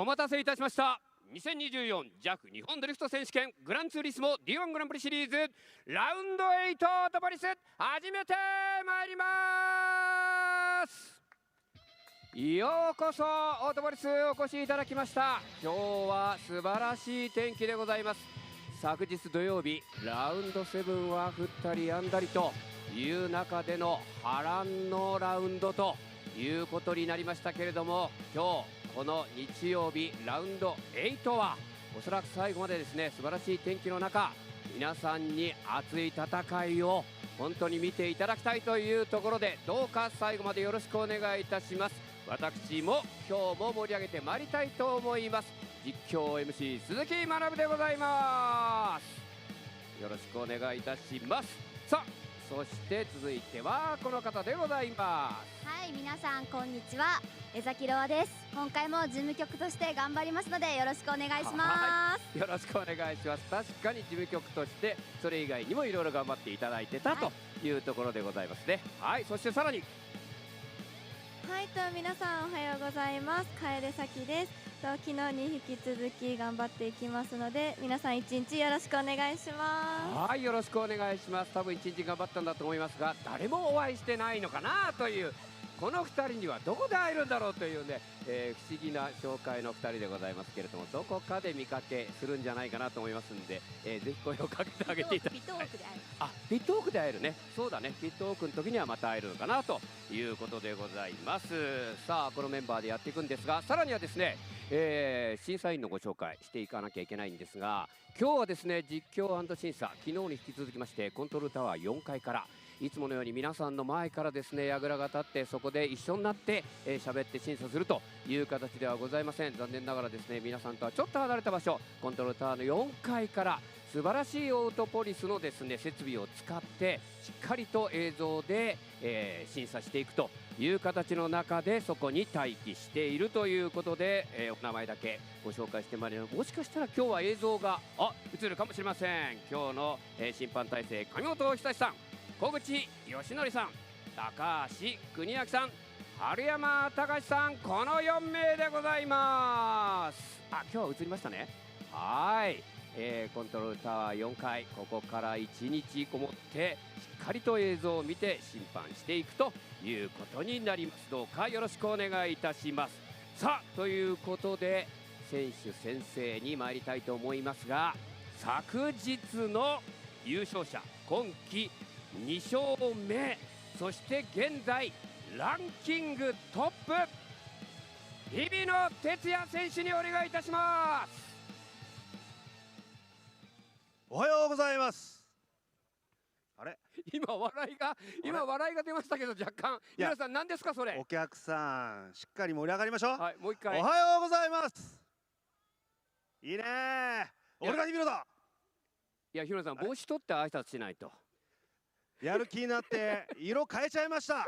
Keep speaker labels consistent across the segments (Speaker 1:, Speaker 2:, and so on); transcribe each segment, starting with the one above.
Speaker 1: お待たせいたしました。2024JAF 日本ドリフト選手権グランツーリスモ D1 グランプリシリーズラウンド8オートポリス始めてまいります。ようこそオートポリスお越しいただきました。今日は素晴らしい天気でございます。昨日土曜日ラウンド7は降ったりやんだりという中での波乱のラウンドということになりましたけれども、今日この日曜日ラウンド8はおそらく最後までですね、素晴らしい天気の中皆さんに熱い戦いを本当に見ていただきたいというところで、どうか最後までよろしくお願いいたします。私も今日も盛り上げてまいりたいと思います。実況 MC 鈴木学でございます。よろしくお願いいたします。さあ、そして続いてはこの方でございます。
Speaker 2: はい、皆さんこんにちは、江崎ロアです。今回も事務局として頑張りますのでよろしくお願いします。
Speaker 1: よろしくお願いします。確かに事務局としてそれ以外にもいろいろ頑張っていただいてたというところでございますね。はい、そしてさらに
Speaker 3: はいと皆さんおはようございます。楓咲です。昨日に引き続き頑張っていきますので皆さん一日よろしくお願いします。
Speaker 1: はい、よろしくお願いします。多分一日頑張ったんだと思いますが、誰もお会いしてないのかなという、この2人にはどこで会えるんだろうというね、不思議な紹介の2人でございますけれども、どこかで見かけするんじゃないかなと思いますんで、ぜひ声をかけてあげていただきたい。ピットオークで会える。あ、ピットオークで会えるね。そうだね、ピットオークの時にはまた会えるのかなということでございます。さあ、このメンバーでやっていくんですが、さらにはですね、審査員のご紹介していかなきゃいけないんですが、今日はですね、実況&審査、昨日に引き続きましてコントロールタワー4階からいつものように皆さんの前からですね、櫓が立ってそこで一緒になって喋って審査するという形ではございません。残念ながらですね、皆さんとはちょっと離れた場所、コントロールタワーの4階から素晴らしいオートポリスのですね設備を使ってしっかりと映像で、審査していくという形の中でそこに待機しているということで、お名前だけご紹介してまいります。もしかしたら今日は映像が映るかもしれません。今日の、審判体制、上本久志さん、小口義則さん、高橋邦明さん、春山隆さん、この4名でございます。今日は映りましたね。はい、コントロールタワー4階、ここから1日こもってしっかりと映像を見て審判していくということになります。どうかよろしくお願いいたします。さあ、ということで選手宣誓に参りたいと思いますが、昨日の優勝者、今季2勝目、そして現在ランキングトップ、日比野哲也選手にお願いいたします。
Speaker 4: おはようございます。あれ、
Speaker 1: 今笑いが出ましたけど、若干皆さん何ですかそれ。
Speaker 4: お客さんしっかり盛り上がりましょう。
Speaker 1: はい、もう一回。
Speaker 4: おはようございます。いいねー、俺が日比野だ。
Speaker 1: いや、日野さん帽子取って挨拶しないと。
Speaker 4: やる気になって色変えちゃいました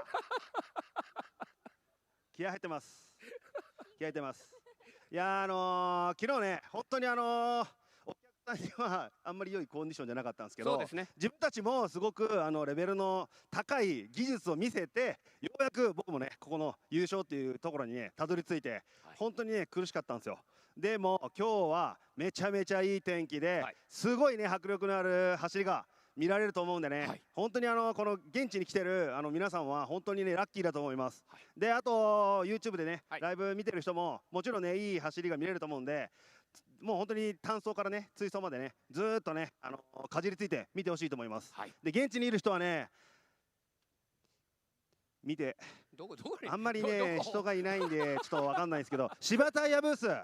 Speaker 4: 気合入ってます。気合入ってます。いや昨日ね、本当にお客さんにはあんまり良いコンディションじゃなかったんですけど、
Speaker 1: そうですね、
Speaker 4: 自分たちもすごくレベルの高い技術を見せて、ようやく僕もねここの優勝っていうところにねたどり着いて、本当にね苦しかったんですよ。でも今日はめちゃめちゃいい天気で、すごいね迫力のある走りが見られると思うんでね、本当にこの現地に来てる皆さんは本当にねラッキーだと思います。で、あと YouTube でね、ライブ見てる人ももちろんねいい走りが見れると思うんで、もう本当に単走からね追走までねずーっとねかじりついて見てほしいと思います。で、現地にいる人はね見て、あんまりね人がいないんでちょっとわかんないんですけど、芝タイヤブース、は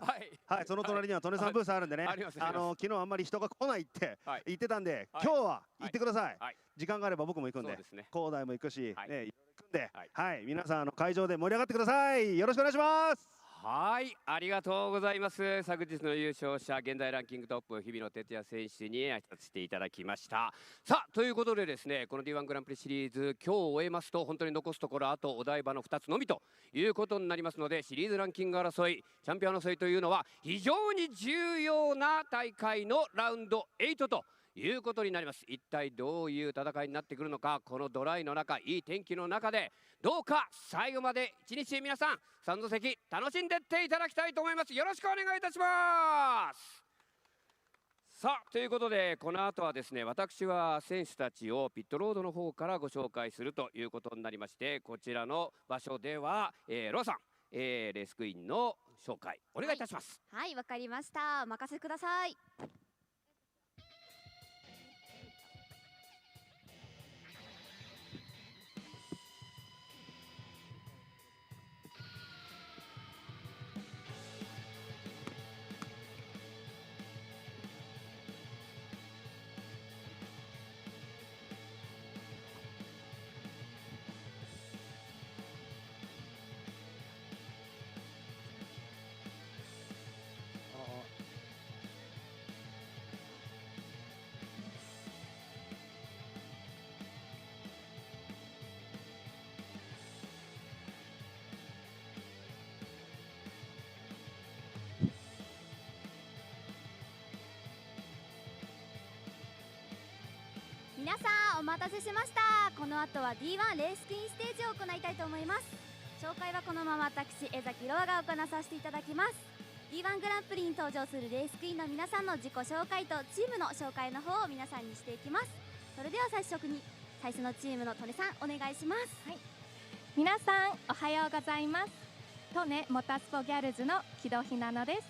Speaker 4: い、その隣には利根さんブースあるんでね、昨日あんまり人が来ないって言ってたんで、今日は行ってください。時間があれば僕も行くんで、広大も行くし、ね、いろいろ行くんで、はい、皆さん会場で盛り上がってください。よろしくお願いします。
Speaker 1: はい、ありがとうございます。昨日の優勝者、現在ランキングトップ日比野哲也選手に挨拶していただきました。さあ、ということでですね、この D1 グランプリシリーズ今日終えますと本当に残すところあとお台場の2つのみということになりますので、シリーズランキング争い、チャンピオン争いというのは非常に重要な大会のラウンド8ということになります。一体どういう戦いになってくるのか、このドライの中、いい天気の中でどうか最後まで一日皆さん3度席楽しんでっていただきたいと思います。よろしくお願いいたします。さあということで、この後はですね、私は選手たちをピットロードの方からご紹介するということになりまして、こちらの場所では、ローさん、レースクイーンの紹介お願いいたします。
Speaker 2: はい、わかりました。お任せください。皆さんお待たせしました。この後は D1 レースクイーンステージを行いたいと思います。紹介はこのまま私江崎ロアが行わさせていただきます。 D1 グランプリに登場するレースクイーンの皆さんの自己紹介とチームの紹介の方を皆さんにしていきます。それでは最初のチームのトネさんお願いします。
Speaker 3: はい、皆さんおはようございます。トネモタスポギャルズの木戸ひなのです。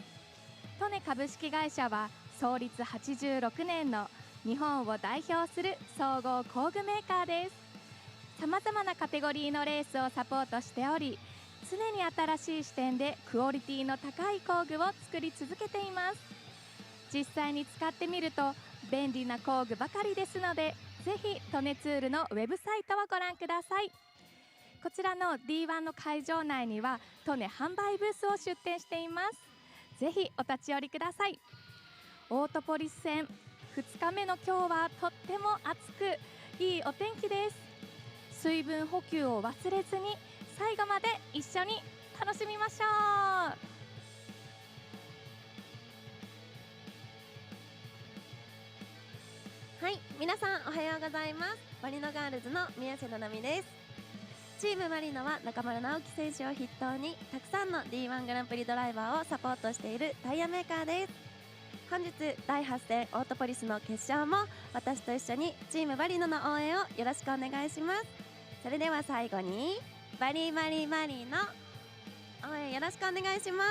Speaker 3: トネ株式会社は創立86年の日本を代表する総合工具メーカーです。さまざまなカテゴリーのレースをサポートしており、常に新しい視点でクオリティの高い工具を作り続けています。実際に使ってみると便利な工具ばかりですので、ぜひトネツールのウェブサイトをご覧ください。こちらの D1 の会場内にはトネ販売ブースを出店しています。ぜひお立ち寄りください。オートポリス戦2日目の今日はとっても暑くいいお天気です。水分補給を忘れずに最後まで一緒に楽しみましょう。
Speaker 5: はい、皆さんおはようございます。マリノガールズの宮瀬七海です。チームマリノは中村直樹選手を筆頭にたくさんの D1 グランプリドライバーをサポートしているタイヤメーカーです。本日第8戦オートポリスの決勝も私と一緒にチームマリノの応援をよろしくお願いします。それでは最後にバリバリバリの応援よろしくお願いします。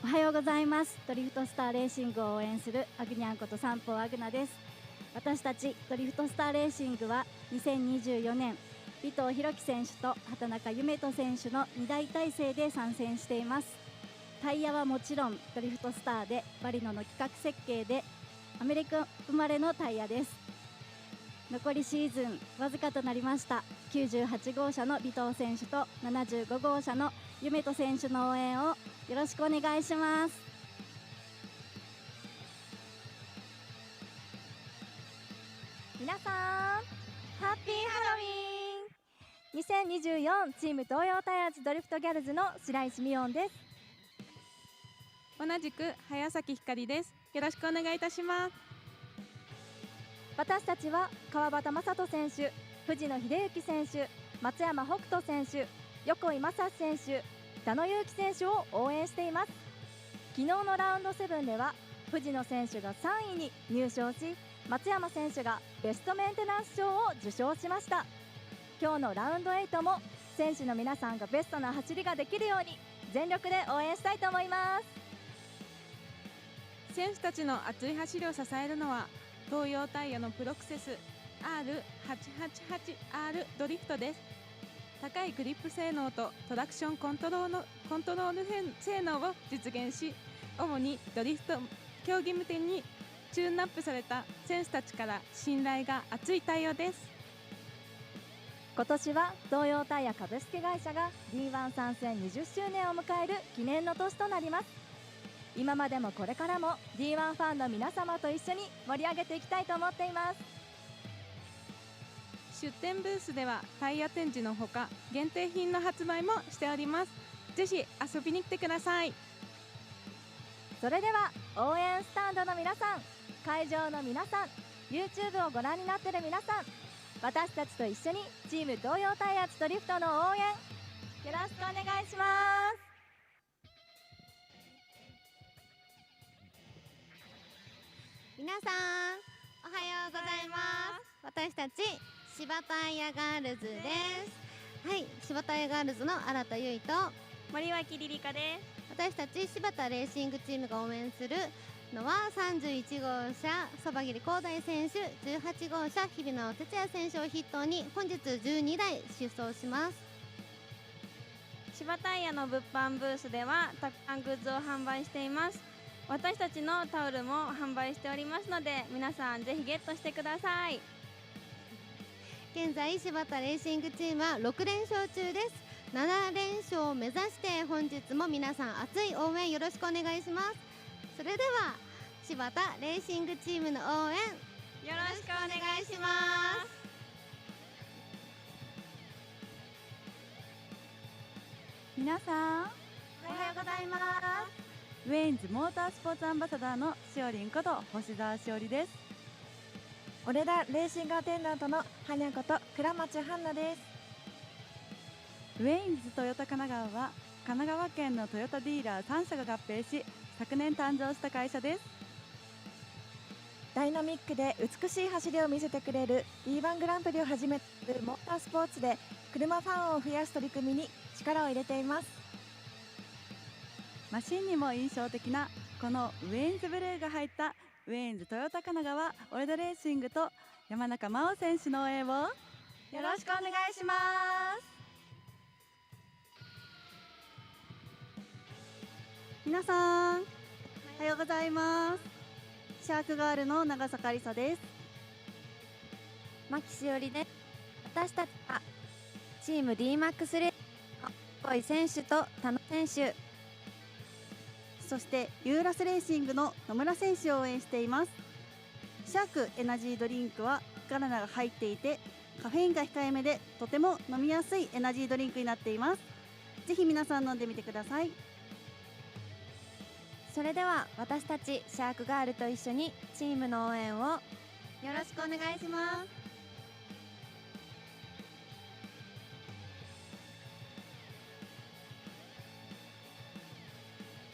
Speaker 6: おはようございます。ドリフトスターレーシングを応援するアグニャンこと三方アグナです。私たちドリフトスターレーシングは2024年尾藤弘樹選手と畑中夢人選手の2大体制で参戦しています。タイヤはもちろんドリフトスターでマリノの企画設計でアメリカ生まれのタイヤです。残りシーズンわずかとなりました。98号車の尾藤選手と75号車の夢人選手の応援をよろしくお願いします。
Speaker 3: 皆さんハッピーハロウィーン。2024チーム東洋タイヤーズドリフトギャルズの白石美音です。
Speaker 7: 同じく早崎ひかりです。よろしくお願いいたします。
Speaker 3: 私たちは川端雅人選手、藤野秀幸選手、松山北斗選手、横井正選手、田野祐希選手を応援しています。昨日のラウンド7では藤野選手が3位に入賞し、松山選手がベストメンテナンス賞を受賞しました。今日のラウンド8も選手の皆さんがベストな走りができるように全力で応援したいと思います。
Speaker 7: 選手たちの熱い走りを支えるのは東洋タイヤのプロクセス R888R ドリフトです。高いグリップ性能とトラクションコントロール性能を実現し、主にドリフト競技向けにチューンアップされた選手たちから信頼が厚いタイヤです。
Speaker 3: 今年は東洋タイヤ株式会社が D1 参戦20周年を迎える記念の年となります。今までもこれからも D1 ファンの皆様と一緒に盛り上げていきたいと思っています。
Speaker 7: 出店ブースではタイヤ展示のほか限定品の発売もしております。ぜひ遊びに来てください。
Speaker 3: それでは応援スタンドの皆さん、会場の皆さん、 YouTube をご覧になっている皆さん、私たちと一緒にチーム東洋タイヤツドリフトの応援よろしくお願いします。
Speaker 2: 皆さんおはようございます。私たち柴タイヤガールズです。はい、柴タイヤガールズの新田結衣と
Speaker 5: 森脇リリカです。
Speaker 2: 私たち柴田レーシングチームが応援するのは31号車そばぎり広大選手、18号車日比野哲也選手を筆頭に本日12台出走します。
Speaker 5: 柴タイヤの物販ブースではたくさんグッズを販売しています。私たちのタオルも販売しておりますので、皆さんぜひゲットしてください。
Speaker 2: 現在柴田レーシングチームは6連勝中です。7連勝を目指して本日も皆さん熱い応援よろしくお願いします。それでは柴田レーシングチームの応援よろしくお願いします。
Speaker 8: 皆さん
Speaker 2: おはようございます。
Speaker 8: ウェインズモータースポーツアンバサダーのしおりんこと星沢しおりです。
Speaker 3: 俺らレーシングアテンダントのはにゃこと倉町はんなです。
Speaker 8: ウェインズトヨタ神奈川は神奈川県のトヨタディーラー3社が合併し、昨年誕生した会社です。
Speaker 3: ダイナミックで美しい走りを見せてくれる D1 グランプリをはじめとするモータースポーツで車ファンを増やす取り組みに力を入れています。
Speaker 8: マシンにも印象的なこのウェインズブルーが入ったウェインズトヨタ神奈川オレドレーシングと山中真央選手の応援をよろしくお願いします。
Speaker 6: 皆さんおはようございます。シャークガールの長坂理沙です。
Speaker 2: 牧しおりです。私たちはチーム DMAX レースの小井選手と田野選手、
Speaker 6: そしてユーラスレーシングの野村選手を応援しています。シャークエナジードリンクはガラナが入っていてカフェインが控えめでとても飲みやすいエナジードリンクになっています。ぜひ皆さん飲んでみてください。
Speaker 2: それでは私たちシャークガールと一緒にチームの応援をよろしくお願いします。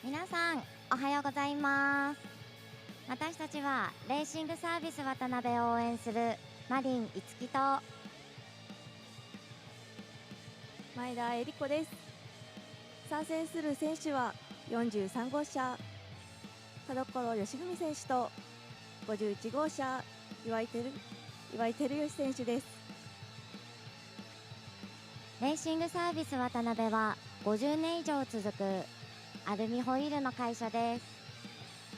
Speaker 2: 皆さんおはようございます。私たちはレーシングサービス渡辺を応援するマリンいつきと
Speaker 3: 前田恵理子です。参戦する選手は43号車田所義文選手と51号車岩井照義選手です。
Speaker 2: レーシングサービス渡辺は50年以上続くアルミホイールの会社です。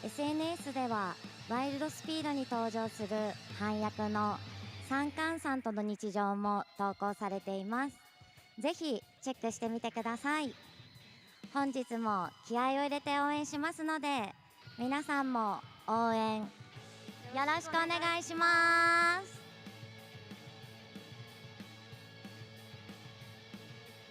Speaker 2: SNS ではワイルドスピードに登場する反役の三冠さんとの日常も投稿されています。ぜひチェックしてみてください。本日も気合を入れて応援しますので皆さんも応援よろしくお願いします。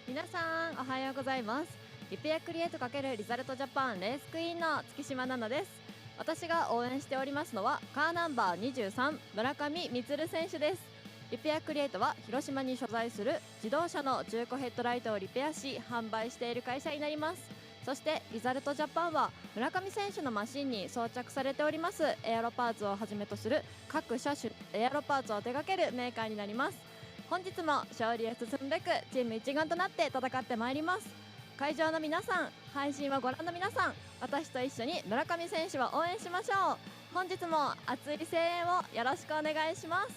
Speaker 9: 皆さんおはようございます。リペアクリエイト×リザルトジャパンレースクイーンの月島奈々です。私が応援しておりますのはカーナンバー23村上充選手です。リペアクリエイトは広島に所在する自動車の中古ヘッドライトをリペアし販売している会社になります。そしてリザルトジャパンは村上選手のマシンに装着されておりますエアロパーツをはじめとする各車種エアロパーツを手掛けるメーカーになります。本日も勝利へ進むべくチーム一丸となって戦ってまいります。会場の皆さん、配信をご覧の皆さん、私と一緒に村上選手を応援しましょう。本日も熱い声援をよろしくお願いします。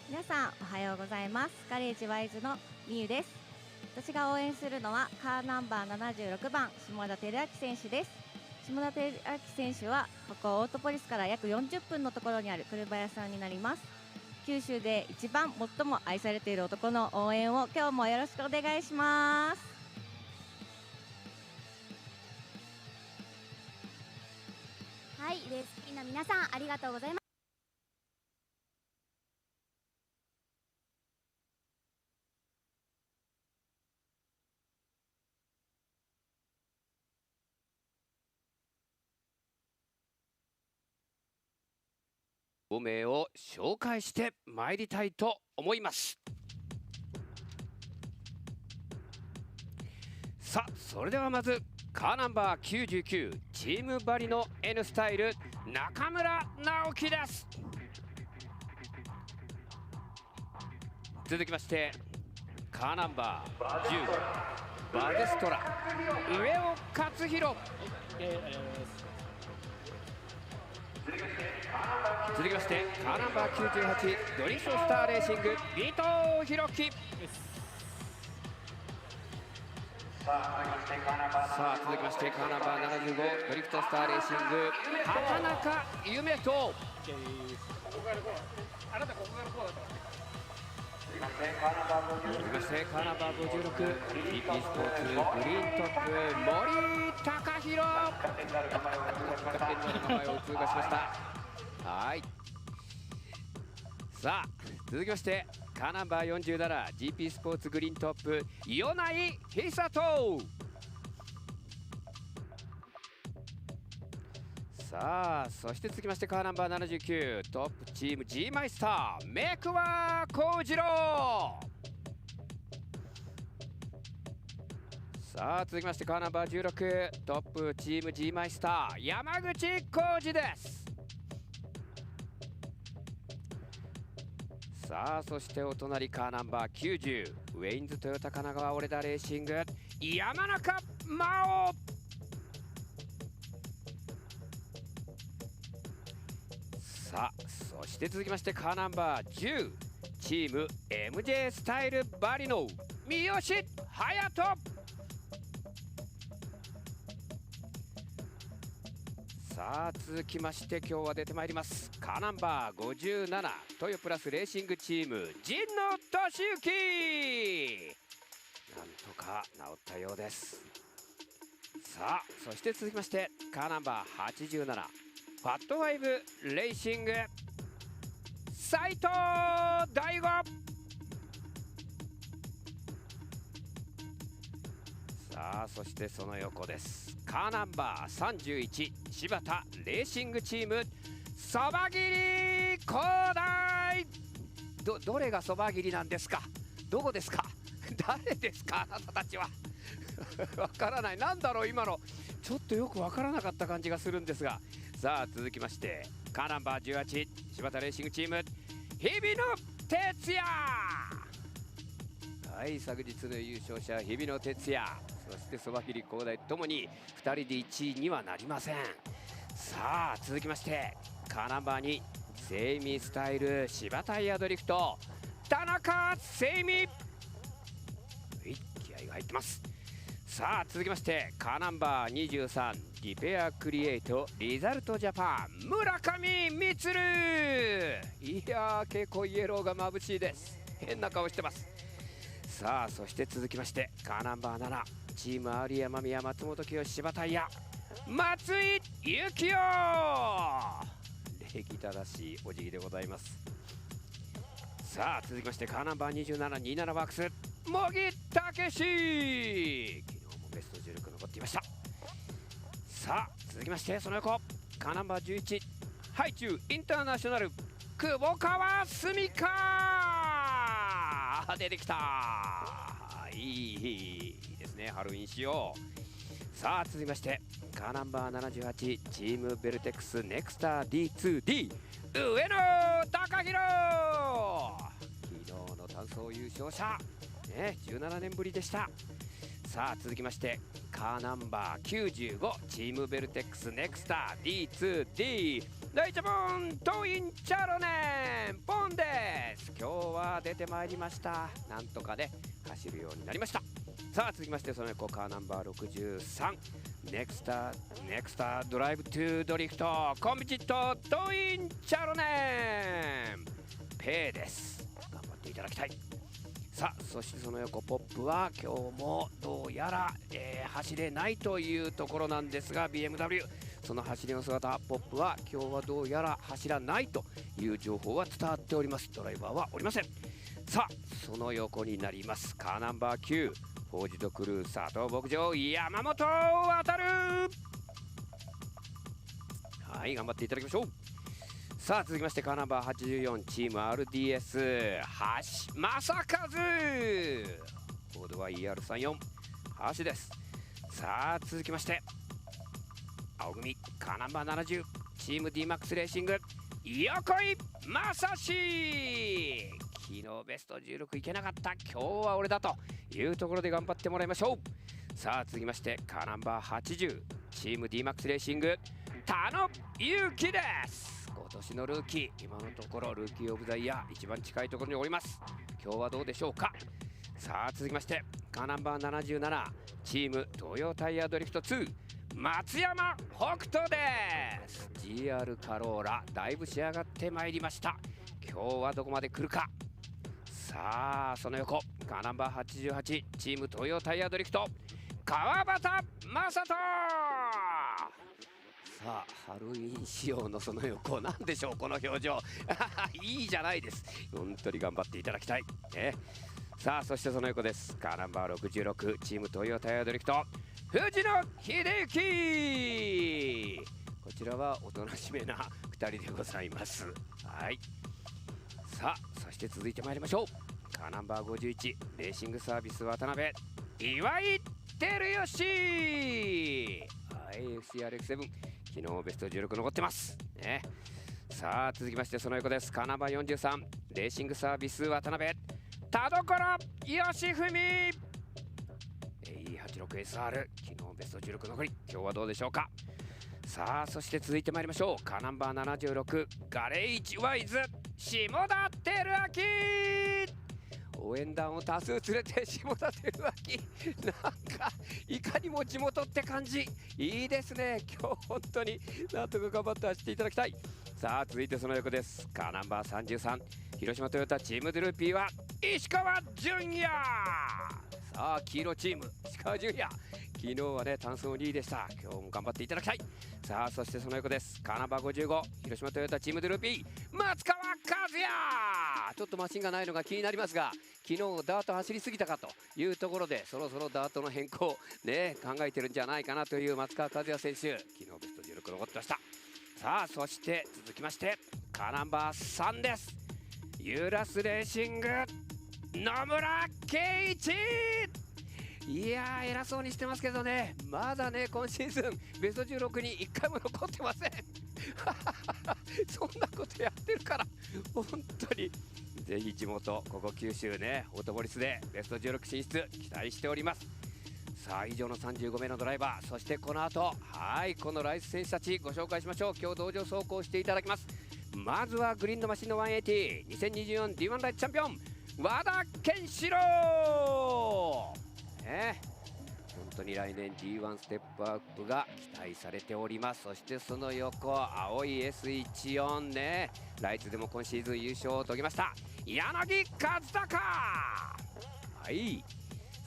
Speaker 10: 皆さんおはようございます。ガレージワイズのみゆです。私が応援するのはカーナンバー76番下田照明選手です。下田照明選手はここオートポリスから約40分のところにある車屋さんになります。九州で一番最も愛されている男の応援を今日もよろしくお願いします。
Speaker 2: はい、レース好きな皆さんありがとうございます。
Speaker 1: 5名を紹介してまいりたいと思います。さあそれではまずカーナンバー99チームバリの N スタイル中村直樹です。続きましてカーナンバー10バデストラ上尾勝弘。続きましてカーナンバー98ドリフトスターレーシング尾藤弘樹。さあ続きましてカーナンバー75ドリフトスターレーシング畑中夢人。続きましてカーナンバー56 GP スポーツグリーントップ森高弘。名前を通過しました。はい。さあ続きましてカーナンバー47 GP スポーツグリーントップ米内久人。さあそして続きましてカーナンバー79トップチーム G マイスターメクワ幸次郎。さあ続きましてカーナンバー16トップチーム G マイスター山口浩二です。さあそしてお隣カーナンバー90ウェインズトヨタ神奈川オレダレーシング山中真央。さあそして続きましてカーナンバー10チーム MJ スタイルバリの三好隼人。さあ続きまして今日は出てまいりますカーナンバー57トヨプラスレーシングチーム神野俊之。なんとか治ったようです。さあそして続きましてカーナンバー87ファット5レーシング斉藤大吾。さあそしてその横ですカーナンバー31柴田レーシングチームそば切り広大。どれがそば切りなんですか。どこですか。誰ですかあなたたちは。わからない。なんだろう今のちょっとよくわからなかった感じがするんですが。さあ続きましてカーナンバー18柴田レーシングチーム日比野哲也。はい昨日の優勝者日比野哲也そしてそば切り広大ともに2人で1位にはなりません。さあ続きましてカーナンバー2セイミスタイル芝タイヤドリフト田中セイミ。気合が入ってます。さあ続きましてカーナンバー23リペアクリエイトリザルトジャパン村上充。いやー蛍光イエローが眩しいです。変な顔してます。さあそして続きましてカーナンバー7チームアーリア間宮松本清芝タイヤ松井幸男。礼儀正しいお辞儀でございます。さあ続きましてカーナンバー2727ワークス茂木武史。昨日もベスト16残っていました。さあ続きましてその横カーナンバー11ハイチュウインターナショナル久保川澄香。出てきた。いいですねハロウィン仕様。さあ続きましてカーナンバー78チームベルテックスネクスター D2D 上野貴弘。昨日の単走優勝者ね17年ぶりでした。さあ続きましてカーナンバー95チームベルテックスネクスター D2D 大チャポントインチャロネンポンです。今日は出てまいりました。なんとかね走るようになりました。さあ続きましてその横カーナンバー63ネクスタードライブトゥードリフトコンビジットトインチャロネンペイです。頑張っていただきたい。さあそしてその横ポップは今日もどうやら、走れないというところなんですが BMW その走りの姿ポップは今日はどうやら走らないという情報は伝わっております。ドライバーはおりません。さあその横になりますカーナンバー9フォージドクルー佐藤牧場山本航。はい頑張っていただきましょう。さあ続きましてカーナンバー84チーム RDS 橋正和、コードは ER34 橋です。さあ続きまして青組カーナンバー70チーム DMAX レーシング横井正史、昨日ベスト16いけなかった、今日は俺だというところで頑張ってもらいましょう。さあ続きましてカーナンバー80チーム DMAX レーシング田野祐希です。今年のルーキー、今のところルーキーオブザイヤー一番近いところにおります。今日はどうでしょうか。さあ続きましてカーナンバー77チーム東洋タイヤドリフト2松山北斗です。 GR カローラだいぶ仕上がってまいりました。今日はどこまで来るか。さあその横カーナンバー88チーム東洋タイヤドリフト川端正人、さあハロウィン仕様のその横なんでしょうこの表情いいじゃないです、本当に頑張っていただきたい、ね、さあそしてその横ですカーナンバー66チーム東洋タイヤドリフト藤野秀幸、こちらはおとなしめな2人でございます。はい、さあそして続いてまいりましょうカーナンバー51レーシングサービス渡辺岩井照義 AFCRX7、昨日ベスト16残ってますね。さあ続きましてその横ですカーナンバー43レーシングサービス渡辺田所義文 AE86SR、 昨日ベスト16残り、今日はどうでしょうか。さあそして続いてまいりましょうカーナンバー76ガレージワイズ下田照明、応援団を多数連れて下田照明なんかいかにも地元って感じ、いいですね。今日本当になんとか頑張って走っていただきたい。さあ続いてその横ですカーナンバー33広島トヨタチームドゥルーピーは石川純也、さあ黄色チーム石川純也、昨日はね単走2位でした。今日も頑張っていただきたい。さあそしてその横ですカーナンバー55広島トヨタチームドゥルーピー松川和也、ちょっとマシンがないのが気になりますが、昨日ダート走りすぎたかというところでそろそろダートの変更ね考えてるんじゃないかなという松川和也選手、昨日ベスト16残ってました。さあそして続きましてカーナンバー3ですユーラスレーシング野村圭一、いやー偉そうにしてますけどね、まだね今シーズンベスト16に1回も残ってませんそんなことやってるから本当にぜひ地元ここ九州ねオートポリスでベスト16進出期待しております。さあ以上の35名のドライバー、そしてこの後はいこのライス選手たちご紹介しましょう。今日道場走行していただきます。まずはグリーンのマシンの 1802024 D1 ライツチャンピオン和田健志郎、ね、本当に来年 D1 ステップアップが期待されております。そしてその横青い S14 ねライツでも今シーズン優勝を遂げました柳和孝、はい、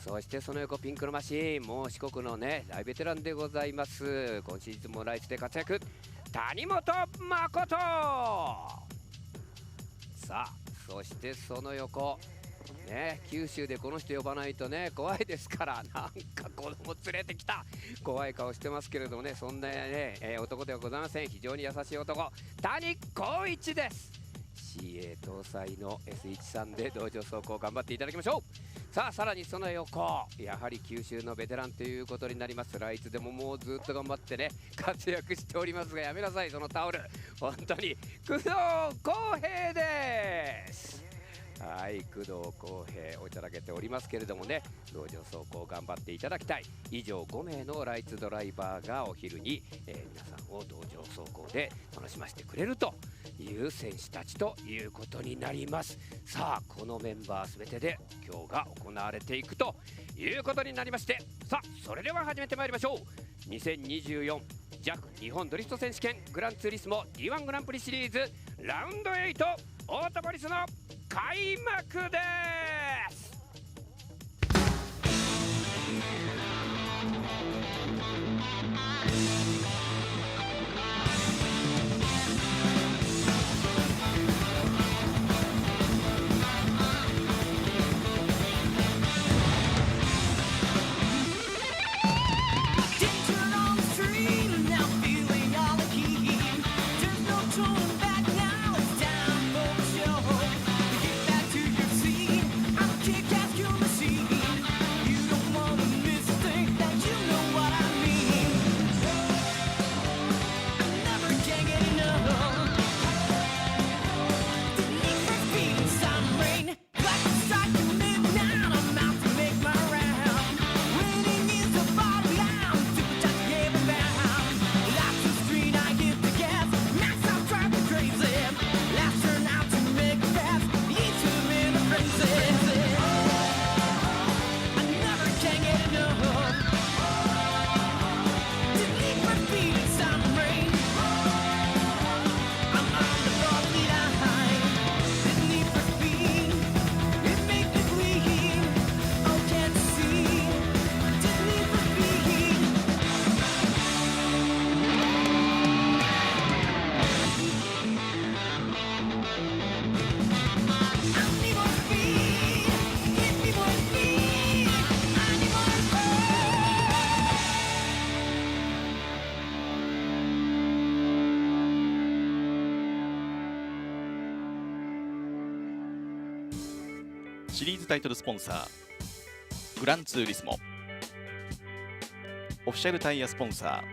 Speaker 1: そしてその横ピンクのマシンもう四国のね大ベテランでございます。今シーズンもライツで活躍谷本誠、さあそしてその横ね、九州でこの人呼ばないとね怖いですから、なんか子供連れてきた怖い顔してますけれどもね、そんなね、男ではございません。非常に優しい男谷光一です。 CA 搭載の S13 で道場走行頑張っていただきましょう。さあさらにその横やはり九州のベテランということになります。ライツでももうずっと頑張ってね活躍しておりますが、やめなさいそのタオル、本当に工藤公平です。はい、工藤公平をいただけておりますけれどもね、道場走行頑張っていただきたい。以上5名のライツドライバーがお昼に、皆さんを道場走行で楽しませてくれるという選手たちということになります。さあこのメンバー全てで今日が行われていくということになりまして、さあそれでは始めてまいりましょう。2024 JAF 日本ドリフト選手権グランツーリスモ D1 グランプリシリーズラウンド8オートポリスの開幕です。
Speaker 11: Turn on the stream, now feeling all the heat. There's no turning back now. シリーズタイトルスポンサーグランツーリスモ、オフィシャルタイヤスポンサ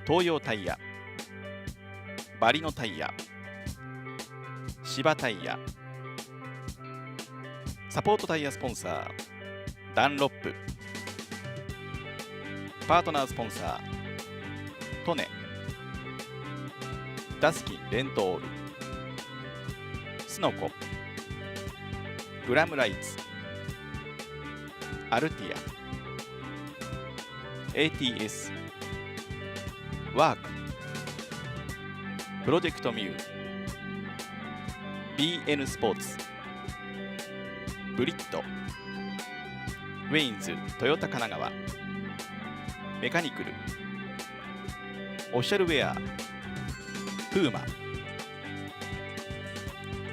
Speaker 11: ー東洋タイヤ、バリノタイヤ、芝タイヤ、サポートタイヤスポンサーダンロップ、パートナースポンサートネ、ダスキレントール、スノコ、グラムライツ、アルティア、ATS、ワーク、プロジェクトミュー、BN スポーツ、ブリット、ウェインズトヨタ神奈川、メカニクル、オフィシャルウェアプーマ、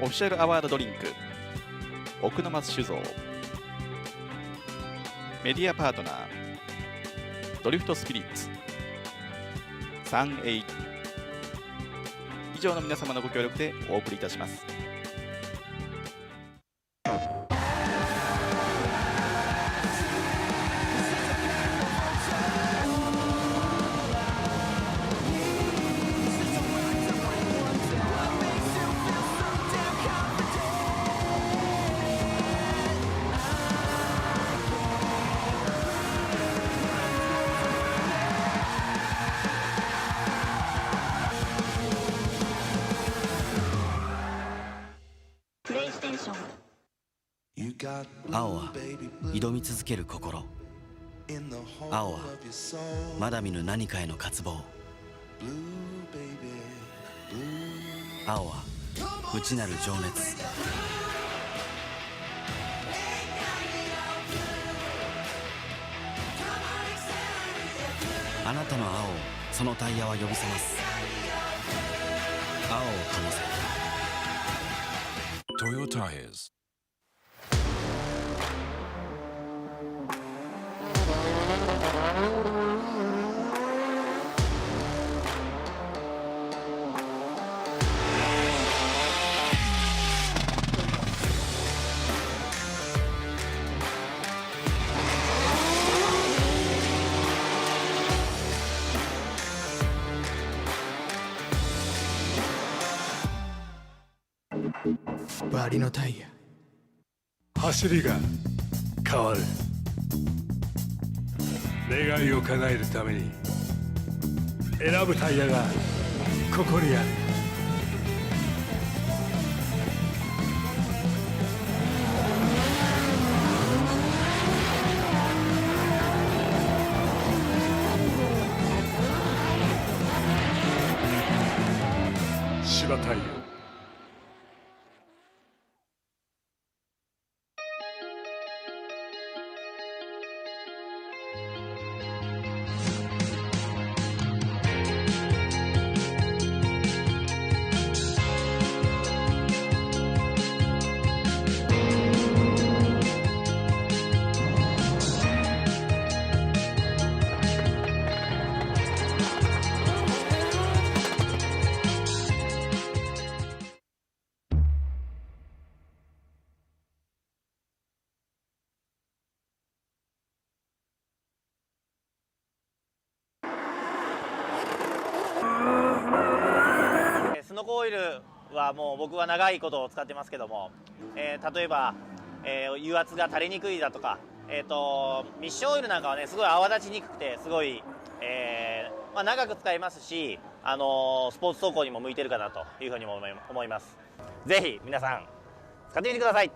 Speaker 11: オフィシャルアワードドリンク奥の松酒造、メディアパートナードリフトスピリッツ、38、以上の皆様のご協力でお送りいたします。
Speaker 12: 青は挑み続ける心、青はまだ見ぬ何かへの渇望、青は内なる情熱、あなたの青をそのタイヤは呼び覚ます。青を灯せトヨタイズ。
Speaker 13: バリのタイヤ、走りが変わる。願いを叶えるために選ぶタイヤがここにある。芝タイヤ。
Speaker 14: スノコオイルはもう僕は長いことを使ってますけども、例えば、油圧が垂れにくいだとか、ミッションオイルなんかはねすごい泡立ちにくくてすごい、長く使えますし、スポーツ走行にも向いてるかなというふうにも思います。ぜひ皆さん使ってみてください。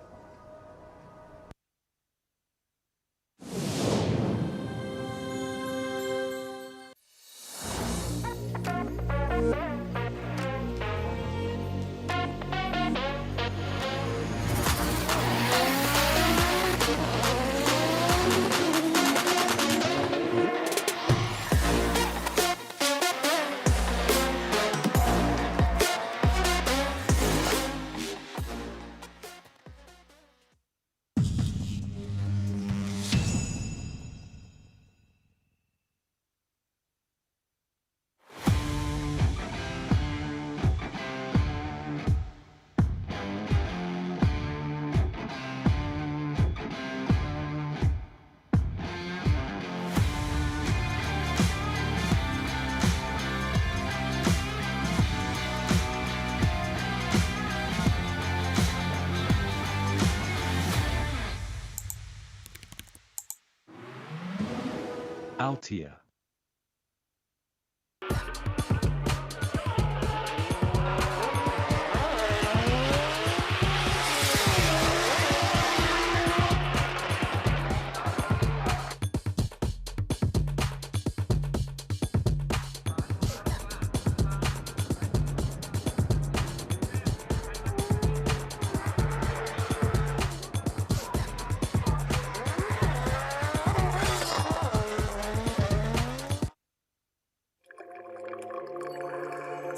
Speaker 13: Altia.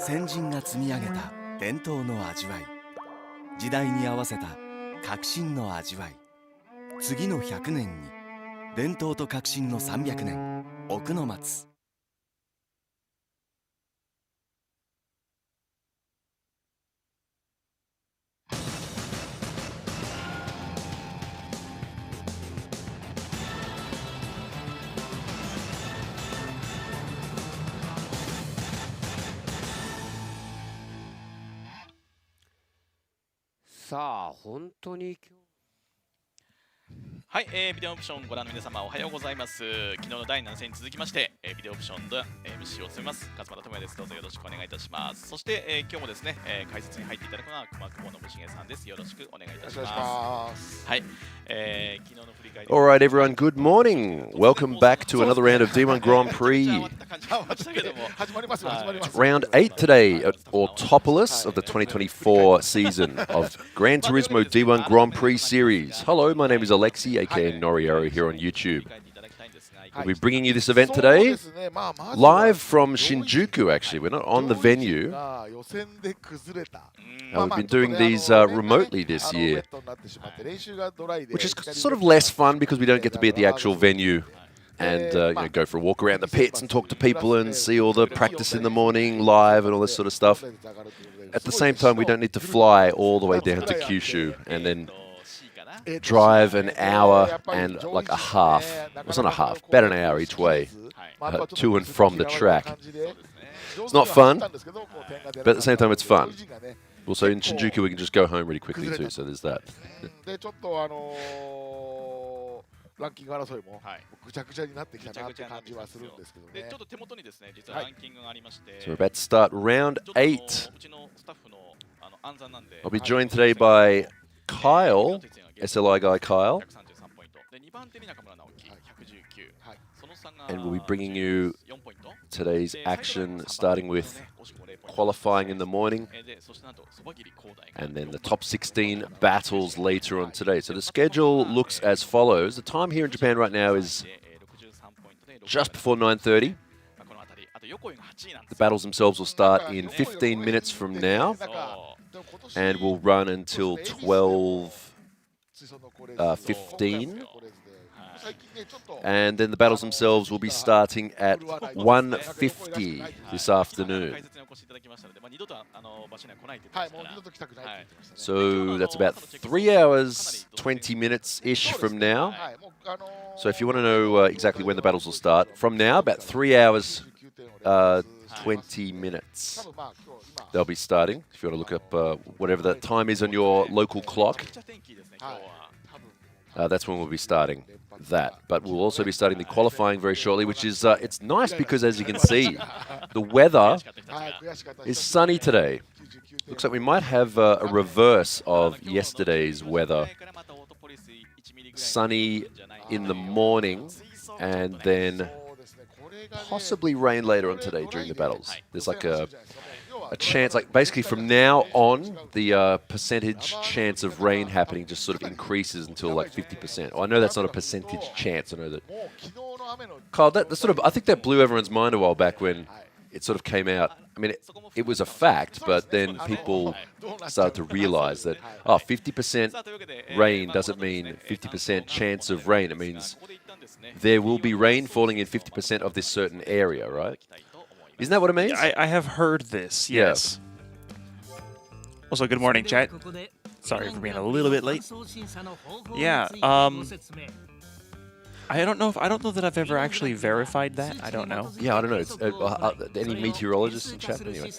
Speaker 12: 先人が積み上げた伝統の味わい、時代に合わせた革新の味わい。次の100年に伝統と革新の300年、奥の松。
Speaker 1: さあ本当に
Speaker 11: はい、ビデオオプションご覧の皆様おはようございます。昨日の第7戦に続きまして、ビデオオプションで MC を務めます勝俣智也です。どうぞよろしくお願いいたします。そして、今日もですね、解説に入っていただくのは熊久保信重さんです。よろしくお願いいたします。はい、昨日の振り返り。
Speaker 15: All right, everyone, good morning. Welcome back to another round of D1 Grand Prix. Round 8 today at Autopolis of the 2024 season of Gran Turismo D1 Grand Prix Series. Hello, my name is Alexi, aka NORIYARO, here on YouTube. We'll be bringing you this event today, live from Shinjuku, actually. We're not on the venue. We've been doing these remotely this year, which is sort of less fun because we don't get to be at the actual venue and you know, go for a walk around the pits and talk to people and see all the practice in the morning live and all this sort of stuff. At the same time, we don't need to fly all the way down to Kyushu and then drive an hour and like a half. Well, it's not a half, about an hour each way to and from the track. It's not fun, but at the same time, it's fun. Also, in Shinjuku, we can just go home really quickly too, so there's that.
Speaker 16: ランキング争いもぐちゃぐちゃになってきたなって感じはするんですけどね。
Speaker 11: ちょっと手元にですね、実はランキングがありまして。
Speaker 15: So we're about to start round 8. I'll be joined today by Kyle, SLI guy Kyle, and we'll be bringing you today's action, starting with qualifying in the morning, and then the top 16 battles later on today. So the schedule looks as follows. The time here in Japan right now is just before 9:30. The battles themselves will start in 15 minutes from now, and will run until 12:15. And then the battles themselves will be starting at 1:50 this afternoon. So that's about 3 hours, 20 minutes-ish from now. So if you want to know exactly when the battles will start, from now, about 3 hours, 20 minutes. They'll be starting, if you want to look up whatever the time is on your local clock. That's when we'll be starting that. But we'll also be starting the qualifying very shortly, which is, it's nice because, as you can see, the weather is sunny today. Looks like we might have a reverse of yesterday's weather. Sunny in the morning, and then possibly rain later on today during the battles. There's like a chance, like basically from now on, the percentage chance of rain happening just sort of increases until like 50%. Oh, I know that's not a percentage chance. I know that. Kyle, that sort of, I think that blew everyone's mind a while back when it sort of came out. I mean, it was a fact, but then people started to realize that, oh, 50% rain doesn't mean 50% chance of rain. It means there will be rain falling in 50% of this certain area, right? Isn't that what it means?
Speaker 17: I have heard this, yes. Yeah. Also, good morning, chat. Sorry for being a little bit late. Yeah, I don't know that I've ever actually verified that. I don't know.
Speaker 15: Yeah, I don't know. It's, any meteorologists in chat? Anyway.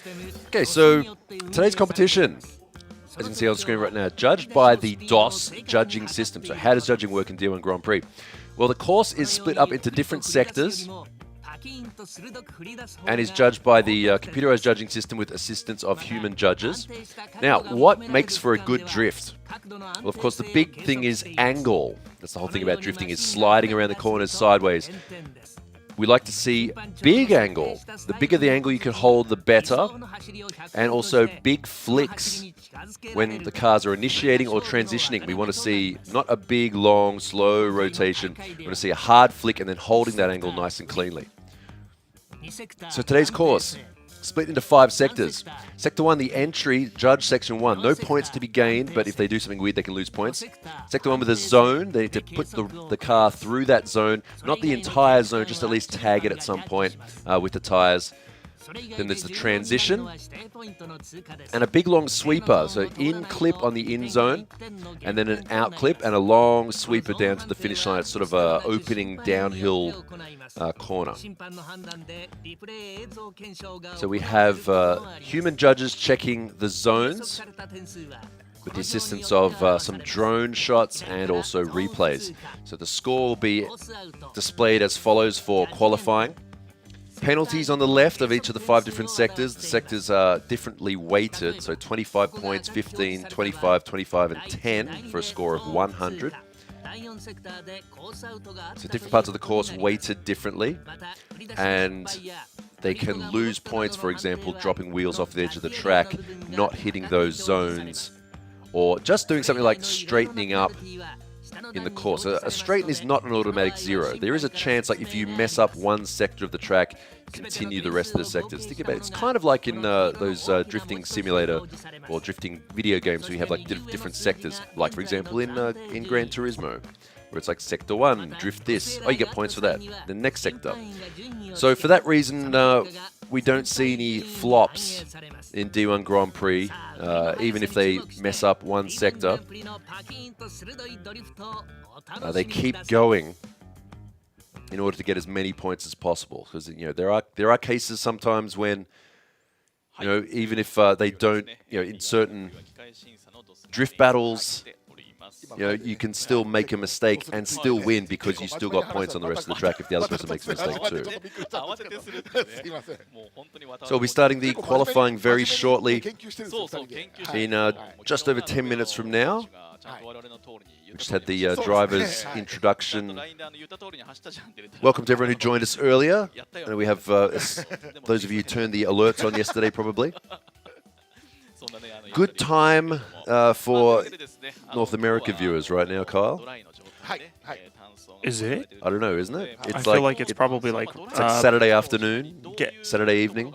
Speaker 15: Okay, so today's competition. as you can see on screen right now, judged by the DOS judging system. So how does judging work in D1 Grand Prix? Well, the course is split up into different sectors and is judged by the computerized judging system with assistance of human judges. Now, what makes for a good drift? Well, of course, the big thing is angle. That's the whole thing about drifting, is sliding around the corners sideways. We like to see big angle. The bigger the angle you can hold, the better. And also big flicks when the cars are initiating or transitioning. We want to see not a big, long, slow rotation. We want to see a hard flick and then holding that angle nice and cleanly. So today's course, split into 5 sectors. Sector 1, the entry, judge section 1. No points to be gained, but if they do something weird, they can lose points. Sector 1 with a zone. They need to put the car through that zone. Not the entire zone, just at least tag it at some point with the tires. Then there's the transition. And a big long sweeper. So in clip on the in zone. And then an out clip and a long sweeper down to the finish line. It's sort of a opening downhill corner. So we have human judges checking the zones with the assistance of some drone shots and also replays. So the score will be displayed as follows for qualifying. Penalties on the left of each of the 5 different sectors. The sectors are differently weighted, so 25 points, 15, 25, 25, and 10 for a score of 100. So different parts of the course weighted differently, and they can lose points, for example, dropping wheels off the edge of the track, not hitting those zones, or just doing something like straightening up in the course. A straighten is not an automatic 0. There is a chance, like if you mess up one sector of the track, continue the rest of the sectors. Think about it. It's kind of like in those drifting simulator or drifting video games where you have like different sectors. Like for example in Gran Turismo, where it's like sector 1, drift this. Oh, you get points for that. The next sector. So for that reason, we don't see any flops in D1 Grand Prix, even if they mess up one sector. They keep going in order to get as many points as possible, because there are cases sometimes when even if they don't, in certain drift battles, you can still make a mistake and still win because you still got points on the rest of the track if the other person makes a mistake too. So we'll be starting the qualifying very shortly in just over 10 minutes from now. We just had the driver's introduction. Welcome to everyone who joined us earlier. And we have those of you who turned the alerts on yesterday probably. Good time for North America viewers right now, Kyle.
Speaker 17: Is it?
Speaker 15: I don't know, isn't it?
Speaker 17: I feel like it's probably like...
Speaker 15: It's like Saturday afternoon, Saturday evening.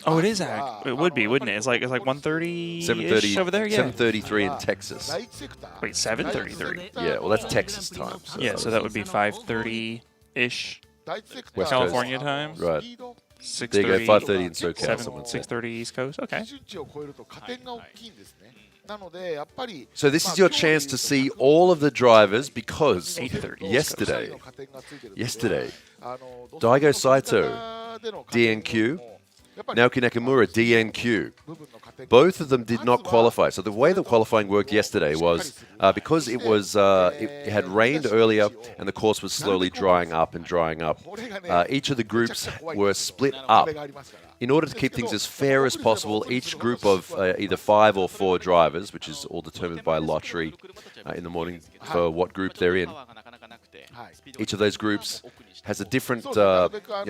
Speaker 17: Oh, it is. It would be, wouldn't it? It's like 1:30 over there. Yeah.
Speaker 15: 7:33 in Texas.
Speaker 17: Wait, 7:33.
Speaker 15: Yeah, well that's Texas time. So
Speaker 17: yeah, so that would be 5:30-ish
Speaker 15: West
Speaker 17: California
Speaker 15: Coast.
Speaker 17: time.
Speaker 15: Right.
Speaker 17: 6:30.
Speaker 15: There you go. 5:30 in SoCal.
Speaker 17: 6:30 East Coast. Okay.
Speaker 15: So this is your chance to see all of the drivers because yesterday, Daigo Saito, DNQ, Naoki Nakamura, DNQ. Both of them did not qualify. So the way the qualifying worked yesterday was because it was it had rained earlier and the course was slowly drying up. Each of the groups were split up. In order to keep things as fair as possible, each group of either 5 or 4 drivers, which is all determined by lottery in the morning for what group they're in, each of those groups has a different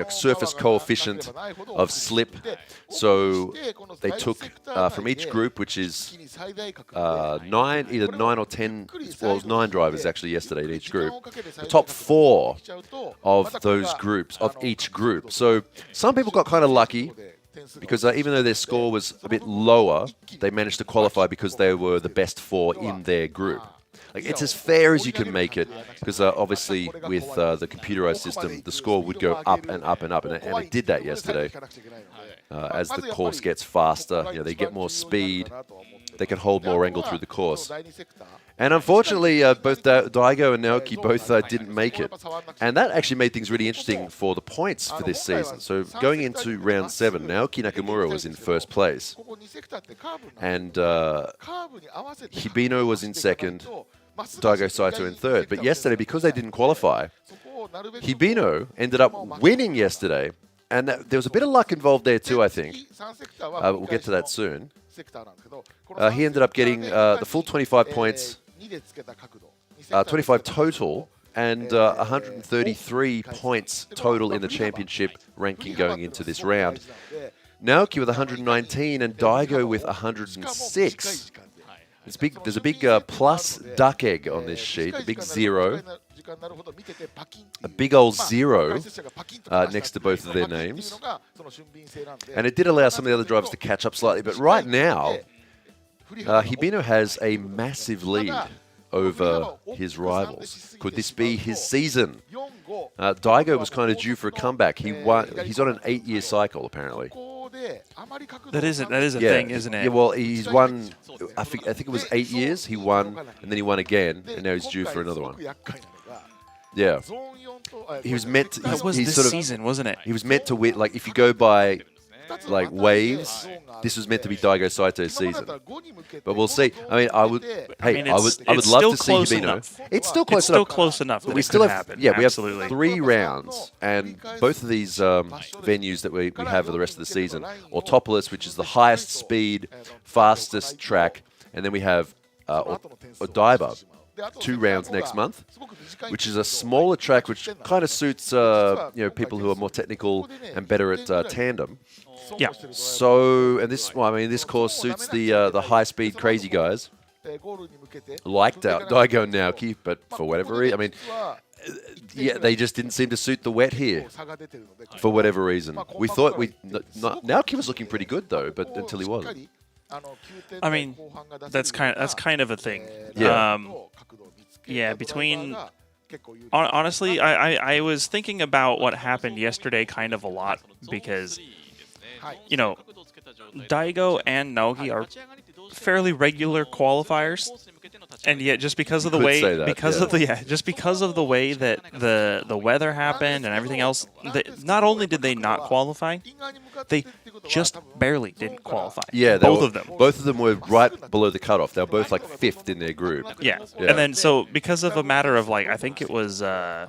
Speaker 15: surface coefficient of slip. So they took from each group, which is either 9 or 10, well, it was 9 drivers actually yesterday in each group, the top 4 of those groups, of each group. So some people got kind of lucky because even though their score was a bit lower, they managed to qualify because they were the best 4 in their group. like it's as fair as you can make it, because obviously with the computerized system, the score would go up and up and up, and it did that yesterday. As the course gets faster, they get more speed, they can hold more angle through the course. And unfortunately, both Daigo and Naoki both didn't make it. And that actually made things really interesting for the points for this season. So going into round 7, Naoki Nakamura was in first place. And Hibino was in second, Daigo Saito in third. But yesterday, because they didn't qualify, Hibino ended up winning yesterday. And there was a bit of luck involved there too, I think. We'll get to that soon. He ended up getting the full 25 points, 25 total, and 133 points total in the championship ranking going into this round. Naoki with 119 and Daigo with 106. There's a big plus duck egg on this sheet, a big 0. A big old 0 next to both of their names. And it did allow some of the other drivers to catch up slightly, but right now, Hibino has a massive lead over his rivals. Could this be his season? Daigo was kind of due for a comeback. He's on an 8-year cycle, apparently.
Speaker 17: That is a thing, isn't it?
Speaker 15: Yeah, well, he's won, I think it was 8 years. He won, and then he won again, and now he's due for another one. Yeah. He was meant to...
Speaker 17: That was this season, wasn't it?
Speaker 15: He was meant to win, like, if you go by, like, waves, this was meant to be Daigo Saito's season. But we'll see. I mean, I would love to see Hibino. It's still close enough.
Speaker 17: It's still close enough that it could happen.
Speaker 15: Yeah, we have
Speaker 17: Absolutely.
Speaker 15: 3 rounds, and both of these venues that we have for the rest of the season, AUTOPOLIS, which is the highest speed, fastest track, and then we have Odaiba, 2 rounds next month, which is a smaller track, which kind of suits people who are more technical and better at tandem.
Speaker 17: Yeah.
Speaker 15: So, and this, well, I mean, this course suits the high-speed crazy guys, like Daigo and Naoki, but for whatever reason, I mean, yeah, they just didn't seem to suit the wet here for whatever reason. We thought Naoki was looking pretty good though, but until he wasn't.
Speaker 17: I mean, that's kind of a thing.
Speaker 15: Yeah.
Speaker 17: Yeah. Between honestly, I was thinking about what happened yesterday kind of a lot because, Daigo and Naoki are fairly regular qualifiers, and yet just because of the way just because of the way that the weather happened and everything else, not only did they not qualify, they just barely didn't qualify.
Speaker 15: Yeah,
Speaker 17: both of them.
Speaker 15: Both of them were right below the cutoff. They were both like 5th in their group.
Speaker 17: Yeah. And then so because of a matter of like, I think it was I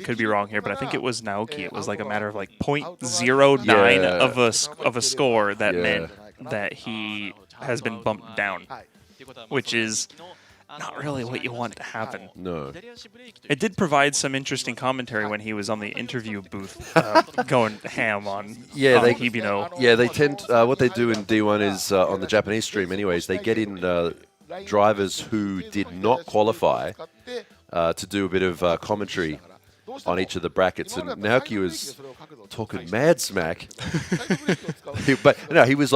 Speaker 17: could be wrong here, but I think it was Naoki. It was like a matter of like 0.09 of a score that meant that he has been bumped down, which is not really what you want to happen.
Speaker 15: No.
Speaker 17: It did provide some interesting commentary when he was on the interview booth going ham on Hibino.
Speaker 15: Yeah, they tend, what they do in D1 is, on the Japanese stream anyways, they get in drivers who did not qualify to do a bit of commentary on each of the brackets, and Naoki was talking mad smack. But no, he was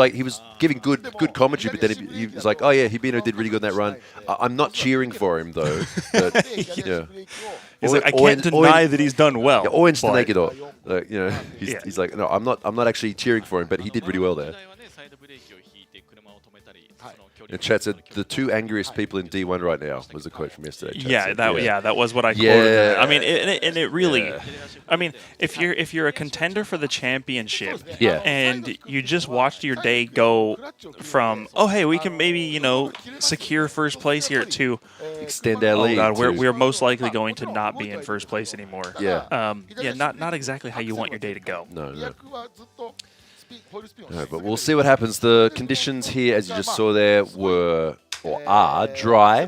Speaker 15: giving good commentary, but then he was like, "Oh yeah, Hibino did really good in that run. I'm not cheering for him though." But, yeah.
Speaker 17: He's like, I can't deny that he's done well.
Speaker 15: He's like, "No, I'm not actually cheering for him, but he did really well there." And chat said, "The 2 angriest people in D1 right now," was a quote from yesterday.
Speaker 17: That was what I quoted. I mean, and it really, I mean, if you're a contender for the championship, and you just watched your day go from, oh hey, we can maybe secure first place here, to
Speaker 15: extend our lead.
Speaker 17: Oh god, we're most likely going to not be in first place anymore.
Speaker 15: Yeah.
Speaker 17: Not exactly how you want your day to go.
Speaker 15: No. No, but we'll see what happens. The conditions here, as you just saw there, are dry.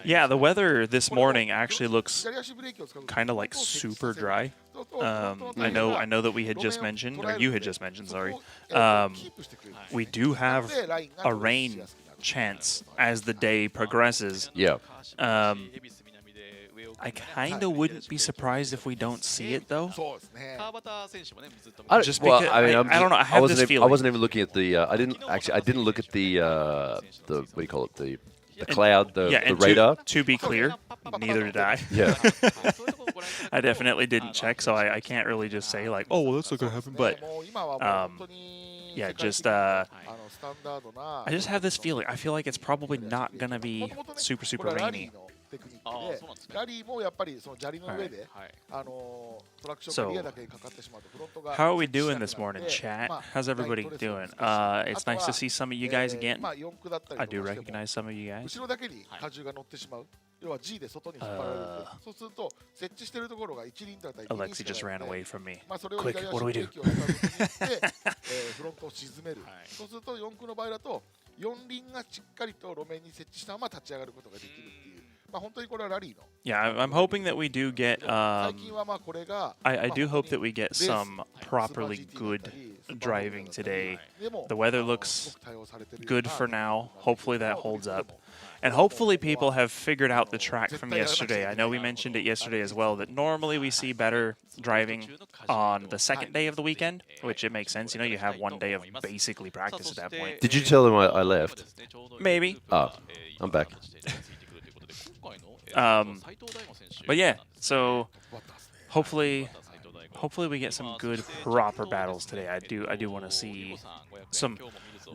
Speaker 17: Yeah, the weather this morning actually looks kind of like super dry. I know that we had just mentioned, or you had just mentioned, sorry. We do have a rain chance as the day progresses.
Speaker 15: Yeah.
Speaker 17: I kind of wouldn't be surprised if we don't see it though. Just
Speaker 15: well,
Speaker 17: because
Speaker 15: I mean,
Speaker 17: I don't know. I have this feeling.
Speaker 15: I wasn't even looking at the. I didn't look at the what do you call it? The cloud, the radar.
Speaker 17: To be clear, neither did I.
Speaker 15: Yeah.
Speaker 17: I definitely didn't check, so I can't really just say like, oh, well, that's not gonna happen. But yeah, just I just have this feeling. I feel like it's probably not gonna be super rainy. So, how are we doing this morning, chat? How's everybody doing? It's nice to see some of you guys again. I do recognize some of you guys. Alexi just ran away from me. Quick, what do we do?
Speaker 16: そうすると4区の場合だと4輪がしっかりと路面に設置したまま立ち上がることができるっていう。
Speaker 17: Yeah, I'm hoping that we do get. I do hope that we get some properly good driving today. The weather looks good for now. Hopefully that holds up. And hopefully people have figured out the track from yesterday. I know we mentioned it yesterday as well, that normally we see better driving on the second day of the weekend, which it makes sense. You know, you have one day of basically practice at that point.
Speaker 15: Did you tell them I left?
Speaker 17: Maybe.
Speaker 15: Oh, I'm back.
Speaker 17: But yeah, so hopefully we get some good proper battles today. I do want to see some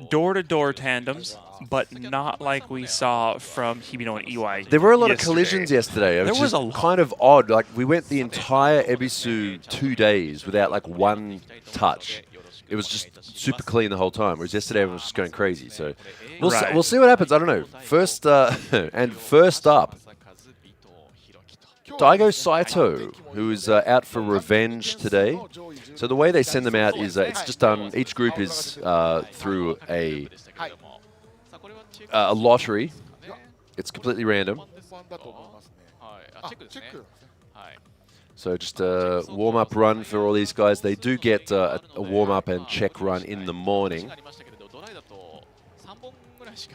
Speaker 17: door-to-door tandems, but not like we saw from Hibino and Iwai.
Speaker 15: There were a lot of collisions yesterday. It was kind of odd. Like we went the entire Ebisu 2 days without like one touch. It was just super clean the whole time. Whereas yesterday everyone was just going crazy. So we'll see what happens. I don't know. First up. Daigo Saito, who is out for revenge today. So the way they send them out is it's just done. Each group is through a lottery. It's completely random. So just a warm-up run for all these guys. They do get a warm-up and check run in the morning.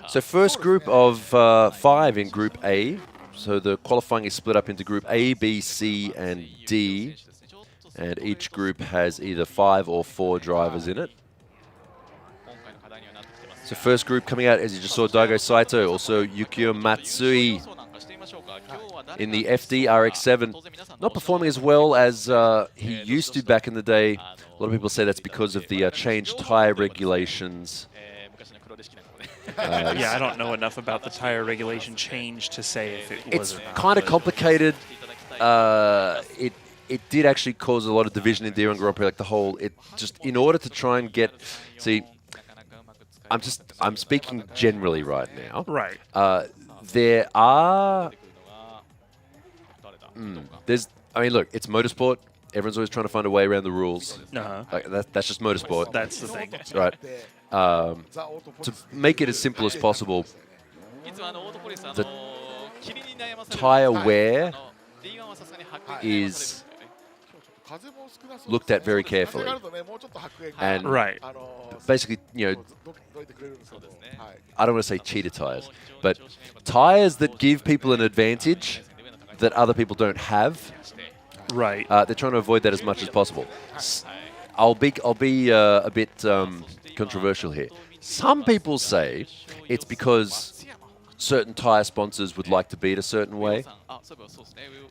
Speaker 15: So first group of 5 in Group A. So the qualifying is split up into Group A, B, C, and D. And each group has either 5 or 4 drivers in it. So first group coming out, as you just saw, Daigo Saito, also Yukio Matsui in the FD RX-7. Not performing as well as he used to back in the day. A lot of people say that's because of the changed tyre regulations.
Speaker 17: Yeah, I don't know enough about the tire regulation change to say if it was.
Speaker 15: It's kind of complicated. It did actually cause a lot of division in D1 Grand Prix. Like the whole, it just in order to try and get. See, I'm speaking generally right now.
Speaker 17: Right.
Speaker 15: There are. I mean, look, it's motorsport. Everyone's always trying to find a way around the rules. That's just motorsport.
Speaker 17: That's the thing.
Speaker 15: Right. To make it as simple as possible, the tire wear is looked at very carefully. And basically, you know, I don't want to say cheater tires, but tires that give people an advantage that other people don't have.
Speaker 17: Right.
Speaker 15: They're trying to avoid that as much as possible. I'll be a bit controversial here. Some people say it's because certain tire sponsors would like to be it a certain way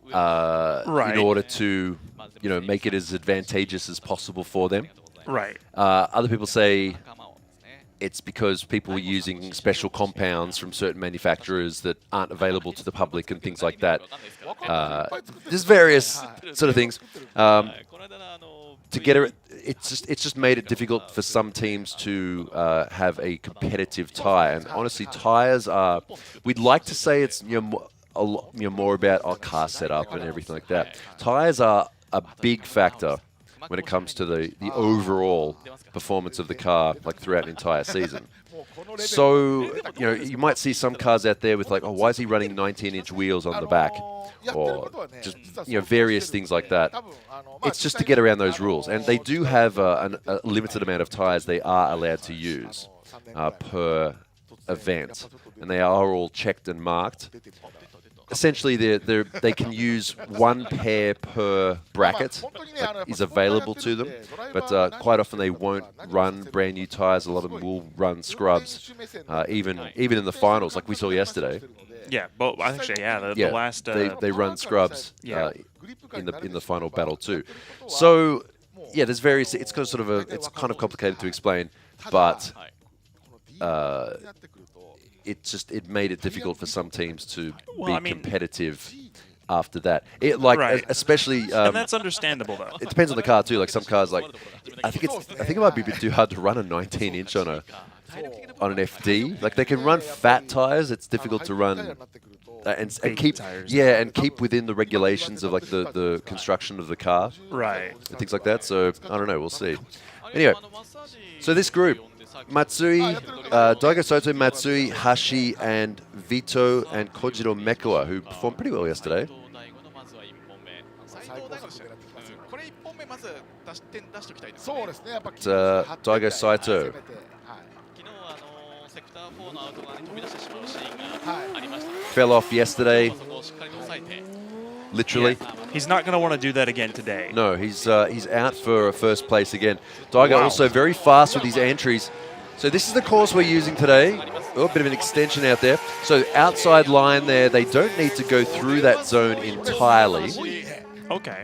Speaker 15: in order to, you know, make it as advantageous as possible for them.
Speaker 17: Right.
Speaker 15: Other people say it's because people were using special compounds from certain manufacturers that aren't available to the public and things like that. There's various sort of things. To get it, it's just made it difficult for some teams to have a competitive tire. And honestly, tires are. We'd like to say it's more about our car setup and everything like that. Tires are a big factor when it comes to the overall performance of the car, like throughout an entire season. So, you know, you might see some cars out there with like, oh, why is he running 19-inch wheels on the back? Or just, you know, various things like that. It's just to get around those rules. And they do have a limited amount of tires they are allowed to use per event. And they are all checked and marked. essentially they can use one pair per bracket that is available to them, but quite often they won't run brand new tires. A lot of them will run scrubs, even in the finals, like we saw yesterday.
Speaker 17: Yeah, but actually, the last
Speaker 15: they run scrubs in the final battle too. So yeah, there's various. It's kind of complicated to explain, but it made it difficult for some teams to be competitive after that. Especially
Speaker 17: and that's understandable though.
Speaker 15: It depends on the car too. Like some cars, like I think it might be a bit too hard to run a 19-inch on an FD. Like they can run fat tires. It's difficult to run and keep within the regulations of like the construction of the car,
Speaker 17: right,
Speaker 15: and things like that. So I don't know. We'll see. Anyway, so this group. Matsui, Daigo Saito, Matsui, Hashi, and Vito, and Kojiro Mekawa, who performed pretty well yesterday. Daigo Saito. Fell off yesterday. Literally.
Speaker 17: Yeah. He's not going to want to do that again today.
Speaker 15: No, he's out for first place again. Daigo also very fast with his entries. So this is the course we're using today. Oh, a bit of an extension out there. So outside line there, they don't need to go through that zone entirely.
Speaker 17: Okay.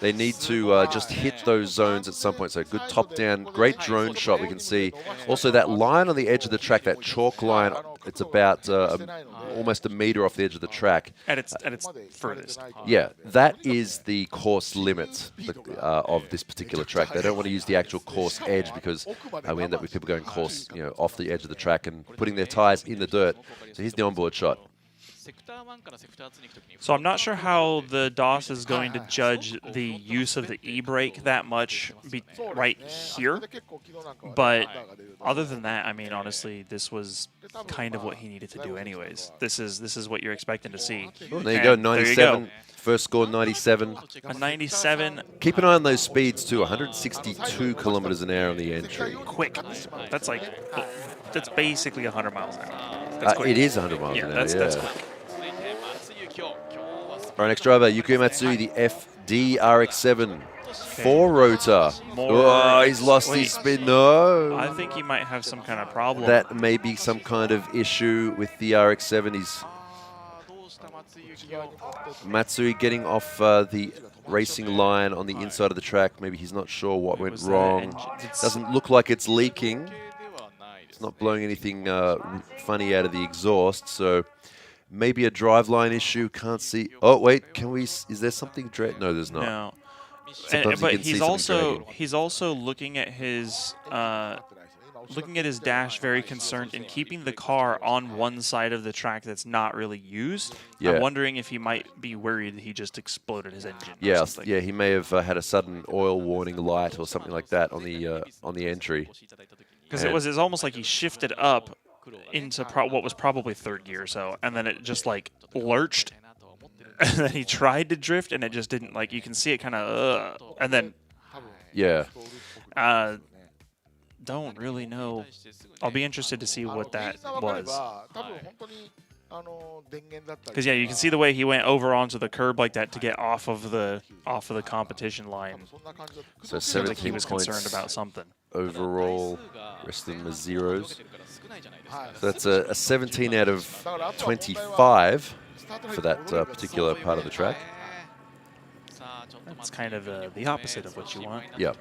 Speaker 15: They need to just hit those zones at some point. So good top-down, great drone shot we can see. Also that line on the edge of the track, that chalk line, it's about almost a meter off the edge of the track.
Speaker 17: At its furthest.
Speaker 15: Yeah, that is the course limit of this particular track. They don't want to use the actual course edge because we end up with people going course, off the edge of the track and putting their tires in the dirt. So here's the onboard shot.
Speaker 17: So I'm not sure how the DOS is going to judge the use of the e-brake that much right here, but other than that, I mean, honestly, this was kind of what he needed to do anyways. This is what you're expecting to see.
Speaker 15: Oh, there you go, 97. First score 97.
Speaker 17: A 97.
Speaker 15: Keep an eye on those speeds too. 162 kilometers an hour on the entry.
Speaker 17: Quick. That's basically 100 miles an hour.
Speaker 15: It is 100 miles an hour.
Speaker 17: That's quick.
Speaker 15: Our next driver, Yuki Matsui, the FD RX-7 4-rotor. Oh, he's lost his spin. No.
Speaker 17: I think he might have some kind of problem.
Speaker 15: That may be some kind of issue with the RX-7. He's Matsui getting off the racing line on the inside of the track. Maybe he's not sure what went wrong. Doesn't look like it's leaking. It's not blowing anything funny out of the exhaust, so maybe a driveline issue. Can't see. Oh wait, can we? Is there something? No, there's not.
Speaker 17: No. But he's also looking at his dash, very concerned in keeping the car on one side of the track that's not really used.
Speaker 15: Yeah.
Speaker 17: I'm wondering if he might be worried that he just exploded his engine.
Speaker 15: Yeah, he may have had a sudden oil warning light or something like that on the entry.
Speaker 17: Because it was almost like he shifted up into what was probably third gear or so, and then it just like lurched, and then he tried to drift, and it just didn't. Like you can see it kind of, and then don't really know. I'll be interested to see what that was. Because yeah, you can see the way he went over onto the curb like that to get off of the competition line.
Speaker 15: So 17
Speaker 17: seems like he was concerned about something.
Speaker 15: Overall, rest of them are zeros. So that's a 17 out of 25 for that particular part of the track.
Speaker 17: That's kind of the opposite of what you want.
Speaker 15: Yeah.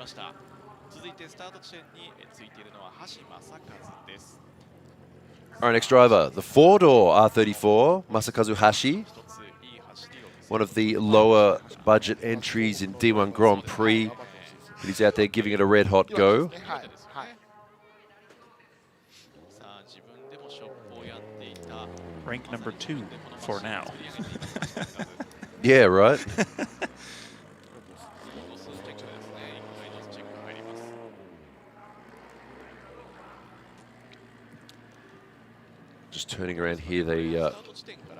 Speaker 15: All right, next driver, the four-door R34, Masakazu Hashi. One of the lower budget entries in D1 Grand Prix. But he's out there giving it a red-hot go.
Speaker 17: Rank number 2 for now.
Speaker 15: Yeah, right? Just turning around here, they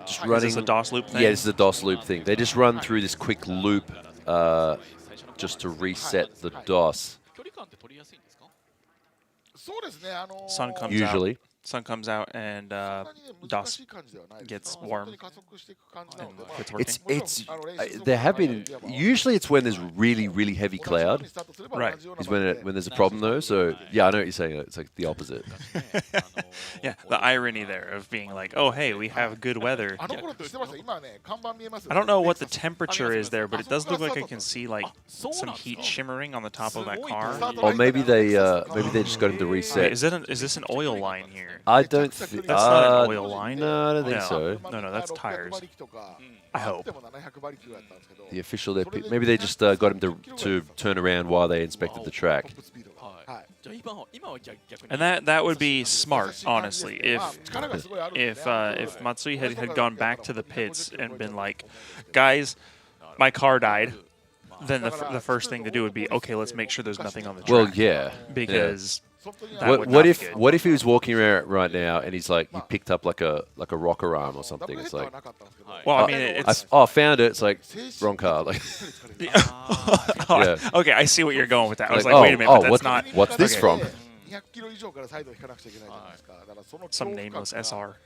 Speaker 15: just running.
Speaker 17: Is this a DOS loop thing?
Speaker 15: Yeah, this is a DOS loop thing. They just run through this quick loop just to reset the DOS.
Speaker 17: Sun comes
Speaker 15: Usually.
Speaker 17: out. sun comes out and DOS gets warm. And quits working.
Speaker 15: There have been, usually it's when there's really heavy cloud.
Speaker 17: Right.
Speaker 15: Is when there's a problem though. So yeah, I know what you're saying. It's like the opposite.
Speaker 17: Yeah, the irony there of being like, oh hey, we have good weather. I don't know what the temperature is there, but it does look like I can see like some heat shimmering on the top of that car.
Speaker 15: Or maybe they just got him to reset.
Speaker 17: Wait, is this an oil line here?
Speaker 15: I don't
Speaker 17: think that's not an oil line.
Speaker 15: No, I don't think so.
Speaker 17: No, that's tires. I hope.
Speaker 15: The official there, maybe they just got him to turn around while they inspected the track.
Speaker 17: And that would be smart, honestly. If Matsui had gone back to the pits and been like, guys, my car died, then the first thing to do would be, okay, let's make sure there's nothing on the track.
Speaker 15: Well, yeah,
Speaker 17: because.
Speaker 15: What if he was walking around right now and he's like, he picked up like a rocker arm or something? It's like,
Speaker 17: well, I mean, it's
Speaker 15: I found it. It's like wrong car. Like,
Speaker 17: yeah. Okay, I see what you're going with that. I was like,
Speaker 15: oh,
Speaker 17: wait a minute, but that's not.
Speaker 15: What's this from?
Speaker 17: Some nameless SR.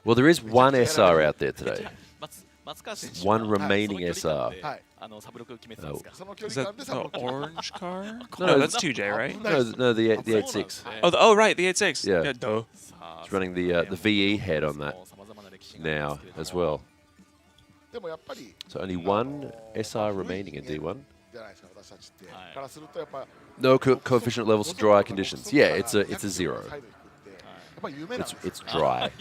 Speaker 15: Well, there is one SR out there today. One remaining SR.
Speaker 17: Is that the orange car?
Speaker 15: No,
Speaker 17: that's 2J, right?
Speaker 15: No, the 8.6.
Speaker 17: Oh, right, the 8.6.
Speaker 15: Yeah.
Speaker 17: Duh.
Speaker 15: It's running the VE head on that now as well. So only one SR remaining in D1. No coefficient levels for dry conditions. Yeah, it's a 0. It's dry.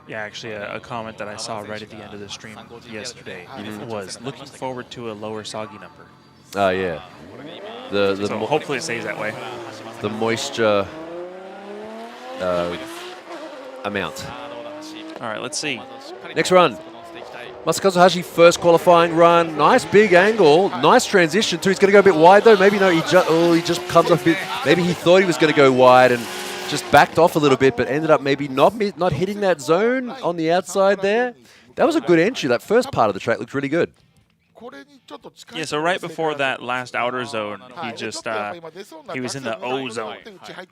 Speaker 17: Yeah, actually, a comment that I saw right at the end of the stream yesterday was looking forward to a lower soggy number.
Speaker 15: Oh, yeah.
Speaker 17: So hopefully it stays that way.
Speaker 15: The moisture amount.
Speaker 17: All right, let's see.
Speaker 15: Next run. Masakazu Hashi, first qualifying run. Nice big angle. Nice transition too. He's going to go a bit wide though. Maybe no, he just comes off a bit. Maybe he thought he was going to go wide and just backed off a little bit, but ended up maybe not hitting that zone on the outside there. That was a good entry. That first part of the track looked really good.
Speaker 17: Yeah, so right before that last outer zone, he just he was in the O zone.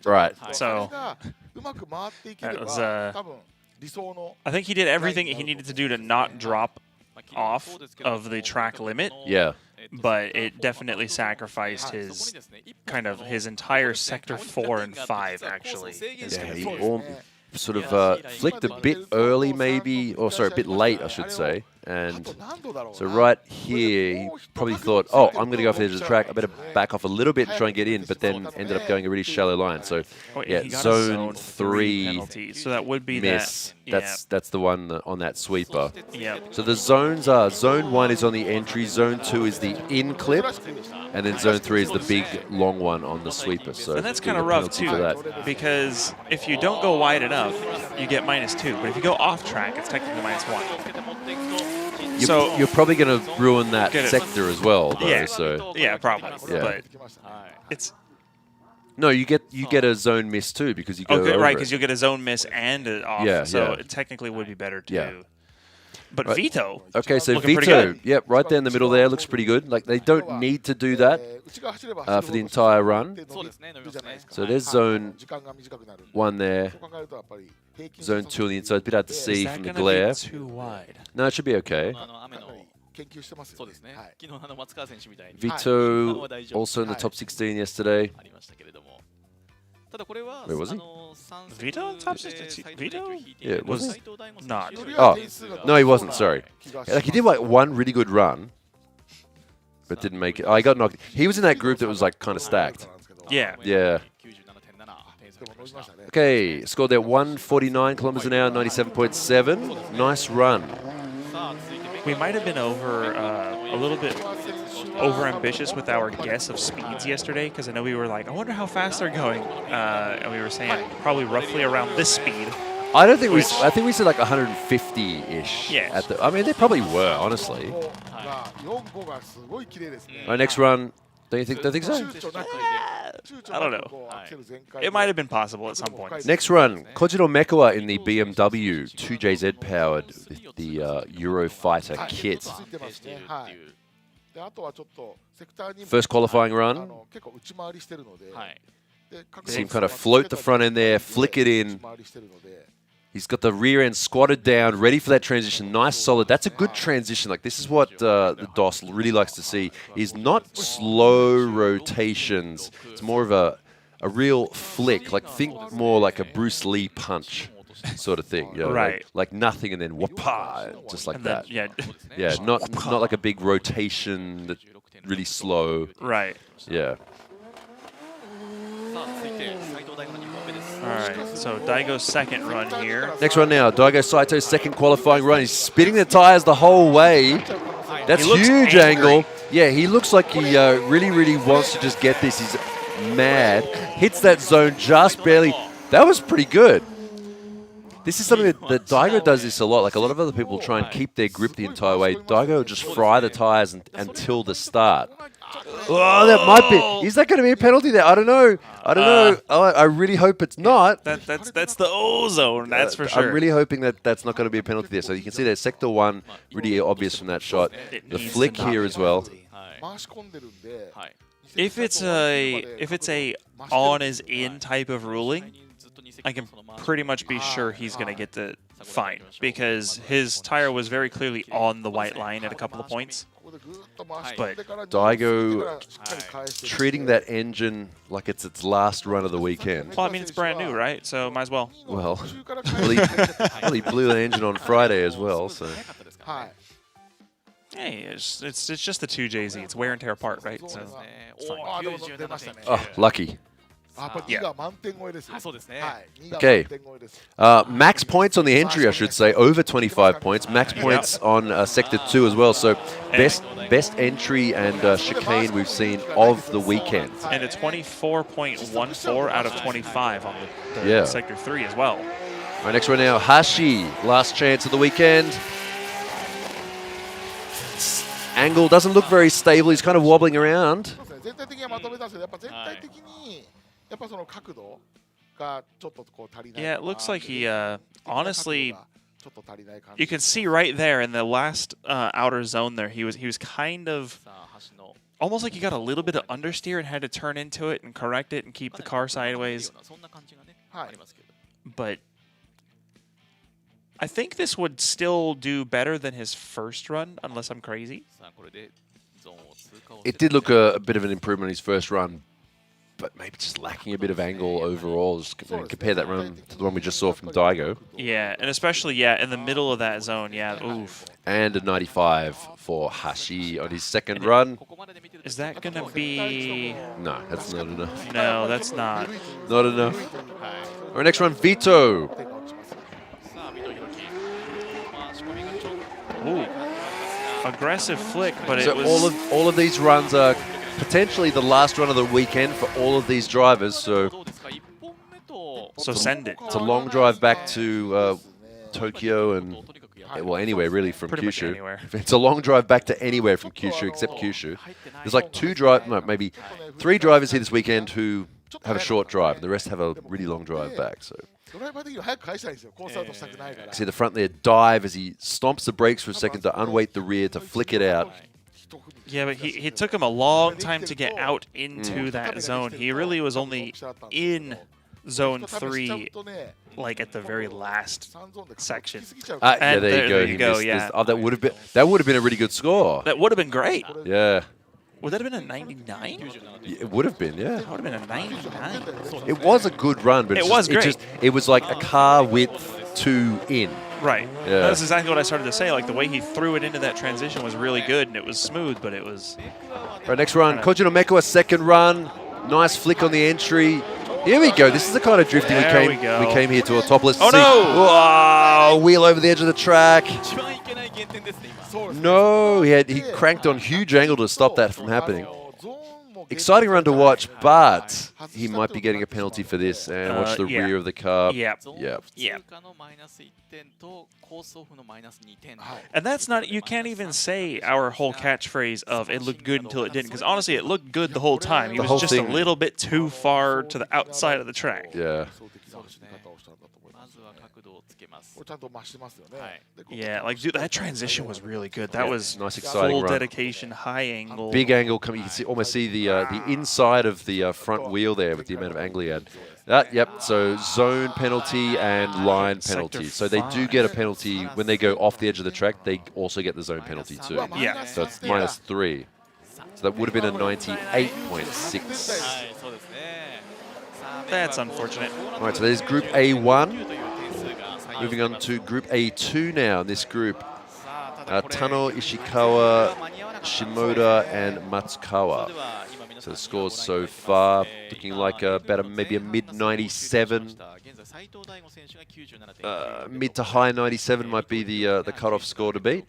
Speaker 15: Right.
Speaker 17: So that was I think he did everything he needed to do to not drop off of the track limit.
Speaker 15: Yeah.
Speaker 17: But it definitely sacrificed his his entire sector 4 and 5 actually.
Speaker 15: Yeah, he sort of flicked a bit early maybe, or sorry, a bit late I should say. And so right here, he probably thought, oh, I'm going to go off the edge of the track. I better back off a little bit and try and get in, but then ended up going a really shallow line. So, yeah, zone 3
Speaker 17: penalty. So that would be
Speaker 15: miss. That's the one on that sweeper.
Speaker 17: Yeah.
Speaker 15: So the zones are, zone 1 is on the entry, zone 2 is the in clip, and then zone 3 is the big long one on the sweeper. So
Speaker 17: and that's kind of rough too, because if you don't go wide enough, you get -2. But if you go off track, it's technically -1.
Speaker 15: You're probably going to ruin that sector as well, though.
Speaker 17: Yeah,
Speaker 15: so.
Speaker 17: Yeah, probably.
Speaker 15: Yeah.
Speaker 17: But it's
Speaker 15: no, you get a zone miss too because you go over
Speaker 17: right, because you get a zone miss and an off.
Speaker 15: Yeah,
Speaker 17: so
Speaker 15: yeah.
Speaker 17: it technically would be better too.
Speaker 15: Yeah.
Speaker 17: But
Speaker 15: right.
Speaker 17: Vito.
Speaker 15: Okay, so Vito, yep, right there in the middle there looks pretty good. Like they don't need to do that for the entire run. So there's zone 1 there. Zone 2 on the inside, a bit hard to see from the glare.
Speaker 17: Too wide?
Speaker 15: No, it should be okay. Vito also in the top 16 yesterday. Where was he?
Speaker 17: Vito in top 16? Vito?
Speaker 15: Yeah, was he?
Speaker 17: Not.
Speaker 15: Oh, no, he wasn't, sorry. Like he did like one really good run, but didn't make it. Oh, he got knocked. He was in that group that was like kind of stacked.
Speaker 17: Yeah.
Speaker 15: Yeah. Okay, scored there 149 kilometers an hour, 97.7. Nice run.
Speaker 17: We might have been over a little bit over-ambitious with our guess of speeds yesterday, because I know we were like, I wonder how fast they're going, and we were saying probably roughly around this speed.
Speaker 15: I don't think I think we said like 150-ish.
Speaker 17: Yeah.
Speaker 15: I mean, they probably were, honestly. All right, next run. Don't think so?
Speaker 17: I don't know. It might have been possible at some point.
Speaker 15: Next run, Kojiro Mekawa in the BMW 2JZ powered, the Eurofighter kit. First qualifying run. See him kind of float the front end there, flick it in. He's got the rear end squatted down, ready for that transition. Nice, solid. That's a good transition. Like, this is what the DOS really likes to see, is not slow rotations. It's more of a real flick. Like, think more like a Bruce Lee punch sort of thing. You know,
Speaker 17: right.
Speaker 15: Like nothing and then whoop-ah, just like
Speaker 17: And then,
Speaker 15: that.
Speaker 17: yeah.
Speaker 15: Yeah, not like a big rotation that's really slow.
Speaker 17: Right.
Speaker 15: Yeah.
Speaker 17: Alright, so Daigo's second run here.
Speaker 15: Next run now, Daigo Saito's second qualifying run. He's spinning the tires the whole way. That's huge angle. Yeah, he looks like he really, really wants to just get this. He's mad. Hits that zone just barely. That was pretty good. This is something that Daigo does this a lot. Like, a lot of other people try and keep their grip the entire way. Daigo will just fry the tires until the start. Oh, that might be. Is that going to be a penalty there? I don't know. I don't know. I really hope it's not.
Speaker 17: That's the O zone. That's for sure.
Speaker 15: I'm really hoping that that's not going to be a penalty there. So you can see that sector 1 really obvious from that shot. The flick here as well.
Speaker 17: If it's a on is in type of ruling, I can pretty much be sure he's going to get the fine, because his tire was very clearly on the white line at a couple of points. But
Speaker 15: Daigo treating that engine like it's its last run of the weekend.
Speaker 17: Well, I mean, it's brand new, right? So might as well.
Speaker 15: Well, he blew the engine on Friday as well. So.
Speaker 17: Hey, it's just the 2JZ. It's wear and tear part, right? So it's fine.
Speaker 15: Oh, lucky.
Speaker 17: Yeah.
Speaker 15: Okay. Max points on the entry, I should say, over 25 points. Max points on Sector 2 as well. So best entry and chicane we've seen of the weekend.
Speaker 17: And a 24.14 out of 25 on the Sector 3 as well.
Speaker 15: All right, next one now, Hashi. Last chance of the weekend. Angle doesn't look very stable. He's kind of wobbling around.
Speaker 17: Yeah, it looks like he, honestly, you can see right there in the last outer zone there, he was kind of, almost like he got a little bit of understeer and had to turn into it and correct it and keep the car sideways. But I think this would still do better than his first run, unless I'm crazy.
Speaker 15: It did look a bit of an improvement in his first run, but maybe just lacking a bit of angle overall. Just compare that run to the one we just saw from Daigo.
Speaker 17: Yeah, and especially, in the middle of that zone, oof.
Speaker 15: And a 95 for Hashi on his second run.
Speaker 17: Is that going to be...
Speaker 15: No, that's not enough.
Speaker 17: No, that's not.
Speaker 15: Not enough. Our next run, Vito.
Speaker 17: Ooh. Aggressive flick, but
Speaker 15: so
Speaker 17: it was...
Speaker 15: all of these runs are potentially the last run of the weekend for all of these drivers. So
Speaker 17: send it.
Speaker 15: It's a long drive back to Tokyo and, well, anywhere really from Kyushu.
Speaker 17: Anywhere.
Speaker 15: It's a long drive back to anywhere from Kyushu except Kyushu. There's like maybe 3 drivers here this weekend who have a short drive. The rest have a really long drive back. So. See the front there dive as he stomps the brakes for a second to unweight the rear to flick it out.
Speaker 17: Yeah, but he took him a long time to get out into that zone. He really was only in zone 3, like at the very last section.
Speaker 15: Yeah, there you go.
Speaker 17: Yeah.
Speaker 15: Oh, that would have been a really good score.
Speaker 17: That would have been great.
Speaker 15: Yeah.
Speaker 17: Would that have been a 99?
Speaker 15: It would have been, yeah.
Speaker 17: That would have been a 99.
Speaker 15: It was a good run, but
Speaker 17: it was great.
Speaker 15: It was like a car width 2 in.
Speaker 17: Right.
Speaker 15: Yeah.
Speaker 17: That's exactly what I started to say. Like, the way he threw it into that transition was really good, and it was smooth, but it was...
Speaker 15: Right, next run, Koji no Meko, a second run. Nice flick on the entry. Here we go. This is the kind of drifting we came here to Autopolis to see.
Speaker 17: No!
Speaker 15: Wow, wheel over the edge of the track. No, he cranked on huge angle to stop that from happening. exciting run to watch, but he might be getting a penalty for this. And watch the rear of the car.
Speaker 17: Yep. And that's not, you can't even say our whole catchphrase of it looked good until it didn't, because honestly, it looked good the whole time. He was just a little bit too far to the outside of the track.
Speaker 15: Yeah.
Speaker 17: Yeah, like dude, that transition was really good. That was
Speaker 15: nice, exciting
Speaker 17: full
Speaker 15: run.
Speaker 17: dedication, high angle,
Speaker 15: Big angle coming. You can almost see the inside of the front wheel there with the amount of angle he had. Yep. So zone penalty and line penalty. So they do get a penalty when they go off the edge of the track. They also get the zone penalty too.
Speaker 17: Yeah.
Speaker 15: So it's -3. So that would have been a 98.6.
Speaker 17: That's unfortunate.
Speaker 15: All right. So there's Group A1. Moving on to Group A2 now. In this group, Tano, Ishikawa, Shimoda, and Matsukawa. So the scores so far looking like maybe a mid-97. Mid to high 97 might be the cutoff score to beat.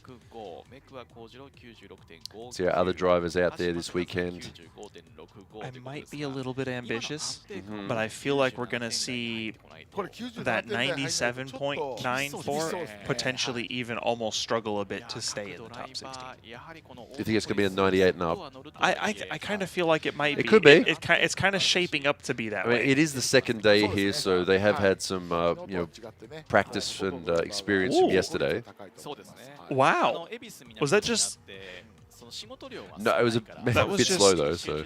Speaker 15: See our other drivers out there this weekend.
Speaker 17: I might be a little bit ambitious, but I feel like we're going to see that 97.94 potentially even almost struggle a bit to stay in the top 60.
Speaker 15: You think it's going to be a 98 and up?
Speaker 17: I kind of feel like it might be.
Speaker 15: It could be.
Speaker 17: It's kind of shaping up to be that
Speaker 15: I mean,
Speaker 17: way.
Speaker 15: it is the second day here, so they have had some practice and experience from yesterday.
Speaker 17: Wow. Was that just...
Speaker 15: No, it was a bit
Speaker 17: just
Speaker 15: slow though. So,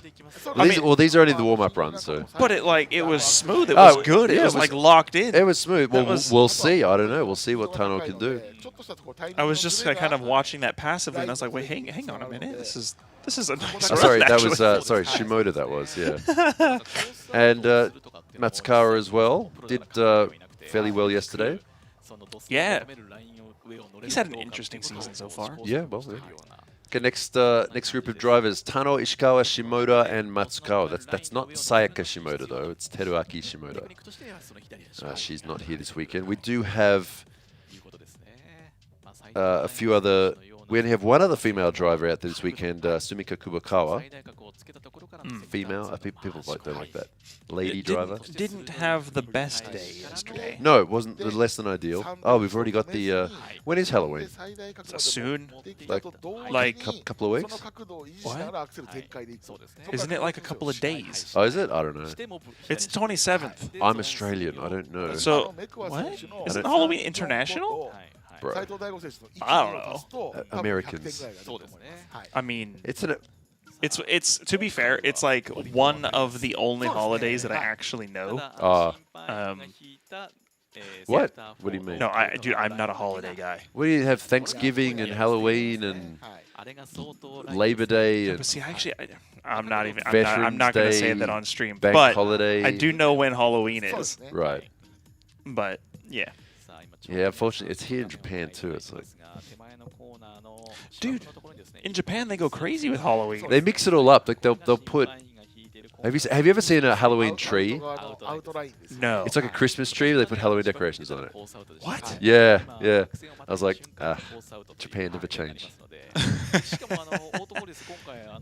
Speaker 15: these are only the warm-up runs. So,
Speaker 17: but it was smooth. It was good.
Speaker 15: Yeah,
Speaker 17: it was like locked in.
Speaker 15: It was smooth. Well, we'll see. I don't know. We'll see what Tano can do.
Speaker 17: I was just kind of watching that passively, and I was like, wait, hang on a minute. This is a nice run,
Speaker 15: sorry, that
Speaker 17: actually.
Speaker 15: was Shimoda. That was and Matsukawa as well did fairly well yesterday.
Speaker 17: Yeah, he's had an interesting season so far.
Speaker 15: Yeah, well. Yeah. Okay, next group of drivers, Tano, Ishikawa, Shimoda, and Matsukawa. That's not Sayaka Shimoda, though. It's Teruaki Shimoda. She's not here this weekend. We do have a few other... We only have one other female driver out there this weekend, Sumika Kubakawa. Female? People don't like that. Lady driver.
Speaker 17: Didn't have the best day yesterday.
Speaker 15: No, it wasn't less than ideal. Oh, we've already got the... when is Halloween?
Speaker 17: Soon.
Speaker 15: Like couple of weeks?
Speaker 17: What? Isn't it like a couple of days?
Speaker 15: Oh, is it? I don't know.
Speaker 17: It's 27th.
Speaker 15: I'm Australian. I don't know.
Speaker 17: So, what? Isn't Halloween international?
Speaker 15: Bro.
Speaker 17: I don't know.
Speaker 15: Americans.
Speaker 17: I mean,
Speaker 15: it's
Speaker 17: to be fair, it's like one of the only holidays that I actually know.
Speaker 15: What? What do you mean?
Speaker 17: No, I'm not a holiday guy.
Speaker 15: What do you have? Thanksgiving and Halloween and Labor Day and...
Speaker 17: But see, actually, I'm not even. I'm
Speaker 15: Veterans
Speaker 17: not going to
Speaker 15: Day,
Speaker 17: say that on stream.
Speaker 15: Bank
Speaker 17: but
Speaker 15: holiday.
Speaker 17: I do know when Halloween is.
Speaker 15: Right.
Speaker 17: But yeah.
Speaker 15: Yeah, unfortunately, it's here in Japan too. It's like,
Speaker 17: dude, in Japan they go crazy with Halloween.
Speaker 15: They mix it all up. Like they'll put. Have you ever seen a Halloween tree?
Speaker 17: No.
Speaker 15: It's like a Christmas tree. They put Halloween decorations on it.
Speaker 17: What?
Speaker 15: Yeah. I was like, Japan never changed.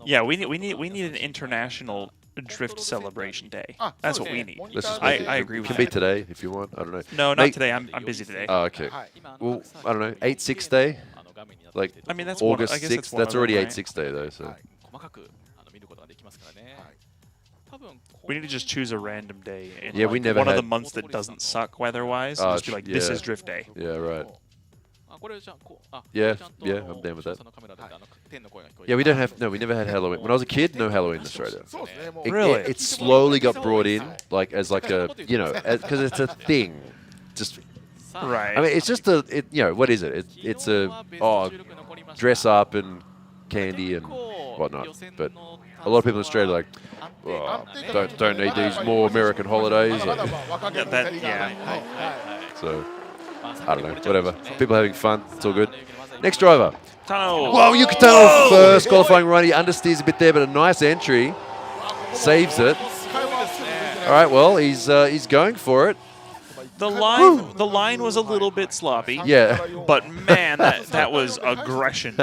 Speaker 17: Yeah, we need an international drift celebration day. That's what we need. I agree with that.
Speaker 15: Can be today if you want. I don't know.
Speaker 17: No, not today. I'm busy today.
Speaker 15: Oh, okay. Well, I don't know. 8/6 day. Like,
Speaker 17: I mean, that's
Speaker 15: August
Speaker 17: 6th.
Speaker 15: That's already
Speaker 17: right?
Speaker 15: 8/6 day though. So.
Speaker 17: We need to just choose a random day. In
Speaker 15: Yeah, we never
Speaker 17: one
Speaker 15: had...
Speaker 17: of the months that doesn't suck weather-wise. And just be like, this is drift day.
Speaker 15: Yeah, right. Yeah, I'm down with that. Yeah, we never had Halloween. When I was a kid, no Halloween in Australia.
Speaker 17: Really?
Speaker 15: It slowly got brought in, like as like a, because it's a thing. Just
Speaker 17: right.
Speaker 15: I mean, it's just what is it? It's a dress up and candy and whatnot. But a lot of people in Australia are like, don't need these more American holidays. So. I don't know, whatever. People having fun, it's all good. Next driver.
Speaker 17: Tano.
Speaker 15: Whoa, Yuki Tano first qualifying run. He understeers a bit there, but a nice entry. Saves it. All right, well, he's going for it.
Speaker 17: The line was a little bit sloppy.
Speaker 15: Yeah.
Speaker 17: But man, that was aggression.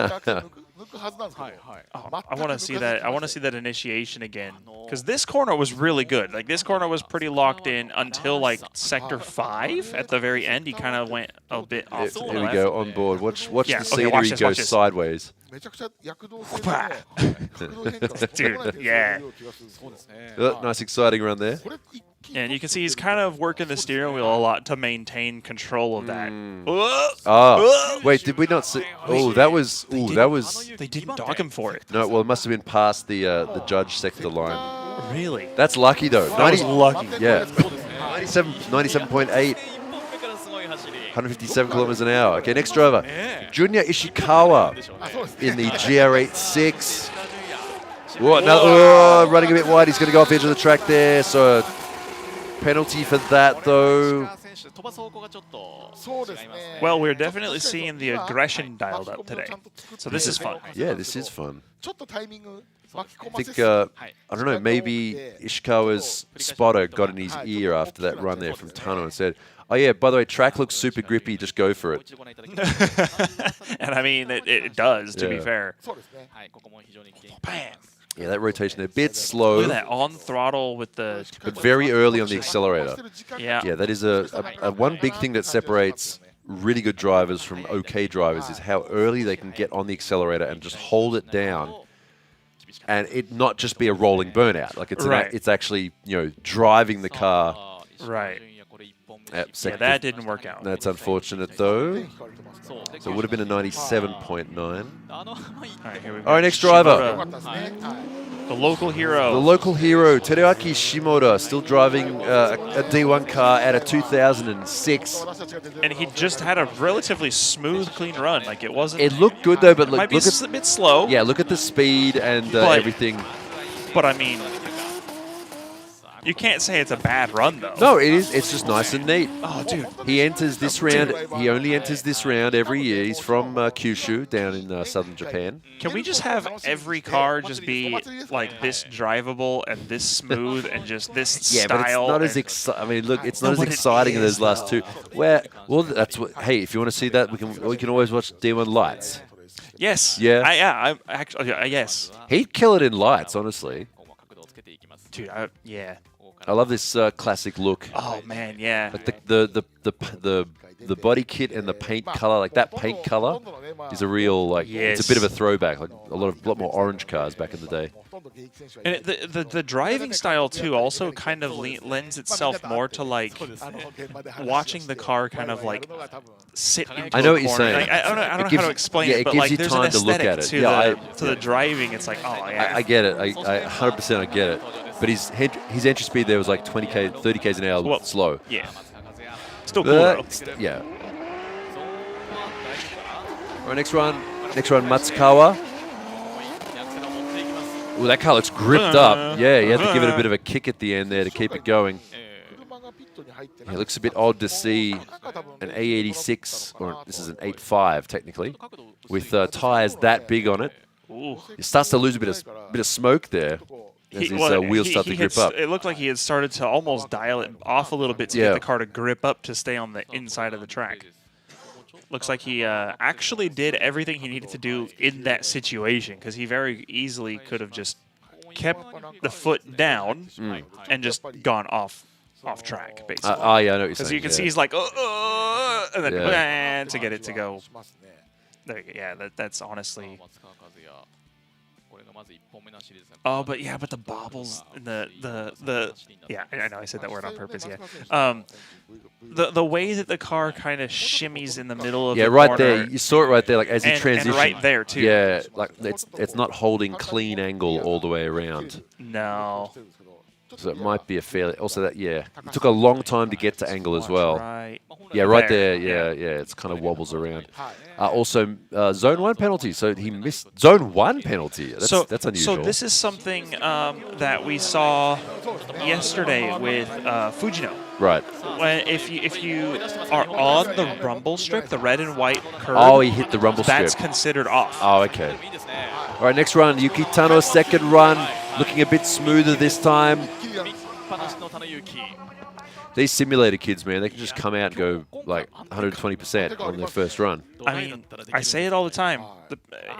Speaker 16: はずなんですけど、
Speaker 17: I want to see that. I want to see that initiation again because this corner was really good. Like this corner was pretty locked in until like sector 5 at the very end. He kind of went a bit off. To the
Speaker 15: Here we
Speaker 17: left.
Speaker 15: go on board. Watch
Speaker 17: Yeah,
Speaker 15: the
Speaker 17: okay,
Speaker 15: scenery
Speaker 17: watch this,
Speaker 15: go
Speaker 17: watch this.
Speaker 15: sideways.
Speaker 16: めちゃくちゃ躍動性がね、角度変化が
Speaker 17: Dude, yeah.
Speaker 15: Nice exciting run there.
Speaker 17: And you can see he's kind of working the steering wheel a lot to maintain control of that.
Speaker 15: Ah, wait, did we not see? Oh, that was. Ooh, that was.
Speaker 17: They didn't dog him for it.
Speaker 15: No, well, it must have been past the judge sector line.
Speaker 17: Really?
Speaker 15: That's lucky though.
Speaker 17: That was lucky.
Speaker 15: Yeah. 97.8. 157 kilometers an hour. Okay, next driver, Junya Ishikawa in the GR86. Whoa, no, running a bit wide. He's going to go off edge of the track there. So penalty for that though.
Speaker 17: Well, we're definitely seeing the aggression dialed up today. So this is fun.
Speaker 15: Yeah, this is fun. I think, I don't know, maybe Ishikawa's spotter got in his ear after that run there from Tano and said, oh yeah, by the way, track looks super grippy, just go for it.
Speaker 17: And I mean, it does, to be fair.
Speaker 15: Bam! Yeah, that rotation a bit slow.
Speaker 17: Look at that, on throttle with the...
Speaker 15: But very early on the accelerator.
Speaker 17: Yeah.
Speaker 15: Yeah, that is a one big thing that separates really good drivers from okay drivers is how early they can get on the accelerator and just hold it down and it not just be a rolling burnout. Like it's actually, you know, driving the car.
Speaker 17: Right.
Speaker 15: Yeah,
Speaker 17: that didn't work out.
Speaker 15: That's unfortunate though. So it would have been a 97.9. All right, next driver.
Speaker 17: The local hero.
Speaker 15: The local hero, Teruaki Shimoda, still driving a D1 car at a 2006.
Speaker 17: And he just had a relatively smooth, clean run. Like it wasn't.
Speaker 15: It looked good though, but
Speaker 17: might be
Speaker 15: look at
Speaker 17: a bit slow.
Speaker 15: Yeah, look at the speed and everything.
Speaker 17: But I mean, you can't say it's a bad run though.
Speaker 15: No, it is. It's just nice and neat.
Speaker 17: Oh, dude.
Speaker 15: He enters this round. He only enters this round every year. He's from Kyushu, down in southern Japan.
Speaker 17: Can we just have every car just be like this drivable and this smooth and just this style?
Speaker 15: But it's not as exciting. I mean, look, it's not as exciting as those last two. Well, that's what. Hey, if you want to see that, we can always watch D1 Lights.
Speaker 17: Yes.
Speaker 15: Yeah.
Speaker 17: I'm actually yes.
Speaker 15: He'd kill it in Lights, honestly.
Speaker 17: Dude, yeah.
Speaker 15: I love this classic look.
Speaker 17: Oh man, yeah.
Speaker 15: Like the body kit and the paint color, like that paint color, is a real It's a bit of a throwback. Like a lot more orange cars back in the day.
Speaker 17: And the driving style too also kind of lends itself more to like watching the car kind of like sit into
Speaker 15: I know
Speaker 17: a
Speaker 15: what you're
Speaker 17: corner.
Speaker 15: saying.
Speaker 17: Like, I don't know how to explain it, but
Speaker 15: gives
Speaker 17: like
Speaker 15: you
Speaker 17: there's an
Speaker 15: time to look at
Speaker 17: aesthetic
Speaker 15: it.
Speaker 17: to the driving. It's like, oh yeah.
Speaker 15: I get it. I 100% I get it. But his entry speed there was like 20k, 30k's an hour slow.
Speaker 17: Yeah. Still cool though.
Speaker 15: Yeah. All right, next run, Matsukawa. Ooh, that car looks gripped up. Yeah, you have to give it a bit of a kick at the end there to keep it going. Yeah, it looks a bit odd to see an A86, or this is an 85 technically, with tires that big on it. It starts to lose a bit of smoke there as his wheels start to grip up.
Speaker 17: It looked like he had started to almost dial it off a little bit to get the car to grip up to stay on the inside of the track. Looks like he actually did everything he needed to do in that situation because he very easily could have just kept the foot down and just gone off track, basically.
Speaker 15: Yeah, I know what you're saying.
Speaker 17: Because you can see he's like, and then to get it to go. There you go. Yeah, that's honestly. Oh, but the bobbles and the yeah, I know I said that word on purpose. Yeah, the way that the car kind of shimmies in the middle of the
Speaker 15: right
Speaker 17: corner,
Speaker 15: there. You saw it right there, like as he transitioned.
Speaker 17: And right there too.
Speaker 15: Yeah, like it's not holding clean angle all the way around.
Speaker 17: No.
Speaker 15: So it might be a fairly. Also, that it took a long time to get to angle as well.
Speaker 17: Right.
Speaker 15: Yeah, right there. Yeah. It's kind of wobbles around. Also, zone 1 penalty. So he missed zone 1 penalty. That's unusual.
Speaker 17: So this is something that we saw yesterday with Fujino.
Speaker 15: Right.
Speaker 17: When if you are on the rumble strip, the red and white curve.
Speaker 15: Oh, he hit the rumble strip.
Speaker 17: That's considered off.
Speaker 15: Oh, okay. All right, next run. Yuki Tano's second run, looking a bit smoother this time. These simulator kids, man, they can just come out and go like 120% on their first run.
Speaker 17: I mean, I say it all the time.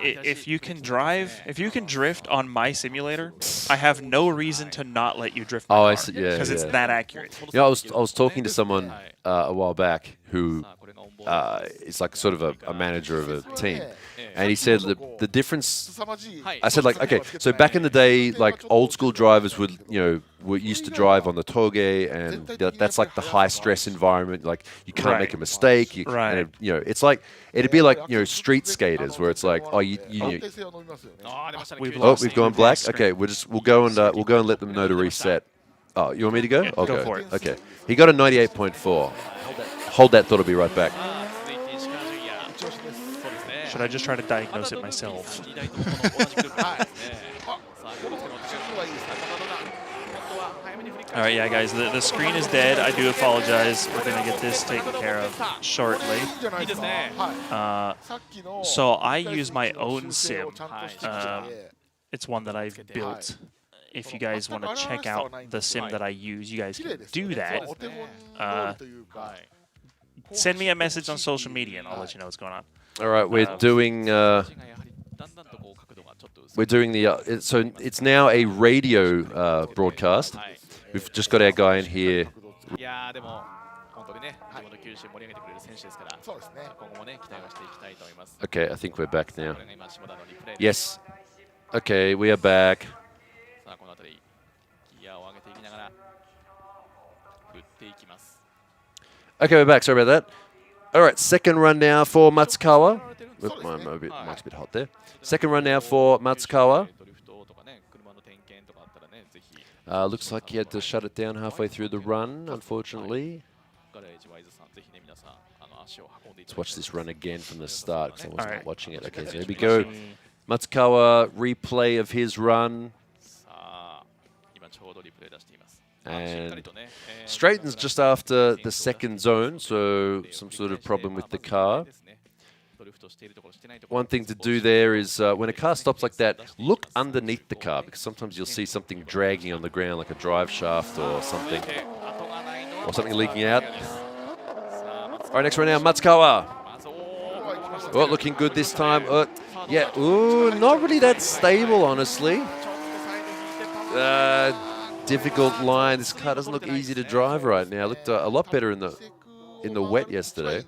Speaker 17: If you can drift on my simulator, I have no reason to not let you drift my car.
Speaker 15: I see, yeah,
Speaker 17: because it's that accurate.
Speaker 15: Yeah, I was talking to someone a while back who is like sort of a manager of a team, and he said the difference. I said like, okay, so back in the day, like old school drivers would were used to drive on the toge, and that's like the high stress environment. Like you can't make a mistake. And it's like it'd be like street skaters where it's like we've gone black. Okay, we'll go and let them know to reset. Oh, you want me to go?
Speaker 17: Yeah,
Speaker 15: I'll
Speaker 17: go for it.
Speaker 15: Okay, he got a 98.4. Hold that thought, I'll be right back.
Speaker 17: Should I just try to diagnose it myself? All right, yeah, guys, the screen is dead. I do apologize. We're going to get this taken care of shortly. So I use my own sim. It's one that I've built. If you guys want to check out the sim that I use, you guys can do that. Send me a message on social media, and I'll let you know what's going on.
Speaker 15: All right, we're doing the. So it's now a radio broadcast. We've just got our guy in here. Okay, I think we're back now. Yes. Okay, we are back. Okay, we're back. Sorry about that. All right, second run now for Matsukawa. Mike's a bit hot there. Second run now for Matsukawa. Looks like he had to shut it down halfway through the run, unfortunately. Let's watch this run again from the start because I was not watching it. Okay, so here we go. Matsukawa, replay of his run. And straightens just after the second zone, so some sort of problem with the car. One thing to do there is when a car stops like that, look underneath the car because sometimes you'll see something dragging on the ground like a drive shaft or something leaking out. All right, next right now, Matsukawa. Oh, looking good this time. Yeah, ooh, not really that stable, honestly. Difficult line. This car doesn't look easy to drive right now. It looked a lot better in the wet yesterday.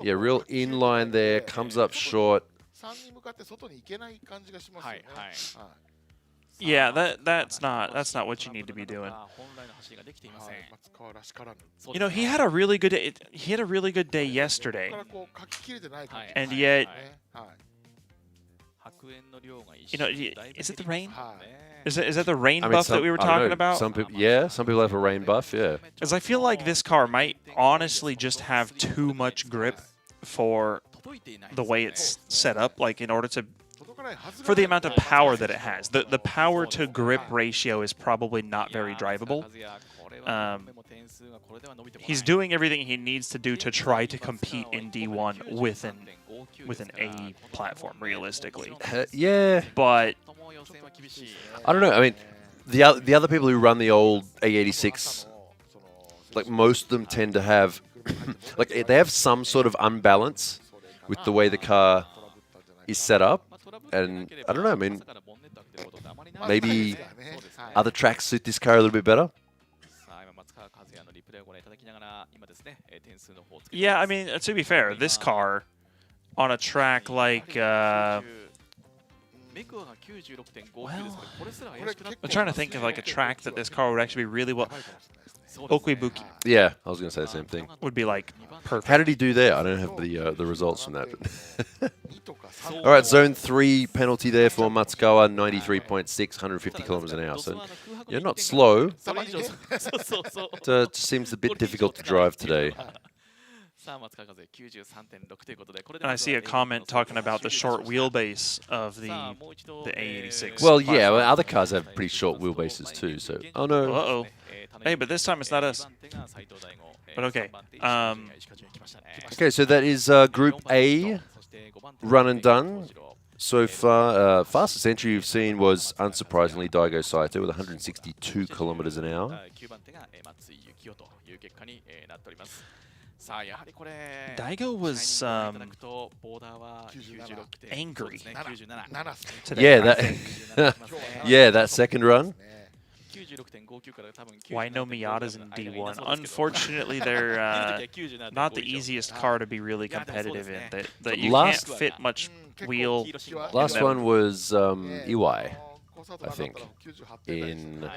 Speaker 15: Yeah, real inline there. Comes up short.
Speaker 17: Yeah, that's not what you need to be doing. He had a really good day. He had a really good day yesterday, and yet. Is it the rain? Is that the rain buff that we were talking about?
Speaker 15: Some people have a rain buff, yeah.
Speaker 17: Because I feel like this car might honestly just have too much grip for the way it's set up, like in order to, for the amount of power that it has. The power to grip ratio is probably not very drivable. He's doing everything he needs to do to try to compete in D1 with an A platform, realistically.
Speaker 15: Yeah.
Speaker 17: But
Speaker 15: I don't know. I mean, the other people who run the old A86, like most of them tend to have, like they have some sort of unbalance with the way the car is set up, and I don't know. I mean, maybe other tracks suit this car a little bit better.
Speaker 17: Yeah, I mean, to be fair, this car on a track like, well, I'm trying to think of like a track that this car would actually be really well. Okuibuki.
Speaker 15: Yeah, I was going to say the same thing.
Speaker 17: Would be like perfect.
Speaker 15: How did he do there? I don't have the results from that. All right, zone 3 penalty there for Matsukawa, 93.6, 150 kilometers an hour. So you're not slow. It seems a bit difficult to drive today.
Speaker 17: And I see a comment talking about the short wheelbase of the A86.
Speaker 15: Well, yeah, well, other cars have pretty short wheelbases too. So, oh no.
Speaker 17: Uh-oh. Hey, but this time it's not us. But okay.
Speaker 15: Okay, so that is Group A run and done. So far, fastest entry you've seen was, unsurprisingly, Daigo Saito with 162 kilometers an hour.
Speaker 17: Daigo was angry today,
Speaker 15: Yeah, that yeah, that second run.
Speaker 17: Why no Miatas in D1? Unfortunately, they're not the easiest car to be really competitive in. That you can't fit much wheel.
Speaker 15: Last one was Iwai, I think. When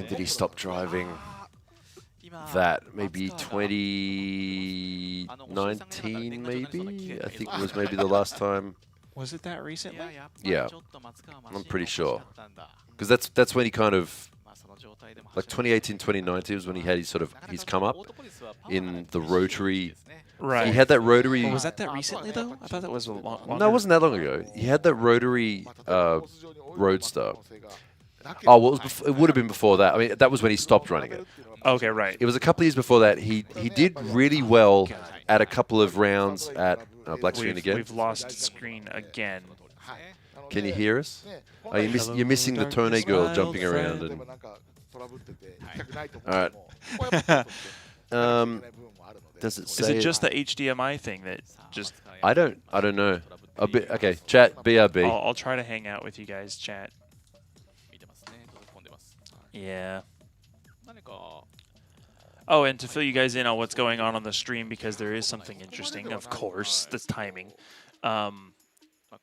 Speaker 15: did he stop driving? That maybe 2019, maybe. I think it was maybe the last time.
Speaker 17: Was it that recently?
Speaker 15: Yeah, I'm pretty sure. Because that's when he kind of, like 2018, 2019 was when he had his come up in the rotary.
Speaker 17: Right.
Speaker 15: He had that rotary.
Speaker 17: Oh, was that recently though? I thought that was a long.
Speaker 15: No, it wasn't that long ago. He had that rotary Roadster. Oh, well, it would have been before that. I mean, that was when he stopped running it.
Speaker 17: Okay, right.
Speaker 15: It was a couple of years before that. He did really well at a couple of rounds at Black Screen again.
Speaker 17: We've lost screen again.
Speaker 15: Can you hear us? Oh, you're missing the Tone girl jumping around. And all right. Does it say?
Speaker 17: Is it just the HDMI thing that just?
Speaker 15: I don't know. A bit. Okay, chat. BRB.
Speaker 17: I'll try to hang out with you guys, chat. Yeah. Oh, and to fill you guys in on what's going on the stream, because there is something interesting, of course, that's timing.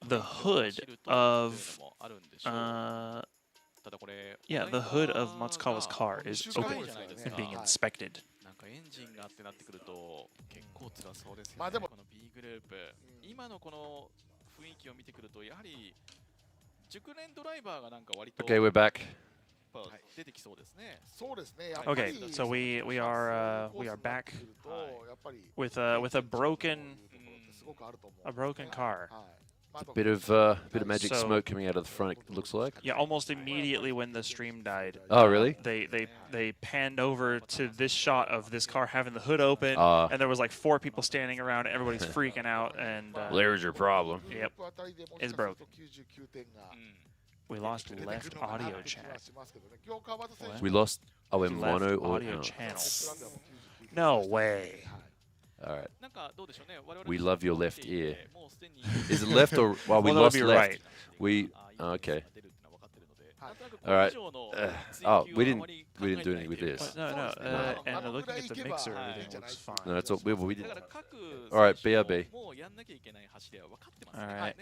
Speaker 17: The hood of the hood of Matsukawa's car is open and being inspected.
Speaker 16: まあでも
Speaker 18: B グループ、今のこの雰囲気を見てくるとやはり熟練ドライバーがなんか割と
Speaker 15: Okay, we're back.
Speaker 18: 出てきそうですね。
Speaker 17: Okay, so we are back with a broken car.
Speaker 15: A bit of magic smoke coming out of the front. It looks like.
Speaker 17: Yeah, almost immediately when the stream died.
Speaker 15: Oh, really?
Speaker 17: They panned over to this shot of this car having the hood open, and there was like 4 people standing around. Everybody's freaking out, and
Speaker 15: there's your problem.
Speaker 17: Yep, it's broke. We lost left audio chat.
Speaker 15: We lost
Speaker 17: mono audio channel. No way.
Speaker 15: All right. We love your left ear. Is it left or
Speaker 17: well,
Speaker 15: we
Speaker 17: well,
Speaker 15: lost
Speaker 17: left?
Speaker 15: Right. We okay. All right. Oh, we didn't do anything with this.
Speaker 17: No. And looking at the mixer, everything looks fine.
Speaker 15: No, that's all. We did. All right, BRB.
Speaker 17: All right.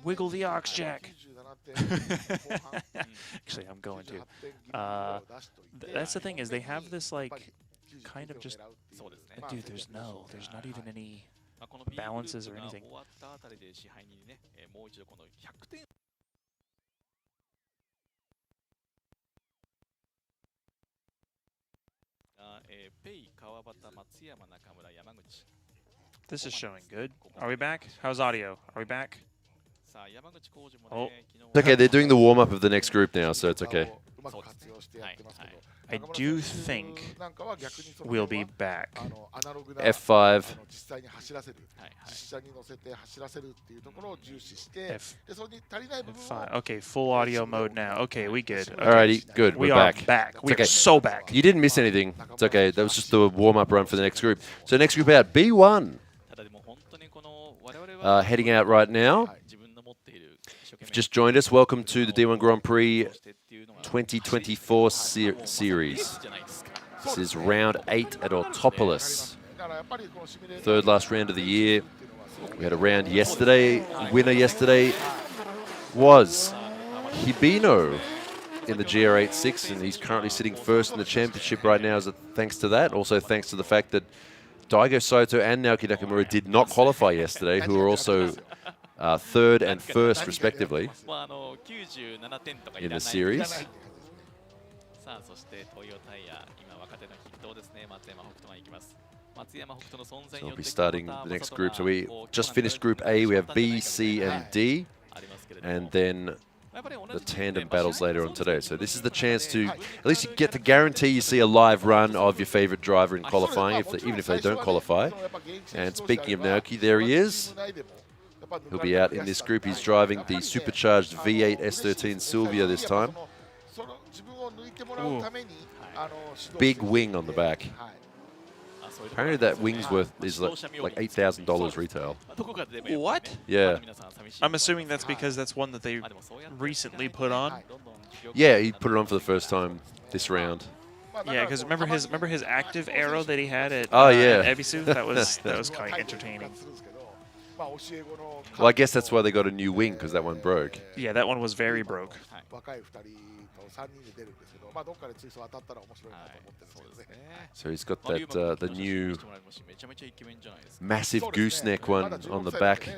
Speaker 17: Wiggle the aux jack. Actually, I'm going to. That's the thing is they have this like kind of just. Dude, there's not even any balances or anything. This is showing good. Are we back? How's audio? Are we back? Oh.
Speaker 15: Okay, they're doing the warm-up of the next group now, so it's okay.
Speaker 17: I do think we'll be back.
Speaker 15: F5.
Speaker 17: F5. Okay, full audio mode now. Okay, we good. Okay.
Speaker 15: Alrighty, good.
Speaker 17: We
Speaker 15: We're
Speaker 17: are
Speaker 15: back.
Speaker 17: back.
Speaker 15: It's
Speaker 17: We
Speaker 15: okay.
Speaker 17: are so back.
Speaker 15: You didn't miss anything. It's okay. That was just the warm-up run for the next group. So next group out, B1. Heading out right now. If you've just joined us, welcome to the D1 Grand Prix 2024 series. This is round 8 at AUTOPOLIS. Third last round of the year. We had a round yesterday. Winner yesterday was Hibino in the GR86, and he's currently sitting first in the championship right now thanks to that. Also thanks to the fact that Daigo Saito and Naoki Nakamura did not qualify yesterday, who are also third and first, respectively, in the series. So we'll be starting the next group. So we just finished Group A. We have B, C, and D, and then the tandem battles later on today. So this is the chance to, at least you get to guarantee you see a live run of your favorite driver in qualifying, even if they don't qualify. And speaking of Naoki, there he is. He'll be out in this group. He's driving the supercharged V8 S13 Silvia this time.
Speaker 16: Ooh.
Speaker 15: Big wing on the back. Apparently that wing's worth is like $8,000 retail.
Speaker 17: What?
Speaker 15: Yeah.
Speaker 17: I'm assuming that's because that's one that they recently put on.
Speaker 15: Yeah, he put it on for the first time this round.
Speaker 17: Yeah, because remember his active arrow that he had at
Speaker 15: at
Speaker 17: Ebisu? That was quite entertaining.
Speaker 15: Well, I guess that's why they got a new wing, because that one broke.
Speaker 17: Yeah, that one was very broke.
Speaker 15: So he's got that the new massive gooseneck one on the back.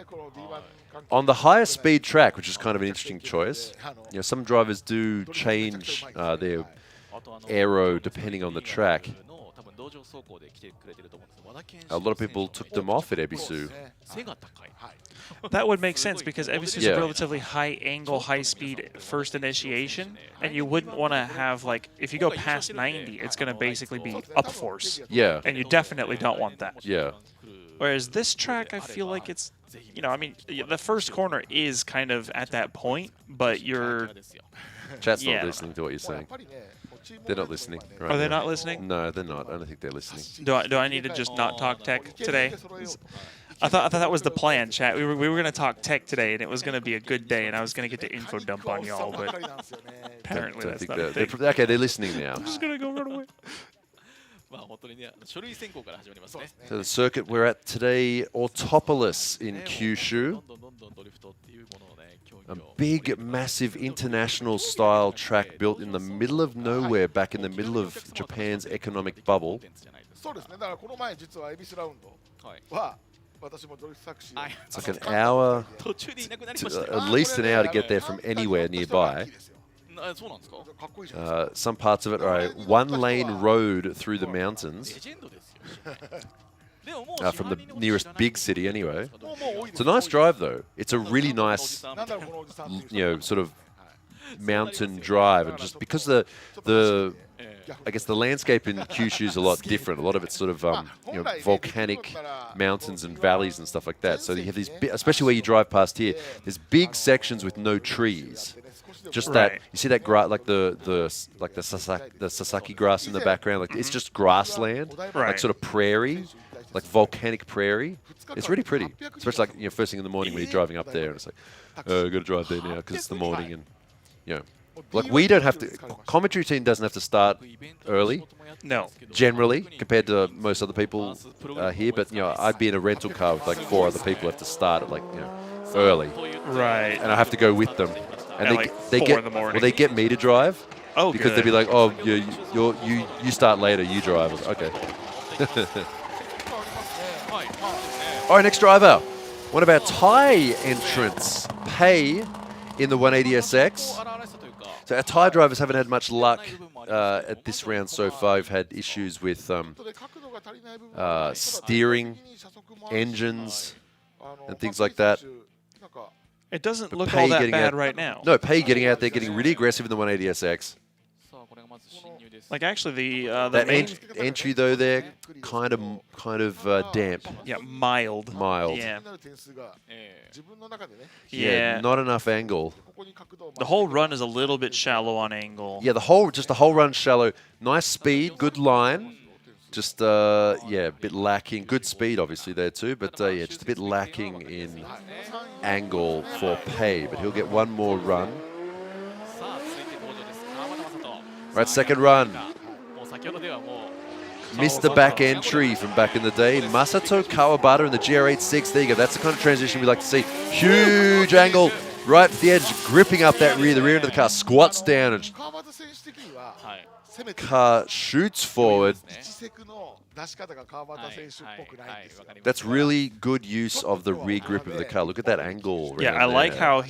Speaker 15: On the higher speed track, which is kind of an interesting choice. You know, some drivers do change their aero depending on the track. A lot of people took them off at Ebisu.
Speaker 17: That would make sense because Ebisu is a relatively high angle, high speed first initiation, and you wouldn't want to have, like, if you go past 90, it's going to basically be up force.
Speaker 15: Yeah.
Speaker 17: And you definitely don't want that.
Speaker 15: Yeah.
Speaker 17: Whereas this track, I feel like it's, you know, I mean, the first corner is kind of at that point, but you're...
Speaker 15: Chat's not listening to what you're saying. They're not listening. Right
Speaker 17: Are they
Speaker 15: now.
Speaker 17: not listening?
Speaker 15: No, they're not. I don't think they're listening.
Speaker 17: Do I need to just not talk tech today? I thought that was the plan, chat. We were going to talk tech today, and it was going to be a good day, and I was going to get to info dump on y'all, but apparently that's not a thing.
Speaker 15: Okay, they're listening now.
Speaker 17: I'm just going to go run away.
Speaker 15: So the circuit we're at today, Autopolis in Kyushu. A big, massive international style track built in the middle of nowhere, back in the middle of Japan's economic bubble. It's like an hour, at least an hour to get there from anywhere nearby. Some parts of it are a one-lane road through the mountains. From the nearest big city anyway. It's a nice drive though. It's a really nice, you know, sort of mountain drive, and just because I guess the landscape in Kyushu is a lot different. A lot of it's sort of you know, volcanic mountains and valleys and stuff like that. So you have these, especially where you drive past here, there's big sections with no trees. Just that you see that grass, like the Sasaki grass in the background. Like it's just grassland, like sort of prairie. Like volcanic prairie. It's really pretty, especially like, you know, first thing in the morning when you're driving up there, and it's like, oh, I've got to drive there now because it's the morning, and you know, like we don't have to. Commentary team doesn't have to start early.
Speaker 17: No,
Speaker 15: generally compared to most other people here, but you know, I'd be in a rental car with like 4 other people who have to start at like, you know, early.
Speaker 17: Right.
Speaker 15: And I have to go with them, and they get me to drive.
Speaker 17: Oh,
Speaker 15: because
Speaker 17: good.
Speaker 15: they'd be like, oh, you start later, you drive. I was like, okay. All right, next driver. One of our Thai entrants, Pei, in the 180SX. So our Thai drivers haven't had much luck at this round so far. We've had issues with steering, engines, and things like that.
Speaker 17: It doesn't look all that bad right now.
Speaker 15: No, Pei getting out there, getting really aggressive in the 180SX.
Speaker 17: Like actually
Speaker 15: that entry though there kind of damp.
Speaker 17: Yeah, mild. Yeah.
Speaker 15: Yeah, not enough angle.
Speaker 17: The whole run is a little bit shallow on angle.
Speaker 15: Yeah, the whole run shallow. Nice speed, good line. Just yeah, a bit lacking. Good speed obviously there too, but yeah, just a bit lacking in angle for Pei. But he'll get one more run. Right, second run. Missed the back entry from back in the day. Masato Kawabata in the GR86. There you go. That's the kind of transition we like to see. Huge angle right at the edge, gripping up that rear. The rear end of the car squats down and car shoots forward. That's really good use of the rear grip of the car. Look at that angle.
Speaker 17: Yeah, I like how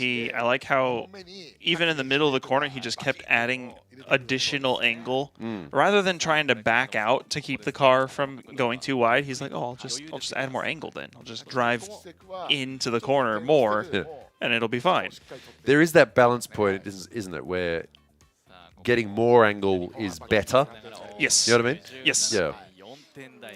Speaker 17: even in the middle of the corner he just kept adding additional angle rather than trying to back out to keep the car from going too wide. He's like, oh, I'll just add more angle then. I'll just drive into the corner more and it'll be fine.
Speaker 15: There is that balance point, isn't it, where getting more angle is better.
Speaker 17: Yes.
Speaker 15: You know what I mean?
Speaker 17: Yes.
Speaker 15: Yeah.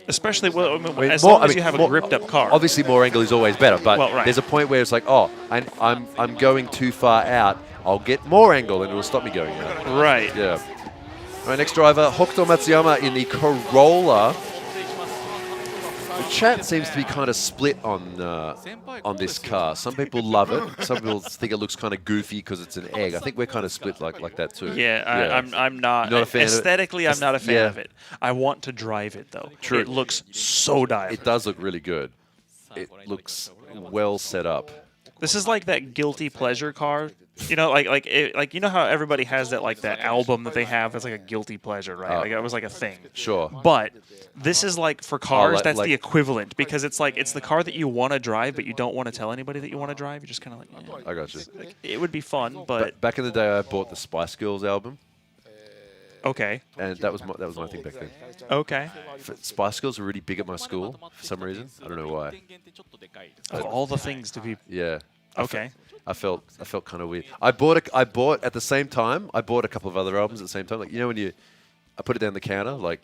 Speaker 17: Especially as long as you have a gripped up car.
Speaker 15: Obviously, more angle is always better, but
Speaker 17: Well, right.
Speaker 15: there's a point where it's like, oh, I'm going too far out. I'll get more angle, and it will stop me going out.
Speaker 17: Right.
Speaker 15: Yeah. All right, next driver, Hokuto Matsuyama in the Corolla. The chat seems to be kind of split on this car. Some people love it. Some people think it looks kind of goofy because it's an egg. I think we're kind of split like that too.
Speaker 17: Yeah, I'm not.
Speaker 15: Not a fan
Speaker 17: aesthetically,
Speaker 15: of it?
Speaker 17: I'm not a fan of it. I want to drive it though.
Speaker 15: True.
Speaker 17: It looks so dialed.
Speaker 15: It does look really good. It looks well set up.
Speaker 17: This is like that guilty pleasure car. You know, like you know how everybody has that album that they have as like a guilty pleasure, right? Like it was like a thing.
Speaker 15: Sure.
Speaker 17: But this is like for cars, that's
Speaker 15: like
Speaker 17: the equivalent because it's the car that you want to drive, but you don't want to tell anybody that you want to drive. You're just kind of like,
Speaker 15: I got you.
Speaker 17: Like, it would be fun, but
Speaker 15: Back in the day, I bought the Spice Girls album.
Speaker 17: Okay.
Speaker 15: And that was my thing back then.
Speaker 17: Okay.
Speaker 15: Spice Girls were really big at my school for some reason. I don't know why.
Speaker 17: Of all the things to be.
Speaker 15: Yeah.
Speaker 17: Okay.
Speaker 15: I felt kind of weird. I bought at the same time. I bought a couple of other albums at the same time. Like when I put it down the counter, like.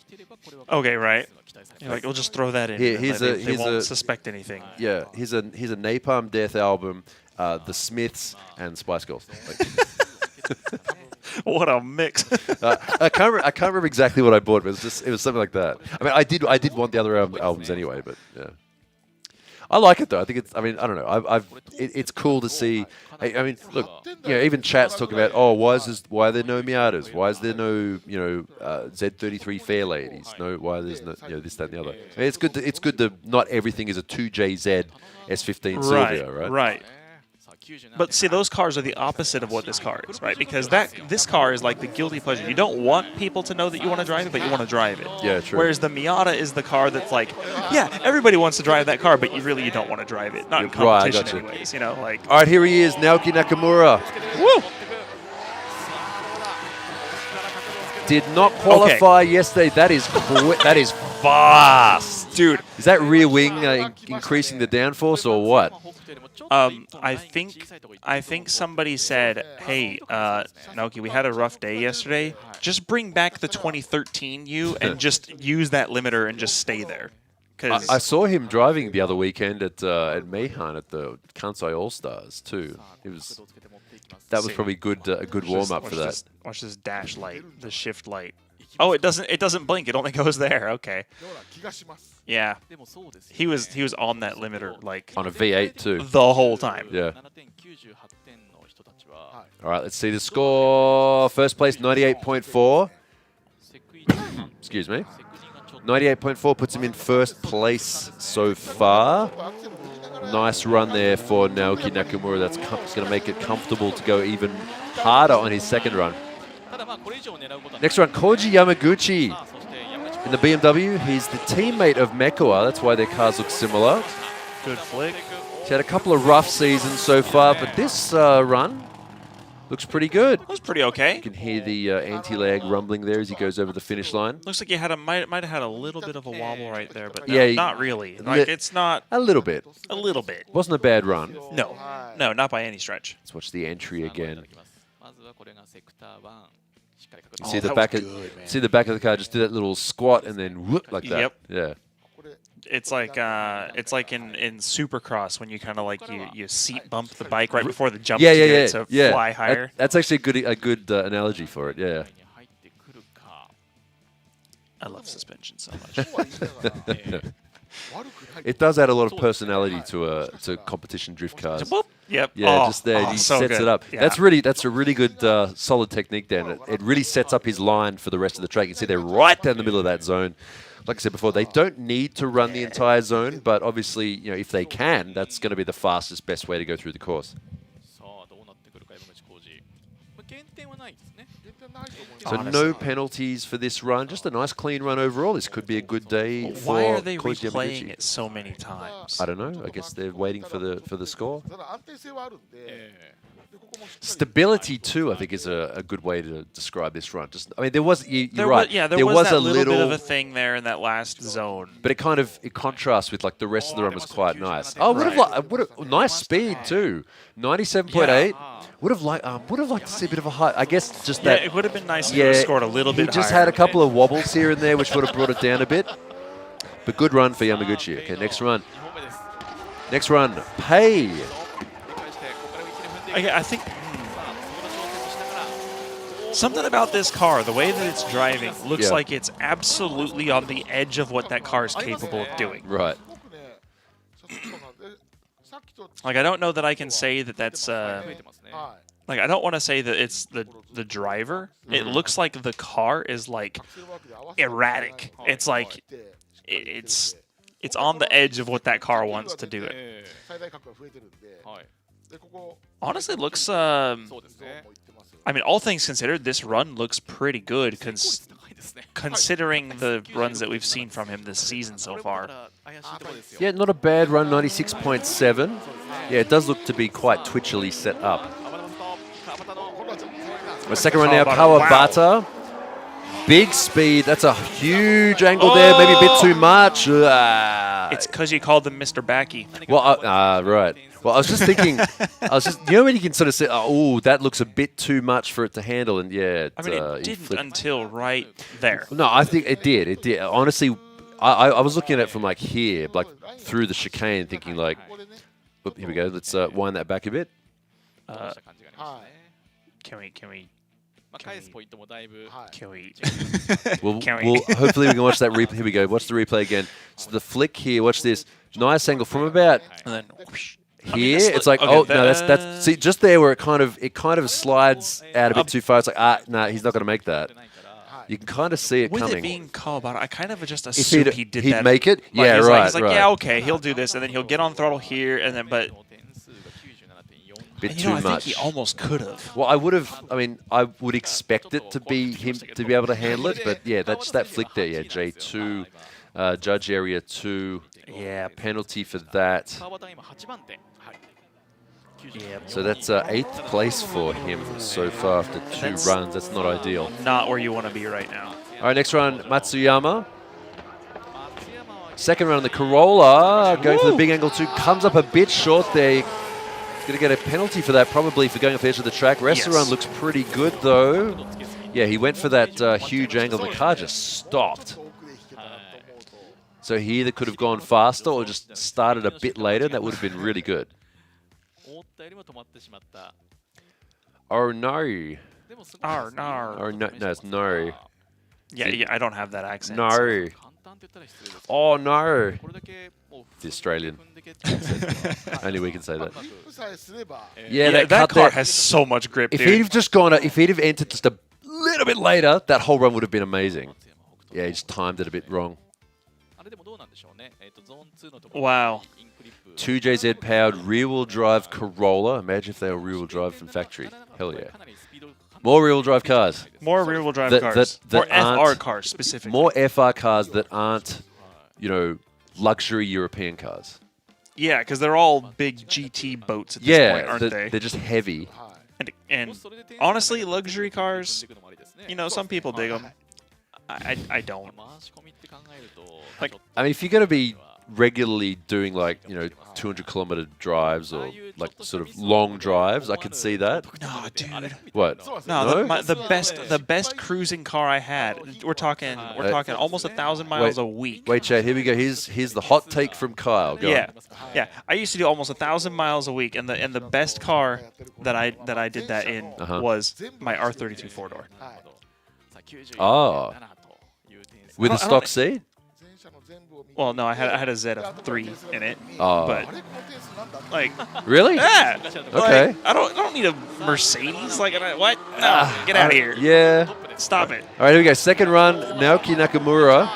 Speaker 17: Okay, right. You're like, we'll just throw that in. They won't suspect anything.
Speaker 15: Yeah, here's a Napalm Death album, The Smiths, and Spice Girls. Like,
Speaker 17: what a mix!
Speaker 15: I can't remember exactly what I bought, but it was something like that. I mean, I did want the other albums anyway, but yeah. I like it though. I think it's. I mean, I don't know. It's cool to see. I mean, look. Even chat's talking about. Oh, why are there no Miatas? Why is there no Z33 Fair Ladies? Why there's no this, that, and the other. I mean, it's good to not everything is a 2JZ S15 Silvia, right?
Speaker 17: Right. But see, those cars are the opposite of what this car is, right? Because this car is like the guilty pleasure. You don't want people to know that you want to drive it, but you want to drive it.
Speaker 15: Yeah, true.
Speaker 17: Whereas the Miata is the car that's like, yeah, everybody wants to drive that car, but you don't want to drive it. Not in competition,
Speaker 15: gotcha.
Speaker 17: anyways. You know, like.
Speaker 15: All right, here he is, Naoki Nakamura.
Speaker 17: Woo!
Speaker 15: Did not qualify yesterday. That is fast,
Speaker 17: dude.
Speaker 15: Is that rear wing increasing the downforce or what?
Speaker 17: I think somebody said, "Hey, Naoki, we had a rough day yesterday. Just bring back the 2013 U and just use that limiter and just stay there." Because
Speaker 15: I saw him driving the other weekend at Meihan at the Kansai All Stars too. That was probably a good warm up for that.
Speaker 17: Watch this dash light, the shift light. Oh, it doesn't blink. It only goes there. Okay. Yeah. He was on that limiter like
Speaker 15: on a V8 too.
Speaker 17: The whole time.
Speaker 15: Yeah. All right, let's see the score. First place 98.4. Excuse me. 98.4 puts him in first place so far. Nice run there for Naoki Nakamura. That's going to make it comfortable to go even harder on his second run. Next run, Koji Yamaguchi in the BMW. He's the teammate of Mekawa. That's why their cars look similar.
Speaker 17: Good flick.
Speaker 15: He's had a couple of rough seasons so far, but this run looks pretty good.
Speaker 17: That was pretty okay.
Speaker 15: You can hear the anti-lag rumbling there as he goes over the finish line.
Speaker 17: Looks like you might have had a little bit of a wobble right there, but
Speaker 15: yeah,
Speaker 17: not really. Like it's not
Speaker 15: a little bit.
Speaker 17: A little bit.
Speaker 15: Wasn't a bad run.
Speaker 17: No, not by any stretch.
Speaker 15: Let's watch the entry again. You
Speaker 17: Oh,
Speaker 15: see the back of the car, just do that little squat and then whoop like that.
Speaker 17: Yep.
Speaker 15: Yeah.
Speaker 17: It's like in Supercross when you kind of like you seat bump the bike right before the jump to get it to fly higher.
Speaker 15: That's actually a good analogy for it. Yeah.
Speaker 17: I love suspension so much.
Speaker 15: It does add a lot of personality to competition drift cars.
Speaker 17: Yep.
Speaker 15: Yeah, just there. He
Speaker 17: so
Speaker 15: sets
Speaker 17: good.
Speaker 15: it up.
Speaker 17: Yeah.
Speaker 15: That's a really good solid technique there. It really sets up his line for the rest of the track. You can see they're right down the middle of that zone. Like I said before, they don't need to run the entire zone, but obviously, if they can, that's going to be the fastest, best way to go through the course. So no penalties for this run. Just a nice clean run overall. This could be a good day for
Speaker 17: Why are they
Speaker 15: Koji
Speaker 17: replaying
Speaker 15: Yamaguchi.
Speaker 17: it so many times?
Speaker 15: I don't know. I guess they're waiting for the score. Stability too, I think, is a good way to describe this run. There was you're right.
Speaker 17: There was a little bit of a thing there in that last zone.
Speaker 15: But it contrasts with like the rest of the run was quite nice. Oh, would have nice speed too. 97.8. Would have liked to see a bit of a high. I guess just that.
Speaker 17: It would have been nice if he scored a little bit.
Speaker 15: He just had a couple of wobbles here and there, which would have brought it down a bit. But good run for Yamaguchi. Okay, next run. Next run, Pei.
Speaker 17: I think something about this car, the way that it's driving, looks like it's absolutely on the edge of what that car is capable of doing.
Speaker 15: Right.
Speaker 17: Like, I don't know that I can say that that's... like, I don't want to say that it's the driver. It looks like the car is, like, erratic. It's like... It's on the edge of what that car wants to do it. Honestly, it looks... I mean, all things considered, this run looks pretty good considering the runs that we've seen from him this season so far.
Speaker 15: Yeah, not a bad run, 96.7. Yeah, it does look to be quite twitchily set up. The second run now, Kawabata. Wow. Big speed. That's a huge angle there. Maybe a bit too much.
Speaker 17: It's because you called them Mr. Backy.
Speaker 15: Well, right. Well, I was just thinking, you know when you can sort of say, oh, that looks a bit too much for it to handle, and yeah.
Speaker 17: I mean, it didn't until right there.
Speaker 15: No, I think it did. It did. Honestly, I was looking at it from like here, like through the chicane, thinking like, oop, here we go. Let's wind that back a bit.
Speaker 17: Can we?
Speaker 15: We'll hopefully we can watch that replay. Here we go. Watch the replay again. So the flick here. Watch this. Nice angle from about here. I mean, it's like, okay, no, that's see just there where it kind of slides out a bit too far. It's like, no, he's not going to make that. You can kind of see it coming.
Speaker 17: With it being Kawabata, I kind of just assumed he did that.
Speaker 15: He'd make it?
Speaker 17: Like,
Speaker 15: yeah,
Speaker 17: right. He's like, yeah, okay, he'll do this, and then he'll get on throttle here, and then, but...
Speaker 15: Bit too much.
Speaker 17: I think he almost could have.
Speaker 15: Well, I would expect it to be him to be able to handle it, but yeah, that's that flick there. Yeah, J2, judge area 2. Yeah, penalty for that. So that's 8th place for him so far after 2 runs. That's not ideal.
Speaker 17: Not where you want to be right now.
Speaker 15: All right, next run, Matsuyama. Second run on the Corolla, going for the big angle 2. Comes up a bit short there. Going to get a penalty for that, probably for going off the edge of the track. Rest of the run looks pretty good, though. Yeah, he went for that huge angle. The car just stopped. So he either could have gone faster or just started a bit later. That would have been really good. Oh, no.
Speaker 17: Oh, no.
Speaker 15: Oh, no, it's no.
Speaker 17: Yeah, I don't have that accent.
Speaker 15: No.
Speaker 17: So.
Speaker 15: Oh, no. The Australian. Only we can say that.
Speaker 17: Yeah, that car has so much grip,
Speaker 15: if
Speaker 17: dude.
Speaker 15: If he'd have entered just a little bit later, that whole run would have been amazing. Yeah, he just timed it a bit wrong.
Speaker 17: Wow.
Speaker 15: 2JZ powered rear-wheel drive Corolla. Imagine if they were rear-wheel drive from factory. Hell yeah. More rear-wheel drive cars.
Speaker 17: More rear-wheel drive cars. More FR cars specifically.
Speaker 15: More FR cars that aren't, luxury European cars.
Speaker 17: Yeah, because they're all big GT boats at this point, aren't they?
Speaker 15: They're just heavy.
Speaker 17: And honestly, luxury cars, some people dig them. I don't.
Speaker 15: Like, I mean, if you're going to be regularly doing 200-kilometer drives or sort of long drives, I could see that.
Speaker 17: No, dude.
Speaker 15: What?
Speaker 17: No, the best cruising car I had. We're talking almost 1,000 miles a week.
Speaker 15: Wait, Chad. Here we go. Here's the hot take from Kyle. Go on.
Speaker 17: Yeah. I used to do almost 1,000 miles a week, and the best car that I did that in was my R32 4-door.
Speaker 15: Oh. With a stock seat?
Speaker 17: Well, no, I had a ZF3 in it.
Speaker 15: Oh.
Speaker 17: But,
Speaker 15: really?
Speaker 17: Yeah.
Speaker 15: Okay.
Speaker 17: I don't need a Mercedes. What? No, get out of here.
Speaker 15: Yeah.
Speaker 17: Stop it.
Speaker 15: All right, here we go. Second run, Naoki Nakamura.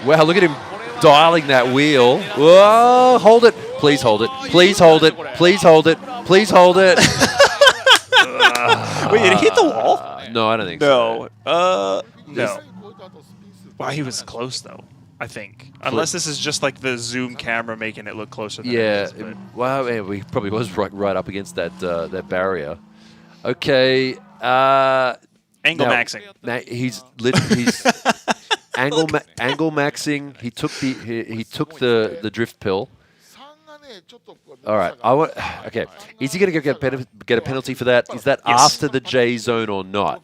Speaker 15: Wow, look at him dialing that wheel. Whoa, hold it. Please hold it. Please hold it. Please hold it. Please hold it.
Speaker 17: Wait, did it hit the wall?
Speaker 15: No, I don't think so.
Speaker 17: No. Wow, he was close, though, I think. Unless this is just the zoom camera making it look closer than it is.
Speaker 15: Wow, man, we probably was right up against that barrier. Okay.
Speaker 17: Angle maxing.
Speaker 15: Now he's angle maxing. He took the drift pill. All right. Okay. Is he going to get a penalty for that? Is that after the J zone or not?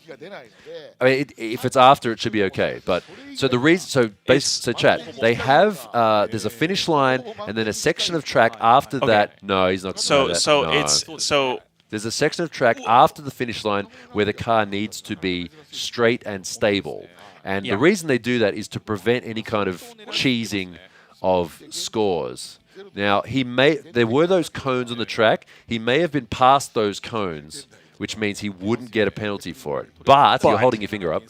Speaker 15: I mean, if it's after, it should be okay. But so the reason, so chat, they have there's a finish line and then a section of track after that. No, he's not. There's a section of track after the finish line where the car needs to be straight and stable. And the reason they do that is to prevent any kind of cheesing of scores. Now, there were those cones on the track. He may have been past those cones, which means he wouldn't get a penalty for it. But you're holding your finger up.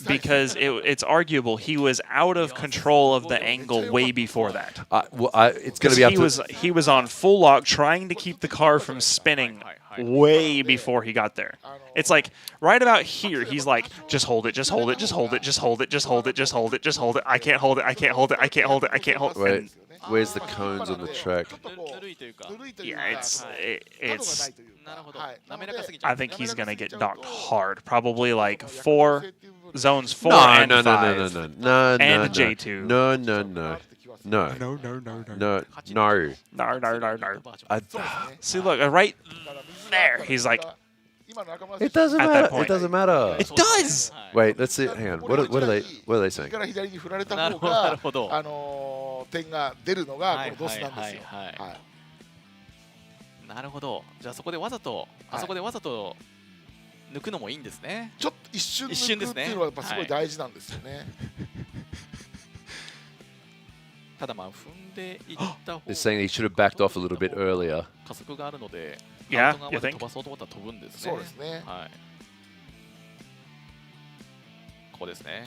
Speaker 17: Because it's arguable he was out of control of the angle way before that.
Speaker 15: It's going to be up
Speaker 17: he was on full lock trying to keep the car from spinning way before he got there. It's like right about here, he's like, just hold it, just hold it, just hold it, just hold it, just hold it, just hold it, just hold it. I can't hold it, I can't hold it, I can't hold it, I can't hold it.
Speaker 15: Wait, where's the cones on the track?
Speaker 17: Yeah, it's. I think he's gonna get docked hard. Probably like zones 4 and 5.
Speaker 15: No,
Speaker 17: and J2. No. See, look, right there. He's like.
Speaker 15: It doesn't matter. It doesn't matter.
Speaker 17: It does.
Speaker 15: Wait, let's see. Hang on. What are they saying?
Speaker 16: 左に振られた方が点が出るのがこのドスなんですよ。
Speaker 18: なるほど。じゃあそこでわざとあそこでわざと抜くのもいいんですね。
Speaker 16: ちょっと一瞬抜くっていうのはやっぱすごい大事なんですよね。
Speaker 18: ただまあ踏んでいった方が
Speaker 15: They're saying he should have backed off a little bit earlier.
Speaker 18: 加速があるので、
Speaker 17: Yeah,
Speaker 18: アウト側まで飛ばそうと思ったら飛ぶんですね。
Speaker 16: そうですね。
Speaker 18: はい。ここですね。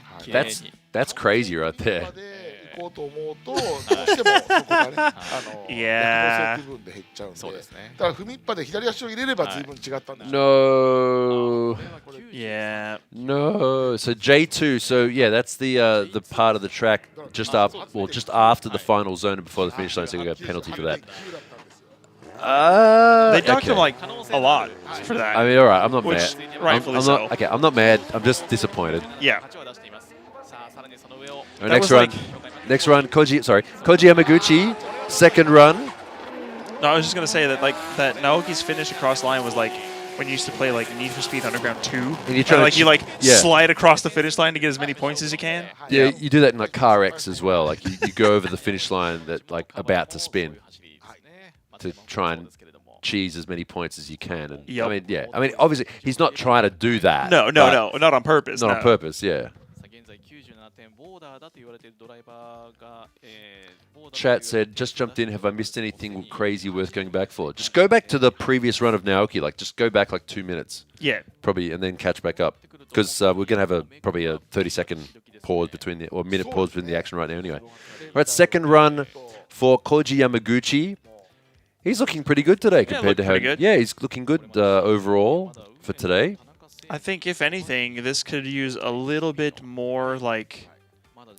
Speaker 15: That's crazy right there.
Speaker 16: 行こうと思うとどうしてもそこがね逆の部分で減っちゃうんで。そうですね。だから踏みっぱで左足を入れれば随分違ったんです。
Speaker 15: No.
Speaker 17: Yeah.
Speaker 15: No. So J2. So yeah, that's the part of the track just after the final zone and before the finish line. So you got a penalty for that.
Speaker 17: They docked him like a lot for that.
Speaker 15: I mean, all right. I'm not mad.
Speaker 17: Rightfully so.
Speaker 15: Okay, I'm not mad. I'm just disappointed.
Speaker 17: Yeah.
Speaker 15: Next run, Koji Yamaguchi, second run.
Speaker 17: No, I was just gonna say that that Naoki's finish across the line was like when you used to play like Need for Speed Underground 2.
Speaker 15: And you try
Speaker 17: slide across the finish line to get as many points as you can.
Speaker 15: Yeah, you do that in like Car X as well. Like you go over the finish line that like about to spin to try and cheese as many points as you can. And
Speaker 17: yep.
Speaker 15: I mean, obviously he's not trying to do that.
Speaker 17: No, not on purpose.
Speaker 15: Not on purpose, yeah. Chat said, just jumped in. Have I missed anything crazy worth going back for? Just go back to the previous run of Naoki. Like, just go back like 2 minutes.
Speaker 17: Yeah.
Speaker 15: Probably, and then catch back up. Because we're going to have probably a 30-second pause or minute pause between the action right now anyway. All right, second run for Koji Yamaguchi. He's looking pretty good today compared to how... Yeah, he's looking good overall for today.
Speaker 17: I think, if anything, this could use a little bit more, like...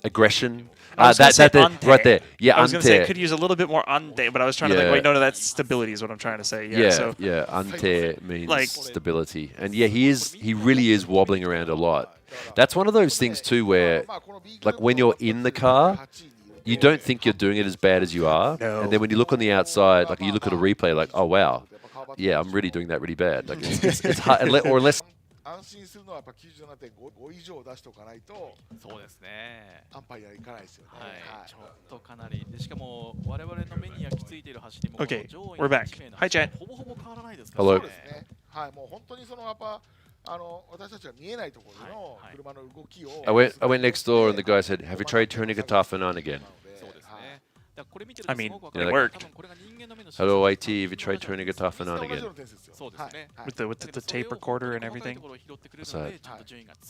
Speaker 15: aggression.
Speaker 17: Right there.
Speaker 15: Yeah,
Speaker 17: I was going to say it could use a little bit more ante, but I was trying to think, wait, no, that's stability is what I'm trying to say. Yeah,
Speaker 15: ante means like, stability. And yeah, he really is wobbling around a lot. That's one of those things too where, like when you're in the car, you don't think you're doing it as bad as you are.
Speaker 17: No.
Speaker 15: And then when you look on the outside, like you look at a replay, like, oh wow, yeah, I'm really doing that really bad. Like it's hard, or unless...
Speaker 16: 安心するのはやっぱ 97.5 以上出しておかないと
Speaker 18: そうですね
Speaker 16: アンパイアいかないですよね。
Speaker 18: はい、ちょっとかなりでしかも我々の目に焼き付いている走りも
Speaker 17: Okay, we're back. Hi, chat.
Speaker 18: ほぼほぼ変わらないですから。
Speaker 15: Hello.
Speaker 16: そうですね。はい、もう本当にそのやっぱ私たちが見えないところでの車の動きを
Speaker 15: I went next door and the guy said, "Have you tried turning it off and on again?"
Speaker 17: I mean, it worked.
Speaker 15: Hello, IT. Have you tried turning it off and on again?
Speaker 17: With the tape recorder and everything.
Speaker 15: What's that?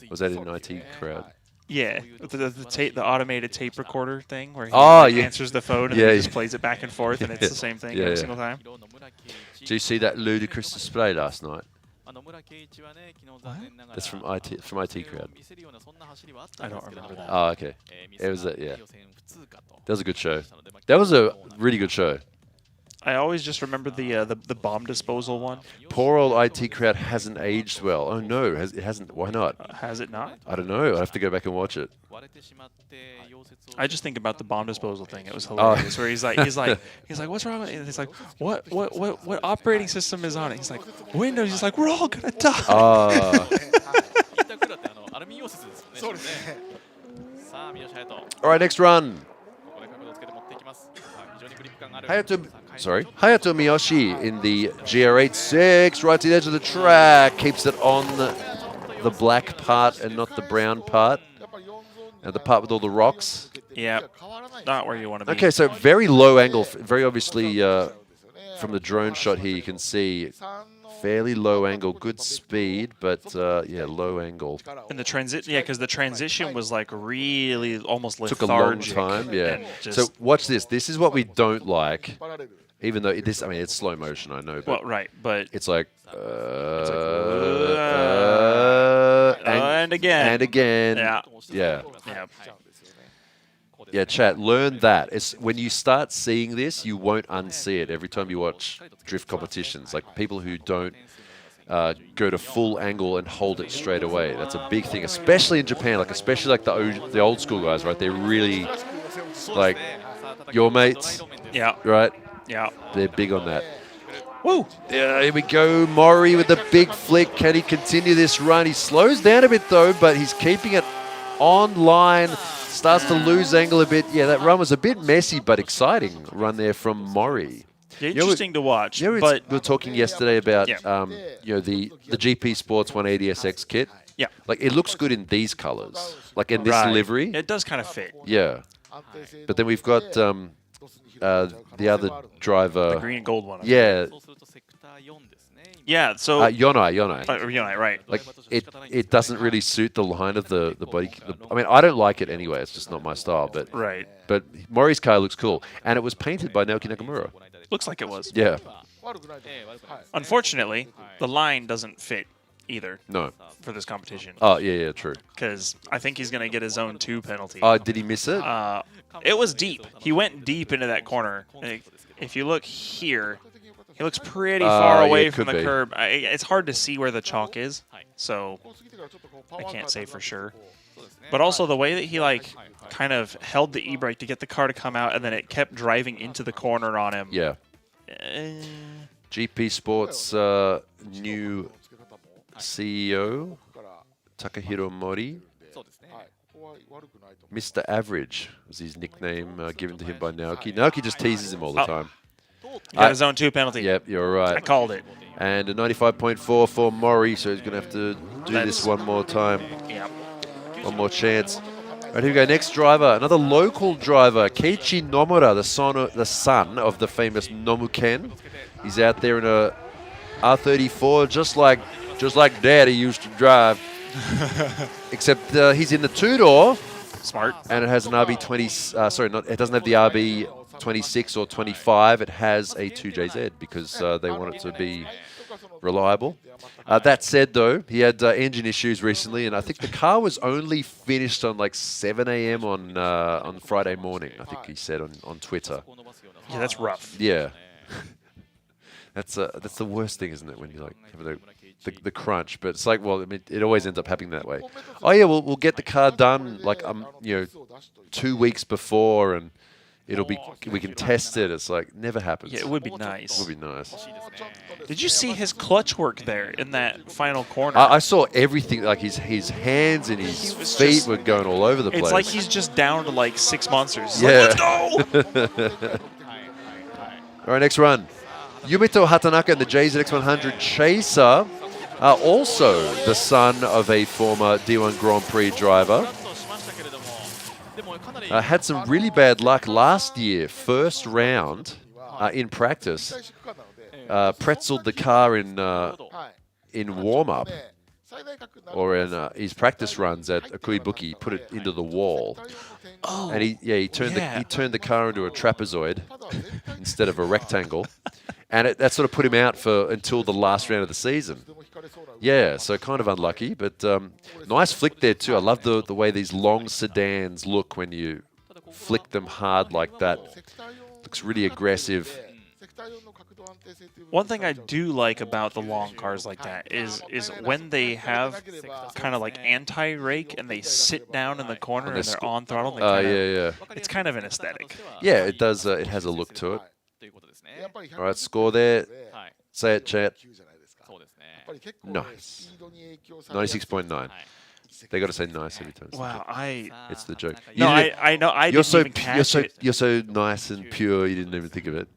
Speaker 15: Was that in IT crowd?
Speaker 17: Yeah, the automated tape recorder thing where he answers the phone and then just plays it back and forth and it's the same thing every single time.
Speaker 15: Did you see that ludicrous display last night? That's from IT crowd.
Speaker 17: I don't remember that.
Speaker 15: Oh, okay. It was that was a good show. That was a really good show.
Speaker 17: I always just remember the bomb disposal one.
Speaker 15: Poor old IT crowd hasn't aged well. Oh no, it hasn't. Why not?
Speaker 17: Has it not?
Speaker 15: I don't know. I have to go back and watch it.
Speaker 17: I just think about the bomb disposal thing. It was hilarious. Where he's like, what's wrong with it? And he's like, what operating system is on it? He's like, Windows. He's like, we're all gonna die.
Speaker 15: All right, next run. Hayato Miyoshi in the GR86, right to the edge of the track, keeps it on the black part and not the brown part, and the part with all the rocks.
Speaker 17: Yeah, not where you want to be.
Speaker 15: Okay, so very low angle, very obviously from the drone shot here you can see fairly low angle, good speed, but yeah, low angle.
Speaker 17: And the because the transition was like really almost lethargic.
Speaker 15: Took a long time, yeah. So watch this. This is what we don't like, even though this, I mean, it's slow motion, I know. But
Speaker 17: well, right, but
Speaker 15: it's like,
Speaker 17: and again.
Speaker 15: And again.
Speaker 17: Yeah.
Speaker 15: Yeah.
Speaker 17: Yeah.
Speaker 15: Yeah, chat, learn that. It's when you start seeing this, you won't unsee it every time you watch drift competitions. Like people who don't go to full angle and hold it straight away. That's a big thing, especially in Japan. Like especially like the old school guys, right? They're really like your mates.
Speaker 17: Yeah.
Speaker 15: Right.
Speaker 17: Yeah.
Speaker 15: They're big on that. Woo! Yeah, here we go. Mori with the big flick. Can he continue this run? He slows down a bit though, but he's keeping it on line. Starts to lose angle a bit. Yeah, that run was a bit messy, but exciting run there from Mori.
Speaker 17: Yeah, interesting to watch.
Speaker 15: But we were talking yesterday about you know, the GP Sports 180SX kit.
Speaker 17: Yeah,
Speaker 15: like it looks good in these colors, like in this livery.
Speaker 17: It does kind of fit.
Speaker 15: Yeah, but then we've got the other driver,
Speaker 17: the green and gold one.
Speaker 15: Yeah.
Speaker 17: Yeah, so
Speaker 15: Yonai,
Speaker 17: right?
Speaker 15: Like it doesn't really suit the line of the body. I mean, I don't like it anyway. It's just not my style. But
Speaker 17: right.
Speaker 15: But Mori's car looks cool, and it was painted by Naoki Nakamura.
Speaker 17: Looks like it was.
Speaker 15: Yeah.
Speaker 17: Unfortunately, the line doesn't fit either.
Speaker 15: No.
Speaker 17: For this competition.
Speaker 15: Oh yeah, true.
Speaker 17: Because I think he's going to get his own 2 penalty.
Speaker 15: Oh, did he miss it?
Speaker 17: It was deep. He went deep into that corner. If you look here. He looks pretty far away from the curb. It's hard to see where the chalk is, so I can't say for sure. But also the way that he like kind of held the e-brake to get the car to come out, and then it kept driving into the corner on him.
Speaker 15: Yeah. GP Sports new CEO Takahiro Mori. Mr. Average was his nickname given to him by Naoki. Naoki just teases him all the time.
Speaker 17: He got his own 2 penalty.
Speaker 15: Yep, you're right.
Speaker 17: I called it.
Speaker 15: And a 95.4 for Mori, so he's going to have to do this one more time.
Speaker 17: Yep.
Speaker 15: One more chance. All right, here we go. Next driver, another local driver, Keiichi Nomura, the son of the famous Nomuken. He's out there in a R34, just like Daddy used to drive. Except he's in the 2-door.
Speaker 17: Smart.
Speaker 15: And it has an RB20. It doesn't have the RB26 or 25. It has a 2JZ because they want it to be reliable. That said, though, he had engine issues recently, and I think the car was only finished on like 7 a.m. on Friday morning. I think he said on Twitter.
Speaker 17: Yeah, that's rough.
Speaker 15: Yeah, that's the worst thing, isn't it? When you like have the crunch, but it's like, well, I mean, it always ends up happening that way. Oh yeah, we'll get the car done like 2 weeks before, and we can test it. It's like never happens.
Speaker 17: Yeah, it would be nice.
Speaker 15: It would be nice.
Speaker 17: Did you see his clutch work there in that final corner?
Speaker 15: I saw everything. Like his hands and his feet were going all over the place.
Speaker 17: It's like he's just down to like 6 monsters.
Speaker 15: Yeah.
Speaker 17: Like, let's go!
Speaker 15: All right, next run. Yumito Hatanaka in the JZX100 Chaser. Also the son of a former D1 Grand Prix driver. Had some really bad luck last year, first round in practice. Pretzeled the car in warm-up, or in his practice runs at Akuibuki, put it into the wall.
Speaker 17: Oh,
Speaker 15: and he turned the car into a trapezoid instead of a rectangle. And that sort of put him out until the last round of the season. Yeah, so kind of unlucky, but nice flick there too. I love the way these long sedans look when you flick them hard like that. Looks really aggressive.
Speaker 17: One thing I do like about the long cars like that is when they have kind of like anti-rake and they sit down in the corner and they're on throttle. It's kind of an aesthetic.
Speaker 15: Yeah, it does. It has a look to it. All right, score there. Say it, chat. Nice. 96.9. They got to say nice every time.
Speaker 17: Wow,
Speaker 15: it's the joke.
Speaker 17: No, I know. I didn't even catch it.
Speaker 15: You're so nice and pure. You didn't even think of it.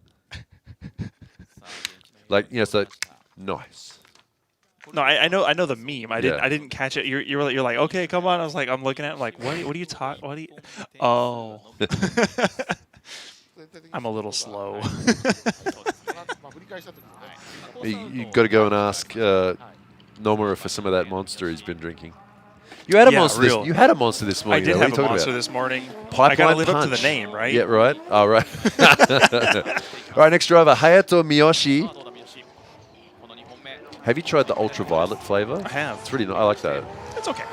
Speaker 15: Like, you know, it's like nice.
Speaker 17: No, I know the meme. I didn't catch it. You're like, okay, come on. I was like, I'm looking at it, like, what are you talking? What are you? Oh, I'm a little slow.
Speaker 15: You got to go and ask Nomura for some of that monster he's been drinking. You had a monster. You had a monster this morning.
Speaker 17: I did have a monster this morning. I got to live up to the name, right?
Speaker 15: Yeah, right. All right. All right. Next driver, Hayato Miyoshi. Have you tried the ultraviolet flavor?
Speaker 17: I have.
Speaker 15: It's really nice. I like that.
Speaker 17: It's okay.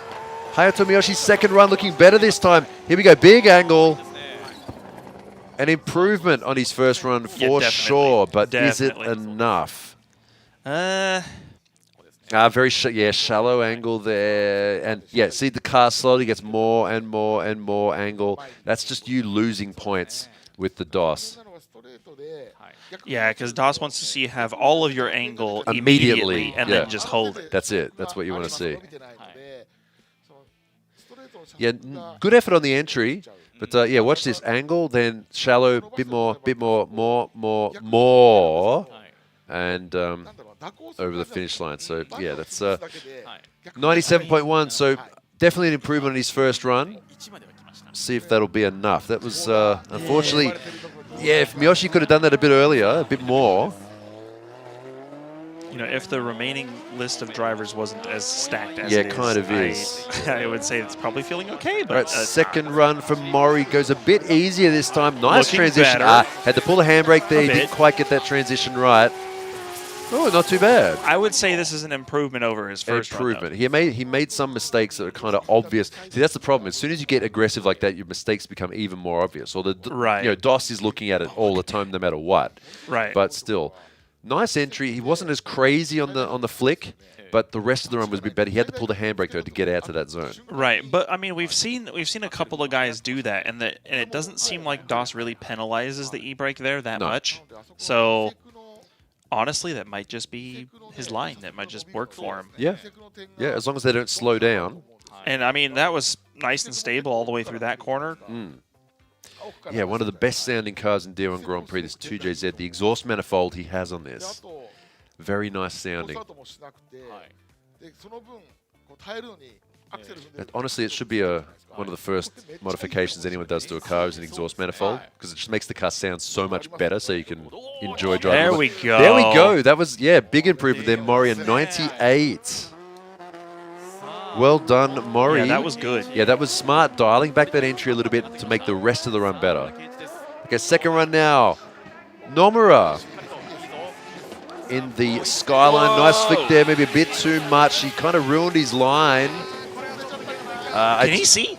Speaker 15: Hayato Miyoshi's second run looking better this time. Here we go. Big angle. An improvement on his first run for sure, but is it enough? Very shallow angle there. And yeah, see the car slowly gets more and more and more angle. That's just you losing points with the DOS.
Speaker 17: Yeah, because DOS wants to see you have all of your angle immediately and then just hold it.
Speaker 15: That's it. That's what you want to see. Yeah, good effort on the entry. But yeah, watch this angle, then shallow, bit more, and over the finish line. So yeah, that's 97.1. So definitely an improvement on his first run. See if that'll be enough. That was unfortunately, yeah. If Miyoshi could have done that a bit earlier, a bit more.
Speaker 17: You know, if the remaining list of drivers wasn't as stacked as
Speaker 15: it kind of is.
Speaker 17: I would say it's probably feeling okay. But
Speaker 15: right, second run from Mori goes a bit easier this time. Nice
Speaker 17: Looking
Speaker 15: transition. Had to pull the handbrake there. He didn't quite get that transition right. Oh, not too bad.
Speaker 17: I would say this is an improvement over his first run.
Speaker 15: He made some mistakes that are kind of obvious. See, that's the problem. As soon as you get aggressive like that, your mistakes become even more obvious. Or you know, DOS is looking at it all the time, no matter what.
Speaker 17: Right.
Speaker 15: But still. Nice entry. He wasn't as crazy on the flick, but the rest of the run was a bit better. He had to pull the handbrake though to get out to that zone.
Speaker 17: Right, but I mean we've seen a couple of guys do that, and it doesn't seem like DOS really penalizes the e-brake there that much. So honestly, that might just be his line. That might just work for him.
Speaker 15: Yeah, yeah. As long as they don't slow down.
Speaker 17: And I mean that was nice and stable all the way through that corner.
Speaker 15: Yeah, one of the best sounding cars in D1 Grand Prix, this 2JZ. The exhaust manifold he has on this. Very nice sounding. Honestly, it should be one of the first modifications anyone does to a car is an exhaust manifold, because it just makes the car sound so much better so you can enjoy driving.
Speaker 17: There we go.
Speaker 15: There we go. That was, yeah, big improvement there, Mori, 98. Well done, Mori.
Speaker 17: Yeah, that was good.
Speaker 15: Yeah, that was smart, dialing back that entry a little bit to make the rest of the run better. Okay, second run now. Nomura in the Skyline. Nice flick there, maybe a bit too much. He kind of ruined his line.
Speaker 17: Can he see?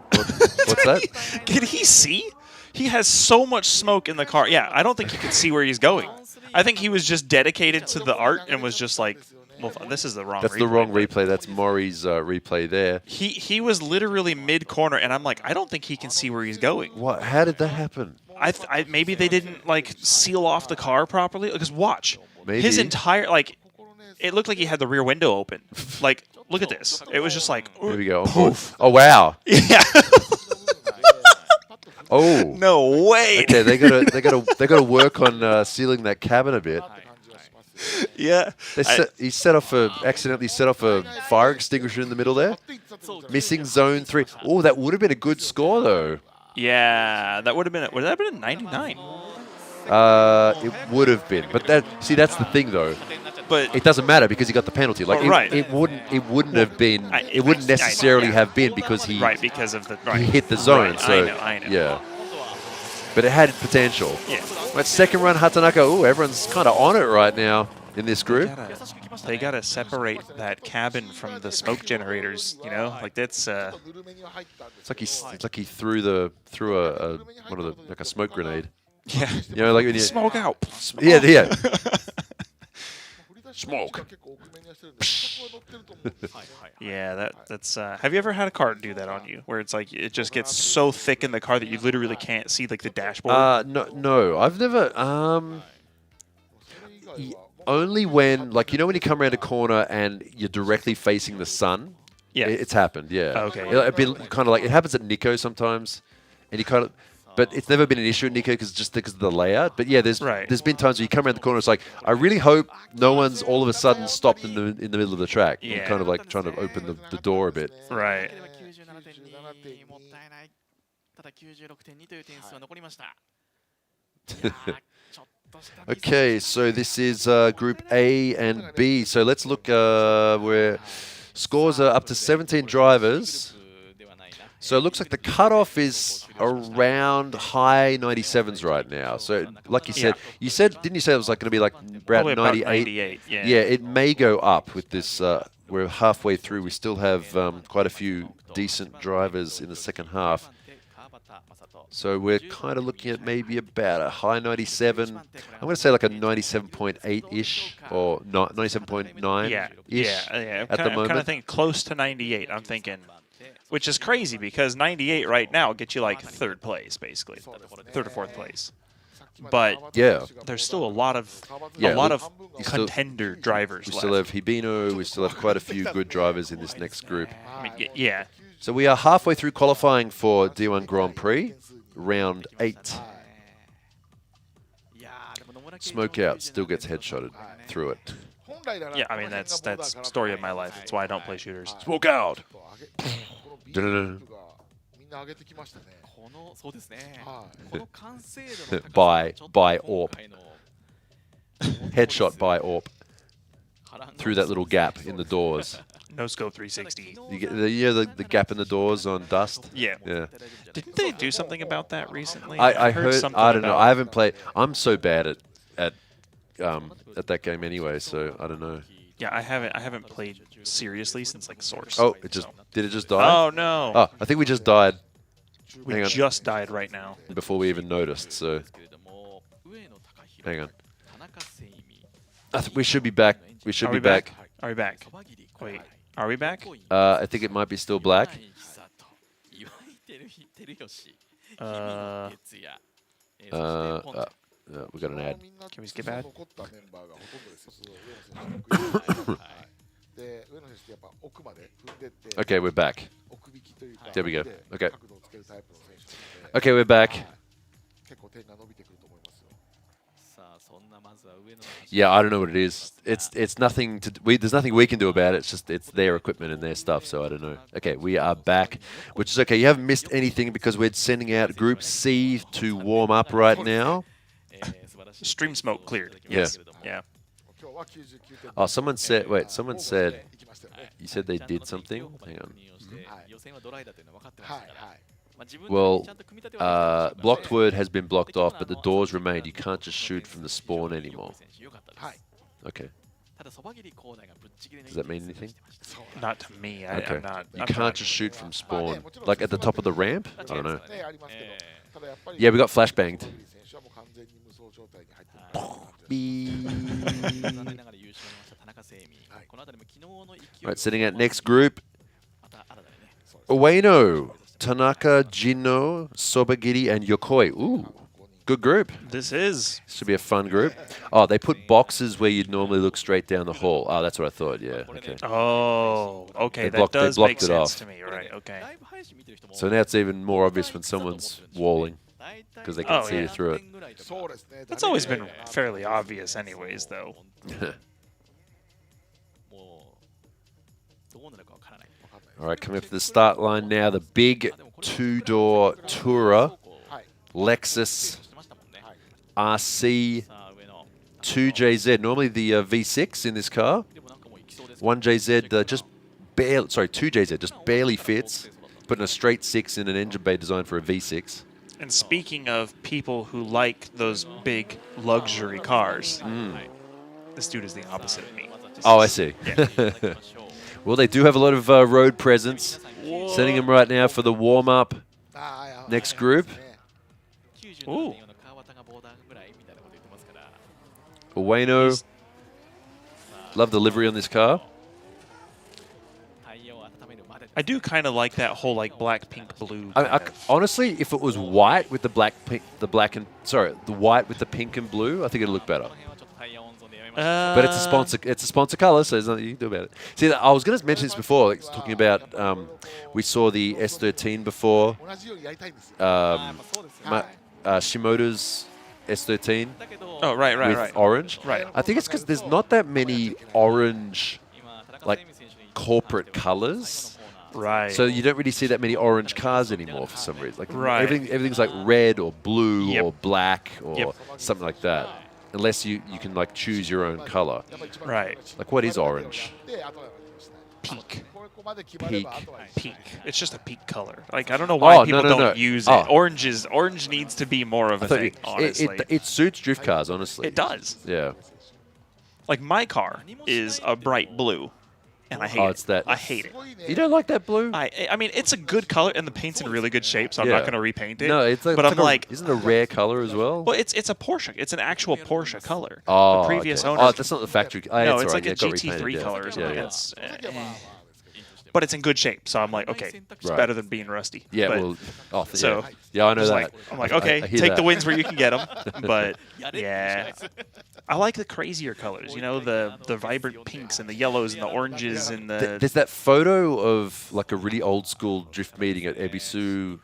Speaker 15: What's that?
Speaker 17: Can he see? He has so much smoke in the car. Yeah, I don't think he could see where he's going. I think he was just dedicated to the art and was just like, well, this is the wrong
Speaker 15: That's
Speaker 17: replay.
Speaker 15: the wrong replay. That's Mori's replay there.
Speaker 17: He was literally mid-corner, and I'm like, I don't think he can see where he's going.
Speaker 15: What? How did that happen?
Speaker 17: Maybe they didn't, like, seal off the car properly. Because watch.
Speaker 15: Maybe.
Speaker 17: His entire, like, it looked like he had the rear window open. Like, look at this. It was just like,
Speaker 15: here we go.
Speaker 17: Poof.
Speaker 15: Oh, wow.
Speaker 17: Yeah.
Speaker 15: Oh.
Speaker 17: No way.
Speaker 15: Okay, they gotta work on sealing that cabin a bit.
Speaker 17: Yeah.
Speaker 15: He accidentally set off a fire extinguisher in the middle there. Missing zone 3. Oh, that would have been a good score though.
Speaker 17: Yeah, that would have been a 99.
Speaker 15: It would have been, but that's the thing though.
Speaker 17: But
Speaker 15: it doesn't matter because he got the penalty. Like it wouldn't have been. It wouldn't necessarily have been because he
Speaker 17: because of the
Speaker 15: he hit the zone.
Speaker 17: Right,
Speaker 15: So
Speaker 17: I know.
Speaker 15: yeah, but it had potential.
Speaker 17: Yeah.
Speaker 15: Right, second run Hatanaka. Oh, everyone's kind of on it right now in this group.
Speaker 17: They gotta separate that cabin from the smoke generators. You know, like that's.
Speaker 15: It's like he threw a smoke grenade.
Speaker 17: Yeah.
Speaker 15: You know, like when you
Speaker 17: Smoke out.
Speaker 15: Yeah, yeah. Smoke.
Speaker 17: Yeah, that's. Have you ever had a car do that on you, where it's like it just gets so thick in the car that you literally can't see like the dashboard?
Speaker 15: No, I've never. Only when, like, you know, when you come around a corner and you're directly facing the sun.
Speaker 17: Yeah,
Speaker 15: it's happened. Yeah.
Speaker 17: Okay.
Speaker 15: It'd be kind of like it happens at Nico sometimes, and you kind of. But it's never been an issue at Nico because of the layout. But yeah, there's been times where you come around the corner. It's like I really hope no one's all of a sudden stopped in the middle of the track.
Speaker 17: Yeah.
Speaker 15: And kind of like trying to open the door a bit.
Speaker 17: Right.
Speaker 15: Okay, so this is Group A and B. So let's look where scores are up to 17 drivers. So it looks like the cutoff is around high 97s right now. So like you said, didn't you say it was like going to be like around 98?
Speaker 17: 98, yeah.
Speaker 15: Yeah, it may go up with this. We're halfway through. We still have quite a few decent drivers in the second half. So we're kind of looking at maybe about a high 97. I'm going to say like a 97.8-ish or 97.9-ish
Speaker 17: yeah.
Speaker 15: at the moment.
Speaker 17: Kind of think close to 98, I'm thinking. Which is crazy because 98 right now gets you like third place, basically. Third or fourth place. But
Speaker 15: yeah,
Speaker 17: there's still a lot of contender drivers
Speaker 15: We
Speaker 17: left.
Speaker 15: still have Hibino. We still have quite a few good drivers in this next group.
Speaker 17: I mean, yeah.
Speaker 15: So we are halfway through qualifying for D1 Grand Prix, round 8. Smokeout still gets headshotted through it.
Speaker 17: Yeah, I mean that's story of my life. That's why I don't play shooters.
Speaker 15: Smoke out. by AWP. Headshot by AWP. Through that little gap in the doors.
Speaker 17: No scope 360.
Speaker 15: You get the gap in the doors on Dust?
Speaker 17: Yeah.
Speaker 15: Yeah.
Speaker 17: Didn't they do something about that recently?
Speaker 15: I heard
Speaker 17: something.
Speaker 15: I don't know. I haven't played. I'm so bad at that game anyway, so I don't know.
Speaker 17: Yeah, I haven't played seriously since like Source.
Speaker 15: Oh, did it just die?
Speaker 17: Oh no.
Speaker 15: Oh, I think we just died.
Speaker 17: We just died right now.
Speaker 15: Before we even noticed, so hang on. We should be back. We should be back.
Speaker 17: Are we back? Wait, are we back?
Speaker 15: I think it might be still black. We got an ad.
Speaker 17: Can we skip ad?
Speaker 15: Okay, we're back. There we go. Okay. Okay, we're back. Yeah, I don't know what it is. It's nothing to. There's nothing we can do about it. It's their equipment and their stuff. So I don't know. Okay, we are back, which is okay. You haven't missed anything because we're sending out Group C to warm up right now.
Speaker 17: Stream smoke cleared.
Speaker 15: Yes.
Speaker 17: Yeah.
Speaker 15: Oh, someone said. Wait, someone said. You said they did something. Hang on. Well, blocked word has been blocked off, but the doors remain. You can't just shoot from the spawn anymore. Okay. Does that mean anything?
Speaker 17: Not to me.
Speaker 15: Okay.
Speaker 17: I'm not.
Speaker 15: You can't just shoot from spawn. Like at the top of the ramp? I don't know. Yeah, we got flashbanged. Right, sitting at next group. Ueno, Tanaka, Jino, Sobagiri, and Yokoi. Ooh, good group.
Speaker 17: This
Speaker 15: should be a fun group. Oh, they put boxes where you'd normally look straight down the hall. Oh, that's what I thought. Yeah. Okay.
Speaker 17: Oh, okay.
Speaker 15: That
Speaker 17: does make sense to me. Right. Okay.
Speaker 15: So now it's even more obvious when someone's walling because they can see you through it.
Speaker 17: That's always been fairly obvious, anyways, though.
Speaker 15: All right, coming up to the start line now, the big two-door Tourer, Lexus RC 2JZ. Normally the V6 in this car. 1JZ just barely, sorry, 2JZ just barely fits. Putting a straight 6 in an engine bay designed for a V6.
Speaker 17: And speaking of people who like those big luxury cars, this dude is the opposite of me.
Speaker 15: Oh, I see.
Speaker 17: Yeah.
Speaker 15: Well, they do have a lot of road presence. Sending them right now for the warm-up. Next group.
Speaker 17: Ooh.
Speaker 15: Ueno. Love the livery on this car.
Speaker 17: I do kind of like that whole like black, pink, blue.
Speaker 15: Honestly, if it was white with the black, pink, the white with the pink and blue, I think it'd look better. But it's a sponsor. It's a sponsor color, so there's nothing you can do about it. See, I was going to mention this before, like talking about. We saw the S13 before. Shimoda's S13.
Speaker 17: Oh, right,
Speaker 15: with orange.
Speaker 17: Right.
Speaker 15: I think it's because there's not that many orange, like corporate colors.
Speaker 17: Right.
Speaker 15: So you don't really see that many orange cars anymore for some reason. Like
Speaker 17: Right.
Speaker 15: everything's like red or blue
Speaker 17: Yep.
Speaker 15: or black or
Speaker 17: Yep.
Speaker 15: something like that. Unless you can like choose your own color.
Speaker 17: Right.
Speaker 15: Like what is orange?
Speaker 17: Peak.
Speaker 15: Peak.
Speaker 17: Peak. It's just a peak color. Like I don't know why people
Speaker 15: no.
Speaker 17: don't use it. Orange needs to be more of a thing. Honestly,
Speaker 15: it suits drift cars. Honestly,
Speaker 17: it does.
Speaker 15: Yeah.
Speaker 17: Like my car is a bright blue, and I hate it.
Speaker 15: It's that.
Speaker 17: I hate it.
Speaker 15: You don't like that blue?
Speaker 17: I mean, it's a good color, and the paint's in really good shape, so I'm
Speaker 15: Yeah.
Speaker 17: not going to repaint it.
Speaker 15: No, it's like,
Speaker 17: but I'm like,
Speaker 15: isn't it a rare color as well?
Speaker 17: well, it's a Porsche. It's an actual Porsche color.
Speaker 15: Oh,
Speaker 17: the previous
Speaker 15: okay.
Speaker 17: owner.
Speaker 15: Oh, that's not the factory. Oh,
Speaker 17: no,
Speaker 15: that's
Speaker 17: it's
Speaker 15: right.
Speaker 17: like a
Speaker 15: Yeah, it got
Speaker 17: GT3
Speaker 15: repainted,
Speaker 17: color or
Speaker 15: yeah.
Speaker 17: something.
Speaker 15: Yeah.
Speaker 17: It's, but it's in good shape, so I'm like, okay, it's
Speaker 15: Right.
Speaker 17: better than being rusty.
Speaker 15: Yeah,
Speaker 17: but,
Speaker 15: well,
Speaker 17: so
Speaker 15: yeah, I know
Speaker 17: just
Speaker 15: that.
Speaker 17: Like, I'm like, okay,
Speaker 15: I hear
Speaker 17: take
Speaker 15: that.
Speaker 17: the wins where you can get them, but yeah, I like the crazier colors. You know, the vibrant pinks and the yellows and the oranges and the.
Speaker 15: There's that photo of like a really old school drift meeting at Ebisu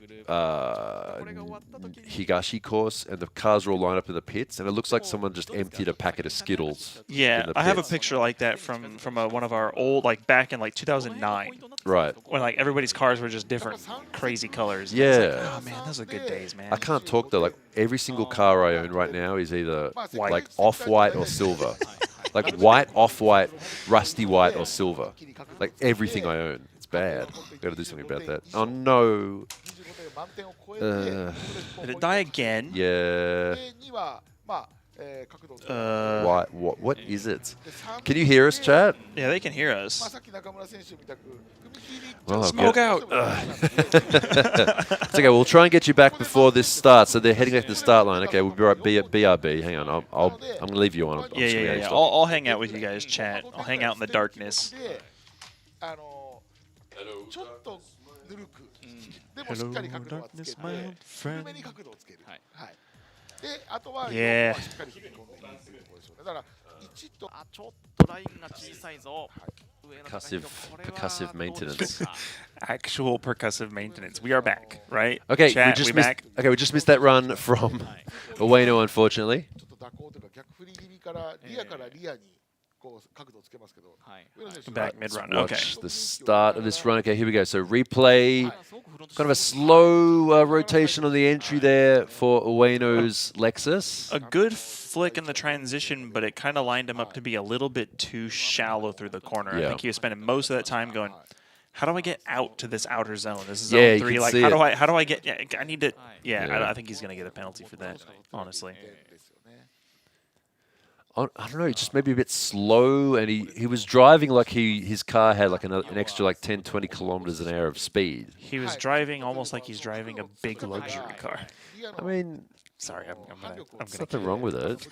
Speaker 15: Higashi course, and the cars are all lined up in the pits, and it looks like someone just emptied a packet of Skittles.
Speaker 17: Yeah,
Speaker 15: in the
Speaker 17: I have a
Speaker 15: pits.
Speaker 17: picture like that from one of our old, like back in like 2009.
Speaker 15: Right.
Speaker 17: When like everybody's cars were just different, crazy colors.
Speaker 15: Yeah.
Speaker 17: It's like, oh man, those are good days, man.
Speaker 15: I can't talk though. Like every single car I own right now is either like off-white or silver. Like white, off-white, rusty white or silver. Like everything I own. It's bad. Got to do something about that. Oh no.
Speaker 17: Did it die again?
Speaker 15: Yeah. What is it? Can you hear us, chat?
Speaker 17: Yeah, they can hear us.
Speaker 15: Well,
Speaker 17: Smoke out.
Speaker 15: It's okay. We'll try and get you back before this starts. So they're heading back to the start line. Okay, we'll be right. BRB. Hang on. I'm gonna leave you on.
Speaker 17: Yeah. I'll hang out with you guys, chat. I'll hang out in the darkness.
Speaker 16: Hello, darkness, my old friend.
Speaker 17: Yeah.
Speaker 15: Percussive maintenance.
Speaker 17: Actual percussive maintenance. We are back, right?
Speaker 15: Okay,
Speaker 17: chat,
Speaker 15: we just
Speaker 17: we
Speaker 15: missed.
Speaker 17: back.
Speaker 15: Okay, we just missed that run from Ueno, unfortunately.
Speaker 17: Back mid-run,
Speaker 15: Watch
Speaker 17: okay.
Speaker 15: the start of this run. Okay, here we go. So replay, kind of a slow rotation on the entry there for Ueno's Lexus.
Speaker 17: A good flick in the transition, but it kind of lined him up to be a little bit too shallow through the corner. I
Speaker 15: Yeah.
Speaker 17: think he was spending most of that time going, how do I get out to this outer zone? This is
Speaker 15: Yeah,
Speaker 17: zone
Speaker 15: you
Speaker 17: 3.
Speaker 15: can
Speaker 17: Like,
Speaker 15: see
Speaker 17: how
Speaker 15: it.
Speaker 17: do I get? Yeah, I need to. Yeah,
Speaker 15: Yeah.
Speaker 17: I think he's gonna get a penalty for that. Honestly.
Speaker 15: I don't know, just maybe a bit slow, and he was driving like his car had like an extra like 10, 20 kilometers an hour of speed.
Speaker 17: He was driving almost like he's driving a big luxury car.
Speaker 15: I mean,
Speaker 17: sorry, I'm gonna
Speaker 15: there's nothing wrong with it.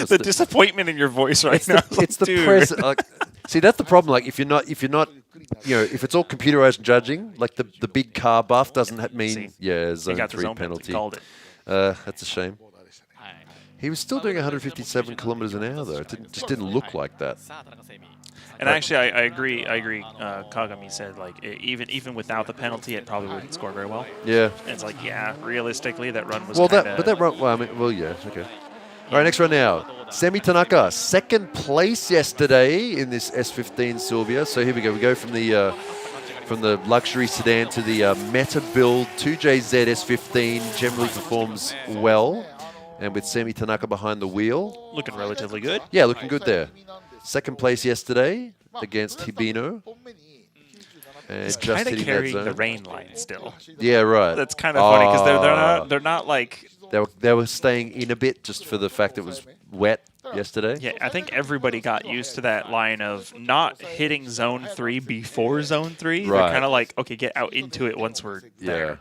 Speaker 17: The disappointment in your voice right now.
Speaker 15: It's the
Speaker 17: Dude.
Speaker 15: press. Like, see, that's the problem. Like, if you're not, if it's all computerized judging, like the big car buff doesn't mean zone
Speaker 17: got the
Speaker 15: 3
Speaker 17: zone
Speaker 15: penalty.
Speaker 17: called it.
Speaker 15: That's a shame. He was still doing 157 kilometers an hour though. It just didn't look like that.
Speaker 17: And actually, I agree. Kagami said like even without the penalty, it probably wouldn't score very well.
Speaker 15: Yeah.
Speaker 17: And it's like realistically, that run was
Speaker 15: Well,
Speaker 17: kinda,
Speaker 15: that run. Well, I mean, yeah, okay. All right, next run now. Semi Tanaka, second place yesterday in this S15 Sylvia. So here we go. We go from the luxury sedan to the Meta build 2JZ S15. Generally performs well, and with Semi Tanaka behind the wheel,
Speaker 17: looking relatively good.
Speaker 15: Yeah, looking good there. Second place yesterday against Hibino. And
Speaker 17: He's
Speaker 15: just
Speaker 17: kind of
Speaker 15: hitting that
Speaker 17: carrying
Speaker 15: zone.
Speaker 17: the rain line still.
Speaker 15: Yeah, right.
Speaker 17: That's kind of funny because they're not like
Speaker 15: they were staying in a bit just for the fact it was wet yesterday.
Speaker 17: Yeah, I think everybody got used to that line of not hitting zone 3 before zone 3.
Speaker 15: Right.
Speaker 17: They're kind of like, okay, get out into it once we're there.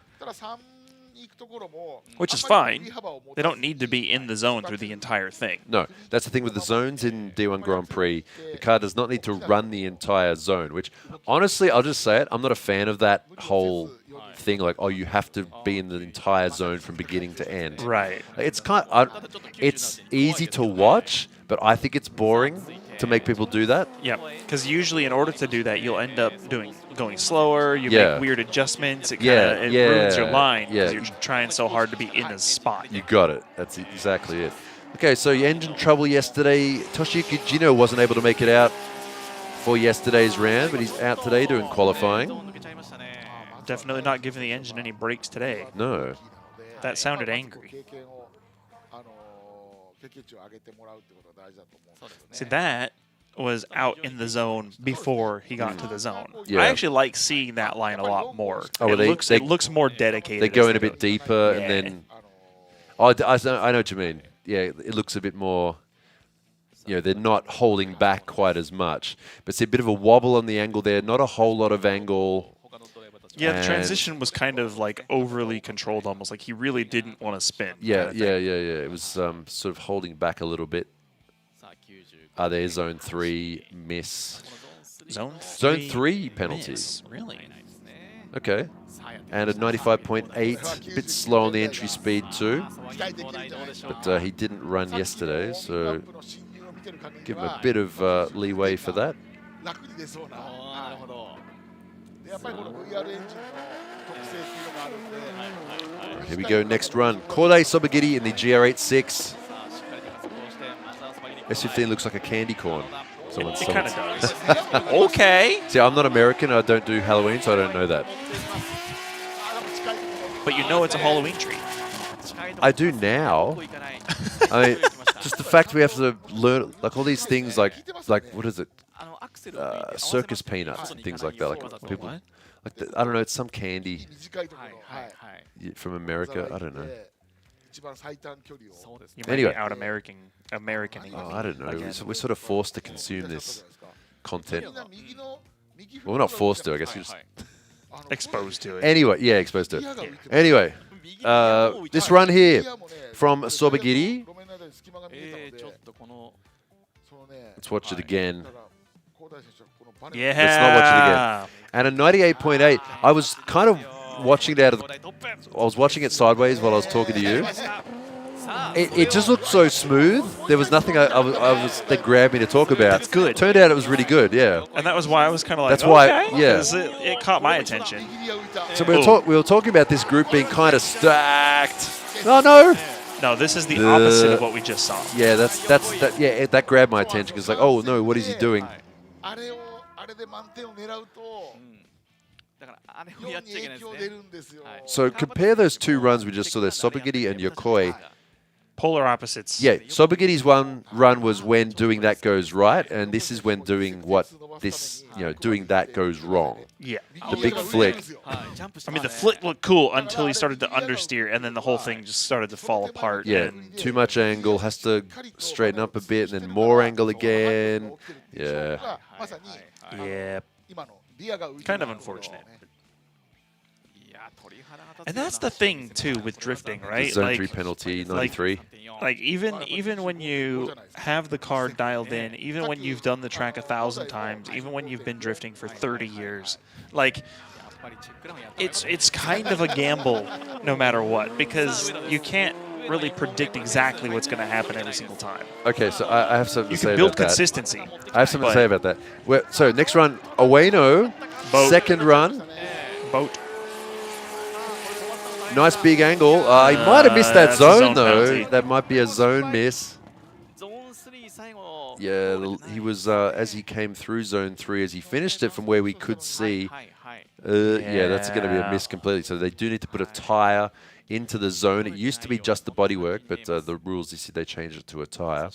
Speaker 17: Which is fine. They don't need to be in the zone through the entire thing.
Speaker 15: No, that's the thing with the zones in D1 Grand Prix. The car does not need to run the entire zone, which, honestly, I'll just say it, I'm not a fan of that whole thing, like, oh, you have to be in the entire zone from beginning to end.
Speaker 17: Right.
Speaker 15: It's it's easy to watch, but I think it's boring to make people do that.
Speaker 17: Yeah, because usually in order to do that, you'll end up going slower. You make weird adjustments. It ruins your line because you're trying so hard to be in a spot.
Speaker 15: You got it. That's exactly it. Okay, so engine trouble yesterday. Toshiyuki Jino wasn't able to make it out for yesterday's round, but he's out today doing qualifying.
Speaker 17: Definitely not giving the engine any breaks today.
Speaker 15: No.
Speaker 17: That sounded angry. See, that was out in the zone before he got to the zone.
Speaker 15: Yeah.
Speaker 17: I actually like seeing that line a lot more.
Speaker 15: Oh,
Speaker 17: it looks more dedicated.
Speaker 15: They go in a bit deeper, and then... Oh, I know what you mean. Yeah, it looks a bit more... You know, they're not holding back quite as much. But it's a bit of a wobble on the angle there. Not a whole lot of angle.
Speaker 17: Yeah, the transition was kind of like overly controlled, almost like he really didn't want to spin.
Speaker 15: Yeah. It was sort of holding back a little bit. There's zone 3 miss.
Speaker 17: Zone
Speaker 15: 3 penalties.
Speaker 17: Really?
Speaker 15: Okay. And at 95.8, a bit slow on the entry speed too. But he didn't run yesterday, so give him a bit of leeway for that. Here we go, next run. Kodai Sobagiri in the GR86. S15 looks like a candy corn.
Speaker 17: It kind of does. Okay.
Speaker 15: See, I'm not American. I don't do Halloween, so I don't know that.
Speaker 17: But you know it's a Halloween tree.
Speaker 15: I do now. I mean, just the fact we have to learn, like all these things, like what is it? Circus peanuts and things like that. Like people, like I don't know. It's some candy from America. I don't know.
Speaker 17: You might
Speaker 15: Anyway,
Speaker 17: be out American.
Speaker 15: Oh, I don't know. We're sort of forced to consume this content. Well, we're not forced to. I guess we're just
Speaker 17: exposed to it.
Speaker 15: Anyway, yeah, exposed to it. Yeah. Anyway, this run here from Sobagiri. Let's watch it again.
Speaker 17: Yeah.
Speaker 15: Let's not watch it again. And a 98.8. I was kind of watching it I was watching it sideways while I was talking to you. It just looked so smooth. There was nothing that grabbed me to talk about.
Speaker 17: That's good.
Speaker 15: Turned out it was really good, yeah.
Speaker 17: And that was why I was kind of like,
Speaker 15: that's why, yeah.
Speaker 17: It caught my attention.
Speaker 15: So we were talking about this group being kind of stacked. Oh, no.
Speaker 17: No, this is the opposite of what we just saw.
Speaker 15: Yeah, that grabbed my attention. It's like, oh, no, what is he doing? So compare those two runs we just saw there, Sobagiri and Yokoi.
Speaker 17: Polar opposites.
Speaker 15: Yeah, Sobagiri's one run was when doing that goes right, and this is when doing doing that goes wrong.
Speaker 17: Yeah.
Speaker 15: The big flick.
Speaker 17: I mean, the flick looked cool until he started to understeer, and then the whole thing just started to fall apart.
Speaker 15: Yeah, too much angle, has to straighten up a bit, and then more angle again. Yeah.
Speaker 17: Yeah. Kind of unfortunate. And that's the thing too with drifting, right?
Speaker 15: Zone 3 penalty, 93.
Speaker 17: Like even when you have the car dialed in, even when you've done the track 1,000 times, even when you've been drifting for 30 years, like it's kind of a gamble no matter what, because you can't really predict exactly what's going to happen every single time.
Speaker 15: Okay, so I have something to say about that.
Speaker 17: You can build consistency.
Speaker 15: I have something to say about that. So next run, Ueno, second run.
Speaker 17: Boat.
Speaker 15: Nice big angle. He might have missed that zone though. Penalty. That might be a zone miss. Yeah, he was, as he came through zone 3, as he finished it from where we could see. Yeah, that's going to be a miss completely. So they do need to put a tyre into the zone. It used to be just the bodywork, but the rules, they changed it to a tyre.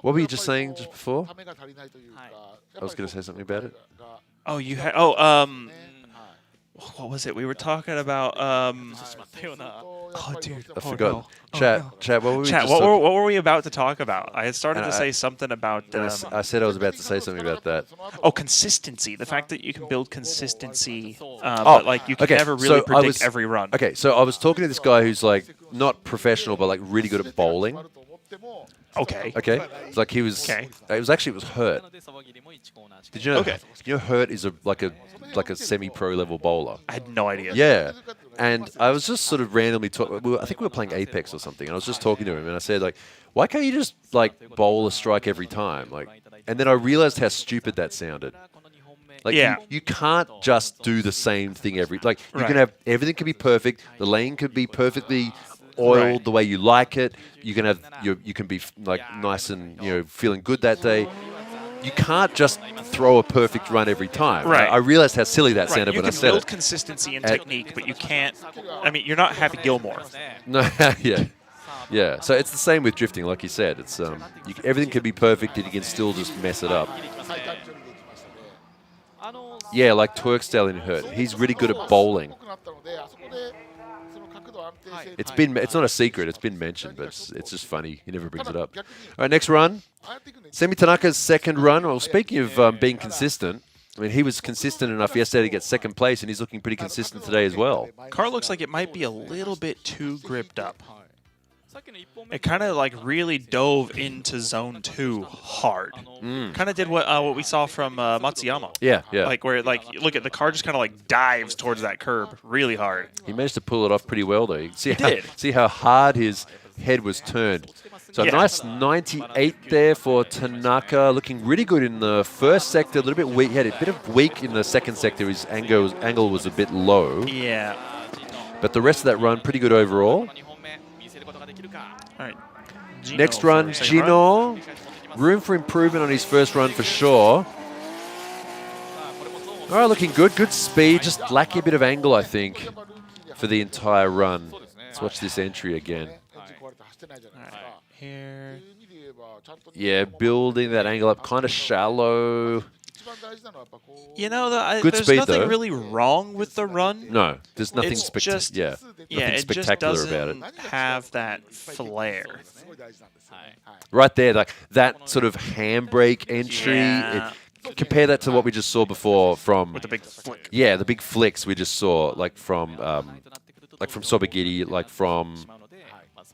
Speaker 15: What were you just saying just before? I was going to say something about it.
Speaker 17: Oh, you had. what was it? We were talking about. Oh, dude.
Speaker 15: I forgot.
Speaker 17: No.
Speaker 15: Chat,
Speaker 17: Oh, no.
Speaker 15: chat. What were we?
Speaker 17: Chat.
Speaker 15: Just
Speaker 17: What were we about to talk about? I had started
Speaker 15: And
Speaker 17: to say something about.
Speaker 15: I said I was about to say something about that.
Speaker 17: Oh, consistency. The fact that you can build consistency, but like you can never really predict every run.
Speaker 15: Okay, so I was talking to this guy who's like not professional, but like really good at bowling.
Speaker 17: Okay.
Speaker 15: Okay. It's like he was.
Speaker 17: Okay.
Speaker 15: It was actually Hurt. Did you know?
Speaker 17: Okay.
Speaker 15: You know Hurt is like a semi-pro level bowler.
Speaker 17: I had no idea.
Speaker 15: Yeah. And I was just sort of randomly talking. I think we were playing Apex or something, and I was just talking to him, and I said like, "Why can't you just like bowl a strike every time?" Like, and then I realized how stupid that sounded. Like you can't just do the same thing every. Like you can have everything can be perfect. The lane could be perfectly oiled the way you like it. You can have you can be like nice and feeling good that day. You can't just throw a perfect run every time.
Speaker 17: Right.
Speaker 15: I realized how silly that sounded when I said it.
Speaker 17: You can build consistency and technique, but you can't. I mean, you're not Happy Gilmore.
Speaker 15: No, yeah. So it's the same with drifting, like you said. It's everything can be perfect, and you can still just mess it up. Yeah, like Twerkstyle in Hurt. He's really good at bowling. It's not a secret. It's been mentioned, but it's just funny. He never brings it up. All right, next run. Semi Tanaka's second run. Well, speaking of being consistent, I mean, he was consistent enough yesterday to get second place, and he's looking pretty consistent today as well.
Speaker 17: Car looks like it might be a little bit too gripped up. It kind of like really dove into zone 2 hard. Kind of did what we saw from Matsuyama.
Speaker 15: Yeah.
Speaker 17: Like where look at the car just kind of like dives towards that curb really hard.
Speaker 15: He managed to pull it off pretty well though.
Speaker 17: Did.
Speaker 15: See how hard his head was turned. So a nice 98 there for Tanaka, looking really good in the first sector, a little bit weak. He had a bit of weak in the second sector. His angle was a bit low.
Speaker 17: Yeah.
Speaker 15: But the rest of that run, pretty good overall.
Speaker 17: All right.
Speaker 15: Next run, Gino. Room for improvement on his first run for sure. All right, looking good. Good speed, just lacking a bit of angle, I think, for the entire run. Let's watch this entry again.
Speaker 17: Here.
Speaker 15: Yeah, building that angle up, kind of shallow.
Speaker 17: You know,
Speaker 15: good
Speaker 17: there's
Speaker 15: speed,
Speaker 17: nothing
Speaker 15: though.
Speaker 17: really wrong with the run.
Speaker 15: No, there's nothing
Speaker 17: It's just,
Speaker 15: nothing spectacular about it.
Speaker 17: Have that flair.
Speaker 15: Right there, like that sort of handbrake entry. Compare that to what we just saw before from
Speaker 17: with the big flick.
Speaker 15: Yeah, the big flicks we just saw, like from Sobagiri, like from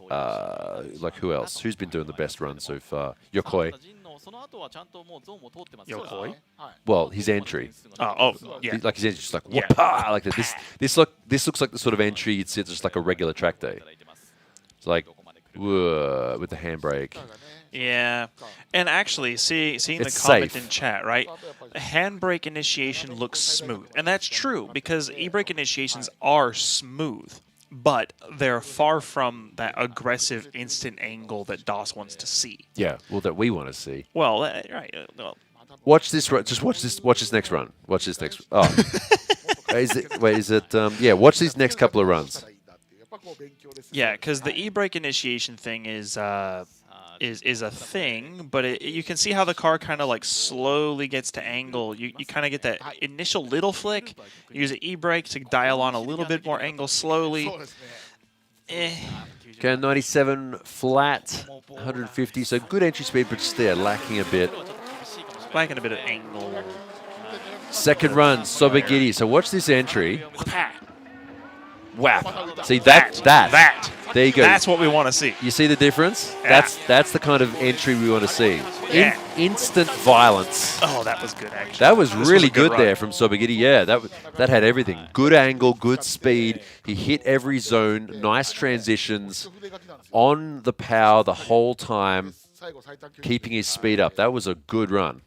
Speaker 15: like who else? Who's been doing the best run so far? Yokoi.
Speaker 17: Yokoi?
Speaker 15: Well, his entry.
Speaker 17: Yeah.
Speaker 15: Like his entry, just like whoop-ah, like this. This looks like the sort of entry you'd see at just like a regular track day. It's like whoa, with the handbrake.
Speaker 17: Yeah, and actually, seeing the
Speaker 15: It's
Speaker 17: comment
Speaker 15: safe.
Speaker 17: in chat, right? The handbrake initiation looks smooth, and that's true because e-brake initiations are smooth, but they're far from that aggressive instant angle that DOS wants to see.
Speaker 15: Yeah, well, that we want to see.
Speaker 17: Well, right. Well,
Speaker 15: Watch this run. Just watch this next run. Watch this next. Oh, is it? Wait, is it? Yeah, watch these next couple of runs.
Speaker 17: yeah, because the e-brake initiation thing is a thing, but you can see how the car kind of like slowly gets to angle. You kind of get that initial little flick. Use an e-brake to dial on a little bit more angle slowly.
Speaker 15: Okay, 97 flat, 150. So good entry speed, but just there, lacking a bit.
Speaker 17: Lacking a bit of angle.
Speaker 15: Second run, Sobagiri. So watch this entry. Whap. See that. There you go.
Speaker 17: That's what we want to see.
Speaker 15: You see the difference?
Speaker 17: Yeah.
Speaker 15: That's the kind of entry we want to see.
Speaker 17: Yeah.
Speaker 15: Instant violence.
Speaker 17: Oh, that was good, actually.
Speaker 15: That was
Speaker 17: This
Speaker 15: really
Speaker 17: a good
Speaker 15: good there
Speaker 17: run.
Speaker 15: from Sobagiri. Yeah, that had everything. Good angle, good speed. He hit every zone. Nice transitions. On the power the whole time. Keeping his speed up. That was a good run.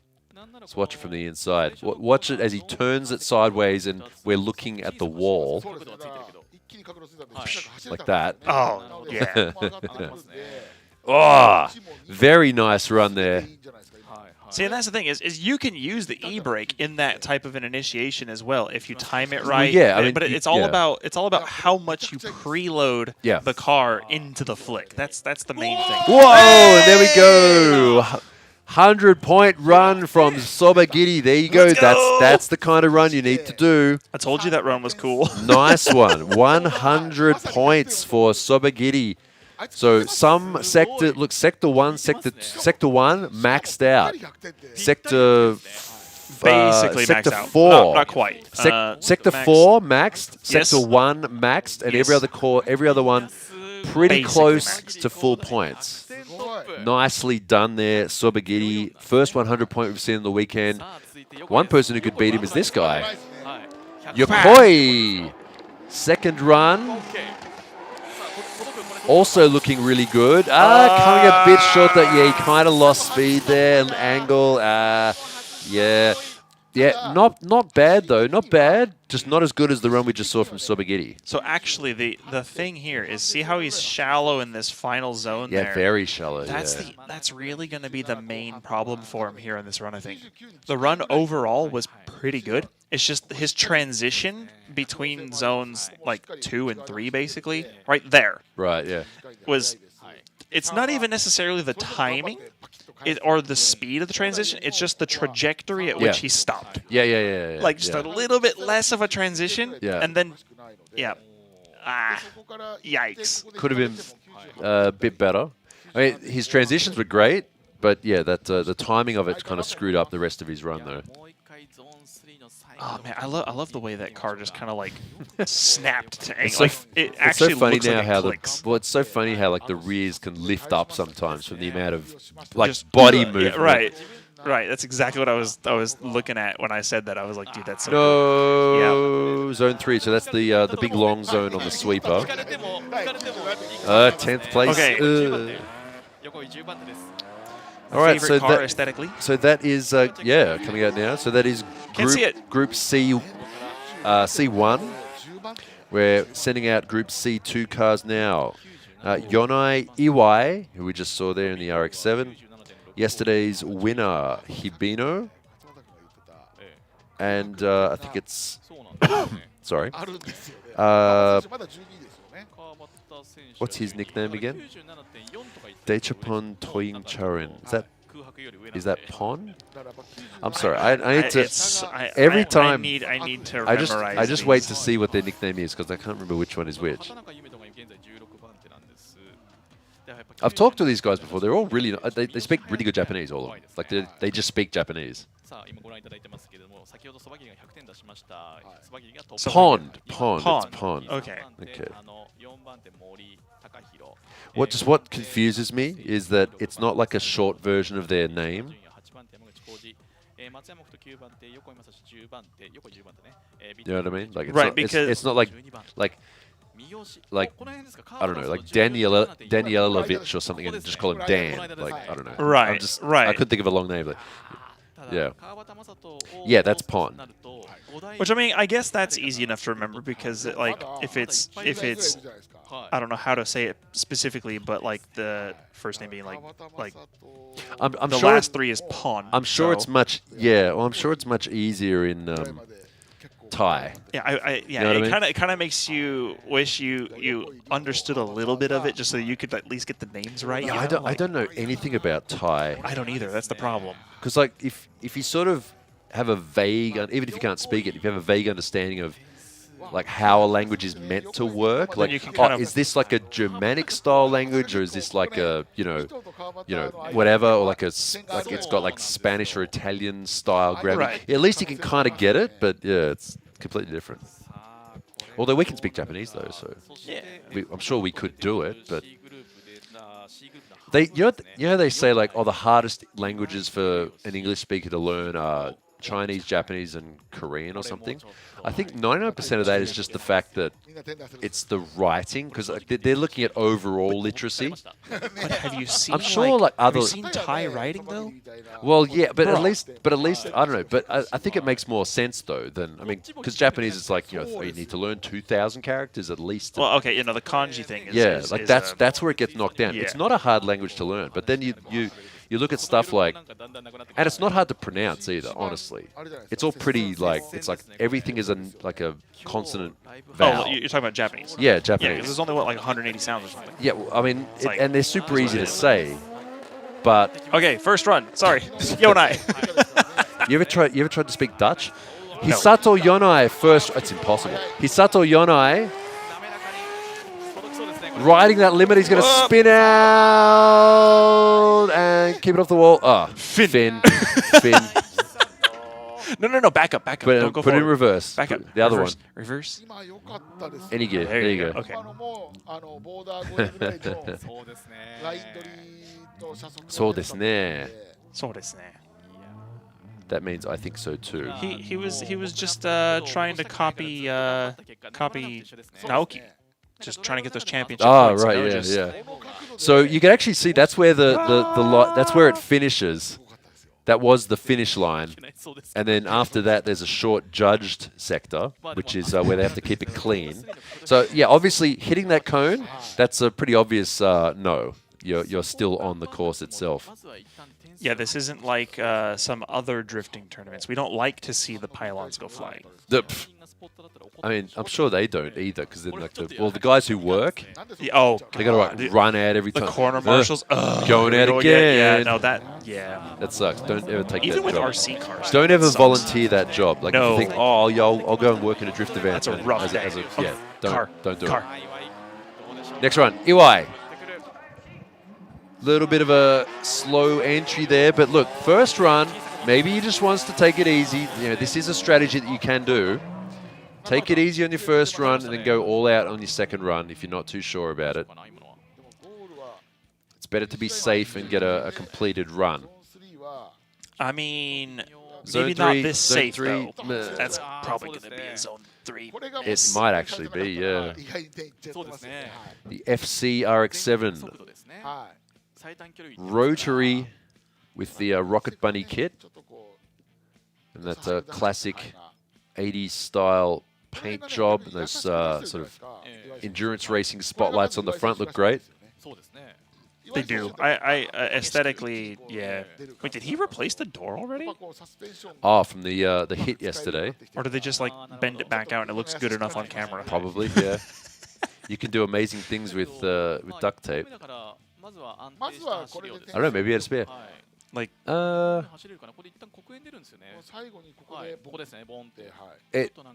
Speaker 15: Let's watch it from the inside. Watch it as he turns it sideways and we're looking at the wall. Like that.
Speaker 17: Oh, yeah.
Speaker 15: Oh, very nice run there.
Speaker 17: See, and that's the thing is you can use the e-brake in that type of an initiation as well if you time it right.
Speaker 15: Yeah, I mean,
Speaker 17: but it's all about how much you preload the car into the flick. That's the main thing.
Speaker 15: Whoa, and there we go. 100-point run from Sobagiri. There you go. That's the kind of run you need to do.
Speaker 17: I told you that run was cool.
Speaker 15: Nice one. 100 points for Sobagiri. So some sector, look, sector one maxed out. Sector
Speaker 17: basically
Speaker 15: sector
Speaker 17: maxed out.
Speaker 15: 4.
Speaker 17: No, not quite.
Speaker 15: Sector
Speaker 17: max.
Speaker 15: 4 maxed.
Speaker 17: Yes.
Speaker 15: Sector 1 maxed, and
Speaker 17: Yes.
Speaker 15: every other one pretty
Speaker 17: Basically
Speaker 15: close
Speaker 17: maxed.
Speaker 15: to full points. Nicely done there, Sobagiri. First 100-point we've seen on the weekend. One person who could beat him is this guy, Yokoi. Second run. Also looking really good. Coming a bit short. He kind of lost speed there and angle. Yeah, not bad though. Not bad. Just not as good as the run we just saw from Sobagiri.
Speaker 17: So actually, the thing here is see how he's shallow in this final zone.
Speaker 15: Yeah,
Speaker 17: there.
Speaker 15: very shallow.
Speaker 17: That's really going to be the main problem for him here in this run. I think the run overall was pretty good. It's just his transition between zones like 2 and 3, basically, right there.
Speaker 15: Right. Yeah.
Speaker 17: It's not even necessarily the timing. Or the speed of the transition, it's just the trajectory at which he stopped.
Speaker 15: Yeah.
Speaker 17: Like just a little bit less of a transition, and then, yikes.
Speaker 15: Could have been a bit better. I mean, his transitions were great, but yeah, the timing of it kind of screwed up the rest of his run, though.
Speaker 17: Oh man, I love the way that car just kind of like snapped to angle.
Speaker 15: It's so,
Speaker 17: it
Speaker 15: it's
Speaker 17: actually
Speaker 15: so funny
Speaker 17: looks
Speaker 15: now
Speaker 17: like
Speaker 15: how
Speaker 17: clicks.
Speaker 15: it's so funny how like the rears can lift up sometimes from the amount of like body movement.
Speaker 17: Right. That's exactly what I was looking at when I said that. I was like, dude, that's so
Speaker 15: cool. Zone 3. So that's the big long zone on the sweeper. 10th place.
Speaker 17: Okay.
Speaker 15: All right,
Speaker 17: favorite
Speaker 15: so
Speaker 17: car
Speaker 15: that
Speaker 17: aesthetically.
Speaker 15: So that is coming out now. So that is Group C, C1. We're sending out Group C2 cars now. Yonai Iwai, who we just saw there in the RX-7. Yesterday's winner, Hibino. And I think it's... sorry. What's his nickname again? Dechapon Toying Charin. Is that Pon? I'm sorry. I need to... every time...
Speaker 17: I need to memorize
Speaker 15: I just wait to see what their nickname is because I can't remember which one is which. I've talked to these guys before. They're all really... They speak really good Japanese, all of them. Like, they just speak Japanese. Pond. It's Pond.
Speaker 17: Okay.
Speaker 15: What confuses me is that it's not like a short version of their name. You know what I mean? Like, it's not like I don't know, like Danielovich or something, and just call him Dan. Like, I don't know.
Speaker 17: Right.
Speaker 15: I couldn't think of a long name. Like, yeah, that's Pon.
Speaker 17: Which, I mean, I guess that's easy enough to remember because, like, if it's, I don't know how to say it specifically, but like the first name being like
Speaker 15: I'm
Speaker 17: the
Speaker 15: sure
Speaker 17: last 3 is Pon.
Speaker 15: I'm sure it's much. Yeah, well, I'm sure it's much easier in Thai.
Speaker 17: Yeah, it kind of makes you wish you understood a little bit of it just so you could at least get the names right.
Speaker 15: Yeah, I don't know anything about Thai.
Speaker 17: I don't either. That's the problem.
Speaker 15: Because like if you sort of have a vague, even if you can't speak it, if you have a vague understanding of like how a language is meant to work, like is this like a Germanic style language, or is this like a you know whatever, or like it's got like Spanish or Italian style grammar.
Speaker 17: Right.
Speaker 15: Yeah, at least you can kind of get it, but yeah, it's completely different. Although we can speak Japanese though, so I'm sure we could do it, but you know they say like, the hardest languages for an English speaker to learn are Chinese, Japanese, and Korean or something. I think 99% of that is just the fact that it's the writing, because like, they're looking at overall literacy.
Speaker 17: But have you seen?
Speaker 15: I'm sure
Speaker 17: have you seen Thai writing though?
Speaker 15: Well, yeah, but at least I don't know. But I think it makes more sense though than because Japanese is like you need to learn 2,000 characters at least.
Speaker 17: Well, okay, the kanji thing. Is,
Speaker 15: that's where it gets knocked down. Yeah. It's not a hard language to learn, but then you look at stuff like, and it's not hard to pronounce either. Honestly, it's all pretty it's like everything is like a consonant vowel.
Speaker 17: Oh, you're talking about Japanese?
Speaker 15: Yeah, Japanese.
Speaker 17: Yeah, 'cause there's only like 180 sounds or something.
Speaker 15: Yeah, well, I mean, and they're super easy to say, but
Speaker 17: okay, first run. Sorry, Yonai.
Speaker 15: You ever tried to speak Dutch? Hisato Yonai first. It's impossible. Hisato Yonai riding that limit. He's going to spin out and keep it off the wall. Ah, Finn.
Speaker 17: No. Back up. Don't go
Speaker 15: put it in
Speaker 17: forward.
Speaker 15: reverse.
Speaker 17: Back up.
Speaker 15: The other one.
Speaker 17: Reverse.
Speaker 15: Any gear.
Speaker 17: There you go. Okay.
Speaker 15: そうですね。
Speaker 17: そうですね。
Speaker 15: That means I think so too.
Speaker 17: He was just trying to copy Naoki, just trying to get those championship points.
Speaker 15: Right, yeah. So you can actually see that's where that's where it finishes. That was the finish line, and then after that there's a short judged sector, which is where they have to keep it clean. So yeah, obviously hitting that cone, that's a pretty obvious no. You're still on the course itself.
Speaker 17: Yeah, this isn't like some other drifting tournaments. We don't like to see the pylons go flying.
Speaker 15: I mean, I'm sure they don't either, because then like the guys who work,
Speaker 17: they
Speaker 15: gotta run out every time.
Speaker 17: The corner marshals,
Speaker 15: going out again.
Speaker 17: Yeah, no, that
Speaker 15: sucks. Don't ever take
Speaker 17: even
Speaker 15: that
Speaker 17: with
Speaker 15: job.
Speaker 17: RC cars.
Speaker 15: Don't ever
Speaker 17: sucks.
Speaker 15: volunteer that job. Like
Speaker 17: No.
Speaker 15: if you think, oh, yeah, I'll go and work in a drift event.
Speaker 17: That's a rough day.
Speaker 15: Don't do it. Next run, Iwai. Little bit of a slow entry there, but look, first run, maybe he just wants to take it easy. You know, this is a strategy that you can do. Take it easy on your first run and then go all out on your second run if you're not too sure about it. It's better to be safe and get a completed run.
Speaker 17: I mean,
Speaker 15: Zone
Speaker 17: maybe
Speaker 15: three,
Speaker 17: not this
Speaker 15: zone
Speaker 17: safe
Speaker 15: three,
Speaker 17: though. That's probably going to be a zone 3.
Speaker 15: It might actually be, yeah. The FC RX-7. Rotary with the Rocket Bunny kit. And that classic 80s style paint job. And those sort of endurance racing spotlights on the front look great.
Speaker 17: They do. I aesthetically, yeah. Wait, did he replace the door already?
Speaker 15: Oh, from the hit yesterday.
Speaker 17: Or did they just like bend it back out and it looks good enough on camera?
Speaker 15: Probably, yeah. You can do amazing things with duct tape. I don't know, maybe he had a spare.
Speaker 17: Like,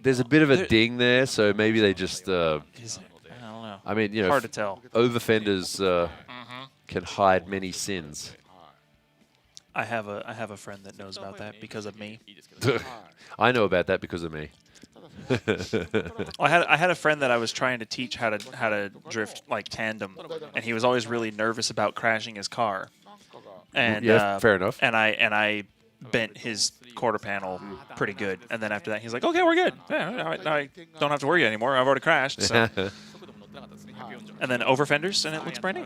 Speaker 15: there's a bit of a ding there, so maybe they just.
Speaker 17: I don't know.
Speaker 15: I mean, you know,
Speaker 17: Hard to tell.
Speaker 15: Over-fenders can hide many sins.
Speaker 17: I have a friend that knows about that because of me.
Speaker 15: I know about that because of me.
Speaker 17: I had a friend that I was trying to teach how to drift like tandem, and he was always really nervous about crashing his car. And
Speaker 15: yeah, fair enough.
Speaker 17: And I bent his quarter panel pretty good, and then after that he's like, "Okay, we're good. Yeah, I don't have to worry anymore. I've already crashed." So. And then over fenders, and it looks brand new.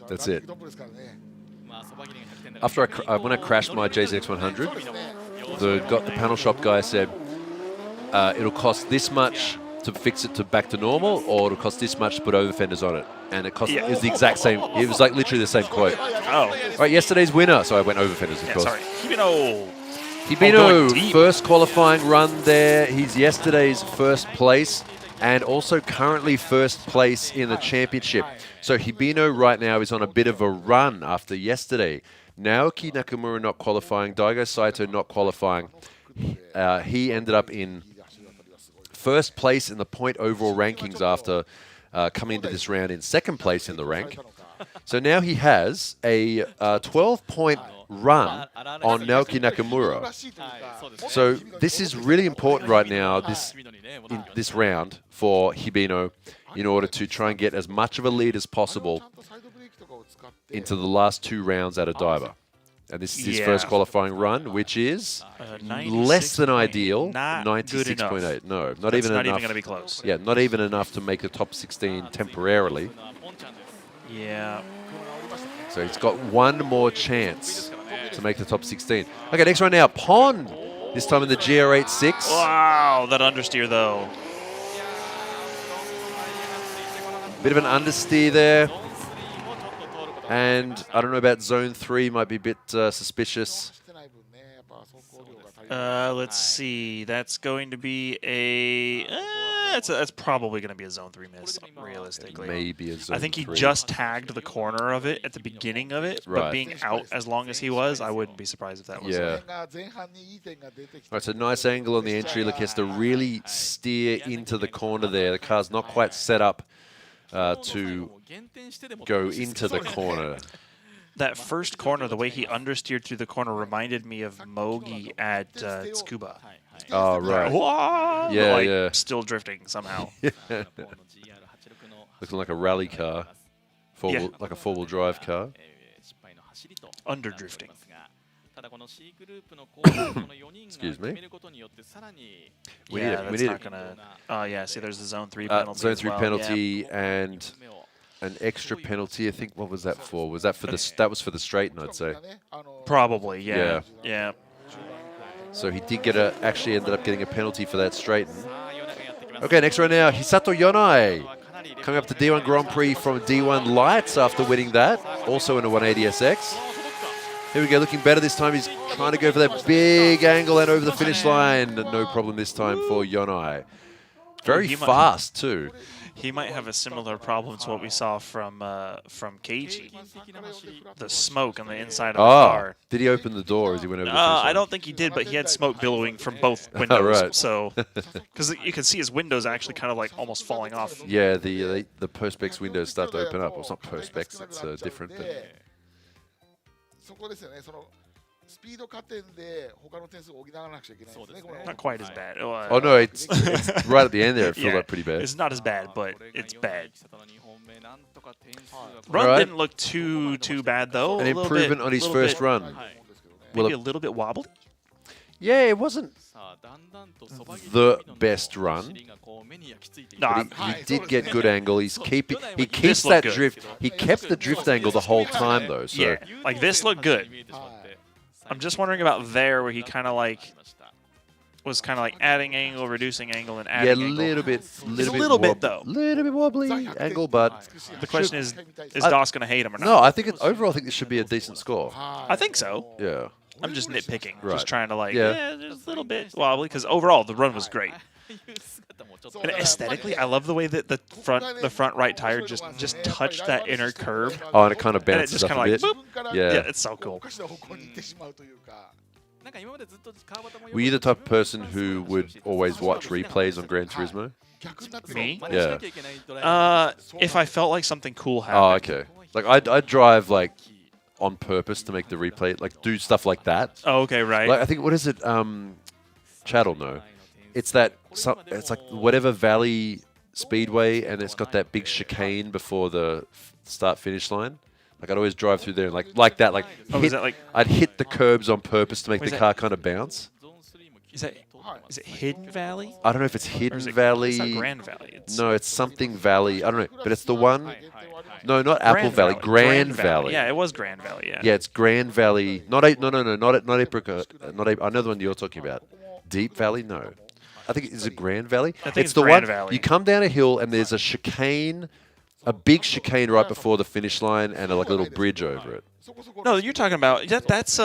Speaker 15: That's it. After when I crashed my JZX100, the panel shop guy said, it'll cost this much to fix it back to normal, or it'll cost this much to put over fenders on it. And it was the exact same. It was like literally the same quote.
Speaker 17: Oh.
Speaker 15: All right, yesterday's winner. So I went over fenders, of course.
Speaker 17: Sorry. Hibino,
Speaker 15: first qualifying run there. He's yesterday's first place and also currently first place in the championship. So Hibino right now is on a bit of a run after yesterday. Naoki Nakamura not qualifying, Daigo Saito not qualifying. He ended up in first place in the point overall rankings after coming into this round in second place in the rank. So now he has a 12-point run on Naoki Nakamura. So this is really important right now, in this round for Hibino, in order to try and get as much of a lead as possible into the last 2 rounds at Odaiba. And this is his first qualifying run, which is less than ideal. 96.8. No, not even enough.
Speaker 17: Not even going to be close.
Speaker 15: Yeah, not even enough to make the top 16 temporarily.
Speaker 17: Yeah.
Speaker 15: So he's got one more chance to make the top 16. Okay, next one now, Pond. This time in the GR86.
Speaker 17: Wow, that understeer though.
Speaker 15: Bit of an understeer there. And I don't know about zone 3, might be a bit suspicious.
Speaker 17: Let's see. That's going to be a That's probably going to be a zone 3 miss, realistically.
Speaker 15: Maybe a zone
Speaker 17: I think he
Speaker 15: 3.
Speaker 17: just tagged the corner of it at the beginning of it, but being out as long as he was, I wouldn't be surprised if that was
Speaker 15: All right, so nice angle on the entry. Look, he has to really steer into the corner there. The car's not quite set up to go into the corner.
Speaker 17: That first corner, the way he understeered through the corner reminded me of Mogi at Tsukuba.
Speaker 15: Oh, right.
Speaker 17: Whoa!
Speaker 15: Yeah,
Speaker 17: like,
Speaker 15: yeah.
Speaker 17: Still drifting somehow.
Speaker 15: Looking like a rally car. Like a four-wheel drive car.
Speaker 17: Under drifting.
Speaker 15: Excuse me.
Speaker 17: We need not gonna. Yeah. See, there's the zone 3 penalty.
Speaker 15: Zone
Speaker 17: as
Speaker 15: 3
Speaker 17: well.
Speaker 15: penalty and an extra penalty. I think. What was that for? Was that for the? That was for the straighten, I'd say.
Speaker 17: Probably. Yeah. Yeah.
Speaker 15: So he did get actually ended up getting a penalty for that straighten. Okay, next right now, Hisato Yonai. Coming up to D1 Grand Prix from D1 Lights after winning that. Also in a 180SX. Here we go, looking better this time. He's trying to go for that big angle and over the finish line. No problem this time for Yonai. Very fast, too.
Speaker 17: He might have a similar problem to what we saw from Keiji. The smoke on the inside of the car.
Speaker 15: Did he open the door as he went over the finish line?
Speaker 17: I don't think he did, but he had smoke billowing from both windows.
Speaker 15: Right.
Speaker 17: So, because you can see his windows actually kind of like almost falling off.
Speaker 15: Yeah, the Perspex windows start to open up. Well, it's not Perspex, it's different. But
Speaker 17: not quite as bad.
Speaker 15: Oh no, it's right at the end there. It feels like pretty bad.
Speaker 17: It's not as bad, but it's bad. Run didn't look too bad though.
Speaker 15: An improvement on his first run.
Speaker 17: Maybe a little bit wobbly.
Speaker 15: Yeah, it wasn't the best run.
Speaker 17: No,
Speaker 15: he did get good angle. He keeps that drift. He kept the drift angle the whole time though. So.
Speaker 17: Yeah, like this looked good. I'm just wondering about there where he kind of like was kind of like adding angle, reducing angle, and adding angle.
Speaker 15: Yeah, a little bit
Speaker 17: though.
Speaker 15: Little bit wobbly angle, but
Speaker 17: the question is DOS going to hate him or not?
Speaker 15: No, I think overall I think this should be a decent score.
Speaker 17: I think so.
Speaker 15: Yeah.
Speaker 17: I'm just nitpicking,
Speaker 15: Right.
Speaker 17: just trying to like,
Speaker 15: Yeah.
Speaker 17: just a little bit wobbly, because overall the run was great. And aesthetically, I love the way that the front right tire just touched that inner curb.
Speaker 15: Oh, and it kind of
Speaker 17: And it
Speaker 15: bounces
Speaker 17: just
Speaker 15: up
Speaker 17: kind
Speaker 15: a
Speaker 17: of
Speaker 15: bit.
Speaker 17: like, boop.
Speaker 15: Yeah.
Speaker 17: Yeah, it's so cool.
Speaker 15: Were you the type of person who would always watch replays on Gran Turismo?
Speaker 17: Me?
Speaker 15: Yeah.
Speaker 17: If I felt like something cool happened.
Speaker 15: Oh, okay. Like I drive like on purpose to make the replay, like do stuff like that.
Speaker 17: Oh, okay, right.
Speaker 15: Like I think what is it? Chad will know. It's that. It's like whatever Valley Speedway, and it's got that big chicane before the start finish line. Like I'd always drive through there and like that. Like, I'd hit the curbs on purpose to make the car kind of bounce.
Speaker 17: Is it Hidden Valley?
Speaker 15: I don't know if it's Hidden
Speaker 17: Or
Speaker 15: Valley.
Speaker 17: It's not Grand Valley.
Speaker 15: No, it's something Valley. I don't know, but it's the one. No, not Apple Valley. Grand Valley.
Speaker 17: Yeah, it was Grand Valley. Yeah.
Speaker 15: Yeah, it's Grand Valley. Not Apricot. I know the one you're talking about. Deep Valley. No, I think it's a Grand Valley.
Speaker 17: I think it's
Speaker 15: the
Speaker 17: Grand
Speaker 15: one
Speaker 17: Valley.
Speaker 15: you come down a hill and there's a chicane, a big chicane right before the finish line, and a little bridge over it.
Speaker 17: No, you're talking about that's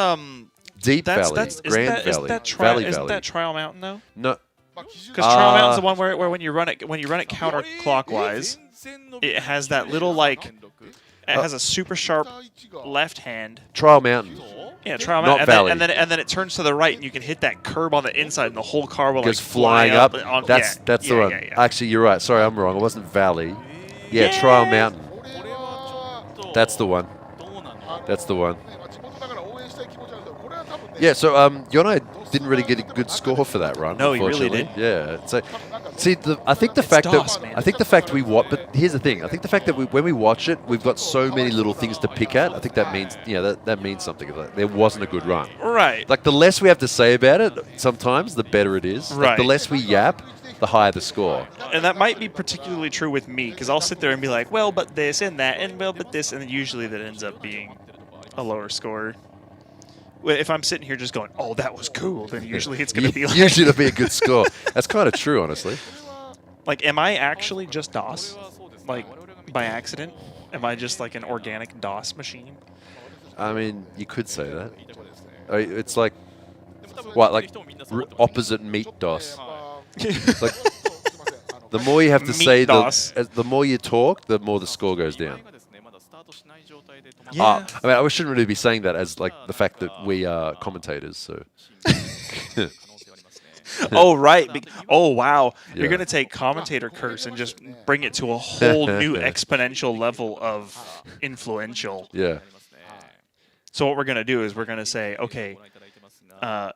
Speaker 15: Deep Valley. Grand Valley.
Speaker 17: Isn't that Trial Mountain though?
Speaker 15: No.
Speaker 17: Because Trial Mountain's the one where when you run it counterclockwise, it has that little like it has a super sharp left hand.
Speaker 15: Trial Mountain.
Speaker 17: Yeah, Trial
Speaker 15: Not
Speaker 17: Mountain.
Speaker 15: Valley.
Speaker 17: And then it turns to the right, and you can hit that curb on the inside, and the whole car will
Speaker 15: Goes
Speaker 17: like
Speaker 15: flying
Speaker 17: fly
Speaker 15: up.
Speaker 17: On,
Speaker 15: That's the one. Actually, you're right. Sorry, I'm wrong. It wasn't Valley. Yeah, Trial Mountain. That's the one. That's the one. Yeah, so Yonai didn't really get a good score for that run.
Speaker 17: No, he really
Speaker 15: unfortunately. Yeah. So, see, I think the fact we watch. But here's the thing. I think the fact that when we watch it, we've got so many little things to pick at. I think that means that means something. Like, there wasn't a good run.
Speaker 17: Right.
Speaker 15: Like the less we have to say about it, sometimes the better it is.
Speaker 17: Right.
Speaker 15: Like, the less we yap, the higher the score.
Speaker 17: And that might be particularly true with me, because I'll sit there and be like, well, but this and that, and well, but this, and then usually that ends up being a lower score. If I'm sitting here just going, oh, that was cool, then usually it's going to be like...
Speaker 15: Usually it'll be a good score. That's kind of true, honestly.
Speaker 17: Like, am I actually just DOS? Like, by accident? Am I just like an organic DOS machine?
Speaker 15: I mean, you could say that. It's like, what, like opposite meat DOS? Like, The more you have to
Speaker 17: Meat
Speaker 15: say,
Speaker 17: DOS.
Speaker 15: the more you talk, the more the score goes down.
Speaker 17: Yeah.
Speaker 15: I mean, I shouldn't really be saying that as like the fact that we are commentators. So.
Speaker 17: Oh right. Oh wow.
Speaker 15: Yeah.
Speaker 17: You're gonna take commentator curse and just bring it to a whole new exponential level of influential.
Speaker 15: Yeah.
Speaker 17: So what we're gonna do is we're gonna say, okay,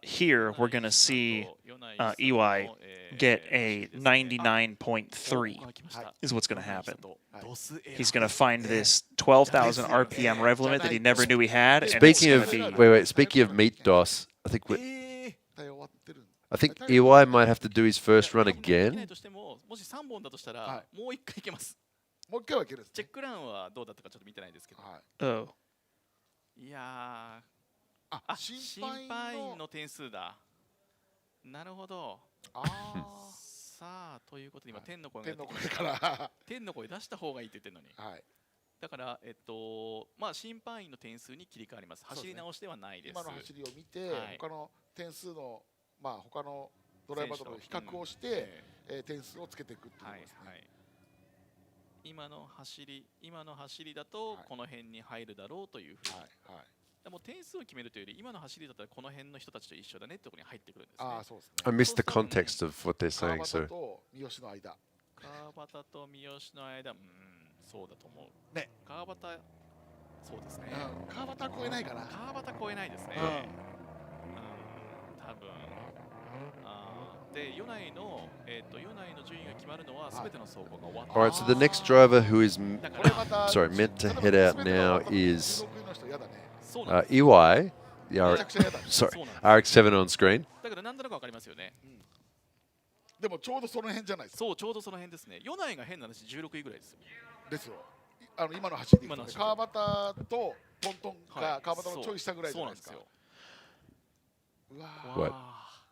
Speaker 17: here we're gonna see EY get a 99.3 is what's gonna happen. He's gonna find this 12,000 RPM rev limit that he never knew he had. And
Speaker 15: Speaking
Speaker 17: it's
Speaker 15: of
Speaker 17: gonna be,
Speaker 15: wait, speaking of meat DOS, I think EY might have to do his first run again.
Speaker 18: もし3本だとしたら、もう1回いけます。
Speaker 16: もう1回はいけるんですね。
Speaker 18: チェックランはどうだったかちょっと見てないですけど。
Speaker 17: Oh.
Speaker 18: いやー、審判員の点数だ。なるほど。さあ、ということで今天の声が天の声出した方がいいって言ってるのに。だからまあ審判員の点数に切り替わります。走り直しではないです。
Speaker 16: 今の走りを見て、他の点数のまあ他のドライバーとの比較をして、点数をつけていくっていうことですね。
Speaker 18: 今の走りだとこの辺に入るだろうというふうに。でも点数を決めるというより今の走りだったらこの辺の人たちと一緒だねってところに入ってくるんですね。
Speaker 16: ああそうですね。
Speaker 15: I missed the context of what they're saying.
Speaker 16: 川
Speaker 15: So.
Speaker 16: 端と三好の間。
Speaker 18: 川端と三好の間、そうだと思う。
Speaker 16: ね。
Speaker 18: 川端、そうですね。
Speaker 16: 川端超えないかな。
Speaker 18: 川端超えないですね。多分。で、米内の順位が決まるのは全ての走行が終わった。
Speaker 15: All right, so the next driver who is sorry meant to head out now is EY. Sorry, RX7 on screen.
Speaker 18: だから何だろうか分かりますよね。
Speaker 16: でもちょうどその辺じゃないですか。
Speaker 18: そう、ちょうどその辺ですね。米内が変な話16位ぐらいですよ。
Speaker 16: ですよ。今の走りで川端とトントンが川端のちょい下ぐらいじゃないですか。
Speaker 15: What?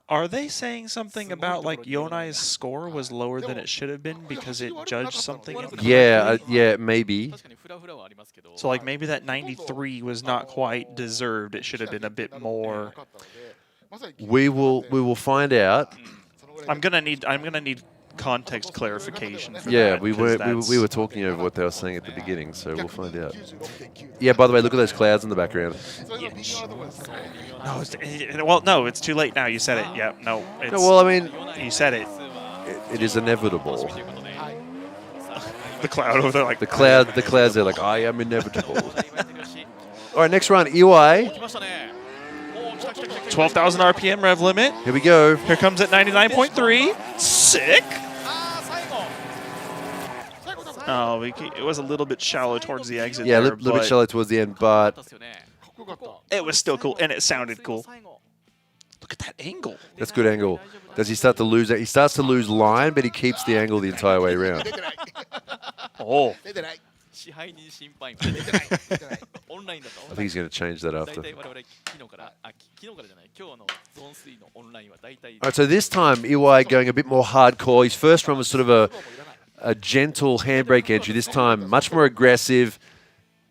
Speaker 17: Are they saying something about like Yonai's score was lower than it should have been because it judged something?
Speaker 15: Yeah, yeah, maybe.
Speaker 17: So like maybe that 93 was not quite deserved. It should have been a bit more.
Speaker 15: We will find out.
Speaker 17: I'm gonna need context clarification.
Speaker 15: Yeah, we were talking over what they were saying at the beginning, so we'll find out. Yeah, by the way, look at those clouds in the background.
Speaker 17: No, it's too late now. You said it. Yeah, no.
Speaker 15: No, well, I mean,
Speaker 17: you said it.
Speaker 15: It is inevitable.
Speaker 17: The cloud over there, like
Speaker 15: the clouds are like, I am inevitable. All right, next run, EY.
Speaker 17: 12,000 RPM rev limit.
Speaker 15: Here we go.
Speaker 17: Here comes at 99.3. Sick. Oh, it was a little bit shallow towards the exit.
Speaker 15: Yeah, a
Speaker 17: there,
Speaker 15: little bit shallow towards the end, but
Speaker 17: it was still cool, and it sounded cool. Look at that angle.
Speaker 15: That's good angle. Does he start to lose it? He starts to lose line, but he keeps the angle the entire way around.
Speaker 17: Oh.
Speaker 15: I think he's going to change that after. All right, so this time, EY going a bit more hardcore. His first run was sort of a gentle handbrake entry. This time, much more aggressive.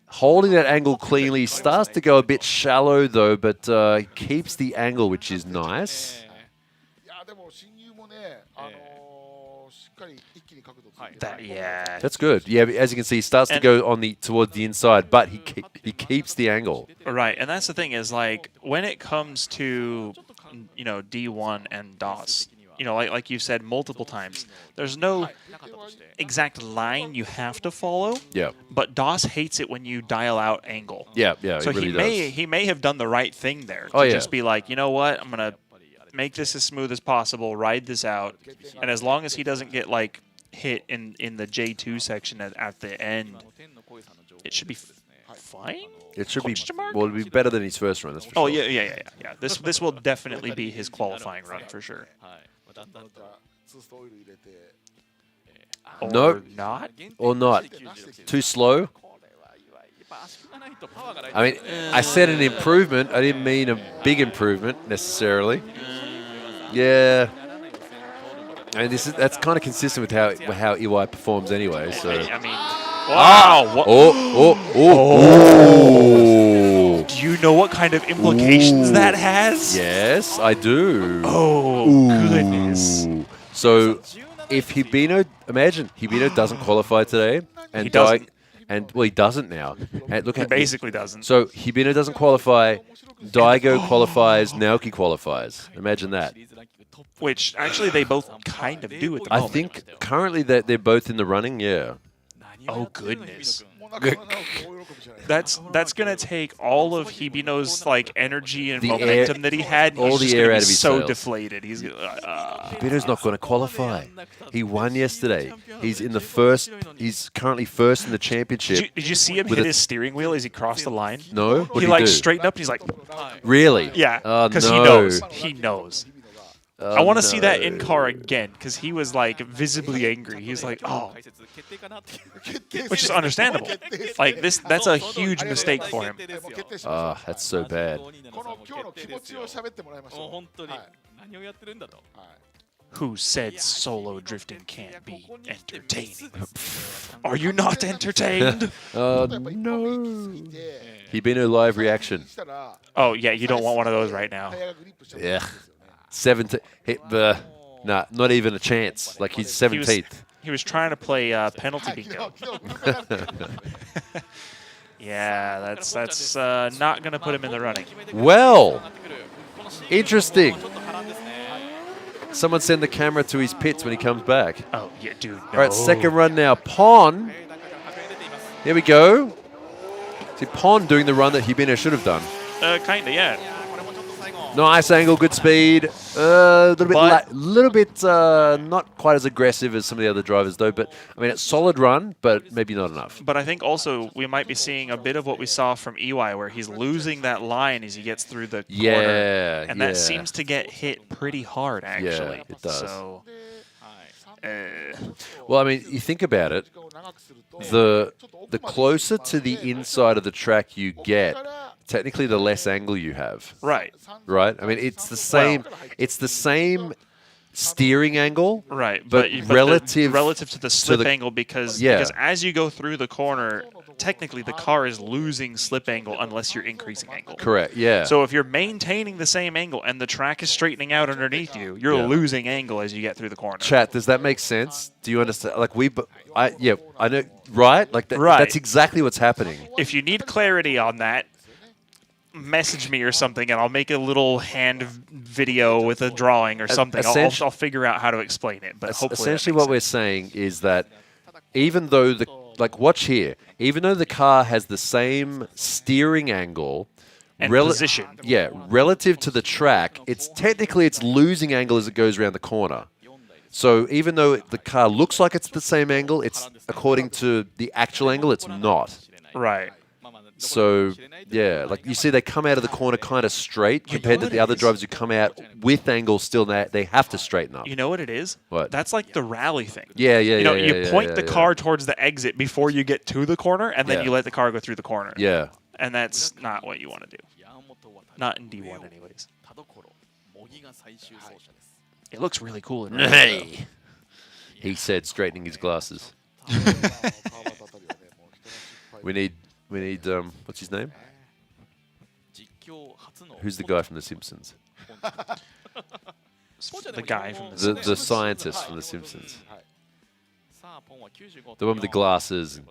Speaker 15: Holding that angle cleanly. Starts to go a bit shallow, though, but he keeps the angle, which is nice.
Speaker 17: Yeah,
Speaker 15: that's good. Yeah, as you can see, he starts to go on towards the inside, but he keeps the angle.
Speaker 17: Right, and that's the thing is like when it comes to D1 and DOS, like you've said multiple times, there's no exact line you have to follow.
Speaker 15: Yeah.
Speaker 17: But DOS hates it when you dial out angle.
Speaker 15: Yeah, yeah.
Speaker 17: So
Speaker 15: it really
Speaker 17: he may have done the right thing there to just be like, you know what, I'm gonna make this as smooth as possible, ride this out, and as long as he doesn't get like hit in the J2 section at the end, it should be fine.
Speaker 15: It should be it'll be better than his first run. That's for
Speaker 17: sure.
Speaker 15: sure.
Speaker 17: Yeah. This will definitely be his qualifying run for sure.
Speaker 15: No,
Speaker 17: not
Speaker 15: or not. Too slow. I mean, I said an improvement. I didn't mean a big improvement necessarily. Yeah. And that's kind of consistent with how EY performs anyway. So.
Speaker 17: I mean, wow!
Speaker 15: Oh!
Speaker 17: Do you know what kind of implications that has?
Speaker 15: Yes, I do.
Speaker 17: Oh, goodness.
Speaker 15: So if Hibino, imagine Hibino doesn't qualify today, and
Speaker 17: He doesn't.
Speaker 15: Well, he doesn't now. And look,
Speaker 17: He basically doesn't.
Speaker 15: So Hibino doesn't qualify, Daigo qualifies, Naoki qualifies. Imagine that.
Speaker 17: Which actually they both kind of do at the
Speaker 15: I
Speaker 17: moment.
Speaker 15: think currently that they're both in the running. Yeah.
Speaker 17: Oh goodness. That's gonna take all of Hibino's like energy and
Speaker 15: The
Speaker 17: momentum
Speaker 15: air-
Speaker 17: that he had. And
Speaker 15: all
Speaker 17: he's
Speaker 15: the
Speaker 17: just
Speaker 15: air
Speaker 17: gonna
Speaker 15: out
Speaker 17: be
Speaker 15: of his
Speaker 17: so
Speaker 15: sails.
Speaker 17: deflated. He's
Speaker 15: Hibino's not going to qualify. He won yesterday. He's in the first. He's currently first in the championship.
Speaker 17: Did you see him
Speaker 15: with
Speaker 17: hit
Speaker 15: a-
Speaker 17: his steering wheel as he crossed the line?
Speaker 15: No? What
Speaker 17: He
Speaker 15: did
Speaker 17: like
Speaker 15: do?
Speaker 17: straightened up and he's like,
Speaker 15: Really?
Speaker 17: yeah,
Speaker 15: Oh,
Speaker 17: because
Speaker 15: no.
Speaker 17: he knows. He knows.
Speaker 15: Oh,
Speaker 17: I want to see that
Speaker 15: no.
Speaker 17: in car again because he was like visibly angry. He's like, oh, which is understandable. Like that's a huge mistake for him.
Speaker 15: Ah, that's so bad.
Speaker 17: Who said solo drifting can't be entertaining? Are you not entertained?
Speaker 15: Oh no! Hibino live reaction.
Speaker 17: Oh yeah, you don't want one of those right now.
Speaker 15: Yeah. 17th. Nah, not even a chance. Like he's 17th.
Speaker 17: He was trying to play penalty bingo. Yeah, that's not going to put him in the running.
Speaker 15: Well, interesting. Someone send the camera to his pits when he comes back.
Speaker 17: Oh, yeah, dude.
Speaker 15: All right, second run now. Pon. Here we go. See, Pon doing the run that Hibino should have done.
Speaker 17: Kind of, yeah.
Speaker 15: Nice angle, good speed. A little bit not quite as aggressive as some of the other drivers, though. But I mean, it's solid run, but maybe not enough.
Speaker 17: But I think also we might be seeing a bit of what we saw from EY, where he's losing that line as he gets through the corner, and that seems to get hit pretty hard, actually.
Speaker 15: Yeah, it does.
Speaker 17: So,
Speaker 15: well, I mean, you think about it. The closer to the inside of the track you get, technically the less angle you have.
Speaker 17: Right.
Speaker 15: Right? I mean, it's the same it's the same steering angle.
Speaker 17: Right.
Speaker 15: But relative
Speaker 17: to the slip angle because as you go through the corner, technically the car is losing slip angle unless you're increasing angle.
Speaker 15: Correct, yeah.
Speaker 17: So if you're maintaining the same angle and the track is straightening out underneath you, you're losing angle as you get through the corner.
Speaker 15: Chat, does that make sense? Do you understand? Like I know, right? Like that's exactly what's happening.
Speaker 17: If you need clarity on that, message me or something, and I'll make a little hand video with a drawing or something. I'll figure out how to explain it. But hopefully,
Speaker 15: essentially, what we're saying is that even though watch here, even though the car has the same steering angle
Speaker 17: and position,
Speaker 15: relative to the track, it's losing angle as it goes around the corner. So even though the car looks like it's the same angle, it's according to the actual angle, it's not.
Speaker 17: Right.
Speaker 15: So, yeah, like you see they come out of the corner kind of straight compared to the other drivers who come out with angle still, they have to straighten up.
Speaker 17: You know what it is?
Speaker 15: What?
Speaker 17: That's like the rally thing.
Speaker 15: Yeah.
Speaker 17: You point the car towards the exit before you get to the corner, and then you let the car go through the corner.
Speaker 15: Yeah.
Speaker 17: And that's not what you want to do. Not in D1 anyways. It looks really cool in real life.
Speaker 15: He said, straightening his glasses. We need what's his name? Who's the guy from The Simpsons?
Speaker 17: The guy from
Speaker 15: the scientist from The Simpsons. The one with the glasses.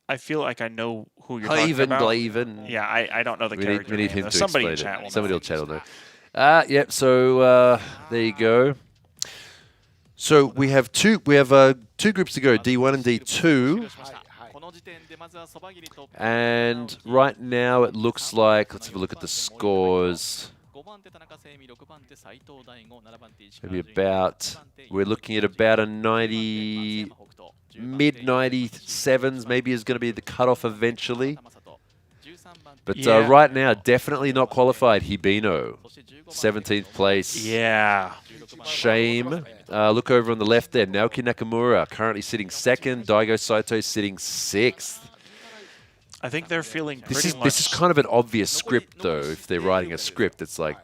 Speaker 17: I feel like I know who you're talking about.
Speaker 15: Blaven.
Speaker 17: Yeah, I don't know the character.
Speaker 15: We need him
Speaker 17: name,
Speaker 15: to
Speaker 17: somebody
Speaker 15: explain
Speaker 17: in chat
Speaker 15: it.
Speaker 17: will
Speaker 15: Somebody
Speaker 17: know.
Speaker 15: will chat on there. Yep. So there you go. So we have two groups to go, D1 and D2. And right now it looks like, let's have a look at the scores. Maybe we're looking at about a 90, mid-97s maybe is going to be the cutoff eventually. But right now, definitely not qualified. Hibino, 17th place.
Speaker 17: Yeah.
Speaker 15: Shame. Look over on the left there. Naoki Nakamura currently sitting second. Daigo Saito sitting sixth.
Speaker 17: I think they're feeling
Speaker 15: This is kind of an obvious script, though. If they're writing a script, it's like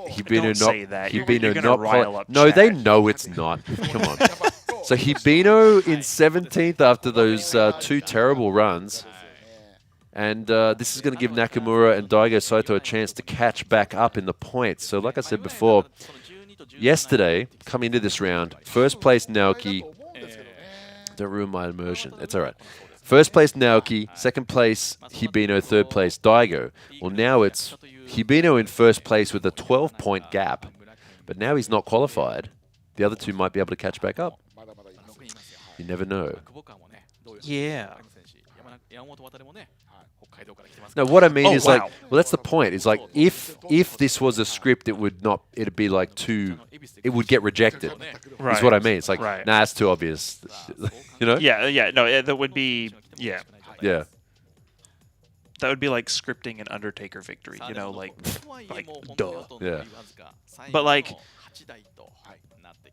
Speaker 17: Hibino not. Hibino not.
Speaker 15: No, they know it's not. Come on. So Hibino in 17th after those two terrible runs. And this is going to give Nakamura and Daigo Saito a chance to catch back up in the points. So like I said before, yesterday, coming into this round, first place Naoki. Don't ruin my immersion. It's all right. First place Naoki, second place Hibino, third place Daigo. Well, now it's Hibino in first place with a 12-point gap. But now he's not qualified. The other two might be able to catch back up. You never know.
Speaker 17: Yeah.
Speaker 15: No, what I mean is like, well, that's the point. Is like, if this was a script, it'd be like too, it would get rejected. Is what I mean. It's like, nah, it's too obvious. You know?
Speaker 17: Yeah, no, that would be, yeah. That would be like scripting an Undertaker victory, you know, like duh.
Speaker 15: Yeah.
Speaker 17: But like,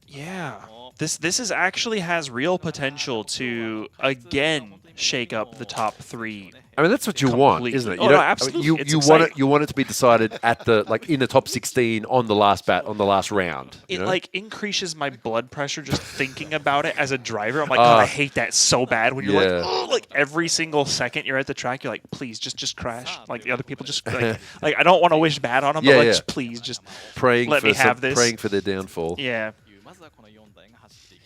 Speaker 17: yeah, this is actually has real potential to again shake up the top 3.
Speaker 15: I mean, that's what you want, isn't it?
Speaker 17: You absolutely.
Speaker 15: I mean, you want it to be decided at the in the top 16 on the last round.
Speaker 17: It like increases my blood pressure just thinking about it as a driver. I'm like, God, I hate that so bad. When you're like, oh, like every single second you're at the track, you're like, please just crash. Like the other people just like I don't want to wish bad on them, but like please just let me have this.
Speaker 15: Praying for their downfall.
Speaker 17: Yeah.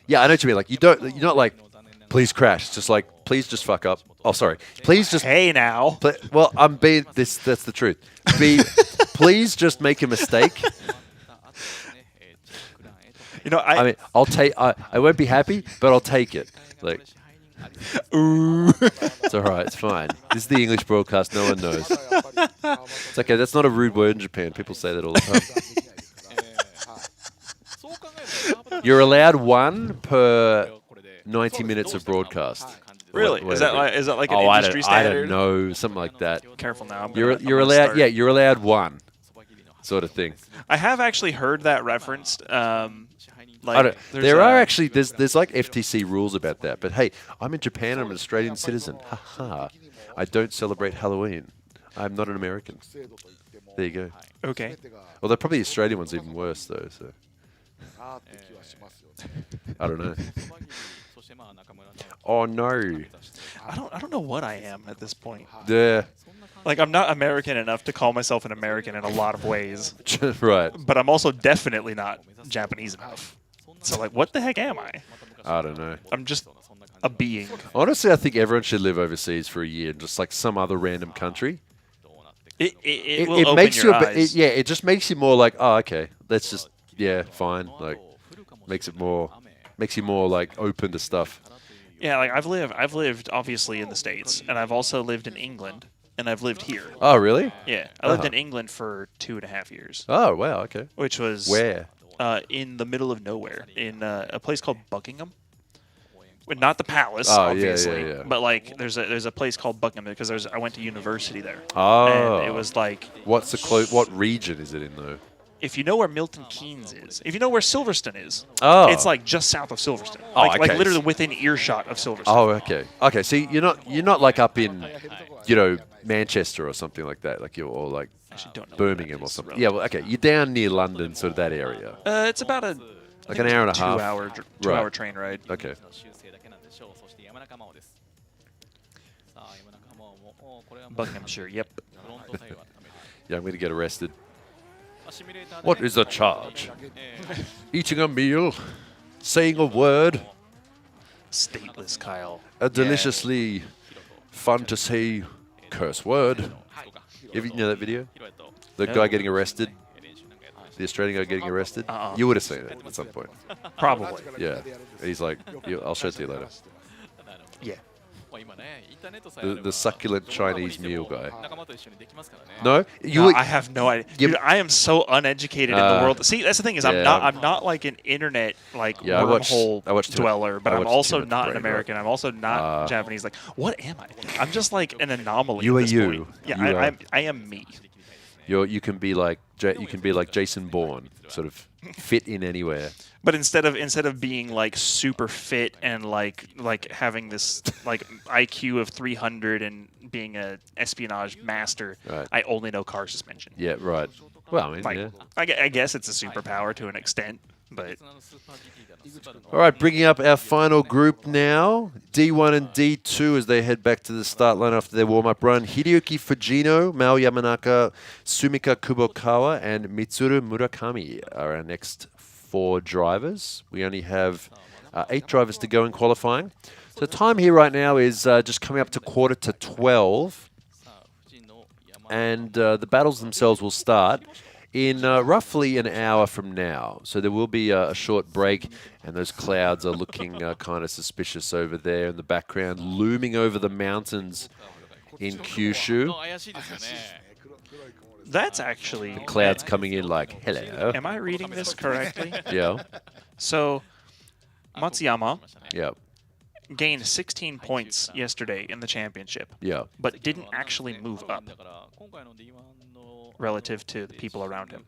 Speaker 15: Yeah, I know what you mean. Like you're not like, please crash. It's just like, please just fuck up. Oh, sorry. Please just.
Speaker 17: Hey now.
Speaker 15: Well, I'm being this. That's the truth. Please just make a mistake.
Speaker 17: You know,
Speaker 15: I mean, I'll take. I won't be happy, but I'll take it. Like,
Speaker 17: ooh.
Speaker 15: It's all right. It's fine. This is the English broadcast. No one knows. It's okay. That's not a rude word in Japan. People say that all the time. You're allowed 1 per 90 minutes of broadcast.
Speaker 17: Really? Is that like an industry standard?
Speaker 15: I don't know, something like that.
Speaker 17: Careful now.
Speaker 15: You're allowed. Yeah, you're allowed 1, sort of thing.
Speaker 17: I have actually heard that referenced.
Speaker 15: Like there are actually there's like FTC rules about that. But hey, I'm in Japan. I'm an Australian citizen. Haha. I don't celebrate Halloween. I'm not an American. There you go.
Speaker 17: Okay.
Speaker 15: Well, they're probably Australian ones even worse though. So. I don't know. Oh no.
Speaker 17: I don't know what I am at this point.
Speaker 15: Yeah.
Speaker 17: Like I'm not American enough to call myself an American in a lot of ways.
Speaker 15: Right.
Speaker 17: But I'm also definitely not Japanese enough. So like what the heck am I?
Speaker 15: I don't know.
Speaker 17: I'm just a being.
Speaker 15: Honestly, I think everyone should live overseas for a year in just like some other random country.
Speaker 17: It will open
Speaker 15: makes
Speaker 17: your
Speaker 15: you
Speaker 17: eyes.
Speaker 15: it just makes you more like, oh, okay, let's just fine. Like makes you more like open to stuff.
Speaker 17: Yeah, like I've lived obviously in the States, and I've also lived in England, and I've lived here.
Speaker 15: Oh, really?
Speaker 17: Yeah, I lived in England for 2.5 years.
Speaker 15: Oh, wow, okay.
Speaker 17: Which was
Speaker 15: where?
Speaker 17: In the middle of nowhere, in a place called Buckingham. Not the palace, obviously, but like there's a place called Buckingham because I went to university there.
Speaker 15: Oh,
Speaker 17: and it was like
Speaker 15: what region is it in though?
Speaker 17: If you know where Milton Keynes is, if you know where Silverstone is, it's like just south of Silverstone, like literally within earshot of Silverstone.
Speaker 15: Oh, okay. Okay, so you're not like up in, Manchester or something like that, like or like Birmingham or something. Yeah, well, okay, you're down near London, sort of that area.
Speaker 17: It's about an
Speaker 15: hour and a half.
Speaker 17: 2-hour train ride.
Speaker 15: Okay.
Speaker 17: Buckinghamshire, yep.
Speaker 15: Yeah, I'm going to get arrested. What is the charge? Eating a meal, saying a word.
Speaker 17: Stateless, Kyle.
Speaker 15: A deliciously fun to say curse word. You know that video? The guy getting arrested? The Australian guy getting arrested? You would have seen it at some point.
Speaker 17: Probably.
Speaker 15: Yeah. He's like, I'll show it to you later.
Speaker 17: Yeah.
Speaker 15: The succulent Chinese meal guy.
Speaker 17: No, I have no idea. Dude, I am so uneducated in the world. See, that's the thing is, I'm not like an internet wormhole dweller, but I'm also not an American. I'm also not Japanese. Like, what am I? I'm just like an anomaly.
Speaker 15: You are
Speaker 17: at this
Speaker 15: you.
Speaker 17: Point. Yeah, I am me.
Speaker 15: You can be like Jason Bourne, sort of fit in anywhere.
Speaker 17: But instead of being like super fit and like having this like IQ of 300 and being a espionage master, I only know car suspension.
Speaker 15: Yeah, right. Well, I mean,
Speaker 17: I guess it's a superpower to an extent, but.
Speaker 15: All right, bringing up our final group now, D1 and D2 as they head back to the start line after their warm-up run. Hideyuki Fujino, Mao Yamanaka, Sumika Kubokawa, and Mitsuru Murakami are our next 4 drivers. We only have 8 drivers to go in qualifying. So the time here right now is just coming up to 11:45. And the battles themselves will start in roughly an hour from now. So there will be a short break, and those clouds are looking kind of suspicious over there in the background, looming over the mountains in Kyushu.
Speaker 17: That's actually...
Speaker 15: The clouds coming in like, hello.
Speaker 17: Am I reading this correctly?
Speaker 15: Yeah.
Speaker 17: So, Matsuyama
Speaker 15: gained
Speaker 17: 16 points yesterday in the championship.
Speaker 15: Yeah.
Speaker 17: But didn't actually move up relative to the people around him.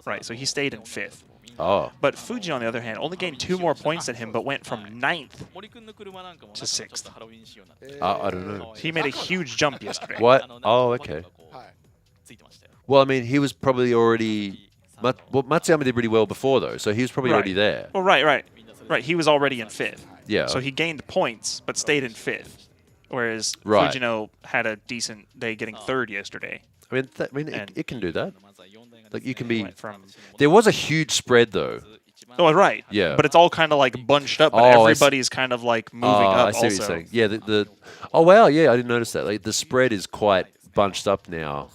Speaker 17: Right, so he stayed in 5th.
Speaker 15: Oh.
Speaker 17: But Fuji, on the other hand, only gained 2 more points than him, but went from 9th to 6th.
Speaker 15: I don't know.
Speaker 17: He made a huge jump yesterday.
Speaker 15: What? Oh, okay. Well, I mean, he was probably already... Matsuyama did pretty well before, though, so he was probably already there.
Speaker 17: Well, right. He was already in 5th.
Speaker 15: Yeah.
Speaker 17: So he gained points, but stayed in 5th. Whereas Fujino had a decent day getting 3rd yesterday.
Speaker 15: I mean, it can do that. Like, you can be... There was a huge spread, though.
Speaker 17: Oh, right.
Speaker 15: Yeah.
Speaker 17: But it's all kind of like bunched up, but everybody's kind of like moving up
Speaker 15: I see
Speaker 17: also.
Speaker 15: what you're saying. Yeah, oh, wow, yeah, I didn't notice that. Like, the spread is quite bunched up now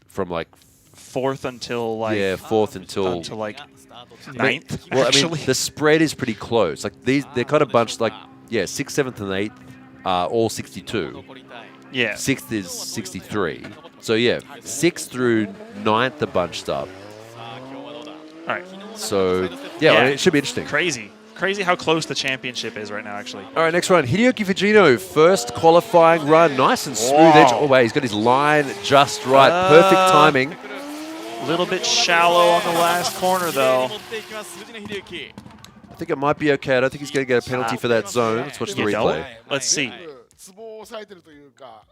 Speaker 15: from like...
Speaker 17: 4th until like...
Speaker 15: Yeah, 4th until...
Speaker 17: Until like 9th,
Speaker 15: Well,
Speaker 17: actually.
Speaker 15: I mean, the spread is pretty close. Like, they're kind of bunched, like, 6th, 7th, and 8th are all 62.
Speaker 17: Yeah.
Speaker 15: 6th is 63. So, yeah, 6th through 9th are bunched up.
Speaker 17: All right.
Speaker 15: So, yeah, I mean, it should be interesting.
Speaker 17: Crazy how close the championship is right now, actually.
Speaker 15: All right, next run. Hideki Fujino, first qualifying run. Nice and smooth edge. Oh, wait, he's got his line just right. Perfect timing.
Speaker 17: A little bit shallow on the last corner, though.
Speaker 15: I think it might be okay. I don't think he's going to get a penalty for that zone. Let's watch the replay.
Speaker 17: Let's see.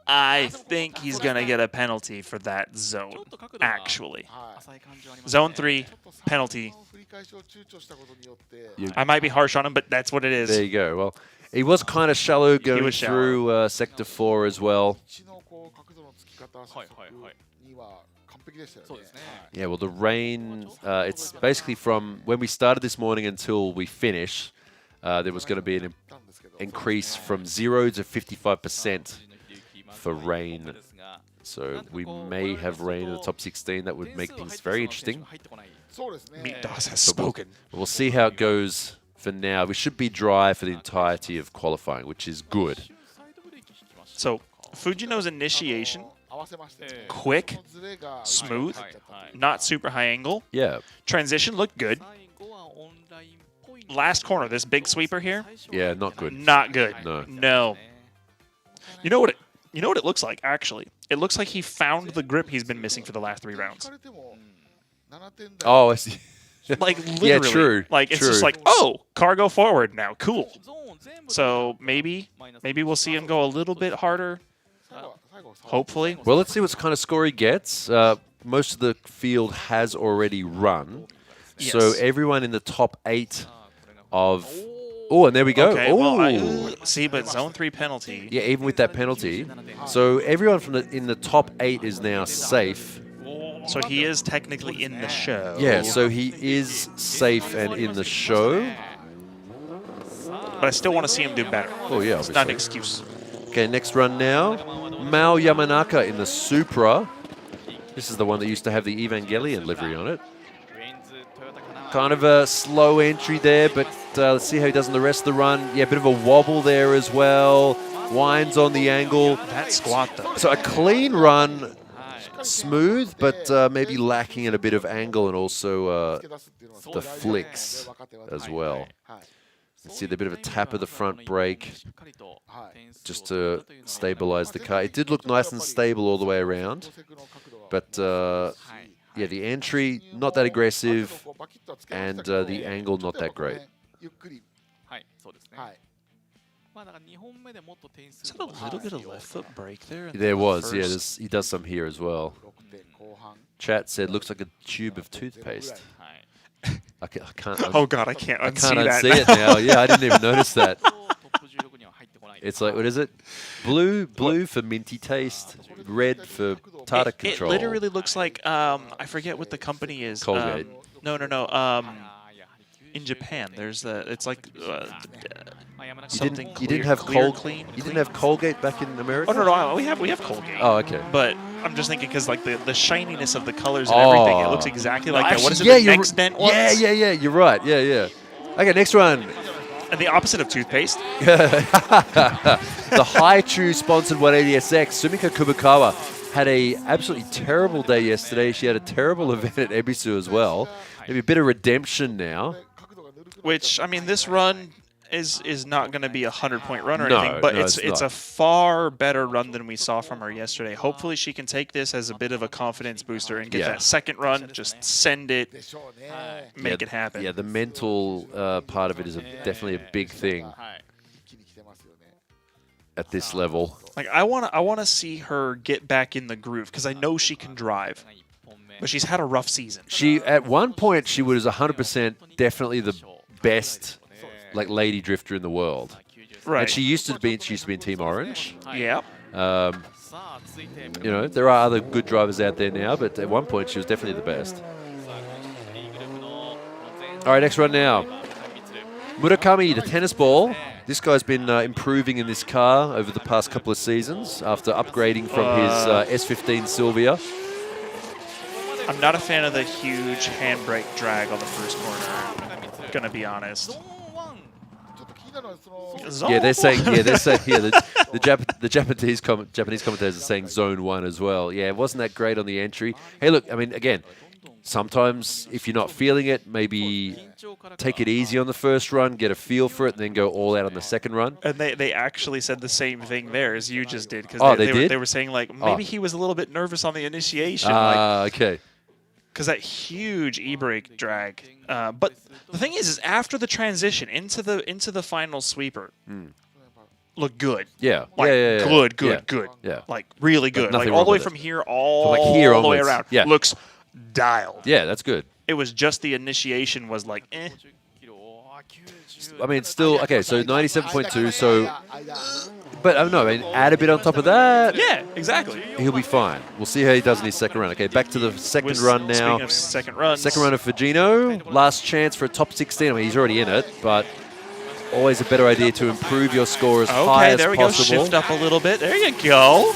Speaker 17: I think he's going to get a penalty for that zone, actually. Zone 3, penalty. I might be harsh on him, but that's what it is.
Speaker 15: There you go. Well, he was kind of shallow going through Sector 4 as well. Yeah, well, the rain, it's basically from when we started this morning until we finish, there was going to be an increase from 0 to 55% for rain. So we may have rain in the top 16. That would make things very interesting.
Speaker 17: Meat Doss has spoken.
Speaker 15: We'll see how it goes for now. We should be dry for the entirety of qualifying, which is good.
Speaker 17: So Fujino's initiation, quick, smooth, not super high angle.
Speaker 15: Yeah.
Speaker 17: Transition looked good. Last corner, this big sweeper here.
Speaker 15: Yeah, not good.
Speaker 17: Not good.
Speaker 15: No.
Speaker 17: You know what it looks like, actually? It looks like he found the grip he's been missing for the last 3 rounds.
Speaker 15: Oh, I see.
Speaker 17: Like, literally.
Speaker 15: Yeah, true.
Speaker 17: Like, it's just like, oh, cargo forward now. Cool. So maybe we'll see him go a little bit harder. Hopefully.
Speaker 15: Well, let's see what kind of score he gets. Most of the field has already run.
Speaker 17: Yes.
Speaker 15: So everyone in the top 8 of... Oh, and there we go.
Speaker 17: Okay, well, see, but zone 3 penalty.
Speaker 15: Yeah, even with that penalty. So everyone in the top 8 is now safe.
Speaker 17: So he is technically in the show.
Speaker 15: Yeah, so he is safe and in the show.
Speaker 17: But I still want to see him do better.
Speaker 15: Oh, yeah,
Speaker 17: It's not an excuse.
Speaker 15: Okay, next run now. Mao Yamanaka in the Supra. This is the one that used to have the Evangelion livery on it. Kind of a slow entry there, but let's see how he does in the rest of the run. Yeah, a bit of a wobble there as well. Winds on the angle.
Speaker 17: That squat, though.
Speaker 15: So a clean run, smooth, but maybe lacking in a bit of angle and also the flicks as well. Let's see the bit of a tap of the front brake just to stabilize the car. It did look nice and stable all the way around, but yeah, the entry not that aggressive and the angle not that great.
Speaker 17: Is that a little bit of left foot brake there?
Speaker 15: There was, yeah. He does some here as well. Chat said looks like a tube of toothpaste. I can't.
Speaker 17: Oh God, I can't unsee that.
Speaker 15: Unsee it now. Yeah, I didn't even notice that. It's like, what is it? Blue for minty taste, red for tartar control.
Speaker 17: It literally looks like I forget what the company is.
Speaker 15: Colgate.
Speaker 17: No. in Japan. There's it's like
Speaker 15: you didn't have
Speaker 17: clean.
Speaker 15: You didn't have Colgate back in America?
Speaker 17: Oh no, we have Colgate.
Speaker 15: Oh, okay.
Speaker 17: But I'm just thinking because like the shininess of the colors and everything, it looks exactly like that. What is it?
Speaker 15: Yeah,
Speaker 17: the Next Dent ones?
Speaker 15: Yeah. You're right. Yeah. Okay, next one.
Speaker 17: And the opposite of toothpaste.
Speaker 15: The High Chew sponsored 180SX, Sumika Kubukawa, had a absolutely terrible day yesterday. She had a terrible event at Ebisu as well. Maybe a bit of redemption now.
Speaker 17: Which, I mean, this run is not going to be a 100-point run or anything, but
Speaker 15: no,
Speaker 17: it's a far better run than we saw from her yesterday. Hopefully she can take this as a bit of a confidence booster and get that second run, just send it, make it happen.
Speaker 15: Yeah, the mental part of it is definitely a big thing at this level.
Speaker 17: Like I want to see her get back in the groove because I know she can drive, but she's had a rough season.
Speaker 15: At one point she was 100% definitely the best lady drifter in the world.
Speaker 17: Right.
Speaker 15: And she used to be in Team Orange.
Speaker 17: Yeah.
Speaker 15: You know, there are other good drivers out there now, but at one point she was definitely the best. All right, next run now. Murakami, the tennis ball. This guy's been improving in this car over the past couple of seasons after upgrading from his S15 Silvia.
Speaker 17: I'm not a fan of the huge handbrake drag on the first corner. Gonna be honest.
Speaker 15: Yeah, they're saying the Japanese commentators are saying zone 1 as well. Yeah, it wasn't that great on the entry. Hey, look, I mean, again, sometimes if you're not feeling it, maybe take it easy on the first run, get a feel for it, and then go all out on the second run.
Speaker 17: And they actually said the same thing there as you just did. Because they were saying, like, maybe he was a little bit nervous on the initiation.
Speaker 15: Okay.
Speaker 17: Because that huge e-brake drag. But the thing is after the transition into the final sweeper, look good.
Speaker 15: Yeah.
Speaker 17: Like,
Speaker 15: good.
Speaker 17: Good.
Speaker 15: Yeah.
Speaker 17: Like, really good.
Speaker 15: Like
Speaker 17: all the way from here all the way around.
Speaker 15: Yeah.
Speaker 17: Looks dialed.
Speaker 15: Yeah, that's good.
Speaker 17: It was just the initiation was like, eh.
Speaker 15: I mean, still, okay, so 97.2, so... But I don't know, I mean, add a bit on top of that.
Speaker 17: Yeah, exactly.
Speaker 15: He'll be fine. We'll see how he does in his second run. Okay, back to the second run now.
Speaker 17: Speaking of second runs.
Speaker 15: Second run of Fujino. Last chance for a top 16. I mean, he's already in it, but always a better idea to improve your score as high as possible.
Speaker 17: Okay, there we go. Shift up a little bit. There you go.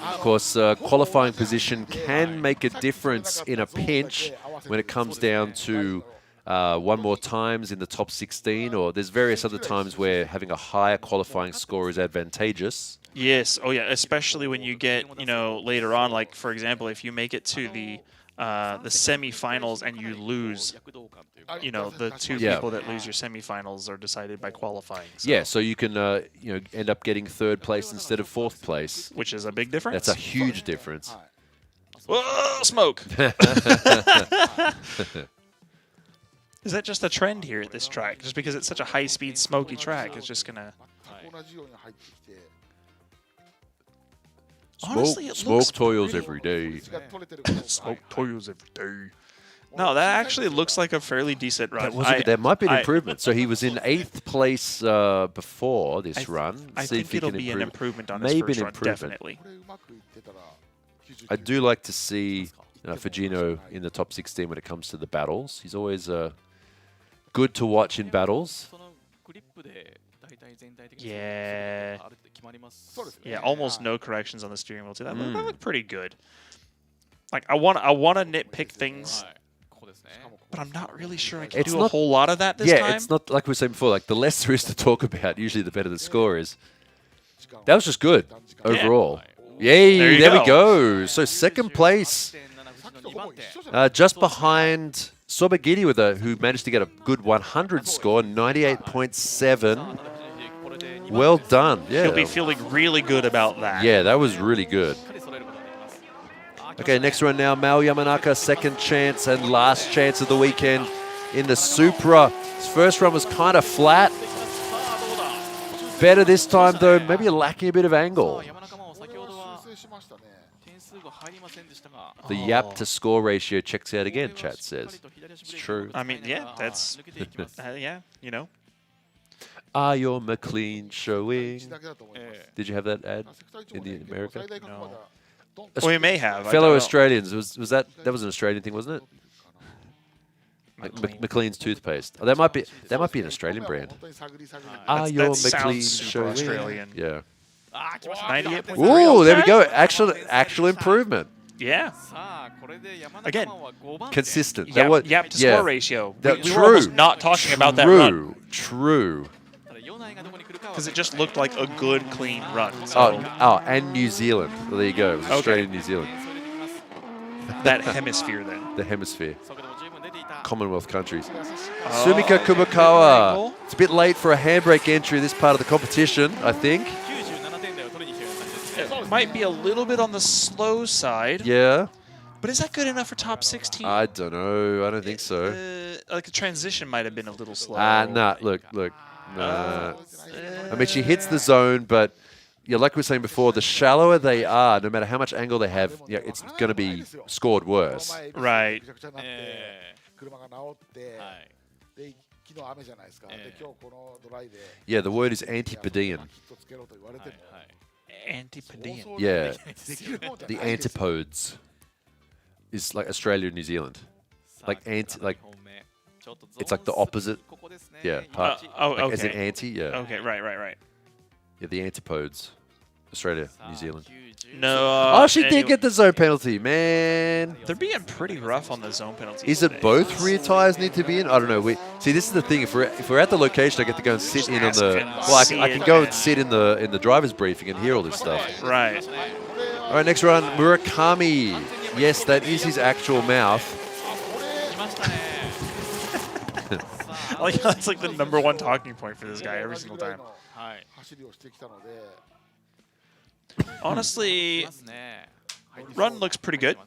Speaker 15: Of course, qualifying position can make a difference in a pinch when it comes down to one more times in the top 16, or there's various other times where having a higher qualifying score is advantageous.
Speaker 17: Yes. Oh, yeah. Especially when you get, later on, like, for example, if you make it to the semifinals and you lose, the two people that lose your semifinals are decided by qualifying. So.
Speaker 15: Yeah, so you can, end up getting third place instead of fourth place.
Speaker 17: Which is a big difference.
Speaker 15: That's a huge difference.
Speaker 17: Whoa, smoke! Is that just a trend here at this track? Just because it's such a high-speed, smoky track, it's just gonna... Honestly,
Speaker 15: smoke toils every day.
Speaker 17: Smoke toils every day. No, that actually looks like a fairly decent run.
Speaker 15: There might be an improvement. So he was in 8th place before this run.
Speaker 17: I think it'll be an improvement on his first run, definitely.
Speaker 15: I do like to see Fujino in the top 16 when it comes to the battles. He's always good to watch in battles.
Speaker 17: Yeah. Yeah, almost no corrections on the steering wheel too. That looked pretty good. Like I want to nitpick things, but I'm not really sure I can do a whole lot of that this time.
Speaker 15: Yeah, it's not like we were saying before. Like the less there is to talk about, usually the better the score is. That was just good overall. Yay! There we go. So second place, just behind Sobagiri who managed to get a good 100 score, 98.7. Well done. Yeah.
Speaker 17: He'll be feeling really good about that.
Speaker 15: Yeah, that was really good. Okay, next run now, Mao Yamanaka, second chance and last chance of the weekend in the Supra. His first run was kind of flat. Better this time, though, maybe lacking a bit of angle. The YAP to score ratio checks out again, chat says. It's true.
Speaker 17: I mean, yeah, that's, yeah,
Speaker 15: Are your McLean showing? Did you have that ad in America?
Speaker 17: No. We may have.
Speaker 15: Fellow Australians, was that was an Australian thing, wasn't it? Like McLean's toothpaste. Oh, that might be an Australian brand. Your McLean
Speaker 17: super Australian.
Speaker 15: Yeah.
Speaker 17: 98.3.
Speaker 15: Ooh, there we go. Actual improvement.
Speaker 17: Yeah. Again,
Speaker 15: consistent.
Speaker 17: Yap to score ratio. We
Speaker 15: true.
Speaker 17: were almost not talking about that run.
Speaker 15: True.
Speaker 17: Because it just looked like a good, clean run. So.
Speaker 15: And New Zealand. Well, there you go. It was Australia and New Zealand.
Speaker 17: That hemisphere then.
Speaker 15: The hemisphere. Commonwealth countries. Sumika Kubokawa. It's a bit late for a handbrake entry this part of the competition, I think.
Speaker 17: It might be a little bit on the slow side.
Speaker 15: Yeah.
Speaker 17: But is that good enough for top 16?
Speaker 15: I don't know. I don't think so.
Speaker 17: Like the transition might have been a little slow.
Speaker 15: Nah, look. Nah. I mean, she hits the zone, but like we were saying before, the shallower they are, no matter how much angle they have, it's going to be scored worse.
Speaker 17: Right.
Speaker 15: Yeah, the word is antipodean.
Speaker 17: Antipodean.
Speaker 15: Yeah. The antipodes is like Australia and New Zealand. It's like the opposite. Yeah.
Speaker 17: Okay.
Speaker 15: As in anti, yeah.
Speaker 17: Okay, right.
Speaker 15: Yeah, the antipodes. Australia, New Zealand.
Speaker 17: No.
Speaker 15: She did get the zone penalty, man.
Speaker 17: They're being pretty rough on the zone penalties.
Speaker 15: Is it both rear tires need to be in? I don't know. See, this is the thing. If we're at the location, I get to go and sit in on the. Well, I can go and sit in the driver's briefing and hear all this stuff.
Speaker 17: Right.
Speaker 15: All right, next run, Murakami. Yes, that is his actual mouth.
Speaker 17: That's like the #1 talking point for this guy every single time. Honestly, run looks pretty good.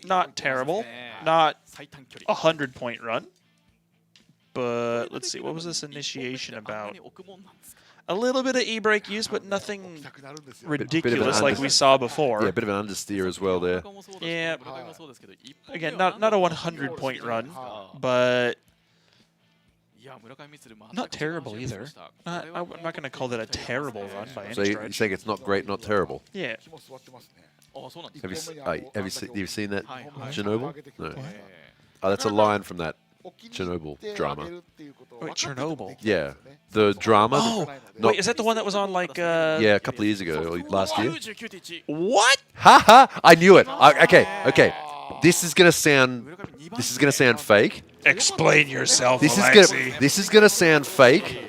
Speaker 17: Not terrible. Not a 100-point run. But let's see, what was this initiation about? A little bit of e-brake use, but nothing ridiculous like we saw before.
Speaker 15: Yeah, a bit of an understeer as well there.
Speaker 17: Yeah. Again, not a 100-point run, but not terrible either. I'm not going to call that a terrible run by any
Speaker 15: stretch. So you're saying it's not great, not terrible?
Speaker 17: Yeah.
Speaker 15: Have you seen that Chernobyl? No. Oh, that's a line from that Chernobyl drama.
Speaker 17: Wait, Chernobyl?
Speaker 15: Yeah. The drama.
Speaker 17: Oh, wait, is that the one that was on like...
Speaker 15: Yeah, a couple of years ago, or last year.
Speaker 17: What?
Speaker 15: Haha! I knew it. Okay. This is gonna sound fake.
Speaker 17: Explain yourself,
Speaker 15: This
Speaker 17: Alexi.
Speaker 15: is gonna sound fake.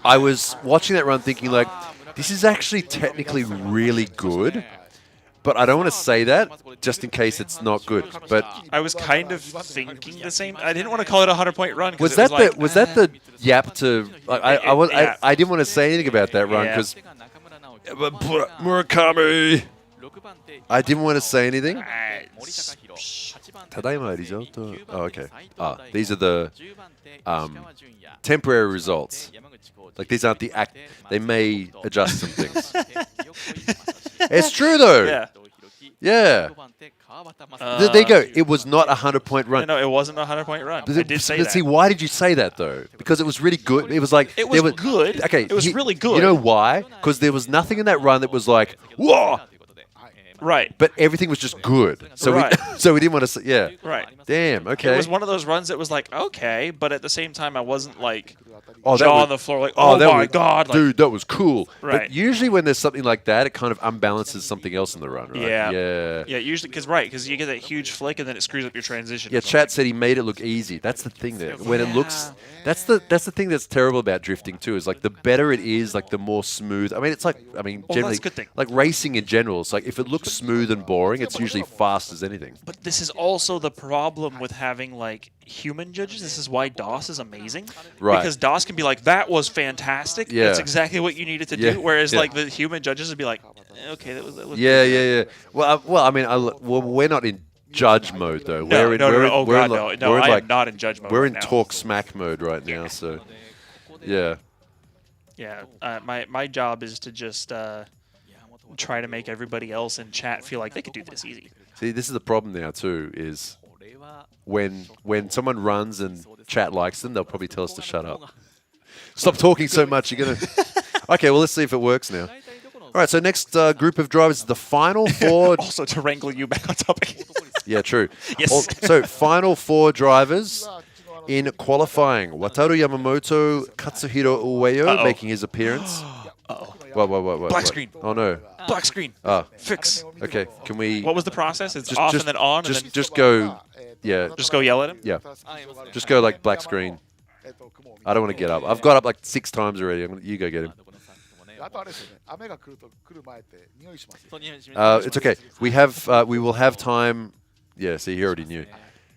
Speaker 15: I was watching that run thinking like, this is actually technically really good, but I don't want to say that just in case it's not good. But
Speaker 17: I was kind of thinking the same. I didn't want to call it a 100-point run.
Speaker 15: Was that the yap to? I didn't want to say anything about that run because Murakami. I didn't want to say anything. Tadaima risotto. Oh, okay. These are the temporary results. Like these aren't the act. They may adjust some things. It's true though. Yeah. There you go. It was not a 100-point run.
Speaker 17: No, it wasn't a 100-point run. I did say that.
Speaker 15: See, why did you say that though? Because it was really good. It was like
Speaker 17: it was good.
Speaker 15: Okay,
Speaker 17: it was really good.
Speaker 15: You know why? Because there was nothing in that run that was like, whoa.
Speaker 17: Right.
Speaker 15: But everything was just good. So we didn't want to say, yeah.
Speaker 17: Right.
Speaker 15: Damn, okay.
Speaker 17: It was one of those runs that was like, okay, but at the same time I wasn't like
Speaker 15: jaw
Speaker 17: on the floor like, oh my God.
Speaker 15: Dude, that was cool.
Speaker 17: Right.
Speaker 15: But usually when there's something like that, it kind of unbalances something else in the run, right?
Speaker 17: Yeah, usually, because you get that huge flick and then it screws up your transition.
Speaker 15: Yeah, chat said he made it look easy. That's the thing there. When it looks, that's the thing that's terrible about drifting too, is like the better it is, like the more smooth. I mean, it's like, generally,
Speaker 17: that's a good thing.
Speaker 15: Like racing in general, it's like if it looks smooth and boring, it's usually fast as anything.
Speaker 17: But this is also the problem with having like human judges. This is why DOS is amazing.
Speaker 15: Right.
Speaker 17: Because DOS can be like, that was fantastic.
Speaker 15: Yeah.
Speaker 17: That's exactly what you needed to do. Whereas like the human judges would be like, okay, that was
Speaker 15: Yeah. Well, I mean, we're not in judge mode though.
Speaker 17: No,
Speaker 15: we're in,
Speaker 17: no,
Speaker 15: we're
Speaker 17: no,
Speaker 15: in,
Speaker 17: oh
Speaker 15: we're
Speaker 17: God,
Speaker 15: in,
Speaker 17: no.
Speaker 15: like,
Speaker 17: No,
Speaker 15: we're in,
Speaker 17: I am
Speaker 15: like,
Speaker 17: not in judge mode
Speaker 15: We're
Speaker 17: right
Speaker 15: in
Speaker 17: now.
Speaker 15: talk smack mode right now, so yeah.
Speaker 17: Yeah, my job is to just try to make everybody else in chat feel like they could do this easy.
Speaker 15: See, this is the problem now too, is when someone runs and chat likes them, they'll probably tell us to shut up. Stop talking so much, you're going to... Okay, well, let's see if it works now. All right, so next group of drivers is the final four...
Speaker 17: Also to wrangle you back on topic.
Speaker 15: Yeah, true.
Speaker 17: Yes.
Speaker 15: So, final 4 drivers in qualifying. Wataru Yamamoto, Katsuhiro Ueyo making his appearance. What?
Speaker 17: Black screen.
Speaker 15: Oh, no.
Speaker 17: Black screen. Fix.
Speaker 15: Okay, can we...
Speaker 17: What was the process? It's off and then on?
Speaker 15: Just go... Yeah.
Speaker 17: Just go yell at him?
Speaker 15: Yeah. Just go like black screen. I don't want to get up. I've got up like 6 times already. You go get him. It's okay. We will have time. Yeah, see, he already knew.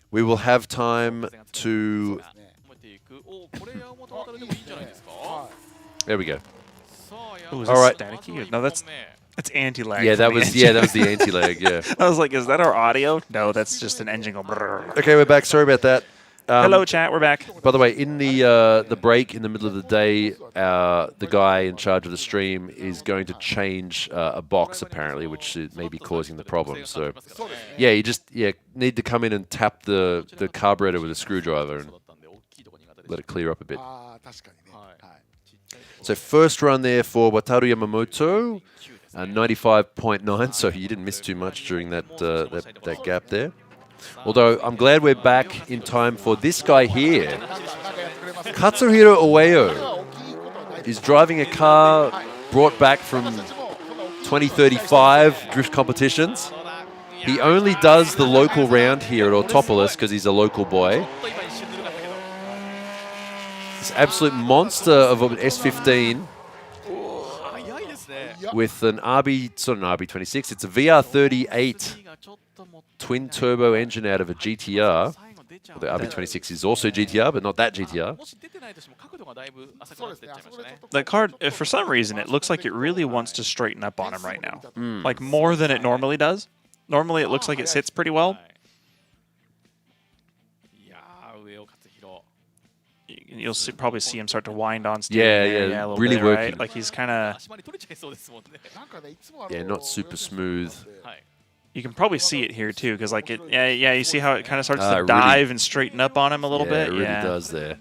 Speaker 15: We will have time to... There we go.
Speaker 17: Ooh, is
Speaker 15: All
Speaker 17: this
Speaker 15: right.
Speaker 17: staticky? No, that's anti-lag.
Speaker 15: Yeah,
Speaker 17: from
Speaker 15: that
Speaker 17: the
Speaker 15: was
Speaker 17: engine.
Speaker 15: the anti-lag. Yeah.
Speaker 17: I was like, is that our audio? No, that's just an engine going. Brrr.
Speaker 15: Okay, we're back. Sorry about that.
Speaker 17: Hello, chat. We're back.
Speaker 15: By the way, in the break in the middle of the day, the guy in charge of the stream is going to change a box apparently, which may be causing the problem. So, yeah, you just need to come in and tap the carburetor with a screwdriver and let it clear up a bit. So first run there for Wataru Yamamoto, 95.9. So you didn't miss too much during that gap there. Although I'm glad we're back in time for this guy here. Katsuhiro Ueyo is driving a car brought back from 2035 drift competitions. He only does the local round here at Autopolis because he's a local boy. This absolute monster of an S15 with an it's not an RB26, it's a VR38 twin turbo engine out of a GTR. Well, the RB26 is also GTR, but not that GTR.
Speaker 17: The car, for some reason, it looks like it really wants to straighten up on him right now. Like more than it normally does. Normally it looks like it sits pretty well. You'll probably see him start to wind on steering.
Speaker 15: Yeah,
Speaker 17: a little
Speaker 15: really
Speaker 17: bit,
Speaker 15: working.
Speaker 17: Right? Like he's kind of...
Speaker 15: Yeah, not super smooth.
Speaker 17: You can probably see it here too, because like you see how it kind of starts to
Speaker 15: really
Speaker 17: dive and straighten up on him a little bit.
Speaker 15: It really does there.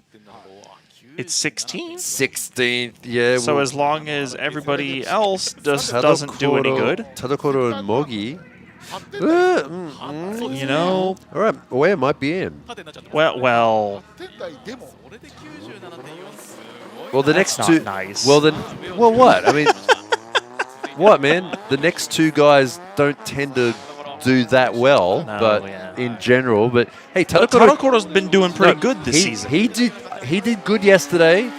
Speaker 17: It's 16.
Speaker 15: 16th, yeah.
Speaker 17: So as long as everybody else doesn't do any good.
Speaker 15: Tadokoro and Mogi.
Speaker 17: You know.
Speaker 15: All right, Ueyo might be in.
Speaker 17: Well.
Speaker 15: Well, the next
Speaker 17: That's
Speaker 15: two.
Speaker 17: not nice.
Speaker 15: Well, what? I mean, what, man? The next 2 guys don't tend to do that well, in general. But hey,
Speaker 17: Tadokoro's been doing pretty good this season.
Speaker 15: He did good yesterday,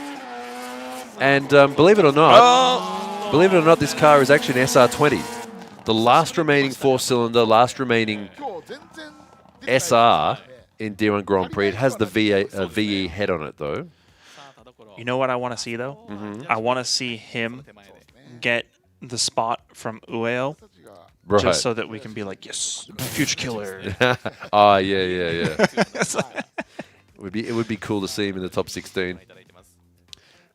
Speaker 15: and believe it or not, this car is actually an SR20, the last remaining 4-cylinder, last remaining SR in D1 Grand Prix. It has the VE head on it though.
Speaker 17: You know what I want to see though? I want to see him get the spot from Ueyo.
Speaker 15: Right.
Speaker 17: Just so that we can be like, yes, future killer.
Speaker 15: Yeah. It would be cool to see him in the top 16.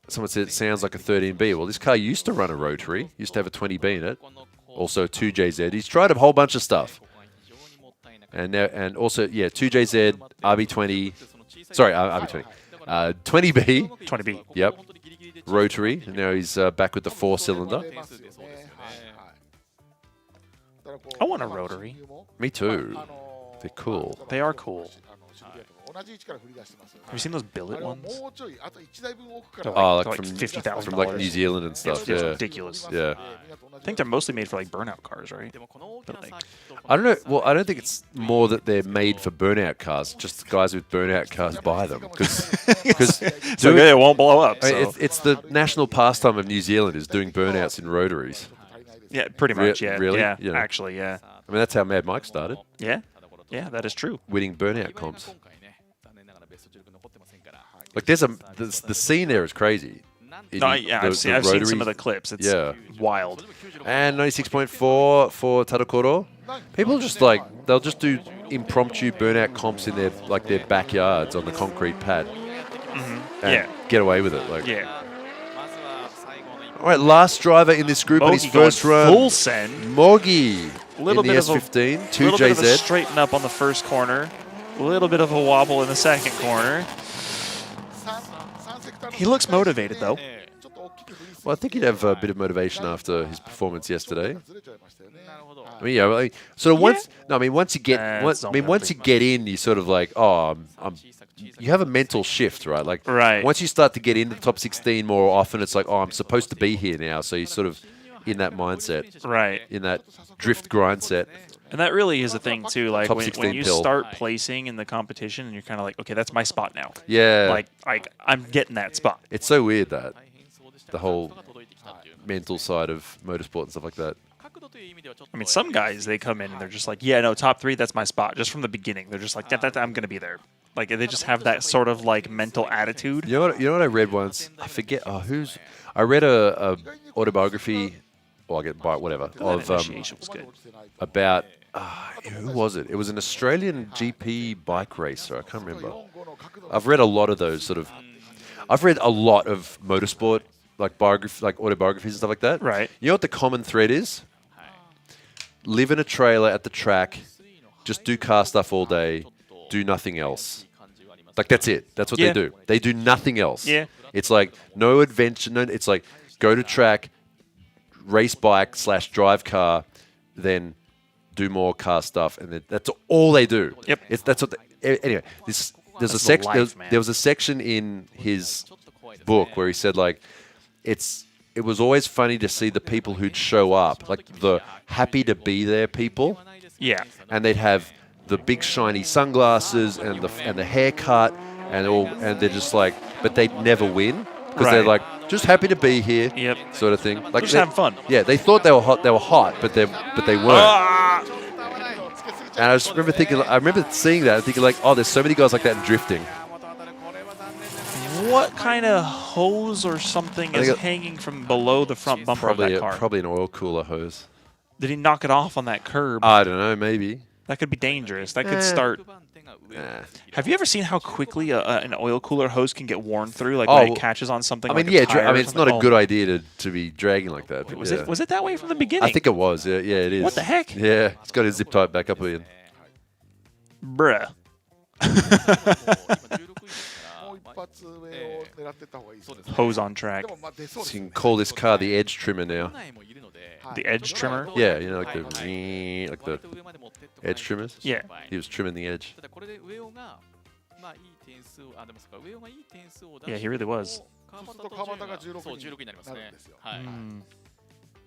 Speaker 15: Someone said it sounds like a 13B. Well, this car used to run a rotary, used to have a 20B in it, also 2JZ. He's tried a whole bunch of stuff, and also 2JZ, RB20, sorry, RB20, 20B,
Speaker 17: 20B.
Speaker 15: Yep, rotary. And now he's back with the 4-cylinder.
Speaker 17: I want a rotary.
Speaker 15: Me too. They're cool.
Speaker 17: They are cool. Have you seen those billet ones? They're like
Speaker 15: from
Speaker 17: $50,000.
Speaker 15: from like New Zealand and stuff.
Speaker 17: It's
Speaker 15: yeah.
Speaker 17: ridiculous.
Speaker 15: Yeah.
Speaker 17: I think they're mostly made for like burnout cars, right? But, like,
Speaker 15: I don't know. Well, I don't think it's more that they're made for burnout cars. Just guys with burnout cars buy them because
Speaker 17: it won't blow up.
Speaker 15: I mean,
Speaker 17: So.
Speaker 15: it's the national pastime of New Zealand is doing burnouts in rotaries.
Speaker 17: Yeah, pretty much. Yeah,
Speaker 15: really?
Speaker 17: Yeah,
Speaker 15: You know.
Speaker 17: actually, yeah.
Speaker 15: I mean, that's how Mad Mike started.
Speaker 17: Yeah, that is true.
Speaker 15: Winning burnout comps. Like the scene there is crazy.
Speaker 17: I've seen some of the clips. It's wild.
Speaker 15: And 96.4 for Tadokoro. People just they'll just do impromptu burnout comps in their backyards on the concrete pad. And get away with it. All right, last driver in this group in his first run.
Speaker 17: Full send.
Speaker 15: Mogi
Speaker 17: Little
Speaker 15: in the
Speaker 17: bit
Speaker 15: S15,
Speaker 17: of a
Speaker 15: 2JZ.
Speaker 17: little bit of a straighten up on the first corner. A little bit of a wobble in the second corner. He looks motivated though.
Speaker 15: Well, I think he'd have a bit of motivation after his performance yesterday. I mean, yeah, sort of once. No, I mean, once you get, once you get in, you sort of like, oh, you have a mental shift, right? Like, once you start to get into the top 16 more often, it's like, oh, I'm supposed to be here now. So you're sort of in that mindset,
Speaker 17: right?
Speaker 15: In that drift grind set.
Speaker 17: And that really is a thing too. Like when you
Speaker 15: pill.
Speaker 17: start placing in the competition, and you're kind of like, okay, that's my spot now.
Speaker 15: Yeah.
Speaker 17: Like I'm getting that spot.
Speaker 15: It's so weird that the whole mental side of motorsport and stuff like that.
Speaker 17: I mean, some guys, they come in and they're just like, yeah, no, top 3, that's my spot. Just from the beginning, they're just like, that I'm gonna be there. Like they just have that sort of like mental attitude.
Speaker 15: You know what I read once? I forget I read a autobiography, or I get whatever of about who was it? It was an Australian GP bike racer. I can't remember. I've read a lot of those sort of. I've read a lot of motorsport like autobiographies and stuff like that.
Speaker 17: Right.
Speaker 15: You know what the common thread is? Live in a trailer at the track, just do car stuff all day, do nothing else. Like that's it. That's what they do. They do nothing else.
Speaker 17: Yeah.
Speaker 15: It's like no adventure. No, it's like go to track, race bike / drive car, then do more car stuff, and then that's all they do.
Speaker 17: Yep.
Speaker 15: That's what. Anyway, there's a section. There was a section in his book where he said like, it was always funny to see the people who'd show up, like the happy to be there people.
Speaker 17: Yeah.
Speaker 15: And they'd have the big shiny sunglasses and the haircut and they're just like, but they'd never win because they're like just happy to be here, sort of thing. Like
Speaker 17: just have fun.
Speaker 15: Yeah, they thought they were hot. They were hot, but they weren't. And I just remember thinking, I remember seeing that and thinking like, oh, there's so many guys like that in drifting.
Speaker 17: What kind of hose or something is hanging from below the front bumper of that car?
Speaker 15: Probably an oil cooler hose.
Speaker 17: Did he knock it off on that curb?
Speaker 15: I don't know, maybe.
Speaker 17: That could be dangerous. That could start. Have you ever seen how quickly an oil cooler hose can get worn through, like when it catches on something?
Speaker 15: I mean,
Speaker 17: like a tire
Speaker 15: I mean, it's not a good idea to be dragging like that.
Speaker 17: Was it that way from the beginning?
Speaker 15: I think it was. Yeah, it is.
Speaker 17: What the heck?
Speaker 15: Yeah, it's got his zip tie back up again.
Speaker 17: Bruh. Hose on track.
Speaker 15: So you can call this car the edge trimmer now.
Speaker 17: The edge trimmer?
Speaker 15: Yeah, you know, like the edge trimmers.
Speaker 17: Yeah.
Speaker 15: He was trimming the edge.
Speaker 17: Yeah, he really was.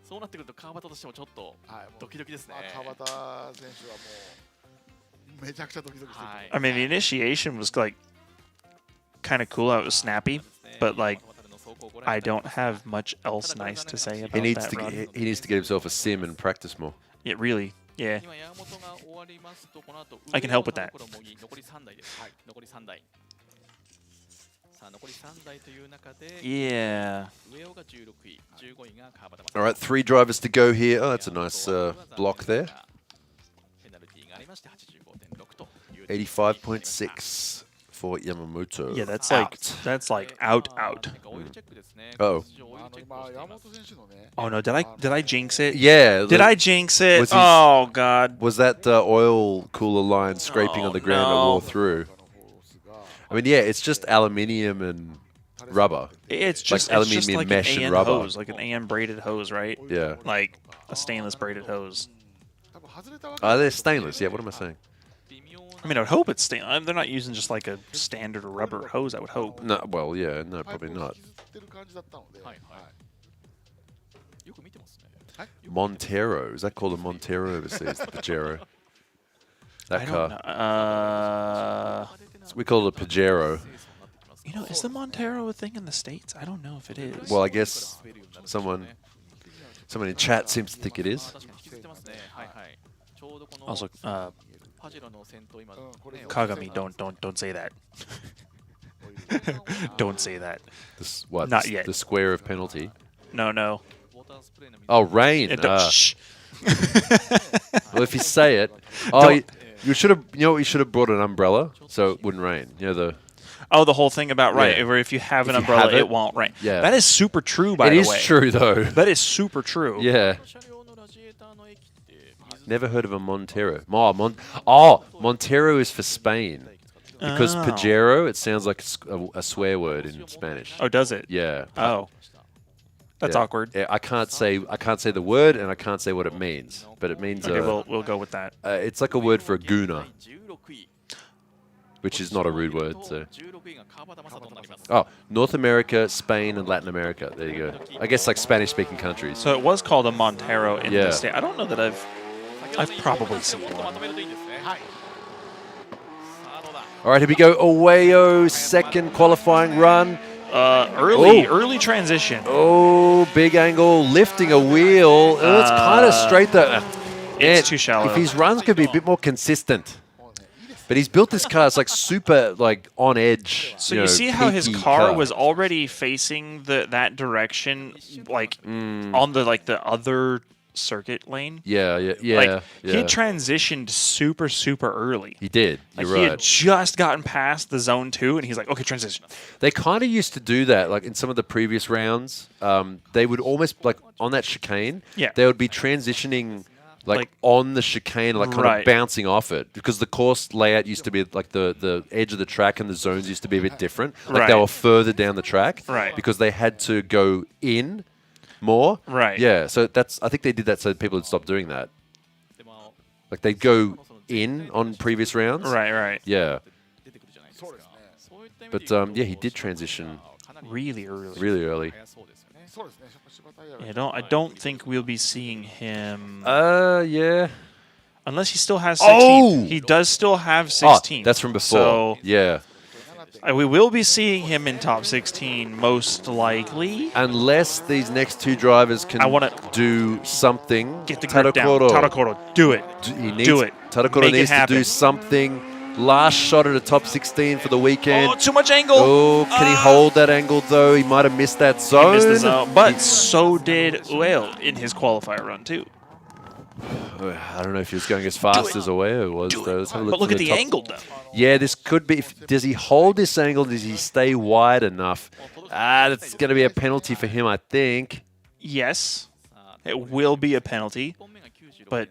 Speaker 19: そうなってくると川端としてもちょっとドキドキですね。
Speaker 16: 川端選手はもうめちゃくちゃドキドキしてる。
Speaker 17: I mean, the initiation was like kind of cool. It was snappy, but like I don't have much else nice to say about that run.
Speaker 15: He needs to get himself a sim and practice more.
Speaker 17: Yeah, really. Yeah. I can help with that. Yeah.
Speaker 15: All right, 3 drivers to go here. Oh, that's a nice block there. 85.6 for Yamamoto.
Speaker 17: Yeah, that's like out.
Speaker 15: Oh.
Speaker 17: Oh no, did I jinx it?
Speaker 15: Yeah.
Speaker 17: Did I jinx it? Oh god.
Speaker 15: Was that oil cooler line scraping on the ground that wore through? I mean, yeah, it's just aluminium and rubber.
Speaker 17: It's just
Speaker 15: like aluminium
Speaker 17: like
Speaker 15: mesh
Speaker 17: an
Speaker 15: and rubber.
Speaker 17: Hose, like an AN braided hose, right?
Speaker 15: Yeah.
Speaker 17: Like a stainless braided hose.
Speaker 15: They're stainless. Yeah, what am I saying?
Speaker 17: I mean, I would hope it's stainless. They're not using just like a standard rubber hose, I would hope.
Speaker 15: No, well, yeah, no, probably not. Montero. Is that called a Montero overseas? The Pajero. That car. We call it a Pajero.
Speaker 17: You know, is the Montero a thing in the States? I don't know if it is.
Speaker 15: Well, I guess someone in chat seems to think it is.
Speaker 17: Also, Kagami, don't say that. Don't say that.
Speaker 15: What?
Speaker 17: Not yet.
Speaker 15: The square of penalty.
Speaker 17: No.
Speaker 15: Oh, rain.
Speaker 17: Shh.
Speaker 15: Well, if you say it, you should have. You know what? You should have brought an umbrella so it wouldn't rain. You know the.
Speaker 17: Oh, the whole thing about where if you have an umbrella, it won't rain.
Speaker 15: Yeah.
Speaker 17: That is super true, by the way.
Speaker 15: It is true, though.
Speaker 17: That is super true.
Speaker 15: Yeah. Never heard of a Montero. Montero is for Spain. Because Pajero, it sounds like a swear word in Spanish.
Speaker 17: Oh, does it?
Speaker 15: Yeah.
Speaker 17: Oh. That's awkward.
Speaker 15: Yeah, I can't say the word, and I can't say what it means. But it means.
Speaker 17: Okay, we'll go with that.
Speaker 15: It's like a word for a gooner, which is not a rude word. So. Oh, North America, Spain, and Latin America. There you go. I guess like Spanish-speaking countries.
Speaker 17: So it was called a Montero in the state. I don't know that I've probably seen one.
Speaker 15: All right, here we go. Owayo, second qualifying run.
Speaker 17: Early transition.
Speaker 15: Oh, big angle, lifting a wheel. It's kind of straight though.
Speaker 17: It's too shallow.
Speaker 15: If his runs could be a bit more consistent. But he's built this car. It's like super on edge.
Speaker 17: So you see how his car was already facing that direction, on the other circuit lane.
Speaker 15: Yeah.
Speaker 17: He transitioned super early.
Speaker 15: He did. You're right.
Speaker 17: He had just gotten past the zone 2, and he's like, okay, transition.
Speaker 15: They kind of used to do that, like in some of the previous rounds. They would almost on that chicane.
Speaker 17: Yeah.
Speaker 15: They would be transitioning. Like on the chicane, kind of bouncing off it, because the course layout used to be like the edge of the track and the zones used to be a bit different. Like they were further down the track, because they had to go in more.
Speaker 17: Right.
Speaker 15: Yeah. So I think they did that so people would stop doing that. Like they'd go in on previous rounds.
Speaker 17: Right.
Speaker 15: Yeah. But he did transition
Speaker 17: really early.
Speaker 15: Really early.
Speaker 17: I don't think we'll be seeing him.
Speaker 15: Yeah.
Speaker 17: Unless he still has 16.
Speaker 15: Oh!
Speaker 17: He does still have 16.
Speaker 15: That's from before.
Speaker 17: So
Speaker 15: yeah.
Speaker 17: We will be seeing him in top 16 most likely.
Speaker 15: Unless these next two drivers can do something.
Speaker 17: Get the grip down. Tadokoro, do it. Do it.
Speaker 15: Tadokoro needs to do something. Last shot at a top 16 for the weekend.
Speaker 17: Oh, too much angle.
Speaker 15: Oh, can he hold that angle, though? He might have missed that zone.
Speaker 17: He missed the zone. But so did Ueo in his qualifier run, too.
Speaker 15: I don't know if he was going as fast as Ueo was, though. Let's have a look.
Speaker 17: But look at the angle, though.
Speaker 15: Yeah, this could be. Does he hold this angle? Does he stay wide enough? That's going to be a penalty for him, I think.
Speaker 17: Yes, it will be a penalty. But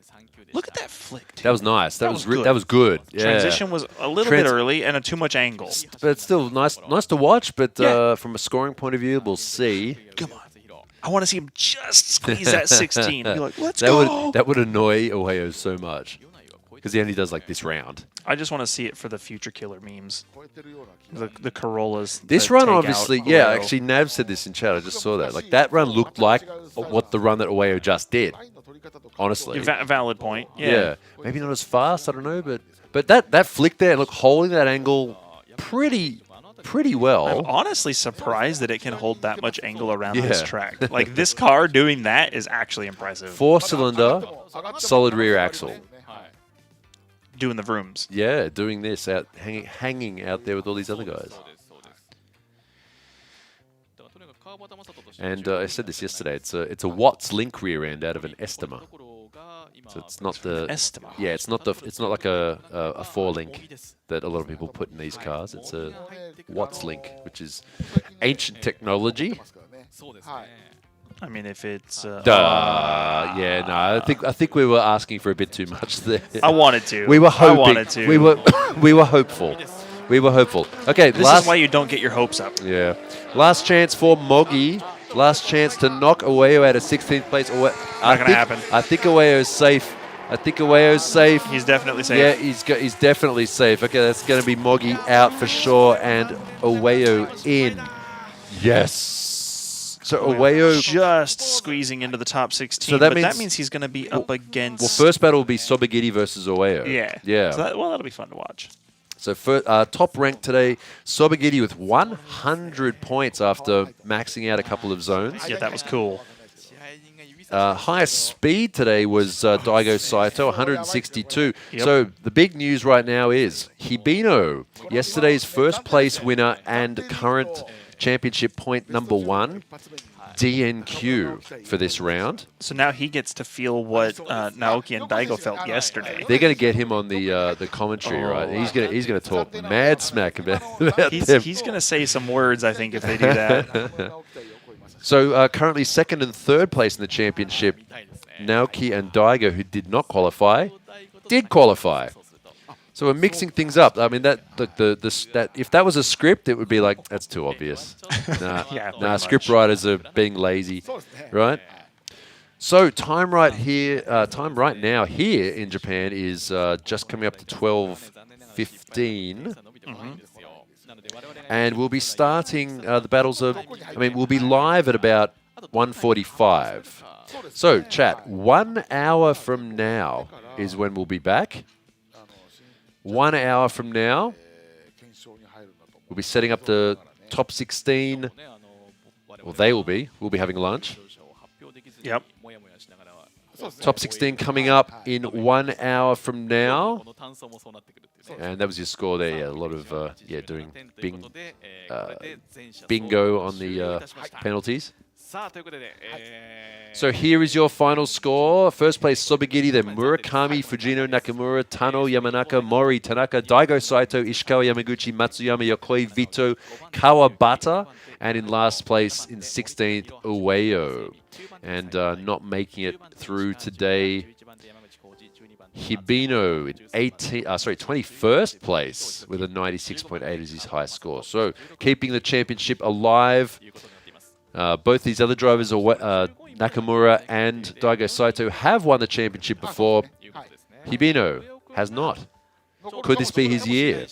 Speaker 17: look at that flick.
Speaker 15: That was nice. That was good. Yeah.
Speaker 17: Transition was a little bit early and too much angle.
Speaker 15: But it's still nice to watch. But from a scoring point of view, we'll see.
Speaker 17: Come on. I want to see him just squeeze that 16. Be like, let's go.
Speaker 15: That would annoy Ueo so much. Because he only does like this round.
Speaker 17: I just want to see it for the future killer memes. The Corollas.
Speaker 15: This run, obviously, actually, Nav said this in chat. I just saw that. Like, that run looked like what the run that Ueo just did. Honestly.
Speaker 17: Valid point.
Speaker 15: Yeah. Maybe not as fast, I don't know. But that flick there, look, holding that angle pretty well.
Speaker 17: I'm honestly surprised that it can hold that much angle around this track. Like, this car doing that is actually impressive.
Speaker 15: 4-cylinder, solid rear axle.
Speaker 17: Doing the vrooms.
Speaker 15: Yeah, doing this, hanging out there with all these other guys. And I said this yesterday. It's a Watts link rear end out of an Estima. So it's not the
Speaker 17: Estima.
Speaker 15: Yeah, it's not like a 4-link that a lot of people put in these cars. It's a Watts link, which is ancient technology.
Speaker 17: I mean, if it's
Speaker 15: yeah, no, I think we were asking for a bit too much there.
Speaker 17: I wanted to.
Speaker 15: We were hoping.
Speaker 17: I wanted to.
Speaker 15: We were hopeful. We were hopeful. Okay,
Speaker 17: this is why you don't get your hopes up.
Speaker 15: Yeah. Last chance for Mogi. Last chance to knock Ueo out of 16th place.
Speaker 17: Not going to happen.
Speaker 15: I think Ueo's safe.
Speaker 17: He's definitely safe.
Speaker 15: Yeah, he's definitely safe. Okay, that's going to be Mogi out for sure and Ueo in. Yes. So Ueo
Speaker 17: just squeezing into the top 16.
Speaker 15: So
Speaker 17: that means he's going to be up against.
Speaker 15: Well, first battle will be Sobagiti versus Ueo.
Speaker 17: Yeah. So that'll be fun to watch.
Speaker 15: So for top rank today, Sobagiti with 100 points after maxing out a couple of zones.
Speaker 17: Yeah, that was cool.
Speaker 15: Highest speed today was Daigo Saito, 162.
Speaker 17: Yep.
Speaker 15: So the big news right now is Hibino, yesterday's first place winner and current championship point #1, DNQ for this round.
Speaker 17: So now he gets to feel what Naoki and Daigo felt yesterday.
Speaker 15: They're going to get him on the commentary, right? He's going to talk mad smack about them.
Speaker 17: He's going to say some words, I think, if they do that.
Speaker 15: So currently second and third place in the championship, Naoki and Daigo, who did not qualify, did qualify. So we're mixing things up. I mean, that if that was a script, it would be like, that's too obvious. Nah, script writers are being lazy, right? So time right now here in Japan is just coming up to 12:15. And we'll be starting the battles of, we'll be live at about 1:45. So, chat, 1 hour from now is when we'll be back. 1 hour from now, we'll be setting up the top 16. Well, they will be. We'll be having lunch.
Speaker 17: Yep.
Speaker 15: Top 16 coming up in 1 hour from now. And that was your score there. Yeah, a lot of doing bingo on the penalties. So here is your final score. First place Sobagiri, then Murakami, Fujino, Nakamura, Tano, Yamanaka, Mori, Tanaka, Daigo Saito, Ishikawa, Yamaguchi, Matsuyama, Yokoi, Vito, Kawabata, and in last place in 16th, Ueyo. And not making it through today, Hibino in 21st place with a 96.8 as his high score. So keeping the championship alive. Both these other drivers, Nakamura and Daigo Saito, have won the championship before. Hibino has not. Could this be his year?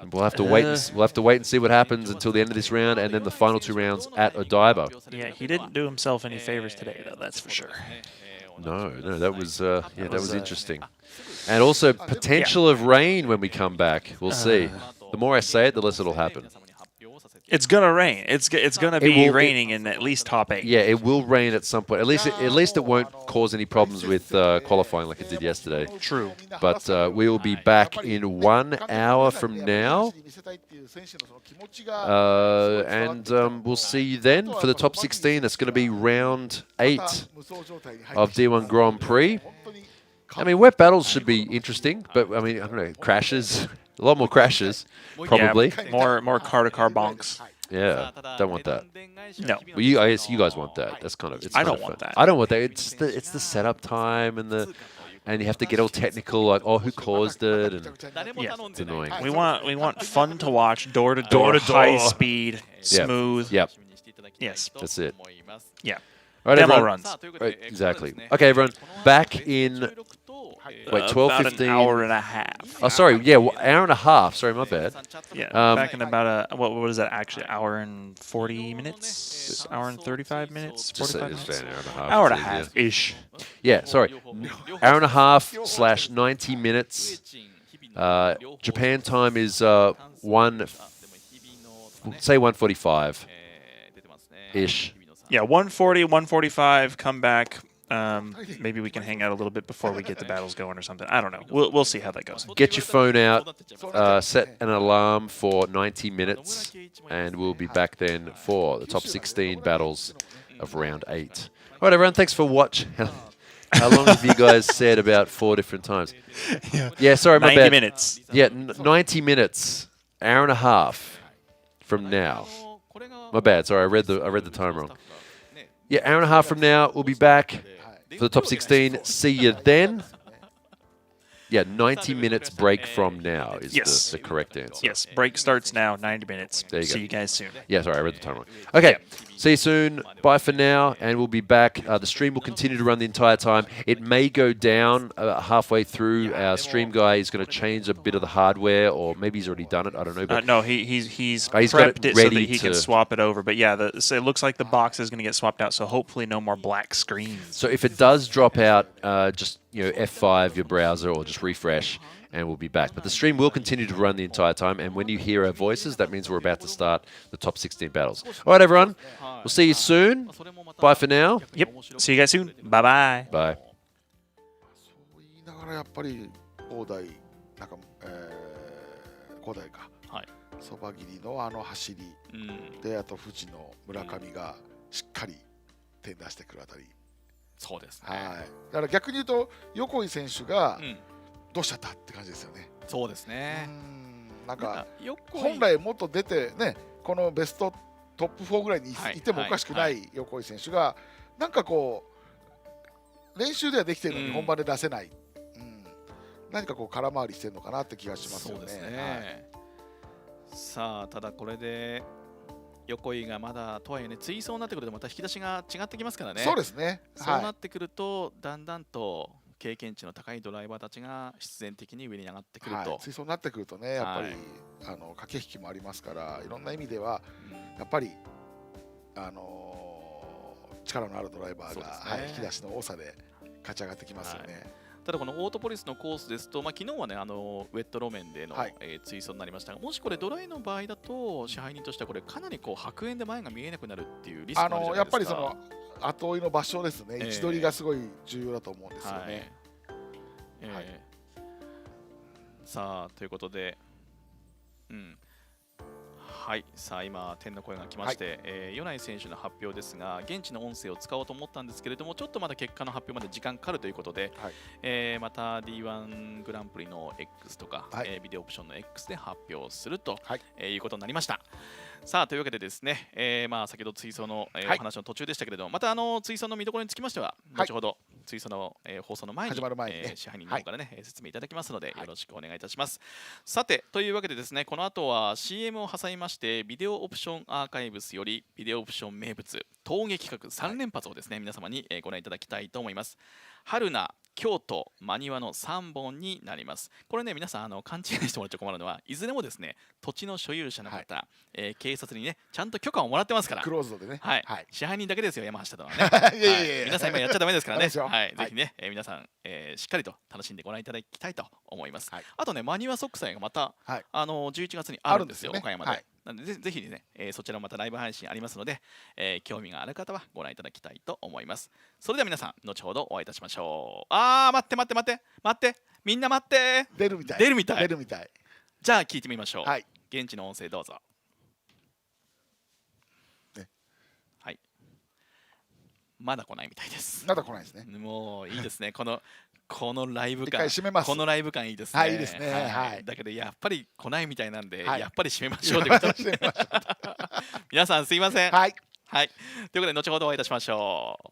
Speaker 15: And we'll have to wait. We'll have to wait and see what happens until the end of this round, and then the final 2 rounds at Odaiba.
Speaker 17: Yeah, he didn't do himself any favors today, though. That's for sure.
Speaker 15: No, that was that was interesting. And also potential of rain when we come back. We'll see. The more I say it, the less it'll happen.
Speaker 17: It's gonna rain. It's gonna be raining in at least top 8.
Speaker 15: Yeah, it will rain at some point. At least it won't cause any problems with qualifying like it did yesterday.
Speaker 17: True.
Speaker 15: But we will be back in 1 hour from now, and we'll see you then for the top 16. That's going to be round 8 of D1 Grand Prix. Wet battles should be interesting, but I don't know, crashes. A lot more crashes, probably.
Speaker 17: Yeah, more car-to-car bonks.
Speaker 15: Yeah, don't want that.
Speaker 17: No.
Speaker 15: Well, I guess you guys want that. That's kind of.
Speaker 17: I don't want that.
Speaker 15: I don't want that. It's the setup time and you have to get all technical, like who caused it, and it's annoying.
Speaker 17: We want fun to watch, door to door, high speed, smooth.
Speaker 15: Yep.
Speaker 17: Yes.
Speaker 15: That's it.
Speaker 17: Yeah.
Speaker 15: All right,
Speaker 17: demo
Speaker 15: everyone.
Speaker 17: runs.
Speaker 15: Right, exactly. Okay, everyone. Back in 12:15.
Speaker 17: About an hour and a half.
Speaker 15: Oh, sorry. Yeah, hour and a half. Sorry, my bad.
Speaker 17: Yeah. Back in about what is that actually? Hour and 40 minutes? Hour and 35 minutes? 45 minutes? Hour and a half ish.
Speaker 15: Yeah. Sorry. Hour and a half / 90 minutes. Japan time is say 1:45 ish.
Speaker 17: Yeah, 1:40, 1:45. Come back. Maybe we can hang out a little bit before we get the battles going or something. I don't know. We'll see how that goes.
Speaker 15: Get your phone out, set an alarm for 90 minutes, and we'll be back then for the top 16 battles of round 8. All right, everyone. Thanks for watching. How long have you guys said about 4 different times? Yeah, sorry, my
Speaker 17: 90
Speaker 15: bad.
Speaker 17: minutes.
Speaker 15: Yeah, 90 minutes. Hour and a half from now. My bad. Sorry, I read the time wrong. Yeah, hour and a half from now, we'll be back for the top 16. See you then. Yeah, 90 minutes break from now is the correct answer.
Speaker 17: Yes, break starts now, 90 minutes.
Speaker 15: There you go.
Speaker 17: See you guys soon.
Speaker 15: Yeah, sorry, I read the time wrong. Okay, see you soon. Bye for now, and we'll be back. The stream will continue to run the entire time. It may go down halfway through. Our stream guy is going to change a bit of the hardware, or maybe he's already done it. I don't know. But
Speaker 17: no, he's prepped it so that he can swap it over. But yeah, so it looks like the box is going to get swapped out, so hopefully no more black screens.
Speaker 15: So if it does drop out, just F5 your browser or just refresh, and we'll be back. But the stream will continue to run the entire time, and when you hear our voices, that means we're about to start the top 16 battles. All right, everyone. We'll see you soon. Bye for now.
Speaker 17: Yep. See you guys soon. Bye-bye.
Speaker 15: Bye.
Speaker 16: だからやっぱり大台小台か。そば切りの走り、であと富士の村上がしっかり点出してくるあたり。
Speaker 19: そうですね。
Speaker 16: はい。だから逆に言うと横井選手がどうしちゃったって感じですよね。
Speaker 19: そうですね。
Speaker 16: なんか本来もっと出てね、このベストトップ4ぐらいにいてもおかしくない横井選手がなんかこう練習ではできてるのに本番で出せない。何かこう空回りしてるのかなって気がしますよね。
Speaker 17: そうですね、さあただこれで横井がまだとはいえね、追走になってくるとまた引き出しが違ってきますからね。
Speaker 16: そうですね、
Speaker 17: そうなってくると、だんだんと経験値の高いドライバーたちが必然的に上に上がってくると、
Speaker 16: 追走になってくるとね、やっぱり、駆け引きもありますから、いろんな意味では、やっぱり力のあるドライバーが、引き出しの多さで勝ち上がってきますよね。
Speaker 17: ただこのオートポリスのコースですと、昨日はねウェット路面での、追走になりましたが、もしこれドライの場合だと支配人としてはこれかなりこう白煙で前が見えなくなるっていうリスクがあるじゃないですか。
Speaker 16: やっぱりその後追いの場所ですね、位置取りがすごい重要だと思うんですよね。
Speaker 17: さあということで、はい、さあ今天の声が来まして、米内選手の発表ですが、現地の音声を使おうと思ったんですけれども、ちょっとまだ結果の発表まで時間かかるということで、また D1 グランプリの X とか、ビデオオプションの X で発表すると、いうことになりました。さあというわけでですね、先ほど追走の、お話の途中でしたけれども、また追走の見どころにつきましては、後ほど追走の、放送の前に支配人の方からね、説明いただきますので、よろしくお願いいたします。さてというわけでですね、この後は CM を挟みまして、ビデオオプションアーカイブスよりビデオオプション名物峠企画3連発をですね、皆様にご覧いただきたいと思います。春菜、京都、真庭の3本になります。これね、皆さん勘違いしてもらっちゃ困るのは、いずれもですね、土地の所有者の方、警察にね、ちゃんと許可をもらってますから、
Speaker 16: クローズドでね、
Speaker 17: 支配人だけですよ、山下とはね。皆さん今やっちゃダメですからね。ぜひね、皆さん、しっかりと楽しんでご覧いただきたいと思います。あとね、真庭息災がまた、11月にあるんですよ、岡山で。なのでぜひね、そちらもまたライブ配信ありますので、興味がある方はご覧いただきたいと思います。それでは皆さん、後ほどお会いいたしましょう。待ってみんな待って、
Speaker 16: 出るみたい。
Speaker 17: じゃあ聞いてみましょう。現地の音声どうぞ。はい、まだ来ないみたいです。
Speaker 16: まだ来ないですね。
Speaker 17: もういいですね、このライブ感、
Speaker 16: こ
Speaker 17: のライブ感いいですね。
Speaker 16: いいですね。
Speaker 17: だけどやっぱり来ないみたいなんで、やっぱり締めましょうということで、皆さんすいません。ということで後ほどお会いいたしましょう。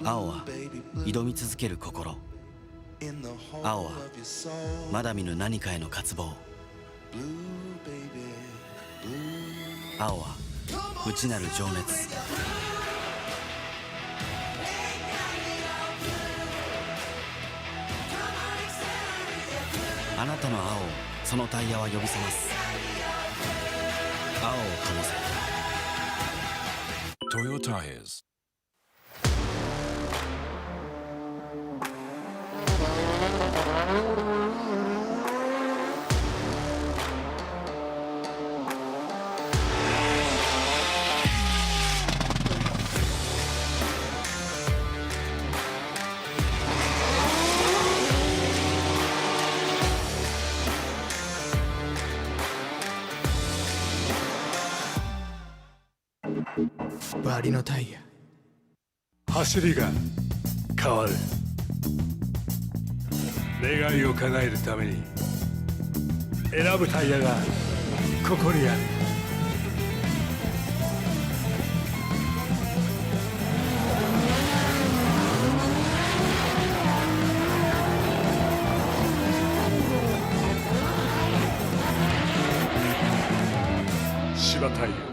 Speaker 20: 青は挑み続ける心、青はまだ見ぬ何かへの渇望、青は内なる情熱、あなたの青をそのタイヤは呼び覚ます。青を灯せトヨタイズ。
Speaker 13: バリのタイヤ、走りが変わる。願いを叶えるために選ぶタイヤがここにある。芝タイヤ。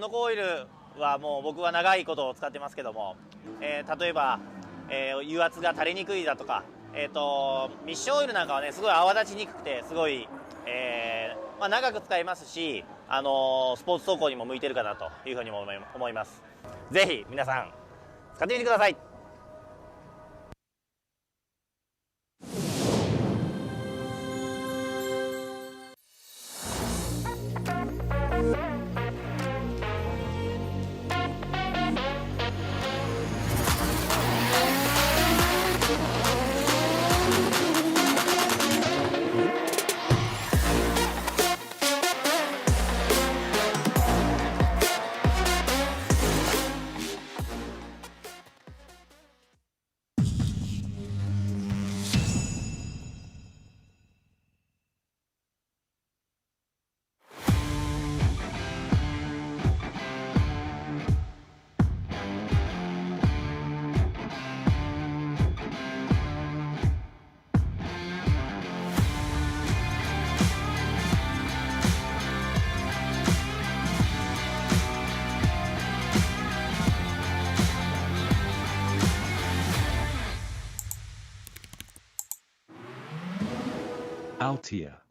Speaker 14: ノコオイルはもう僕は長いことを使ってますけども、例えば、油圧が垂れにくいだとか、ミッションオイルなんかはねすごい泡立ちにくくてすごい、長く使えますし、スポーツ走行にも向いてるかなというふうにも思います。ぜひ皆さん使ってみてください。
Speaker 21: Altia.
Speaker 12: 「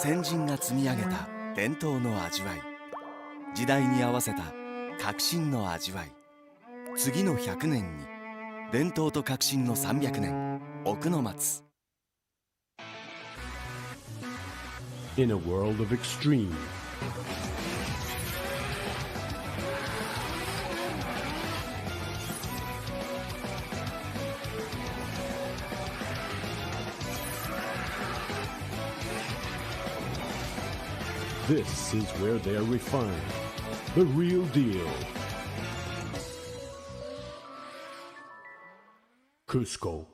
Speaker 12: 先人が積み上げた伝統の味わい」「時代に合わせた革新の味わい」「次の100年に伝統と革新の300年奥の松」
Speaker 21: In a world of extreme, this is where they're refined, the real deal. Cusco.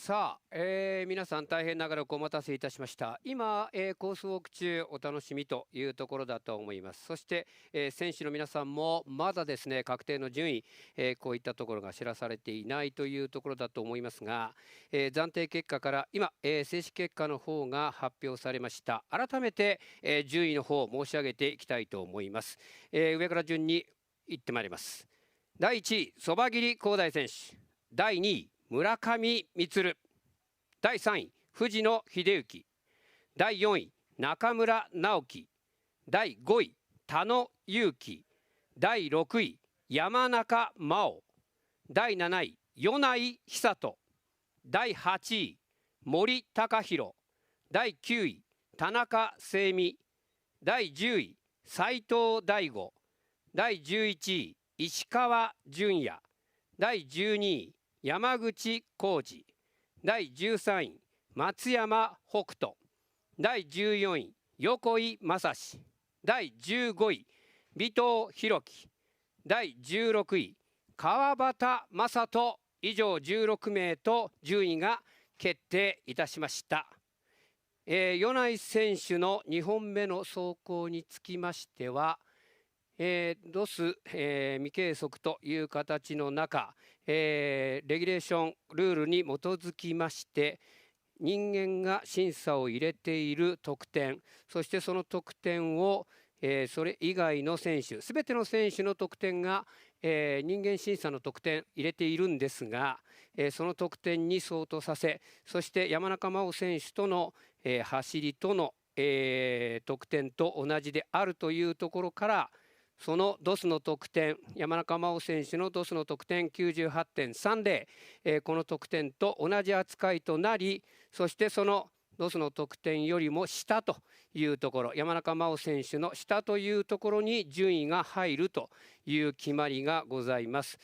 Speaker 1: さあ、皆さん大変長らくお待たせいたしました。今、コースウォーク中お楽しみというところだと思います。そして、選手の皆さんもまだですね確定の順位、こういったところが知らされていないというところだと思いますが、暫定結果から今、正式結果の方が発表されました。改めて、順位の方申し上げていきたいと思います。上から順にいってまいります。第1位そば切り広大選手、第2位村上充、第3位藤野秀幸、第4位中村直樹、第5位田野裕樹、第6位山中真央、第7位米内久人、第8位森高弘、第9位田中誠美、第10位斉藤大吾、第11位石川純也、第12位山口浩二、第13位松山北斗、第14位横井正史、第15位尾藤弘樹、第16位川端正人、以上16名と順位が決定いたしました。米内選手の2本目の走行につきましては、ドス、未計測という形の中、レギュレーションルールに基づきまして人間が審査を入れている得点、そしてその得点を、それ以外の選手すべての選手の得点が、人間審査の得点入れているんですが、その得点に相当させ、そして山中真央選手との、走りとの、得点と同じであるというところから、そのドスの得点、山中真央選手のドスの得点 98.30、この得点と同じ扱いとなり、そしてそのドスの得点よりも下というところ、山中真央選手の下というところに順位が入るという決まりがございます。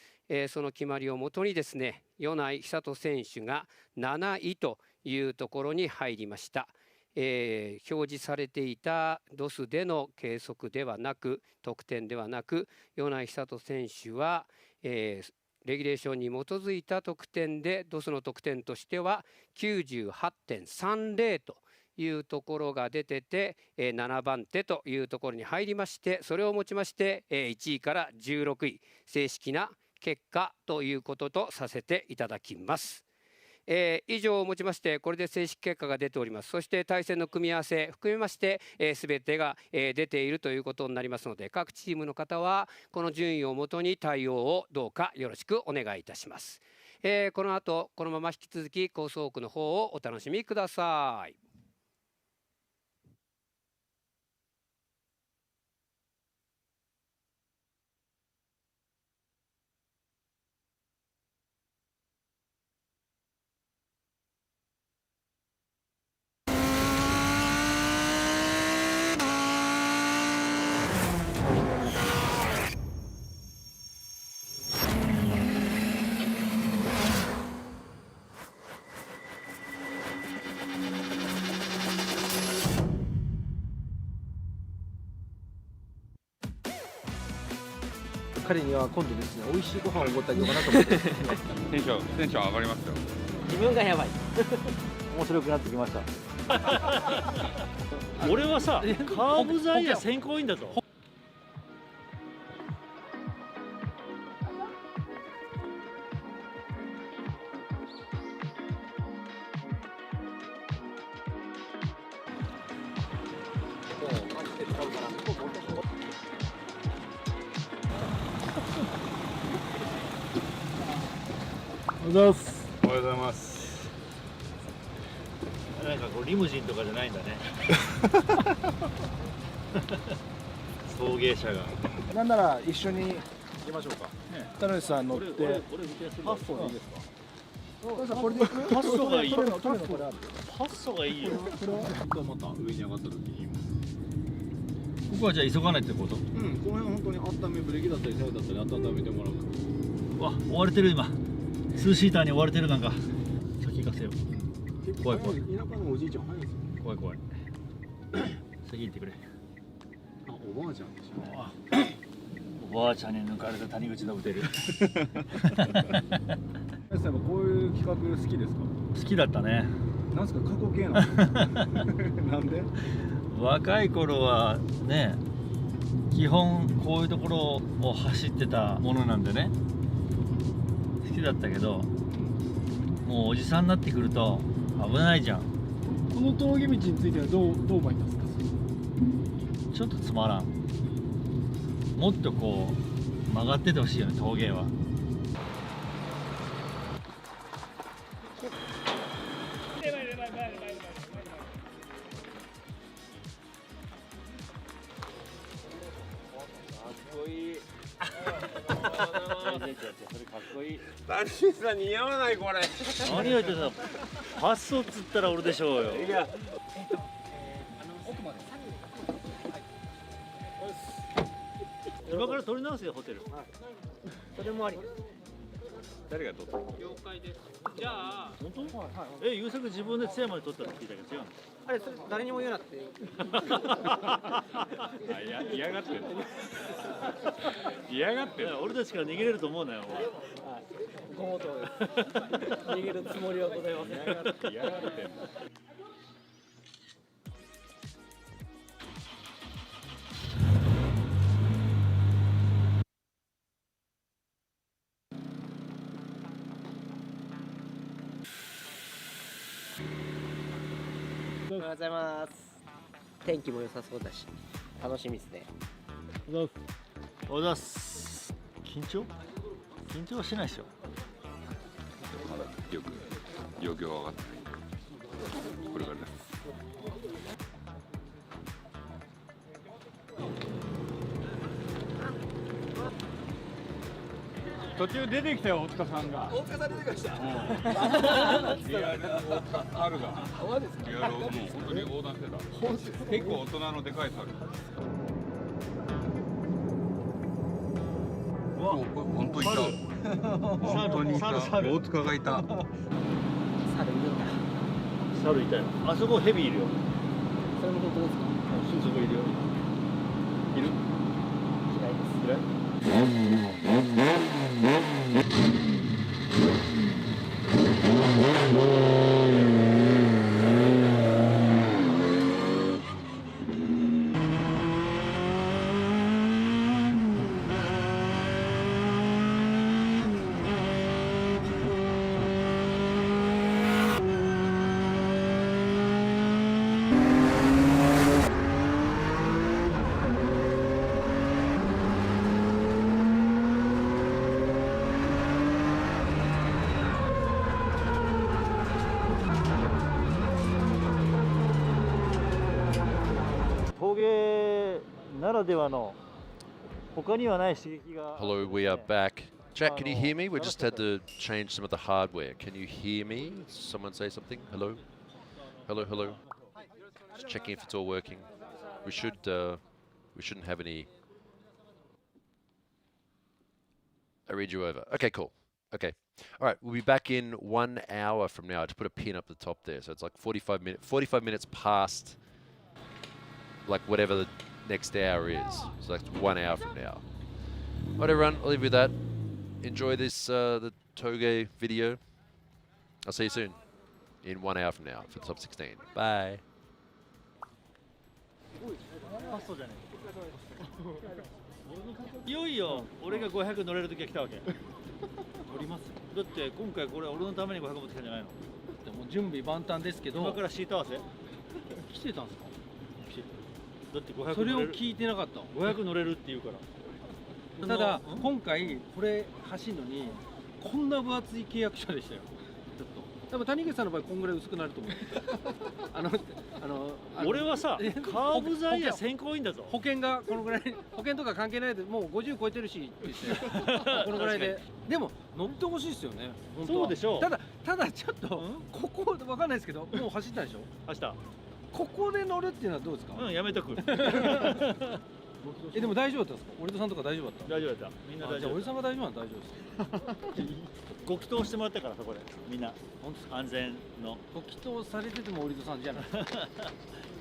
Speaker 1: その決まりをもとにですね、米内久人選手が7位というところに入りました。表示されていたドスでの計測ではなく、得点ではなく、米内久人選手は、レギュレーションに基づいた得点でドスの得点としては 98.30 というところが出てて、7番手というところに入りまして、それをもちまして1位から16位正式な結果ということとさせていただきます。以上をもちましてこれで正式結果が出ております。そして対戦の組み合わせ含めまして全てが出ているということになりますので、各チームの方はこの順位をもとに対応をどうかよろしくお願いいたします。この後このまま引き続きコースウォークの方をお楽しみください。
Speaker 4: 彼には今度ですね、美味しいご飯をおごってあげようかなと思って
Speaker 22: テンション上がりますよ。
Speaker 4: 自分がやばい面白くなってきました
Speaker 23: 俺はさ、カーブ剤や選考委員だと。
Speaker 22: おはようございます。おはようございます。
Speaker 23: なんかこうリムジンとかじゃないんだね送迎車が。
Speaker 4: なんなら一緒に行きましょうか。田辺さん乗って。パッソでいいですか。これで行く？
Speaker 23: パッソがいい。
Speaker 4: これのこれある。
Speaker 23: パッソがいいよ。
Speaker 4: これは
Speaker 22: また上に上がった時に。
Speaker 23: ここはじゃあ急がないってこと？
Speaker 22: うん、この辺は本当に温めブレーキだったりサイドだったり温めてもらう。
Speaker 23: わ、追われてる今。ツーシーターに追われてるなんか。先行かせよう。怖い怖い。
Speaker 22: 田舎のおじいちゃん早いですよ。
Speaker 23: 怖い怖い。先行ってくれ。
Speaker 22: あ、おばあちゃんでしょ。
Speaker 23: おばあちゃんに抜かれた谷口伸てる。
Speaker 22: こういう企画好きですか？
Speaker 23: 好きだったね。
Speaker 22: なんすか過去形なのなんで？
Speaker 23: 若い頃はね、基本こういうところを走ってたものなんでね、好きだったけど、もうおじさんになってくると危ないじゃん。
Speaker 22: この峠道についてはどう思いますか？
Speaker 23: ちょっとつまらん。もっとこう曲がっててほしいよね、峠は。
Speaker 1: 谷口さん似合わないこれ。
Speaker 23: 何を言ってんの？パスをつったら俺でしょうよ。
Speaker 1: いや。
Speaker 23: 今から取り直すよホテル。
Speaker 1: それもあり。誰が取った？
Speaker 23: 了解です。じゃあ本当？優作自分で津山で取ったって聞いたけど違うの？
Speaker 1: あれそれ誰にも言うなって。
Speaker 22: 嫌がってる。嫌がってる。
Speaker 23: 俺たちから逃げれると思うなよ。
Speaker 1: ごもとです。逃げるつもりはございません。
Speaker 22: 嫌がってる。
Speaker 1: おはようございます。天気も良さそうだし楽しみですね。
Speaker 23: おはようございます。緊張はしないでしょ。
Speaker 22: まだよく状況は分かってない。これからです。途中出てきたよ、大塚さんが。
Speaker 5: 大塚さん出てきました。
Speaker 22: リアル大塚猿が。リアルもう本当に横断してた。結構大人のでかい猿。本当いた。本当にいた。大塚がいた。
Speaker 1: 猿いるんだ。
Speaker 23: 猿いたよ。あそこヘビいるよ。
Speaker 1: それも本当ですか？
Speaker 23: そこいるよ。いる？
Speaker 1: 嫌いです。
Speaker 23: ならではの他にはない刺激が。
Speaker 15: Hello, we are back. Jack, can you hear me? We just had to change some of the hardware. Can you hear me? Someone say something? Hello? Hello, hello. Just checking if it's all working. We shouldn't have any. I read you over. Okay, cool. Okay. All right, we'll be back in 1 hour from now. I just put a pin up the top there. So it's like 45 minutes past like whatever the next hour is. So that's 1 hour from now. All right, everyone, I'll leave you with that. Enjoy this the Toge video. I'll see you soon in 1 hour from now for the top 16. Bye.
Speaker 23: いよいよ俺が500乗れる時が来たわけ。乗ります。だって今回これ俺のために500持ってきたんじゃないの？
Speaker 22: でも準備万端ですけど。
Speaker 23: 今からシート合わせ？
Speaker 22: 来てたんですか？
Speaker 23: だって500
Speaker 22: それを聞いてなかった。
Speaker 23: 500乗れるって言うから。
Speaker 22: ただ今回これ走るのにこんな分厚い契約書でしたよ。ちょっと。多分谷口さんの場合こんぐらい薄くなると思う。
Speaker 23: 俺はさカーブ材や先行いんだぞ。
Speaker 22: 保険がこのぐらい、保険とか関係ないでもう50超えてるしって言ってこのぐらいで。でも乗ってほしいですよね。本当は
Speaker 23: そうでしょう。
Speaker 22: ただちょっとここわかんないですけどもう走ったでしょ。
Speaker 23: 走った。
Speaker 22: ここで乗るっていうのはどうですか？
Speaker 23: うん、やめとく。
Speaker 22: でも大丈夫だったんですか？俺戸さんとか大丈夫だった？
Speaker 23: 大丈夫だった。みんな大丈夫。
Speaker 22: じゃあ俺さんが大丈夫なら大丈夫です。
Speaker 23: ご祈祷してもらったからそこでみんな安全の。
Speaker 22: ご祈祷されてても俺戸さんじゃない。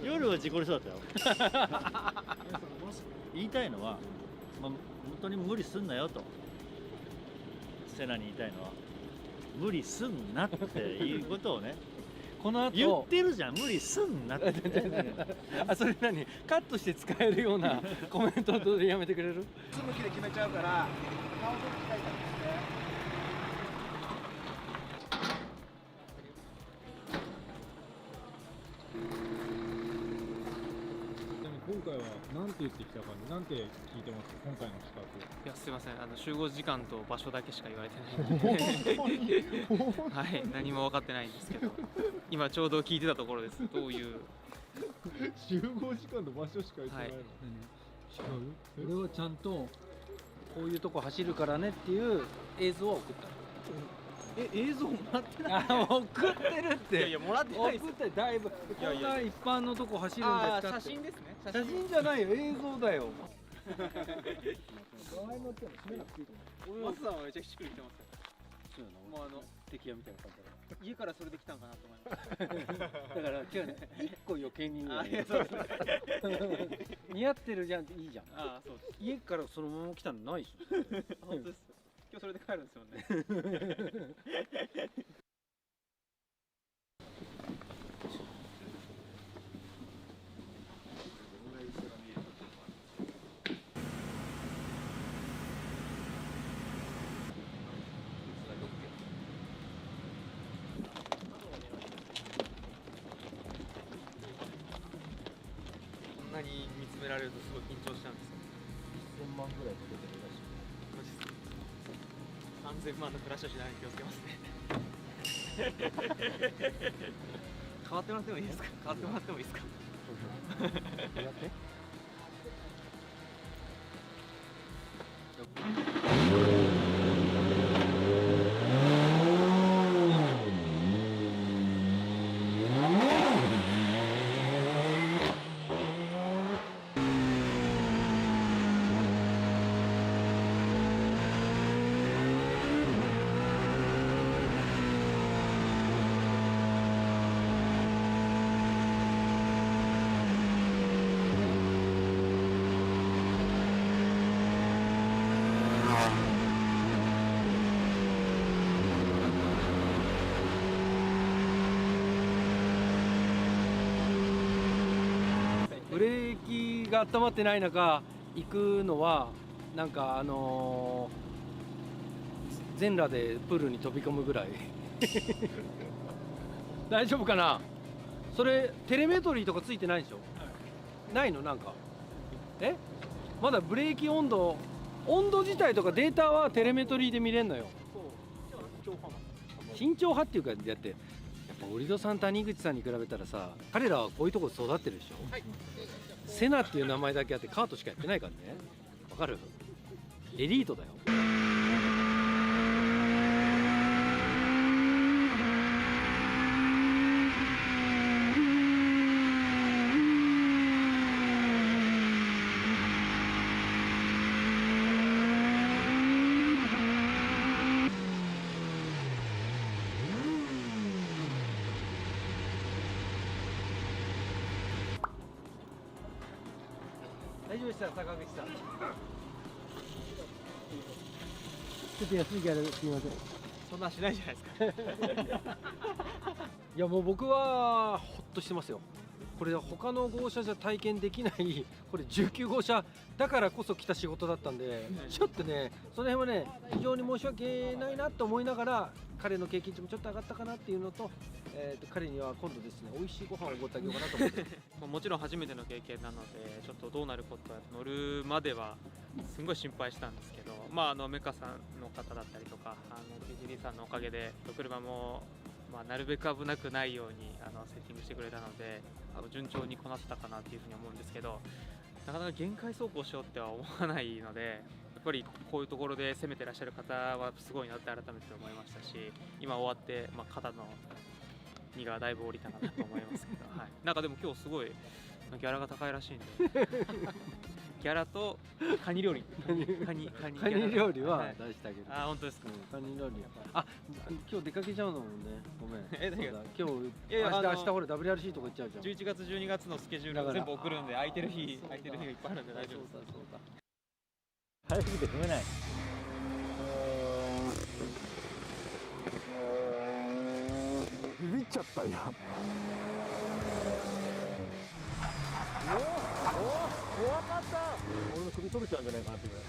Speaker 23: 夜は事故りそうだったよ。言いたいのは、本当に無理すんなよと。セナに言いたいのは。無理すんなっていうことをね
Speaker 22: この後
Speaker 23: 言ってるじゃん、無理すんなって
Speaker 22: あ、それ何カットして使えるようなコメントでやめてくれる？
Speaker 4: つむきで決めちゃうから顔と近いからですね。
Speaker 22: 今回は何て言ってきたか、なんて聞いてます今回の企画。
Speaker 5: いや、すいません、集合時間と場所だけしか言われてないのではい、何も分かってないんですけど、今ちょうど聞いてたところです。どういう
Speaker 22: 集合時間と場所しか言ってないの、違う？俺はちゃんとこういうとこ走るからねっていう映像を送った。映像もらってない？送ってるって。
Speaker 5: いやもらってないです。
Speaker 22: 送ってだいぶ。こんな一般のとこ走るんですかって。
Speaker 5: 写真ですね。
Speaker 22: 写真じゃないよ、映像だよ。場合によっては閉めなくていいと思う。
Speaker 5: マスさんはめちゃくちゃしっくりきてますよ。
Speaker 22: そうやな。もう敵屋みたいな感じだから。
Speaker 5: 家からそれで来たんかなと思いました。
Speaker 22: だから今日ね、一個余計に
Speaker 5: そうですね。
Speaker 22: 似合ってるじゃん、いいじゃん。
Speaker 5: ああ、そうです。
Speaker 22: 家からそのまま来たのないし。
Speaker 5: 本当です。今日それで帰るんですよね。こんなに見つめられるとすごい緊張しちゃうんですよ。
Speaker 22: 1000万ぐらいかけてるらしい。
Speaker 5: マジです。3000万のクラッシュしないように気をつけますね。変わってもらってもいいですか？変わってもらってもいいですか？
Speaker 22: やってブレーキが温まってない中行くのはなんか全裸でプールに飛び込むぐらい大丈夫かな。それテレメトリーとかついてないでしょ、ないの？なんかまだブレーキ温度自体とかデータはテレメトリーで見れんのよ。慎重派っていうか、だってやっぱ折戸さん、谷口さんに比べたらさ、彼らはこういうところ育ってるでしょ、セナっていう名前だけあってカートしかやってないからね。わかる？エリートだよ。大丈夫でした、坂口さん。ちょっと安いギャラすみません。
Speaker 5: そんなしないじゃないですか。
Speaker 22: いやもう僕はほっとしてますよ。これ他の号車じゃ体験できないこれ19号車だからこそ来た仕事だったんで、ちょっとねその辺はね非常に申し訳ないなと思いながら、彼の経験値もちょっと上がったかなっていうのと、彼には今度ですね美味しいご飯をおごってあげようかなと思って
Speaker 5: もちろん初めての経験なので、ちょっとどうなることは乗るまではすごい心配したんですけど、メカさんの方だったりとかTGD さんのおかげで車もなるべく危なくないようにセッティングしてくれたので、順調にこなせたかなっていうふうに思うんですけど、なかなか限界走行しようっては思わないので、やっぱりこういうところで攻めてらっしゃる方はすごいなって改めて思いましたし、今終わって、肩の荷がだいぶ下りたかなと思いますけど、はい、なんかでも今日すごいギャラが高いらしいんでギャラとカニ料理カニ
Speaker 22: 料理は出してあげる。
Speaker 5: あ、本当ですか。
Speaker 22: カニ料理。あ、今日出かけちゃうのもんね。ごめん。
Speaker 5: 何が？
Speaker 22: 今日明日ほら WRC とか行っちゃうじゃん。
Speaker 5: 11月12月のスケジュール全部送るんで、空いてる日がいっぱいあるんで大丈夫です。
Speaker 23: 早くて踏めない。
Speaker 4: ビビっちゃった今。怖かった。俺の首取れちゃうんじゃないかなってぐらい。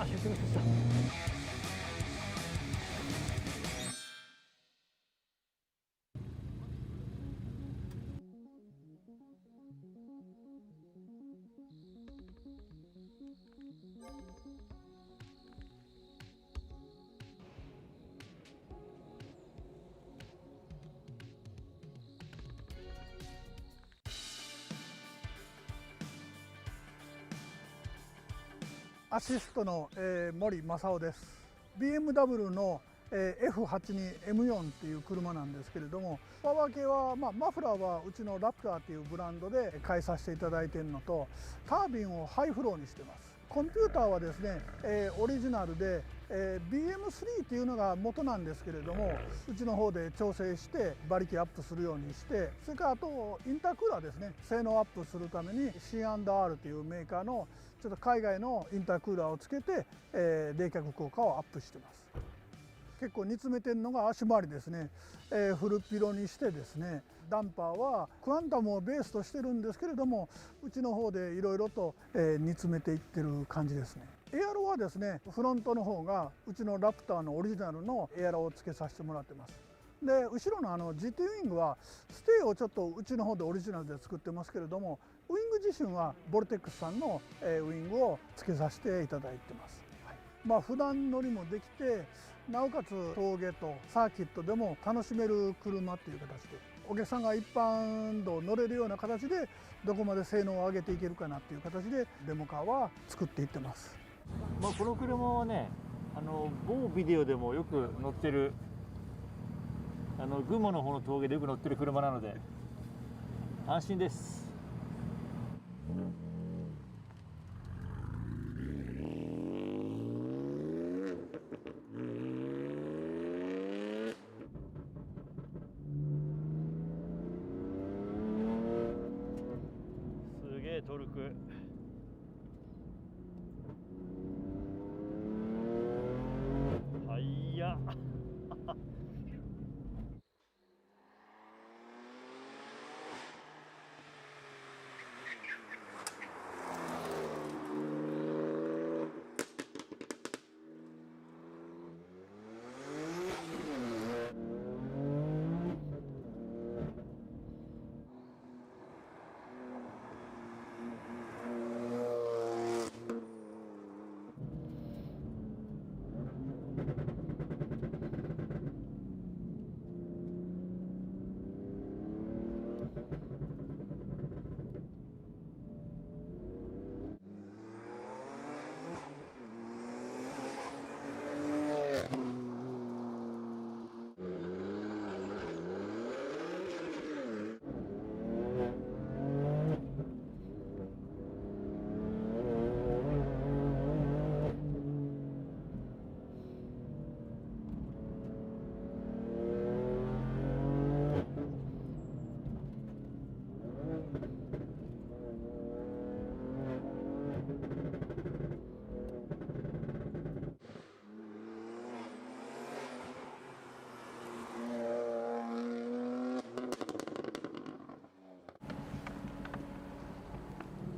Speaker 4: あ、沈みました。
Speaker 6: アシストの、森正夫です。 BMW の、F82M4 っていう車なんですけれども、パワー系は、マフラーはうちのラプターっていうブランドで買いさせていただいているのと、タービンをハイフローにしてます。コンピューターはですね、オリジナルで、BM3 っていうのが元なんですけれども、うちの方で調整して馬力アップするようにして、それからあとインタークーラーですね、性能アップするために C&R というメーカーのちょっと海外のインタークーラーをつけて、冷却効果をアップしてます。結構煮詰めてるのが足回りですね、フルピロにしてですね、ダンパーはクアンタムをベースとしてるんですけれども、うちの方でいろいろと、煮詰めていってる感じですね。エアロはですね、フロントの方がうちのラプターのオリジナルのエアロをつけさせてもらってます。で後ろのGT ウィングはステーをちょっとうちの方でオリジナルで作ってますけれども、ウィング自身はボルテックスさんのウィングをつけさせていただいてます。普段乗りもできて、なおかつ峠とサーキットでも楽しめる車っていう形で、お客さんが一般道乗れるような形でどこまで性能を上げていけるかなっていう形でデモカーは作っていってます。
Speaker 23: この車はね、某ビデオでもよく乗ってる、群馬の方の峠でよく乗ってる車なので安心です。すげえトルク。はいや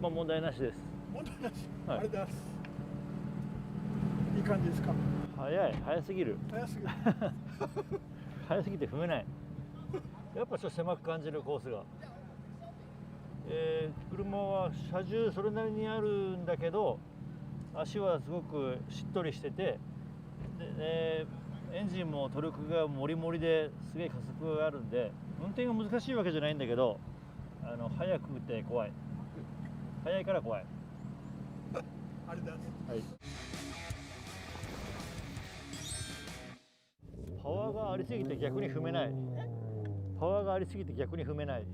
Speaker 23: 問題なしです。
Speaker 6: 問題なし。
Speaker 23: はい、
Speaker 6: ありがとうございます。いい感じですか。
Speaker 23: 早すぎる。
Speaker 6: 早すぎる。
Speaker 23: 早すぎて踏めない。やっぱちょっと狭く感じるコースが。車は車重それなりにあるんだけど、足はすごくしっとりしてて、で、エンジンもトルクがモリモリですげえ加速があるんで、運転が難しいわけじゃないんだけど、速くて怖い。速いから怖い。
Speaker 6: ありがとうございます。
Speaker 23: はい。パワーがありすぎて逆に踏めない。パワーがありすぎて逆に踏めない。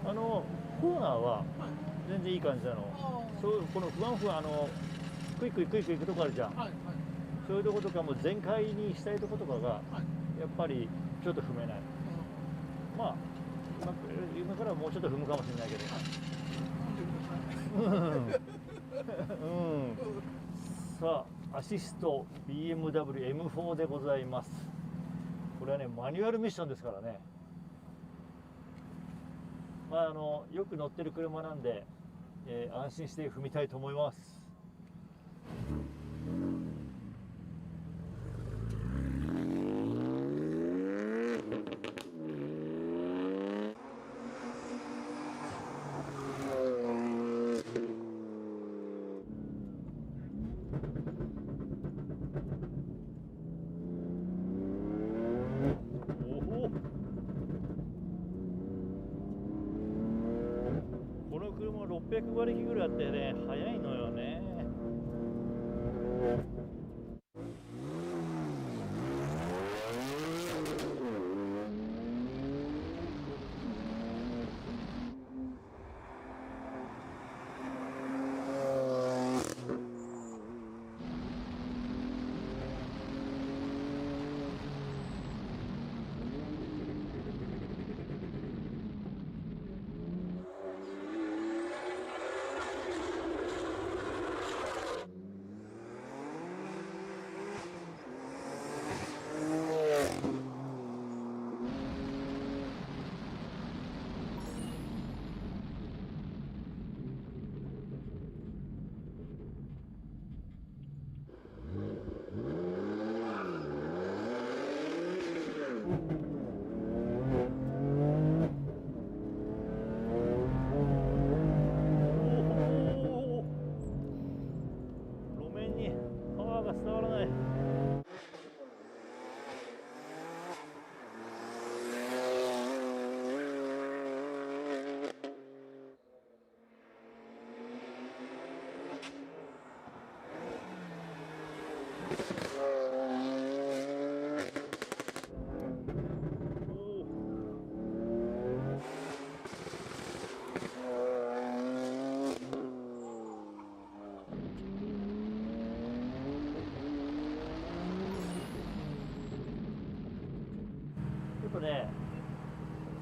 Speaker 23: コーナーは全然いい感じなの。この不安クイック行くとこあるじゃん。そういうとことかも全開にしたいとことかがやっぱりちょっと踏めない。今からもうちょっと踏むかもしれないけど。さあ、アシスト BMW M4 でございます。これはねマニュアルミッションですからね。よく乗ってる車なんで、安心して踏みたいと思います。600馬力ぐらいあってね、速いのよね。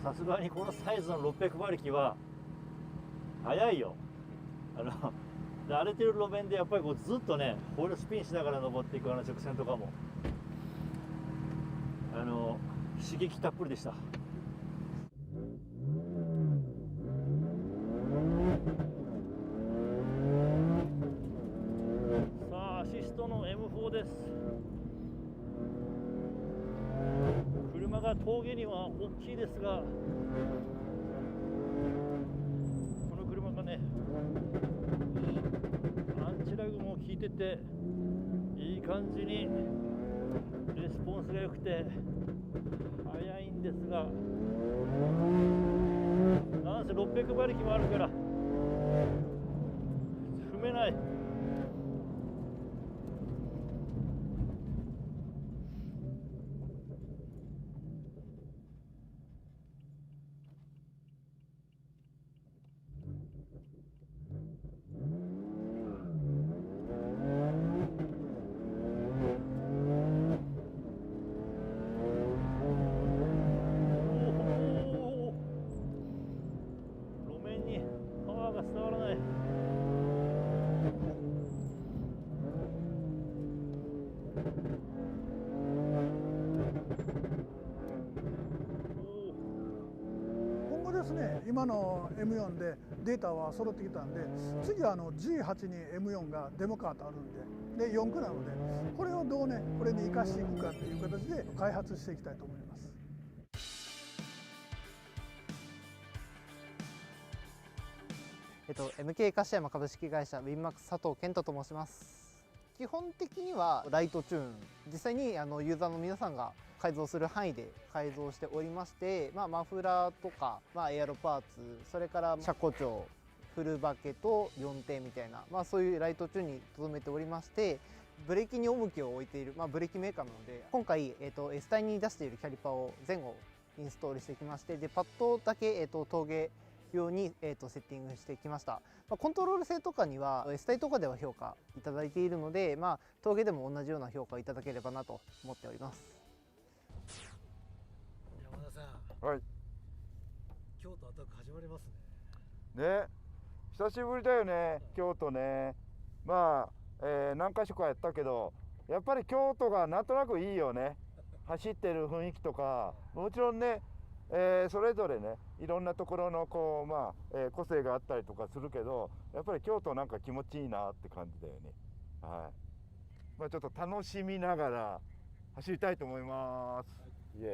Speaker 23: さすがにこのサイズの600馬力は速いよ。荒れてる路面でやっぱりこうずっとねホイールスピンしながら登っていく直線とかも刺激たっぷりでした。さあアシストの M4 です。車が峠には大きいですが、この車がねアンチラグも効いてていい感じにレスポンスが良くて速いんですが、なんせ600馬力もあるから踏めない。
Speaker 6: 今の M4 でデータは揃ってきたんで、次はG8 に M4 がデモカートあるんで、4区なのでこれをどうねこれに生かしていくかという形で開発していきたいと思います。
Speaker 3: MK 柏山株式会社ウィンマックス佐藤健人と申します。基本的にはライトチューン、実際にユーザーの皆さんが改造する範囲で改造しておりまして、マフラーとか、エアロパーツ、それから車庫長、フルバケと4点みたいな、そういうライトチューンに留めておりまして、ブレーキに重きを置いている、ブレーキメーカーなので、今回、S 帯に出しているキャリパーを前後インストールしてきまして、でパッドだけ、峠用に、セッティングしてきました。コントロール性とかには S 帯とかでは評価いただいているので、峠でも同じような評価をいただければなと思っております。
Speaker 22: 山田さん、
Speaker 7: はい、
Speaker 22: 京都アタック始まりますね。
Speaker 7: ね、久しぶりだよね、京都ね。何か所かやったけど、やっぱり京都がなんとなくいいよね。走ってる雰囲気とか、もちろんね、それぞれね、いろんなところのこう、個性があったりとかするけど、やっぱり京都なんか気持ちいいなって感じだよね。はい。ちょっと楽しみながら走りたいと思います。イエ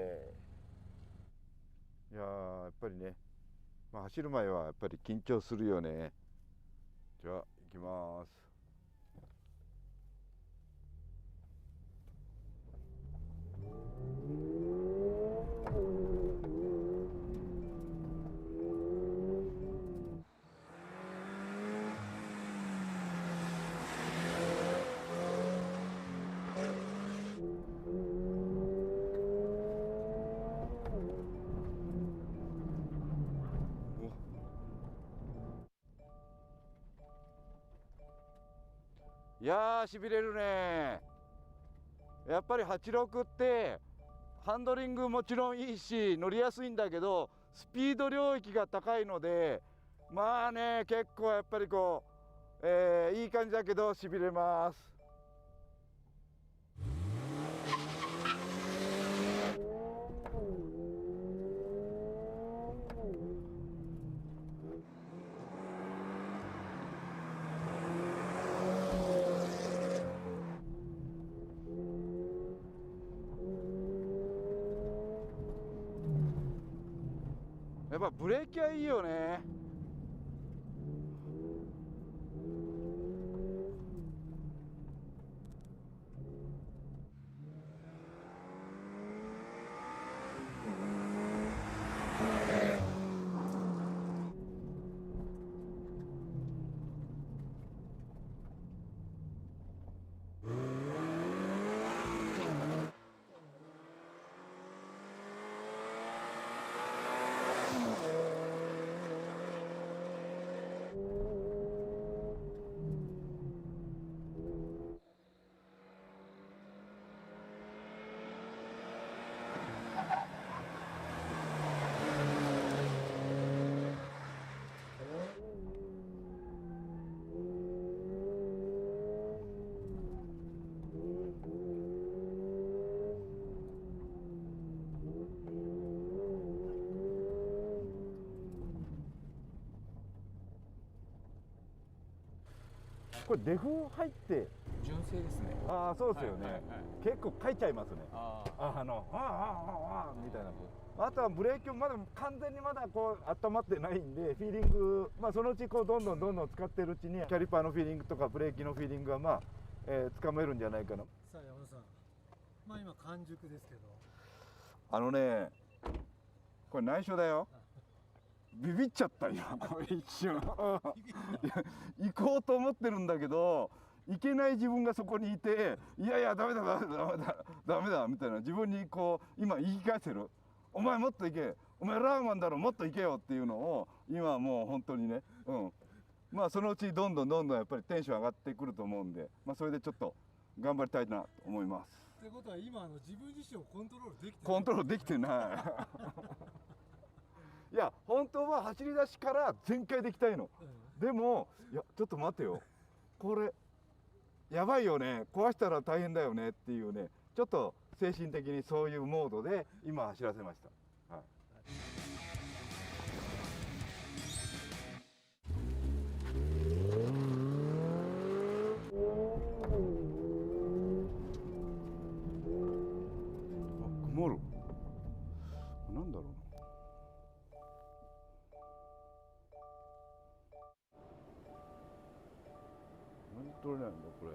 Speaker 7: ーイ。いやー、やっぱりね、走る前はやっぱり緊張するよね。じゃあ行きます。いやー、しびれるね。やっぱり86ってハンドリングもちろんいいし乗りやすいんだけど、スピード領域が高いので、まあね、結構やっぱりこう、いい感じだけどしびれます。やっぱブレーキはいいよね。これデフ入って
Speaker 8: 純正ですね。
Speaker 7: ああ、そうですよね。結構書いちゃいますね。みたいな。あとはブレーキもまだ完全にまだこう温まってないんで、フィーリング、そのうちこうどんどん使ってるうちにキャリパーのフィーリングとかブレーキのフィーリングがつかめるんじゃないかな。
Speaker 22: さあ山田さん、今完熟ですけど。
Speaker 7: これ内緒だよ。ビビっちゃったよ、これ一瞬。行こうと思ってるんだけど、行けない自分がそこにいて、いやいや、ダメだみたいな、自分にこう、今言い返せる。お前もっと行け、お前ラーマンだろ、もっと行けよっていうのを、今もう本当にね、そのうちどんどんやっぱりテンション上がってくると思うんで、それでちょっと頑張りたいなと思います。
Speaker 22: ってことは今自分自身をコントロールできてない。
Speaker 7: コントロールできてない。いや、本当は走り出しから全開でいきたいの。でも、いや、ちょっと待てよ。これ、やばいよね。壊したら大変だよねっていうね、ちょっと精神的にそういうモードで今走らせました。はい。曇る。なんだろうな。何取れないんだこれ。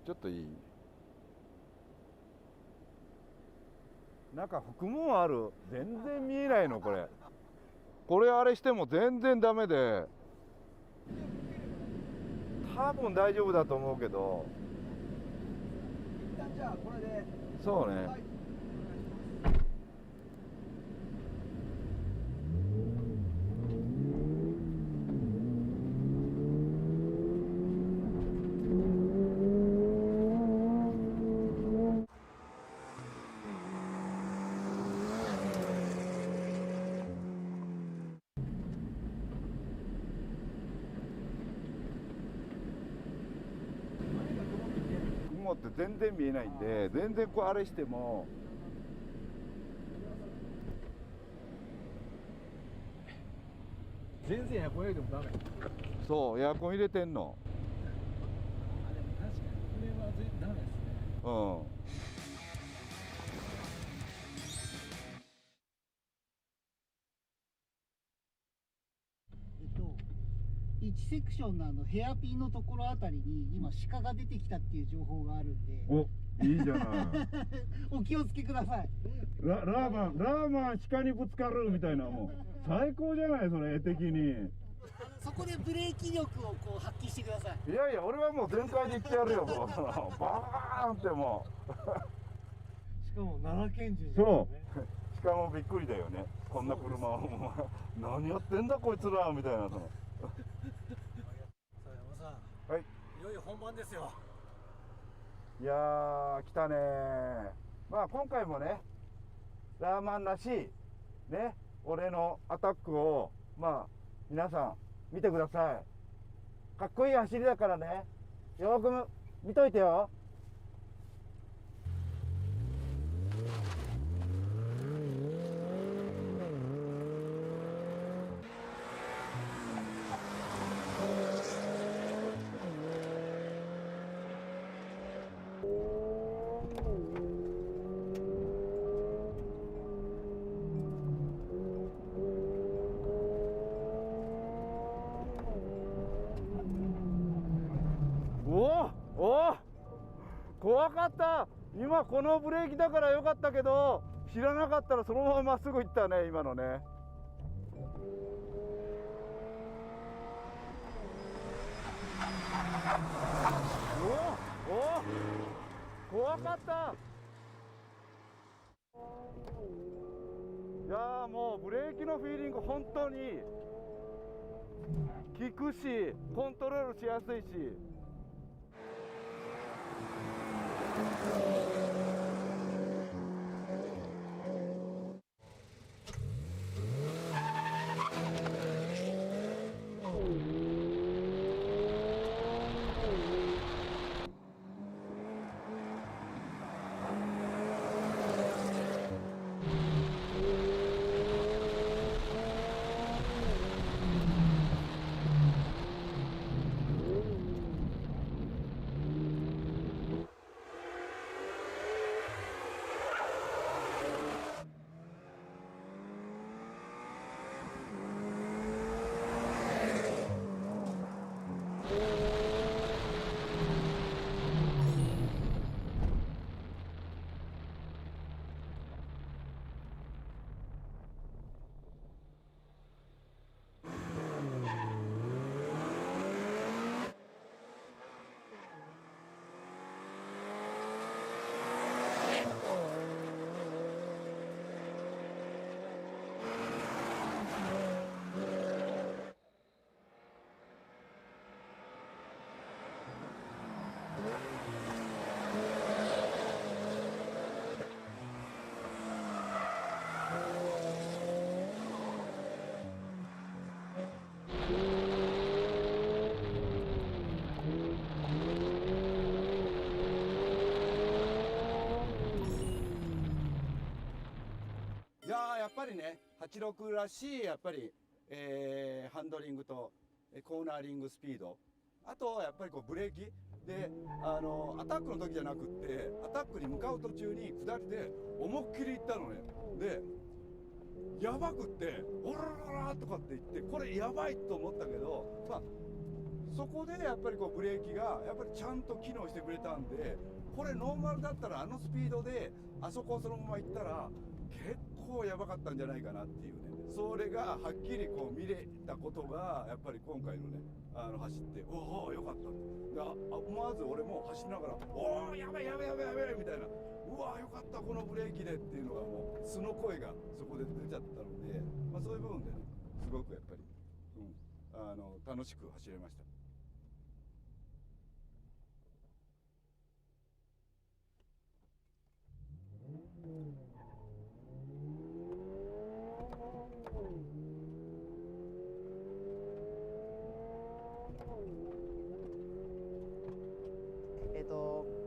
Speaker 7: ちょっといい？なんか含むある。全然見えないのこれ。これあれしても全然ダメで、多分大丈夫だと思うけど。
Speaker 22: 一旦じゃあこれで。
Speaker 7: そうね。全然見えないんで、全然こうあれしても
Speaker 4: 全然エアコン入れてもダメ。
Speaker 7: そうエアコン入れてんの。
Speaker 4: でも確かにこれはダメですね。
Speaker 7: うん。
Speaker 8: 1セクションのヘアピンのところあたりに今鹿が出てきたっていう情報があるんで、
Speaker 7: お、いいじゃない
Speaker 8: お気をつけください。
Speaker 7: ラーマン鹿にぶつかるみたいな、もう最高じゃないそれ、絵的に。
Speaker 8: そこでブレーキ力をこう発揮してください。
Speaker 7: いやいや、俺はもう全開で行ってやるよ、もうバーンっても
Speaker 8: しかも奈良県人、ね、
Speaker 7: そうしかもびっくりだよね、こんな車を何やってんだこいつらみたいな。
Speaker 8: さあ山さん、
Speaker 7: はい、
Speaker 8: いよいよ本番ですよ。
Speaker 7: いやー来たねー。まあ今回もねラーマンらしいね、俺のアタックをまあ皆さん見てください。かっこいい走りだからね、よーく見といてよ。怖かった。今このブレーキだからよかったけど、知らなかったらそのまままっすぐ行ったね、今のね。怖かった。いやーもうブレーキのフィーリング本当に効くし、コントロールしやすいし。
Speaker 9: やっぱりね86らしいやっぱり、ハンドリングとコーナーリングスピード、あとやっぱりこうブレーキでアタックの時じゃなくってアタックに向かう途中に下りで思いっきり行ったのね。でやばくってオラララとかって言ってこれやばいと思ったけど、まあそこでやっぱりこうブレーキがやっぱりちゃんと機能してくれたんで、これノーマルだったらあのスピードであそこをそのまま行ったら結構やばかったんじゃないかなっていうね、それがはっきりこう見れたことがやっぱり今回のね走っておおよかったで、思わず俺も走りながらおおやべえやべえやべえやべえみたいな、うわよかったこのブレーキでっていうのがもう素の声がそこで出ちゃったので、まあ、そういう部分でねすごくやっぱり、楽しく走れました。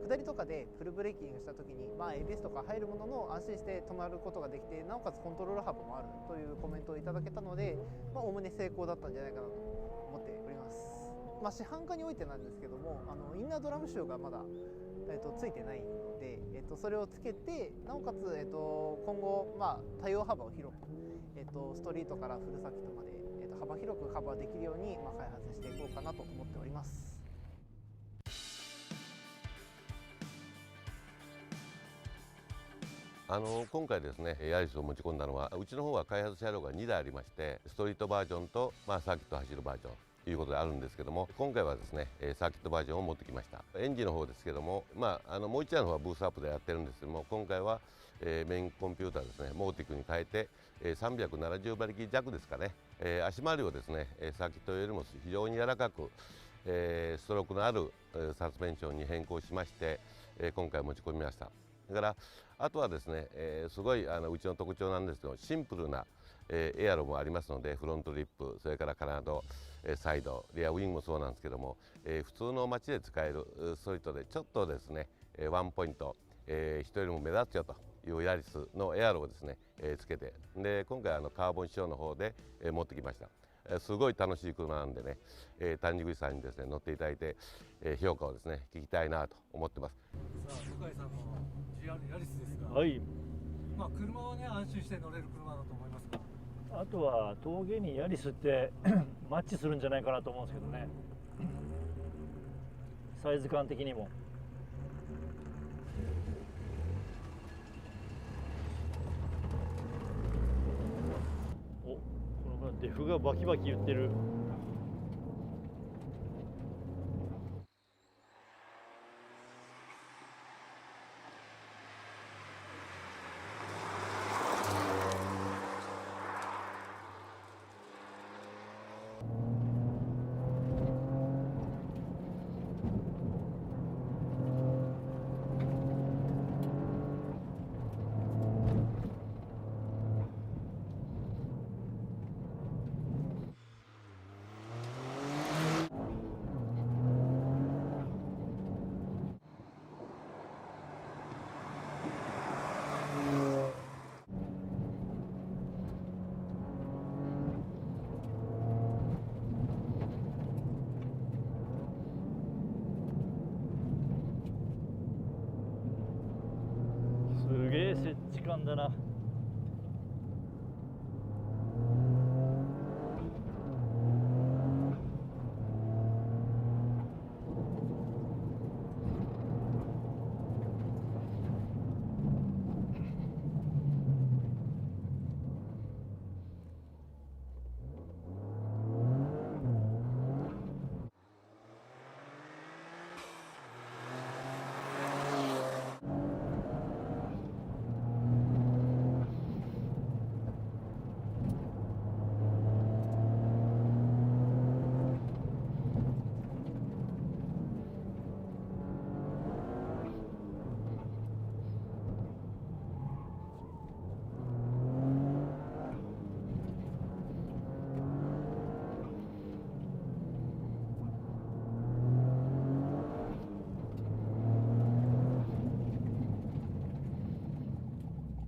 Speaker 3: 下りとかでフルブレーキングした時に、エビスとか入るものの安心して止まることができて、なおかつコントロール幅もあるというコメントをいただけたので、おおむね成功だったんじゃないかなと思っております。市販化においてなんですけども、インナードラムシューがまだ、ついてないので、それをつけて、なおかつ、今後、対応幅を広く、ストリートからフルサーキットまで、幅広くカバーできるように、開発していこうかなと思っております。
Speaker 2: 今回ですね、ヤリスを持ち込んだのは、うちの方は開発車両が2台ありまして、ストリートバージョンと、サーキット走るバージョンということであるんですけども、今回はですね、サーキットバージョンを持ってきました。エンジンの方ですけども、もう1台の方はブーストアップでやってるんですけども、今回は、メインコンピューターですね、モーティックに変えて、370馬力弱ですかね、足回りをですね、サーキットよりも非常に柔らかく、ストロークのあるサスペンションに変更しまして、今回持ち込みました。だからあとはですね、すごいうちの特徴なんですけど、シンプルな、エアロもありますので、フロントリップ、それからカナド、サイド、リアウィングもそうなんですけども、普通の街で使えるストリートでちょっとですね、ワンポイント、人よりも目立つよというヤリスのエアロをですね、つけて、で今回カーボン仕様の方で、持ってきました。すごい楽しい車なんでね、谷口さんにですね乗っていただいて、評価をですね聞きたいなと思ってます。
Speaker 22: さあ向井さんの GR ヤリスですが、
Speaker 23: はい、
Speaker 22: 車はね安心して乗れる車だと思いますが、
Speaker 23: あとは峠にヤリスってマッチするんじゃないかなと思うんですけどね、サイズ感的にも。お、このデフがバキバキ言ってる。すげえ接地感だな。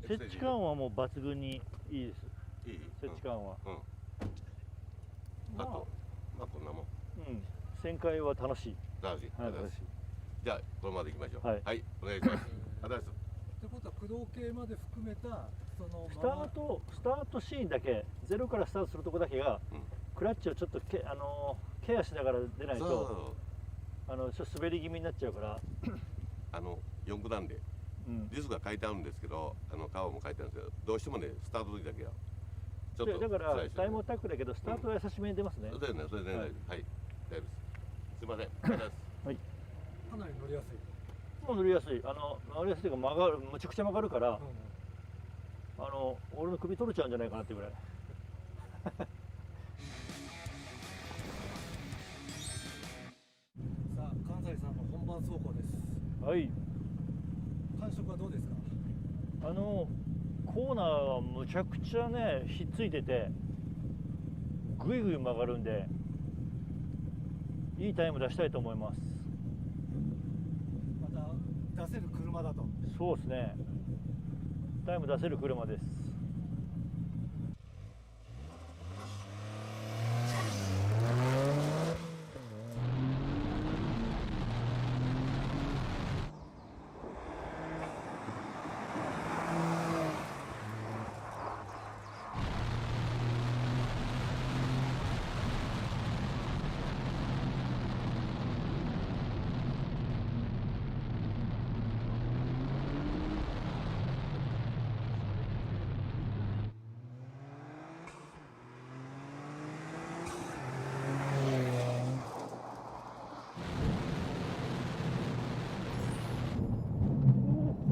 Speaker 23: 接地感はもう抜群にいいです。いい接地感は。
Speaker 2: あと、こんなもん。
Speaker 23: 旋回は楽しい。
Speaker 2: 楽しい。
Speaker 23: 楽しい。
Speaker 2: じゃあ、これまで行きましょう。はい、お願いします。ありがとうございます。
Speaker 22: ってことは駆動系まで含めたその
Speaker 23: スタートシーンだけゼロからスタートするとこだけが、クラッチをちょっとケアしながら出ないとちょっと滑り気味になっちゃうから。
Speaker 2: 4区なんで。リスが書いてあるんですけど、川も書いてあるんですけど、どうしてもね、スタート時だけはちょっと
Speaker 23: だからタイムアタックだけど、スタートは優しめに出ますね。
Speaker 2: そうですね、それで、はい、大丈夫です。すみません、ありがとうございます。
Speaker 23: はい。
Speaker 22: かなり乗りやすい。
Speaker 23: もう乗りやすい、乗りやすいというか曲がる、むちゃくちゃ曲がるから、俺の首取れちゃうんじゃないかなっていうぐらい。
Speaker 22: さあ、関西さんの本番走行です。
Speaker 23: はい。
Speaker 22: 感触はどうですか？
Speaker 23: コーナーはむちゃくちゃねひっついててぐいぐい曲がるんでいいタイム出したいと思います。
Speaker 22: また出せる車だと。
Speaker 23: そうですね。タイム出せる車です。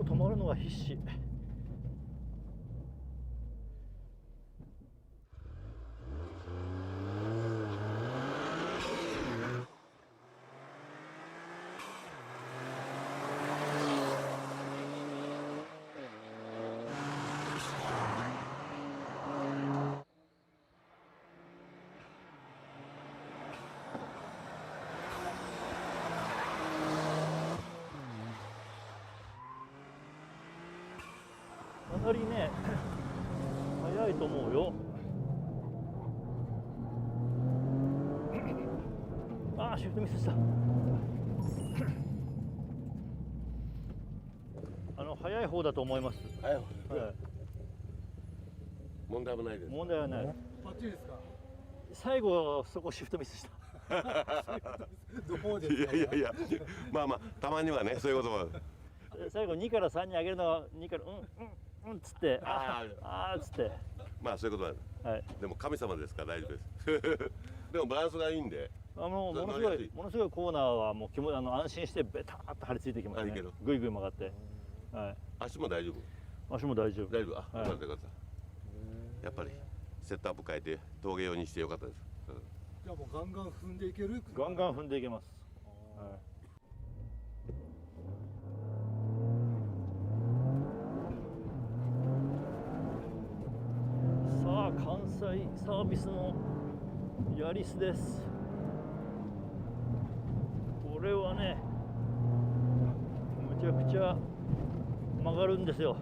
Speaker 23: 止まるのが必死。かなりね、早いと思うよ。ああ、シフトミスした。早い方だと思います。
Speaker 2: 早い方。
Speaker 23: はい。
Speaker 2: 問題はないです。
Speaker 23: 問題はない。
Speaker 22: バッチリですか。
Speaker 23: 最後そこシフトミスした。
Speaker 22: どうですか。
Speaker 2: いやまあたまにはねそういうことも。
Speaker 23: 最後2から3に上げるのは2からっつってあっつって。
Speaker 2: まあそういうことなんです。でも神様ですから大丈夫です。でもバランスがいいんで。
Speaker 23: ものすごいコーナーはもう安心してベターっと張り付いてきますね。ぐいぐい曲がって。はい。
Speaker 2: 足も大丈夫。
Speaker 23: 足も大丈夫。
Speaker 2: 大丈夫。あ、よかったよかった。やっぱりセットアップ変えて峠用にしてよかったです。
Speaker 22: じゃあもうガンガン踏んでいける。
Speaker 23: ガンガン踏んでいけます。はい。さあ関西サービスのヤリスです。これはねむちゃくちゃ曲がるんですよ。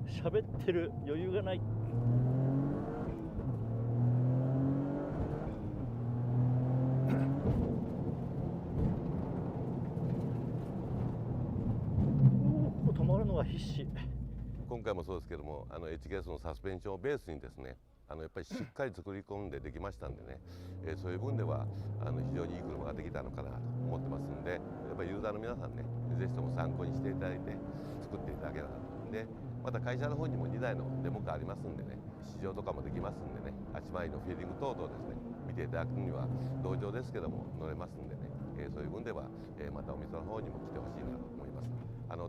Speaker 23: 喋ってる余裕がない。止まるのが必死。
Speaker 2: 今回もそうですけども、HKS のサスペンションをベースにですね、やっぱりしっかり作り込んでできましたんでね、そういう分では非常にいい車ができたのかなと思ってますんで、やっぱりユーザーの皆さんね、ぜひとも参考にしていただいて作っていただけたらと。でまた会社の方にも2台のデモカーありますんでね、試乗とかもできますんでね、足回りのフィーリング等々ですね、見ていただくには同乗ですけども乗れますんでね、そういう分では、またお店の方にも来てほしいなと思います。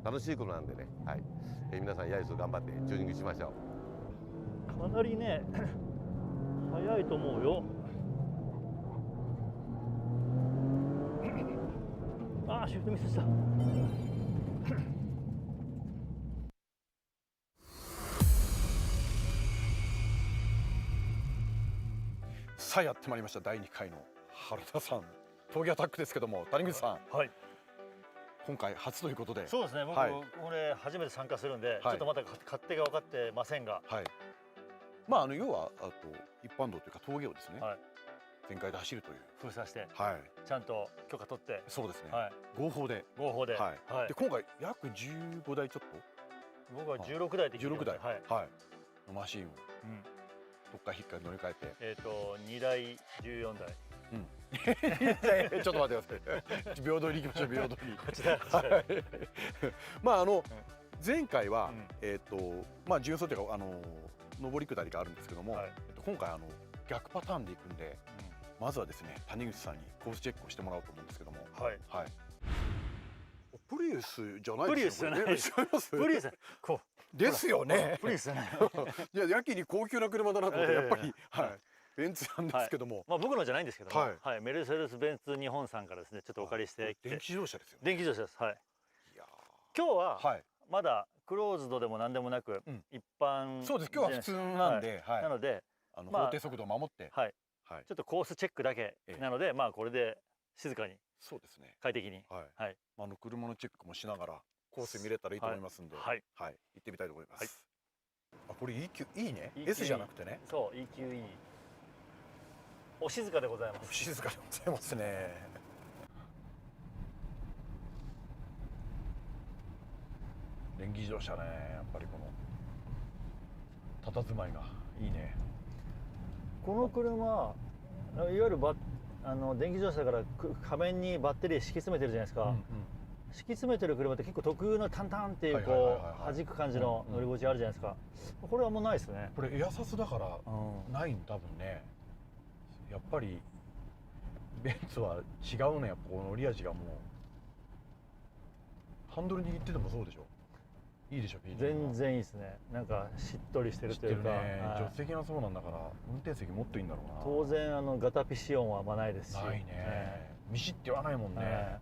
Speaker 2: 楽しい車なんでね、はい、皆さんヤリス頑張ってチューニングしましょう。
Speaker 23: かなりね早いと思うよ。ああ、シフトミスした。
Speaker 10: さあやってまいりました。第2回の原田さん峠アタックですけども、谷口さん、
Speaker 23: はい、
Speaker 10: 今回初ということで。
Speaker 23: そうですね、僕、これ初めて参加するんで、ちょっとまだ勝手が分かってませんが、
Speaker 10: まあ要は一般道というか峠をですね、全開で走るという
Speaker 23: 封鎖して、ちゃんと許可取って、
Speaker 10: そうですね、合法で、で今回約15台ちょっと、
Speaker 23: 僕は16台できる。
Speaker 10: 16台のマシンをどっか引っか乗り換えて、
Speaker 23: 2台14台。
Speaker 10: ちょっと待ってください。平等に行きましょう、平等に。前回は順走というか上り下りがあるんですけども、今回逆パターンで行くんで、まずはですね谷口さんにコースチェックをしてもらおうと思うんですけども、プリウスじゃないですよね。プリウスじゃない。プリウスですよね。
Speaker 23: プリウスね。
Speaker 10: いややけに高級な車だなと思って、やっぱりベンツなんですけども、
Speaker 23: まあ僕のじゃないんですけども、メルセデス・ベンツ日本さんからですねちょっとお借りして
Speaker 10: 電気自動車ですよね。
Speaker 23: 電気自動車です。はい。今日はまだクローズドでもなんでもなく一般。
Speaker 10: そうです。今日は普通なんで、
Speaker 23: なので
Speaker 10: 法定速度を守って、
Speaker 23: ちょっとコースチェックだけなので、まあこれで静かに、
Speaker 10: そうですね、
Speaker 23: 快適に、
Speaker 10: はい、車のチェックもしながらコース見れたらいいと思いますんで、はい、行ってみたいと思います。あ、これ EQ いいね。S じゃなくてね。
Speaker 23: そう、EQE。お静かでございます。
Speaker 10: お静かでございますね。電気自動車ね、やっぱりこの佇まいがいいね。
Speaker 23: この車、いわゆる電気自動車だから仮面にバッテリー敷き詰めてるじゃないですか。敷き詰めてる車って結構特有のタンタンっていうこう弾く感じの乗り心地あるじゃないですか。これはもうないですね。
Speaker 10: これエアサスだからないん多分ね。やっぱりベンツは違うね。やっぱこの乗り味がもうハンドル握っててもそうでしょ。いいでしょ。
Speaker 23: 全然いいですね。なんかしっとりしてるというか、
Speaker 10: 助手席がそうなんだから運転席もっといいんだろうな。
Speaker 23: 当然ガタピシ音はあんまないですし。
Speaker 10: ないね。ミシって言わないもんね。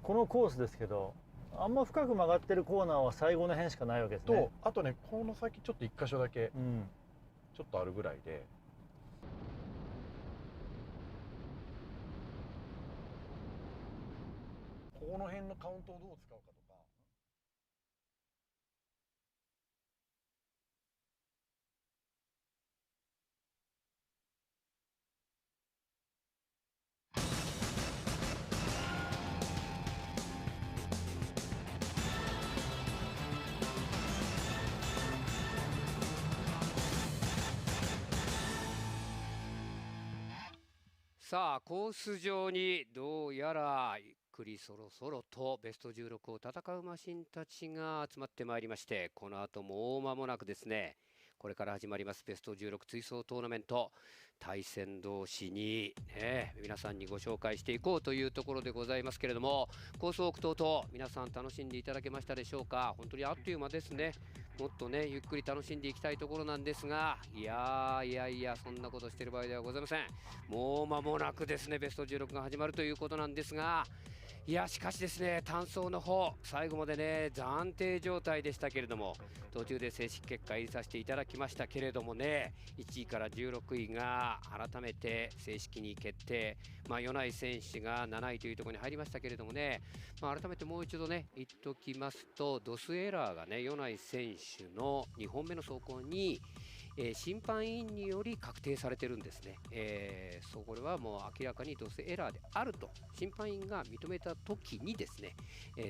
Speaker 23: このコースですけど、あんま深く曲がってるコーナーは最後の辺しかないわけですね。
Speaker 10: と、あとね、この先ちょっと一箇所だけ、ちょっとあるぐらいで。この辺のカウントをどう使うかとか。
Speaker 1: さあコース上にどうやらゆっくりそろそろとベスト16を戦うマシンたちが集まってまいりまして、この後もう間もなくですね、これから始まりますベスト16追走トーナメント、対戦同士に、皆さんにご紹介していこうというところでございますけれども、コースウォーク等々皆さん楽しんでいただけましたでしょうか。本当にあっという間ですね。もっとねゆっくり楽しんでいきたいところなんですが、いやそんなことしてる場合ではございません。もう間もなくですねベスト16が始まるということなんですが、いやしかしですね、単走の方最後までね暫定状態でしたけれども、途中で正式結果入れさせていただきましたけれどもね、1位から16位が改めて正式に決定、米内選手が7位というところに入りましたけれどもね、改めてもう一度ね言っときますと、ドスエラーがね米内選手の2本目の走行に審判委員により確定されてるんですね。これはもう明らかにドスエラーであると審判員が認めた時にですね、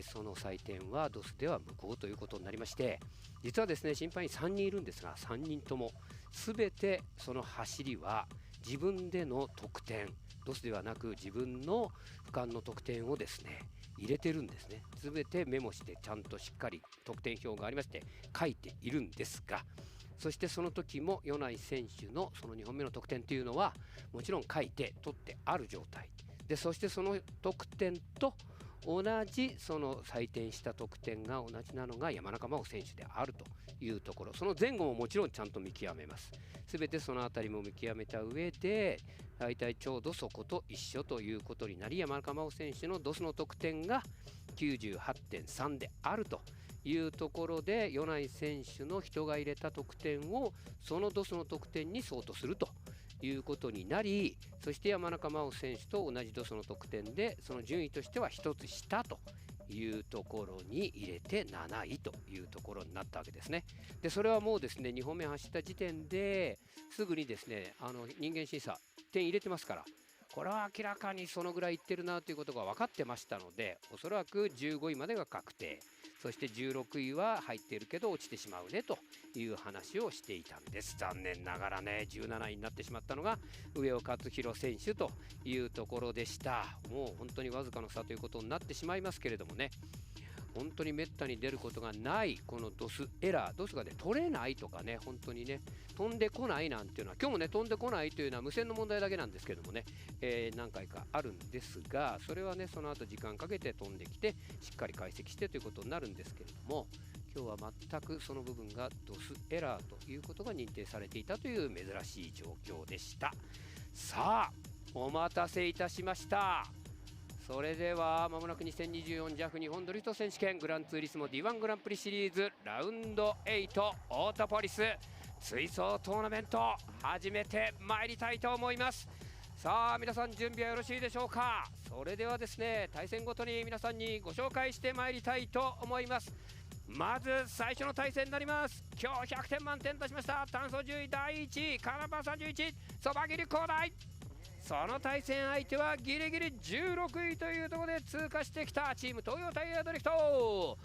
Speaker 1: その採点はドスでは無効ということになりまして、実はですね審判員3人いるんですが、3人とも全てその走りは自分での得点、ドスではなく自分の俯瞰の得点をですね入れてるんですね。全てメモしてちゃんとしっかり得点表がありまして書いているんですが、そしてその時も米内選手のその2本目の得点というのはもちろん書いて取ってある状態で、そしてその得点と同じその採点した得点が同じなのが山中真央選手であるというところ、その前後ももちろんちゃんと見極めます。全てそのあたりも見極めた上で大体ちょうどそこと一緒ということになり、山中真央選手のドスの得点が 98.3 であるというところで、米内選手の人が入れた得点をそのドスの得点に相当するということになり、そして山中真央選手と同じドスの得点でその順位としては1つ下というところに入れて7位というところになったわけですね。でそれはもうですね2本目走った時点ですぐにですね人間審査点入れてますから、これは明らかにそのぐらいいってるなということが分かってましたので、おそらく15位までが確定、そして16位は入っているけど落ちてしまうねという話をしていたんです。残念ながらね17位になってしまったのが上尾勝弘選手というところでした。もう本当にわずかの差ということになってしまいますけれどもね、本当にめったに出ることがないこのドスエラー、ドスがね取れないとかね、本当にね飛んでこないなんていうのは、今日もね飛んでこないというのは無線の問題だけなんですけどもね、何回かあるんですが、それはねその後時間かけて飛んできてしっかり解析してということになるんですけれども、今日は全くその部分がドスエラーということが認定されていたという珍しい状況でした。さあお待たせいたしました。それではまもなく 2024JAF 日本ドリフト選手権グランツーリスモ D1 グランプリシリーズラウンド8オートポリス追走トーナメント始めてまいりたいと思います。さあ皆さん準備はよろしいでしょうか。それではですね、対戦ごとに皆さんにご紹介してまいりたいと思います。まず最初の対戦になります。今日100点満点出しました単走10位第1位カナバ31そば切り広大、その対戦相手はギリギリ16位というところで通過してきたチーム東洋タイヤドリフト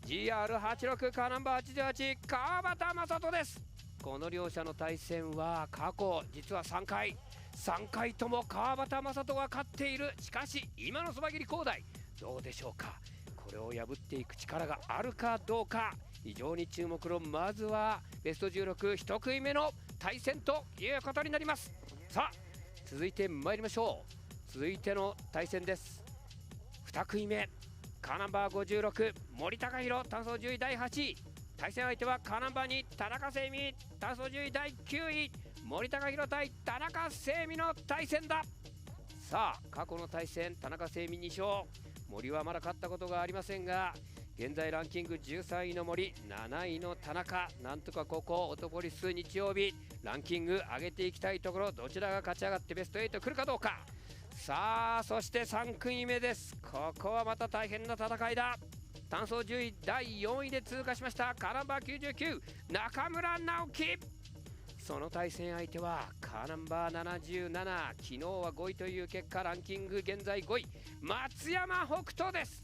Speaker 1: GR86 カーナンバー88川端正人です。この両者の対戦は過去実は3回とも川端正人が勝っている。しかし今のそば切り広大どうでしょうか。これを破っていく力があるかどうか非常に注目のまずはベスト161組目の対戦ということになります。さあ続いて参りましょう。続いての対戦です。2組目カーナンバー56森高弘単走10位第8位、対戦相手はカーナンバー2田中聖美単走10位第9位、森高弘対田中聖美の対戦だ。さあ過去の対戦田中聖美2勝、森はまだ勝ったことがありませんが現在ランキング13位の森7位の田中、なんとかここオトポリス日曜日ランキング上げていきたいところ、どちらが勝ち上がってベスト8来るかどうか。さあそして3組目です。ここはまた大変な戦いだ。単走10位第4位で通過しましたカーナンバー99中村直樹、その対戦相手はカーナンバー77昨日は5位という結果、ランキング現在5位松山北斗です。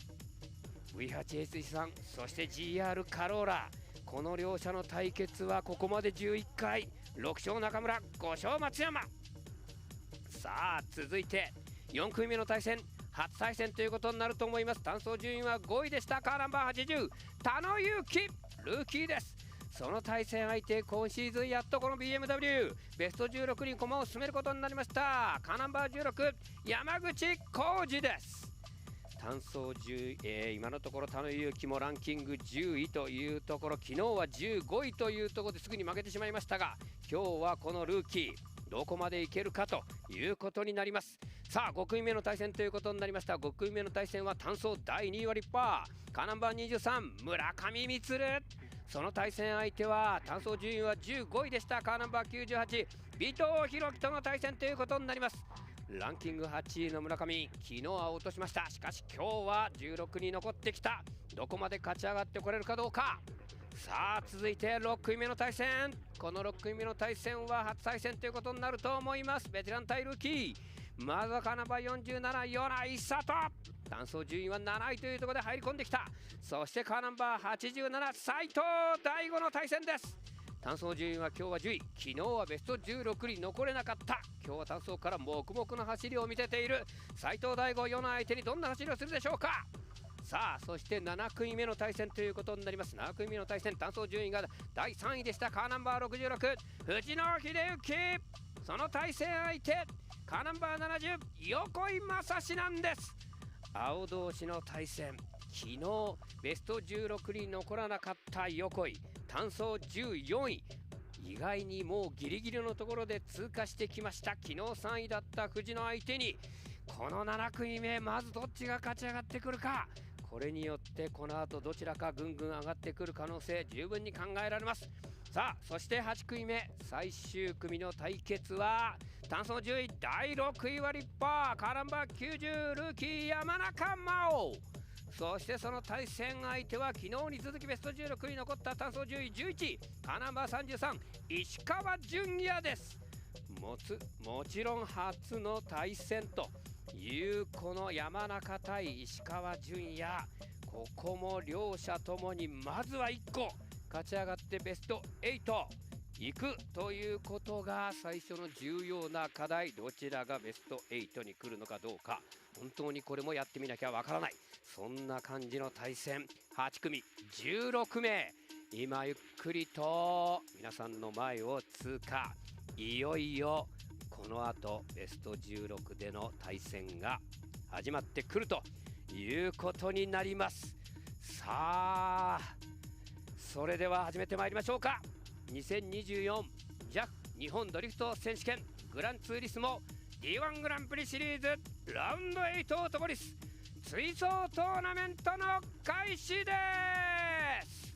Speaker 1: V8S さんそして GR カローラ、この両者の対決はここまで11回6勝中村5勝松山。さあ続いて4組目の対戦初対戦ということになると思います。単走順位は5位でしたカーナンバー80田野裕樹ルーキーです。その対戦相手今シーズンやっとこの BMW ベスト16に駒を進めることになりましたカーナンバー16山口浩二です。単走10、今のところ田野裕樹もランキング10位というところ、昨日は15位というところですぐに負けてしまいましたが、今日はこのルーキーどこまでいけるかということになります。さあ5組目の対戦ということになりました。5組目の対戦は単走第2位はリッパーカーナンバー23村上充、その対戦相手は単走順位は15位でしたカーナンバー98尾藤弘樹との対戦ということになります。ランキング8位の村上昨日は落としました。しかし今日は16に残ってきた。どこまで勝ち上がってこれるかどうか。さあ続いて6組目の対戦、この6組目の対戦は初対戦ということになると思います。ベテラン対ルーキー、まずはカーナンバー47米内里、単走順位は7位というところで入り込んできた。そしてカーナンバー87斉藤大吾の対戦です。単走順位は今日は10位、昨日はベスト16に残れなかった。今日は単走から黙々の走りを見せている斉藤大吾世の相手にどんな走りをするでしょうか。さあそして7組目の対戦ということになります。7組目の対戦単走順位が第3位でしたカーナンバー66藤野秀幸、その対戦相手カーナンバー70横井正史なんです。青同士の対戦、昨日ベスト16に残らなかった横井単走14位、意外にもうギリギリのところで通過してきました。昨日3位だった藤野相手にこの7組目まずどっちが勝ち上がってくるか、これによってこの後どちらかぐんぐん上がってくる可能性十分に考えられます。さあそして8組目最終組の対決は単走10位第6位はリッパーカーナンバー90ルーキー山中真央、そしてその対戦相手は昨日に続きベスト16に残った単走10位11位カーナンバー33石川純也です。もちろん初の対戦というこの山中対石川純也、ここも両者ともにまずは1個勝ち上がってベスト8行くということが最初の重要な課題。どちらがベスト8に来るのかどうか、本当にこれもやってみなきゃわからない、そんな感じの対戦。8組16名今ゆっくりと皆さんの前を通過、いよいよこの後ベスト16での対戦が始まってくるということになります。さあそれでは始めてまいりましょうか。2024 JAF 日本ドリフト選手権グランツーリスモ D1 グランプリシリーズラウンド8オートポリス追走トーナメントの開始です。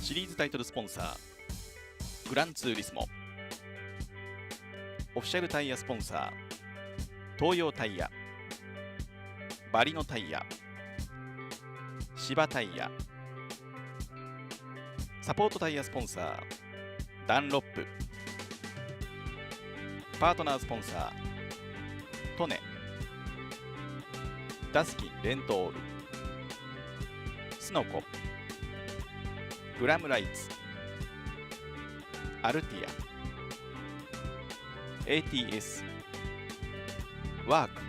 Speaker 11: シリーズタイトルスポンサーグランツーリスモ、オフィシャルタイヤスポンサー東洋タイヤ、バリノタイヤ、芝タイヤ、サポートタイヤスポンサーダンロップ、パートナースポンサートネ、ダスキンレントオール、スノコ、グラムライツ、アルティア、 ATS、 ワーク、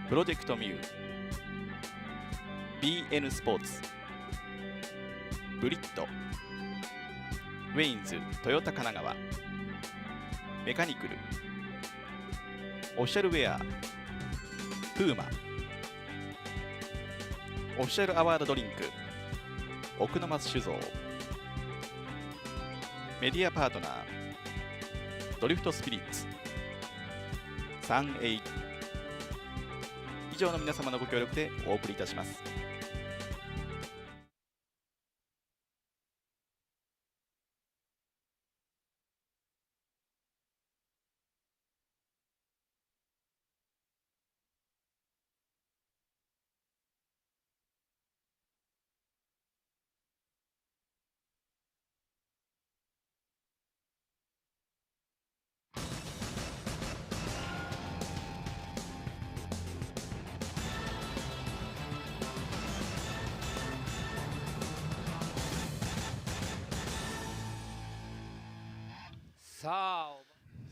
Speaker 11: プロジェクトミュー、 BN スポーツ、ブリット、ウェインズトヨタ神奈川、メカニクル、オフィシャルウェアプーマ、オフィシャルアワードドリンク奥の松酒造、メディアパートナードリフトスピリッツ、38、以上の皆様のご協力でお送りいたします。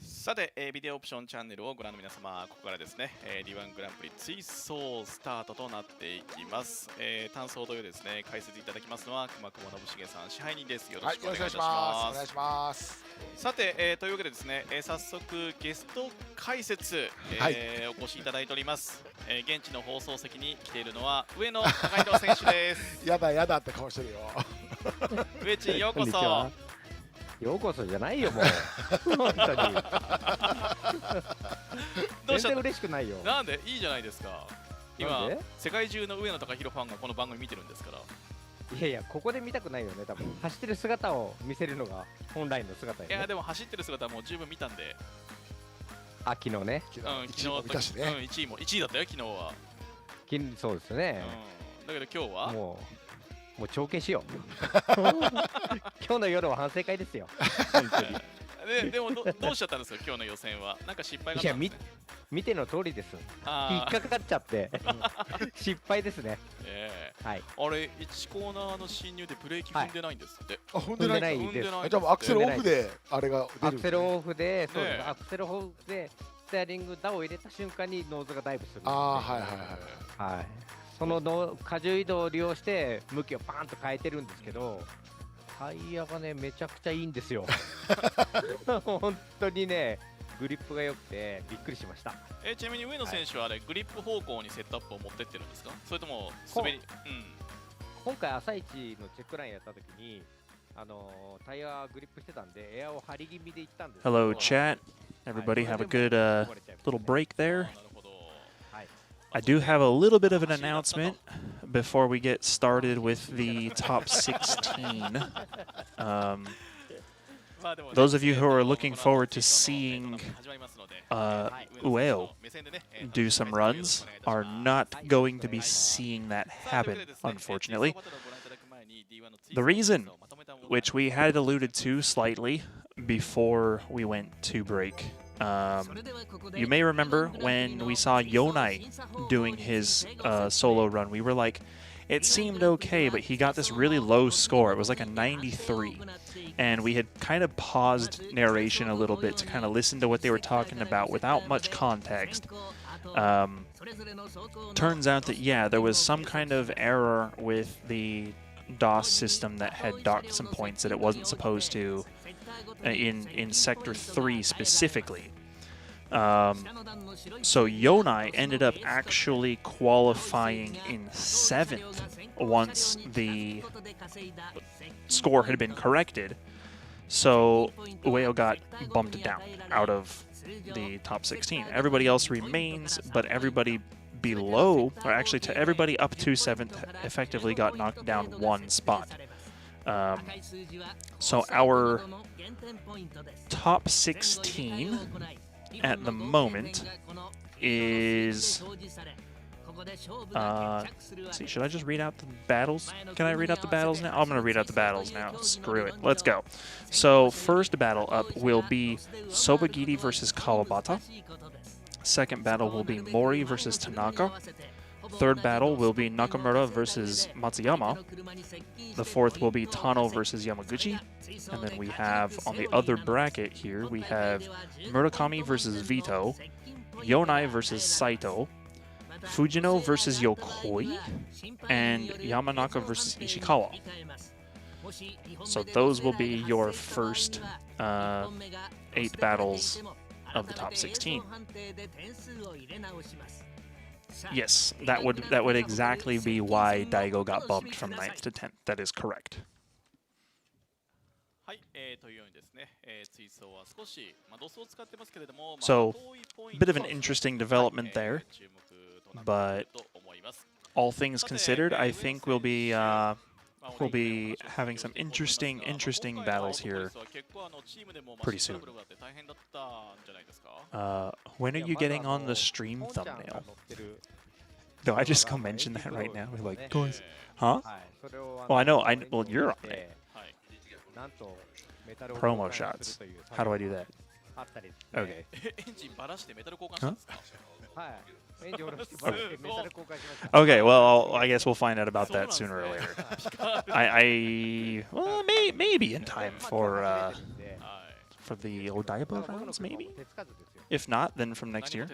Speaker 11: さて、ビデオオプションチャンネルをご覧の皆様、ここからですね、D1 グランプリ追走スタートとなっていきます。単走同様ですね、解説いただきますのは熊久保信繁さん、支配人です。よろしくお願いいたします。
Speaker 16: お願いします。
Speaker 11: さて、というわけでですね、早速ゲスト解説、お越しいただいております。現地の放送席に来ているのは上野貴弘選手です。
Speaker 16: やだやだって顔してるよ。
Speaker 11: 上地ようこそ。
Speaker 18: ようこそじゃないよもう本当に全然嬉しくないよ。
Speaker 11: なんでいいじゃないですか。今世界中の上野貴弘ファンがこの番組見てるんですから。
Speaker 18: いやいや、ここで見たくないよね。多分走ってる姿を見せるのが本来の姿よね。
Speaker 11: いやでも走ってる姿はもう十分見たんで。
Speaker 18: あ、昨日ね。
Speaker 11: 昨日見たしね。1位だったよ昨日は。
Speaker 18: そうですね。
Speaker 11: だけど今日は
Speaker 18: もう帳消しよ。今日の夜は反省会ですよ。本当に。
Speaker 11: でもどうしちゃったんですか今日の予選は。なんか失敗があったんですね。
Speaker 18: いや見ての通りです。引っかかっちゃって失敗ですね。はい。
Speaker 11: あれ1コーナーの進入でブレーキ踏んでないんですって。
Speaker 16: あ、踏んでないです。じゃあアクセルオフであれが出る。
Speaker 18: アクセルオフで、そうです。アクセルオフでステアリングダウンを入れた瞬間にノーズがダイブする。
Speaker 16: ああ、はいはいはい。
Speaker 18: はい。その荷重移動を利用して向きをパーンと変えてるんですけど、タイヤがねめちゃくちゃいいんですよ。本当にねグリップが良くてびっくりしました。
Speaker 11: ちなみに上野選手はあれ、グリップ方向にセットアップを持ってってるんですか、それとも滑り、
Speaker 18: 今回朝一のチェックラインやった時にタイヤグリップしてたんでエアを張り気味で行ったんですけど。
Speaker 17: Hello chat, everybody have a good little break there. I do have a little bit of an announcement before we get started with the top 16. Those of you who are looking forward to seeing Ueo do some runs are not going to be seeing that happen, unfortunately. The reason, which we had alluded to slightly before we went to break, you may remember when we saw Yonai doing his solo run, we were like, it seemed okay, but he got this really low score. It was like a 93. And we had kind of paused narration a little bit to kind of listen to what they were talking about without much context. Turns out that, yeah, there was some kind of error with the DOS system that had docked some points that it wasn't supposed to in Sector 3 specifically. So Yonai ended up actually qualifying in 7th once the score had been corrected. So Ueo got bumped down out of the top 16. Everybody else remains, but everybody below, or actually to everybody up to 7th effectively got knocked down one spot. So our top 16 at the moment is... let's see, should I just read out the battles? Can I read out the battles now? I'm going to read out the battles now. Screw it. Let's go. So first battle up will be Sobagiri versus Kawabata. Second battle will be Mori versus Tanaka. Third battle will be Nakamura versus Matsuyama. The fourth will be Tano versus Yamaguchi. And then we have, on the other bracket here, we have Murakami versus Vito, Yonai versus Saito, Fujino versus Yokoi, and Yamanaka versus Ishikawa. So those will be your first 8 battles of the top 16. Yes, that would exactly be why Daigo got bumped from 9th to 10th. That is correct. So, a bit of an interesting development there, but all things considered, I think we'll be having some interesting battles here pretty soon. When are you getting on the stream thumbnail? No, I just go mention that right now. We're like, guys, huh? Well, I know. Well, you're on it. Promo shots. How do I do that? Okay. Huh? Okay, well, I guess we'll find out about that sooner or later. Well, maybe in time for the Odaiba rounds, maybe. If not, then from next year.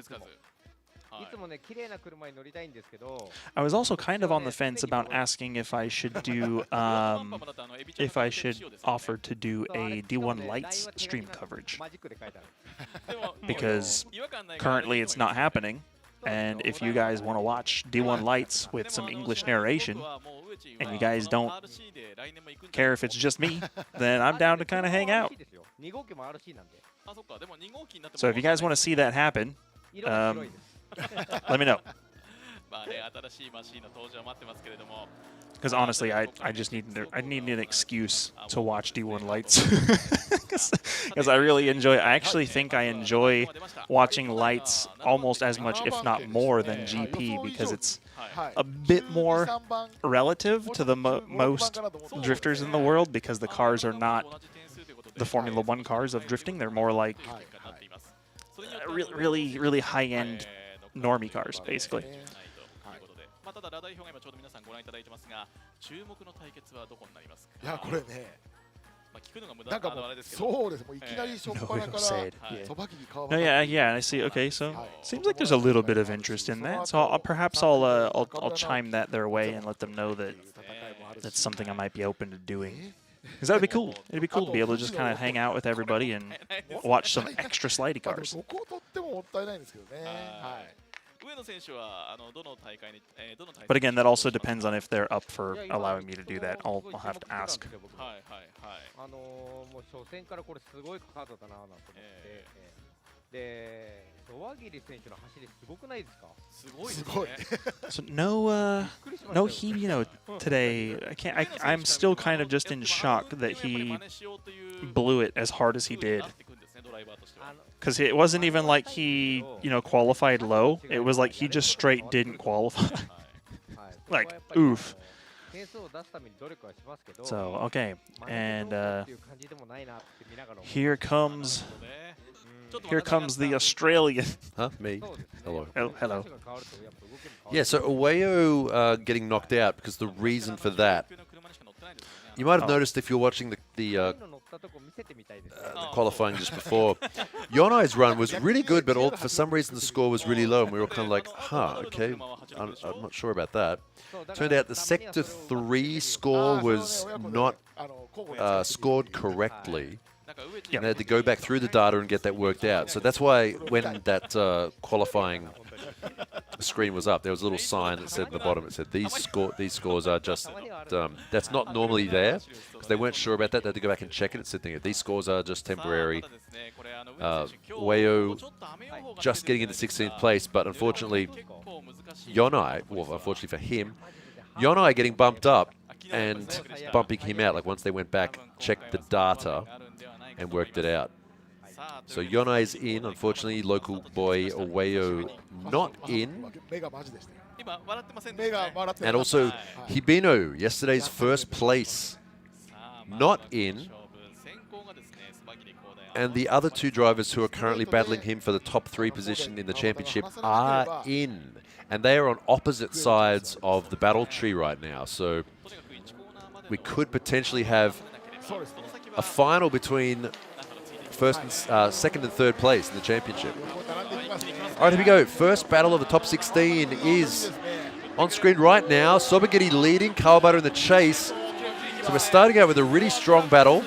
Speaker 17: I was also kind of on the fence about asking if I should do, if I should offer to do a D1 Lights stream coverage, because currently it's not happening. And if you guys want to watch D1 Lights with some English narration, and you guys don't care if it's just me, then I'm down to kind of hang out. So if you guys want to see that happen, let me know. Because honestly, I need an excuse to watch D1 Lights. Because I really enjoy. I actually think I enjoy watching Lights almost as much, if not more, than GP, because it's a bit more relative to the most drifters in the world, because the cars are not the Formula 1 cars of drifting. They're more like really high-end normie cars, basically.
Speaker 16: ただラダイ表が今ちょうど皆さんご覧いただいてますが、注目の対決はどこになりますか。いやこれね、聞くのが無駄なあれですけど。そうです。もういきなり初っ端からそばきに川端。
Speaker 17: No, yeah, I see. Okay, so seems like there's a little bit of interest in that. So perhaps I'll chime that their way and let them know that that's something I might be open to doing. Because that would be cool. It'd be cool to be able to just kind of hang out with everybody and watch some extra slidey cars. But again, that also depends on if they're up for allowing me to do that. I'll have to ask. So no Hibino today. I'm still kind of just in shock that he blew it as hard as he did. Because it wasn't even like he, qualified low. It was like he just straight didn't qualify. Like, oof. So, okay. And here comes the Australian.
Speaker 15: Huh? Me? Hello.
Speaker 17: Oh, hello.
Speaker 15: Yeah, so Ueyo getting knocked out, because the reason for that, you might have noticed if you're watching the qualifying just before, Yonai's run was really good, but for some reason the score was really low, and we were kind of like, okay, I'm not sure about that. Turned out the Sector 3 score was not scored correctly. And they had to go back through the data and get that worked out. So that's why when that qualifying screen was up, there was a little sign that said at the bottom, it said these scores are just, that's not normally there, because they weren't sure about that. They had to go back and check it. It said these scores are just temporary. Ueyo just getting into 16th place, but unfortunately, Yonai, well, unfortunately for him, Yonai getting bumped up and bumping him out. Like once they went back, checked the data, and worked it out. So Yonai is in. Unfortunately, local boy Oweyo not in. And also Hibino, yesterday's first place, not in. And the other two drivers who are currently battling him for the top 3 position in the championship are in. And they are on opposite sides of the battle tree right now. So we could potentially have a final between second and third place in the championship. All right, here we go. First battle of the top 16 is on screen right now. Sobagiri leading, Kawabata in the chase. So we're starting out with a really strong battle.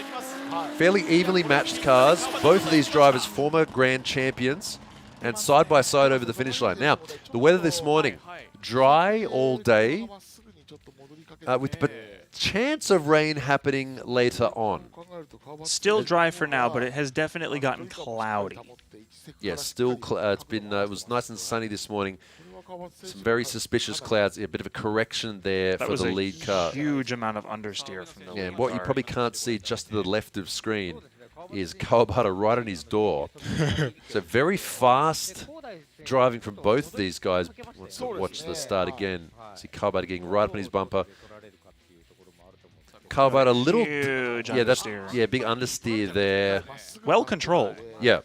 Speaker 15: Fairly evenly matched cars. Both of these drivers former grand champions and side by side over the finish line. Now, the weather this morning, dry all day with the chance of rain happening later on.
Speaker 17: Still dry for now, but it has definitely gotten cloudy.
Speaker 15: Yeah, still it was nice and sunny this morning. Some very suspicious clouds. A bit of a correction there for the lead car.
Speaker 17: Huge amount of understeer from the lead
Speaker 15: and what you probably can't see just to the left of screen is Kawabata right on his door. So very fast driving from both these guys. Let's watch the start again. See Kawabata getting right up on his bumper. Kawabata a little
Speaker 17: huge
Speaker 15: understeer. Big understeer there.
Speaker 17: Well controlled.
Speaker 15: Yeah.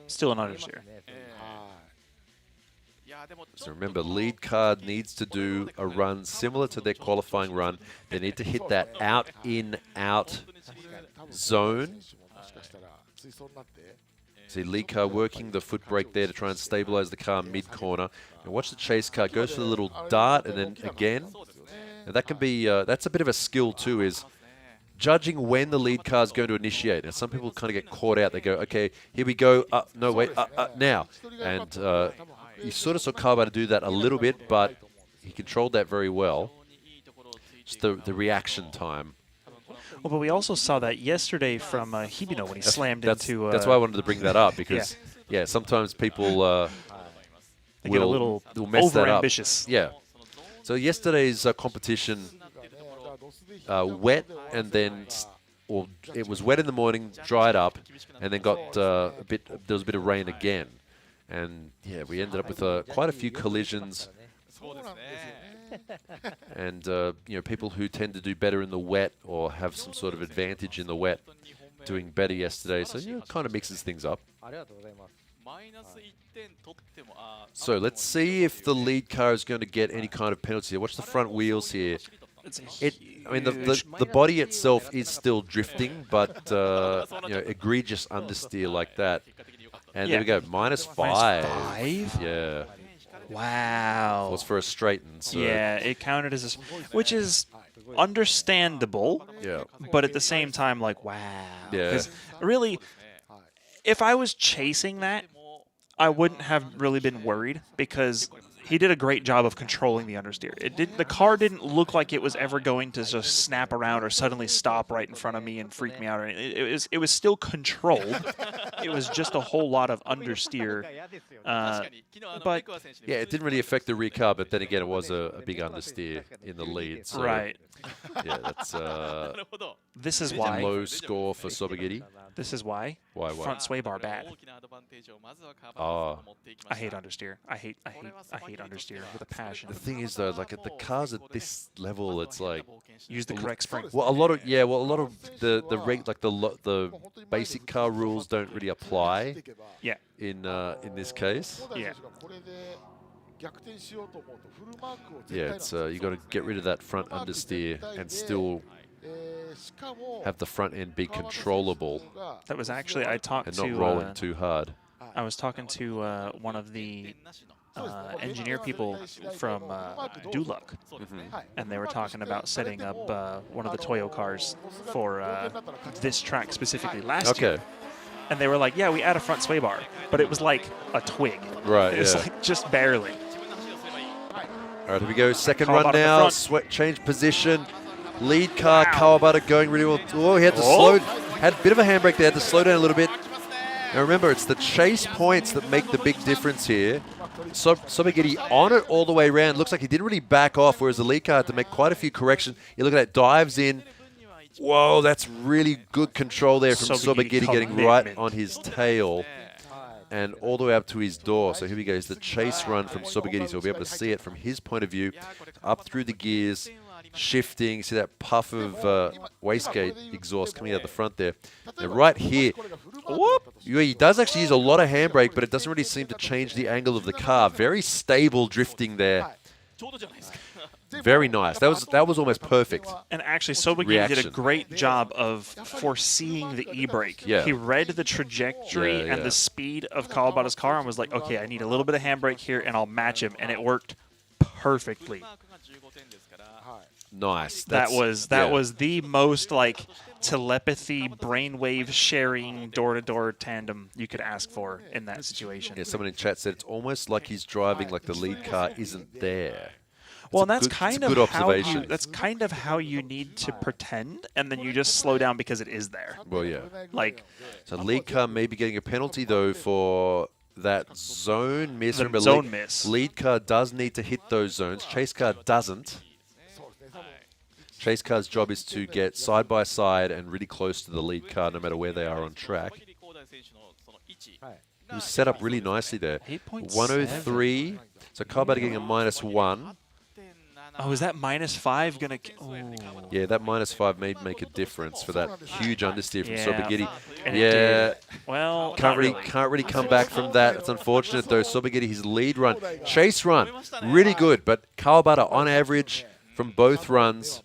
Speaker 17: Still an understeer.
Speaker 15: So remember, lead car needs to do a run similar to their qualifying run. They need to hit that out, in, out zone. See lead car working the foot brake there to try and stabilize the car mid-corner. And watch the chase car, goes for the little dart and then again. And that can be, that's a bit of a skill too, is judging when the lead car is going to initiate. Now some people kind of get caught out. They go, okay, here we go, no wait, now. And you sort of saw Kawabata do that a little bit, but he controlled that very well. Just the reaction time.
Speaker 17: Well, but we also saw that yesterday from Hibino when he slammed into...
Speaker 15: that's why I wanted to bring that up, because, yeah sometimes people will
Speaker 17: get a little
Speaker 15: mess that up.
Speaker 17: Overambitious.
Speaker 15: Yeah. So yesterday's competition, wet, and then... Or it was wet in the morning, dried up, and then got there was a bit of rain again. And yeah, we ended up with quite a few collisions. And people who tend to do better in the wet or have some sort of advantage in the wet doing better yesterday. So it kind of mixes things up. So let's see if the lead car is going to get any kind of penalty. Watch the front wheels here. The body itself is still drifting, but egregious understeer like that. And there we go, -5. Yeah.
Speaker 17: Wow.
Speaker 15: Was for a straighten. So.
Speaker 17: Yeah, it counted as which is understandable.
Speaker 15: Yeah.
Speaker 17: But at the same time, like, wow.
Speaker 15: Yeah.
Speaker 17: Because really, if I was chasing that, I wouldn't have really been worried because he did a great job of controlling the understeer. The car didn't look like it was ever going to just snap around or suddenly stop right in front of me and freak me out. It was still controlled. It was just a whole lot of understeer. But
Speaker 15: yeah, it didn't really affect the rear car, but then again, it was a big understeer in the lead. So
Speaker 17: right.
Speaker 15: Yeah, that's
Speaker 17: this is why
Speaker 15: a low score for Sobagiri.
Speaker 17: This is why.
Speaker 15: Why?
Speaker 17: Front sway bar bad.
Speaker 15: Oh.
Speaker 17: I hate understeer. I hate understeer with a passion.
Speaker 15: The thing is though, like at the cars at this level, it's like
Speaker 17: use the correct spring.
Speaker 15: Well, a lot of the basic car rules don't really apply.
Speaker 17: Yeah.
Speaker 15: In this case.
Speaker 17: Yeah.
Speaker 15: Yeah, it's you got to get rid of that front understeer and still have the front end be controllable.
Speaker 17: That was actually I talked
Speaker 15: and
Speaker 17: to
Speaker 15: not rolling too hard.
Speaker 17: I was talking to one of the engineer people from Duluck, and they were talking about setting up one of the Toyo cars for this track specifically last year. And they were like, yeah, we add a front sway bar, but it was like a twig.
Speaker 15: Right,
Speaker 17: It's like just barely.
Speaker 15: All right, here we go. Second
Speaker 17: Kawabata
Speaker 15: run now. Change position. Lead car, Kawabata going really well. Oh, he had to slow. Had a bit of a handbrake there. Had to slow down a little bit. Now remember, it's the chase points that make the big difference here. Sobagiri on it all the way around. Looks like he didn't really back off, whereas the lead car had to make quite a few corrections. You look at that, dives in. Whoa, that's really good control there from Sobagiri getting right on his tail and all the way up to his door. So here we go. It's the chase run from Sobagiri. So we'll be able to see it from his point of view, up through the gears, shifting. See that puff of wastegate exhaust coming out the front there. And right here, whoop, he does actually use a lot of handbrake, but it doesn't really seem to change the angle of the car. Very stable drifting there. Very nice. That was almost perfect.
Speaker 17: And actually, Sobagiri did a great job of foreseeing the e-brake.
Speaker 15: Yeah.
Speaker 17: He read the trajectory and the speed of Kawabata's car and was like, okay, I need a little bit of handbrake here, and I'll match him. And it worked perfectly.
Speaker 15: Nice.
Speaker 17: That was the most like telepathy, brainwave sharing, door-to-door tandem you could ask for in that situation.
Speaker 15: Yeah, someone in chat said it's almost like he's driving like the lead car isn't there.
Speaker 17: Well, and that's kind of how you need to pretend, and then you just slow down because it is there.
Speaker 15: Well, yeah.
Speaker 17: Like,
Speaker 15: so lead car may be getting a penalty though for that zone miss.
Speaker 17: The
Speaker 15: Remember,
Speaker 17: zone miss.
Speaker 15: Lead car does need to hit those zones. Chase car doesn't. Chase car's job is to get side by side and really close to the lead car, no matter where they are on track. He was set up really nicely there. 103. So Kawabata getting a -1.
Speaker 17: Oh, is that -5 gonna? Oh.
Speaker 15: Yeah, that -5 may make a difference for that huge understeer from Sobagiri.
Speaker 17: And
Speaker 15: Yeah,
Speaker 17: well,
Speaker 15: can't really come back from that. It's unfortunate though. Sobagiri, his lead run, chase run, really good, but Kawabata on average from both runs,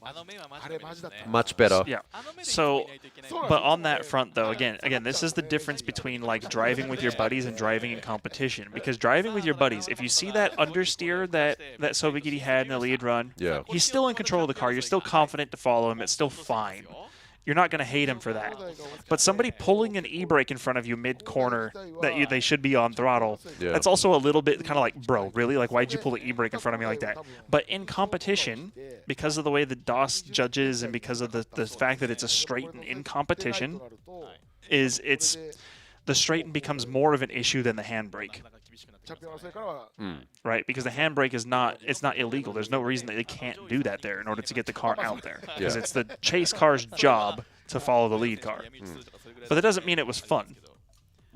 Speaker 15: much better.
Speaker 17: Yeah. So, but on that front though, again, this is the difference between like driving with your buddies and driving in competition. Because driving with your buddies, if you see that understeer that Sobagiri had in the lead run, he's still in control of the car. You're still confident to follow him. It's still fine. You're not going to hate him for that. But somebody pulling an e-brake in front of you mid-corner that they should be on throttle, that's also a little bit kind of like, bro, really? Like, why'd you pull the e-brake in front of me like that? But in competition, because of the way the DOS judges and because of the fact that it's a straighten in competition, the straighten becomes more of an issue than the handbrake. Right, because the handbrake is not illegal. There's no reason that they can't do that there in order to get the car out there. Because it's the chase car's job to follow the lead car. But that doesn't mean it was fun.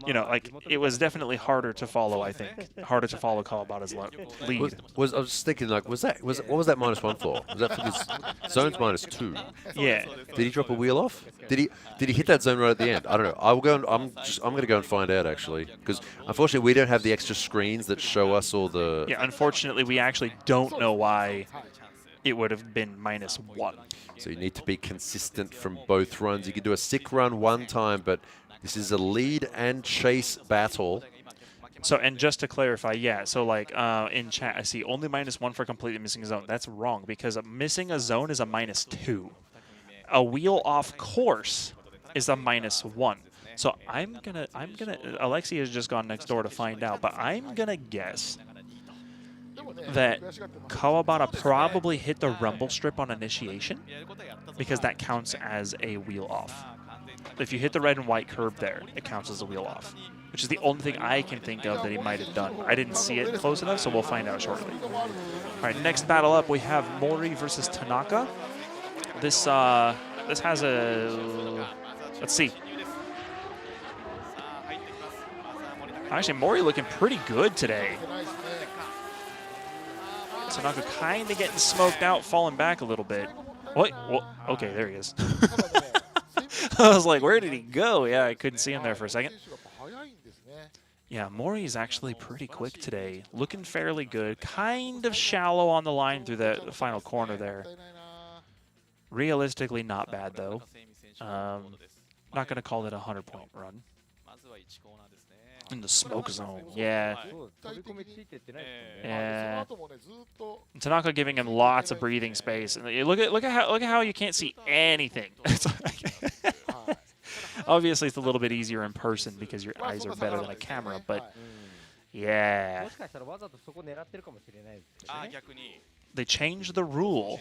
Speaker 17: You know, like, it was definitely harder to follow, I think. Harder to follow Kawabata's lead.
Speaker 15: I was just thinking, like, what was that -1 for? Was that for this zone's -2?
Speaker 17: Yeah.
Speaker 15: Did he drop a wheel off? Did he hit that zone right at the end? I don't know. I'm going to go and find out actually, because unfortunately we don't have the extra screens that show us all the.
Speaker 17: Yeah, unfortunately we actually don't know why it would have been -1.
Speaker 15: So you need to be consistent from both runs. You can do a sick run one time, but this is a lead and chase battle.
Speaker 17: So, and just to clarify, yeah, so like in chat, I see only -1 for completely missing a zone. That's wrong, because missing a zone is a -2. A wheel off course is a -1. So I'm gonna, Alexi has just gone next door to find out, but I'm gonna guess that Kawabata probably hit the rumble strip on initiation, because that counts as a wheel off. If you hit the red and white curb there, it counts as a wheel off, which is the only thing I can think of that he might have done. I didn't see it close enough, so we'll find out shortly. All right, next battle up, we have Mori versus Tanaka. This has a, let's see. Actually, Mori looking pretty good today. Tanaka kind of getting smoked out, falling back a little bit. What? Well, okay, there he is. I was like, where did he go? Yeah, I couldn't see him there for a second. Yeah, Mori is actually pretty quick today. Looking fairly good. Kind of shallow on the line through the final corner there. Realistically, not bad, though. Not going to call it a 100-point run. In the smoke zone, yeah. Yeah. Tanaka giving him lots of breathing space, and look at how you can't see anything. Obviously, it's a little bit easier in person because your eyes are better than a camera, but yeah. They changed the rule.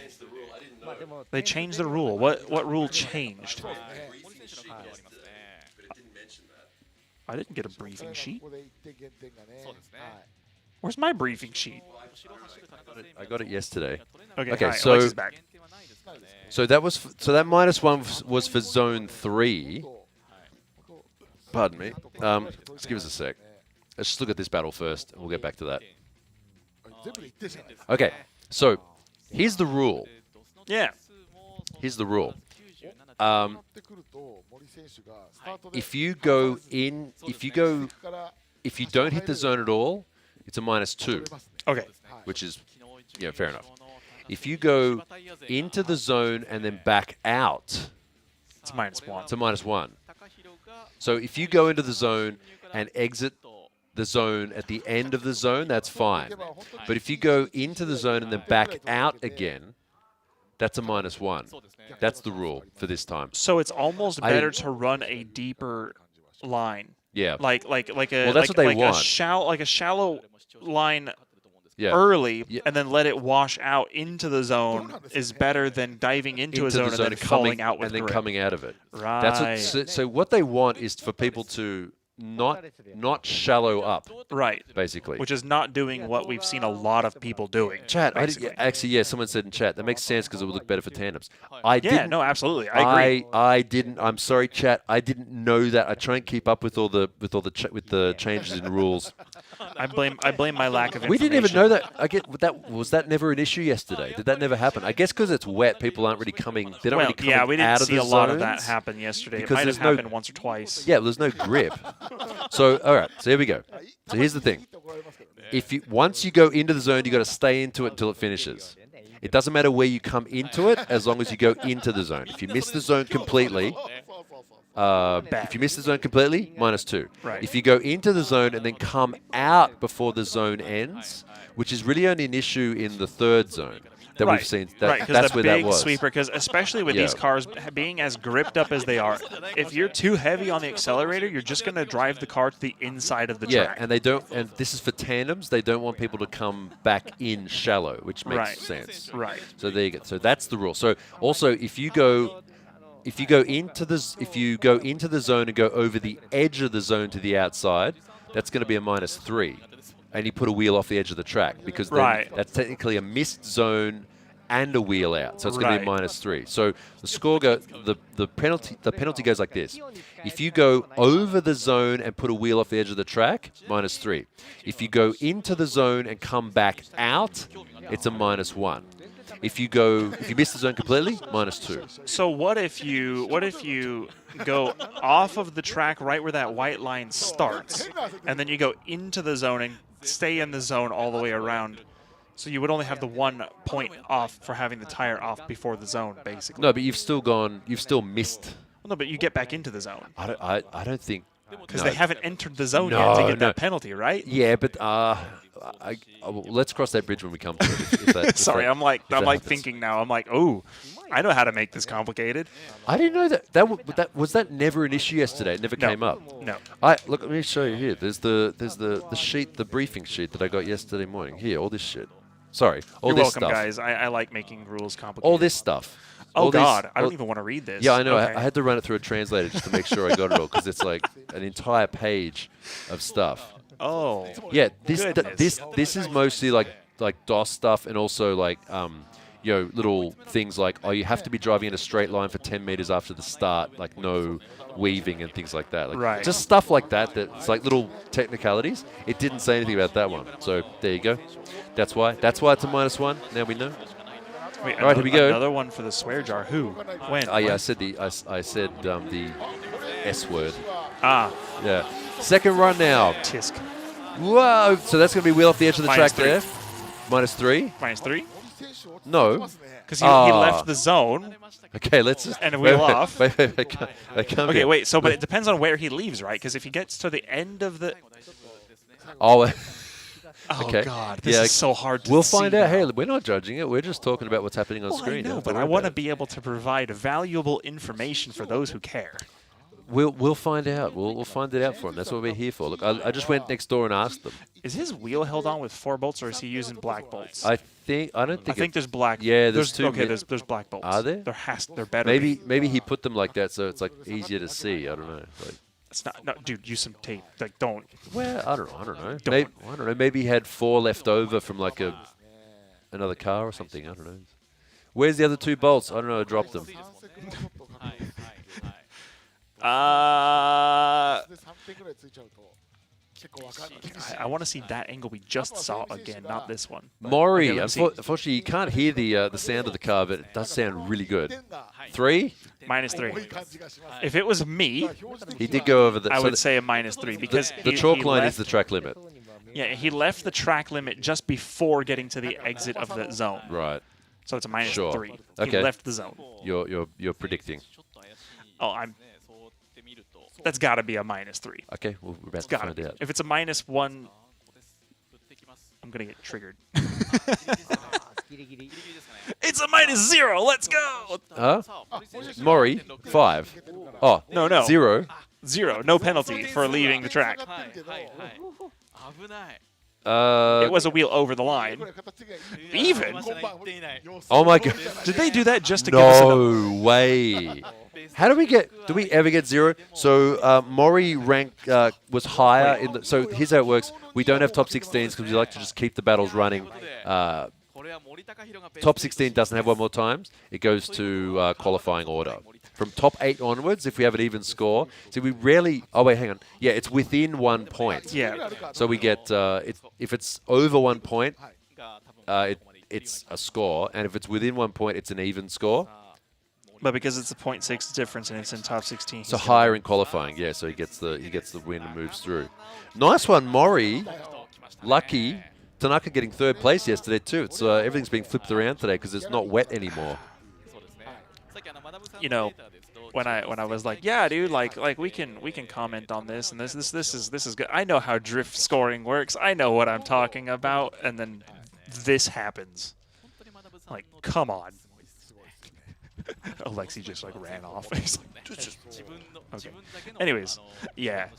Speaker 17: They changed the rule. What rule changed? I didn't get a briefing sheet. Where's my briefing sheet?
Speaker 15: I got it yesterday.
Speaker 17: Okay,
Speaker 15: Okay,
Speaker 17: right,
Speaker 15: so
Speaker 17: Alexis back.
Speaker 15: so that was that -1 was for zone 3. Pardon me. Just give us a sec. Let's just look at this battle first, and we'll get back to that. Okay, so here's the rule.
Speaker 17: Yeah.
Speaker 15: Here's the rule. If you go in, if you don't hit the zone at all, it's a -2.
Speaker 17: Okay.
Speaker 15: Which is, fair enough. If you go into the zone and then back out,
Speaker 17: it's -1.
Speaker 15: It's a -1. So if you go into the zone and exit the zone at the end of the zone, that's fine. But if you go into the zone and then back out again, that's a -1. That's the rule for this time.
Speaker 17: So it's almost better to run a deeper line.
Speaker 15: Yeah.
Speaker 17: Like a
Speaker 15: well, that's what they want.
Speaker 17: A shallow line
Speaker 15: Yeah.
Speaker 17: early and then let it wash out into the zone is better than diving into a zone and then falling out with
Speaker 15: and then
Speaker 17: grip.
Speaker 15: coming out of it.
Speaker 17: Right.
Speaker 15: That's what, so what they want is for people to not shallow up.
Speaker 17: Right.
Speaker 15: Basically.
Speaker 17: Which is not doing what we've seen a lot of people doing.
Speaker 15: Chat, actually, yeah, someone said in chat, that makes sense because it would look better for tandems.
Speaker 17: No, absolutely. I agree.
Speaker 15: I didn't. I'm sorry, chat. I didn't know that. I try and keep up with all the changes in rules.
Speaker 17: I blame my lack of information.
Speaker 15: We didn't even know that. Was that never an issue yesterday? Did that never happen? I guess because it's wet, people aren't really coming. They don't really come out of the
Speaker 17: we didn't see a lot of that
Speaker 15: zones
Speaker 17: happen yesterday. It
Speaker 15: because
Speaker 17: might have
Speaker 15: there's no-
Speaker 17: happened once or twice.
Speaker 15: Yeah, there's no grip. So all right, so here we go. So here's the thing: once you go into the zone, you got to stay into it until it finishes. It doesn't matter where you come into it, as long as you go into the zone. If you miss the zone completely, -2.
Speaker 17: Right.
Speaker 15: If you go into the zone and then come out before the zone ends, which is really only an issue in the third zone that we've seen.
Speaker 17: Right,
Speaker 15: That's
Speaker 17: the
Speaker 15: where
Speaker 17: big
Speaker 15: that was.
Speaker 17: sweeper, because especially with
Speaker 15: Yeah.
Speaker 17: these cars being as gripped up as they are, if you're too heavy on the accelerator, you're just going to drive the car to the inside of the track.
Speaker 15: And they don't. And this is for tandems. They don't want people to come back in shallow, which makes sense.
Speaker 17: Right.
Speaker 15: So there you go. So that's the rule. So also, if you go into the zone and go over the edge of the zone to the outside, that's going to be a -3, and you put a wheel off the edge of the track because then that's technically a missed zone and a wheel out, so it's going to be a -3. So the score the penalty goes like this: if you go over the zone and put a wheel off the edge of the track, -3. If you go into the zone and come back out, it's a -1. If you miss the zone completely, -2.
Speaker 17: So what if you go off of the track right where that white line starts, and then you go into the zone and stay in the zone all the way around? So you would only have the 1 point off for having the tire off before the zone, basically.
Speaker 15: No, but you've still missed.
Speaker 17: Well, no, but you get back into the zone.
Speaker 15: I don't think.
Speaker 17: Because they haven't entered the zone yet to get that penalty, right?
Speaker 15: Yeah, but let's cross that bridge when we come to it.
Speaker 17: Sorry, I'm thinking now. I'm like, oh, I know how to make this complicated.
Speaker 15: I didn't know that. Was that never an issue yesterday? It never came up.
Speaker 17: No.
Speaker 15: Look, let me show you here. There's the sheet, the briefing sheet that I got yesterday morning. Here, all this shit. Sorry, all
Speaker 17: You're
Speaker 15: this
Speaker 17: welcome,
Speaker 15: stuff.
Speaker 17: guys. I like making rules complicated.
Speaker 15: All this stuff.
Speaker 17: Oh,
Speaker 15: all
Speaker 17: God. I don't even want to read this.
Speaker 15: Yeah, I know.
Speaker 17: Okay.
Speaker 15: I had to run it through a translator just to make sure I got it all because it's like an entire page of stuff.
Speaker 17: Oh.
Speaker 15: Yeah, this is mostly like DOS stuff and also like little things like you have to be driving in a straight line for 10 meters after the start, like no weaving and things like that. Like,
Speaker 17: right.
Speaker 15: Just stuff like that. That's like little technicalities. It didn't say anything about that one. So there you go. That's why it's a -1. Now we know.
Speaker 17: Wait,
Speaker 15: all right, here we go.
Speaker 17: Another one for the swear jar. Who? When?
Speaker 15: Oh yeah, I said the S word.
Speaker 17: Ah.
Speaker 15: Yeah. Second run now.
Speaker 17: Tisk.
Speaker 15: Whoa! So that's going to be wheel off the edge of the track
Speaker 17: -3.
Speaker 15: there. -3.
Speaker 17: -3.
Speaker 15: No.
Speaker 17: Because he left the zone.
Speaker 15: Okay, let's just
Speaker 17: and wheel off.
Speaker 15: Wait, come
Speaker 17: okay,
Speaker 15: here.
Speaker 17: wait. So, but it depends on where he leaves, right? Because if he gets to the end of the.
Speaker 15: Oh.
Speaker 17: Okay. God, this is so hard to see.
Speaker 15: We'll find out. Hey, we're not judging it. We're just talking about what's happening on screen.
Speaker 17: I know, but I want to be able to provide valuable information for those who care.
Speaker 15: We'll find out. We'll find it out for him. That's what we're here for. Look, I just went next door and asked them.
Speaker 17: Is his wheel held on with 4 bolts, or is he using black bolts?
Speaker 15: I don't think.
Speaker 17: I think there's black.
Speaker 15: Yeah, there's two.
Speaker 17: Okay, there's black bolts.
Speaker 15: Are there?
Speaker 17: They're better.
Speaker 15: Maybe he put them like that so it's like easier to see. I don't know.
Speaker 17: It's not. No, dude, use some tape. Like, don't.
Speaker 15: Well, I don't know. Maybe, I don't know. Maybe he had 4 left over from like another car or something. I don't know. Where's the other 2 bolts? I don't know. I dropped them.
Speaker 17: I want to see that angle we just saw again, not this one.
Speaker 15: Mori,
Speaker 17: Okay,
Speaker 15: unfortunately, you can't hear the sound of the car, but it does sound really good. 3?
Speaker 17: -3. If it was me,
Speaker 15: he did go over the.
Speaker 17: I would say a -3 because
Speaker 15: the chalk line is the track limit.
Speaker 17: Yeah, he left the track limit just before getting to the exit of the zone.
Speaker 15: Right.
Speaker 17: So it's a -3.
Speaker 15: Sure.
Speaker 17: He
Speaker 15: Okay.
Speaker 17: left the zone.
Speaker 15: You're predicting.
Speaker 17: Oh, that's got to be a -3.
Speaker 15: Okay, well, we're about
Speaker 17: It's
Speaker 15: to
Speaker 17: gotta
Speaker 15: find
Speaker 17: be.
Speaker 15: out.
Speaker 17: If it's a -1, I'm gonna get triggered. It's a -0. Let's go.
Speaker 15: Huh? Mori, 5. Oh,
Speaker 17: No.
Speaker 15: 0.
Speaker 17: 0. No penalty for leaving the track. It was a wheel over the line. Even?
Speaker 15: Oh my god.
Speaker 17: Did they do that just to give us
Speaker 15: No way. How do we ever get 0? So Mori rank was higher in the, so here's how it works. We don't have top 16s because we like to just keep the battles running. Top 16 doesn't have 1 more times. It goes to qualifying order. From top 8 onwards, if we have an even score, see we rarely. Oh wait, hang on. Yeah, it's within 1 point.
Speaker 17: Yeah.
Speaker 15: So we get if it's over 1 point, it's a score, and if it's within 1 point, it's an even score.
Speaker 17: But because it's a 0.6 difference and it's in top 16.
Speaker 15: So higher in qualifying, yeah. So he gets the win and moves through. Nice one, Mori. Lucky. Tanaka getting 3rd place yesterday too. It's everything's being flipped around today because it's not wet anymore.
Speaker 17: You know, when I was like, yeah, dude, like we can comment on this and this is good. I know how drift scoring works. I know what I'm talking about, and then this happens. Like, come on. Alexi just like ran off. He's like, okay. Anyways, yeah.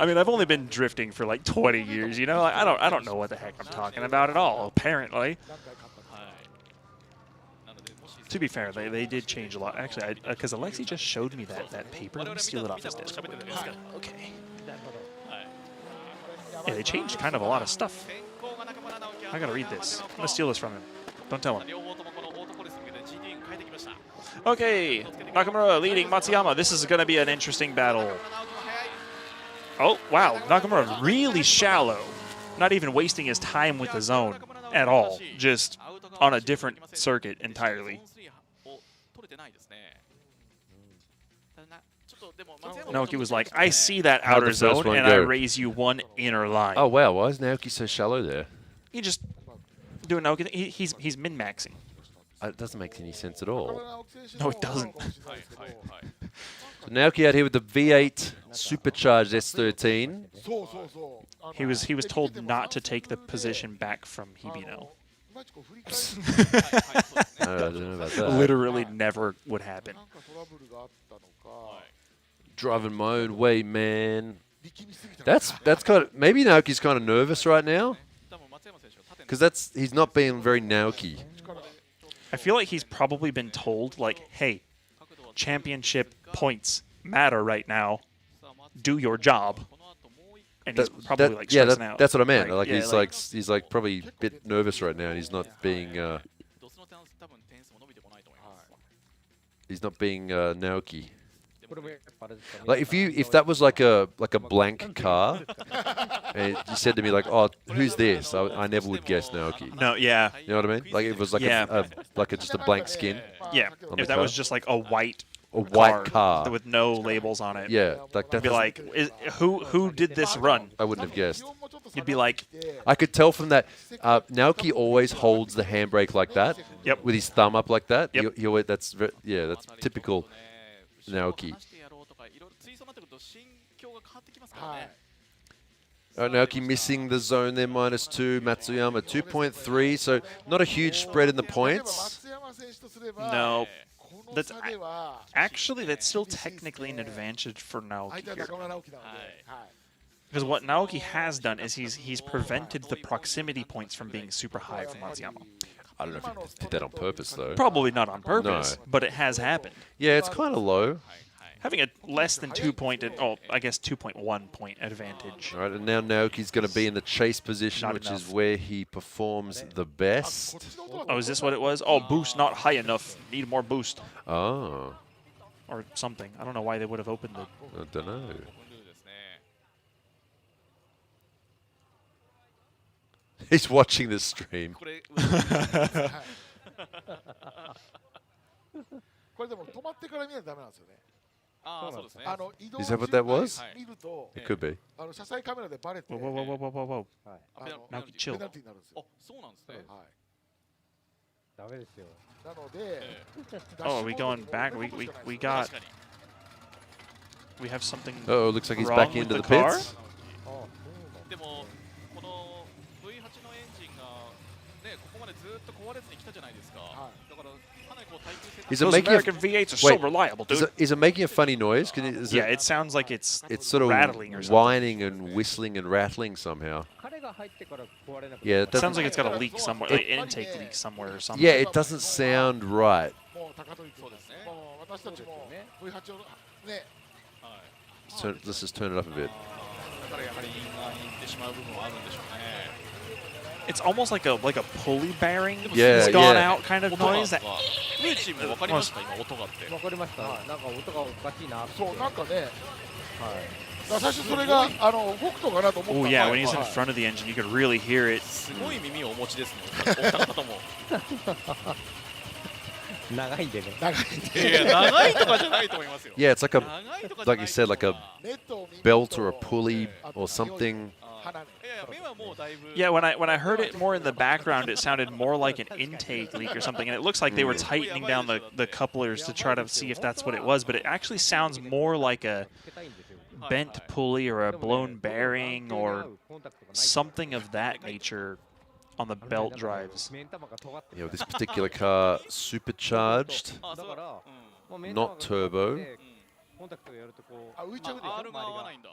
Speaker 17: I mean, I've only been drifting for like 20 years. You know, I don't know what the heck I'm talking about at all. Apparently. To be fair, they did change a lot. Actually, because Alexi just showed me that paper. Let me steal it off his desk. Okay. Yeah, they changed kind of a lot of stuff. I gotta read this. I'm gonna steal this from him. Don't tell him. Okay, Nakamura leading Matsuyama. This is gonna be an interesting battle. Oh, wow, Nakamura really shallow. Not even wasting his time with the zone at all. Just on a different circuit entirely. Naoki was like, I see that outer zone, and I raise you 1 inner line.
Speaker 15: Oh, wow. Why is Naoki so shallow there?
Speaker 17: He just doing Naoki. He's min-maxing.
Speaker 15: It doesn't make any sense at all.
Speaker 17: No, it doesn't.
Speaker 15: So Naoki out here with the V8 supercharged S13.
Speaker 17: He was told not to take the position back from Hibino.
Speaker 15: I don't know about that.
Speaker 17: Literally never would happen.
Speaker 15: Driving my own way, man. That's kind of, maybe Naoki's kind of nervous right now because he's not being very Naoki.
Speaker 17: I feel like he's probably been told, like, hey, championship points matter right now. Do your job. And he's probably like stressing out.
Speaker 15: That's what I meant.
Speaker 17: Like,
Speaker 15: yeah, he's like probably a bit nervous right now, and he's not being Naoki. Like if that was like a blank car, and you said to me like, oh, who's this? I never would guess Naoki.
Speaker 17: No, yeah.
Speaker 15: You know what I mean? Like it was like just a blank skin.
Speaker 17: Yeah. If that was just like a white
Speaker 15: car
Speaker 17: with no labels on it.
Speaker 15: Yeah, like that.
Speaker 17: Be like, who did this run?
Speaker 15: I wouldn't have guessed.
Speaker 17: You'd be like,
Speaker 15: I could tell from that. Naoki always holds the handbrake like that.
Speaker 17: Yep.
Speaker 15: With his thumb up like that.
Speaker 17: Yep.
Speaker 15: He always, that's typical Naoki. Naoki missing the zone there, -2. Matsuyama 2.3. So not a huge spread in the points.
Speaker 17: No. That's actually that's still technically an advantage for Naoki here. Because what Naoki has done is he's prevented the proximity points from being super high for Matsuyama.
Speaker 15: I don't know if he did that on purpose though.
Speaker 17: Probably not on purpose, but it has happened.
Speaker 15: Yeah, it's kind of low.
Speaker 17: having a less than 2 point, I guess 2.1 point advantage.
Speaker 15: All right, and now Naoki's going to be in the chase position,
Speaker 17: Not
Speaker 15: which
Speaker 17: enough.
Speaker 15: is where he performs the best.
Speaker 17: Oh, is this what it was? Oh, boost not high enough. Need more boost.
Speaker 15: Oh.
Speaker 17: Or something. I don't know why they would have opened it.
Speaker 15: I don't know. He's watching this stream.
Speaker 16: これでも止まってから見ないとダメなんですよね。
Speaker 11: ああ、そうですね。
Speaker 16: 移動
Speaker 15: Is that what that was?
Speaker 16: 見ると、
Speaker 15: It could be.
Speaker 16: 車載カメラでバレて、
Speaker 17: Whoa, whoa, whoa, whoa, whoa, whoa.
Speaker 16: ナ
Speaker 17: Naoki, chill.
Speaker 16: ペナルティーになるんですよ。
Speaker 11: あ、そうなんですね。
Speaker 16: はい。
Speaker 22: ダメですよ。
Speaker 16: なので、
Speaker 17: Oh, are we going back? We got. We have something.
Speaker 15: Oh, looks like he's
Speaker 17: wrong
Speaker 15: back
Speaker 17: with
Speaker 15: into the
Speaker 17: car?
Speaker 15: pits.
Speaker 11: でもこの V8 のエンジンがねここまでずっと壊れずに来たじゃないですか。だからかなりこう耐久性
Speaker 15: Is it
Speaker 17: Those
Speaker 15: making
Speaker 17: American V8s are so reliable, dude.
Speaker 15: Is it making a funny noise?
Speaker 17: Yeah, it sounds like it's
Speaker 15: sort of
Speaker 17: rattling or something.
Speaker 15: whining and whistling and rattling somehow. Yeah, it
Speaker 17: It sounds like it's got a
Speaker 15: doesn't-
Speaker 17: leak somewhere, like an intake leak somewhere or something.
Speaker 15: Yeah, it doesn't sound right.
Speaker 16: もう高取そうですね。もう私たちも V8 をね。
Speaker 15: Let's just turn it up a bit.
Speaker 11: だからやはりインが引いてしまう部分はあるんでしょうね。
Speaker 17: It's almost like a pulley bearing
Speaker 15: Yeah,
Speaker 17: has gone
Speaker 15: yeah.
Speaker 17: out kind of noise. That
Speaker 11: 上チーム分かりました今音があって。
Speaker 22: わかりました。なんか音がおかしいなって。
Speaker 16: そうなんかね。はい。だから最初それが動くのかなと思った。
Speaker 17: Oh yeah, when he's in front of the engine, you could really hear it.
Speaker 11: すごい耳をお持ちですね。お二方も。
Speaker 22: 長いんでね。
Speaker 16: 長いんで。
Speaker 11: いや長いとかじゃないと思いますよ。
Speaker 15: Yeah, it's like a,
Speaker 11: 長いとかじゃ
Speaker 15: like
Speaker 11: な
Speaker 15: you
Speaker 11: い
Speaker 15: said, like a belt or a pulley or something.
Speaker 11: いやいや目はもうだいぶ。
Speaker 17: Yeah, when I heard it more in the background, it sounded more like an intake leak or something, and it looks like they were tightening down the couplers to try to see if that's what it was, but it actually sounds more like a bent pulley or a blown bearing or something of that nature on the belt drives.
Speaker 15: Yeah, this particular car supercharged, not turbo.
Speaker 22: コンタクトをやるとこう。
Speaker 16: あ、浮いちゃうでしょ。
Speaker 11: R が合わないんだ。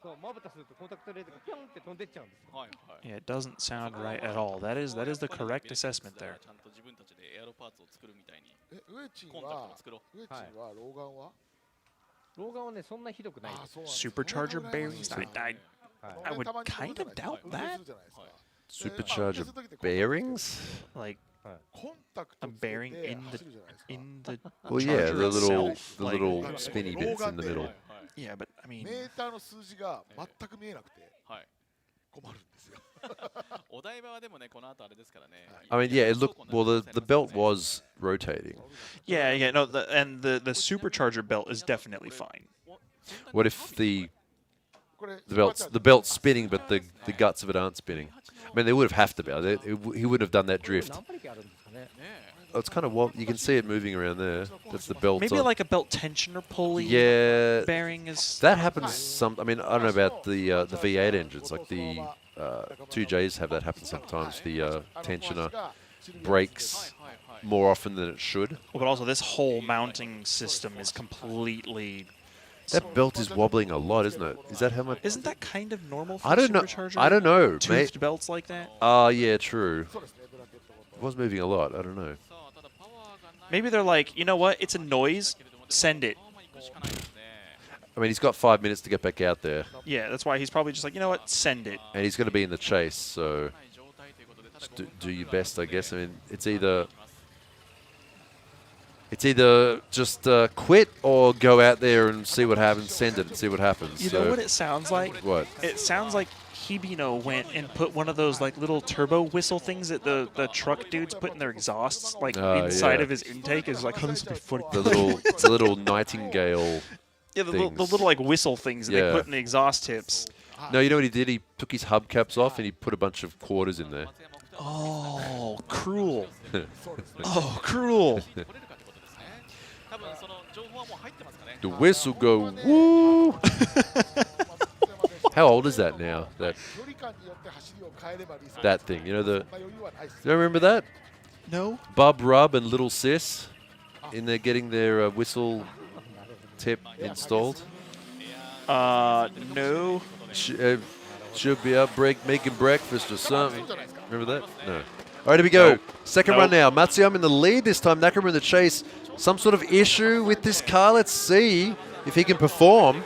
Speaker 22: そう、まぶたするとコンタクトレートがピョンって飛んでっちゃうんですよ。
Speaker 11: はいはい。
Speaker 17: Yeah, it doesn't sound right at all. That is the correct assessment there.
Speaker 11: ちゃんと自分たちでエアロパーツを作るみたいに。
Speaker 16: ウエチン
Speaker 11: コンタクト
Speaker 16: は
Speaker 11: も作ろう。
Speaker 16: ウエチンは老眼は？
Speaker 22: 老眼はねそんなひどくないです。
Speaker 17: Supercharger bearings? I would kind of doubt that.
Speaker 15: Supercharger bearings?
Speaker 17: Like a bearing in the
Speaker 15: Well, yeah,
Speaker 17: charger
Speaker 15: the
Speaker 17: itself, like-
Speaker 15: little spinny bits in the middle.
Speaker 17: Yeah, but I mean,
Speaker 16: メーターの数字が全く見えなくて困るんですよ。
Speaker 11: お台場はでもねこの後あれですからね。
Speaker 15: I mean, yeah, it looked well. The belt was rotating.
Speaker 17: yeah, no, the supercharger belt is definitely fine.
Speaker 15: What if the belt's spinning, but the guts of it aren't spinning? I mean, they would have to be. He wouldn't have done that drift. Oh, it's kind of you can see it moving around there. That's the belt.
Speaker 17: Maybe
Speaker 15: on.
Speaker 17: like a belt tensioner pulley.
Speaker 15: Yeah,
Speaker 17: bearing is
Speaker 15: that happens. I mean, I don't know about the V8 engines. Like the 2Js have that happen sometimes. The tensioner breaks more often than it should.
Speaker 17: Well, but also this whole mounting system is completely.
Speaker 15: That belt is wobbling a lot, isn't it? Is that how much?
Speaker 17: Isn't that kind of normal for
Speaker 15: I don't know.
Speaker 17: supercharger?
Speaker 15: I don't know.
Speaker 17: Toothed belts like that.
Speaker 15: Oh, yeah, true. It was moving a lot. I don't know.
Speaker 17: Maybe they're like, you know what? It's a noise. Send it.
Speaker 15: I mean, he's got 5 minutes to get back out there.
Speaker 17: Yeah, that's why he's probably just like, you know what? Send it.
Speaker 15: And he's going to be in the chase, so just do your best, I guess. I mean, it's either just quit or go out there and see what happens, send it and see what happens.
Speaker 17: You know what it sounds like?
Speaker 15: What?
Speaker 17: It sounds like Hibino went and put one of those like little turbo whistle things that the truck dudes put in their exhausts, like inside of his intake. Is like, oh, this would be funny.
Speaker 15: It's a little nightingale.
Speaker 17: Yeah, the little like whistle things that they put in the exhaust tips.
Speaker 15: No, you know what he did? He took his hubcaps off and he put a bunch of quarters in there.
Speaker 17: Oh, cruel. Oh, cruel.
Speaker 15: The whistle go woo. How old is that now? That thing, you know do you remember that?
Speaker 17: No.
Speaker 15: Bub Rub and Little Sis in there getting their whistle tip installed.
Speaker 17: No.
Speaker 15: Should be up making breakfast or something. Remember that? No. All right, here we go. Second run now. Matsuyama in the lead this time. Nakamura in the chase. Some sort of issue with this car. Let's see. if he can perform.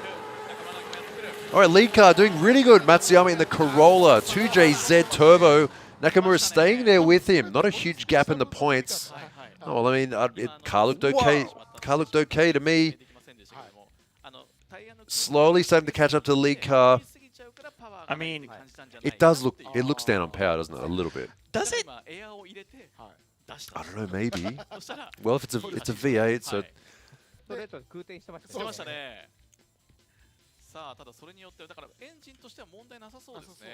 Speaker 15: All right, lead car doing really good. Matsuyama in the Corolla, 2JZ Turbo. Nakamura staying there with him. Not a huge gap in the points. Oh, well, I mean, car looked okay. Car looked okay to me. Slowly starting to catch up to the lead car.
Speaker 17: I mean,
Speaker 15: it does look. It looks down on power, doesn't it? A little bit.
Speaker 17: Does it?
Speaker 15: I don't know. Maybe. Well, if it's a V8, so.
Speaker 11: さあただそれによってだからエンジンとしては問題なさそうですね。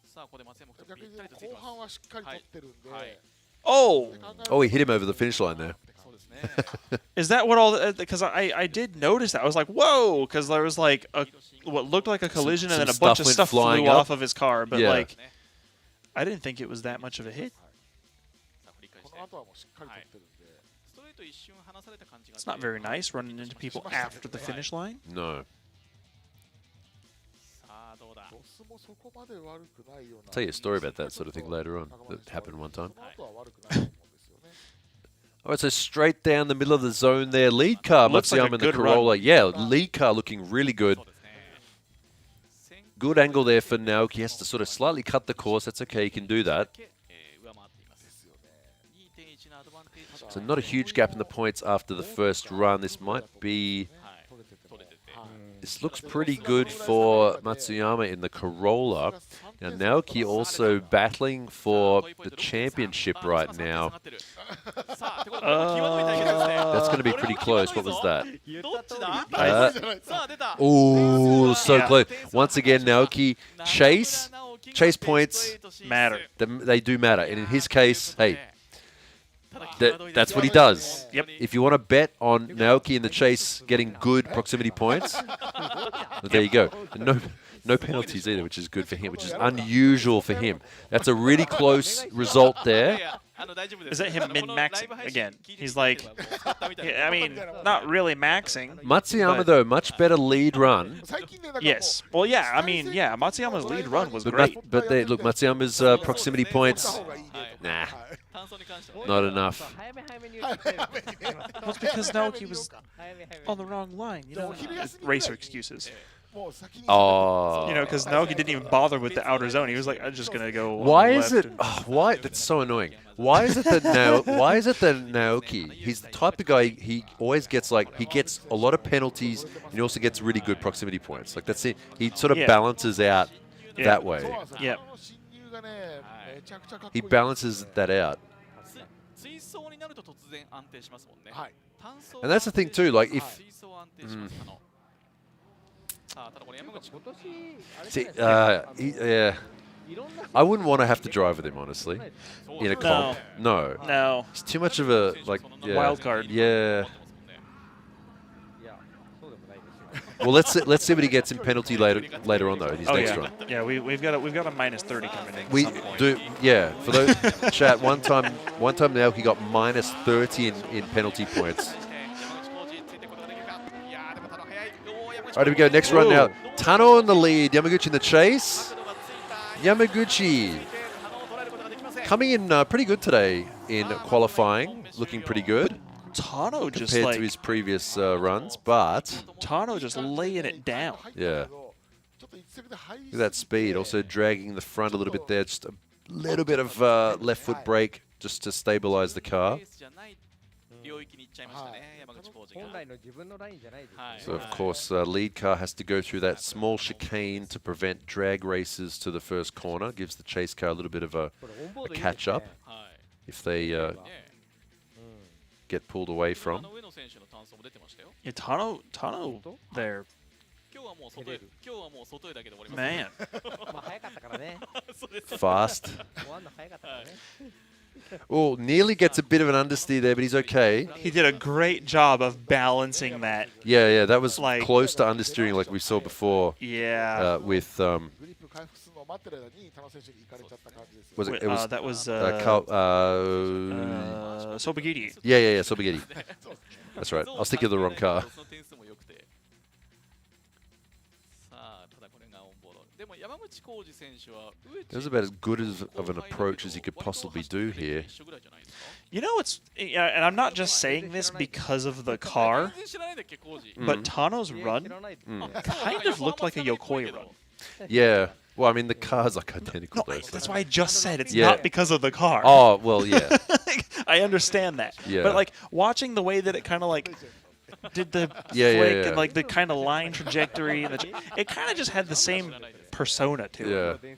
Speaker 11: さあここで松山君ぴったりとついてます。後半はしっかり取ってるんで。
Speaker 15: Oh, he hit him over the finish line there.
Speaker 17: Is that what all? Because I did notice that. I was like, whoa, because there was like what looked like a collision and then a bunch of stuff flew off of his car, but like I didn't think it was that much of a hit. It's not very nice running into people after the finish line.
Speaker 15: No. I'll tell you a story about that sort of thing later on. That happened one time. All right, so straight down the middle of the zone there. Lead car, Matsuyama in the Corolla. Run. Yeah, lead car looking really good. Good angle there for Naoki. He has to sort of slightly cut the course. That's okay, he can do that. So not a huge gap in the points after the first run. This might be... This looks pretty good for Matsuyama in the Corolla. Now, Naoki also battling for the championship right now. That's going to be pretty close. What was that? Oh, so close. Once again, Naoki, chase points
Speaker 17: matter.
Speaker 15: They do matter. And in his case, hey, that's what he does.
Speaker 17: Yep.
Speaker 15: If you want to bet on Naoki in the chase getting good proximity points, there you go. No penalties either, which is good for him, which is unusual for him. That's a really close result there.
Speaker 17: Is that him min-maxing again? He's like, I mean, not really maxing.
Speaker 15: Matsuyama, though, much better lead run.
Speaker 17: Yes. Well, yeah, I mean, yeah, Matsuyama's lead run was great.
Speaker 15: But look, Matsuyama's proximity points, nah, not enough.
Speaker 17: Well, it's because Naoki was on the wrong line. You know, racer excuses.
Speaker 15: Oh.
Speaker 17: You know, because Naoki didn't even bother with the outer zone. He was like, I'm just gonna go.
Speaker 15: Why is it? Oh, why? That's so annoying. Why is it that Naoki? He's the type of guy. He always gets he gets a lot of penalties, and he also gets really good proximity points. Like that's it. He sort of balances out that way.
Speaker 17: Yeah.
Speaker 15: He balances that out. And that's the thing too. Like if. See, yeah. I wouldn't want to have to drive with him, honestly. In a comp. No.
Speaker 17: No.
Speaker 15: He's too much of a
Speaker 17: wild card.
Speaker 15: Yeah. Well, let's see what he gets in penalty later on though in his next run.
Speaker 17: Yeah, we've got a minus 30 coming in.
Speaker 15: We do. Yeah. For those chat, one time now he got minus 30 in penalty points. All right, here we go. Next run now. Tano in the lead. Yamaguchi in the chase. Yamaguchi coming in pretty good today in qualifying. Looking pretty good.
Speaker 17: Tano just
Speaker 15: compared to his previous runs, but
Speaker 17: Tano just laying it down.
Speaker 15: Yeah. Look at that speed. Also dragging the front a little bit there. Just a little bit of left foot brake just to stabilize the car. So, of course, lead car has to go through that small chicane to prevent drag races to the first corner. Gives the chase car a little bit of a catch-up if they get pulled away from.
Speaker 17: Yeah, Tano there. Man.
Speaker 15: Fast. Oh, nearly gets a bit of an understeer there, but he's okay.
Speaker 17: He did a great job of balancing that.
Speaker 15: Yeah, that was close to understeering like we saw before.
Speaker 17: Yeah.
Speaker 15: With was it was
Speaker 17: that was Sobagiri.
Speaker 15: Yeah, Sobagiri. That's right. I was thinking of the wrong car. It was about as good of an approach as he could possibly do here.
Speaker 17: You know, and I'm not just saying this because of the car, but Tano's run kind of looked like a Yokoi run.
Speaker 15: Yeah. Well, I mean, the car's like identical.
Speaker 17: No, that's why I just said it's not because of the car.
Speaker 15: Oh, well, yeah.
Speaker 17: I understand that.
Speaker 15: Yeah.
Speaker 17: But, like, watching the way that it kind of, like, did the flick and, like, the kind of line trajectory, and it kind of just had the same persona to it.
Speaker 15: Yeah.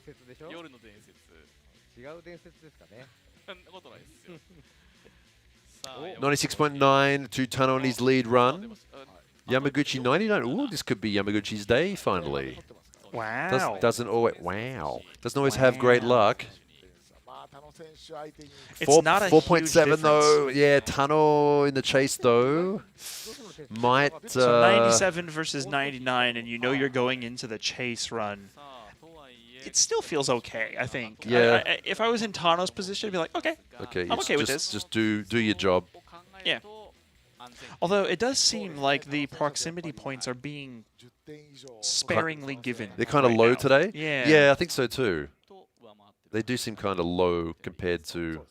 Speaker 15: 96.9 to Tano on his lead run. Yamaguchi 99. Ooh, this could be Yamaguchi's day finally.
Speaker 17: Wow.
Speaker 15: Doesn't always have great luck.
Speaker 17: It's not a
Speaker 15: 4.7 though. Yeah, Tano in the chase though. Might.
Speaker 17: So 97 versus 99, and you know you're going into the chase run. It still feels okay, I think.
Speaker 15: Yeah.
Speaker 17: If I was in Tano's position, I'd be like, okay, I'm okay with this.
Speaker 15: Just do your job.
Speaker 17: Yeah. Although it does seem like the proximity points are being sparingly given.
Speaker 15: They're kind of low today?
Speaker 17: Yeah.
Speaker 15: Yeah, I think so too. They do seem kind of low compared to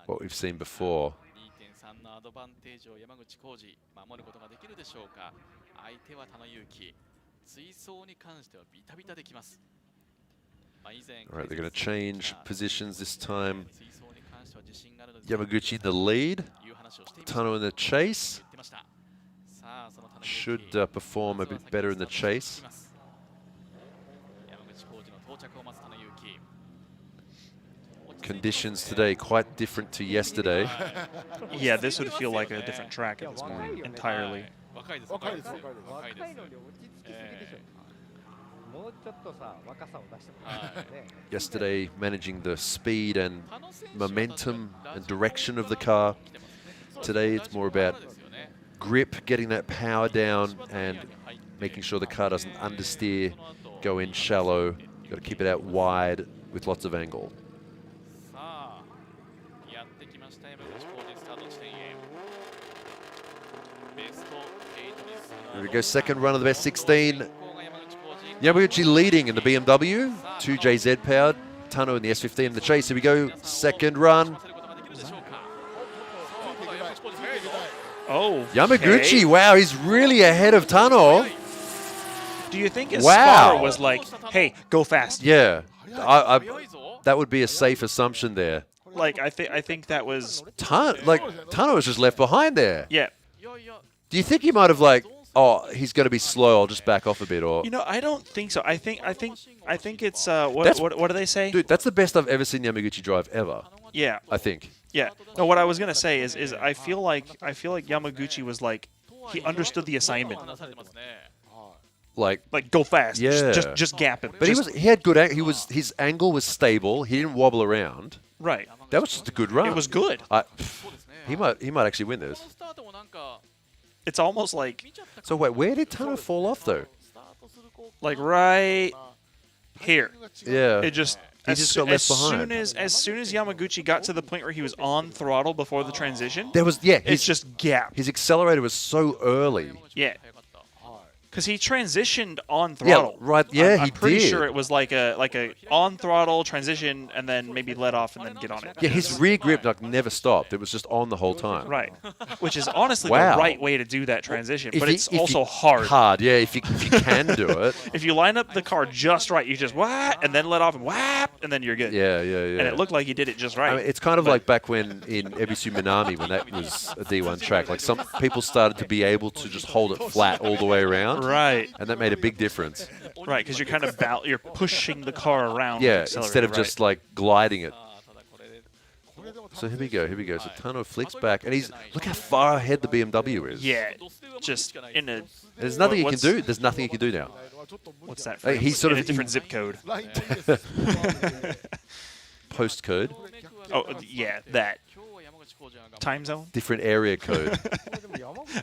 Speaker 15: what we've seen before. All right, they're going to change positions this time. Yamaguchi in the lead, Tano in the chase. Should perform a bit better in the chase. Conditions today quite different to yesterday.
Speaker 17: Yeah, this would feel like a different track at this point entirely.
Speaker 15: Yesterday, managing the speed and momentum and direction of the car. Today, it's more about grip, getting that power down, and making sure the car doesn't understeer, go in shallow. Got to keep it out wide with lots of angle. There we go, second run of the best 16. Yamaguchi leading in the BMW, 2JZ powered. Tano in the S15 in the chase. Here we go, second run.
Speaker 17: Oh,
Speaker 15: Yamaguchi, wow, he's really ahead of Tano.
Speaker 17: Do you think his spar was like, hey, go fast?
Speaker 15: Yeah, that would be a safe assumption there.
Speaker 17: Like, I think that was...
Speaker 15: Tano was just left behind there.
Speaker 17: Yeah.
Speaker 15: Do you think he might have like, oh, he's going to be slow, I'll just back off a bit, or...
Speaker 17: You know, I don't think so. I think it's, what do they say?
Speaker 15: Dude, that's the best I've ever seen Yamaguchi drive ever.
Speaker 17: Yeah.
Speaker 15: I think.
Speaker 17: Yeah. No, what I was going to say is I feel like Yamaguchi was like, he understood the assignment.
Speaker 15: Like
Speaker 17: go fast.
Speaker 15: Yeah.
Speaker 17: Just gap him.
Speaker 15: But he had good his angle was stable. He didn't wobble around.
Speaker 17: Right.
Speaker 15: That was just a good run.
Speaker 17: It was good.
Speaker 15: He might actually win this.
Speaker 17: It's almost like...
Speaker 15: So wait, where did Tano fall off though?
Speaker 17: Like right here.
Speaker 15: Yeah.
Speaker 17: It just...
Speaker 15: He just got left behind.
Speaker 17: As soon as Yamaguchi got to the point where he was on throttle before the transition,
Speaker 15: it's
Speaker 17: just gap.
Speaker 15: His accelerator was so early.
Speaker 17: Yeah. Because he transitioned on throttle.
Speaker 15: Yeah, right. Yeah,
Speaker 17: I'm pretty sure it was like a on throttle transition and then maybe let off and then get on it.
Speaker 15: Yeah, his rear grip never stopped. It was just on the whole time.
Speaker 17: Right. Which is honestly the right way to do that transition, but it's also hard.
Speaker 15: Hard, yeah. If you can do it.
Speaker 17: If you line up the car just right, you just whap and then let off and whap and then you're good.
Speaker 15: Yeah.
Speaker 17: And it looked like he did it just right.
Speaker 15: I mean, it's kind of like back when in Ebisu Minami when that was a D1 track. Like some people started to be able to just hold it flat all the way around.
Speaker 17: Right.
Speaker 15: And that made a big difference.
Speaker 17: Right, because you're kind of you're pushing the car around.
Speaker 15: Yeah, instead of just like gliding it. So here we go. So Tano flicks back, and look how far ahead the BMW is.
Speaker 17: Yeah, just in a.
Speaker 15: There's nothing he can do. There's nothing he can do now.
Speaker 17: What's that?
Speaker 15: He's sort of
Speaker 17: a different zip code.
Speaker 15: Postcode.
Speaker 17: Oh yeah, that. Time zone?
Speaker 15: Different area code.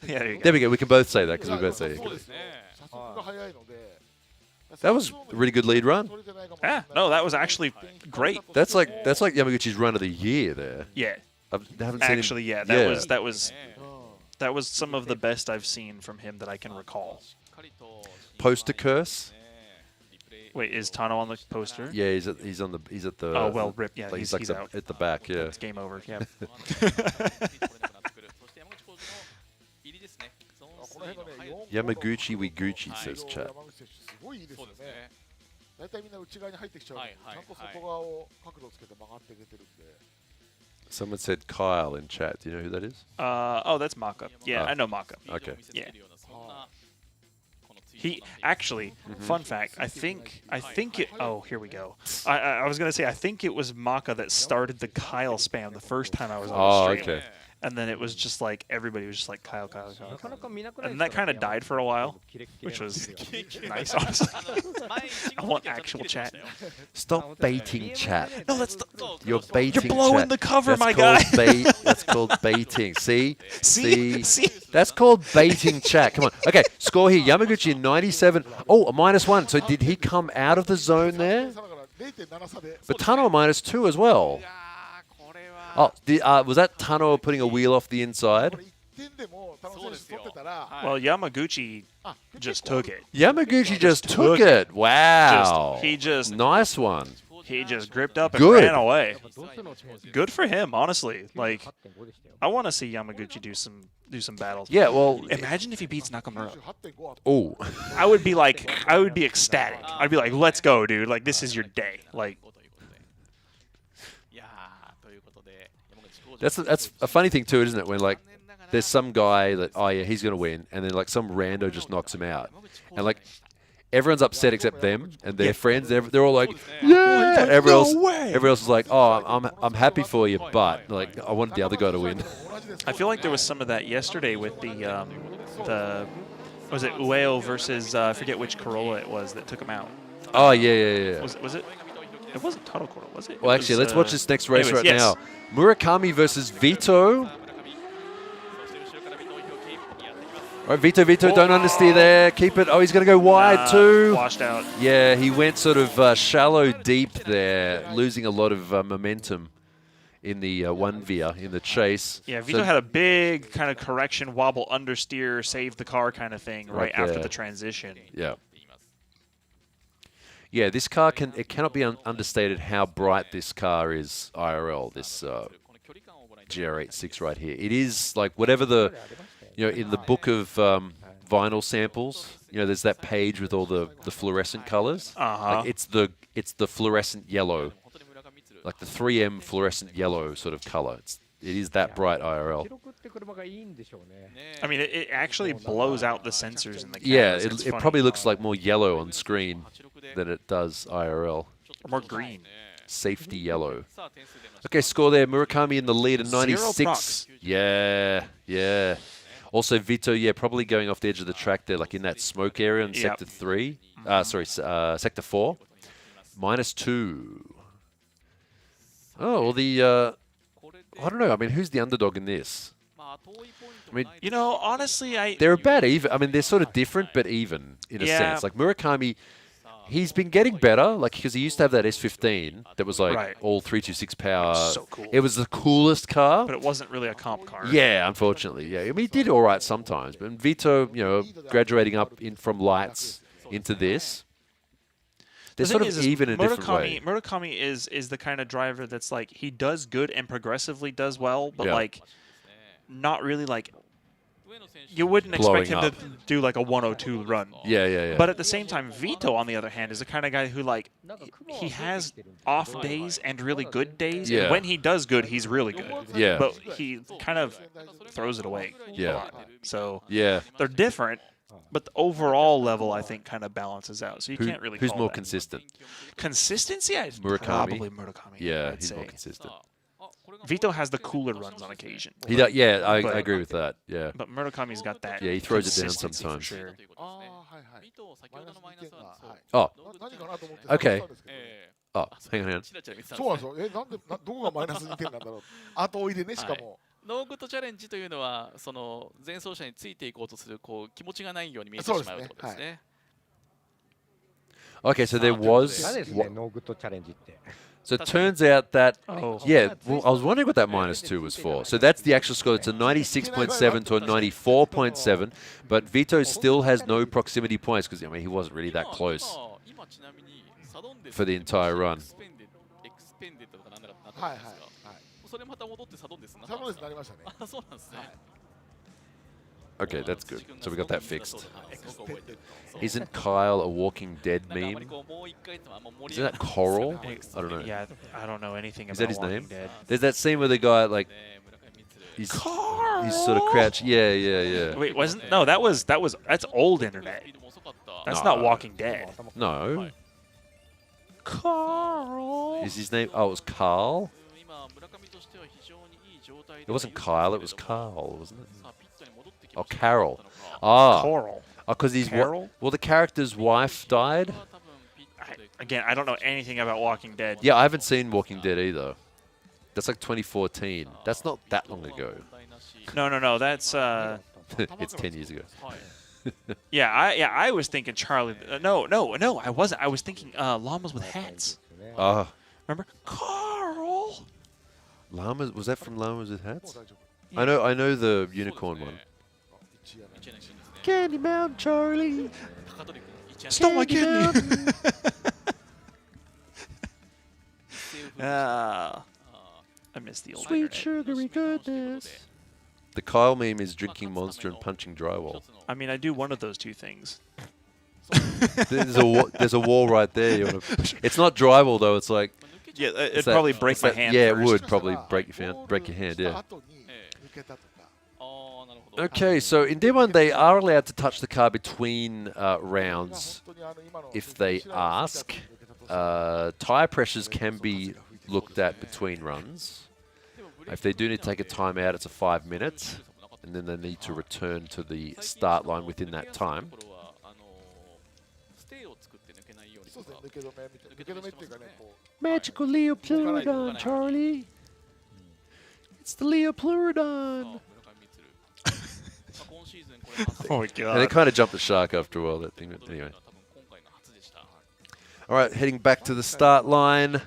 Speaker 17: Yeah,
Speaker 15: there we go. We can both say that because we both say it. That was a really good lead run.
Speaker 17: Yeah, no, that was actually great.
Speaker 15: That's like Yamaguchi's run of the year there.
Speaker 17: Yeah.
Speaker 15: I haven't seen
Speaker 17: actually,
Speaker 15: him.
Speaker 17: That was some of the best I've seen from him that I can recall.
Speaker 15: Poster curse.
Speaker 17: Wait, is Tano on the poster?
Speaker 15: Yeah, he's at the.
Speaker 17: Oh well, rip. Yeah,
Speaker 15: like,
Speaker 17: he's
Speaker 15: like
Speaker 17: out.
Speaker 15: at the back. Yeah.
Speaker 17: It's game over. Yeah.
Speaker 15: 山口 we Gucci says chat.
Speaker 16: すごいいいですよね。大体みんな内側に入ってきちゃうのに、ちゃんと外側を角度つけて曲がって出てるんで。
Speaker 15: Someone said Kyle in chat. Do you know who that is?
Speaker 17: Oh, that's Maka. Yeah, I know Maka.
Speaker 15: Okay.
Speaker 17: Yeah. He actually, fun fact. I think it. Oh, here we go. I was gonna say I think it was Maka that started the Kyle spam the first time I was on the stream.
Speaker 15: Okay.
Speaker 17: And then it was just like everybody was just like Kyle. And that kind of died for a while, which was nice, honestly. I want actual chat.
Speaker 15: Stop baiting chat.
Speaker 17: No, that's
Speaker 15: you're baiting.
Speaker 17: You're blowing
Speaker 15: chat.
Speaker 17: the cover,
Speaker 15: that's
Speaker 17: my guy.
Speaker 15: That's called baiting. See?
Speaker 17: See?
Speaker 15: That's called baiting chat. Come on. Okay, score here. Yamaguchi in 97. Oh, a -1. So did he come out of the zone there? But Tano -2 as well. Oh, was that Tano putting a wheel off the inside?
Speaker 17: Well, Yamaguchi just took it.
Speaker 15: Yamaguchi just took it. Wow.
Speaker 17: He just
Speaker 15: nice one.
Speaker 17: He just gripped up and
Speaker 15: Good.
Speaker 17: ran away. Good for him, honestly. Like, I want to see Yamaguchi do some battles.
Speaker 15: Yeah, well,
Speaker 17: imagine if he beats Nakamura.
Speaker 15: Oh,
Speaker 17: I would be ecstatic. I'd be like, let's go, dude. Like, this is your day. Like.
Speaker 15: That's a funny thing too, isn't it? When like there's some guy that he's gonna win, and then like some rando just knocks him out, and like everyone's upset except them and their friends. They're all like, yeah. Everyone else is like, oh, I'm happy for you, but like I wanted the other guy to win.
Speaker 17: I feel like there was some of that yesterday with the was it Ueo versus I forget which Corolla it was that took him out.
Speaker 15: Oh yeah.
Speaker 17: Was it? It wasn't Taro Corolla, was it?
Speaker 15: Well, actually, let's watch this next race
Speaker 17: anyways,
Speaker 15: now. Murakami versus Vito. All right, Vito, don't understeer there. Keep it. Oh, he's going to go wide too.
Speaker 17: Washed out.
Speaker 15: Yeah, he went sort of shallow deep there, losing a lot of momentum in the one via in the chase.
Speaker 17: Yeah, Vito had a big kind of correction, wobble, understeer, save the car kind of thing right after the transition.
Speaker 15: Yeah. Yeah, this car cannot be understated how bright this car is IRL, this GR86 right here. It is like whatever the, in the book of vinyl samples, there's that page with all the fluorescent colors. Like it's the fluorescent yellow, like the 3M fluorescent yellow sort of color. It is that bright IRL.
Speaker 17: I mean, it actually blows out the sensors in the cameras.
Speaker 15: Yeah, it probably looks like more yellow on screen than it does IRL.
Speaker 17: Or more green.
Speaker 15: Safety yellow. Okay, score there. Murakami in the lead at 96. Yeah. Also, Vito, probably going off the edge of the track there, like in that smoke area in Sector 3. Sector 4. -2. Oh, well, I don't know. I mean, who's the underdog in this? I mean,
Speaker 17: honestly,
Speaker 15: they're about even. I mean, they're sort of different, but even in a sense. Like Murakami, he's been getting better, like because he used to have that S15 that was like all 326 power.
Speaker 17: So cool.
Speaker 15: It was the coolest car,
Speaker 17: but it wasn't really a comp car.
Speaker 15: Yeah, unfortunately. Yeah, I mean, he did all right sometimes, but Vito, graduating up from lights into this. They're sort of even in a different way.
Speaker 17: Murakami is the kind of driver that's like he does good and progressively does well, but like not really like you wouldn't expect him to do like a 102 run.
Speaker 15: Yeah.
Speaker 17: But at the same time, Vito, on the other hand, is the kind of guy who like he has off days and really good days.
Speaker 15: Yeah.
Speaker 17: And when he does good, he's really good.
Speaker 15: Yeah.
Speaker 17: But he kind of throws it away.
Speaker 15: Yeah.
Speaker 17: A lot. So
Speaker 15: yeah,
Speaker 17: they're different. But the overall level, I think, kind of balances out. So you can't really
Speaker 15: Who's
Speaker 17: call
Speaker 15: more
Speaker 17: that.
Speaker 15: consistent?
Speaker 17: Consistency?
Speaker 15: Murakami.
Speaker 17: Probably Murakami.
Speaker 15: Yeah,
Speaker 17: I'd
Speaker 15: he's
Speaker 17: say.
Speaker 15: more consistent.
Speaker 17: Vito has the cooler runs on occasion.
Speaker 15: He does, yeah, I agree with that. Yeah.
Speaker 17: But Murakami's got that.
Speaker 15: Yeah, he throws it down
Speaker 17: consistency for
Speaker 15: sometimes.
Speaker 17: Sure.
Speaker 15: Oh. Okay. Oh, hang on.
Speaker 16: そうなんですよ。なんでどこがマイナス2点なんだろう。後追いでね、しかも。
Speaker 11: ノーグッドチャレンジというのはその前走者についていこうとする気持ちがないように見えてしまうということですね。
Speaker 15: Okay, so there was. So it turns out that, well, I was wondering what that -2 was for. So that's the actual score. It's a 96.7 to a 94.7, but Vito still has no proximity points because, I mean, he wasn't really that close. for the entire run.
Speaker 16: はいはいはい。
Speaker 11: それまた戻ってサドンデスになっ
Speaker 16: サドンデスになりましたね。
Speaker 11: あ、そうなんですね。
Speaker 15: Okay, that's good. So we got that fixed. Isn't Kyle a Walking Dead meme? Isn't that Coral? I don't know.
Speaker 17: Yeah, I don't know anything
Speaker 15: Is
Speaker 17: about
Speaker 15: that his
Speaker 17: Walking
Speaker 15: name?
Speaker 17: Dead.
Speaker 15: There's that scene where the guy like he's sort of crouched. Yeah.
Speaker 17: Wait, that's old internet. That's not Walking Dead.
Speaker 15: No. Carl. Is his name? Oh, it was Carl. It wasn't Kyle. It was Carl, wasn't it? Oh, Carol. Ah.
Speaker 17: Coral.
Speaker 15: Oh, because he's
Speaker 17: Carol?
Speaker 15: well, the character's wife died.
Speaker 17: Again, I don't know anything about Walking Dead.
Speaker 15: Yeah, I haven't seen Walking Dead either. That's like 2014. That's not that long ago.
Speaker 17: No. That's
Speaker 15: It's 10 years ago.
Speaker 17: I was thinking Charlie. No, I wasn't. I was thinking llamas with hats.
Speaker 15: Ah.
Speaker 17: Remember? Carl.
Speaker 15: Llamas? Was that from Llamas with Hats? I know the unicorn one. Candy Mountain Charlie.
Speaker 17: Stole my kidney. I miss the old
Speaker 15: Sweet
Speaker 17: internet.
Speaker 15: sugary goodness. The Kyle meme is drinking Monster and punching drywall.
Speaker 17: I mean, I do one of those two things.
Speaker 15: There's a wall right there. It's not drywall though. It's like
Speaker 17: it'd probably break my hand.
Speaker 15: Yeah, it
Speaker 17: first.
Speaker 15: would probably break your hand. Yeah. Okay, so in D1 they are allowed to touch the car between rounds if they ask. Tire pressures can be looked at between runs. If they do need to take a timeout, it's a 5 minutes, and then they need to return to the start line within that time. Magical Leopleurodon, Charlie. It's the Leopleurodon.
Speaker 17: Oh my god.
Speaker 15: And they kind of jumped the shark after a while, that thing. But anyway. All right, heading back to the start line.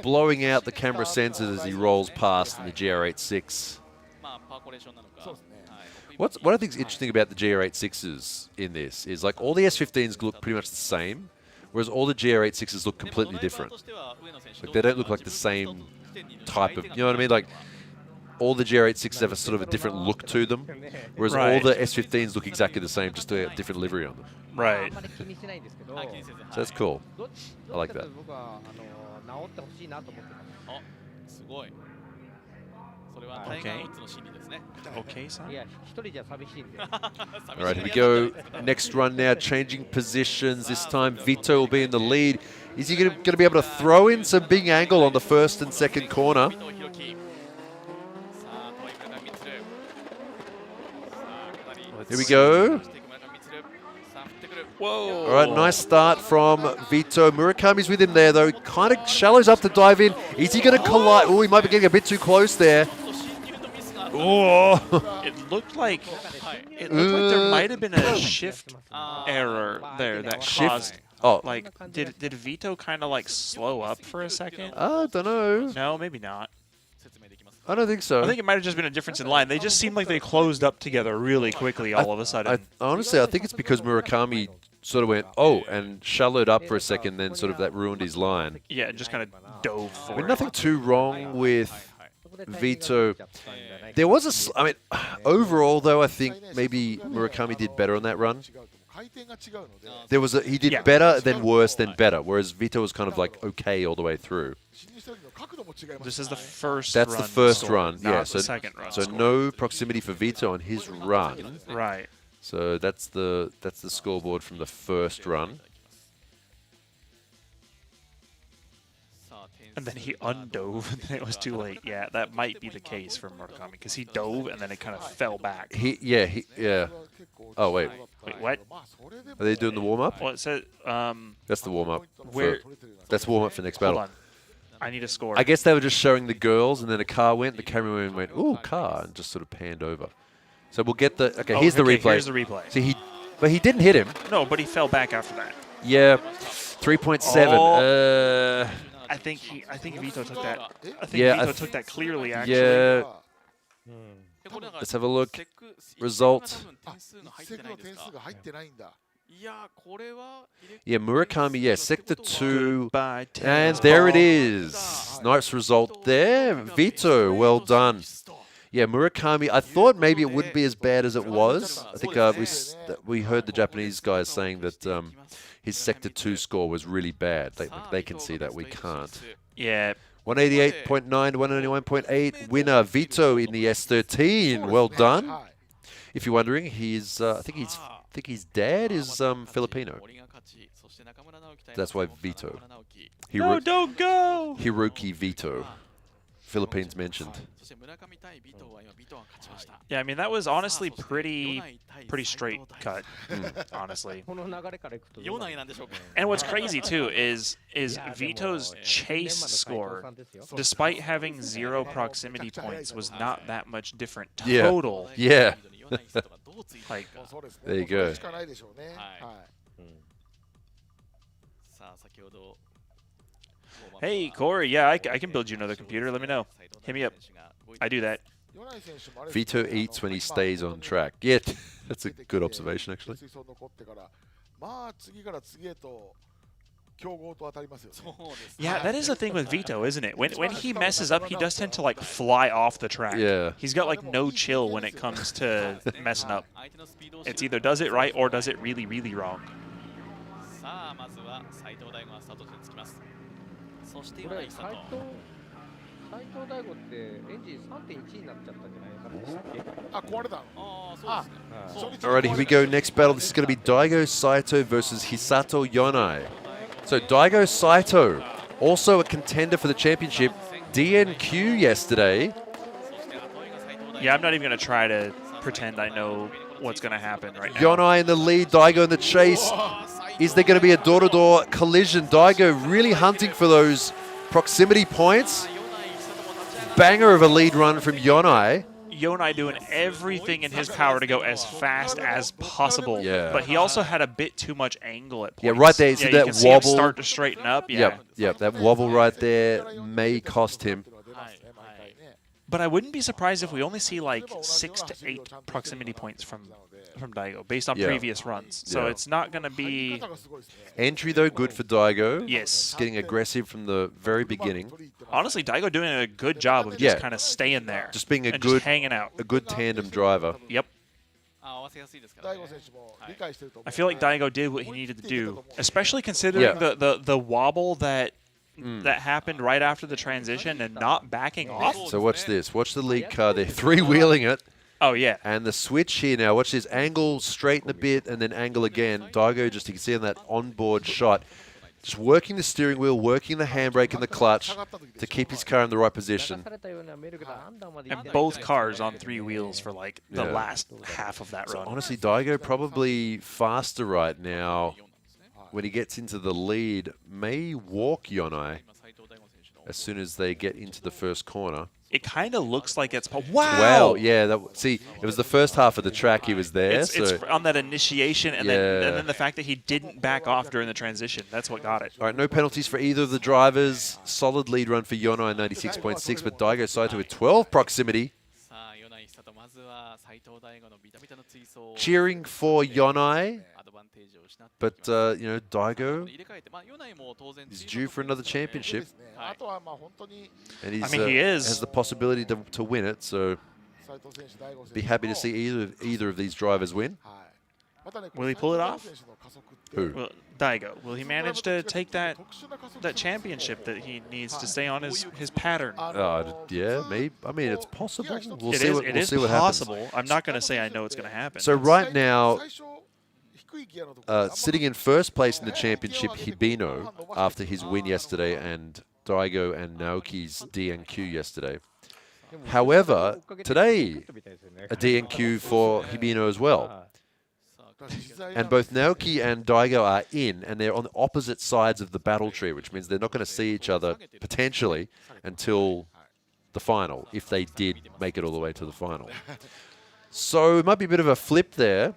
Speaker 15: Blowing out the camera sensors as he rolls past in the GR86. What I think is interesting about the GR86s in this is like all the S15s look pretty much the same, whereas all the GR86s look completely different. Like they don't look like the same type of, you know what I mean? Like all the GR86s have a sort of a different look to them, whereas all the S15s look exactly the same, just a different livery on them.
Speaker 17: Right.
Speaker 15: So that's cool. I like that.
Speaker 17: Okay. Okay, son.
Speaker 15: All right, here we go. Next run now, changing positions. This time Vito will be in the lead. Is he going to be able to throw in some big angle on the first and second corner? Here we go.
Speaker 17: Whoa.
Speaker 15: All right, nice start from Vito. Murakami's with him there, though. Kind of shallows up to dive in. Is he going to collide? Oh, he might be getting a bit too close there. Oh.
Speaker 17: It looked like there might have been a shift error there that caused.
Speaker 15: Oh,
Speaker 17: like did Vito kind of like slow up for a second?
Speaker 15: I don't know.
Speaker 17: No, maybe not.
Speaker 15: I don't think so.
Speaker 17: I think it might have just been a difference in line. They just seemed like they closed up together really quickly all of a sudden.
Speaker 15: Honestly, I think it's because Murakami sort of went, oh, and shallowed up for a second, then sort of that ruined his line.
Speaker 17: Yeah, just kind of dove for
Speaker 15: I mean,
Speaker 17: it.
Speaker 15: nothing too wrong with Vito. There was I mean, overall, though, I think maybe Murakami did better on that run. He did better, then worse, then better, whereas Vito was kind of like okay all the way through.
Speaker 17: This is the first
Speaker 15: That's
Speaker 17: run
Speaker 15: the first
Speaker 17: score,
Speaker 15: run,
Speaker 17: not
Speaker 15: yeah.
Speaker 17: the second run
Speaker 15: So
Speaker 17: score.
Speaker 15: no proximity for Vito on his run.
Speaker 17: Right.
Speaker 15: So that's the scoreboard from the first run.
Speaker 17: And then he undove, and then it was too late. Yeah, that might be the case for Murakami, because he dove, and then it kind of fell back.
Speaker 15: Yeah. Oh, wait.
Speaker 17: Wait, what?
Speaker 15: Are they doing the warm-up?
Speaker 17: Well, it said...
Speaker 15: That's the warm-up.
Speaker 17: Where?
Speaker 15: That's warm-up for next battle.
Speaker 17: Hold on. I need a score.
Speaker 15: I guess they were just showing the girls, and then a car went, the cameraman went, ooh, car, and just sort of panned over. So we'll get the... Okay, here's the replay.
Speaker 17: Here's the replay.
Speaker 15: See, but he didn't hit him.
Speaker 17: No, but he fell back after that.
Speaker 15: Yeah, 3.7.
Speaker 17: Oh. I think Vito took that. I think Vito took that clearly, actually.
Speaker 15: Yeah. Let's have a look. Result. Yeah, Murakami, yeah, Sector 2. And there it is. Nice result there. Vito, well done. Yeah, Murakami, I thought maybe it wouldn't be as bad as it was. I think we heard the Japanese guys saying that his Sector 2 score was really bad. They can see that, we can't.
Speaker 17: Yeah.
Speaker 15: 188.9 to 191.8. Winner, Vito in the S13. Well done. If you're wondering, he's I think his dad is Filipino. That's why Vito.
Speaker 17: No, don't go!
Speaker 15: Hiroki Vito. Philippines mentioned.
Speaker 17: Yeah, I mean, that was honestly pretty straight cut, honestly. And what's crazy, too, is Vito's chase score, despite having 0 proximity points, was not that much different total.
Speaker 15: Yeah.
Speaker 17: Like,
Speaker 15: there you go.
Speaker 17: Hey, Corey, yeah, I can build you another computer. Let me know. Hit me up. I do that.
Speaker 15: Vito eats when he stays on track. Yeah, that's a good observation, actually.
Speaker 17: Yeah, that is the thing with Vito, isn't it? When he messes up, he does tend to like fly off the track.
Speaker 15: Yeah.
Speaker 17: He's got like no chill when it comes to messing up. It's either does it right or does it really, really wrong.
Speaker 15: Alrighty, here we go. Next battle. This is going to be Daigo Saito versus Hisato Yonai. So Daigo Saito, also a contender for the championship. DNQ yesterday.
Speaker 17: Yeah, I'm not even going to try to pretend I know what's going to happen right now.
Speaker 15: Yonai in the lead, Daigo in the chase. Is there going to be a door-to-door collision? Daigo really hunting for those proximity points. Banger of a lead run from Yonai.
Speaker 17: Yonai doing everything in his power to go as fast as possible.
Speaker 15: Yeah.
Speaker 17: But he also had a bit too much angle at points.
Speaker 15: Yeah, right there. See
Speaker 17: you
Speaker 15: that
Speaker 17: can see
Speaker 15: wobble?
Speaker 17: him start to straighten up. Yeah.
Speaker 15: Yep, that wobble right there may cost him.
Speaker 17: But I wouldn't be surprised if we only see like 6 to 8 proximity points from Daigo based on previous runs. So it's not going to be...
Speaker 15: Entry, though, good for Daigo.
Speaker 17: Yes.
Speaker 15: Getting aggressive from the very beginning.
Speaker 17: Honestly, Daigo doing a good job of just kind of staying there.
Speaker 15: Just being
Speaker 17: just hanging out.
Speaker 15: A good tandem driver.
Speaker 17: Yep. I feel like Daigo did what he needed to do, especially considering the wobble that happened right after the transition and not backing off.
Speaker 15: So watch this. Watch the lead car. They're three-wheeling it.
Speaker 17: Oh, yeah.
Speaker 15: And the switch here now. Watch this. Angle, straighten a bit, and then angle again. Daigo, just you can see on that onboard shot, just working the steering wheel, working the handbrake and the clutch to keep his car in the right position.
Speaker 17: And both cars on 3 wheels for like the last half of that
Speaker 15: so
Speaker 17: run.
Speaker 15: Honestly, Daigo probably faster right now. When he gets into the lead, may walk Yonai as soon as they get into the first corner.
Speaker 17: It kind of looks like it's... Wow!
Speaker 15: Wow, yeah. See, it was the first half of the track he was there.
Speaker 17: It's on that initiation, and then the fact that he didn't back off during the transition. That's what got it.
Speaker 15: All right, no penalties for either of the drivers. Solid lead run for Yonai, 96.6, but Daigo Saito with 12 proximity. Cheering for Yonai, but you know, Daigo is due for another championship, and
Speaker 17: he is.
Speaker 15: has the possibility to win it. So, be happy to see either of these drivers win.
Speaker 17: Will he pull it off?
Speaker 15: Who?
Speaker 17: Well, Daigo. Will he manage to take that championship that he needs to stay on his pattern?
Speaker 15: Yeah, maybe. I mean, it's possible. We'll
Speaker 17: It
Speaker 15: see
Speaker 17: is
Speaker 15: what
Speaker 17: possible.
Speaker 15: happens.
Speaker 17: I'm not going to say I know it's going to happen.
Speaker 15: So right now, sitting in first place in the championship, Hibino, after his win yesterday, and Daigo and Naoki's DNQ yesterday. However, today, a DNQ for Hibino as well. And both Naoki and Daigo are in, and they're on the opposite sides of the battle tree, which means they're not going to see each other, potentially, until the final, if they did make it all the way to the final. So it might be a bit of a flip there.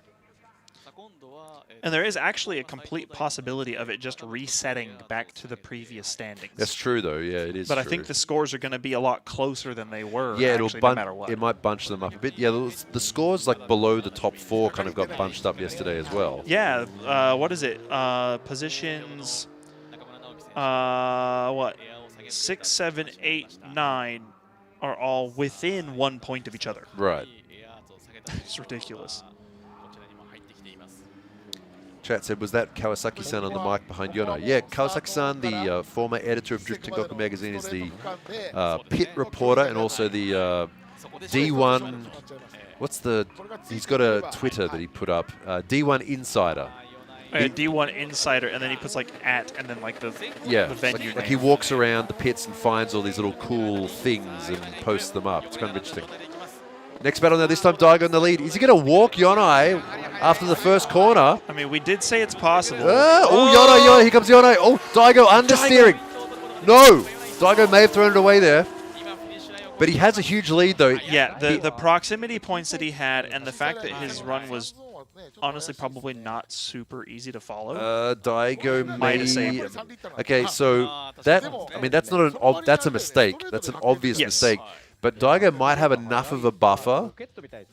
Speaker 17: And there is actually a complete possibility of it just resetting back to the previous standings.
Speaker 15: That's true, though. Yeah, it is.
Speaker 17: But
Speaker 15: true.
Speaker 17: I think the scores are going to be a lot closer than they were.
Speaker 15: Yeah,
Speaker 17: actually, no matter what.
Speaker 15: It might bunch them up a bit. Yeah, the scores like below the top 4 kind of got bunched up yesterday as well.
Speaker 17: Yeah. What is it? Positions. What? 6, 7, 8, 9 are all within 1 point of each other.
Speaker 15: Right.
Speaker 17: It's ridiculous.
Speaker 15: Chat said, was that Kawasaki-san on the mic behind Yonai? Yeah, Kawasaki-san, the former editor of Drift and Goku magazine, is the pit reporter and also the D1. He's got a Twitter that he put up. D1 Insider.
Speaker 17: D1 Insider, and then he puts like @ and then like the venue
Speaker 15: like he walks around the pits and finds all these little cool things and posts them up. It's kind of interesting. Next battle now, this time Daigo in the lead. Is he going to walk Yonai after the first corner?
Speaker 17: I mean, we did say it's possible.
Speaker 15: Yonai, here comes Yonai. Oh, Daigo understeering. No, Daigo may have thrown it away there. But he has a huge lead, though.
Speaker 17: Yeah, the proximity points that he had and the fact that his run was honestly probably not super easy to follow.
Speaker 15: Daigo
Speaker 17: might have saved him.
Speaker 15: Okay, so that's not that's a mistake. That's an obvious mistake. But Daigo might have enough of a buffer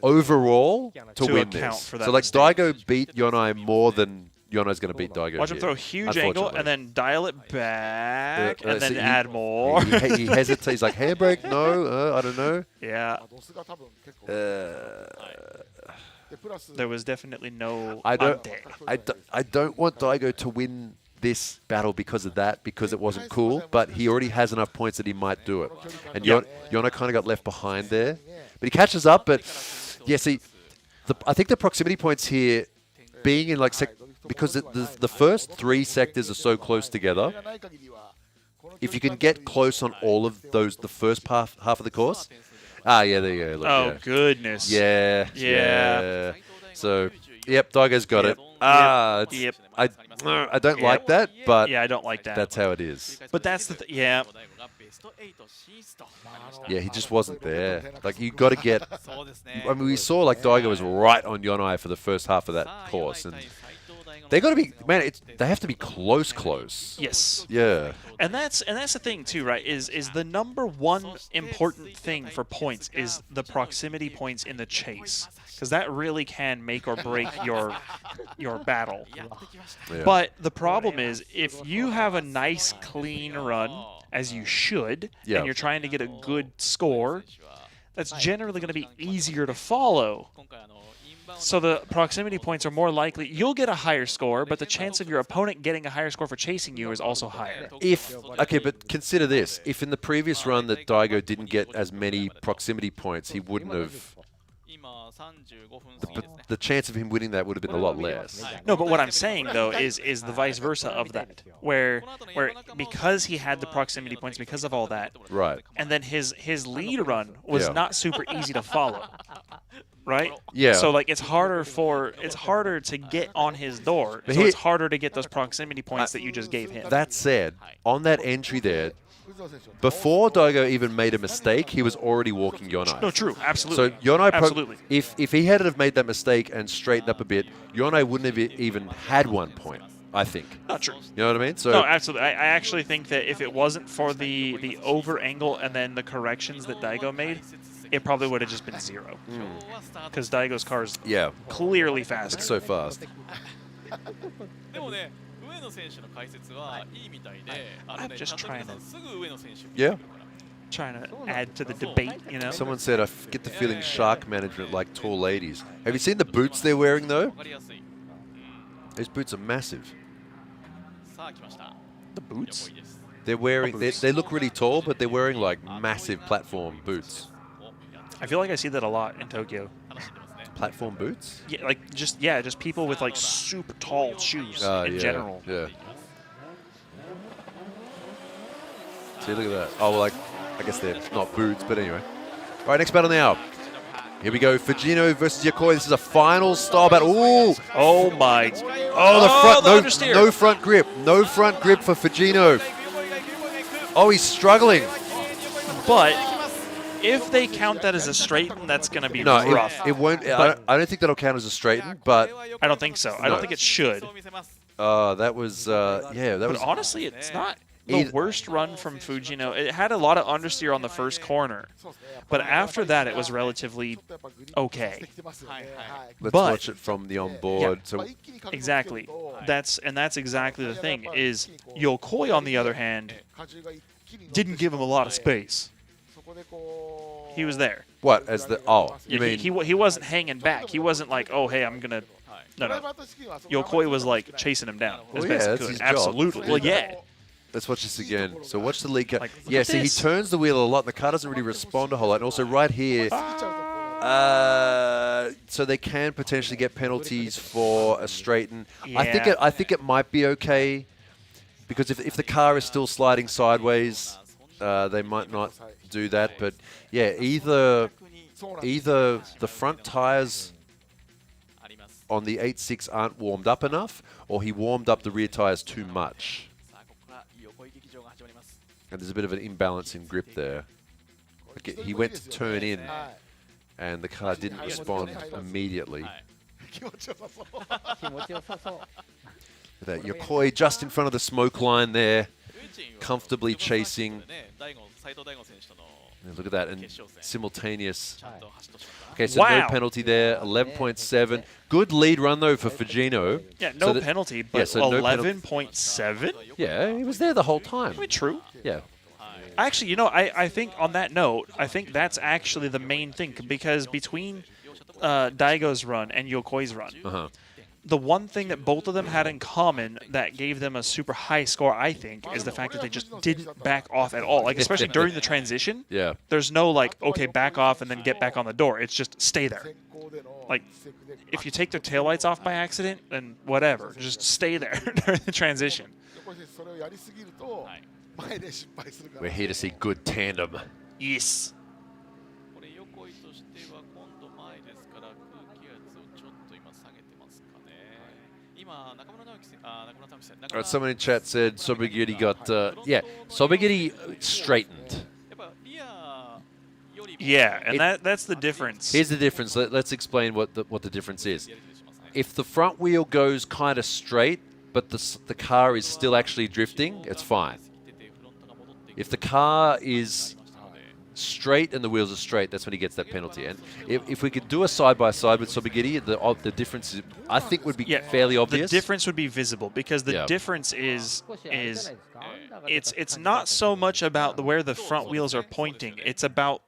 Speaker 15: overall to win this.
Speaker 17: For that
Speaker 15: so like
Speaker 17: mistake.
Speaker 15: Daigo beat Yonai more than Yonai's going to beat Daigo.
Speaker 17: Watch him throw a huge angle and then dial it back and then add more.
Speaker 15: He hesitates. He's like, handbrake? No, I don't know.
Speaker 17: Yeah. There was definitely no
Speaker 15: I don't want Daigo to win this battle because of that, because it wasn't cool, but he already has enough points that he might do it. And Yonai kind of got left behind there. But he catches up, but yeah, see, I think the proximity points here being in like, because the first 3 sectors are so close together, if you can get close on all of those, the first half of the course, there you go. Look,
Speaker 17: oh, goodness.
Speaker 15: Yeah. So, yep, Daigo's got it.
Speaker 17: Yep.
Speaker 15: I don't like that, but
Speaker 17: yeah, I don't like that.
Speaker 15: That's how it is.
Speaker 17: But that's the yeah.
Speaker 15: Yeah, he just wasn't there. Like, you got to get. I mean, we saw like Daigo was right on Yonai for the first half of that course, and they got to be they have to be close.
Speaker 17: Yes.
Speaker 15: Yeah.
Speaker 17: And that's the thing too, right? Is the number one important thing for points is the proximity points in the chase, because that really can make or break your battle.
Speaker 15: Yeah.
Speaker 17: But the problem is, if you have a nice clean run, as you should, and you're trying to get a good score, that's generally going to be easier to follow. So the proximity points are more likely. You'll get a higher score, but the chance of your opponent getting a higher score for chasing you is also higher.
Speaker 15: Okay, but consider this. If in the previous run that Daigo didn't get as many proximity points, he wouldn't have... The chance of him winning that would have been a lot less.
Speaker 17: No, but what I'm saying, though, is the vice versa of that, where because he had the proximity points, because of all that,
Speaker 15: right,
Speaker 17: and then his lead run was not super easy to follow. Right?
Speaker 15: Yeah.
Speaker 17: So like it's harder to get on his door.
Speaker 15: But
Speaker 17: so it's harder to get those proximity points that you just gave him.
Speaker 15: That said, on that entry there, before Daigo even made a mistake, he was already walking Yonai.
Speaker 17: No, true, absolutely.
Speaker 15: So Yonai,
Speaker 17: absolutely.
Speaker 15: If he hadn't have made that mistake and straightened up a bit, Yonai wouldn't have even had 1 point, I think.
Speaker 17: Not true.
Speaker 15: You know what I mean? So
Speaker 17: no, absolutely. I actually think that if it wasn't for the over angle and then the corrections that Daigo made, it probably would have just been 0. Because Daigo's car is clearly faster.
Speaker 15: It's so fast.
Speaker 17: I'm just trying to...
Speaker 15: Yeah.
Speaker 17: Trying to add to the debate, you know?
Speaker 15: Someone said, I get the feeling shark management like tall ladies. Have you seen the boots they're wearing, though? Those boots are massive.
Speaker 17: The boots?
Speaker 15: They're wearing... They look really tall, but they're wearing, like, massive platform boots.
Speaker 17: I feel like I see that a lot in Tokyo.
Speaker 15: Platform boots?
Speaker 17: Yeah, like just people with like super tall shoes in general.
Speaker 15: Yeah. See, look at that. Oh, well, like, I guess they're not boots, but anyway. All right, next battle now. Here we go. Fujino versus Yokoi. This is a final style battle. Ooh!
Speaker 17: Oh my!
Speaker 15: Oh, the front! No front grip. No front grip for Fujino. Oh, he's struggling.
Speaker 17: But If they count that as a straighten, that's going to be
Speaker 15: No,
Speaker 17: rough.
Speaker 15: it won't. I don't think that'll count as a straighten, but
Speaker 17: I don't think so. I don't think it should.
Speaker 15: That was yeah. That
Speaker 17: But
Speaker 15: was
Speaker 17: honestly, it's not the worst run from Fujino. It had a lot of understeer on the first corner, but after that, it was relatively okay.
Speaker 15: Let's watch it from the onboard.
Speaker 17: Yeah,
Speaker 15: So
Speaker 17: exactly. That's exactly the thing. Is Yokoi, on the other hand, didn't give him a lot of space. He was there.
Speaker 15: What as the you mean
Speaker 17: he wasn't hanging back. He wasn't like, oh hey, I'm gonna. No. Yokoi was like chasing him down as best he
Speaker 15: that's
Speaker 17: could.
Speaker 15: his
Speaker 17: Absolutely.
Speaker 15: job.
Speaker 17: Well, yeah.
Speaker 15: Let's watch this again. So watch the lead car.
Speaker 17: Look
Speaker 15: Yeah,
Speaker 17: at
Speaker 15: see, he
Speaker 17: this.
Speaker 15: turns the wheel a lot, and the car doesn't really respond a whole lot. And also right here, so they can potentially get penalties for a straighten.
Speaker 17: Yeah.
Speaker 15: I think it might be okay, because if the car is still sliding sideways, they might not do that. But yeah, either the front tires on the 8.6 aren't warmed up enough, or he warmed up the rear tires too much. And there's a bit of an imbalance in grip there. Like he went to turn in, and the car didn't respond immediately. That Yokoi just in front of the smoke line there, comfortably chasing. And look at that, and simultaneous. Okay, so no penalty there, 11.7. Good lead run, though, for Fujino.
Speaker 17: Yeah, no penalty, but 11.7?
Speaker 15: Yeah, he was there the whole time.
Speaker 17: I mean, true.
Speaker 15: Yeah.
Speaker 17: Actually, you know, I think on that note, I think that's actually the main thing, because between Daigo's run and Yokoi's run, the one thing that both of them had in common that gave them a super high score, I think, is the fact that they just didn't back off at all. Like, especially during the transition, there's no, like, okay, back off and then get back on the door. It's just stay there. Like, if you take their taillights off by accident, then whatever. Just stay there during the transition.
Speaker 15: We're here to see good tandem.
Speaker 17: Yes.
Speaker 15: All right, someone in chat said Sobagiri got, Sobagiri straightened.
Speaker 17: Yeah, and that's the difference.
Speaker 15: Here's the difference. Let's explain what the difference is. If the front wheel goes kind of straight, but the car is still actually drifting, it's fine. If the car is straight and the wheels are straight, that's when he gets that penalty. And if we could do a side-by-side with Sobagiri, the difference, I think, would be fairly obvious.
Speaker 17: The difference would be visible, because the difference is it's not so much about where the front wheels are pointing. It's about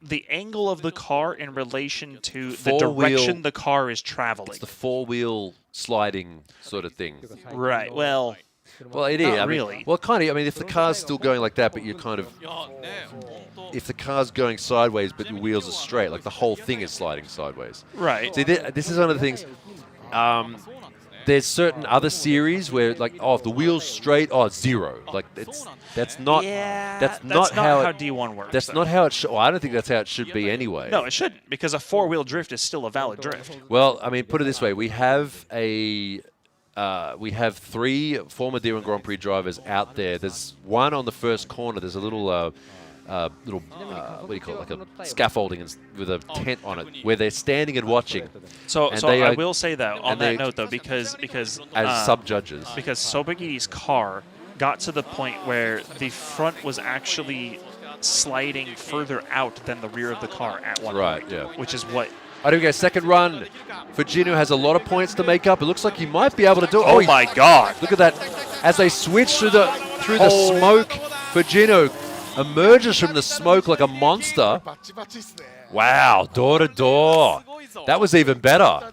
Speaker 17: the angle of the car in relation to the direction the car is traveling.
Speaker 15: It's the four-wheel sliding sort of thing.
Speaker 17: Right, well,
Speaker 15: it is.
Speaker 17: Not really.
Speaker 15: Well, kind of. I mean, if the car's still going like that, but you're kind of... If the car's going sideways, but the wheels are straight, like the whole thing is sliding sideways.
Speaker 17: Right.
Speaker 15: See, this is one of the things... there's certain other series where, like, if the wheel's straight, it's 0. Like, that's not how
Speaker 17: D1 works.
Speaker 15: That's not how it should... Well, I don't think that's how it should be anyway.
Speaker 17: No, it shouldn't, because a four-wheel drift is still a valid drift.
Speaker 15: Well, I mean, put it this way. We have 3 former D1 Grand Prix drivers out there. There's one on the first corner. There's a little, what do you call it, like a scaffolding with a tent on it, where they're standing and watching.
Speaker 17: So I will say that on that note, though, because
Speaker 15: as sub-judges,
Speaker 17: because Sobagiri's car got to the point where the front was actually sliding further out than the rear of the car at one point.
Speaker 15: Yeah.
Speaker 17: Which is what...
Speaker 15: All right, here we go. Second run. Fujino has a lot of points to make up. It looks like he might be able to do it.
Speaker 17: Oh my God!
Speaker 15: Look at that. As they switch through the smoke, Fujino emerges from the smoke like a monster. Wow, door to door. That was even better.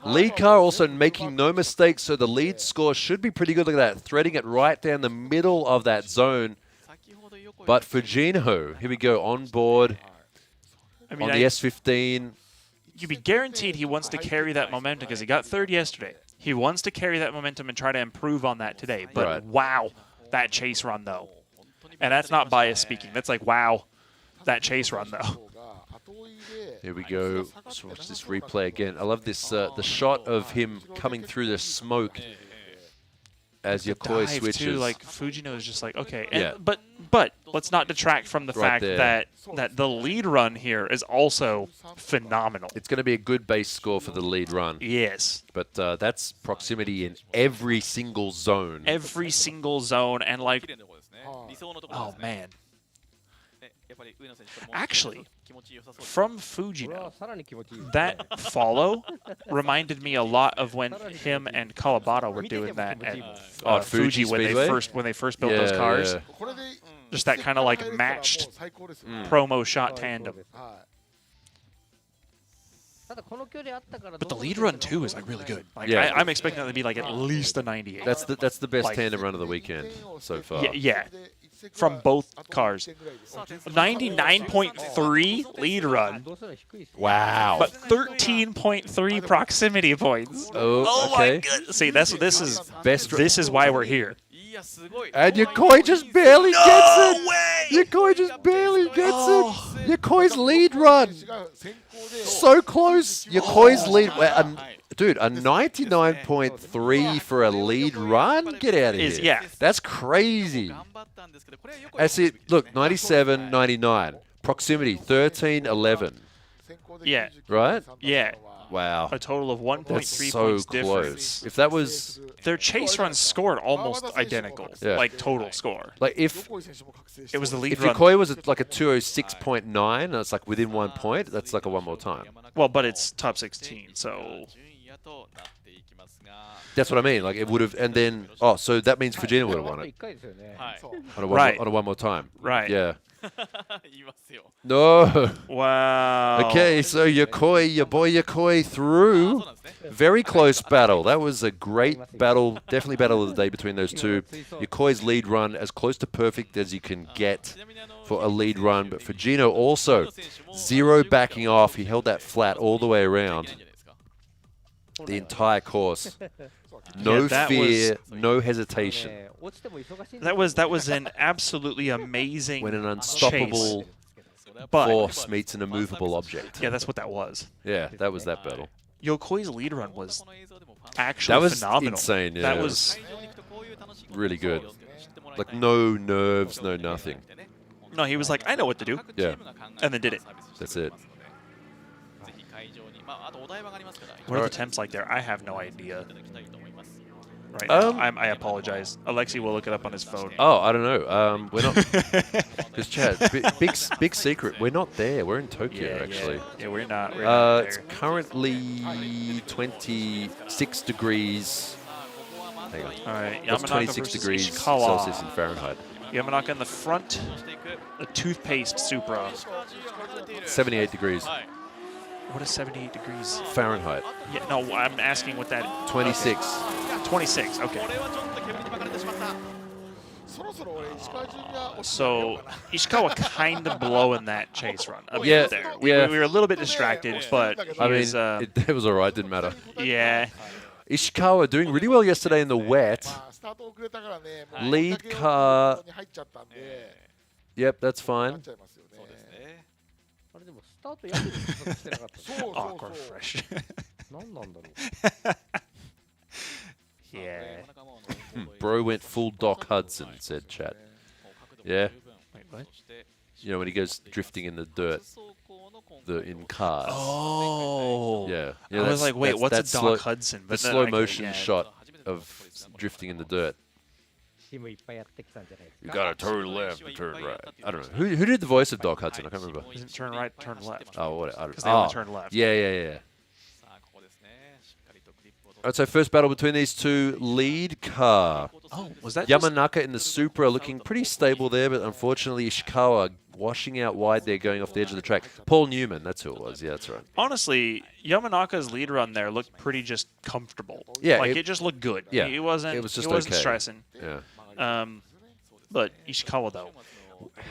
Speaker 15: Lead car also making no mistakes, so the lead score should be pretty good. Look at that, threading it right down the middle of that zone. But Fujino, here we go, on board. On the S15.
Speaker 17: You'd be guaranteed he wants to carry that momentum, because he got third yesterday. He wants to carry that momentum and try to improve on that today. But wow, that chase run, though. And that's not bias speaking. That's like, wow, that chase run, though.
Speaker 15: Here we go. Let's watch this replay again. I love this, the shot of him coming through the smoke. as
Speaker 17: The
Speaker 15: Yokoi
Speaker 17: dive,
Speaker 15: switches.
Speaker 17: too, like Fujino is just like, okay. And,
Speaker 15: Yeah.
Speaker 17: But let's not detract from the
Speaker 15: Right
Speaker 17: fact
Speaker 15: there.
Speaker 17: that the lead run here is also phenomenal.
Speaker 15: It's going to be a good base score for the lead run.
Speaker 17: Yes.
Speaker 15: But that's proximity in every single zone.
Speaker 17: Every single zone, and like, oh man. Actually, from Fujino, that follow reminded me a lot of when him and Kawabata were doing that at Fuji when they first built those cars.
Speaker 15: Yeah.
Speaker 17: Just that kind of like matched promo shot tandem. But the lead run too is like really good. Like,
Speaker 15: Yeah.
Speaker 17: I'm expecting that to be like at least a 98.
Speaker 15: That's the best
Speaker 17: Like,
Speaker 15: tandem run of the weekend so far.
Speaker 17: Yeah, from both cars. 99.3 lead run.
Speaker 15: Wow.
Speaker 17: But 13.3 proximity points.
Speaker 15: Oh,
Speaker 17: my
Speaker 15: okay.
Speaker 17: goodness. See, this is
Speaker 15: Best.
Speaker 17: This is why we're here.
Speaker 15: And Yokoi just barely gets it. Yokoi just barely gets it. Yokoi's lead run. So close. Yokoi's lead. Dude, a 99.3 for a lead run? Get out of here.
Speaker 17: Yeah.
Speaker 15: That's crazy. That's it. Look, 97, 99. Proximity, 13, 11.
Speaker 17: Yeah.
Speaker 15: Right?
Speaker 17: Yeah.
Speaker 15: Wow.
Speaker 17: A total of 1.3
Speaker 15: That's so
Speaker 17: points
Speaker 15: close.
Speaker 17: difference.
Speaker 15: If that was...
Speaker 17: Their chase runs scored almost identical.
Speaker 15: Yeah.
Speaker 17: Like total score.
Speaker 15: Like if
Speaker 17: it was the lead
Speaker 15: if
Speaker 17: run.
Speaker 15: Yokoi was at like a 206.9, and it's like within 1 point, that's like a one more time.
Speaker 17: Well, but it's top 16, so...
Speaker 15: That's what I mean. Like it would have, and then so that means Fujino would have won it on a one more time.
Speaker 17: Right.
Speaker 15: Yeah. No.
Speaker 17: Wow.
Speaker 15: Okay, so Yokoi, your boy Yokoi through. Very close battle. That was a great battle. Definitely battle of the day between those two. Yokoi's lead run as close to perfect as you can get for a lead run, but Fujino also 0 backing off. He held that flat all the way around the entire course. No fear, no hesitation.
Speaker 17: That was an absolutely amazing
Speaker 15: When an unstoppable
Speaker 17: chase. But
Speaker 15: force meets an immovable object.
Speaker 17: Yeah, that's what that was.
Speaker 15: Yeah, that was that battle.
Speaker 17: Yokoi's lead run was actually phenomenal.
Speaker 15: Insane. Yeah,
Speaker 17: that
Speaker 15: it
Speaker 17: was
Speaker 15: really good. Like no nerves, no nothing.
Speaker 17: No, he was like, I know what to do.
Speaker 15: Yeah.
Speaker 17: And then did it.
Speaker 15: That's it.
Speaker 17: What are the temps like there? I have no idea. Right now. I apologize. Alexi will look it up on his phone.
Speaker 15: Oh, I don't know. We're not. Because Chad, big secret. We're not there. We're in Tokyo actually.
Speaker 17: Yeah, we're not. We're not there.
Speaker 15: It's currently 26 degrees. Hang on.
Speaker 17: All right.
Speaker 15: That's
Speaker 17: Yamanaka
Speaker 15: 26
Speaker 17: versus
Speaker 15: degrees
Speaker 17: Ishikawa.
Speaker 15: Celsius in Fahrenheit.
Speaker 17: Yamanaka in the front. A toothpaste Supra.
Speaker 15: 78 degrees.
Speaker 17: What is 78 degrees?
Speaker 15: Fahrenheit.
Speaker 17: Yeah, no, I'm asking what that...
Speaker 15: 26.
Speaker 17: 26, okay. So, Ishikawa kind of blowing that chase run a bit there. We were a little bit distracted, but
Speaker 15: I mean,
Speaker 17: was,
Speaker 15: it was all right. Didn't matter.
Speaker 17: Yeah.
Speaker 15: Ishikawa doing really well yesterday in the wet. Lead car. Yep, that's fine.
Speaker 17: Awkward fresh. Yeah.
Speaker 15: Bro went full Doc Hudson, said chat. Yeah.
Speaker 17: Wait, what?
Speaker 15: You know when he goes drifting in the dirt, in cars.
Speaker 17: Oh.
Speaker 15: Yeah.
Speaker 17: I was like, wait, what's a Doc Hudson?
Speaker 15: The
Speaker 17: But then
Speaker 15: slow
Speaker 17: I-
Speaker 15: motion
Speaker 17: yeah.
Speaker 15: shot of drifting in the dirt. You gotta turn left and turn right. I don't know. Who did the voice of Doc Hudson? I can't remember.
Speaker 17: Isn't turn right, turn left?
Speaker 15: Oh, what? I don't
Speaker 17: 'Cause they only turn left.
Speaker 15: Yeah. All right, so first battle between these two. Lead car.
Speaker 17: Oh, was that just-
Speaker 15: Yamanaka in the Supra looking pretty stable there, but unfortunately Ishikawa washing out wide there, going off the edge of the track. Paul Newman, that's who it was. Yeah, that's right.
Speaker 17: Honestly, Yamanaka's lead run there looked pretty just comfortable.
Speaker 15: Yeah,
Speaker 17: like it just looked good.
Speaker 15: Yeah,
Speaker 17: it wasn't.
Speaker 15: it was just
Speaker 17: he wasn't
Speaker 15: okay.
Speaker 17: stressing.
Speaker 15: Yeah.
Speaker 17: But Ishikawa though.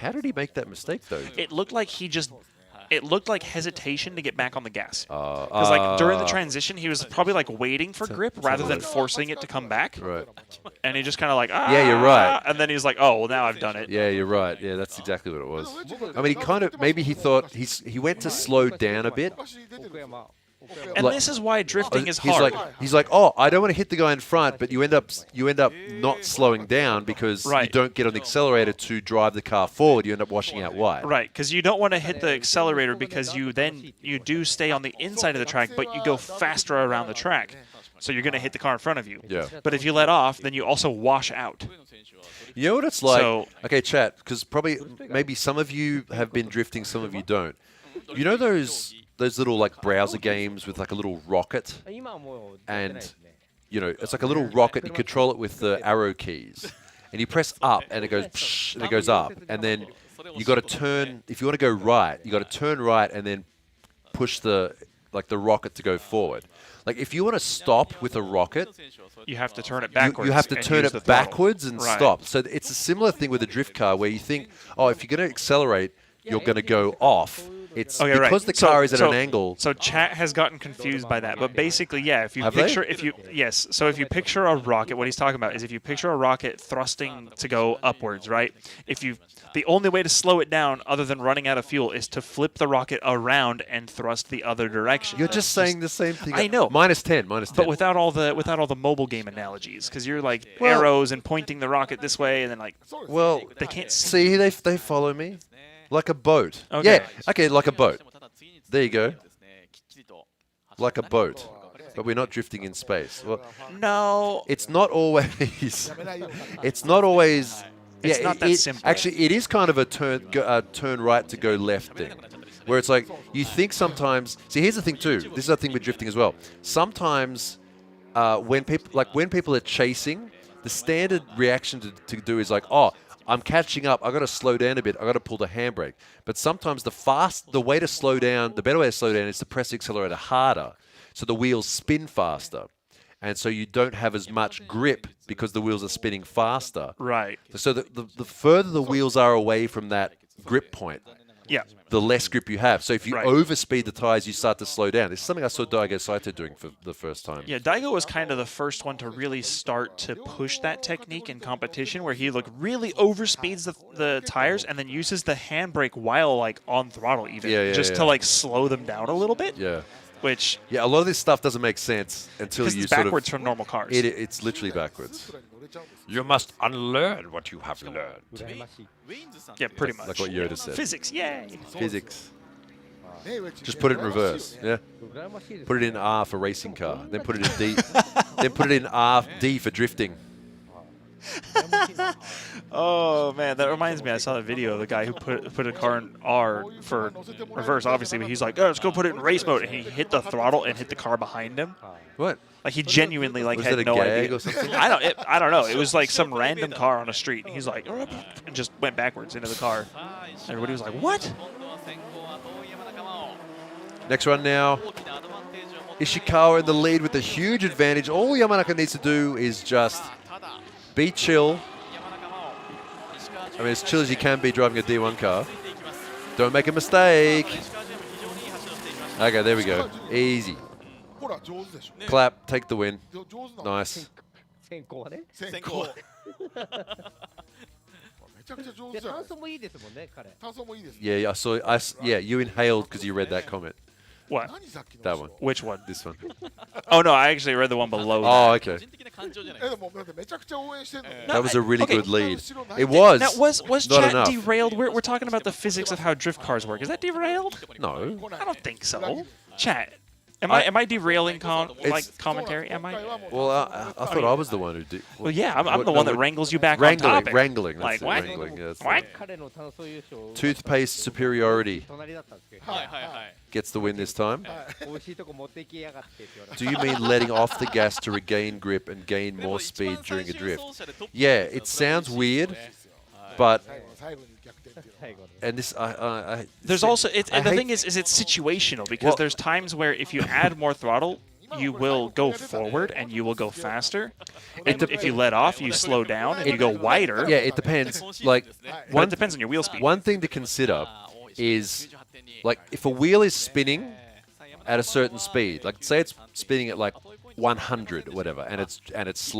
Speaker 15: How did he make that mistake though?
Speaker 17: It looked like he just. It looked like hesitation to get back on the gas. Because like during the transition, he was probably like waiting for grip rather than forcing it to come back.
Speaker 15: Right.
Speaker 17: And he just kind of like,
Speaker 15: Yeah, you're right.
Speaker 17: And then he's like, oh, well, now I've done it.
Speaker 15: Yeah, you're right. Yeah, that's exactly what it was. I mean, he kind of maybe he thought he went to slow down a bit,
Speaker 17: And this is why drifting is hard.
Speaker 15: He's like, oh, I don't want to hit the guy in front, but you end up not slowing down because you don't get on the accelerator to drive the car forward. You end up washing out wide.
Speaker 17: Right, because you don't want to hit the accelerator because you do stay on the inside of the track, but you go faster around the track. So you're going to hit the car in front of you.
Speaker 15: Yeah.
Speaker 17: But if you let off, then you also wash out.
Speaker 15: You know what it's like?
Speaker 17: So,
Speaker 15: okay, chat, because maybe some of you have been drifting, some of you don't. You know those little like browser games with like a little rocket, and you know it's like a little rocket. You control it with the arrow keys, and you press up, and it goes psh, and it goes up, and then you got to turn. If you want to go right, you got to turn right, and then push the rocket to go forward. Like if you want to stop with a rocket,
Speaker 17: you have to turn it backwards.
Speaker 15: You have to turn it backwards and stop. So it's a similar thing with a drift car where you think, oh, if you're going to accelerate, you're going to go off. It's because the car is at an angle.
Speaker 17: So chat has gotten confused by that, but basically, yeah. If you so if you picture a rocket, what he's talking about is if you picture a rocket thrusting to go upwards, right? The only way to slow it down, other than running out of fuel, is to flip the rocket around and thrust the other direction.
Speaker 15: You're just saying the same thing.
Speaker 17: I know.
Speaker 15: -10.
Speaker 17: But without all the mobile game analogies, because you're like arrows and pointing the rocket this way, and then like they can't
Speaker 15: see. They follow me. Like a boat.
Speaker 17: Okay.
Speaker 15: Yeah, okay, like a boat. There you go. Like a boat. But we're not drifting in space. Well,
Speaker 17: no.
Speaker 15: It's not always... it's not always...
Speaker 17: It's not that simple.
Speaker 15: Actually, it is kind of a turn right to go left thing. Where it's like, you think sometimes... See, here's the thing too. This is the thing with drifting as well. Sometimes when people are chasing, the standard reaction to do is like, oh, I'm catching up. I've got to slow down a bit. I've got to pull the handbrake. But sometimes the way to slow down, the better way to slow down is to press the accelerator harder so the wheels spin faster. And so you don't have as much grip because the wheels are spinning faster.
Speaker 17: Right.
Speaker 15: So the further the wheels are away from that grip point, the less grip you have. So if you overspeed the tires, you start to slow down. This is something I saw Daigo Saito doing for the first time.
Speaker 17: Yeah, Daigo was kind of the first one to really start to push that technique in competition, where he really overspeeds the tires and then uses the handbrake while like on throttle even, to like slow them down a little bit.
Speaker 15: Yeah.
Speaker 17: Which
Speaker 15: a lot of this stuff doesn't make sense until you
Speaker 17: it's backwards from normal cars.
Speaker 15: It's literally backwards. You must unlearn what you have learned.
Speaker 17: Yeah, pretty much.
Speaker 15: Like what Yoda said.
Speaker 17: Physics, yay!
Speaker 15: Physics. Just put it in reverse. Yeah. Put it in R for racing car. Then put it in D. Then put it in D for drifting.
Speaker 17: Oh man, that reminds me. I saw a video of the guy who put a car in R for reverse, obviously, but he's like, "Oh, let's go put it in race mode," and he hit the throttle and hit the car behind him.
Speaker 15: What?
Speaker 17: Like he genuinely like had no idea.
Speaker 15: Or something?
Speaker 17: I don't know. It was like some random car on a street. And he's like, and just went backwards into the car. Everybody was like, "What?"
Speaker 15: Next run now. Ishikawa in the lead with a huge advantage. All Yamanaka needs to do is just be chill. I mean, as chill as you can be driving a D1 car. Don't make a mistake. Okay, there we go. Easy. Clap, take the win. Nice. Yeah, I saw. Yeah, you inhaled because you read that comment.
Speaker 17: What?
Speaker 15: That one.
Speaker 17: Which one?
Speaker 15: This one.
Speaker 17: Oh no, I actually read the one below.
Speaker 15: Oh, okay. That was a really good lead. It was.
Speaker 17: Now, was
Speaker 15: not
Speaker 17: chat
Speaker 15: enough.
Speaker 17: derailed? We're talking about the physics of how drift cars work. Is that derailed?
Speaker 15: No.
Speaker 17: I don't think so. Chat. Am I derailing commentary? Am I?
Speaker 15: Well, I thought I was the one who did.
Speaker 17: Well, yeah, I'm the one that wrangles you back on topic.
Speaker 15: Wrangling.
Speaker 17: Like
Speaker 15: That's
Speaker 17: what?
Speaker 15: Wrangling. Yeah, that's
Speaker 17: What?
Speaker 15: Toothpaste superiority gets the win this time. Do you mean letting off the gas to regain grip and gain more speed during a drift? Yeah, it sounds weird, but. And this,
Speaker 17: there's also the thing is it's situational because there's times where if you add more throttle, you will go forward and you will go faster. And if you let off, you slow down and you go wider.
Speaker 15: Yeah, it depends. Like
Speaker 17: it depends on your wheel speed.
Speaker 15: One thing to consider is like if a wheel is spinning at a certain speed, like say it's spinning at like 100 or whatever, and it's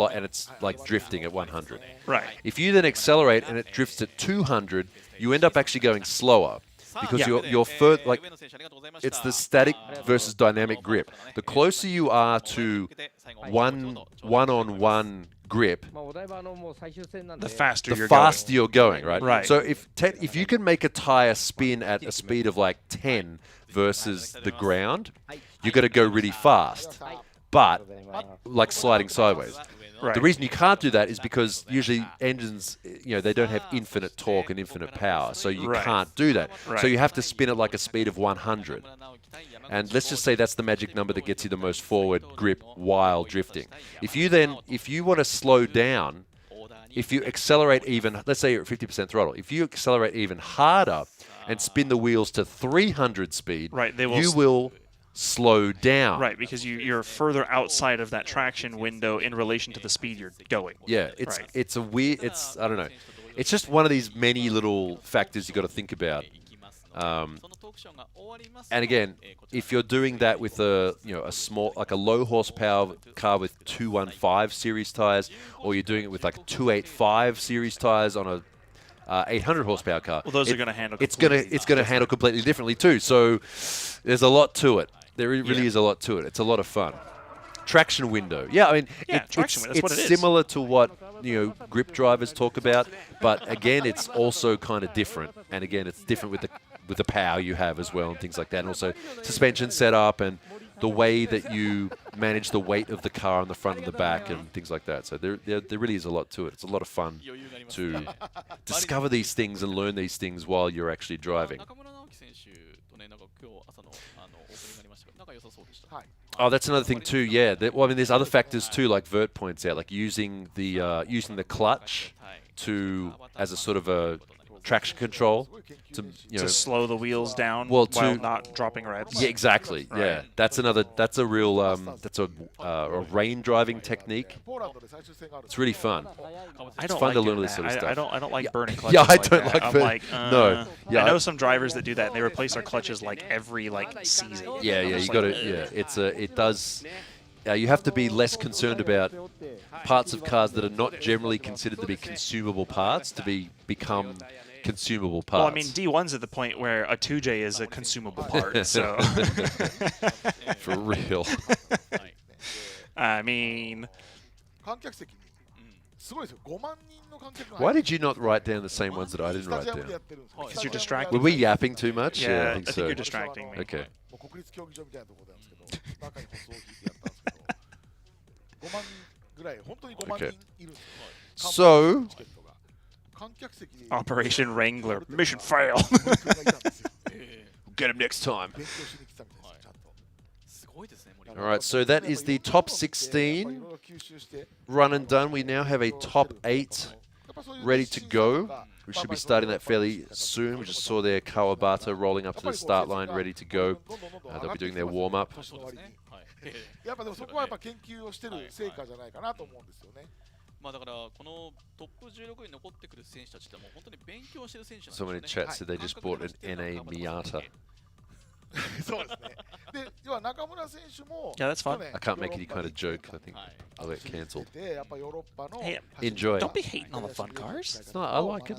Speaker 15: like drifting at 100.
Speaker 17: Right.
Speaker 15: If you then accelerate and it drifts at 200, you end up actually going slower. because you're further, like, it's the static versus dynamic grip. The closer you are to one-on-one grip,
Speaker 17: the faster
Speaker 15: you're going, right?
Speaker 17: Right.
Speaker 15: So if you can make a tire spin at a speed of like 10 versus the ground, you're going to go really fast, but like sliding sideways.
Speaker 17: Right.
Speaker 15: The reason you can't do that is because usually engines, they don't have infinite torque and infinite power, so you can't do that.
Speaker 17: Right.
Speaker 15: So you have to spin at like a speed of 100. And let's just say that's the magic number that gets you the most forward grip while drifting. If you want to slow down, if you accelerate even, let's say you're at 50% throttle, if you accelerate even harder and spin the wheels to 300 speed, you will slow down.
Speaker 17: Right, because you're further outside of that traction window in relation to the speed you're going.
Speaker 15: Yeah, it's a weird, I don't know. It's just one of these many little factors you got to think about. And again, if you're doing that with a small, like a low horsepower car with 215 series tires, or you're doing it with like 285 series tires on a 800 horsepower car,
Speaker 17: well, those are going to handle.
Speaker 15: It's going to handle completely differently too. So there's a lot to it. There really is a lot to it. It's a lot of fun. Traction window. Yeah, I mean, it's similar to what grip drivers talk about, but again, it's also kind of different. And again, it's different with the power you have as well and things like that. And also suspension setup and the way that you manage the weight of the car on the front and the back and things like that. So there really is a lot to it. It's a lot of fun to discover these things and learn these things while you're actually driving. Oh, that's another thing too. Yeah, well, I mean, there's other factors too, like Vert points out, like using the clutch as a sort of a traction control to
Speaker 17: slow the wheels down
Speaker 15: while
Speaker 17: not dropping revs.
Speaker 15: Yeah, exactly. Right. Yeah, that's a real that's a rain driving technique. It's really fun. It's fun to learn this sort of stuff.
Speaker 17: I don't like burning clutches.
Speaker 15: Yeah, I don't like
Speaker 17: I'm
Speaker 15: burning.
Speaker 17: like,
Speaker 15: No. Yeah,
Speaker 17: I know some drivers that do that, and they replace their clutches like every season.
Speaker 15: Yeah, you got to. Yeah, it does. You have to be less concerned about parts of cars that are not generally considered to be consumable parts to become consumable parts.
Speaker 17: Well, I mean, D1's at the point where a 2J is a consumable part, so.
Speaker 15: For real.
Speaker 17: I mean.
Speaker 15: Why did you not write down the same ones that I didn't write down?
Speaker 17: Because you're distracted.
Speaker 15: Were we yapping too much?
Speaker 17: Yeah,
Speaker 15: I think so.
Speaker 17: you're distracting me.
Speaker 15: Okay. Okay. So,
Speaker 17: Operation Wrangler, mission fail.
Speaker 15: Get him next time. All right, so that is the top 16 run and done. We now have a top 8 ready to go. We should be starting that fairly soon. We just saw their Kawabata rolling up to the start line, ready to go. They'll be doing their warm-up.
Speaker 16: やっぱでもそこはやっぱ研究をしてる成果じゃないかなと思うんですよね。まあだからこのトップ16に残ってくる選手たちってもう本当に勉強してる選手なんですよね。
Speaker 15: Someone in chat said they just bought an NA Miata.
Speaker 16: そうですね。で、要は中村選手も
Speaker 17: Yeah, that's fun.
Speaker 15: I can't make any kind of joke. I think I'll get cancelled.
Speaker 16: やっぱヨーロッパの
Speaker 15: Enjoy.
Speaker 17: Don't be hating on the fun cars.
Speaker 15: It's not, I like it.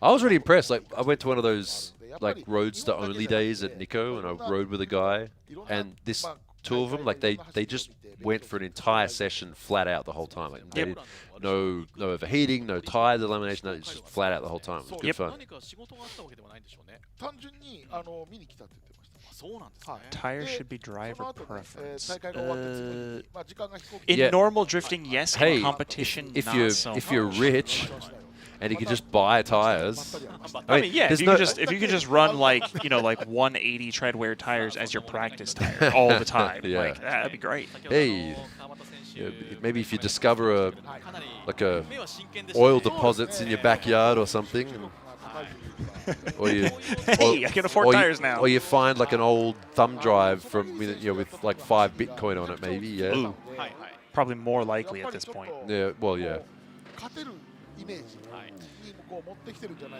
Speaker 15: I was really impressed. Like, I went to one of those like roadster only days at Nikko, and I rode with a guy, and this. Two of them, like they just went for an entire session flat out the whole time. Like they did no overheating, no tire elimination, it's just flat out the whole time. It was good fun.
Speaker 17: Tires should be driver preference. In
Speaker 15: Yeah.
Speaker 17: normal drifting, yes.
Speaker 15: Hey,
Speaker 17: in competition,
Speaker 15: if
Speaker 17: not
Speaker 15: you're
Speaker 17: so
Speaker 15: if you're
Speaker 17: much.
Speaker 15: rich and you can just buy tires.
Speaker 17: I mean, yeah.
Speaker 15: there's
Speaker 17: If you could just run like 180 treadwear tires as your practice tire all the time,
Speaker 15: Yeah.
Speaker 17: like that'd be great.
Speaker 15: Hey, yeah, maybe if you discover a oil deposits in your backyard or something, or you,
Speaker 17: Hey, I can afford tires now.
Speaker 15: Or you find like an old thumb drive from with like 5 Bitcoin on it, maybe. Yeah.
Speaker 17: Ooh. Probably more likely at this point.
Speaker 15: Yeah. Well, yeah.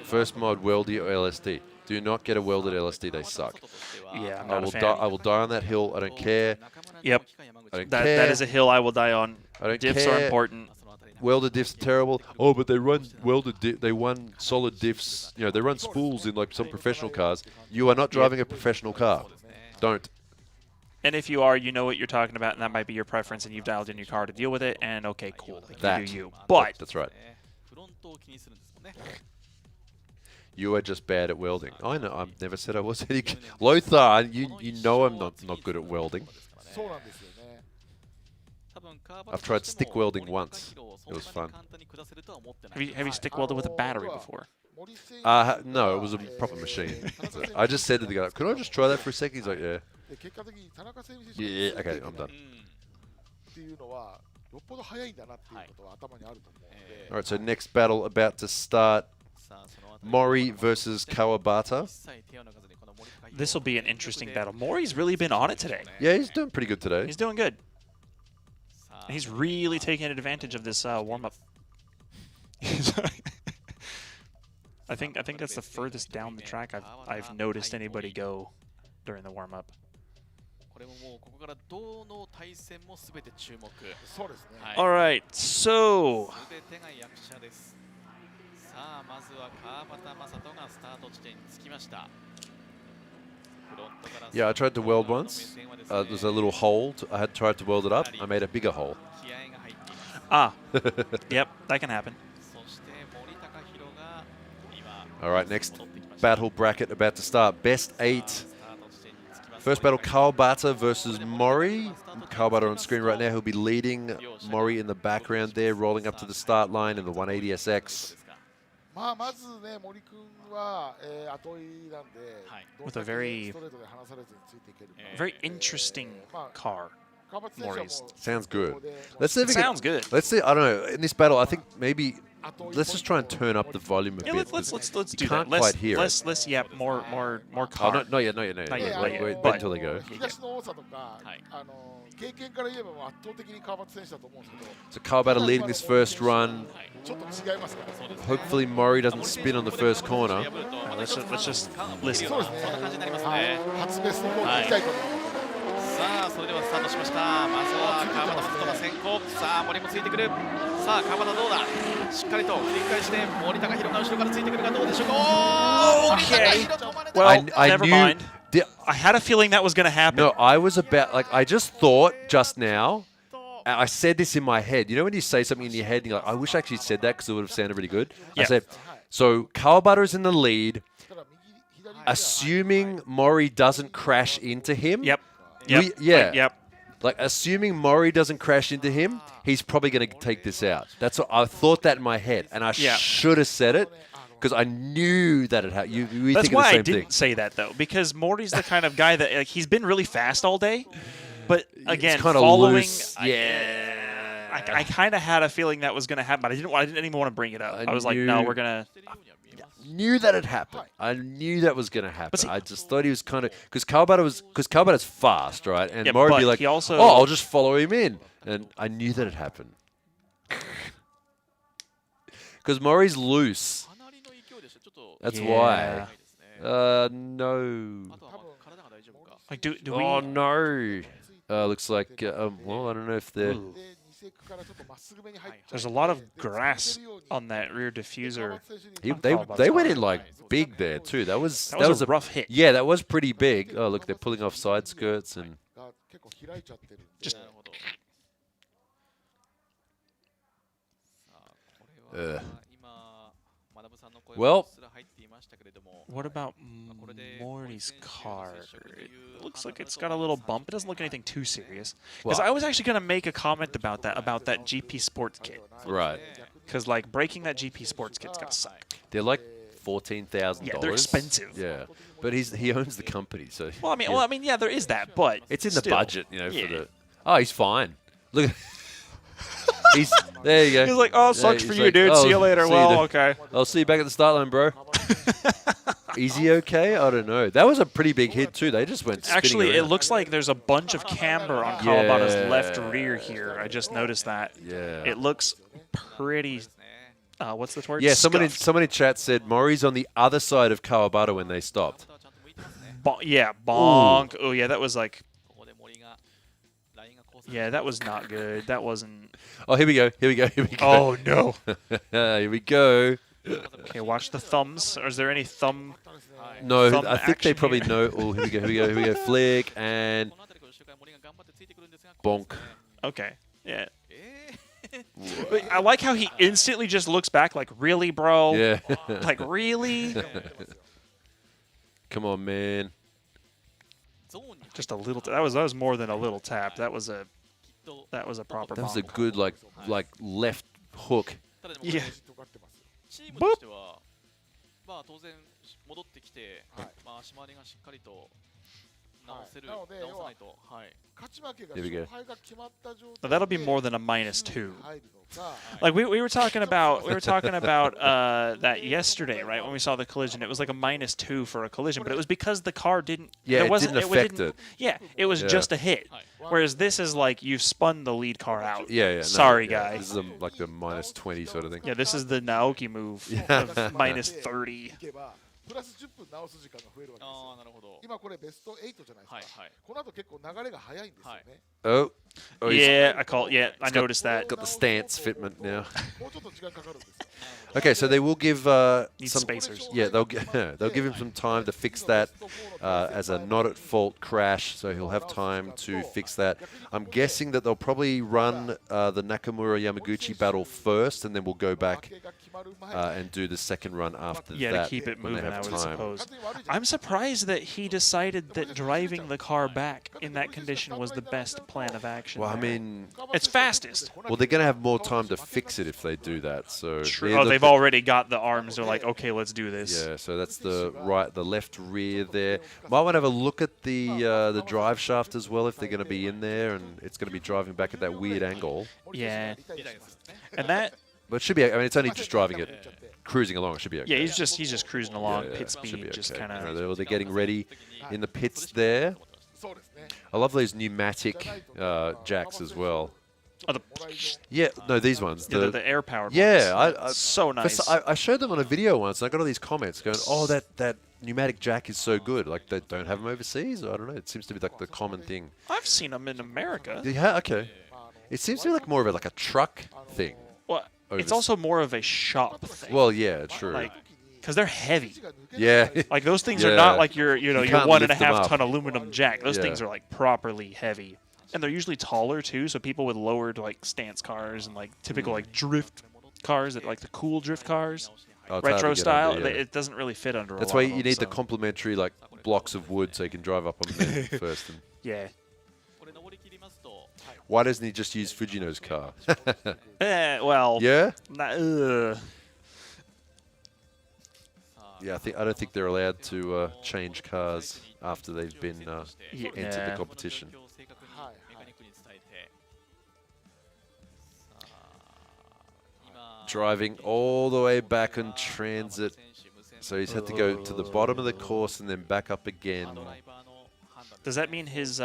Speaker 15: First mod weldy or LSD. Do not get a welded LSD, they suck.
Speaker 17: Yeah, I'm
Speaker 15: I
Speaker 17: not
Speaker 15: will
Speaker 17: a fan.
Speaker 15: I will die on that hill. I don't care.
Speaker 17: Yep.
Speaker 15: I don't
Speaker 17: That
Speaker 15: care.
Speaker 17: is a hill I will die on.
Speaker 15: I don't
Speaker 17: Diffs
Speaker 15: care.
Speaker 17: are important.
Speaker 15: welded diffs are terrible. Oh, but they run they run solid diffs. You know, they run spools in like some professional cars. You are not driving a professional car. Don't.
Speaker 17: And if you are, you know what you're talking about, and that might be your preference, and you've dialed in your car to deal with it, and okay, cool. You do you. But
Speaker 15: that's right. You are just bad at welding. I know. I've never said I was any. Lothar, you know I'm not good at welding. I've tried stick welding once. It was fun.
Speaker 17: Have you stick welded with a battery before?
Speaker 15: No, it was a proper machine. So I just said to the guy, "Could I just try that for a second?" He's like, "Yeah." Yeah. Okay, I'm done. All right. So next battle about to start. Mori versus Kawabata.
Speaker 17: This will be an interesting battle. Mori's really been on it today.
Speaker 15: Yeah, he's doing pretty good today.
Speaker 17: He's doing good. He's really taking advantage of this warm-up. I think that's the furthest down the track I've noticed anybody go during the warm-up. All right, so
Speaker 15: yeah, I tried to weld once. There's a little hole. I had tried to weld it up. I made a bigger hole.
Speaker 17: Yep, that can happen.
Speaker 15: All right, next battle bracket about to start. Best 8. First battle, Kawabata versus Mori. Kawabata on screen right now. He'll be leading Mori in the background there, rolling up to the start line in the 180SX.
Speaker 17: With a very interesting car. Mori's.
Speaker 15: Sounds good. Let's see if
Speaker 17: sounds good.
Speaker 15: Let's see. I don't know. In this battle, I think maybe let's just try and turn up the volume a bit.
Speaker 17: Let's do
Speaker 15: can't
Speaker 17: that.
Speaker 15: Quite hear it.
Speaker 17: Let's more car.
Speaker 15: Oh, not yet. Wait until they go. So Kawabata leading this first run. Hopefully Mori doesn't spin on the first corner.
Speaker 17: Let's just listen.
Speaker 11: さあそれではスタートしました。まずは川端の先行。さあ森もついてくる。さあ川端どうだ。しっかりと繰り返して森高弘が後ろからついてくるかどうでしょうか。
Speaker 17: Okay. Well, never mind. I had a feeling that was going to happen.
Speaker 15: No, I was about I just thought just now. I said this in my head. You know when you say something in your head and you're like, I wish I actually said that because it would have sounded really good. I said, so Kawabata is in the lead. Assuming Mori doesn't crash into him.
Speaker 17: Yep.
Speaker 15: Like, assuming Mori doesn't crash into him, he's probably going to take this out. That's what I thought that in my head, and I should have said it because I knew that it had.
Speaker 17: That's why I didn't say that though, because Mori's the kind of guy that he's been really fast all day, but again, following.
Speaker 15: Loose.
Speaker 17: I kind of had a feeling that was going to happen, but I didn't even want to bring it up. I was like, no, we're gonna.
Speaker 15: Knew that had happened. I knew that was going to happen. See, I just thought he was kind of because Kawabata's fast, right? And Mori would be like, oh, I'll just follow him in, and I knew that had happened because Mori's loose. That's why. No.
Speaker 17: Like, do we?
Speaker 15: Oh no. Looks like well, I don't know if they're.
Speaker 17: There's a lot of grass on that rear diffuser.
Speaker 15: They went in like big there too. That was
Speaker 17: a rough hit.
Speaker 15: Yeah, that was pretty big. Oh look, they're pulling off side skirts and
Speaker 17: just.
Speaker 15: Well.
Speaker 17: What about Mori's car? It looks like it's got a little bump. It doesn't look anything too serious. Because I was actually going to make a comment about that GP Sports kit.
Speaker 15: Right.
Speaker 17: Because like breaking that GP Sports kit's got to suck.
Speaker 15: They're like $14,000.
Speaker 17: Yeah, they're expensive.
Speaker 15: Yeah, but he owns the company, so.
Speaker 17: Well, I mean, yeah, there is that, but
Speaker 15: it's in the budget, you know. For the. Oh, he's fine. Look. There you go.
Speaker 17: He's like, oh, sucks for you, dude. See you later. Well, okay.
Speaker 15: I'll see you back at the start line, bro. Is he okay? I don't know. That was a pretty big hit, too. They just went spinning
Speaker 17: Actually,
Speaker 15: around.
Speaker 17: it looks like there's a bunch of camber on Kawabata's left rear here. I just noticed that.
Speaker 15: Yeah.
Speaker 17: It looks pretty... what's the word?
Speaker 15: Yeah, someone in chat said Mori's on the other side of Kawabata when they stopped.
Speaker 17: Yeah, bonk. Oh, yeah, that was like... Yeah, that was not good. That wasn't.
Speaker 15: Oh, here we go. Here we go. Here we go.
Speaker 17: Oh no.
Speaker 15: Here we go.
Speaker 17: Okay, watch the thumbs. Or is there any thumb?
Speaker 15: No,
Speaker 17: thumb
Speaker 15: I think they
Speaker 17: action
Speaker 15: probably
Speaker 17: here?
Speaker 15: know. Oh, here we go. Here we go. Here we go. Flick and bonk.
Speaker 17: Okay. Yeah. But I like how he instantly just looks back like, really, bro?
Speaker 15: Yeah.
Speaker 17: Like, really?
Speaker 15: Come on, man.
Speaker 17: Just a little. That was more than a little tap. That was a proper.
Speaker 15: That was a
Speaker 17: bonk.
Speaker 15: good like left hook.
Speaker 17: Yeah.
Speaker 11: チームとしては、まあ当然戻ってきて、まあ足回りがしっかりと直せる、直さないと、はい。
Speaker 17: So that'll be more than a -2. Like we were talking about that yesterday, right? When we saw the collision, it was like a -2 for a collision, but it was because the car didn't.
Speaker 15: Yeah,
Speaker 17: it wasn't
Speaker 15: didn't affect it.
Speaker 17: Yeah, it was
Speaker 15: Yeah.
Speaker 17: just a hit. Whereas this is like you've spun the lead car out.
Speaker 15: Yeah, yeah. No,
Speaker 17: Sorry,
Speaker 15: yeah.
Speaker 17: guy.
Speaker 15: This is like the -20 sort of thing.
Speaker 17: Yeah, this is the Naoki move.
Speaker 15: Yeah.
Speaker 17: Of -30.
Speaker 16: プラス10分直す時間が増えるわけですよ。
Speaker 11: なるほど。
Speaker 16: 今これベスト8じゃないですか。この後結構流れが早いんですよね。
Speaker 15: Oh. Oh, he's-
Speaker 17: Yeah, I
Speaker 15: he's got-
Speaker 17: noticed that.
Speaker 15: Got the stance fitment now.
Speaker 16: もうちょっと時間かかるんですよ。
Speaker 15: Okay, so they will give
Speaker 17: Need
Speaker 15: some
Speaker 17: spacers.
Speaker 15: Yeah, they'll give him some time to fix that as a not at fault crash, so he'll have time to fix that. I'm guessing that they'll probably run the Nakamura Yamaguchi battle first, and then we'll go back and do the second run after
Speaker 17: Yeah,
Speaker 15: that
Speaker 17: to keep it
Speaker 15: when they
Speaker 17: moving, I
Speaker 15: have
Speaker 17: would
Speaker 15: time.
Speaker 17: suppose. I'm surprised that he decided that driving the car back in that condition was the best plan of action.
Speaker 15: Well, I mean,
Speaker 17: it's fastest.
Speaker 15: Well, they're going to have more time to fix it if they do that. So
Speaker 17: True. Oh, they've already got the arms. They're like, okay, let's do this.
Speaker 15: Yeah, so that's the left rear there. Might want to have a look at the drive shaft as well if they're going to be in there, and it's going to be driving back at that weird angle.
Speaker 17: Yeah, and that.
Speaker 15: But it should be. I mean, it's only just driving it, cruising along. It should be okay.
Speaker 17: Yeah, he's just cruising along,
Speaker 15: Yeah,
Speaker 17: pit
Speaker 15: should be
Speaker 17: speed, just
Speaker 15: okay.
Speaker 17: kind of.
Speaker 15: They're getting ready in the pits there. I love those pneumatic jacks as well.
Speaker 17: Oh,
Speaker 15: yeah, no, these ones.
Speaker 17: Yeah, the air powered
Speaker 15: Yeah,
Speaker 17: ones. So nice.
Speaker 15: I showed them on a video once, and I got all these comments going, "Oh, that pneumatic jack is so good." Like they don't have them overseas. I don't know. It seems to be like the common thing.
Speaker 17: I've seen them in America.
Speaker 15: Yeah, okay. It seems to be like more of a truck thing.
Speaker 17: Well, it's also more of a shop thing.
Speaker 15: Well, yeah, true.
Speaker 17: Like, because they're heavy.
Speaker 15: Yeah.
Speaker 17: Like those things
Speaker 15: Yeah.
Speaker 17: are not like your
Speaker 15: You
Speaker 17: your
Speaker 15: can't
Speaker 17: 1.5
Speaker 15: lift them up.
Speaker 17: ton aluminum jack. Those
Speaker 15: Yeah.
Speaker 17: things are like properly heavy, and they're usually taller too. So people with lowered like stance cars and like typical like drift cars, that like the cool drift cars,
Speaker 15: Oh, it's hard to
Speaker 17: retro
Speaker 15: get
Speaker 17: style,
Speaker 15: under, yeah.
Speaker 17: it doesn't really fit under.
Speaker 15: That's
Speaker 17: a
Speaker 15: why
Speaker 17: lot
Speaker 15: you
Speaker 17: of them,
Speaker 15: need the
Speaker 17: so.
Speaker 15: complementary like blocks of wood so you can drive up on them first. And
Speaker 17: Yeah.
Speaker 15: why doesn't he just use Fujino's car?
Speaker 17: Well.
Speaker 15: Yeah.
Speaker 17: Nah,
Speaker 15: Yeah, I don't think they're allowed to change cars after they've been entered
Speaker 17: Yeah.
Speaker 15: the competition. Driving all the way back on transit, so he's had to go to the bottom of the course and then back up again.
Speaker 17: Does that mean his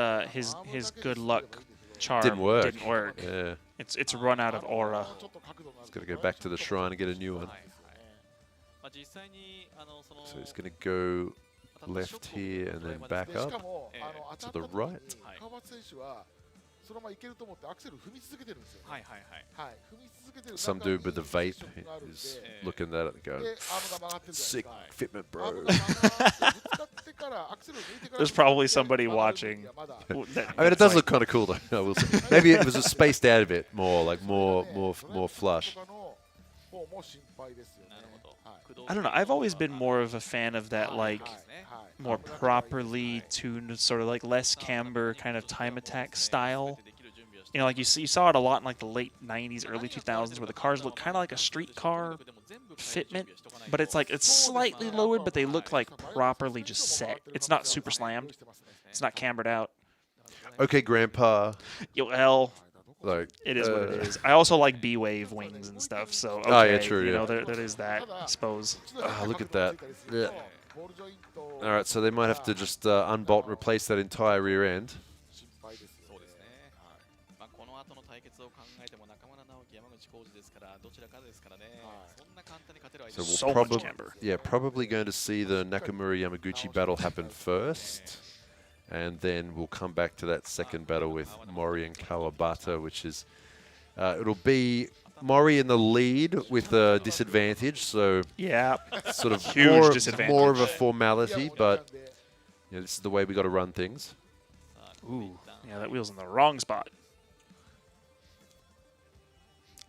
Speaker 17: good luck charm
Speaker 15: Didn't work.
Speaker 17: Didn't work.
Speaker 15: Yeah.
Speaker 17: It's run out of aura.
Speaker 15: He's got to go back to the shrine and get a new one. So he's going to go left here and then back up to the right.
Speaker 16: そのままいけると思ってアクセル踏み続けてるんですよ。はいはいはい。踏み続けてる。
Speaker 15: Some dude with a vape is looking at it and going,
Speaker 16: で、アームが曲がってるじゃないですか。
Speaker 15: sick fitment, bro.
Speaker 16: アームが曲がってぶつかってからアクセルを抜いてから。
Speaker 17: There's probably somebody watching.
Speaker 15: I mean, it does look kind of cool though. I will say. Maybe it was a spaced out a bit more, like more flush.
Speaker 17: I don't know. I've always been more of a fan of that, like, more properly tuned, sort of like less camber kind of time attack style. You know, like you saw it a lot in like the late 90s, early 2000s, where the cars look kind of like a street car fitment, but it's like it's slightly lowered, but they look like properly just set. It's not super slammed. It's not cambered out.
Speaker 15: Okay, Grandpa.
Speaker 17: Well,
Speaker 15: like
Speaker 17: it is what it is. I also like B-wave wings and stuff, so okay,
Speaker 15: oh yeah, true.
Speaker 17: You
Speaker 15: Yeah.
Speaker 17: know, there is that, I suppose.
Speaker 15: Ah, look at that. Yeah. All right, so they might have to just unbolt and replace that entire rear end. So we'll probably going to see the Nakamura Yamaguchi battle happen first, And then we'll come back to that second battle with Mori and Kawabata, which is, it'll be Mori in the lead with a disadvantage, so
Speaker 17: yeah,
Speaker 15: sort of
Speaker 17: huge disadvantage.
Speaker 15: More of a formality, but you know, this is the way we got to run things.
Speaker 17: Ooh, yeah, that wheel's in the wrong spot.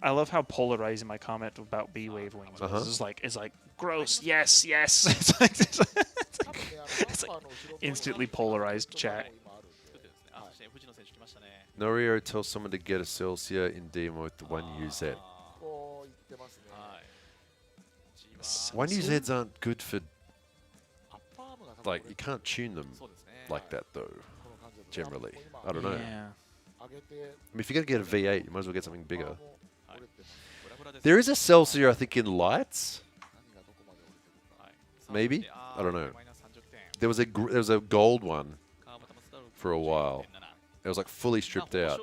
Speaker 17: I love how polarizing my comment about B-Wave wings was. It's like gross, yes, yes. it's like instantly polarized chat.
Speaker 15: Noriyaro tells someone to get a Celsius in demo with the 1UZ. 1UZs aren't good for, like, you can't tune them like that though, generally. I don't know.
Speaker 17: Yeah.
Speaker 15: I mean, if you're going to get a V8, you might as well get something bigger. There is a Celsius, I think, in lights. Maybe? I don't know. There was a gold one for a while. It was like fully stripped out.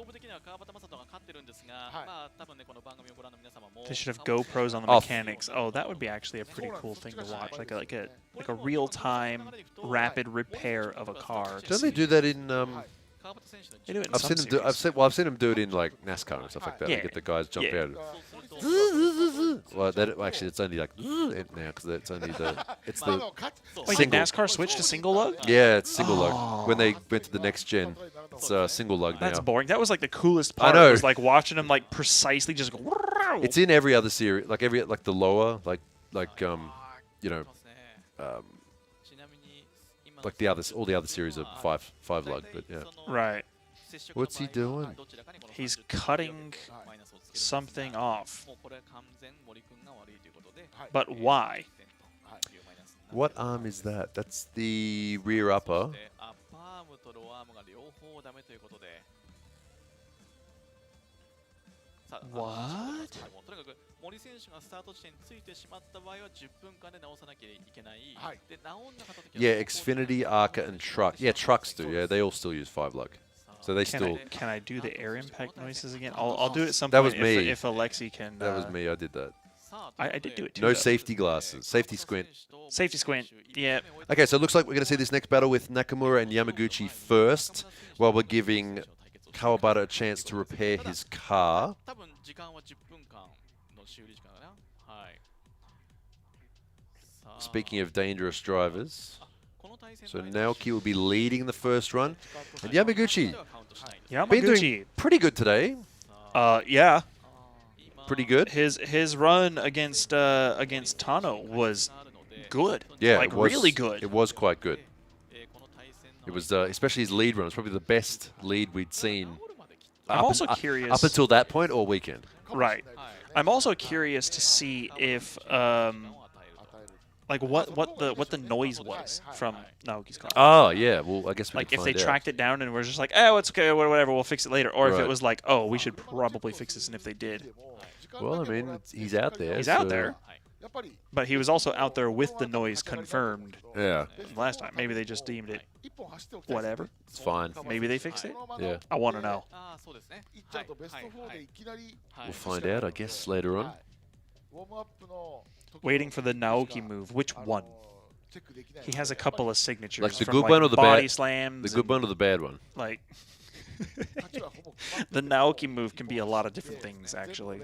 Speaker 17: They should have GoPros on the mechanics. Oh, that would be actually a pretty cool thing to watch, like a real-time rapid repair of a car.
Speaker 15: Don't they do that in?
Speaker 17: They do it in
Speaker 15: I've
Speaker 17: some
Speaker 15: seen them do. I've seen them do it in like NASCAR and stuff like that.
Speaker 17: Yeah.
Speaker 15: They get the guys jump out. Well, actually, it's only like now because it's only the
Speaker 17: Wait, did NASCAR switch to single lug?
Speaker 15: Yeah, it's single lug. When they went to the next gen, it's single lug now.
Speaker 17: That's boring. That was like the coolest part.
Speaker 15: I know.
Speaker 17: Was like watching them like precisely just go.
Speaker 15: It's in every other series, like the lower, like you know, like all the other series are five lug, but yeah.
Speaker 17: Right.
Speaker 15: What's he doing?
Speaker 17: He's cutting something off. But why?
Speaker 15: What arm is that? That's the rear upper.
Speaker 17: What?
Speaker 15: Yeah, Xfinity, Arca, and Truck. Yeah, trucks do. Yeah, they all still use 5 lug. So they still.
Speaker 17: Can I do the air impact noises again? I'll do it at some
Speaker 15: that
Speaker 17: point.
Speaker 15: Was me.
Speaker 17: If Alexi can.
Speaker 15: That was me. I did that.
Speaker 17: I did do it too.
Speaker 15: No
Speaker 17: though.
Speaker 15: safety glasses. Safety squint.
Speaker 17: Safety squint. Yeah.
Speaker 15: Okay, so it looks like we're going to see this next battle with Nakamura and Yamaguchi first, while we're giving Kawabata a chance to repair his car. Speaking of dangerous drivers, so Naoki will be leading the first run, and Yamaguchi been doing pretty good today.
Speaker 17: Yeah.
Speaker 15: Pretty good.
Speaker 17: His run against Tano was good.
Speaker 15: Yeah,
Speaker 17: like
Speaker 15: it was,
Speaker 17: really good.
Speaker 15: It was quite good. It was especially his lead run. It was probably the best lead we'd seen.
Speaker 17: I'm also curious
Speaker 15: up until that point all weekend.
Speaker 17: Right. I'm also curious to see if like what the noise was from Naoki's car.
Speaker 15: Oh yeah, well I guess we
Speaker 17: like
Speaker 15: could
Speaker 17: if they
Speaker 15: find out.
Speaker 17: tracked it down and were just like, oh, it's okay, whatever, we'll fix it later, or if
Speaker 15: Right.
Speaker 17: it was like, oh, we should probably fix this, and if they did.
Speaker 15: Well, I mean, he's out there.
Speaker 17: He's
Speaker 15: so
Speaker 17: out there. But he was also out there with the noise confirmed.
Speaker 15: Yeah.
Speaker 17: Last time, maybe they just deemed it whatever.
Speaker 15: It's fine.
Speaker 17: Maybe they fixed it.
Speaker 15: Yeah.
Speaker 17: I want to know.
Speaker 15: We'll find out, I guess, later on.
Speaker 17: Waiting for the Naoki move. Which one? He has a couple of signatures.
Speaker 15: Like the
Speaker 17: from,
Speaker 15: good
Speaker 17: like,
Speaker 15: one or the
Speaker 17: body
Speaker 15: bad?
Speaker 17: slams.
Speaker 15: The good
Speaker 17: and,
Speaker 15: one or the bad one?
Speaker 17: Like the Naoki move can be a lot of different things, actually.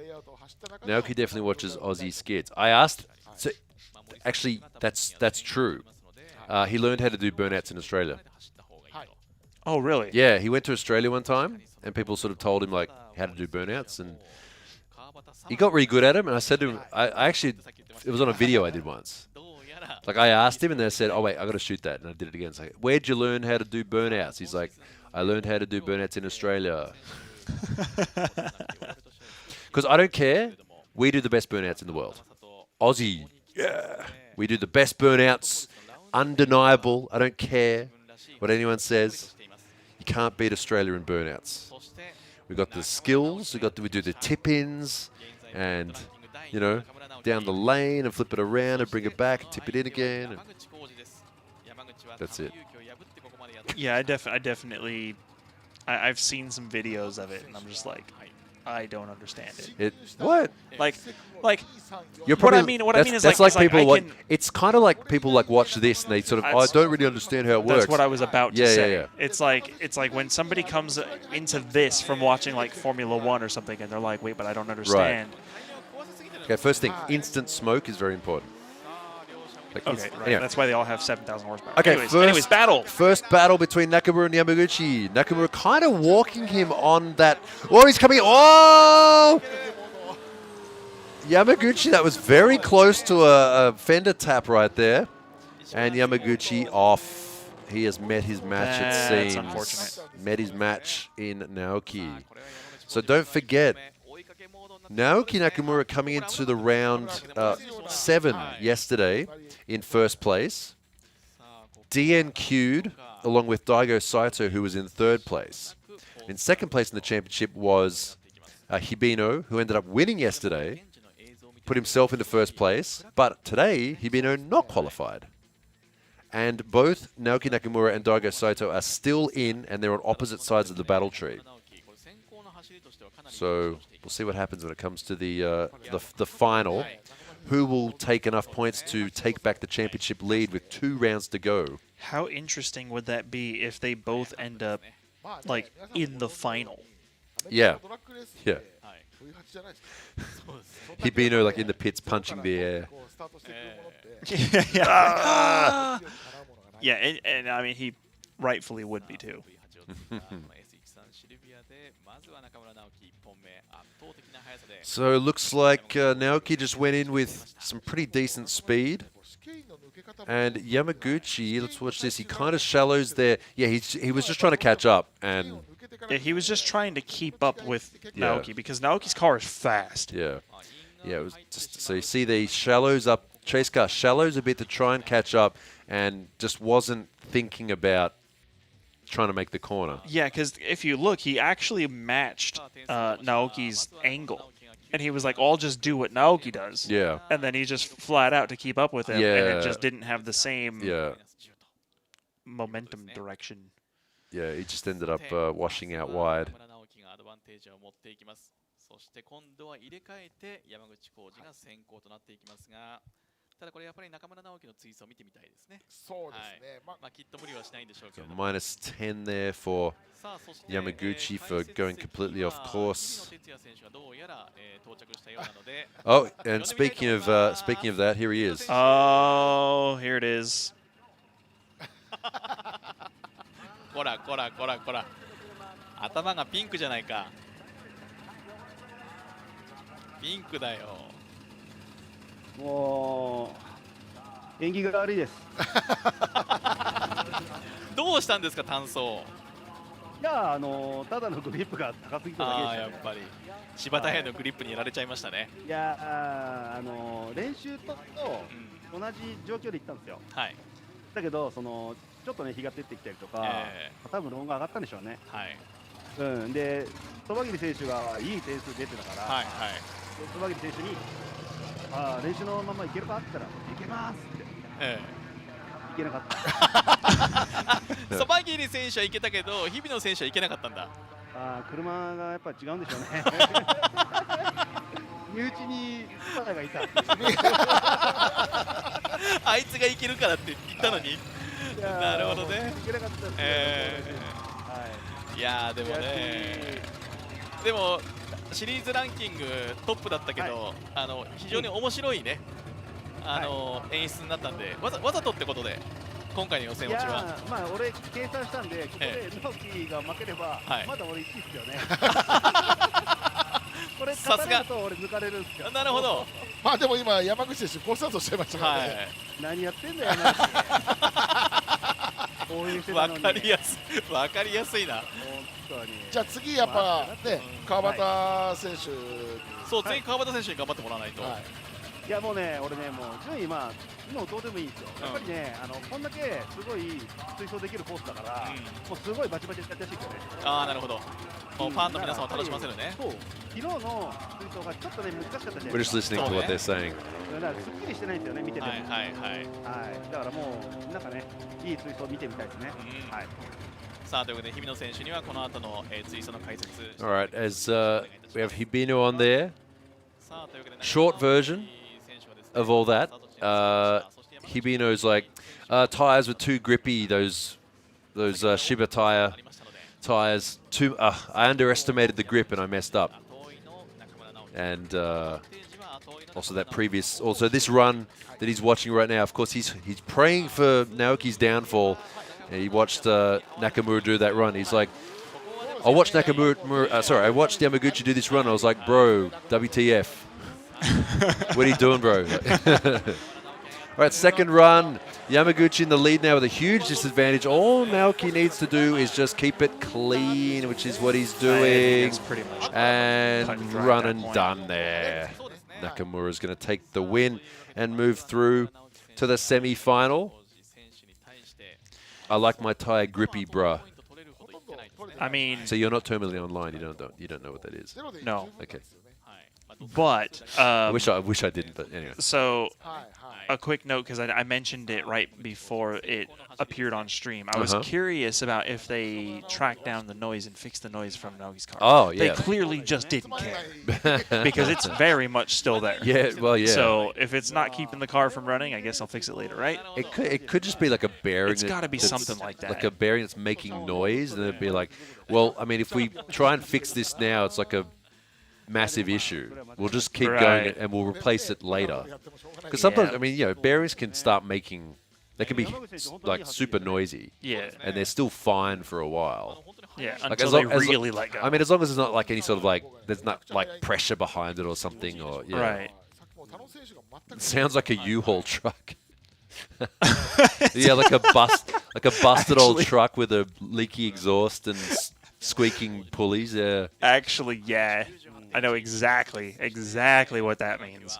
Speaker 15: Naoki definitely watches Aussie skits. I asked. So, actually, that's true. He learned how to do burnouts in Australia.
Speaker 17: Oh, really?
Speaker 15: Yeah, he went to Australia one time, and people sort of told him like how to do burnouts, and he got really good at them. And I said to him, I actually, it was on a video I did once. Like I asked him, and they said, "Oh wait, I got to shoot that," and I did it again. It's like, "Where'd you learn how to do burnouts?" He's like, "I learned how to do burnouts in Australia." Because I don't care. We do the best burnouts in the world. Aussie, yeah. We do the best burnouts. Undeniable. I don't care what anyone says. You can't beat Australia in burnouts. We got the skills. We do the tip-ins, and you know, down the lane and flip it around and bring it back and tip it in again. And that's it.
Speaker 17: Yeah, I've seen some videos of it, and I'm just like, I don't understand it.
Speaker 15: What?
Speaker 17: Like
Speaker 15: You're
Speaker 17: what
Speaker 15: probably,
Speaker 17: I mean. What I mean is
Speaker 15: that's
Speaker 17: like,
Speaker 15: people
Speaker 17: I
Speaker 15: like
Speaker 17: can,
Speaker 15: it's kind of like people like watch this and they sort of I don't really understand how it works.
Speaker 17: That's what I was about to say.
Speaker 15: Yeah.
Speaker 17: It's like when somebody comes into this from watching like Formula One or something, and they're like, wait, but I don't understand.
Speaker 15: Okay, first thing, instant smoke is very important. Like
Speaker 17: Okay, right.
Speaker 15: anyway.
Speaker 17: That's why they all have 7,000 horsepower.
Speaker 15: Okay,
Speaker 17: Anyways, battle.
Speaker 15: First battle between Nakamura and Yamaguchi. Nakamura kind of walking him on that. Oh, he's coming. Oh! Yamaguchi, that was very close to a fender tap right there. And Yamaguchi off. He has met his match, it seems.
Speaker 17: Unfortunate.
Speaker 15: Met his match in Naoki. So don't forget, Naoki Nakamura coming into the round 7 yesterday in first place. DNQ'd along with Daigo Saito, who was in third place. In second place in the championship was Hibino, who ended up winning yesterday, put himself into first place. But today, Hibino not qualified. And both Naoki Nakamura and Daigo Saito are still in, and they're on opposite sides of the battle tree. So we'll see what happens when it comes to the final. Who will take enough points to take back the championship lead with 2 rounds to go?
Speaker 17: How interesting would that be if they both end up like in the final?
Speaker 15: Yeah. Yeah. Hibino like in the pits punching the air.
Speaker 17: Yeah, and I mean, he rightfully would be too.
Speaker 15: So it looks like Naoki just went in with some pretty decent speed. And Yamaguchi, let's watch this, he kind of shallows there. Yeah, he was just trying to catch up. And
Speaker 17: yeah, he was just trying to keep up with Naoki because Naoki's car is fast.
Speaker 15: Yeah. Yeah, it was just, so you see the shallows up, chase car shallows a bit to try and catch up and just wasn't thinking about trying to make the corner.
Speaker 17: Yeah, because if you look, he actually matched Naoki's angle. And he was like, I'll just do what Naoki does.
Speaker 15: Yeah.
Speaker 17: And then he just flat out to keep up with him.
Speaker 15: Yeah.
Speaker 17: And it just didn't have the same momentum direction.
Speaker 15: Yeah, he just ended up washing out wide. So minus 10 there for Yamaguchi for going completely off course. Oh, and speaking of that, here he is.
Speaker 17: Oh, here it is.
Speaker 11: こらこらこらこら頭がピンクじゃないかピンクだよ
Speaker 13: もう縁起が悪いです
Speaker 11: どうしたんですか単走
Speaker 13: いやただのグリップが高すぎただけです、ね、
Speaker 11: やっぱり柴田平のグリップにやられちゃいましたね
Speaker 13: いや練習と同じ状況で行ったんですよ、はい、だけどちょっとね日が照ってきたりとか、多分ローンが上がったんでしょうね。はい。うんで戸切選手がいい点数出てたから、はいはい。戸切選手に練習のままいけるかって言ったらいけますって。いけなかった。
Speaker 11: 戸切選手はいけたけど日比野選手はいけなかったんだ。
Speaker 13: 車がやっぱ違うんでしょうね。身内にスパナがいた。
Speaker 11: あいつがいけるからって言ったのに。なるほどね。いやでもね、でもシリーズランキングトップだったけど、非常に面白いね、演出になったんで、わざとってことで今回の予選落ちは。
Speaker 13: まあ俺計算したんで、ここで直樹が負ければ、まだ俺1位ですよね。これ勝たれると俺抜かれるんですよ。
Speaker 11: なるほど。
Speaker 16: まあでも今山口選手コースアウトしちゃいましたからね。
Speaker 13: 何やってんだよ山口。
Speaker 11: わかりやすいな。
Speaker 16: じゃあ次やっぱね川端選手。
Speaker 11: そう次川端選手に頑張ってもらわないと。
Speaker 13: いやもうね俺ねもう順位もうどうでもいいんですよ。やっぱりねこんだけすごい追走できるコースだから、もうすごいバチバチやってほしいですよね。
Speaker 11: なるほど。ファンの皆さんを楽しませるね。
Speaker 13: そう昨日の追走がちょっとね難しかったじゃない
Speaker 15: We're just listening to what they're saying.
Speaker 13: だからすっきりしてないんですよね見てても。はいだからもうなんかねいい追走見てみたいですね。はい。
Speaker 11: さあということで日比野選手にはこの後の追走の解説。
Speaker 15: All right, as we have Hibino on there. short version of all that, Hibino's like, tires were too grippy, those Shiba tires, I underestimated the grip and I messed up. And also this run that he's watching right now, of course he's praying for Naoki's downfall. And he watched Nakamura do that run. He's like, I watched Yamaguchi do this run. I was like, bro, WTF. What are you doing, bro? All right, second run. Yamaguchi in the lead now with a huge disadvantage. All Naoki needs to do is just keep it clean, which is what he's doing. And run and done there. Nakamura's going to take the win and move through to the semi-final. I like my tire grippy, bruh.
Speaker 17: I mean,
Speaker 15: so you're not terminally online. You don't know what that is.
Speaker 17: No.
Speaker 15: Okay.
Speaker 17: But
Speaker 15: I wish I didn't. But anyway.
Speaker 17: So a quick note, because I mentioned it right before it appeared on stream. I was curious about if they tracked down the noise and fixed the noise from Naoki's car.
Speaker 15: Oh, yeah.
Speaker 17: They clearly just didn't care because it's very much still there.
Speaker 15: Yeah, well, yeah.
Speaker 17: So if it's not keeping the car from running, I guess I'll fix it later, right?
Speaker 15: It could just be like a bearing.
Speaker 17: It's got to be something like that.
Speaker 15: Like a bearing that's making noise, and it'd be like, well, I mean, if we try and fix this now, it's like a massive issue. We'll just keep going and we'll replace it later. Because sometimes, I mean, bearings can start making, they can be like super noisy.
Speaker 17: Yeah.
Speaker 15: And they're still fine for a while.
Speaker 17: Yeah,
Speaker 15: like
Speaker 17: until they really let go.
Speaker 15: I mean, as long as there's not like any sort of like, there's not like pressure behind it or something, or
Speaker 17: Right.
Speaker 15: It sounds like a U-Haul truck. Yeah, like a busted old truck with a leaky exhaust and squeaking pulleys. Yeah.
Speaker 17: Actually, yeah. I know exactly what that means.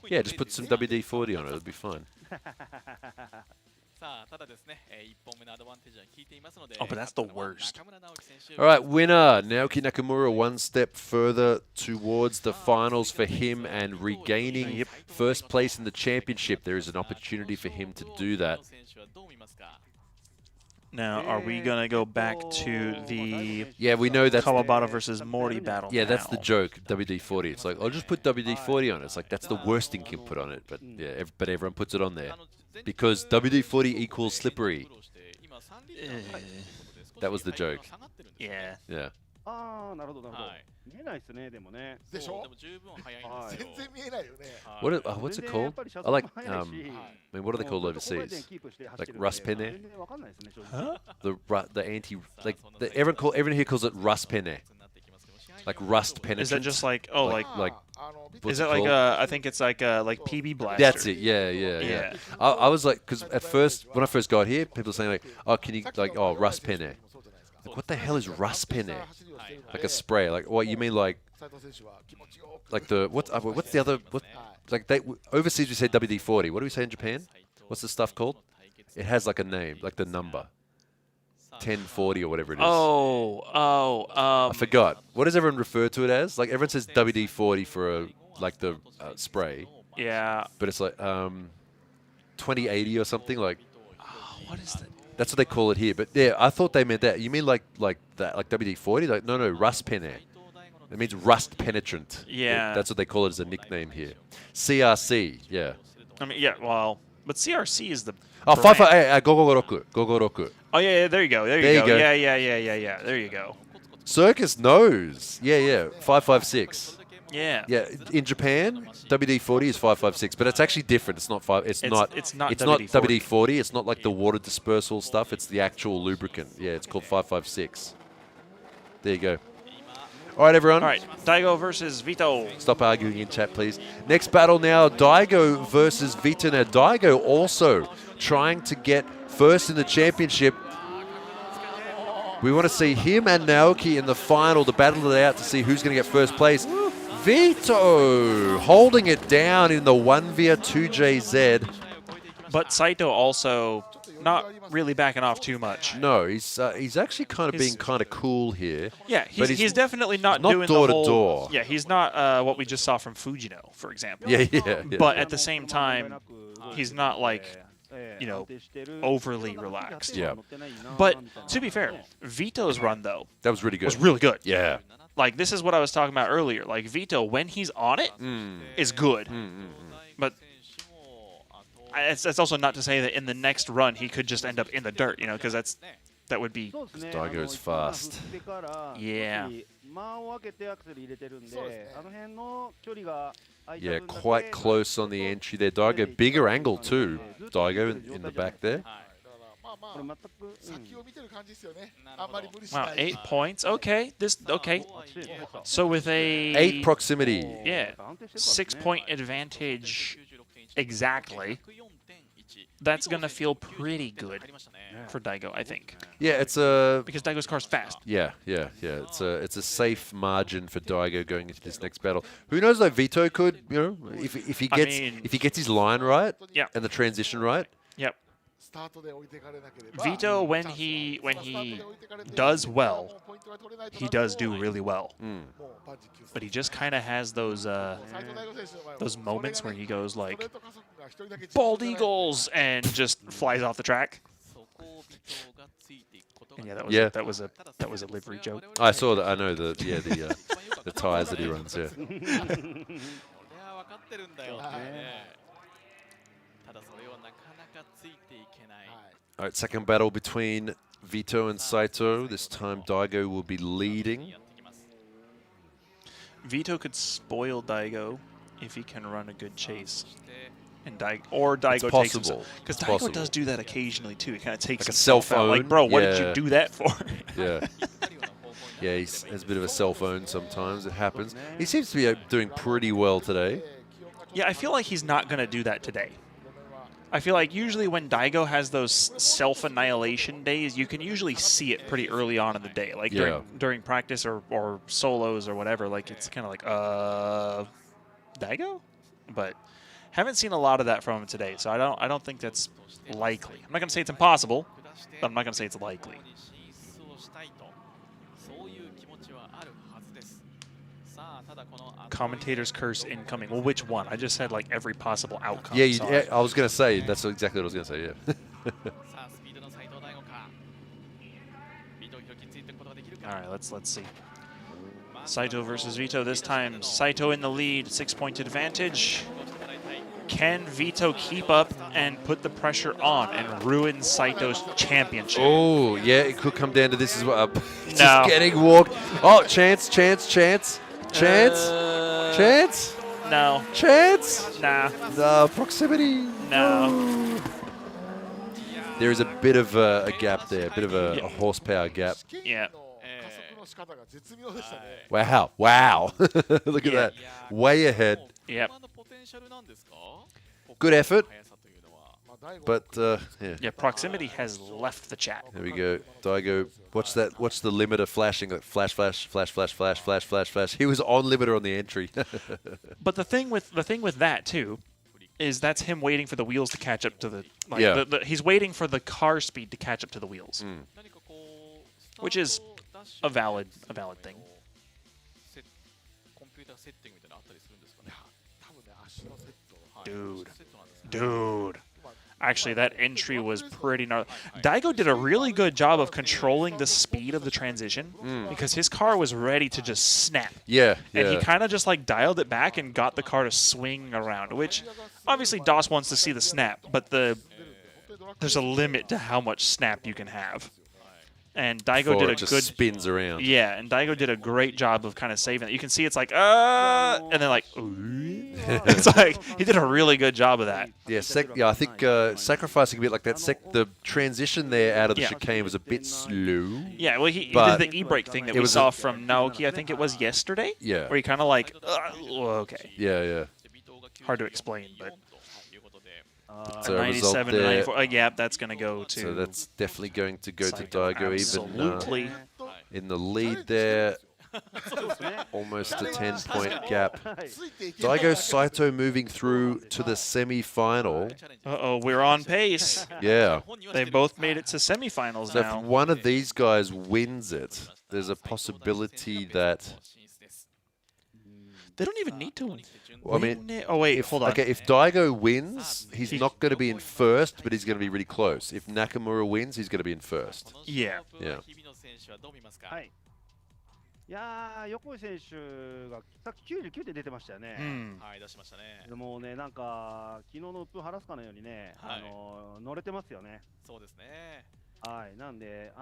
Speaker 15: Yeah, just put some WD-40 on it. It'll be fine.
Speaker 17: Oh, but that's the worst.
Speaker 15: All right, winner, Naoki Nakamura, one step further towards the finals for him and regaining first place in the championship. There is an opportunity for him to do that.
Speaker 17: Now, are we going to go back to the
Speaker 15: we know that's
Speaker 17: Kawabata versus Mori battle
Speaker 15: Yeah, that's the joke, WD-40. It's like, I'll just put WD-40 on it. It's like, that's the worst thing you can put on it. But yeah, but everyone puts it on there. Because WD-40 equals slippery. That was the joke.
Speaker 17: Yeah.
Speaker 15: Yeah.
Speaker 13: ああ、なるほどなるほど。見えないですね、でもね。
Speaker 16: でしょ？全然見えないよね。
Speaker 15: What's it called? I like, I mean, what are they called overseas? Like rust penne?
Speaker 17: Huh?
Speaker 15: The anti, like, everyone here calls it rust penne. Like rust penetrant.
Speaker 17: Is that just like, oh, like is
Speaker 15: it
Speaker 17: like I think it's like PB blaster.
Speaker 15: That's it. Yeah. I was like, because at first, when I first got here, people were saying like, oh, can you like, oh, rust penne? Like, what the hell is rust penne? Like a spray. Like, what you mean, like the what's the other? What, like they overseas we say WD-40. What do we say in Japan? What's the stuff called? It has like a name, like the number. 1040 or whatever it is. I forgot. What does everyone refer to it as? Like everyone says WD-40 for the spray.
Speaker 17: Yeah.
Speaker 15: But it's like 2080 or something like.
Speaker 17: What is that?
Speaker 15: That's what they call it here. But yeah, I thought they meant that. You mean like that, like WD-40? Like no, rust penne. It means rust penetrant.
Speaker 17: Yeah.
Speaker 15: That's what they call it as a nickname here. CRC. Yeah.
Speaker 17: I mean, yeah. Well, but CRC is the.
Speaker 15: Oh, 556.
Speaker 17: Oh, yeah, there you go. There you go. Yeah. There you go.
Speaker 15: Circus knows. Yeah. 556.
Speaker 17: Yeah.
Speaker 15: Yeah. In Japan, WD-40 is 556, but it's actually different. It's not
Speaker 17: It's not
Speaker 15: WD-40. It's not like the water dispersal stuff. It's the actual lubricant. Yeah, it's called 556. There you go. All right, everyone.
Speaker 17: All right, Daigo versus Vito.
Speaker 15: Stop arguing in chat, please. Next battle now, Daigo versus Vito. Now, Daigo also trying to get first in the championship. We want to see him and Naoki in the final to battle it out to see who's going to get first place. Vito holding it down in the 1v2JZ.
Speaker 17: But Saito also not really backing off too much.
Speaker 15: No, he's actually kind of being kind of cool here.
Speaker 17: Yeah, he's definitely not doing
Speaker 15: door
Speaker 17: the whole,
Speaker 15: to door.
Speaker 17: Yeah, he's not what we just saw from Fujino, for example.
Speaker 15: Yeah.
Speaker 17: But at the same time, he's not like you know, overly relaxed.
Speaker 15: Yeah.
Speaker 17: But to be fair, Vito's run though,
Speaker 15: that was really good.
Speaker 17: Was really good.
Speaker 15: Yeah.
Speaker 17: Like this is what I was talking about earlier. Like Vito, when he's on it, is good. But it's also not to say that in the next run he could just end up in the dirt, you know, because that would be.
Speaker 15: Daigo's fast.
Speaker 17: Yeah.
Speaker 15: Yeah, quite close on the entry there, Daigo. Bigger angle too, Daigo in the back there.
Speaker 17: Wow, 8 points. Okay, okay. So with a
Speaker 15: 8 proximity.
Speaker 17: Yeah, 6-point advantage exactly. That's gonna feel pretty good for Daigo, I think.
Speaker 15: Yeah, it's a
Speaker 17: because Daigo's car's fast.
Speaker 15: Yeah. It's a safe margin for Daigo going into this next battle. Who knows though? Vito could, you know, if he gets his line right, and the transition right.
Speaker 17: Yep. Vito, when he does well, he does do really well. But he just kind of has those moments where he goes like bald eagles and just flies off the track. And yeah, that was a livery joke.
Speaker 15: I saw that. I know the tires that he runs. Yeah. All right, second battle between Vito and Saito. This time Daigo will be leading.
Speaker 17: Vito could spoil Daigo if he can run a good chase. And Daigo takes himself. Because Daigo does do that occasionally too. He kind of takes
Speaker 15: like a
Speaker 17: himself
Speaker 15: cell phone.
Speaker 17: out. Like, bro, what did you do that for?
Speaker 15: Yeah. Yeah, he has a bit of a cell phone sometimes. It happens. He seems to be doing pretty well today.
Speaker 17: Yeah, I feel like he's not going to do that today. I feel like usually when Daigo has those self-annihilation days, you can usually see it pretty early on in the day. Like during practice or solos or whatever. Like it's kind of like, Daigo? But haven't seen a lot of that from him today, so I don't think that's likely. I'm not going to say it's impossible, but I'm not going to say it's likely. Commentator's curse incoming. Well, which one? I just said like every possible outcome.
Speaker 15: Yeah, I was going to say, that's exactly what I was going to say, yeah.
Speaker 17: All right, let's see. Saito versus Vito. This time, Saito in the lead, 6-point advantage. Can Vito keep up and put the pressure on and ruin Saito's championship?
Speaker 15: Oh, yeah, it could come down to this as well. Just getting walked. Oh, chance.
Speaker 17: No.
Speaker 15: Chance?
Speaker 17: Nah.
Speaker 15: No, proximity.
Speaker 17: No.
Speaker 15: There is a bit of a gap there, a bit of a horsepower gap.
Speaker 17: Yeah.
Speaker 15: Wow. Look at that. Way ahead.
Speaker 17: Yep.
Speaker 15: Good effort. But, yeah.
Speaker 17: Yeah, proximity has left the chat.
Speaker 15: There we go. Daigo, what's that? What's the limiter flashing? Like flash. He was on limiter on the entry.
Speaker 17: But the thing with that, too, is that's him waiting for the wheels to catch up to the... he's waiting for the car speed to catch up to the wheels. Which is a valid thing. Dude. Actually, that entry was pretty gnarly. Daigo did a really good job of controlling the speed of the transition because his car was ready to just snap.
Speaker 15: Yeah.
Speaker 17: And he kind of just like dialed it back and got the car to swing around, which obviously DOS wants to see the snap, but there's a limit to how much snap you can have. And Daigo did a good
Speaker 15: spins around.
Speaker 17: Yeah, and Daigo did a great job of kind of saving it. You can see it's like and then like it's like he did a really good job of that.
Speaker 15: Yeah, I think sacrificing a bit like that. The transition there out of the chicane was a bit slow.
Speaker 17: Yeah, well, he did the e-brake thing that we saw from Naoki. I think it was yesterday.
Speaker 15: Yeah,
Speaker 17: where he kind of like okay.
Speaker 15: Yeah.
Speaker 17: Hard to explain, but.
Speaker 15: 97
Speaker 17: to 94. Yeah, that's going to go to...
Speaker 15: So that's definitely going to go to Daigo,
Speaker 17: absolutely.
Speaker 15: Even in the lead there. Almost a 10-point gap. Daigo Saito moving through to the semi-final.
Speaker 17: Uh-oh, we're on pace.
Speaker 15: Yeah.
Speaker 17: They both made it to semifinals
Speaker 15: so
Speaker 17: now.
Speaker 15: If one of these guys wins it, there's a possibility that...
Speaker 17: They don't even need to.
Speaker 15: Well, I mean,
Speaker 17: oh wait, hold on.
Speaker 15: Okay, if Daigo wins, he's not going to be in first, but he's going to be really close. If Nakamura wins, he's going to be in first.
Speaker 17: Yeah.
Speaker 15: Yeah.
Speaker 13: はい。いやー、横井選手がさっき99で出てましたよね。
Speaker 11: はい、出しましたね。
Speaker 13: でもね、なんか昨日の鬱憤晴らすかのようにね、乗れてますよね。
Speaker 11: そうですね。
Speaker 13: はい、なんで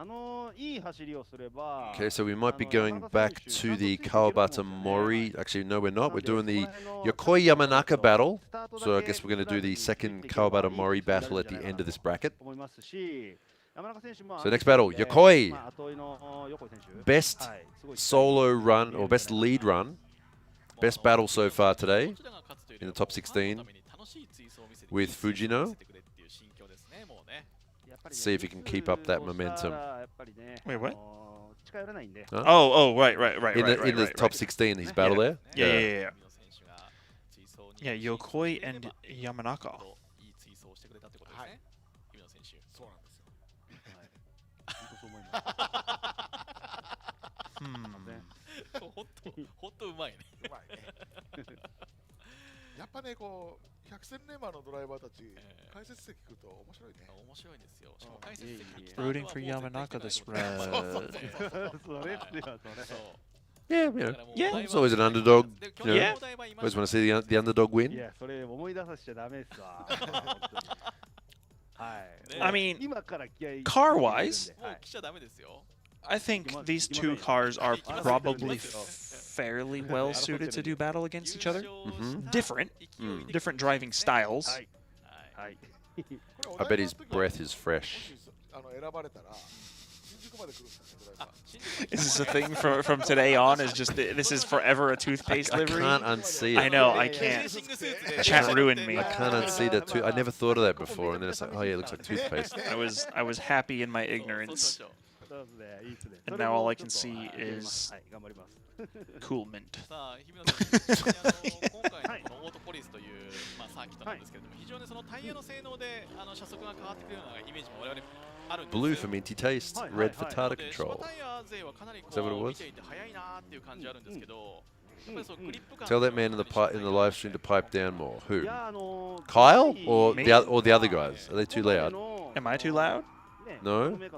Speaker 13: いい走りをすれば。
Speaker 15: Okay, so we might be going back to the Kawabata Mori. Actually, no, we're not. We're doing the Yokoi Yamanaka battle. So I guess we're going to do the second Kawabata Mori battle at the end of this bracket. So next battle, Yokoi. Best solo run or best lead run. Best battle so far today in the top 16 with Fujino. Let's see if he can keep up that momentum.
Speaker 17: Wait, what?
Speaker 15: Huh?
Speaker 17: Oh, right.
Speaker 15: In the top 16, his battle there?
Speaker 17: Yeah. Yeah, Yokoi and Yamanaka. Hmm.
Speaker 11: 本当うまいね。
Speaker 16: やっぱね、こう百戦錬磨のドライバーたち、解説席来ると面白いね。
Speaker 11: 面白いですよ。しかも解説席
Speaker 17: Rooting for Yamanaka this round.
Speaker 15: Yeah, yeah. It's always an underdog. You know, always want to see the underdog win.
Speaker 13: いや、それ思い出させちゃダメですわ。はい。
Speaker 17: I mean,
Speaker 13: 今から気合い
Speaker 17: car-wise,
Speaker 11: もう来ちゃダメですよ。
Speaker 17: I think these two cars are probably fairly well suited to do battle against each other. Different driving styles.
Speaker 15: I bet his breath is fresh.
Speaker 17: Is this a thing from today on? Is just this is forever a toothpaste livery?
Speaker 15: I can't unsee it.
Speaker 17: I know, I can't. Chat ruined me.
Speaker 15: I can't unsee that too. I never thought of that before, and then it's like, oh yeah, it looks like toothpaste.
Speaker 17: I was happy in my ignorance. And now all I can see is cool mint.
Speaker 11: さあ、日比野選手、今回のオートポリスというサーキットなんですけれども、非常にそのタイヤの性能で車速が変わってくるようなイメージも我々あるんです。
Speaker 15: Blue for minty taste, red for tartar control.
Speaker 11: タイヤ勢はかなりこ
Speaker 15: Is that what it
Speaker 11: う
Speaker 15: was?
Speaker 11: 見ていて速いなっていう感じあるんですけど、やっぱりそうグリップ感
Speaker 15: Tell that man in the live stream to pipe down more. Who? Kyle or the other guys? Are they too loud?
Speaker 17: Am I too loud?
Speaker 15: No.
Speaker 17: I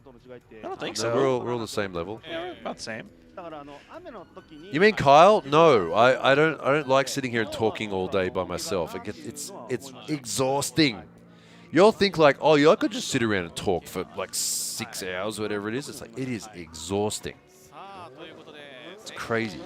Speaker 17: don't think
Speaker 15: No,
Speaker 17: so.
Speaker 15: we're all the same level.
Speaker 17: Yeah, about the same.
Speaker 15: You mean Kyle? No, I don't like sitting here and talking all day by myself. It's exhausting. You'll think like, oh yeah, I could just sit around and talk for like 6 hours, whatever it is. It's like it is exhausting. It's crazy.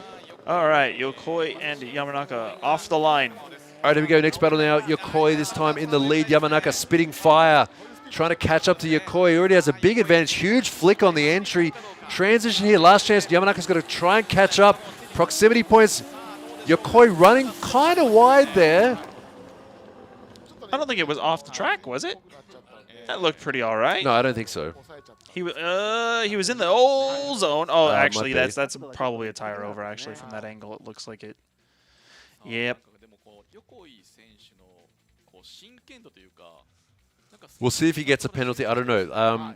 Speaker 17: All right, Yokoi and Yamanaka off the line.
Speaker 15: All right, here we go. Next battle now. Yokoi this time in the lead. Yamanaka spitting fire. Trying to catch up to Yokoi. He already has a big advantage. Huge flick on the entry. Transition here. Last chance. Yamanaka's got to try and catch up. Proximity points. Yokoi running kind of wide there.
Speaker 17: I don't think it was off the track, was it? That looked pretty all right.
Speaker 15: No, I don't think so.
Speaker 17: He was in the old zone. Oh, actually, that's probably a tire over. Actually, from that angle, it looks like it. Yep.
Speaker 15: We'll see if he gets a penalty. I don't know.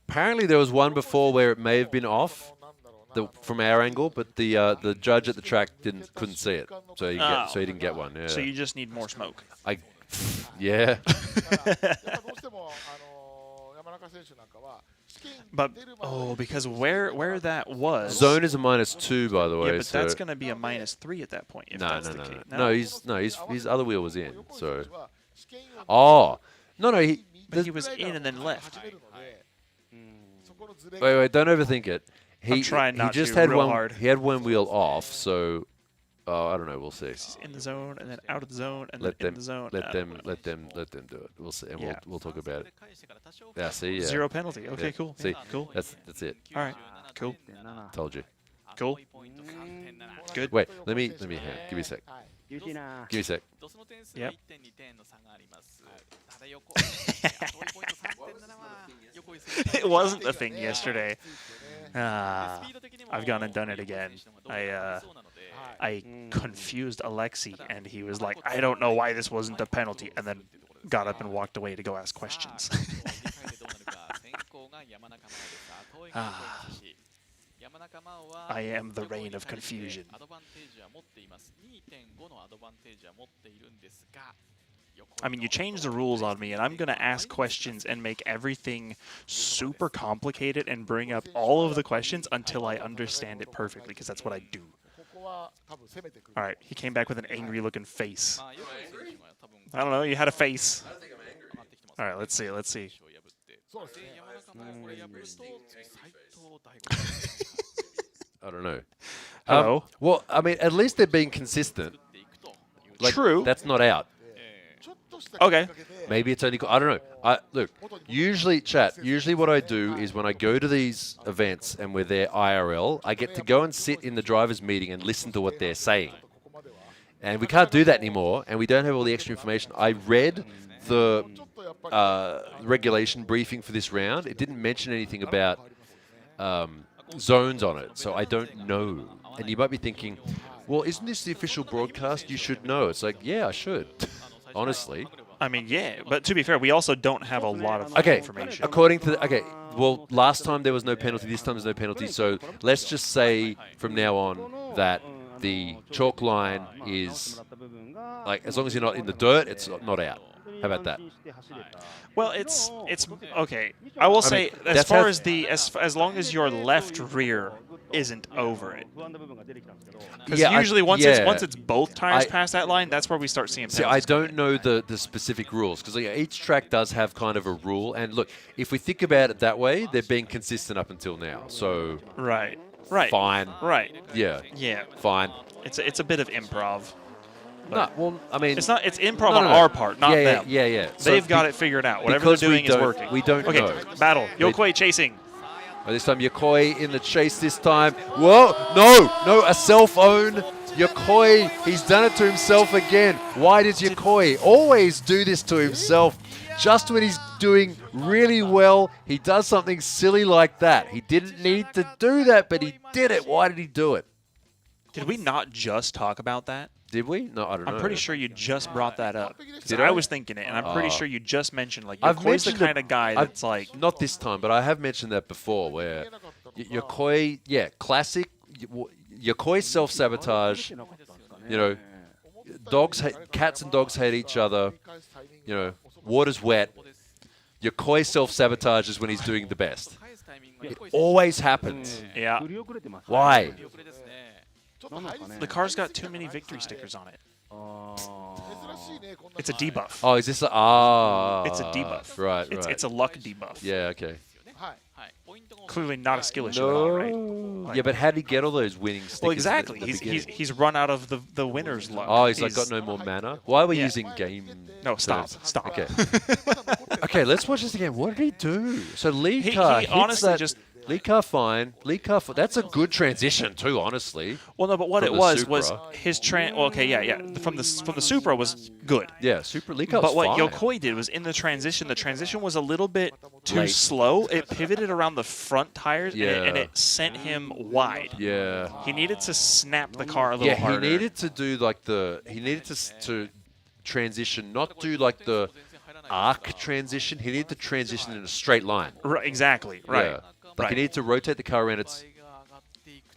Speaker 15: Apparently, there was one before where it may have been off from our angle, but the judge at the track couldn't see it, so he didn't get one. Yeah.
Speaker 17: So you just need more smoke.
Speaker 15: Yeah.
Speaker 17: But because where that was,
Speaker 15: zone is a -2, by the way.
Speaker 17: Yeah, but that's going to be a -3 at that point. If that's the case.
Speaker 15: No, his other wheel was in. So. Oh. No,
Speaker 17: but he was in and then left.
Speaker 15: Wait, don't overthink it.
Speaker 17: I'm trying not
Speaker 15: he just
Speaker 17: to,
Speaker 15: had
Speaker 17: real
Speaker 15: one.
Speaker 17: hard.
Speaker 15: He had one wheel off, so I don't know. We'll see.
Speaker 17: He's in the zone and then out of the zone and then in the zone.
Speaker 15: Let them do it. We'll see, and we'll talk about it. Yeah, see, yeah.
Speaker 17: 0 penalty. Okay,
Speaker 15: yeah.
Speaker 17: cool.
Speaker 15: See,
Speaker 17: Yeah, cool.
Speaker 15: That's it.
Speaker 17: All right, cool.
Speaker 15: Told you.
Speaker 17: Cool. Good.
Speaker 15: Wait, let me give me a sec. Give me a sec.
Speaker 17: Yep. It wasn't the thing yesterday. I've gone and done it again. I confused Alexi, and he was like, I don't know why this wasn't a penalty, and then got up and walked away to go ask questions. I am the reign of confusion. I mean, you change the rules on me, and I'm going to ask questions and make everything super complicated and bring up all of the questions until I understand it perfectly, because that's what I do. All right, he came back with an angry-looking face. I don't know, you had a face. All right, let's see, let's see.
Speaker 15: I don't know.
Speaker 17: Hello?
Speaker 15: Well, I mean, at least they're being consistent. Like,
Speaker 17: True.
Speaker 15: That's not out.
Speaker 17: Okay.
Speaker 15: Maybe it's only... I don't know. Look, usually, chat, usually what I do is when I go to these events and we're there IRL, I get to go and sit in the driver's meeting and listen to what they're saying. And we can't do that anymore, and we don't have all the extra information. I read the regulation briefing for this round. It didn't mention anything about zones on it, so I don't know. And you might be thinking, well, isn't this the official broadcast? You should know. It's like, yeah, I should, honestly.
Speaker 17: I mean, yeah, but to be fair, we also don't have a lot of information.
Speaker 15: According to well, last time there was no penalty, this time there's no penalty, so let's just say from now on that the chalk line is, like, as long as you're not in the dirt, it's not out. How about that?
Speaker 17: Well, it's okay. I will say, as far as as long as your left rear isn't over it, because usually once it's both tires past that line, that's where we start seeing penalties.
Speaker 15: See, I don't know the specific rules, because each track does have kind of a rule. And look, if we think about it that way, they're being consistent up until now. So
Speaker 17: right,
Speaker 15: fine,
Speaker 17: right,
Speaker 15: yeah, fine.
Speaker 17: It's a bit of improv.
Speaker 15: No, well, I mean,
Speaker 17: it's improv on our part, not them.
Speaker 15: Yeah.
Speaker 17: They've got it figured out. Whatever they're doing is working.
Speaker 15: We don't know.
Speaker 17: Okay, battle. Yokoi chasing.
Speaker 15: This time Yokoi in the chase this time. Whoa, no, a self-own. Yokoi, he's done it to himself again. Why does Yokoi always do this to himself? Just when he's doing really well, he does something silly like that. He didn't need to do that, but he did it. Why did he do it?
Speaker 17: Did we not just talk about that?
Speaker 15: Did we? No, I don't know.
Speaker 17: I'm pretty sure you just brought that up.
Speaker 15: Did
Speaker 17: I was thinking it, and I'm pretty sure you just mentioned, like, Yokoi's the kind of guy that's like...
Speaker 15: Not this time, but I have mentioned that before, where Yokoi, classic, Yokoi self-sabotage, you know, cats and dogs hate each other, you know, water's wet. Yokoi self-sabotages when he's doing the best. It always happens.
Speaker 17: Yeah.
Speaker 15: Why?
Speaker 17: The car's got too many victory stickers on it. It's a debuff.
Speaker 15: Oh, is this a...
Speaker 17: It's a debuff.
Speaker 15: Right.
Speaker 17: It's a luck debuff.
Speaker 15: Yeah, okay.
Speaker 17: Clearly not a skill issue at all, right? Like,
Speaker 15: yeah, but how did he get all those winning stickers?
Speaker 17: Well, exactly. He's run out of the winner's luck.
Speaker 15: Oh, he's like got no more mana? Why are we using game...
Speaker 17: No, stop.
Speaker 15: Okay. Okay, let's watch this again. What did he do? So Lee
Speaker 17: Car he honestly just...
Speaker 15: Lee Car fine. Lee Car that's a good transition too, honestly.
Speaker 17: Well, no, but what it was his well, okay, yeah. From the Supra was good.
Speaker 15: Yeah, Supra Lee Car was
Speaker 17: But what
Speaker 15: fine.
Speaker 17: Yokoi did was in the transition was a little bit too slow. It pivoted around the front tires and it sent him wide.
Speaker 15: Yeah.
Speaker 17: He needed to snap the car a little harder.
Speaker 15: He needed to do like he needed to transition, not do like the arc transition. He needed to transition in a straight line.
Speaker 17: Right, exactly. Right.
Speaker 15: Yeah. Like you need to rotate the car around its...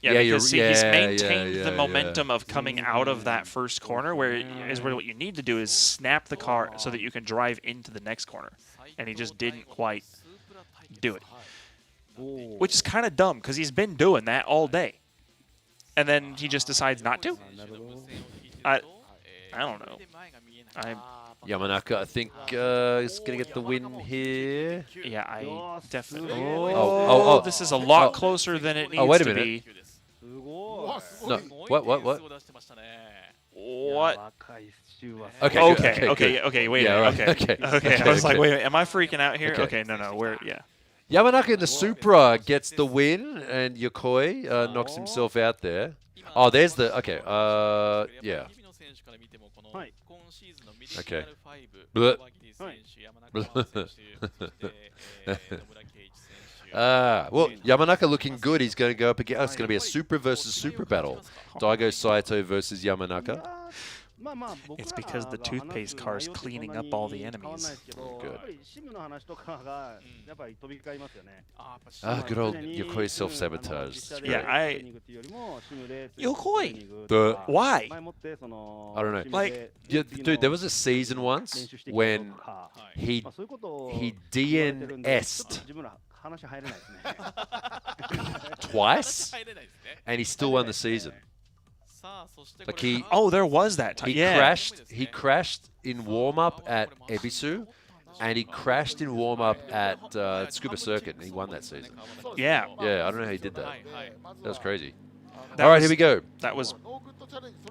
Speaker 17: Because he's maintained the momentum of coming out of that first corner, where what you need to do is snap the car so that you can drive into the next corner. And he just didn't quite do it. Which is kind of dumb, because he's been doing that all day. And then he just decides not to. I don't know.
Speaker 15: Yamanaka, I think, is going to get the win here.
Speaker 17: Yeah, I definitely...
Speaker 15: Oh,
Speaker 17: this is a lot closer than it needs to be.
Speaker 15: Oh, wait a minute. No, what?
Speaker 17: What? Okay, wait a minute. Okay, I was like, wait a minute, am I freaking out here? Okay, no,
Speaker 15: Yamanaka in the Supra gets the win, and Yokoi knocks himself out there. Oh, there's the... Okay, yeah. Okay. Well, Yamanaka looking good. He's going to go up again. Oh, it's going to be a Supra versus Supra battle. Daigo Saito versus Yamanaka.
Speaker 17: It's because the toothpaste car is cleaning up all the enemies.
Speaker 15: Good. Good old Yokoi self-sabotage.
Speaker 17: Yeah, Yokoi? Why?
Speaker 15: I don't know. Like, yeah, dude, there was a season once when he DNS'd twice, and he still won the season. Like
Speaker 17: there was that time.
Speaker 15: He crashed in warm-up at Ebisu, and he crashed in warm-up at Scuba Circuit, and he won that season.
Speaker 17: Yeah.
Speaker 15: Yeah, I don't know how he did that. That was crazy. All right, here we go.
Speaker 17: That was...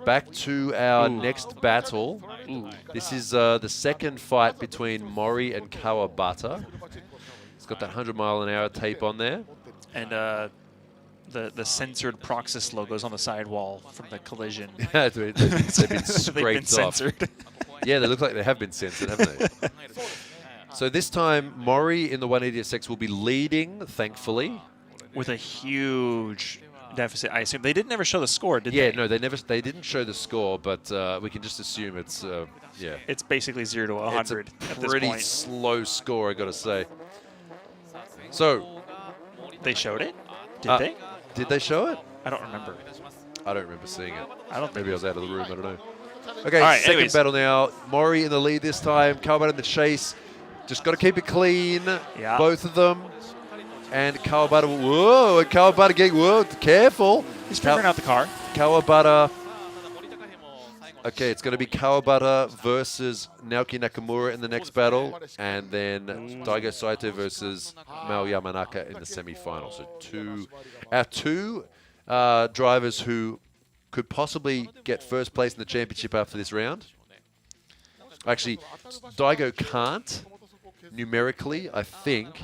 Speaker 15: Back to our next battle. This is the second fight between Mori and Kawabata. It's got that 100-mile-an-hour tape on there.
Speaker 17: And the censored Proxys logos on the sidewall from the collision.
Speaker 15: They've been scraped
Speaker 17: censored.
Speaker 15: off. Yeah, they look like they have been censored, haven't they? So this time, Mori in the 180SX will be leading, thankfully.
Speaker 17: With a huge deficit, I assume. They didn't ever show the score, did they?
Speaker 15: Yeah, no, they didn't show the score, but we can just assume it's, yeah.
Speaker 17: It's basically 0 to 100
Speaker 15: it's a
Speaker 17: at this
Speaker 15: pretty
Speaker 17: point.
Speaker 15: slow score, I got to say. So.
Speaker 17: They showed it? Did they?
Speaker 15: Did they show it?
Speaker 17: I don't remember.
Speaker 15: I don't remember seeing it.
Speaker 17: I don't think
Speaker 15: Maybe I was out of the room, I don't know. Okay,
Speaker 17: right,
Speaker 15: second
Speaker 17: anyways.
Speaker 15: battle now. Mori in the lead this time. Kawabata in the chase. Just got to keep it clean.
Speaker 17: Yeah.
Speaker 15: Both of them. And Kawabata, whoa, and Kawabata getting, whoa, careful.
Speaker 17: He's figuring out the car.
Speaker 15: Kawabata. Okay, it's going to be Kawabata versus Naoki Nakamura in the next battle. And then Daigo Saito versus Mao Yamanaka in the semi-final. So our two drivers who could possibly get first place in the championship after this round. Actually, Daigo can't numerically, I think,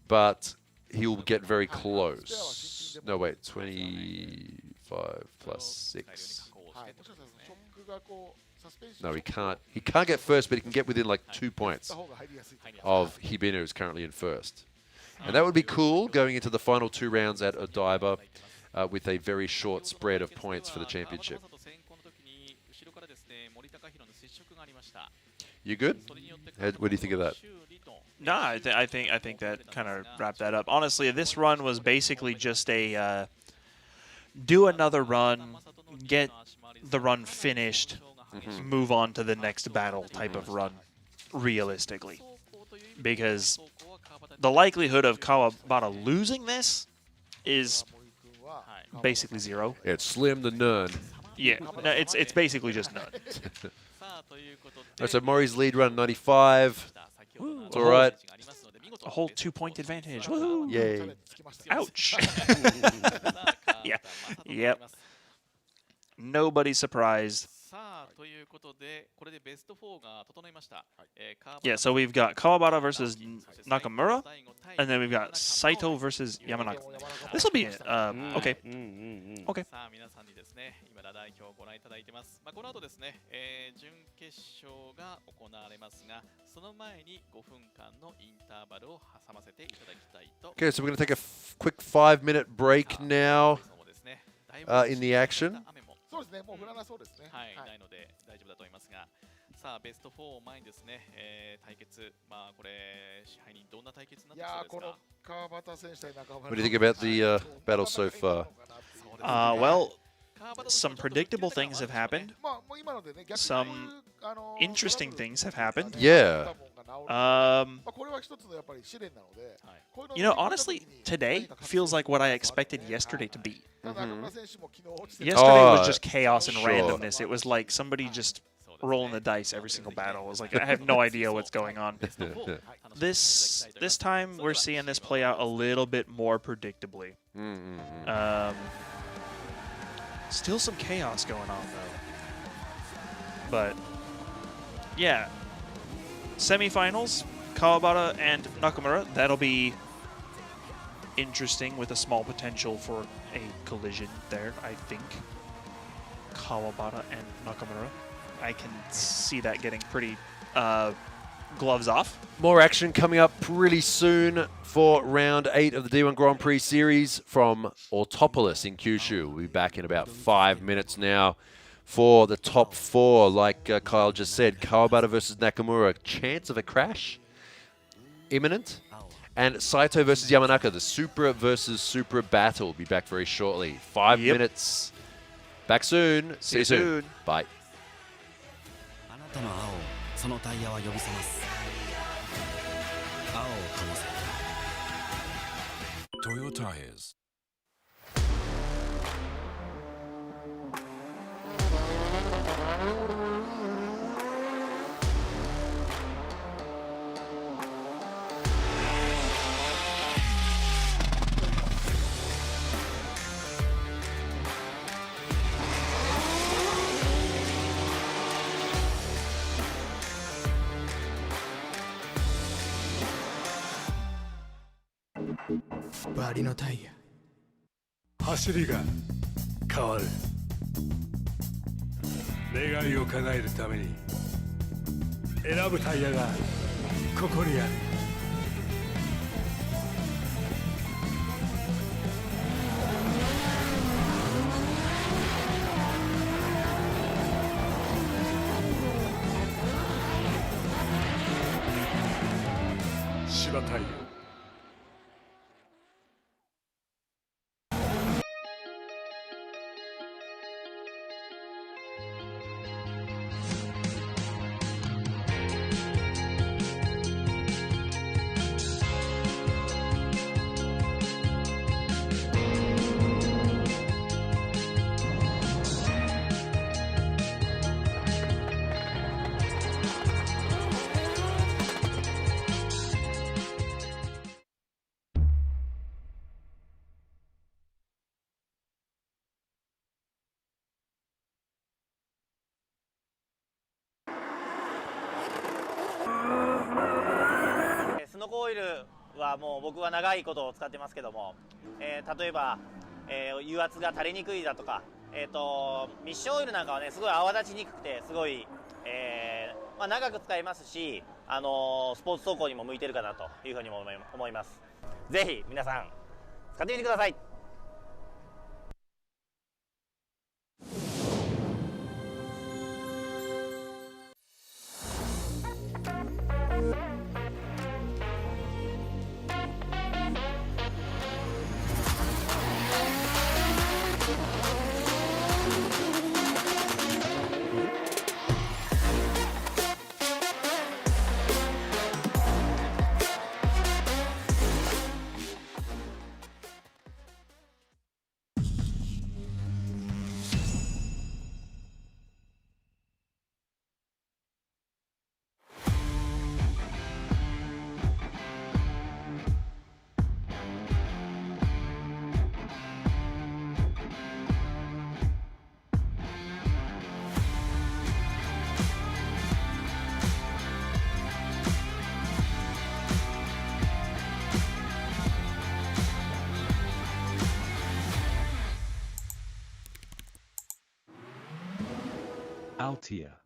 Speaker 15: but he'll get very close. No, wait, 25 plus 6. No, he can't. He can't get first, but he can get within like 2 points of Hibino, who's currently in first. And that would be cool going into the final 2 rounds at Odaiba with a very short spread of points for the championship. You good? What do you think of that?
Speaker 17: No, I think that kind of wrapped that up. Honestly, this run was basically just a do another run, get the run finished, move on to the next battle type of run, realistically. Because the likelihood of Kawabata losing this is basically 0.
Speaker 15: Yeah, it's slim to none.
Speaker 17: Yeah, no, it's basically just none.
Speaker 15: Right, so Mori's lead run 95. It's all right.
Speaker 17: A whole 2-point advantage. Woohoo!
Speaker 15: Yay.
Speaker 17: Ouch. Yeah. Yep. Nobody's surprised. Yeah, so we've got Kawabata versus Nakamura, and then we've got Saito versus Yamanaka. This will be okay. Okay.
Speaker 11: 代表をご覧いただいてます。この後ですね、準決勝が行われますが、その前に5分間のインターバルを挟ませていただきたいと。
Speaker 15: Okay, so we're going to take a quick 5-minute break now in the action.
Speaker 16: そうですね、もう降らなそうですね。
Speaker 11: はい、ないので大丈夫だと思いますが、さあベスト4を前にですね、対決、これ支配人どんな対決になってそうですか。
Speaker 16: 川端選手対中村。
Speaker 15: What do you think about the battle so far?
Speaker 17: Well, some predictable things have happened. Some interesting things have happened.
Speaker 15: Yeah.
Speaker 17: You know, honestly, today feels like what I expected yesterday to be. Yesterday was just chaos and randomness. It was like somebody just rolling the dice every single battle. It was like, I have no idea what's going on. This time, we're seeing this play out a little bit more predictably. Still some chaos going on, though. But, yeah. Semifinals, Kawabata and Nakamura. That'll be interesting with a small potential for a collision there, I think. Kawabata and Nakamura. I can see that getting pretty gloves off.
Speaker 15: More action coming up really soon for round 8 of the D1 Grand Prix series from AUTOPOLIS in Kyushu. We'll be back in about 5 minutes now for the top 4, like Kyle just said. Kawabata versus Nakamura, chance of a crash imminent. And Saito versus Yamanaka, the Supra versus Supra battle will be back very shortly. 5 minutes. Back soon. See you soon. Bye.
Speaker 12: あなたの青、そのタイヤは呼び覚ます。青を灯せ。Toyo Tires。
Speaker 21: バリのタイヤ、走りが変わる。願いを叶えるために選ぶタイヤがここにある。芝タイヤ。
Speaker 14: スノコオイルはもう僕は長いことを使ってますけども、例えば、油圧が垂れにくいだとか、ミッションオイルなんかはねすごい泡立ちにくくてすごい、長く使えますし、スポーツ走行にも向いてるかなというふうにも思います。ぜひ皆さん使ってみてください。
Speaker 21: Altia.
Speaker 12: 「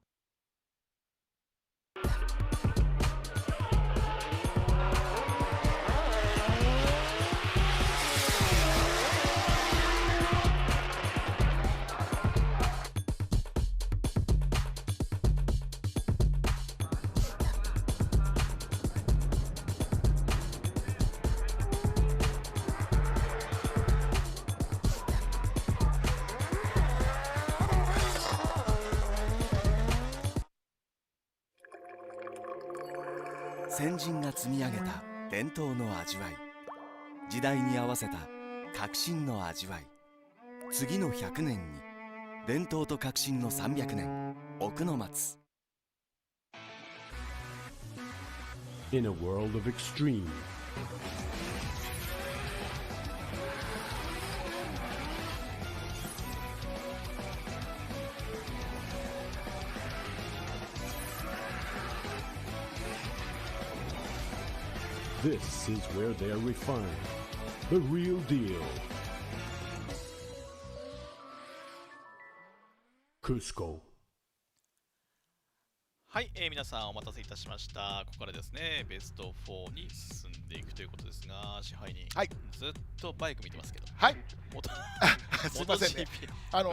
Speaker 12: 先人が積み上げた伝統の味わい」「時代に合わせた革新の味わい」「次の100年に伝統と革新の300年奥の松」
Speaker 21: In a world of extreme, this is where they are refined, the real deal. Cusco.
Speaker 11: はい、皆さんお待たせいたしました。ここからですね、ベスト4に進んでいくということですが、支配人、
Speaker 16: はい、
Speaker 11: ずっとバイク見てますけど、
Speaker 16: はい、すいませんね、今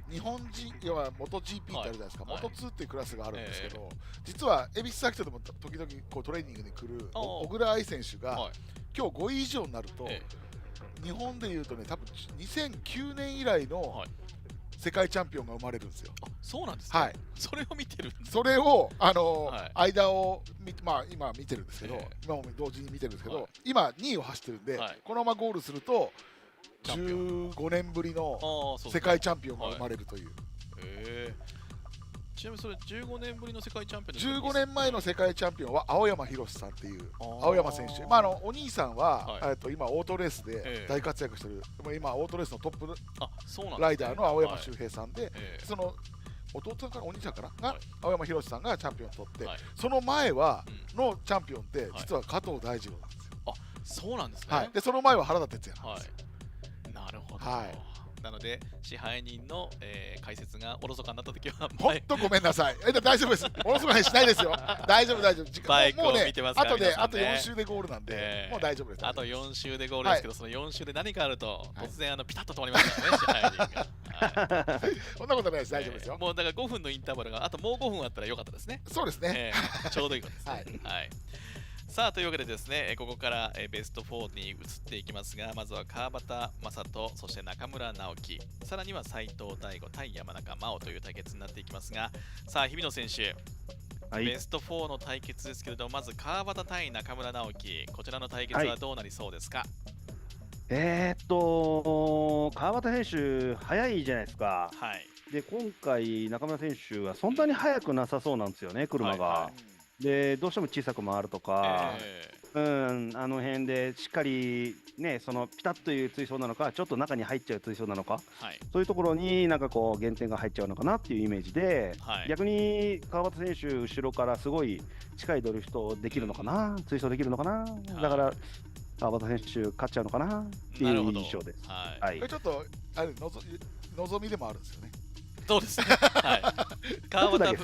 Speaker 16: 日日本人要は元 GP ってあるじゃないですか、元2っていうクラスがあるんですけど、実は恵比寿サーキットでも時々こうトレーニングに来る小倉愛選手が、今日5位以上になると、日本でいうとね、多分2009年以来の世界チャンピオンが生まれるんですよ。
Speaker 11: そうなんですね。
Speaker 16: はい。
Speaker 11: それを見てるんです。
Speaker 16: それを間を今見てるんですけど、今も同時に見てるんですけど、今2位を走ってるんで、このままゴールすると15年ぶりの世界チャンピオンが生まれるという。
Speaker 11: ちなみにそれ15年ぶりの世界チャンピオン。
Speaker 16: 15年前の世界チャンピオンは青山博さんっていう青山選手。お兄さんは今オートレースで大活躍してる。今オートレースのトップライダーの青山周平さんで、その弟さんからお兄さんかなが青山博さんがチャンピオンを取って、その前のチャンピオンって実は加藤大二郎なんですよ。
Speaker 11: あ、そうなんですね。
Speaker 16: でその前は原田哲也なんですよ。
Speaker 11: なるほど。なので支配人の、解説がおろそかになった時は
Speaker 16: 本当ごめんなさい。大丈夫です。おろそかにしないですよ。大丈夫。
Speaker 11: バイクを見てますから。
Speaker 16: あと4周でゴールなんで、もう大丈夫です。
Speaker 11: あと4周でゴールですけど、その4周で何かあると突然ピタッと止まりますからね、支配人が。
Speaker 16: そんなことないです。大丈夫ですよ。
Speaker 11: もうだから5分のインターバルがあともう5分あったらよかったですね。
Speaker 16: そうですね。
Speaker 11: ちょうどいいことですね。はい。さあというわけでですね、ここからベスト4に移っていきますが、まずは川端正人、そして中村直樹、さらには斉藤大吾対山中真央という対決になっていきますが、さあ日比野選手、ベスト4の対決ですけれども、まず川端対中村直樹、こちらの対決はどうなりそうですか？
Speaker 13: 川端選手速いじゃないですか。で今回中村選手はそんなに速くなさそうなんですよね、車が。でどうしても小さく回るとか、あの辺でしっかりね、そのピタッという追走なのか、ちょっと中に入っちゃう追走なのか、そういうところになんかこう減点が入っちゃうのかなっていうイメージで、逆に川端選手後ろからすごい近いドリフトできるのかな、追走できるのかな、だから川端選手勝っちゃうのかなっていう印象です。
Speaker 16: ちょっとあれ望みでもあるんですよね。
Speaker 11: そうですね。川端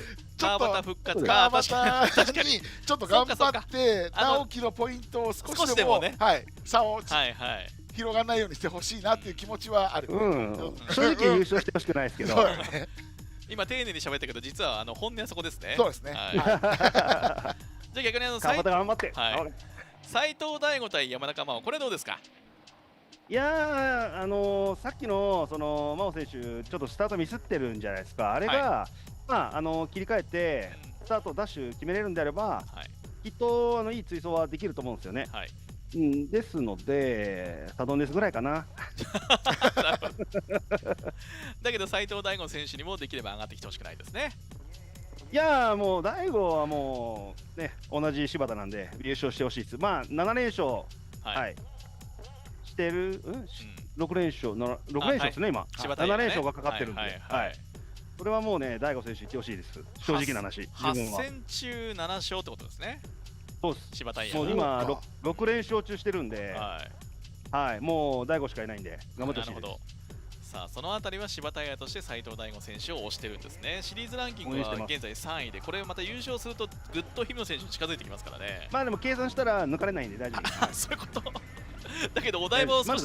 Speaker 11: 復活、
Speaker 16: 川端にちょっと頑張って直樹のポイントを少しでも差を広がらないようにしてほしいなっていう気持ちはある。
Speaker 13: 正直優勝してほしくないですけど。
Speaker 11: 今丁寧に喋ったけど実は本音はそこですね。
Speaker 16: そうですね。
Speaker 11: じゃあ逆に
Speaker 13: 川端頑張って。
Speaker 11: 斉藤大吾対山中真央、これどうですか？
Speaker 13: いやー、さっきのその真央選手、ちょっとスタートミスってるんじゃないですか、あれが、切り替えて、スタート、ダッシュ決めれるんであれば、きっといい追走はできると思うんですよね。ですので、サドンデスぐらいかな。
Speaker 11: だけど、斉藤大吾選手にもできれば上がってきてほしくないですね。
Speaker 13: いやー、もう大吾はもう、ね、同じ柴田なんで、優勝してほしいです。7連勝。してる6連勝ですね、今。7連勝がかかってるんで、これはもうね、大吾選手、いってほしいです、正直な話。
Speaker 11: 8戦中7勝ってことですね。
Speaker 13: そうです。
Speaker 11: 柴田
Speaker 13: もう今、6連勝中してるんで、もう大吾しかいないんで、頑張ってほしいです。
Speaker 11: さあ、そのあたりは柴田屋として斉藤大吾選手を推してるんですね。シリーズランキングは現在3位で、これまた優勝すると、ぐっと日比野選手に近づいてきますからね。
Speaker 13: でも計算したら抜かれないんで大丈夫です。
Speaker 11: そういうことだけどお台場を少し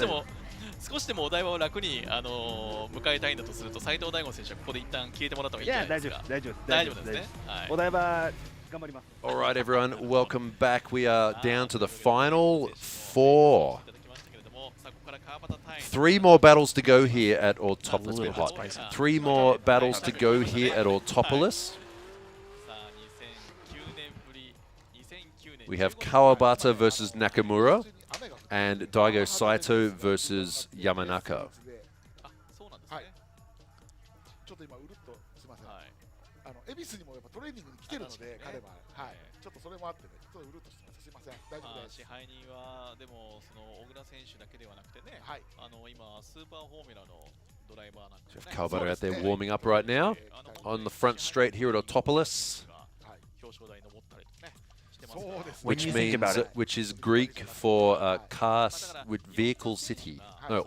Speaker 11: でもお台場を楽に、迎えたいんだとすると斉藤大吾選手はここで一旦消えてもらった方がいいんじゃないですか。大丈夫ですね。
Speaker 13: お台場頑張ります。
Speaker 15: Alright everyone, welcome back. We are down to the final 4. 3 more battles to go here at Autopolis. Bit hot. 3 more battles to go here at Autopolis. We have Kawabata versus Nakamura and Daigo Saito versus Yamanaka.
Speaker 16: ちょっと今うるっとすみません。恵比寿にもやっぱトレーニングに来てるので彼は、ちょっとそれもあってね、ちょっとうるっとしてます。すみません。大丈夫です。
Speaker 11: 支配人はでもその小倉選手だけではなくてね、今スーパーフォーミュラのドライバーなんかね。
Speaker 15: Kawabata out there warming up right now on the front straight here at Autopolis. Which is Greek for car with vehicle city, no,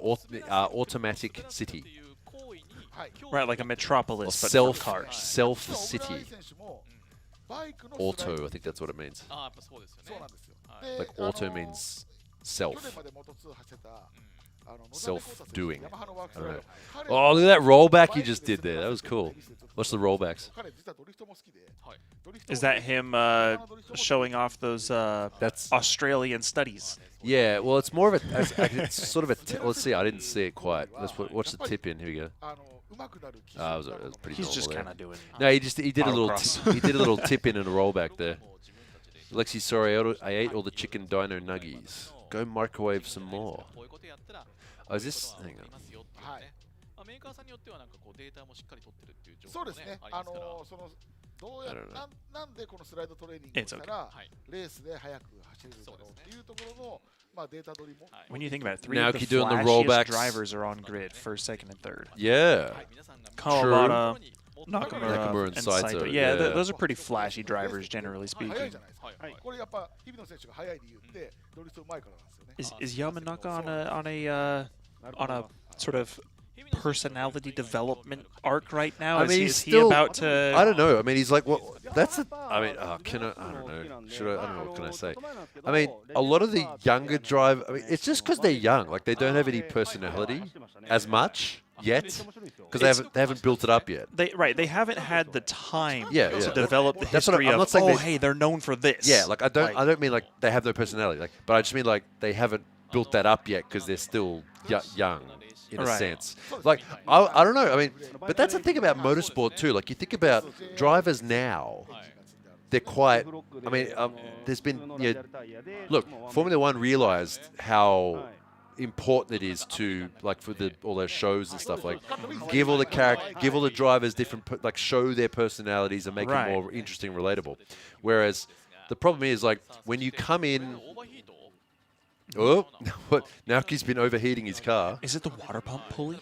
Speaker 15: automatic city.
Speaker 17: Right, like a metropolis, but
Speaker 15: self
Speaker 17: for cars.
Speaker 15: Self city. Auto, I think that's what it means. Like auto means self. self-doing. I don't know. Oh, look at that rollback he just did there. That was cool. What's the rollbacks?
Speaker 17: Is that him showing off those Australian studies?
Speaker 15: Yeah, well, it's more of a, it's sort of a, let's see, I didn't see it quite. Watch the tip in, here we go. It was pretty
Speaker 17: He's just
Speaker 15: normal
Speaker 17: kind of doing.
Speaker 15: No, he did a little he did a little tip in and a rollback there. Lexi, sorry, I ate all the chicken dino nuggies. Go microwave some more. Oh, is this? Hang on.
Speaker 16: メーカーさんによってはなんかこうデータもしっかり取ってるっていう情報がねありますから。そのどうやなんでこのスライドトレーニングをしたらレースで速く走れるんだろうっていうところのまあデータ取りも。
Speaker 17: When you think about it, 3 of the flashiest drivers are on grid, first, second, and third.
Speaker 15: Yeah.
Speaker 17: Kawabata, Nakamura, and
Speaker 15: Saito.
Speaker 17: Saito. Yeah, those are pretty flashy drivers, generally speaking.
Speaker 16: これやっぱ日比野選手が速い理由ってドリフトうまいからなんですよね。
Speaker 17: Is Yamanaka on a sort of personality development arc right now?
Speaker 15: I mean,
Speaker 17: is he about to?
Speaker 15: I don't know. I mean, he's like, what? That's a. I mean, I don't know. Should I don't know. What can I say? I mean, a lot of the younger drive. I mean, it's just because they're young. Like they don't have any personality as much yet because they haven't built it up yet.
Speaker 17: They haven't had the time
Speaker 15: to
Speaker 17: develop the history of. Oh, hey, they're known for this.
Speaker 15: Yeah, like I don't mean like they have no personality. Like, but I just mean like they haven't built that up yet because they're still young. In a sense. Like, I don't know. I mean, but that's the thing about motorsport too. Like, you think about drivers now, they're quite, I mean, there's been, look, Formula One realized how important it is to, like, for all those shows and stuff, like, give all the drivers different, like, show their personalities and make them more interesting and relatable. Whereas the problem is, like, when you come in, oh, what? Naoki's been overheating his car.
Speaker 17: Is it the water pump pulley?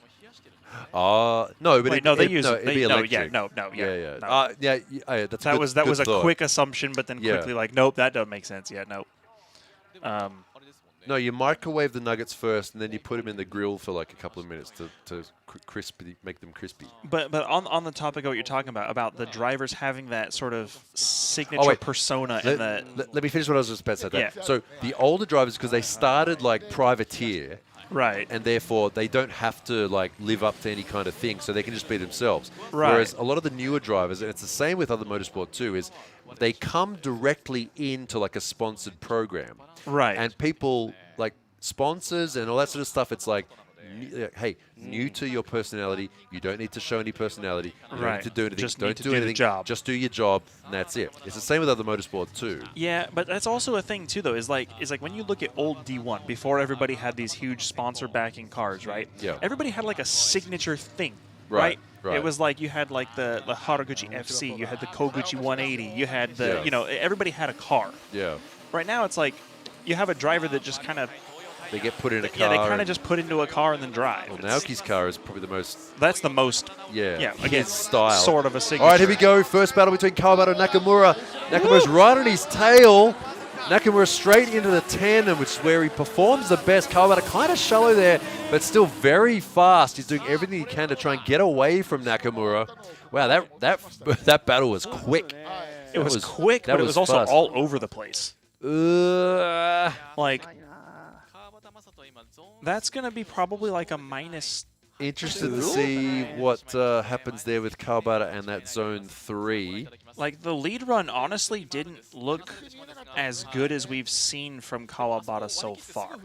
Speaker 15: No, but
Speaker 17: wait,
Speaker 15: it'd
Speaker 17: be electric.
Speaker 15: That's
Speaker 17: that was a
Speaker 15: thought.
Speaker 17: Quick assumption, but then quickly like, nope, that doesn't make sense. Yeah, nope.
Speaker 15: No, you microwave the nuggets first, and then you put them in the grill for like a couple of minutes to make them crispy.
Speaker 17: But on the topic of what you're talking about the drivers having that sort of signature persona.
Speaker 15: Let me finish what I was just about to say.
Speaker 17: Yeah.
Speaker 15: So the older drivers, because they started like privateer,
Speaker 17: right,
Speaker 15: and therefore they don't have to like live up to any kind of thing, so they can just be themselves.
Speaker 17: Right.
Speaker 15: Whereas a lot of the newer drivers, and it's the same with other motorsport too, is they come directly into like a sponsored program.
Speaker 17: Right.
Speaker 15: And people, like sponsors and all that sort of stuff, it's like, hey, new to your personality, you don't need to show any personality. You don't need to do anything.
Speaker 17: Just
Speaker 15: don't
Speaker 17: need to
Speaker 15: do
Speaker 17: do
Speaker 15: anything.
Speaker 17: the job.
Speaker 15: Just do your job, and that's it. It's the same with other motorsport too.
Speaker 17: Yeah, but that's also a thing too, though. Is like when you look at old D1 before everybody had these huge sponsor backing cars, right?
Speaker 15: Yeah.
Speaker 17: Everybody had like a signature thing,
Speaker 15: Right.
Speaker 17: It was like you had like the Haraguchi FC, you had the Koguchi 180, you had the everybody had a car.
Speaker 15: Yeah.
Speaker 17: Right now it's like you have a driver that just kind of
Speaker 15: they get put in a car.
Speaker 17: Yeah, they kind of just put into a car and then drive.
Speaker 15: Well, Naoki's car is probably the most.
Speaker 17: That's the most.
Speaker 15: Yeah.
Speaker 17: Again,
Speaker 15: style.
Speaker 17: Sort of a signature.
Speaker 15: All right, here we go. First battle between Kawabata and Nakamura. Nakamura's right on his tail. Nakamura straight into the tandem, which is where he performs the best. Kawabata kind of shallow there, but still very fast. He's doing everything he can to try and get away from Nakamura. Wow, that battle was quick.
Speaker 17: It was quick, but it was also all over the place. Like, that's going to be probably like a minus.
Speaker 15: Interested to see what happens there with Kawabata and that zone 3.
Speaker 17: Like, the lead run honestly didn't look as good as we've seen from Kawabata so far.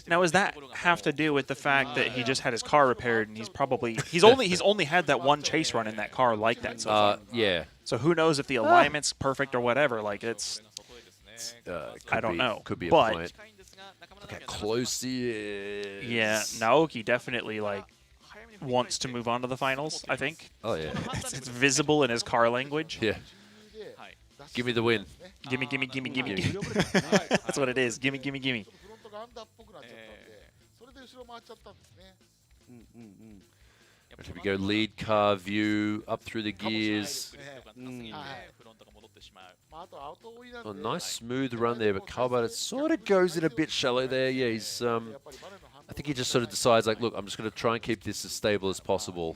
Speaker 17: Now, does that have to do with the fact that he just had his car repaired and he's only had that one chase run in that car like that so far?
Speaker 15: Yeah.
Speaker 17: So who knows if the alignment's perfect or whatever? Like, I don't know.
Speaker 15: Could be a
Speaker 17: but,
Speaker 15: point. Look how close he is.
Speaker 17: Yeah, Naoki definitely wants to move on to the finals, I think.
Speaker 15: Oh, yeah.
Speaker 17: It's visible in his car language.
Speaker 15: Yeah. Give me the win.
Speaker 17: Gimme. That's what it is. Gimme.
Speaker 15: Here we go. Lead car view up through the gears. Oh, nice smooth run there, but Kawabata sort of goes in a bit shallow there. Yeah, he's. I think he just sort of decides, like, look, I'm just going to try and keep this as stable as possible.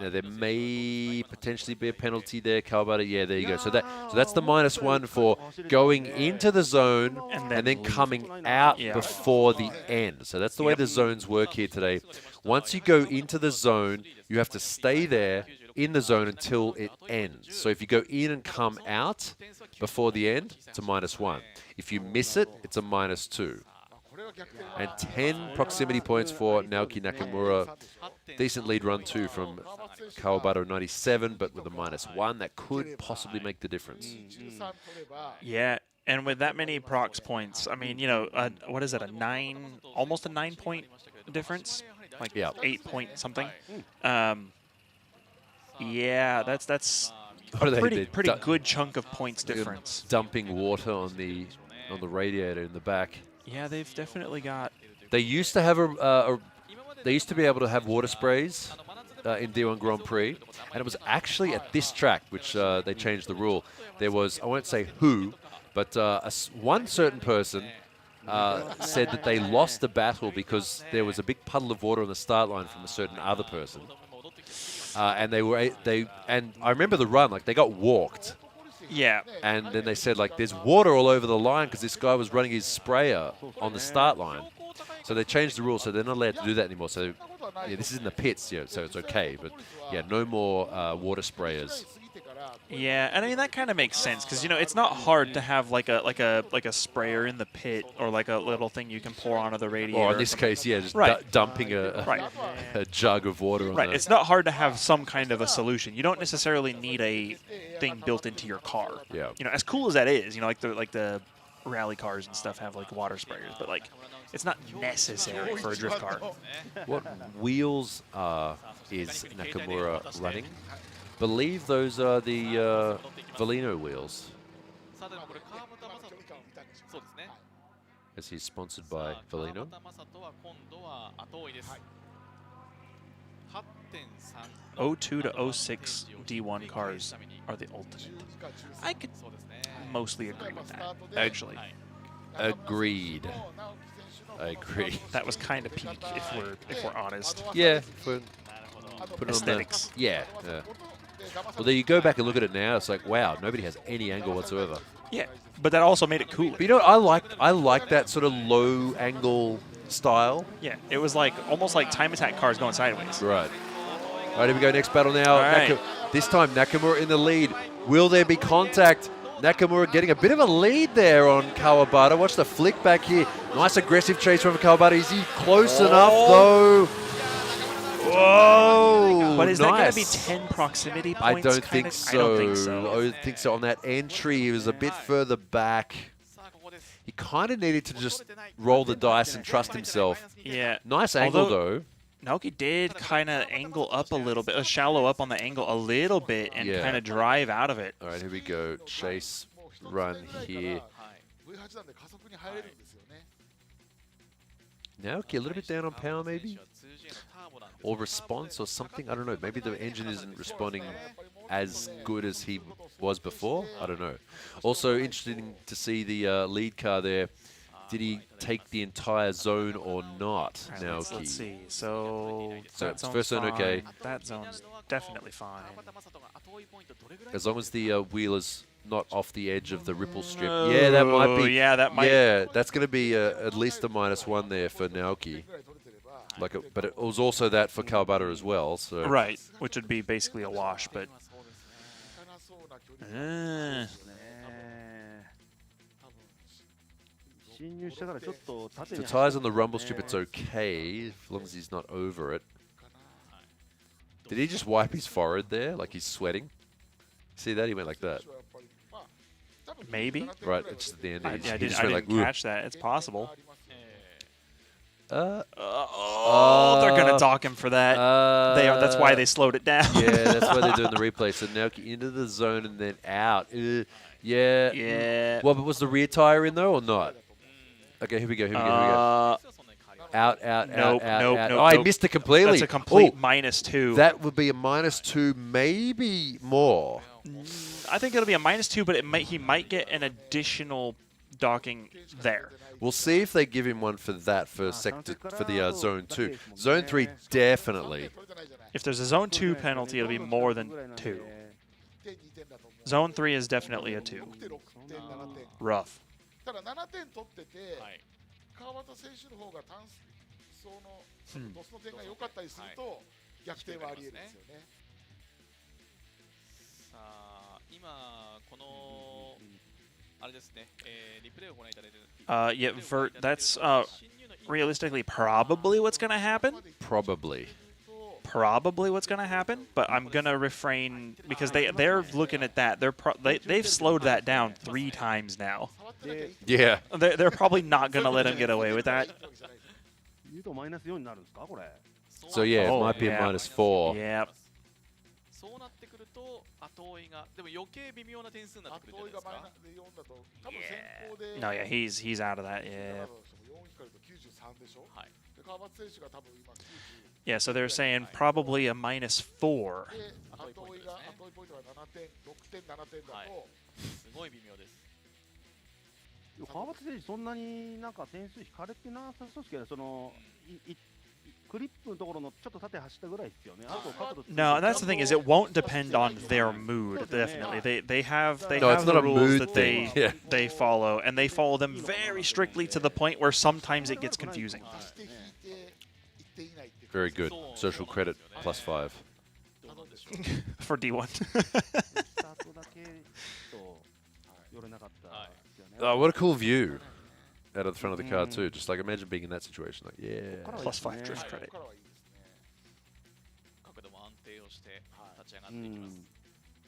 Speaker 15: Now there may potentially be a penalty there, Kawabata. Yeah, there you go. So that's the -1 for going into the zone and then coming out before the end. So that's the way the zones work here today. Once you go into the zone, you have to stay there in the zone until it ends. So if you go in and come out before the end, it's a -1. If you miss it, it's a -2. And 10 proximity points for Naoki Nakamura. Decent lead run too from Kawabata 97, but with a -1, that could possibly make the difference.
Speaker 17: Yeah, and with that many prox points, I mean, you know, what is it, almost a 9-point difference? Like 8 point something? Yeah, that's a pretty good chunk of points difference.
Speaker 15: Dumping water on the radiator in the back.
Speaker 17: Yeah, they've definitely got.
Speaker 15: They used to have they used to be able to have water sprays in D1 Grand Prix, and it was actually at this track, which they changed the rule. There was, I won't say who, but one certain person said that they lost the battle because there was a big puddle of water on the start line from a certain other person, and and I remember the run, like they got walked.
Speaker 17: Yeah.
Speaker 15: And then they said, like, there's water all over the line because this guy was running his sprayer on the start line. So they changed the rules, so they're not allowed to do that anymore. So, yeah, this is in the pits, yeah, so it's okay. But, yeah, no more water sprayers.
Speaker 17: Yeah, and I mean that kind of makes sense because you know it's not hard to have like a sprayer in the pit or like a little thing you can pour onto the radiator.
Speaker 15: Or in this case, yeah, just dumping a jug of water. On
Speaker 17: It's not hard to have some kind of a solution. You don't necessarily need a thing built into your car.
Speaker 15: Yeah.
Speaker 17: You know, as cool as that is, you know, like the rally cars and stuff have like water sprayers, but like it's not necessary for a drift car.
Speaker 15: What wheels is Nakamura running? Believe those are the Valino wheels. As he's sponsored by Valino.
Speaker 17: '02 to '06 D1 cars are the ultimate. I could mostly agree with that, actually.
Speaker 15: Agreed. I agree.
Speaker 17: That was kind of peak, if we're honest.
Speaker 15: Yeah.
Speaker 17: Put aesthetics.
Speaker 15: Yeah. Well, there you go back and look at it now. It's like, wow, nobody has any angle whatsoever.
Speaker 17: Yeah, but that also made it cool.
Speaker 15: But you know, I like that sort of low angle style.
Speaker 17: Yeah, it was like almost like time attack cars going sideways.
Speaker 15: Right. All right, here we go. Next battle now.
Speaker 17: Right.
Speaker 15: This time, Nakamura in the lead. Will there be contact? Nakamura getting a bit of a lead there on Kawabata. Watch the flick back here. Nice aggressive chase from Kawabata. Is he close enough, though? Whoa!
Speaker 17: But is that going to be 10 proximity points?
Speaker 15: I don't think so. I don't think so. On that entry, he was a bit further back. He kind of needed to just roll the dice and trust himself.
Speaker 17: Yeah.
Speaker 15: Nice angle, though.
Speaker 17: Naoki did kind of angle up a little bit, shallow up on the angle a little bit, and kind of drive out of it.
Speaker 15: All right, here we go. Chase run here. Naoki a little bit down on power, maybe? Or response or something? I don't know. Maybe the engine isn't responding as good as he was before. I don't know. Also, interesting to see the lead car there. Did he take the entire zone or not,
Speaker 17: Right,
Speaker 15: Naoki?
Speaker 17: let's see. So
Speaker 15: it's first zone okay.
Speaker 17: That zone's definitely fine.
Speaker 15: As long as the wheel is not off the edge of the ripple strip. Yeah, that might be.
Speaker 17: Yeah, that might.
Speaker 15: Yeah, that's going to be at least a -1 there for Naoki. But it was also that for Kawabata as well. So
Speaker 17: Right, which would be basically a wash, but.
Speaker 15: The tires on the rumble strip, it's okay as long as he's not over it. Did he just wipe his forehead there, like he's sweating? See that? He went like that.
Speaker 17: Maybe.
Speaker 15: Right, it's just at the end.
Speaker 17: I
Speaker 15: He
Speaker 17: didn't
Speaker 15: just went like,
Speaker 17: catch that. It's possible.
Speaker 15: they're
Speaker 17: gonna dock him for that. That's why they slowed it down.
Speaker 15: Yeah, that's why they're doing the replay. So now into the zone and then out. Yeah.
Speaker 17: Yeah.
Speaker 15: Well, but was the rear tire in though or not? Okay, here we go. Out.
Speaker 17: Nope.
Speaker 15: Oh, I missed it completely.
Speaker 17: That's a complete -2.
Speaker 15: That would be a -2, maybe more.
Speaker 17: I think it'll be a -2, but he might get an additional docking there.
Speaker 15: We'll see if they give him one for that for the zone 2. Zone 3 definitely.
Speaker 17: If there's a Zone 2 penalty, it'll be more than 2. Zone 3 is definitely a 2. Rough.
Speaker 16: ただ7点取ってて、川端選手の方が単走のドスの点が良かったりすると逆転はあり得るんですよね。
Speaker 11: さあ今このあれですね、リプレイをご覧いただいている。
Speaker 17: Yeah, Vert, that's realistically probably what's going to happen.
Speaker 15: Probably
Speaker 17: what's going to happen, but I'm going to refrain because they're looking at that. They've slowed that down 3 times now.
Speaker 15: Yeah.
Speaker 17: They're probably not going to let him get away with that.
Speaker 15: So yeah, it might be a -4.
Speaker 17: Yeah.
Speaker 11: そうなってくると後追いがでも余計微妙な点数になってくるんじゃないですか。
Speaker 17: No, yeah, he's out of that. Yeah. Yeah, so they're saying probably a -4.
Speaker 11: すごい微妙です。
Speaker 13: 川端選手そんなになんか点数引かれてなさそうですけど、そのクリップのところのちょっと縦走ったぐらいですよね。あと角度。
Speaker 17: No, that's the thing is it won't depend on their mood. Definitely, they have the
Speaker 15: not a
Speaker 17: rules
Speaker 15: mood
Speaker 17: that
Speaker 15: thing.
Speaker 17: they follow, and they follow them very strictly to the point where sometimes it gets confusing.
Speaker 15: Very good. Social credit +5.
Speaker 17: For D1.
Speaker 15: Oh, what a cool view out of the front of the car too. Just like imagine being in that situation. Like, yeah.
Speaker 17: +5 drift credit.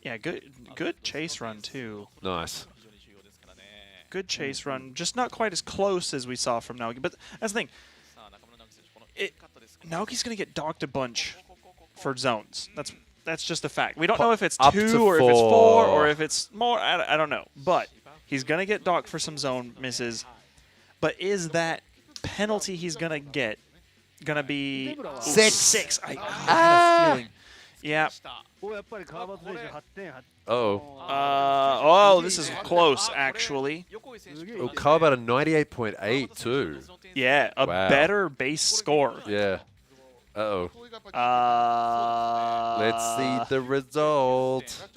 Speaker 17: Yeah, good chase run too.
Speaker 15: Nice.
Speaker 17: Good chase run, just not quite as close as we saw from Naoki. But that's the thing. Naoki's going to get docked a bunch for zones. That's just a fact. We don't know if it's 2 or if it's 4 or if it's more. I don't know. But he's going to get docked for some zone misses. But is that penalty he's going to get going to be 6? I had a feeling. Yeah. Oh, this is close, actually.
Speaker 15: Oh, how about a 98.8 too?
Speaker 17: Yeah, a better base score.
Speaker 15: Yeah. Uh-oh. Let's see the result.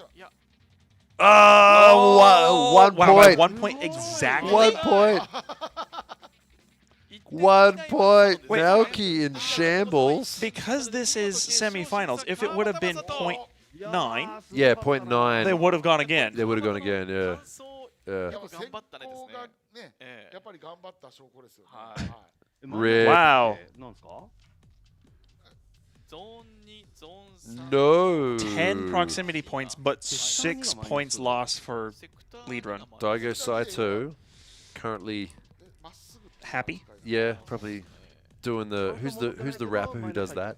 Speaker 15: Oh, one point.
Speaker 17: 1 point exactly.
Speaker 15: 1 point. 1 point. Naoki in shambles.
Speaker 17: Because this is semifinals, if it would have been 0.9.
Speaker 15: Yeah, 0.9.
Speaker 17: They would have gone again.
Speaker 15: They would have gone again, yeah. Rip.
Speaker 17: Wow.
Speaker 15: No.
Speaker 17: 10 proximity points, but 6 points lost for lead run.
Speaker 15: Daigo Saito currently
Speaker 17: happy.
Speaker 15: Yeah, probably doing the who's the rapper who does that?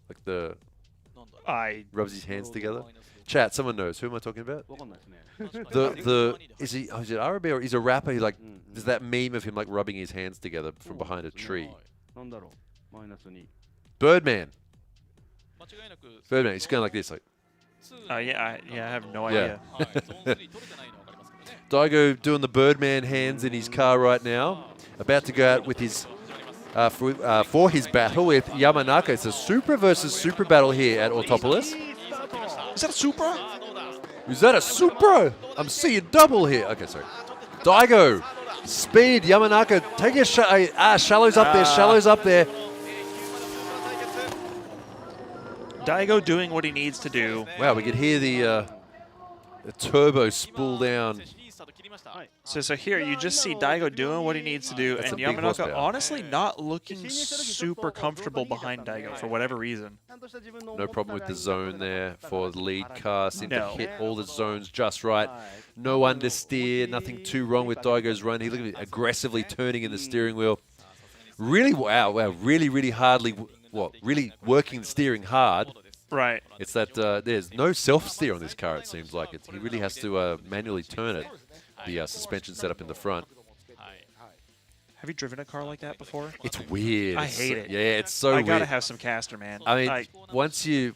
Speaker 15: Like the rubs his hands together. Chat, someone knows. Who am I talking about? Is it Arabe or he's a rapper? He like there's that meme of him like rubbing his hands together from behind a tree. Birdman. Birdman. He's going like this, like.
Speaker 17: Yeah, I have no idea.
Speaker 15: Daigo doing the Birdman hands in his car right now. About to go out with his for his battle with Yamanaka. It's a Supra versus Supra battle here at Autopolis.
Speaker 17: Is that a Supra?
Speaker 15: Is that a Supra? I'm seeing double here. Okay, sorry. Daigo, speed, Yamanaka, take your shallows up there, shallows up there.
Speaker 17: Daigo doing what he needs to do.
Speaker 15: Wow, we could hear the turbo spool down.
Speaker 17: So here you just see Daigo doing what he needs to do, and Yamanaka honestly not looking super comfortable behind Daigo for whatever reason.
Speaker 15: No problem with the zone there for the lead car. Seemed to hit all the zones just right. No understeer, nothing too wrong with Daigo's run. He looked aggressively turning in the steering wheel. Really, wow, really really working the steering hard.
Speaker 17: Right.
Speaker 15: It's that there's no self-steer on this car, it seems like. He really has to manually turn it. The suspension setup in the front.
Speaker 17: Have you driven a car like that before?
Speaker 15: It's weird.
Speaker 17: I hate it.
Speaker 15: Yeah, it's so weird.
Speaker 17: I gotta have some caster, man.
Speaker 15: I mean, once you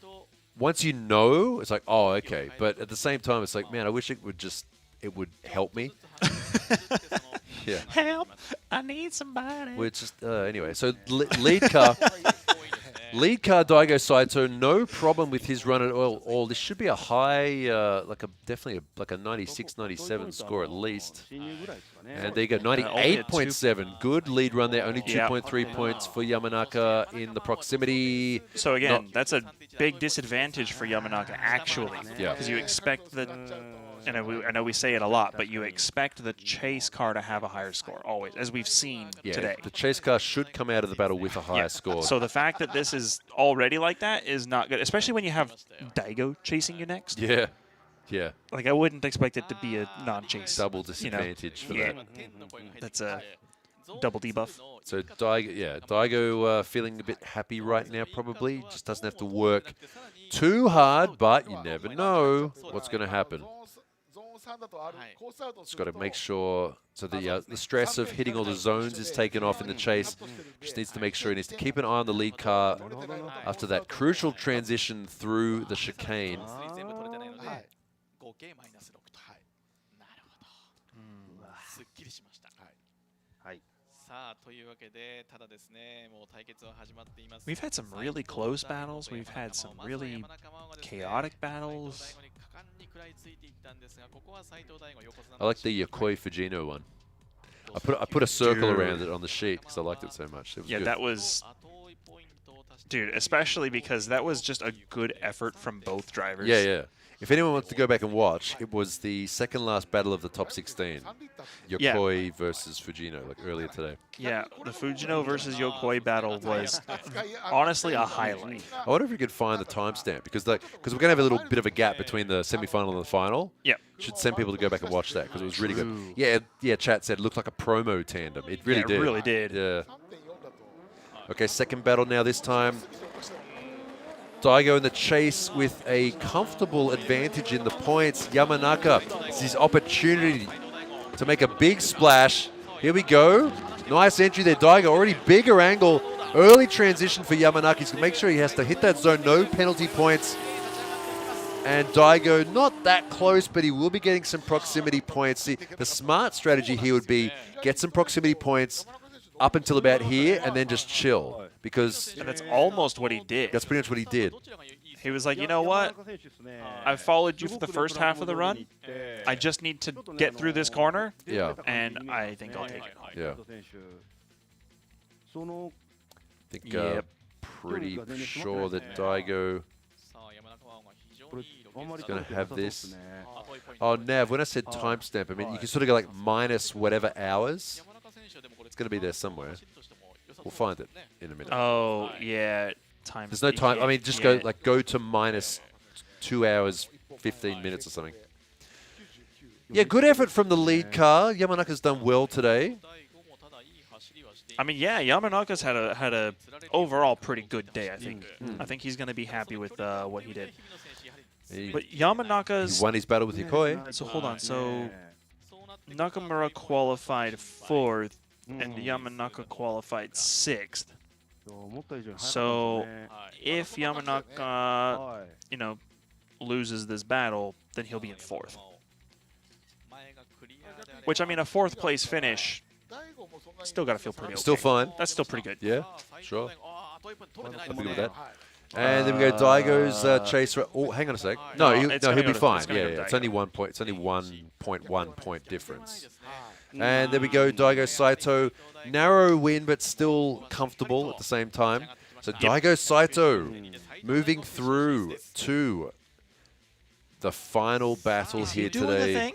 Speaker 15: know, it's like, oh, okay. But at the same time, it's like, man, I wish it would help me. Yeah.
Speaker 17: Help! I need somebody.
Speaker 15: We're just anyway. So lead car. Lead car Daigo Saito, no problem with his run at all. This should be a high, definitely like a 96, 97 score at least. And there you go, 98.7. Good lead run there. Only 2.3 points for Yamanaka in the proximity.
Speaker 17: So again, that's a big disadvantage for Yamanaka, actually.
Speaker 15: Yeah.
Speaker 17: Because you expect the, and I know we say it a lot, but you expect the chase car to have a higher score, always, as we've seen today.
Speaker 15: The chase car should come out of the battle with a higher score.
Speaker 17: So the fact that this is already like that is not good, especially when you have Daigo chasing you next.
Speaker 15: Yeah. Yeah.
Speaker 17: Like, I wouldn't expect it to be a non-chase.
Speaker 15: Double disadvantage for that.
Speaker 17: That's a double debuff.
Speaker 15: So Daigo feeling a bit happy right now, probably. Just doesn't have to work too hard, but you never know what's going to happen. Just got to make sure, so the stress of hitting all the zones is taken off in the chase. Just needs to make sure he needs to keep an eye on the lead car after that crucial transition through the chicane.
Speaker 17: We've had some really close battles. We've had some really chaotic battles.
Speaker 15: I like the Yokoi Fujino one. I put a circle around it on the sheet because I liked it so much. It was good.
Speaker 17: That was... Dude, especially because that was just a good effort from both drivers.
Speaker 15: Yeah. If anyone wants to go back and watch, it was the second last battle of the top 16. Yokoi versus Fujino, like earlier today.
Speaker 17: Yeah, the Fujino versus Yokoi battle was honestly a highlight.
Speaker 15: I wonder if we could find the timestamp because we're going to have a little bit of a gap between the semi-final and the final.
Speaker 17: Yeah.
Speaker 15: Should send people to go back and watch that because it was really good. Yeah, chat said it looked like a promo tandem. It really did.
Speaker 17: It really did.
Speaker 15: Yeah. Okay, second battle now this time. Daigo in the chase with a comfortable advantage in the points. Yamanaka, it's his opportunity to make a big splash. Here we go. Nice entry there, Daigo. Already bigger angle. Early transition for Yamanaka. He's going to make sure he has to hit that zone. No penalty points. And Daigo, not that close, but he will be getting some proximity points. The smart strategy here would be get some proximity points up until about here and then just chill. Because
Speaker 17: that's almost what he did.
Speaker 15: That's pretty much what he did.
Speaker 17: He was like, you know what? I followed you for the first half of the run. I just need to get through this corner.
Speaker 15: Yeah.
Speaker 17: And I think I'll take it.
Speaker 15: Yeah. I think pretty sure that Daigo is going to have this. Oh, Nav, when I said timestamp, I mean, you can sort of go like minus whatever hours. It's going to be there somewhere. We'll find it in a minute.
Speaker 17: Oh, yeah. Time.
Speaker 15: There's no time. I mean, just go to minus 2 hours, 15 minutes or something. Yeah, good effort from the lead car. Yamanaka's done well today.
Speaker 17: I mean, yeah, Yamanaka's had a overall pretty good day, I think. I think he's going to be happy with what he did. But Yamanaka's...
Speaker 15: He won his battle with Yokoi.
Speaker 17: So hold on. So Nakamura qualified 4th, and Yamanaka qualified 6th. So if Yamanaka, loses this battle, then he'll be in 4th. Which, I mean, a 4th place finish, still got to feel pretty okay.
Speaker 15: Still fine.
Speaker 17: That's still pretty good.
Speaker 15: Yeah, sure. I'm good with that. And then we go Daigo's chase. Oh, hang on a sec. No, he'll be fine. Yeah, it's only 1 point. It's only 1.1 point difference. And then we go Daigo Saito. Narrow win, but still comfortable at the same time. So Daigo Saito moving through to the final battle here today.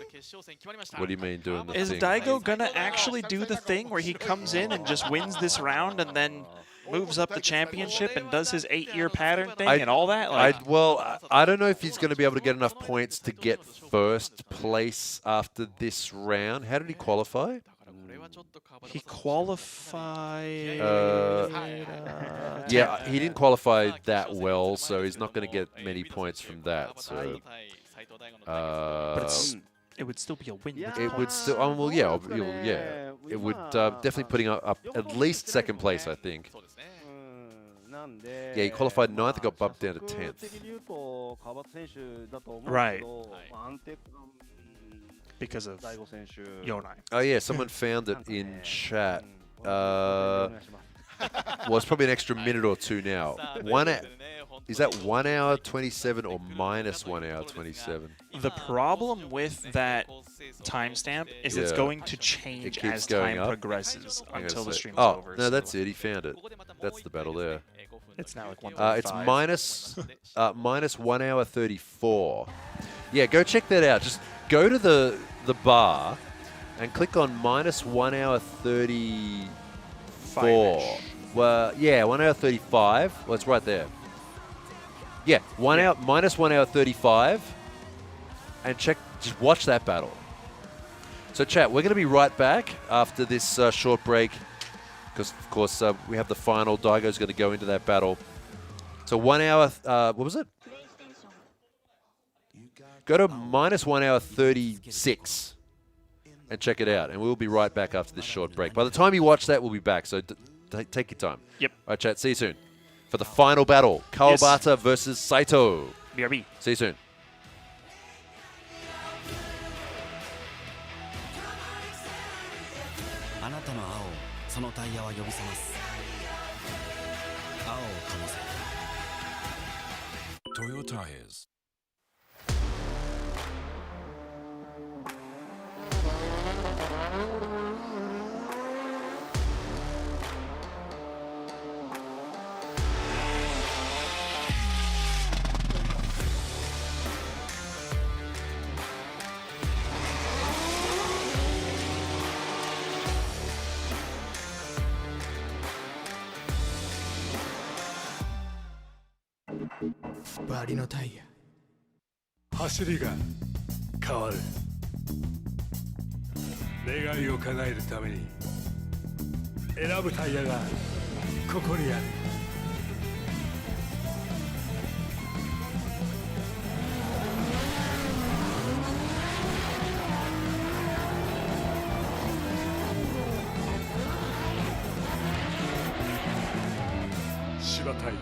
Speaker 15: What do you mean doing the thing?
Speaker 17: Is Daigo gonna actually do the thing where he comes in and just wins this round and then moves up the championship and does his 8-year pattern thing and all that?
Speaker 15: I don't know if he's going to be able to get enough points to get 1st place after this round. How did he qualify?
Speaker 17: He qualified...
Speaker 15: yeah, he didn't qualify that well, so he's not going to get many points from that. So,
Speaker 17: but it would still be a win.
Speaker 15: It would still... well, yeah. It would definitely putting up at least 2nd place, I think. Yeah, he qualified 9th, got bumped down to 10th.
Speaker 17: Right. Because of Yonai.
Speaker 15: Oh, yeah, someone found it in chat. Well, it's probably an extra minute or two now. Is that 1 hour 27 or minus 1 hour 27?
Speaker 17: The problem with that timestamp is it's going to change as time progresses until the stream is over.
Speaker 15: Oh, no, that's it. He found it. That's the battle there.
Speaker 17: It's now like 1:35.
Speaker 15: It's minus 1 hour 34. Yeah, go check that out. Just go to the bar and click on minus 1 hour 34. Well, yeah, 1 hour 35. Well, it's right there. Yeah, minus 1 hour 35. And just watch that battle. So, chat, we're going to be right back after this short break. Because, of course, we have the final. Daigo's going to go into that battle. So 1 hour, what was it? Go to minus 1 hour 36 and check it out. And we'll be right back after this short break. By the time you watch that, we'll be back. So take your time.
Speaker 17: Yep.
Speaker 15: All right, chat. See you soon. For the final battle, Kawabata versus Saito.
Speaker 17: BRB.
Speaker 15: See you soon.
Speaker 12: あなたの青、そのタイヤは呼び覚ます青をかませトヨタイズ
Speaker 21: バリのタイヤ走りが変わる願いを叶えるために選ぶタイヤがここにある芝タイヤ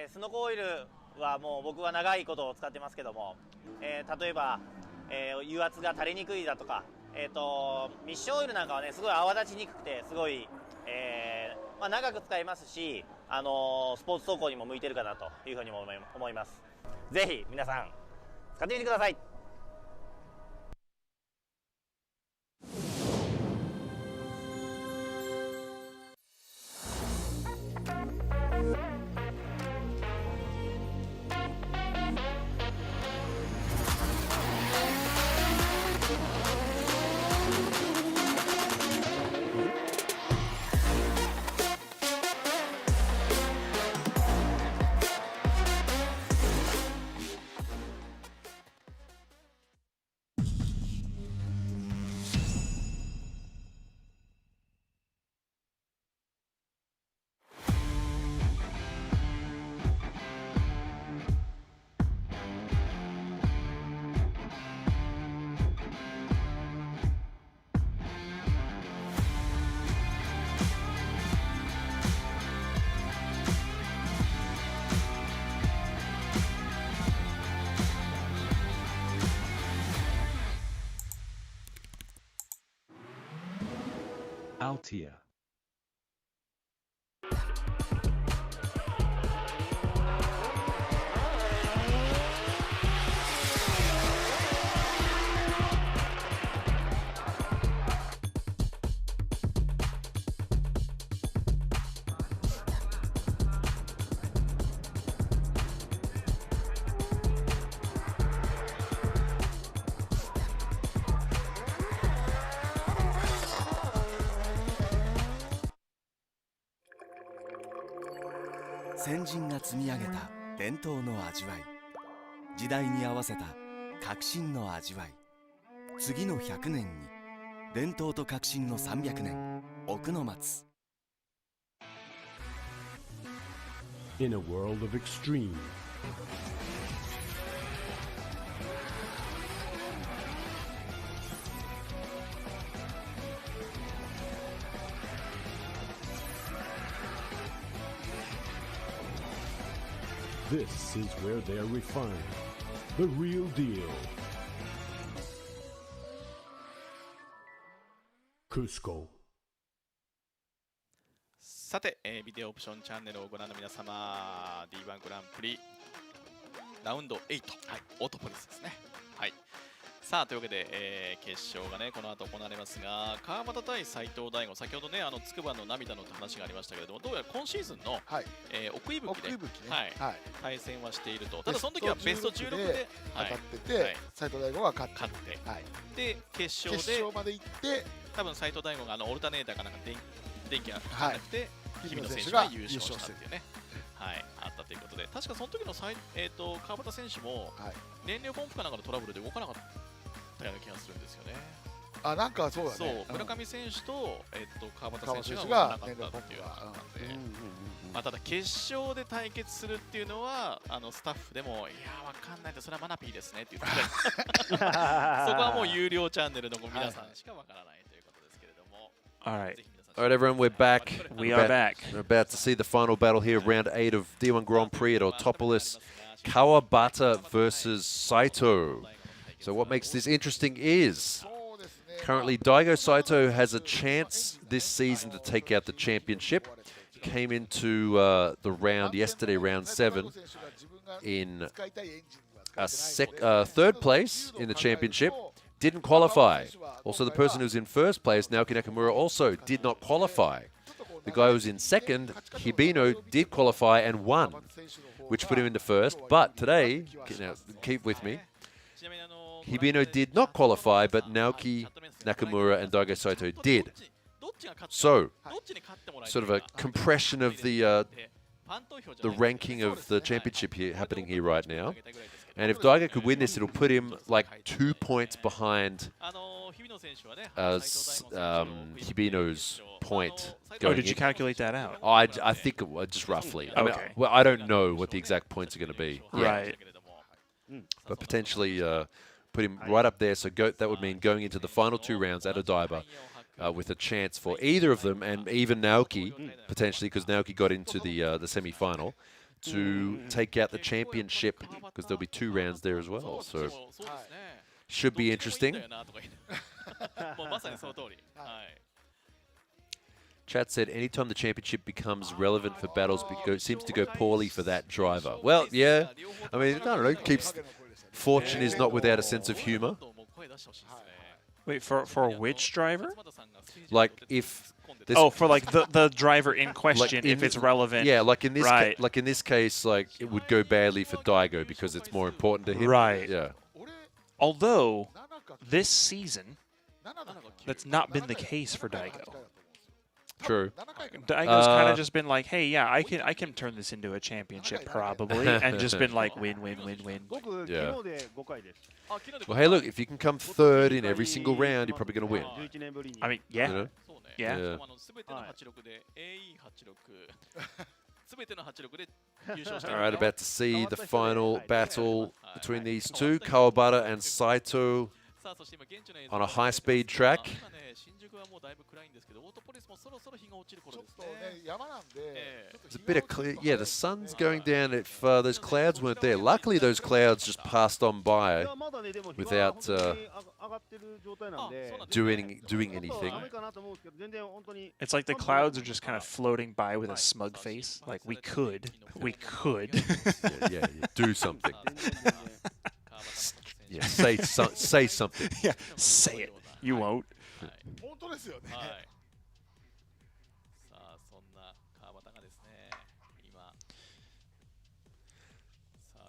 Speaker 14: スノコオイルはもう僕は長いことを使ってますけども、例えば、油圧が垂れにくいだとか、ミッションオイルなんかはねすごい泡立ちにくくてすごい、長く使えますし、スポーツ走行にも向いてるかなというふうにも思います。ぜひ皆さん使ってみてください。
Speaker 12: Altia 先人が積み上げた伝統の味わい、時代に合わせた革新の味わい。次の100年に伝統と革新の300年、奥の松。
Speaker 21: In a world of extreme, this is where they're refined, the real deal. Cusco.
Speaker 11: さて、ビデオオプションチャンネルをご覧の皆様、D1 グランプリラウンド8、オートポリスですね。はい。さあというわけで、決勝がねこの後行われますが、川端対斉藤大吾、先ほどね筑波の涙の話がありましたけれども、どうやら今シーズンの、奥井吹で、対戦はしていると。ただその時はベスト16で
Speaker 16: 当たってて、斉藤大吾は勝って、
Speaker 11: で決勝まで行って、多分斉藤大吾がオルタネーターかなんか電気がなくて、日比野選手が優勝したっていうね。あったということで、確かその時の川端選手も燃料ポンプかなんかのトラブルで動かなかったような気がするんですよね。
Speaker 16: あ、なんかそうだね。
Speaker 11: そう、村上選手と川端選手が動かなかったっていうのがあったんで、まあただ決勝で対決するっていうのはスタッフでもいやわかんないで、それはマナピーですねって言ってそこはもう有料チャンネルの皆さんしかわからないということですけれども。
Speaker 15: All right, everyone, we're back.
Speaker 17: We are back.
Speaker 15: We're about to see the final battle here, round 8 of D1 Grand Prix at AUTOPOLIS. Kawabata versus Saito. So what makes this interesting is currently Daigo Saito has a chance this season to take out the championship. Came into the round yesterday, round 7, in third place in the championship. Didn't qualify. Also, the person who's in first place, Naoki Nakamura, also did not qualify. The guy who's in second, Hibino, did qualify and won, which put him into first. But today, keep with me, Hibino did not qualify, but Naoki Nakamura and Daigo Saito did. So, sort of a compression of the ranking of the championship here happening here right now. And if Daigo could win this, it'll put him like 2 points behind Hibino's point.
Speaker 17: Did you calculate that out?
Speaker 15: Oh, I think it was just roughly. I mean, well, I don't know what the exact points are going to be.
Speaker 17: Right.
Speaker 15: But potentially put him right up there. So that would mean going into the final 2 rounds at Odaiba with a chance for either of them, and even Naoki, potentially, because Naoki got into the semi-final, to take out the championship, because there'll be 2 rounds there as well. So should be interesting. Chat said anytime the championship becomes relevant for battles, it seems to go poorly for that driver. Well, yeah. I mean, I don't know. Fortune is not without a sense of humor.
Speaker 17: Wait, for which driver?
Speaker 15: Like if...
Speaker 17: for like the driver in question, like if it's relevant.
Speaker 15: Yeah, like in this like in this case, like it would go badly for Daigo because it's more important to him.
Speaker 17: Right.
Speaker 15: Yeah.
Speaker 17: Although this season, that's not been the case for Daigo.
Speaker 15: True.
Speaker 17: Daigo's kind of just been like, hey, yeah, I can turn this into a championship probably, and just been like win, win, win, win.
Speaker 15: Yeah. Well, hey, look, if you can come 3rd in every single round, you're probably going to win.
Speaker 17: I mean, yeah.
Speaker 15: You know?
Speaker 17: Yeah.
Speaker 15: All right, about to see the final battle between these two, Kawabata and Saito, on a high-speed track. There's a bit of clear. Yeah, the sun's going down. If those clouds weren't there, luckily those clouds just passed on by without doing anything.
Speaker 17: It's like the clouds are just kind of floating by with a smug face. Like we could.
Speaker 15: Yeah, do something. Yeah, say something.
Speaker 17: Yeah, say it. You won't.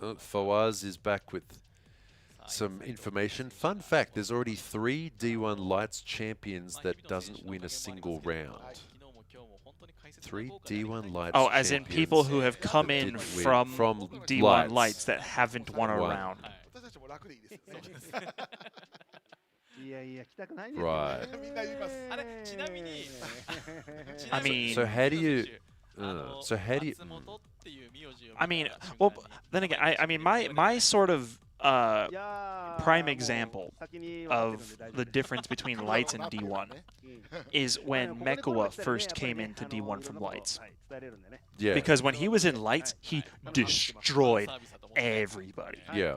Speaker 15: Fawaz is back with some information. Fun fact, there's already 3 D1 Lights champions that doesn't win a single round. 3 D1 Lights.
Speaker 17: Oh, as in
Speaker 15: champions
Speaker 17: people who have come in
Speaker 15: didn't win
Speaker 17: from D1 Lights that haven't won a round.
Speaker 15: Right.
Speaker 17: I mean,
Speaker 15: so how do you?
Speaker 17: I mean, well, then again, I mean, my sort of prime example of the difference between Lights and D1 is when Mekuwa first came into D1 from Lights.
Speaker 15: Yeah.
Speaker 17: Because when he was in Lights, he destroyed everybody.
Speaker 15: Yeah.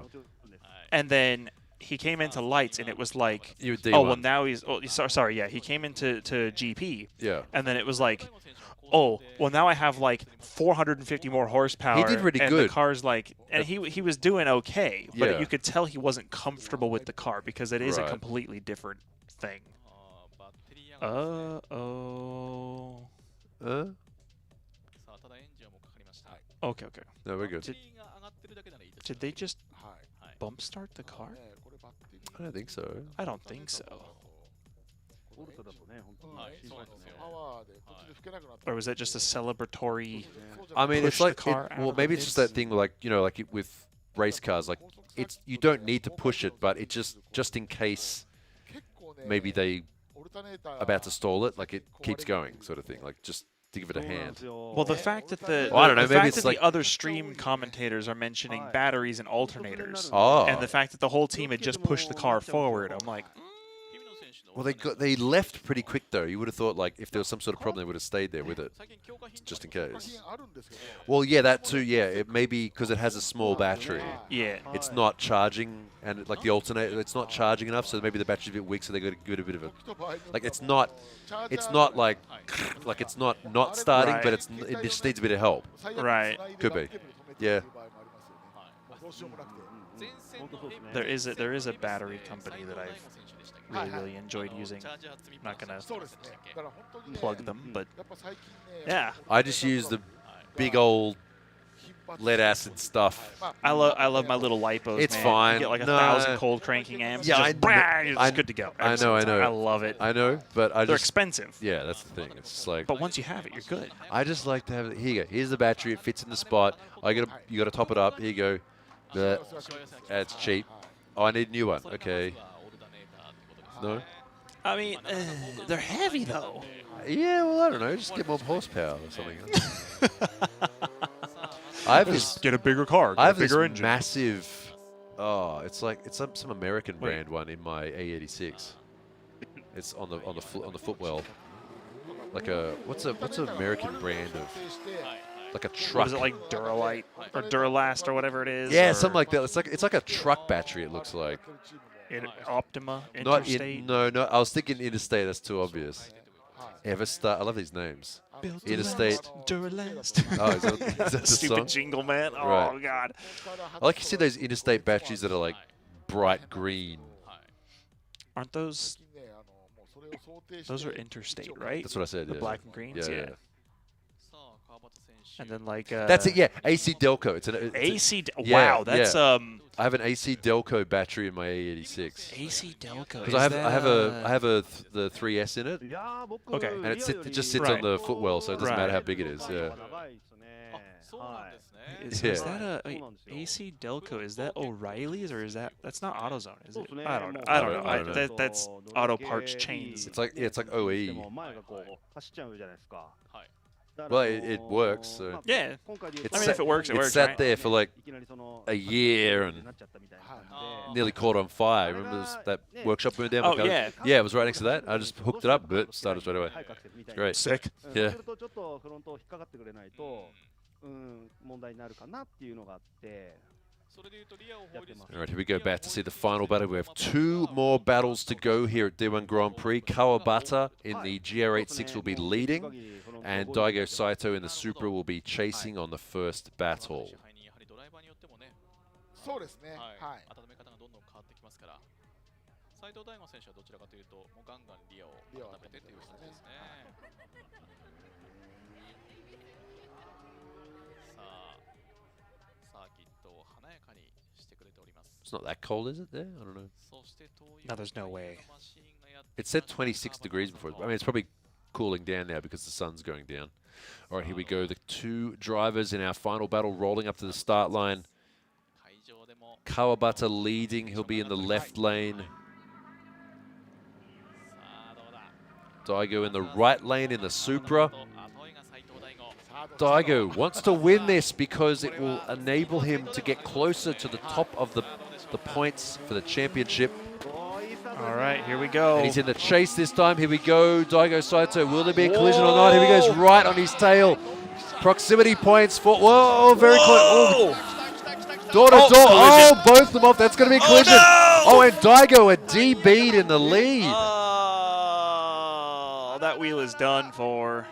Speaker 17: And then he came into Lights, and it was like,
Speaker 15: D1.
Speaker 17: oh, well, now he's, oh, sorry, yeah, he came into GP.
Speaker 15: Yeah.
Speaker 17: And then it was like, oh, well, now I have like 450 more horsepower.
Speaker 15: He did really
Speaker 17: and
Speaker 15: good.
Speaker 17: The car's like, and he was doing okay, but
Speaker 15: Yeah.
Speaker 17: you could tell he wasn't comfortable with the car because it is a
Speaker 15: Right.
Speaker 17: completely different thing. Okay, okay.
Speaker 15: No, we're good.
Speaker 17: Did they just bump start the car?
Speaker 15: I don't think so.
Speaker 17: I don't think so. Or was that just a celebratory?
Speaker 15: I mean,
Speaker 17: push
Speaker 15: it's like
Speaker 17: the car out
Speaker 15: well,
Speaker 17: of
Speaker 15: maybe
Speaker 17: the
Speaker 15: it's just
Speaker 17: pits?
Speaker 15: that thing, like like with race cars, like it's you don't need to push it, but it just in case maybe they about to stall it, like it keeps going, sort of thing, like just to give it a hand.
Speaker 17: Well, the fact that the
Speaker 15: Well, I don't know,
Speaker 17: the
Speaker 15: maybe
Speaker 17: fact
Speaker 15: it's
Speaker 17: that
Speaker 15: like
Speaker 17: the other stream commentators are mentioning batteries and alternators,
Speaker 15: Oh.
Speaker 17: and the fact that the whole team had just pushed the car forward, I'm like,
Speaker 15: Well, they left pretty quick though. You would have thought like if there was some sort of problem, they would have stayed there with it, just in case. Well, yeah, that too. Yeah, it may be because it has a small battery.
Speaker 17: Yeah.
Speaker 15: It's not charging, and like the alternator, it's not charging enough. So maybe the battery's a bit weak, so they got to give it a bit of a like. It's not like it's not starting,
Speaker 17: Right.
Speaker 15: but it just needs a bit of help.
Speaker 17: Right.
Speaker 15: Could be. Yeah.
Speaker 17: there is a battery company that I've really enjoyed using. I'm not gonna plug them, but yeah.
Speaker 15: I just use the big old lead acid stuff.
Speaker 17: I love my little lipos.
Speaker 15: It's
Speaker 17: man.
Speaker 15: fine.
Speaker 17: You get like
Speaker 15: No.
Speaker 17: 1,000 cold cranking amps.
Speaker 15: Yeah,
Speaker 17: just it's good to go.
Speaker 15: I know.
Speaker 17: I love it.
Speaker 15: I know, but
Speaker 17: They're expensive.
Speaker 15: Yeah, that's the thing. It's just like.
Speaker 17: But once you have it, you're good.
Speaker 15: I just like to have it. Here you go. Here's the battery. It fits in the spot. You got to top it up. Here you go. That's cheap. Oh, I need a new one. Okay. No.
Speaker 17: I mean, they're heavy though.
Speaker 15: Yeah, well, I don't know. Just get more horsepower or something. I have
Speaker 17: Just get a bigger car. Get
Speaker 15: I have
Speaker 17: a bigger
Speaker 15: this
Speaker 17: engine.
Speaker 15: massive. Oh, it's like it's some American brand one in my A86. It's on the footwell. Like a what's an American brand of like a truck?
Speaker 17: Was it like Duralite or Duralast or whatever it is?
Speaker 15: Yeah,
Speaker 17: or
Speaker 15: something like that. It's like a truck battery. It looks like.
Speaker 17: Optima,
Speaker 15: Not
Speaker 17: Interstate.
Speaker 15: no. I was thinking Interstate. That's too obvious. Everstar. I love these names.
Speaker 17: Built to
Speaker 15: Interstate.
Speaker 17: last, Duralast.
Speaker 15: Oh, is that the
Speaker 17: Stupid
Speaker 15: song?
Speaker 17: jingle, man. Oh
Speaker 15: Right.
Speaker 17: God.
Speaker 15: I like to see those Interstate batteries that are like bright green.
Speaker 17: Aren't those? Those are Interstate, right?
Speaker 15: That's what I said.
Speaker 17: The
Speaker 15: Yeah.
Speaker 17: black and greens.
Speaker 15: Yeah.
Speaker 17: Yeah.
Speaker 15: yeah.
Speaker 17: And then like.
Speaker 15: That's it. Yeah, AC Delco. It's an
Speaker 17: AC.
Speaker 15: yeah,
Speaker 17: Wow, that's
Speaker 15: yeah. I have an AC Delco battery in my A86.
Speaker 17: AC Delco.
Speaker 15: Because I have the 3S in it.
Speaker 17: Okay.
Speaker 15: And it just sits
Speaker 17: Right.
Speaker 15: on the footwell, so it doesn't matter how big it is. Yeah.
Speaker 17: Is that a wait, AC Delco? Is that O'Reilly's or is that's not AutoZone? Is it? I don't know. I don't know. That's Auto Parts Chains.
Speaker 15: It's like OE. Well, it works. So.
Speaker 17: Yeah.
Speaker 15: It's
Speaker 17: I mean, if it works, it works,
Speaker 15: sat
Speaker 17: right?
Speaker 15: there for like a year and nearly caught on fire. Remember that workshop burned down?
Speaker 17: Oh,
Speaker 15: my car?
Speaker 17: yeah.
Speaker 15: Yeah, it was right next to that. I just hooked it up, but started straight away. Great.
Speaker 17: Sick.
Speaker 15: Yeah.
Speaker 13: 問題になるかなっていうのがあって。
Speaker 15: All right, here we go back to see the final battle. We have 2 more battles to go here at D1 Grand Prix. Kawabata in the GR86 will be leading, and Daigo Saito in the Supra will be chasing on the first battle.
Speaker 16: そうですね。はい。
Speaker 11: 温め方がどんどん変わってきますから、斉藤大吾選手はどちらかというと、もうガンガンリアを温めてという感じですね。さあ、サーキットを華やかにしてくれております。
Speaker 15: It's not that cold, is it there? I don't know.
Speaker 17: No, there's no way.
Speaker 15: It said 26 degrees before. I mean, it's probably cooling down now because the sun's going down. All right, here we go. The two drivers in our final battle rolling up to the start line. Kawabata leading. He'll be in the left lane. Daigo in the right lane in the Supra. Daigo wants to win this because it will enable him to get closer to the top of the points for the championship.
Speaker 17: All right, here we go.
Speaker 15: And he's in the chase this time. Here we go. Daigo Saito. Will there be a collision or not? Here he goes right on his tail. Proximity points for... Whoa, very close. Oh. Door to door. Oh, both of them off. That's going to be a collision. Oh, and Daigo a DB'd in the lead.
Speaker 17: Oh, that wheel is done for.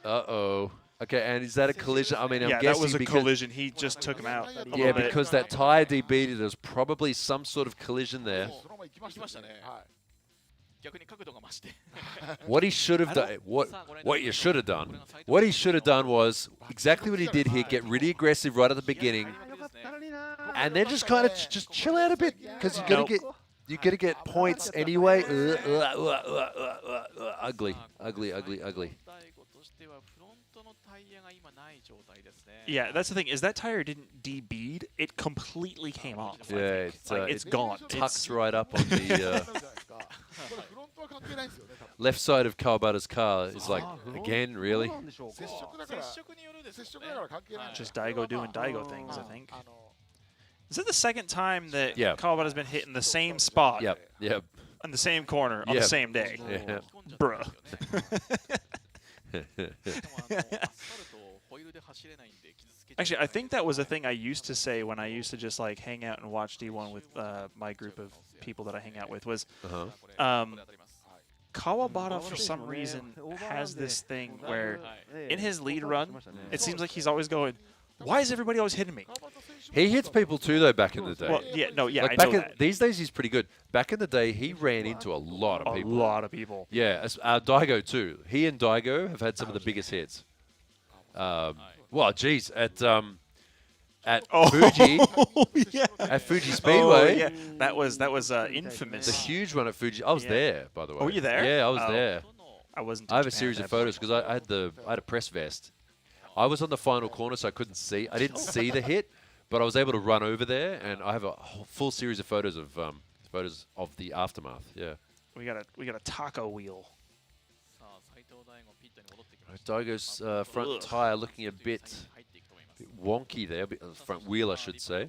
Speaker 15: Uh-oh. Okay, and is that a collision? I mean, I'm guessing
Speaker 17: that was a
Speaker 15: because
Speaker 17: collision. He just took him out.
Speaker 15: Yeah, because that tire DB'd, there's probably some sort of collision there. What he should have done, what you should have done, what he should have done was exactly what he did here, get really aggressive right at the beginning, and then just kind of just chill out a bit, because you're gonna get points anyway. Ugly.
Speaker 17: Yeah, that's the thing. Is that tire didn't DB'd? It completely came off.
Speaker 15: Yeah,
Speaker 17: it's gone.
Speaker 15: It tucks right up on the left side of Kawabata's car. Is like, again, really?
Speaker 17: Just Daigo doing Daigo things, I think. Is it the second time that Kawabata's been hit in the same spot?
Speaker 15: Yep.
Speaker 17: On the same corner on the same day?
Speaker 15: Yeah.
Speaker 17: Bruh. Actually, I think that was a thing I used to say when I used to just like hang out and watch D1 with my group of people that I hang out with was Kawabata for some reason has this thing where in his lead run, it seems like he's always going, why is everybody always hitting me?
Speaker 15: He hits people too, though, back in the day.
Speaker 17: Well,
Speaker 15: like
Speaker 17: I know that.
Speaker 15: These days, he's pretty good. Back in the day, he ran into a lot of people.
Speaker 17: A lot of people.
Speaker 15: Yeah, Daigo, too. He and Daigo have had some of the biggest hits. Well, geez, at Fuji, at Fuji Speedway.
Speaker 17: Yeah, that was infamous.
Speaker 15: The huge one at Fuji. I was there, by the way.
Speaker 17: Oh, were you there?
Speaker 15: Yeah, I was there.
Speaker 17: I wasn't.
Speaker 15: I have a series of photos because I had a press vest. I was on the final corner, so I couldn't see. I didn't see the hit, but I was able to run over there, and I have a full series of photos of the aftermath. Yeah.
Speaker 17: We got a taco wheel.
Speaker 15: Daigo's front tire looking a bit wonky there, front wheel, I should say.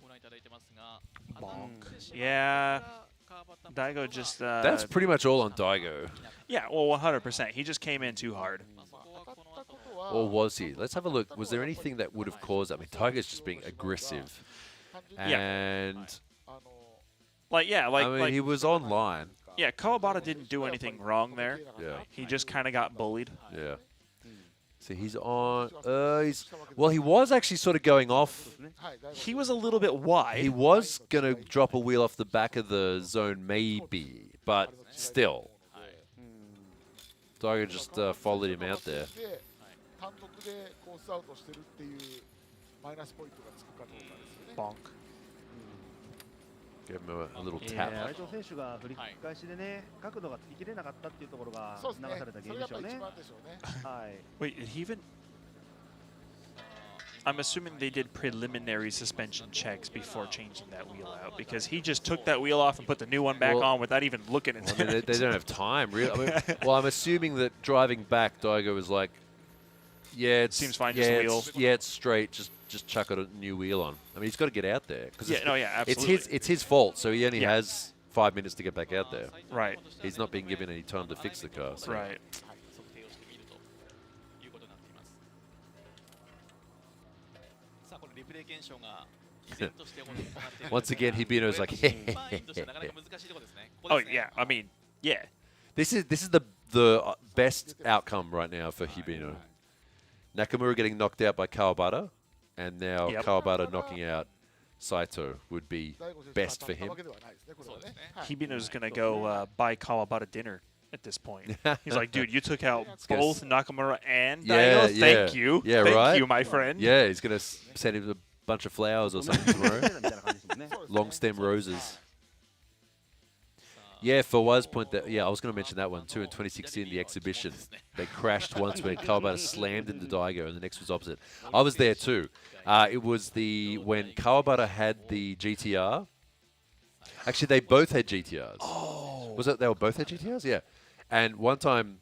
Speaker 17: Bonk. Yeah. Daigo just...
Speaker 15: That's pretty much all on Daigo.
Speaker 17: Yeah, well, 100%. He just came in too hard.
Speaker 15: Or was he? Let's have a look. Was there anything that would have caused that? I mean, Daigo's just being aggressive. And... I mean, he was online.
Speaker 17: Yeah, Kawabata didn't do anything wrong there.
Speaker 15: Yeah.
Speaker 17: He just kind of got bullied.
Speaker 15: Yeah. So he's on... well, he was actually sort of going off.
Speaker 17: He was a little bit wide.
Speaker 15: He was going to drop a wheel off the back of the zone maybe, but still. Daigo just followed him out there.
Speaker 17: Bonk.
Speaker 15: Give him a little tap.
Speaker 17: Wait, did he even... I'm assuming they did preliminary suspension checks before changing that wheel out, because he just took that wheel off and put the new one back on without even looking at it.
Speaker 15: I mean, they don't have time, really. I mean, well, I'm assuming that driving back, Daigo was like, yeah, it
Speaker 17: seems fine, just a wheel.
Speaker 15: Yeah, it's straight. Just chuck a new wheel on. I mean, he's got to get out there.
Speaker 17: Absolutely.
Speaker 15: It's his fault, so he only has 5 minutes to get back out there.
Speaker 17: Right.
Speaker 15: He's not being given any time to fix the car. So.
Speaker 17: Right.
Speaker 15: Once again, Hibino's like,
Speaker 17: oh yeah, I mean, yeah.
Speaker 15: This is the best outcome right now for Hibino. Nakamura getting knocked out by Kawabata, and now Kawabata knocking out Saito would be best for him.
Speaker 17: Hibino's going to go buy Kawabata dinner at this point. He's like, dude, you took out both Nakamura and Daigo. Thank you.
Speaker 15: Yeah,
Speaker 17: Thank you, my friend.
Speaker 15: Yeah, he's going to send him a bunch of flowers or something tomorrow. Long stem roses. Yeah, for Waz point, that I was going to mention that one too. In 2016, the exhibition, they crashed once when Kawabata slammed into Daigo, and the next was opposite. I was there too. It was when Kawabata had the GTR. Actually, they both had GTRs.
Speaker 17: Oh,
Speaker 15: was it they were both had GTRs? Yeah, and one time.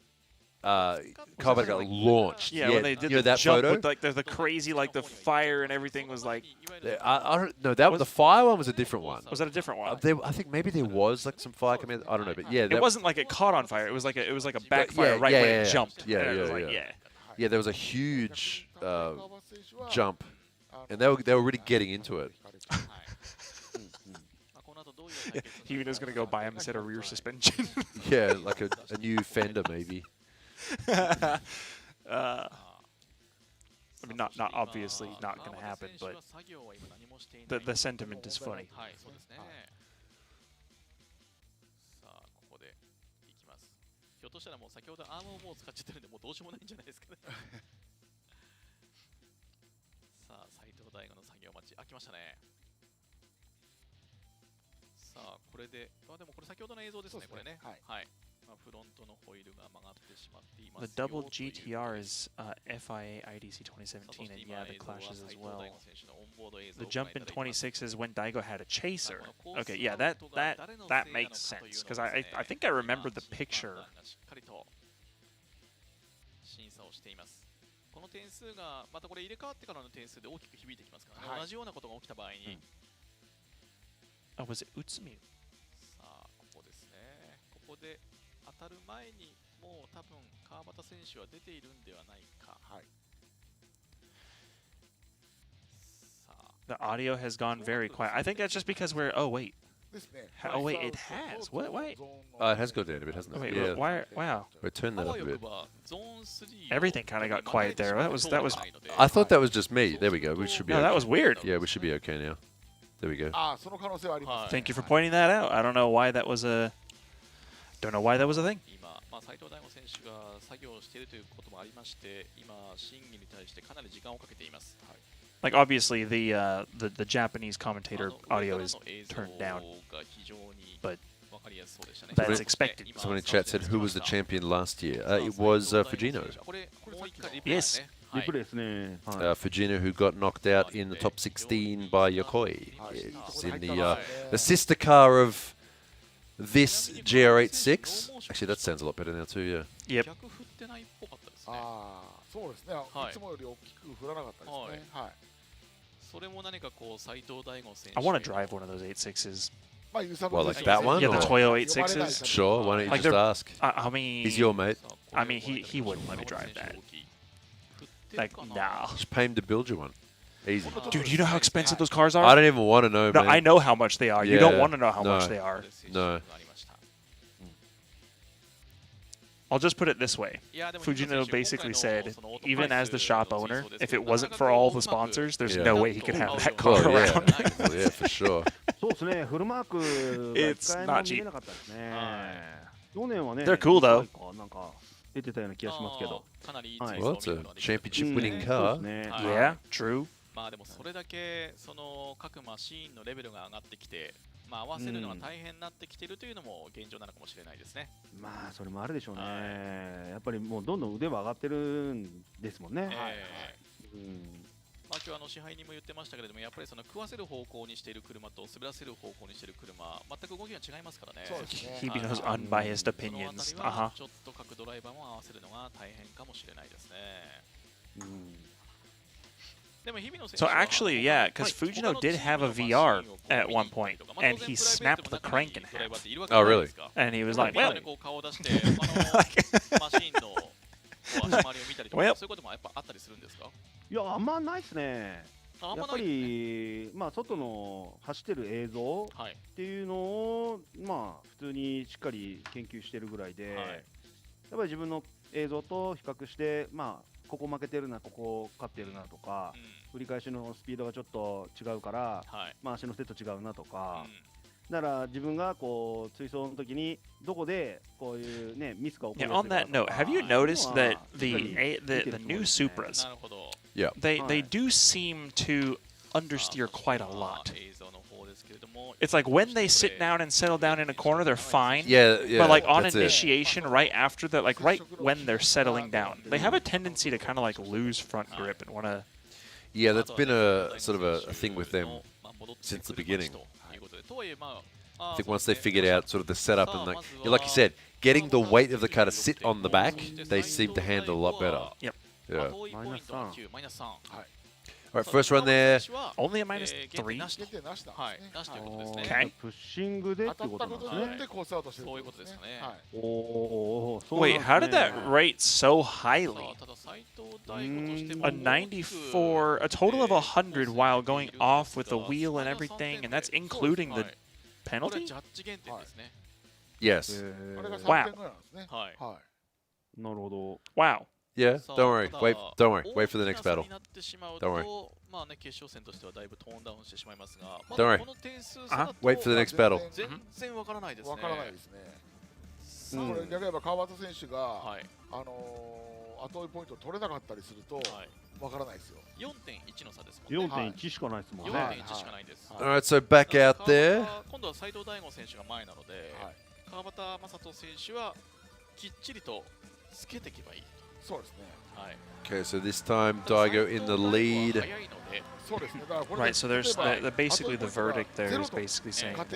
Speaker 15: Kawabata got launched.
Speaker 17: Yeah, when they did the
Speaker 15: that
Speaker 17: jump
Speaker 15: photo?
Speaker 17: with like the crazy, like the fire and everything was like.
Speaker 15: I don't know. That was the fire one was a different one.
Speaker 17: Was that a different one?
Speaker 15: I think maybe there was like some fire coming. I don't know, but yeah,
Speaker 17: it wasn't like it caught on fire. It was like a backfire when it jumped.
Speaker 15: Yeah. Yeah, there was a huge jump, and they were really getting into it.
Speaker 17: Hibino's gonna go buy him a set of rear suspension.
Speaker 15: Yeah, like a new fender maybe.
Speaker 17: I mean, not obviously not going to happen, but the sentiment is funny.
Speaker 11: ひょっとしたらもう先ほどアームをもう使っちゃってるんでもうどうしようもないんじゃないですかね。さあ斉藤大吾の作業待ち、あ、来ましたね。さあこれで、でもこれ先ほどの映像ですね、これね。はい。フロントのホイールが曲がってしまっています。
Speaker 17: The double GTR is FIA IDC 2017, and yeah, the clashes as well. The jump in 26 is when Daigo had a chaser. Okay, yeah, that makes sense because I think I remember the picture.
Speaker 11: 審査をしています。この点数がまたこれ入れ替わってからの点数で大きく響いてきますからね。同じようなことが起きた場合に。
Speaker 17: Was it Utsumi?
Speaker 11: さあここですね。ここで 当たる前にもう多分川端選手は出ているんではないか。はい。
Speaker 17: The audio has gone very quiet. I think that's just because we're. Oh wait. Oh wait, it has. What? Wait.
Speaker 15: It has gone down a bit, hasn't it?
Speaker 17: Wait,
Speaker 15: yeah.
Speaker 17: why? Wow.
Speaker 15: We turned that up a bit.
Speaker 17: Everything kind of got quiet there. That was.
Speaker 15: I thought that was just me. There we go. We should be.
Speaker 17: No,
Speaker 15: okay.
Speaker 17: that was weird.
Speaker 15: Yeah, we should be okay now. There we go.
Speaker 17: Thank you for pointing that out. I don't know why that was a. Don't know why that was a thing.
Speaker 11: 今、斉藤大吾選手が作業をしているということもありまして、今審議に対してかなり時間をかけています。はい。
Speaker 17: Like obviously the Japanese commentator audio is turned down, but that's expected.
Speaker 15: Someone in chat said, "Who was the champion last year?" It was Fujino.
Speaker 17: Yes.
Speaker 15: Fujino, who got knocked out in the top 16 by Yokoi. It's in the sister car of this GR86. Actually, that sounds a lot better now too. Yeah.
Speaker 17: Yep.
Speaker 16: そうですね。いつもより大きく振らなかったですね。はい。
Speaker 11: それも何かこう斉藤大吾選手
Speaker 17: I want to drive one of those 86s.
Speaker 15: Well, like that one?
Speaker 17: Yeah, the Toyo 86s.
Speaker 15: Sure, why don't you just ask?
Speaker 17: I mean,
Speaker 15: he's your mate.
Speaker 17: I mean, he wouldn't let me drive that. Like, nah.
Speaker 15: Just pay him to build you one. Easy.
Speaker 17: Dude, you know how expensive those cars are?
Speaker 15: I don't even want to know,
Speaker 17: no,
Speaker 15: man.
Speaker 17: I know how much they are.
Speaker 15: Yeah.
Speaker 17: You don't want to know how much they are.
Speaker 15: No.
Speaker 17: I'll just put it this way. Fujino basically said, even as the shop owner, if it wasn't for all the sponsors, there's no way he could have that car around.
Speaker 15: Yeah, for sure.
Speaker 17: It's not cheap. They're cool though.
Speaker 15: Well, it's a championship-winning car.
Speaker 17: Yeah, true.
Speaker 11: まあでもそれだけその各マシーンのレベルが上がってきて、まあ合わせるのが大変になってきているというのも現状なのかもしれないですね。
Speaker 13: まあそれもあるでしょうね。やっぱりもうどんどん腕は上がってるんですもんね。
Speaker 11: まあ今日支配人も言ってましたけれども、やっぱりその食わせる方向にしている車と滑らせる方向にしている車、全く動きが違いますからね。
Speaker 17: Hibino's unbiased opinions.
Speaker 11: ちょっと各ドライバーも合わせるのが大変かもしれないですね。
Speaker 17: So actually, yeah, because Fujino did have a VR at one point, and he snapped the crank in half.
Speaker 15: Oh, really?
Speaker 17: And he was like, well, well.
Speaker 13: いや、あんまないですね。やっぱり、まあ、外の走ってる映像っていうのを、まあ、普通にしっかり研究してるぐらいで、やっぱり自分の映像と比較して、まあ、ここ負けてるな、ここ勝ってるなとか、振り返しのスピードがちょっと違うから、まあ足のセット違うなとか、だから自分がこう追走の時にどこでこういうねミスが起こるか。
Speaker 17: On that note, have you noticed that the new Supras, they do seem to understeer quite a lot. it's like when they sit down and settle down in a corner, they're fine.
Speaker 15: Yeah,
Speaker 17: But like on initiation, right after that, like right when they're settling down, they have a tendency to kind of like lose front grip and want to.
Speaker 15: Yeah, that's been a sort of a thing with them since the beginning. I think once they figured out sort of the setup and like you said, getting the weight of the car to sit on the back, they seem to handle a lot better.
Speaker 17: Yep.
Speaker 15: Yeah.
Speaker 17: All
Speaker 15: right, first run there.
Speaker 17: Only a -3.
Speaker 13: Okay. プッシングでってことなんですね。
Speaker 17: Wait, how did that rate so highly? A 94, a total of 100 while going off with the wheel and everything, and that's including the penalty?
Speaker 15: Yes.
Speaker 17: Wow.
Speaker 13: なるほど。
Speaker 17: Wow.
Speaker 15: Yeah, don't worry. Don't worry. Wait for the next battle. Don't worry. Don't worry. Wait for the next battle.
Speaker 16: わからないですね。これ逆に言えば川端選手が後追いポイント取れなかったりするとわからないですよ。
Speaker 11: 4.1の差ですもんね。
Speaker 13: 4.1しかないですもんね。
Speaker 11: 4.1しかないです。
Speaker 15: All right, so back out there.
Speaker 11: 今度は斉藤大吾選手が前なので、川端正人選手はきっちりとつけていけばいい。そうですね。はい。
Speaker 15: Okay, so this time Daigo in the lead.
Speaker 17: Right, so there's basically the verdict there is basically saying that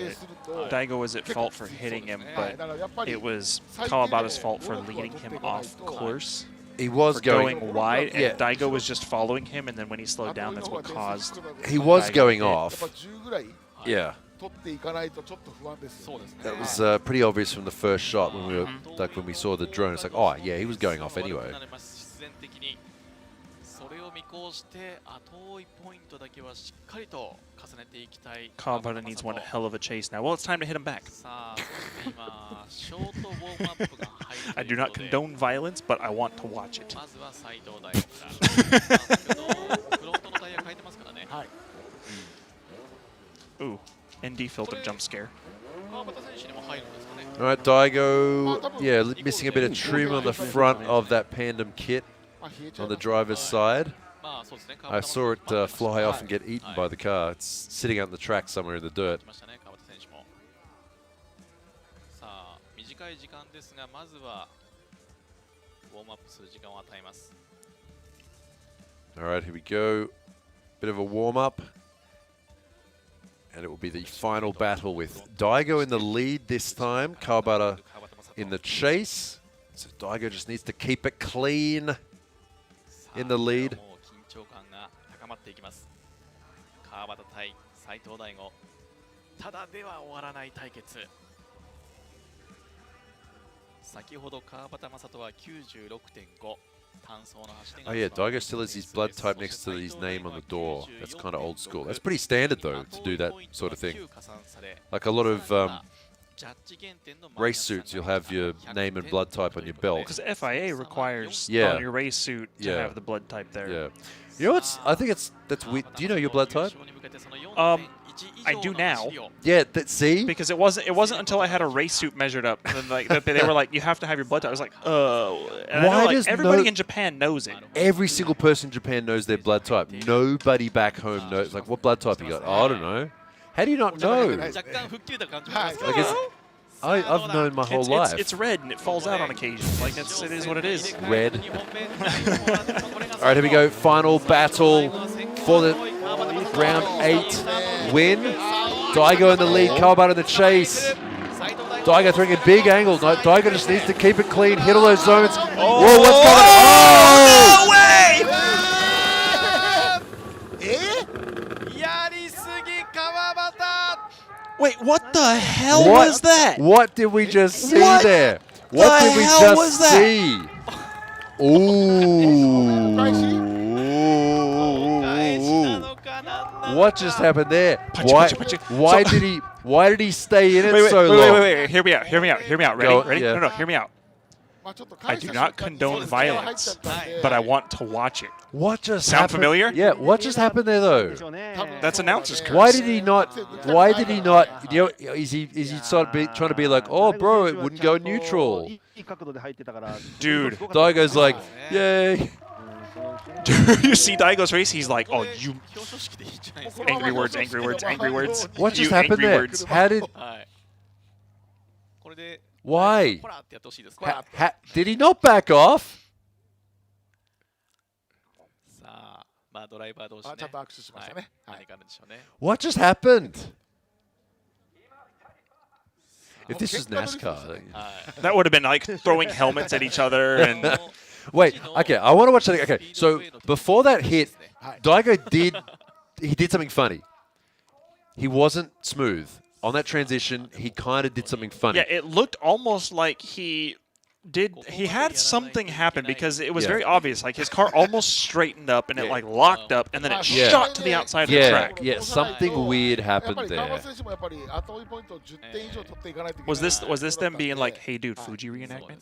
Speaker 17: Daigo was at fault for hitting him, but it was Kawabata's fault for leading him off course.
Speaker 15: He was
Speaker 17: going wide, and Daigo was just following him, and then when he slowed down, that's what caused.
Speaker 15: He was going off. Yeah. That was pretty obvious from the first shot when we saw the drone. It's like, oh yeah, he was going off anyway.
Speaker 17: Kawabata needs one hell of a chase now. Well, it's time to hit him back. I do not condone violence, but I want to watch it. Ooh, ND filter jump scare.
Speaker 15: All right, Daigo, yeah, missing a bit of trim on the front of that Pandem kit on the driver's side. I saw it fly off and get eaten by the car. It's sitting out in the track somewhere in the dirt. All right, here we go. Bit of a warm-up. And it will be the final battle with Daigo in the lead this time. Kawabata in the chase. So Daigo just needs to keep it clean in the lead. Oh yeah, Daigo still has his blood type next to his name on the door. That's kind of old school. That's pretty standard though, to do that sort of thing. Like a lot of race suits, you'll have your name and blood type on your belt.
Speaker 17: Because FIA requires on your race suit to have the blood type there.
Speaker 15: Yeah. You know what's? I think that's weird. Do you know your blood type?
Speaker 17: I do now.
Speaker 15: Yeah, see?
Speaker 17: Because it wasn't until I had a race suit measured up, and then, like they were like, you have to have your blood type. I was like, oh. And
Speaker 15: Why
Speaker 17: I know,
Speaker 15: does
Speaker 17: everybody in Japan knows it?
Speaker 15: Every single person in Japan knows their blood type. Nobody back home knows. Like, what blood type you got? Oh, I don't know. How do you not know? Like I've known my whole life.
Speaker 17: It's red and it falls out on occasion. Like it is what it is.
Speaker 15: Red. All right, here we go. Final battle for the round 8 win. Daigo in the lead, Kawabata in the chase. Daigo throwing a big angle. No, Daigo just needs to keep it clean, hit all those zones.
Speaker 17: Oh,
Speaker 15: whoa, what's going on?
Speaker 17: No way! Wait, what the hell was that?
Speaker 15: What did we just see there? What did we just see? Ooh. What just happened there? Why did he stay in it so long?
Speaker 17: Wait. Hear me out. Ready?
Speaker 15: Yeah.
Speaker 17: No, hear me out. I do not condone violence, but I want to watch it.
Speaker 15: What just
Speaker 17: Sound
Speaker 15: happened?
Speaker 17: familiar?
Speaker 15: Yeah, what just happened there though?
Speaker 17: That's announcer's curse.
Speaker 15: Why did he not? You know, is he sort of trying to be like, oh, bro, it wouldn't go neutral?
Speaker 17: Dude,
Speaker 15: Daigo's like, yay.
Speaker 17: You see Daigo's face, he's like, oh, you... Angry words, angry words, angry words.
Speaker 15: What just
Speaker 17: You
Speaker 15: happened
Speaker 17: angry
Speaker 15: there?
Speaker 17: words.
Speaker 15: How did... Why? Did he not back off? What just happened? If this was NASCAR,
Speaker 17: that would have been like throwing helmets at each other and.
Speaker 15: Wait, okay, I want to watch that. Okay, so before that hit, Daigo did something funny. He wasn't smooth on that transition. He kind of did something funny.
Speaker 17: Yeah, it looked almost like he had something happen because it was very obvious. Like his car almost straightened up and it like locked up and then it shot to the outside of the track.
Speaker 15: Yeah, something weird happened there.
Speaker 17: Was this them being like, "Hey, dude, Fuji reenactment"?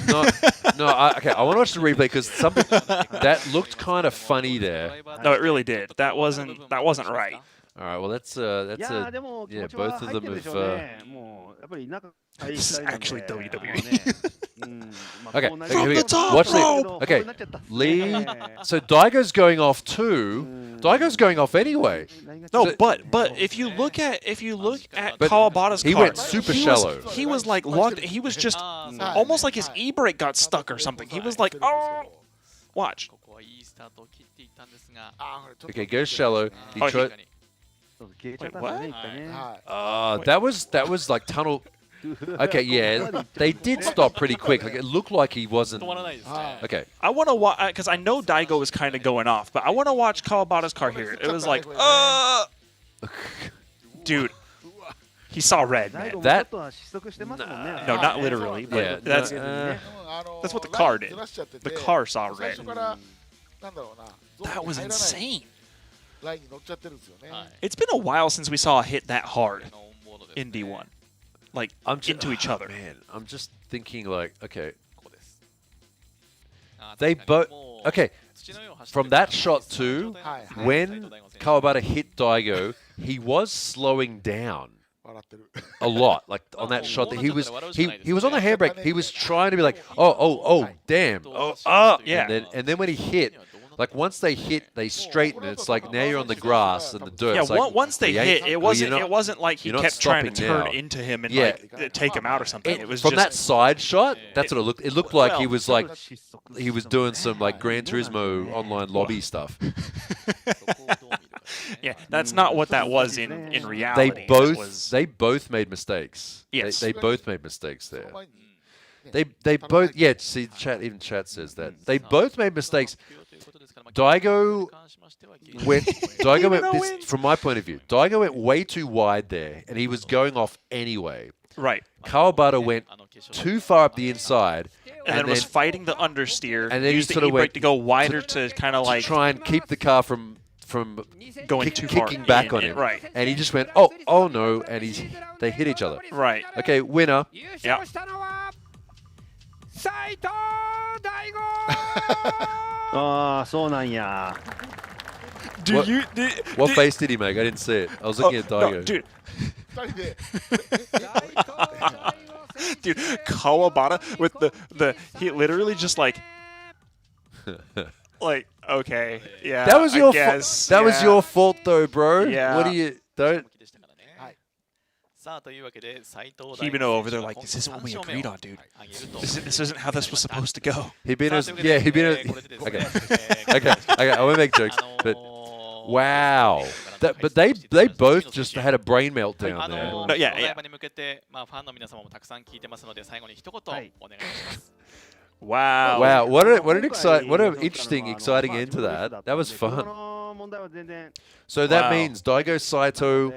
Speaker 15: Okay. I want to watch the replay because something that looked kind of funny there.
Speaker 17: No, it really did. That wasn't right.
Speaker 15: All right, well, that's both of them have.
Speaker 17: This is actually WWE.
Speaker 15: Okay,
Speaker 17: From the top
Speaker 15: watch
Speaker 17: rope.
Speaker 15: Okay, Lee. So Daigo's going off too. Daigo's going off anyway.
Speaker 17: No,
Speaker 15: so,
Speaker 17: but if you look at Kawabata's car,
Speaker 15: he went super shallow.
Speaker 17: He was like locked. He was just almost like his e-brake got stuck or something. He was like, oh, watch.
Speaker 15: Okay, goes shallow. He tried.
Speaker 17: Wait, what?
Speaker 15: That was like tunnel. Okay, yeah, they did stop pretty quick. Like it looked like he wasn't. Okay.
Speaker 17: I want to watch because I know Daigo was kind of going off, but I want to watch Kawabata's car here. It was like, dude, he saw red, man.
Speaker 15: That.
Speaker 17: No, not literally. But that's what the car did. The car saw red. That was insane. It's been a while since we saw a hit that hard in D1. Like, into each other.
Speaker 15: Man, I'm just thinking like, okay. They both... Okay, from that shot too, when Kawabata hit Daigo, he was slowing down a lot. Like, on that shot, that he was on the handbrake. He was trying to be like, oh, damn.
Speaker 17: Yeah.
Speaker 15: And then when he hit... Like, once they hit, they straighten it. It's like now you're on the grass and the dirt.
Speaker 17: Yeah,
Speaker 15: it's like,
Speaker 17: once they hit, it wasn't like he kept trying to turn into him and like take him out or something. It was
Speaker 15: from
Speaker 17: just,
Speaker 15: that side shot, that's what it looked. It looked like he was like he was doing some like Gran Turismo online lobby stuff.
Speaker 17: Yeah, that's not what that was in reality.
Speaker 15: They both made mistakes.
Speaker 17: Yes.
Speaker 15: They both made mistakes there. They both see chat says that. They both made mistakes. Daigo went from my point of view, Daigo went way too wide there, and he was going off anyway.
Speaker 17: Right.
Speaker 15: Kawabata went too far up the inside.
Speaker 17: And then was fighting the understeer,
Speaker 15: and then
Speaker 17: used
Speaker 15: he
Speaker 17: the
Speaker 15: sort of
Speaker 17: e-brake to go wider to kind of like...
Speaker 15: try and keep the car from
Speaker 17: going too far
Speaker 15: kicking back on him.
Speaker 17: Right.
Speaker 15: And he just went, oh no, and they hit each other.
Speaker 17: Right.
Speaker 15: Okay, winner.
Speaker 17: Yeah.
Speaker 1: Saito Daigo!
Speaker 15: What face did he make? I didn't see it. I was looking at Daigo.
Speaker 17: No, dude. Dude, Kawabata with he literally just like okay, yeah.
Speaker 15: That was your
Speaker 17: fault.
Speaker 15: That was your fault though, bro.
Speaker 17: Yeah.
Speaker 15: What do you don't?
Speaker 17: Hibino over there like, this isn't what we agreed on, dude. This isn't how this was supposed to go.
Speaker 15: Hibino. Okay. I won't make jokes, but wow. But they both just had a brain meltdown there.
Speaker 17: No, yeah. Wow.
Speaker 15: Wow. What an interesting, exciting end to that. That was fun. So that means Daigo Saito.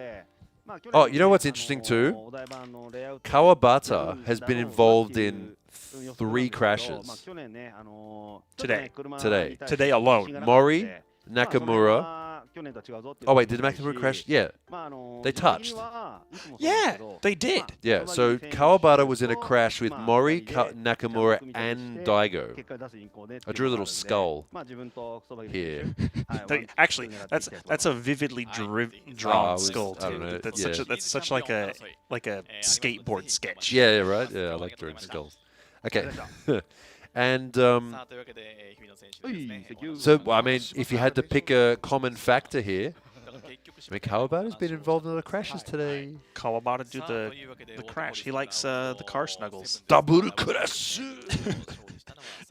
Speaker 15: Oh, you know what's interesting too? Kawabata has been involved in 3 crashes.
Speaker 17: Today alone.
Speaker 15: Mori, Nakamura. Oh wait, did Nakamura crash? Yeah. They touched.
Speaker 17: Yeah, they did.
Speaker 15: Yeah, so Kawabata was in a crash with Mori, Nakamura, and Daigo. I drew a little skull here.
Speaker 17: Actually, that's a vividly drawn skull too.
Speaker 15: I don't know.
Speaker 17: That's such like a skateboard sketch.
Speaker 15: Yeah, right. Yeah, I like drawing skulls. Okay. And so, I mean, if you had to pick a common factor here, I mean, Kawabata's been involved in a lot of crashes today.
Speaker 17: Kawabata do the crash. He likes the car snuggles.
Speaker 15: Double crash.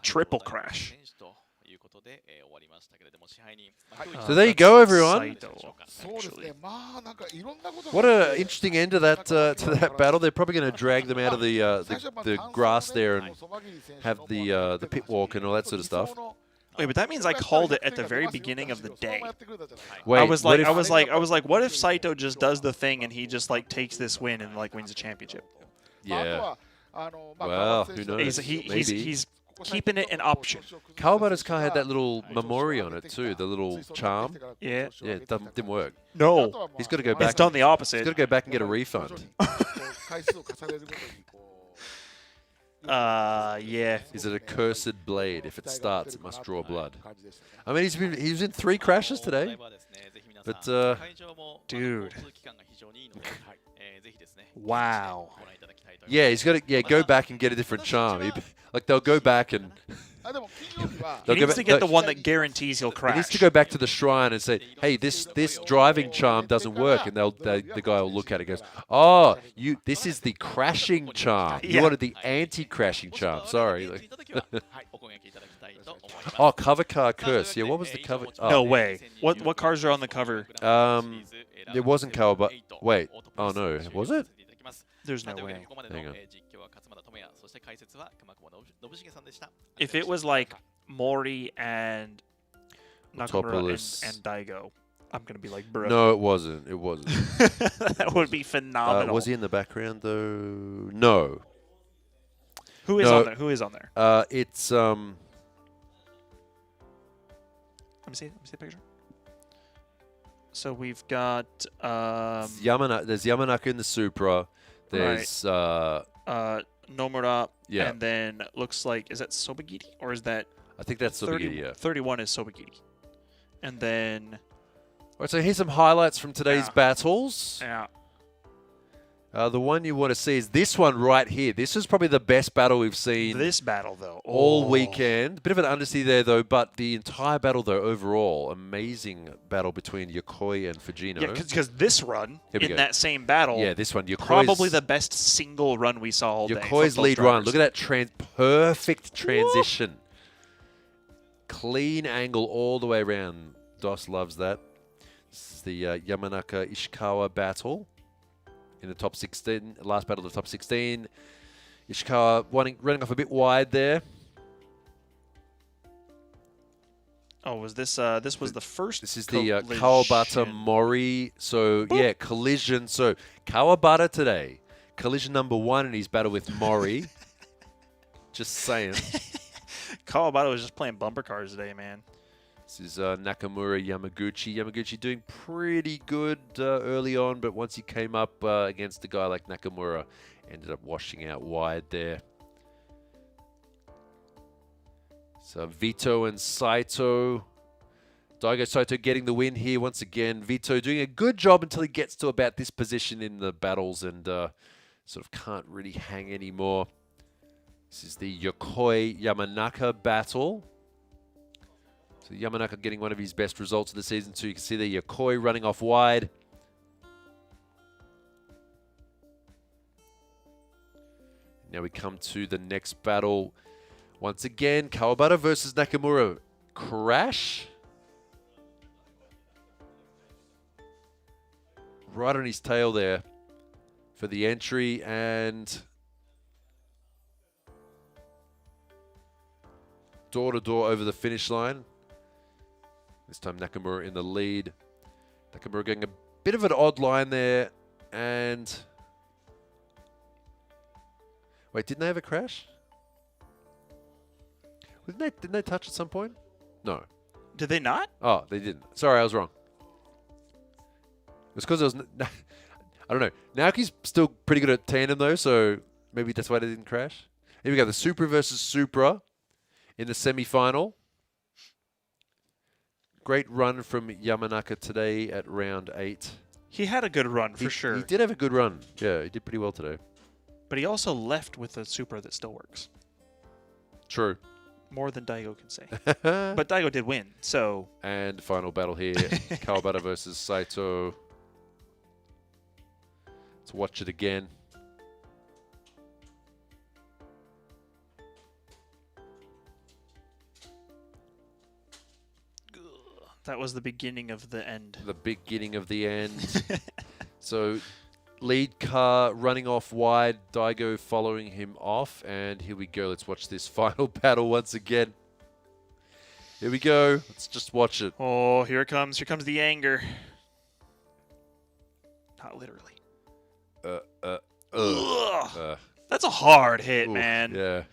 Speaker 17: Triple crash.
Speaker 15: So there you go, everyone. What an interesting end to that battle. They're probably going to drag them out of the grass there and have the pit walk and all that sort of stuff.
Speaker 17: Wait, but that means I called it at the very beginning of the day.
Speaker 15: Wait,
Speaker 17: I was like, what if Saito just does the thing and he just like takes this win and like wins a championship?
Speaker 15: Yeah. Well, who knows?
Speaker 17: He's keeping it an option.
Speaker 15: Kawabata's car had that little memori on it too, the little charm.
Speaker 17: Yeah.
Speaker 15: Yeah, it didn't work.
Speaker 17: No.
Speaker 15: He's got to go back.
Speaker 17: It's done the opposite.
Speaker 15: He's got to go back and get a refund.
Speaker 17: Yeah.
Speaker 15: Is it a cursed blade? If it starts, it must draw blood. I mean, he's in 3 crashes today. But
Speaker 17: dude. Wow.
Speaker 15: Yeah, he's got to go back and get a different charm. Like they'll go back and
Speaker 17: he needs to get the one that guarantees he'll crash.
Speaker 15: He needs to go back to the shrine and say, "Hey, this driving charm doesn't work," and the guy will look at it and goes, "Oh, this is the crashing charm. You wanted the anti-crashing charm. Sorry." Oh, cover car curse. Yeah, what was the cover? Oh.
Speaker 17: No way. What cars are on the cover?
Speaker 15: It wasn't Kawabata. Wait. Oh no, was it?
Speaker 17: There's no way.
Speaker 15: Hang on.
Speaker 17: If it was like Mori and Nakamura
Speaker 15: AUTOPOLIS.
Speaker 17: and Daigo, I'm going to be like, bro.
Speaker 15: No, it wasn't. It wasn't.
Speaker 17: That would be phenomenal.
Speaker 15: Was he in the background though? No.
Speaker 17: Who is on there? Who is on there?
Speaker 15: It's
Speaker 17: Let me see the picture. So we've got
Speaker 15: there's Yamanaka in the Supra. There's
Speaker 17: Nomura,
Speaker 15: yeah.
Speaker 17: And then looks like, is that Sobagiri or is that?
Speaker 15: I think that's Sobagiri. Yeah.
Speaker 17: 31 is Sobagiri, and then.
Speaker 15: All right, so here's some highlights from today's battles.
Speaker 17: Yeah.
Speaker 15: The one you want to see is this one right here. This is probably the best battle we've seen.
Speaker 17: This battle, though.
Speaker 15: All weekend. Bit of an undersea there, though, but the entire battle, though, overall, amazing battle between Yokoi and Fujino.
Speaker 17: Yeah, because this run, in that same battle,
Speaker 15: yeah, this one, Yokoi's
Speaker 17: probably the best single run we saw all day.
Speaker 15: Yokoi's lead run. Look at that perfect transition. Clean angle all the way around. DOS loves that. This is the Yamanaka-Ishikawa battle. In the top 16, last battle of the top 16. Ishikawa running off a bit wide there.
Speaker 17: Oh, was this this was the first?
Speaker 15: This is the Kawabata Mori. So, yeah, collision. So, Kawabata today. Collision number 1 in his battle with Mori. Just saying.
Speaker 17: Kawabata was just playing bumper cars today, man.
Speaker 15: This is Nakamura Yamaguchi. Yamaguchi doing pretty good early on, but once he came up against a guy like Nakamura, ended up washing out wide there. So Vito and Saito. Daigo Saito getting the win here once again. Vito doing a good job until he gets to about this position in the battles and sort of can't really hang anymore. This is the Yokoi-Yamanaka battle. So Yamanaka getting one of his best results of the season too. You can see there Yokoi running off wide. Now we come to the next battle. Once again, Kawabata versus Nakamura. Crash. Right on his tail there for the entry and door-to-door over the finish line. This time Nakamura in the lead. Nakamura getting a bit of an odd line there. And wait, didn't they have a crash? Didn't they touch at some point? No.
Speaker 17: Did they not?
Speaker 15: Oh, they didn't. Sorry, I was wrong. It was because it was... I don't know. Naoki's still pretty good at tandem, though, so maybe that's why they didn't crash. Here we go. The Supra versus Supra in the semi-final. Great run from Yamanaka today at round 8.
Speaker 17: He had a good run, for sure.
Speaker 15: He did have a good run. Yeah, he did pretty well today.
Speaker 17: But he also left with a Supra that still works.
Speaker 15: True.
Speaker 17: more than Daigo can say. But Daigo did win, so.
Speaker 15: And final battle here, Kawabata versus Saito. Let's watch it again.
Speaker 17: That was the beginning of the end.
Speaker 15: The beginning of the end. So, lead car running off wide, Daigo following him off, and here we go. Let's watch this final battle once again. Here we go. Let's just watch it.
Speaker 17: Oh, here it comes. Here comes the anger. Not literally. That's a hard hit, man.
Speaker 15: Yeah.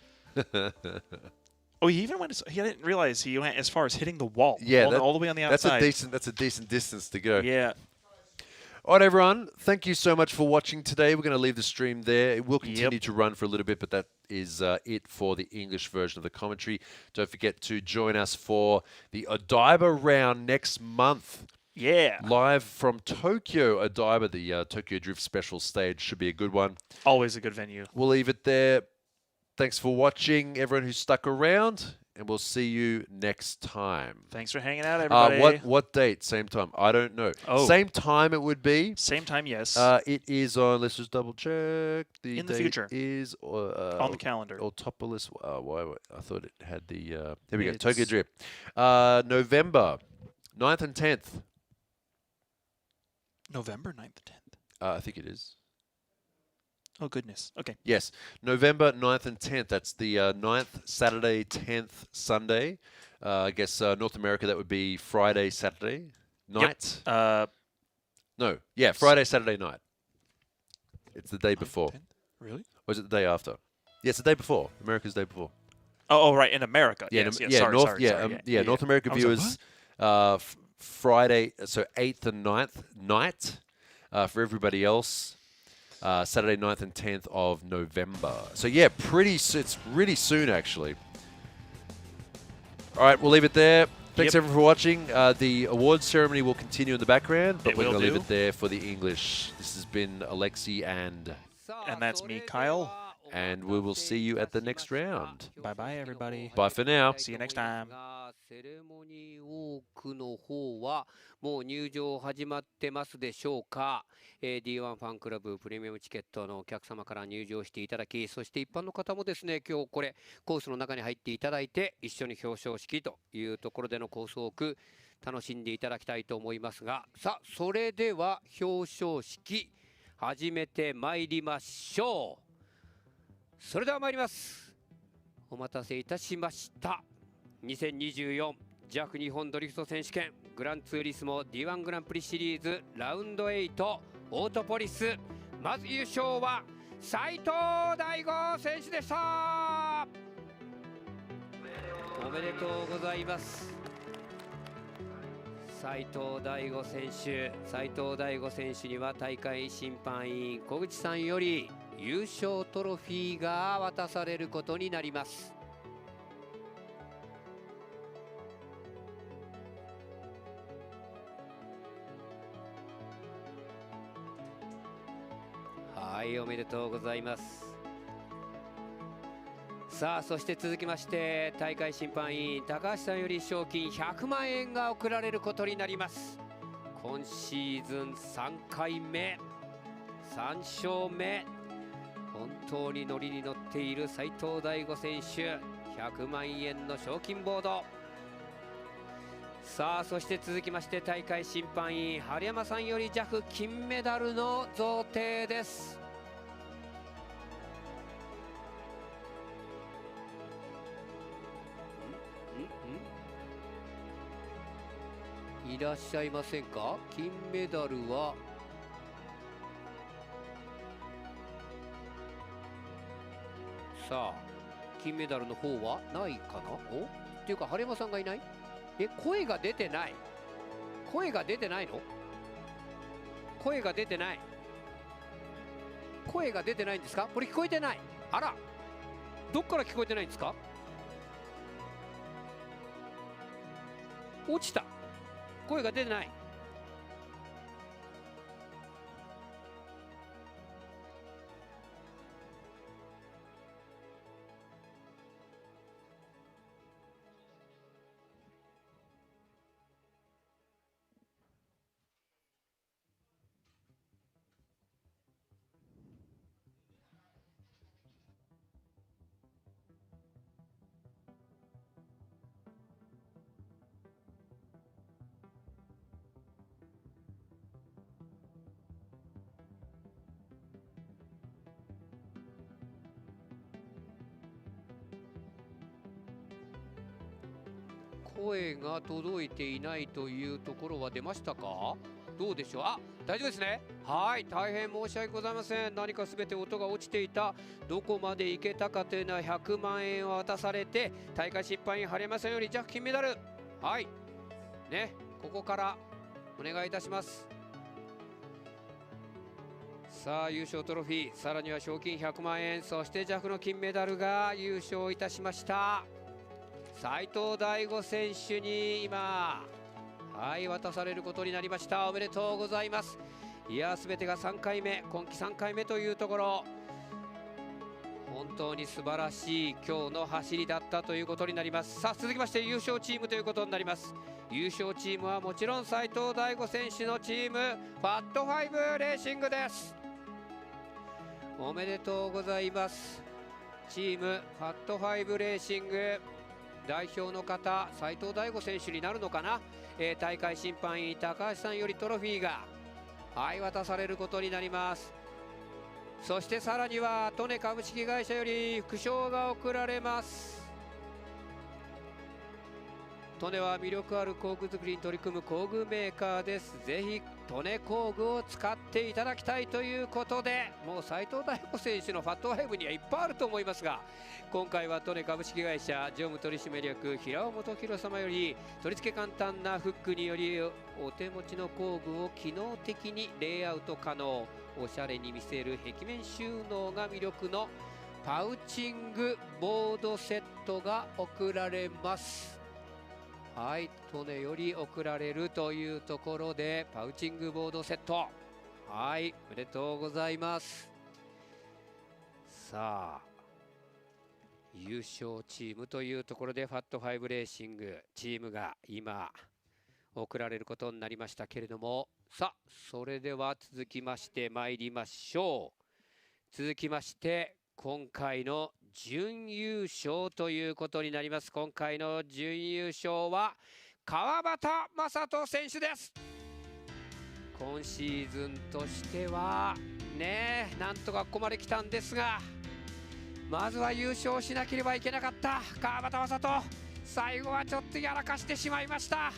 Speaker 17: Oh, he even went. He didn't realize he went as far as hitting the wall.
Speaker 15: Yeah,
Speaker 17: all the way on the outside.
Speaker 15: That's a decent distance to go.
Speaker 17: Yeah.
Speaker 15: All right, everyone. Thank you so much for watching today. We're going to leave the stream there. It will continue to run for a little bit, but that is it for the English version of the commentary. Don't forget to join us for the Odaiba round next month.
Speaker 17: Yeah.
Speaker 15: Live from Tokyo, Odaiba, the Tokyo Drift special stage. Should be a good one.
Speaker 17: Always a good venue.
Speaker 15: We'll leave it there. Thanks for watching, everyone who stuck around, and we'll see you next time.
Speaker 17: Thanks for hanging out, everybody.
Speaker 15: What date? Same time? I don't know.
Speaker 17: Oh.
Speaker 15: Same time it would be.
Speaker 17: Same time, yes.
Speaker 15: It is on, let's just double check.
Speaker 17: In the
Speaker 15: date
Speaker 17: future.
Speaker 15: Is
Speaker 17: on the calendar.
Speaker 15: Autopolis. Why? I thought it had the. Here we go. Tokyo Drift. November 9th and 10th.
Speaker 17: November 9th and 10th.
Speaker 15: I think it is.
Speaker 17: Oh, goodness. Okay.
Speaker 15: Yes. November 9th and 10th. That's the 9th, Saturday, 10th, Sunday. I guess North America, that would be Friday, Saturday night.
Speaker 17: Yep.
Speaker 15: No. Yeah, Friday, Saturday night. It's the day before.
Speaker 17: 10th? Really?
Speaker 15: Or is it the day after? Yeah, it's the day before. America's day before.
Speaker 17: Oh, right. In America.
Speaker 15: Yeah,
Speaker 17: yes,
Speaker 15: yeah,
Speaker 17: sorry,
Speaker 15: North,
Speaker 17: sorry,
Speaker 15: yeah,
Speaker 17: sorry.
Speaker 15: North America viewers, Friday, so 8th and 9th night. For everybody else, Saturday 9th and 10th of November. So yeah, it's really soon actually. All right, we'll leave it there. Thanks everyone for watching. The awards ceremony will continue in the background, but we're going to leave it there for the English. This has been Alexi and
Speaker 17: that's me, Kyle.
Speaker 15: And we will see you at the next round.
Speaker 17: Bye-bye, everybody.
Speaker 15: Bye for now.
Speaker 17: See you next time.
Speaker 1: セレモニーウォークの方はもう入場始まってますでしょうか。D1 ファンクラブプレミアムチケットのお客様から入場していただき、そして一般の方もですね、今日これコースの中に入っていただいて一緒に表彰式というところでのコースウォーク楽しんでいただきたいと思いますが、さあそれでは表彰式始めてまいりましょう。それでは参ります。お待たせいたしました。2024 JAF 日本ドリフト選手権グランツーリスモ D1 グランプリシリーズラウンド8オートポリス、まず優勝は斉藤大吾選手でした。おめでとうございます。斉藤大吾選手、斉藤大吾選手には大会審判員小口さんより優勝トロフィーが渡されることになります。はい、おめでとうございます。さあ、そして続きまして大会審判員高橋さんより賞金100万円が贈られることになります。今シーズン3回目3勝目、本当にノリに乗っている斉藤大吾選手、100万円の賞金ボード。さあ、そして続きまして大会審判員春山さんより JAF 金メダルの贈呈です。いらっしゃいませんか。金メダルはさあ、金メダルの方はないかな。おっていうか春山さんがいない。声が出てない。声が出てないの。声が出てない。声が出てないんですか。これ聞こえてない。あら、どっから聞こえてないんですか。落ちた。声が出てない。声が届いていないというところは出ましたか？どうでしょう。あ、大丈夫ですね。はい、大変申し訳ございません。何か全て音が落ちていた。どこまでいけたかというのは100万円を渡されて、大会審判員晴山さんよりジャック金メダル。はいね、ここからお願いいたします。さあ優勝トロフィー、さらには賞金100万円、そしてジャフの金メダルが優勝いたしました斉藤大吾選手に今渡されることになりました。おめでとうございます。いや、全てが3回目、今季3回目というところ、本当に素晴らしい今日の走りだったということになります。さあ続きまして優勝チームということになります。優勝チームはもちろん斉藤大吾選手のチームファット5レーシングです。おめでとうございます。チームファット5レーシング代表の方、斉藤大吾選手になるのかな。大会審判員高橋さんよりトロフィーが渡されることになります。そしてさらには利根株式会社より副賞が贈られます。利根は魅力ある工具作りに取り組む工具メーカーです。ぜひ利根工具を使っていただきたいということで、もう斉藤大吾選手のファット5にはいっぱいあると思いますが、今回は利根株式会社常務取締役平尾元弘様より取り付け簡単なフックによりお手持ちの工具を機能的にレイアウト可能、おしゃれに見せる壁面収納が魅力のパウチングボードセットが贈られます。はい、利根より贈られるというところでパウチングボードセット、はい、おめでとうございます。さあ優勝チームというところでファット5レーシングチームが今贈られることになりましたけれども、さあそれでは続きまして参りましょう。続きまして今回の準優勝ということになります。今回の準優勝は川端正人選手です。今シーズンとしてはね、なんとかここまで来たんですが、まずは優勝しなければいけなかった川端正人、最後はちょっとやらかしてしまいました。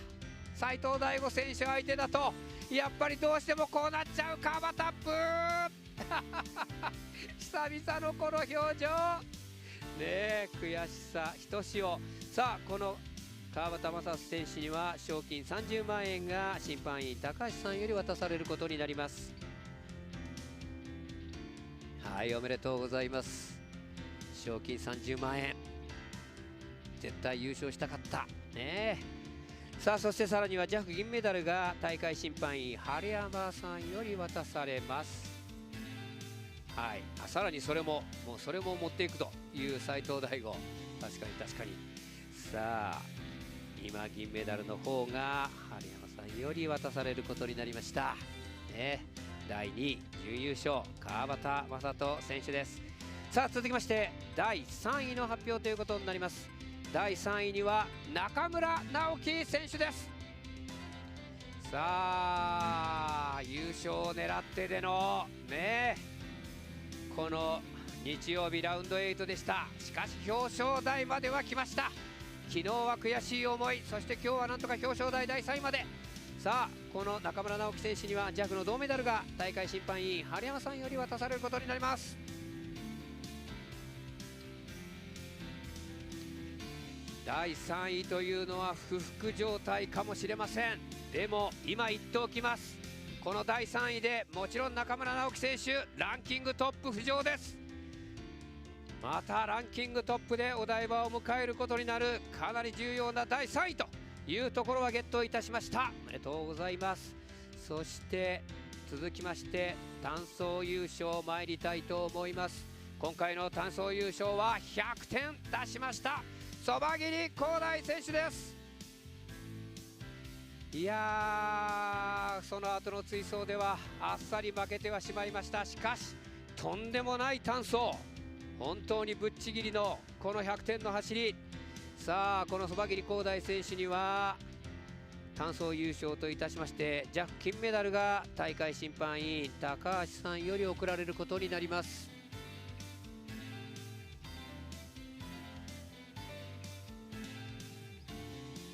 Speaker 1: 斉藤大吾選手相手だとやっぱりどうしてもこうなっちゃう川端アップ久々のこの表情ね、悔しさひとしお。さあこの川端正人選手には賞金30万円が審判員高橋さんより渡されることになります。はい、おめでとうございます。賞金30万円、絶対優勝したかったね。さあそしてさらにはジャフ銀メダルが大会審判員晴山さんより渡されます。はい、さらにそれも持っていくという斉藤大吾、確かに確かに。さあ今銀メダルの方が晴山さんより渡されることになりましたね。第2位準優勝川端正人選手です。さあ続きまして第3位の発表ということになります。第3位には中村直樹選手です。さあ優勝を狙ってでのね、この日曜日ラウンド8でした。しかし表彰台までは来ました。昨日は悔しい思い、そして今日はなんとか表彰台第3位まで。さあこの中村直樹選手には JAF の銅メダルが大会審判員晴山さんより渡されることになります。第3位というのは不服状態かもしれません。でも今言っておきます、この第3位でもちろん中村直樹選手ランキングトップ浮上です。またランキングトップでお台場を迎えることになるかなり重要な第3位というところはゲットいたしました。おめでとうございます。そして続きまして単走優勝参りたいと思います。今回の単走優勝は100点出しましたそば切り広大選手です。いやー、その後の追走ではあっさり負けてはしまいました。しかしとんでもない単走、本当にぶっちぎりのこの100点の走り。さあこのそば切り広大選手には単走優勝といたしまして JAF 金メダルが大会審判員高橋さんより贈られることになります。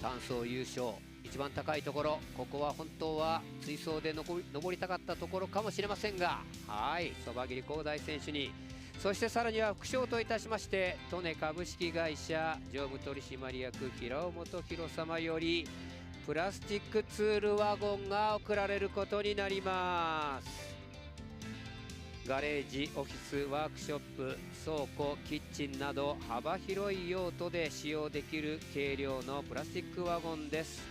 Speaker 1: 単走優勝一番高いところ、ここは本当は追走で登りたかったところかもしれませんが、はいそば切り広大選手に、そしてさらには副賞といたしまして利根株式会社常務取締役平尾元弘様よりプラスチックツールワゴンが贈られることになります。ガレージ、オフィス、ワークショップ、倉庫、キッチンなど幅広い用途で使用できる軽量のプラスチックワゴンです。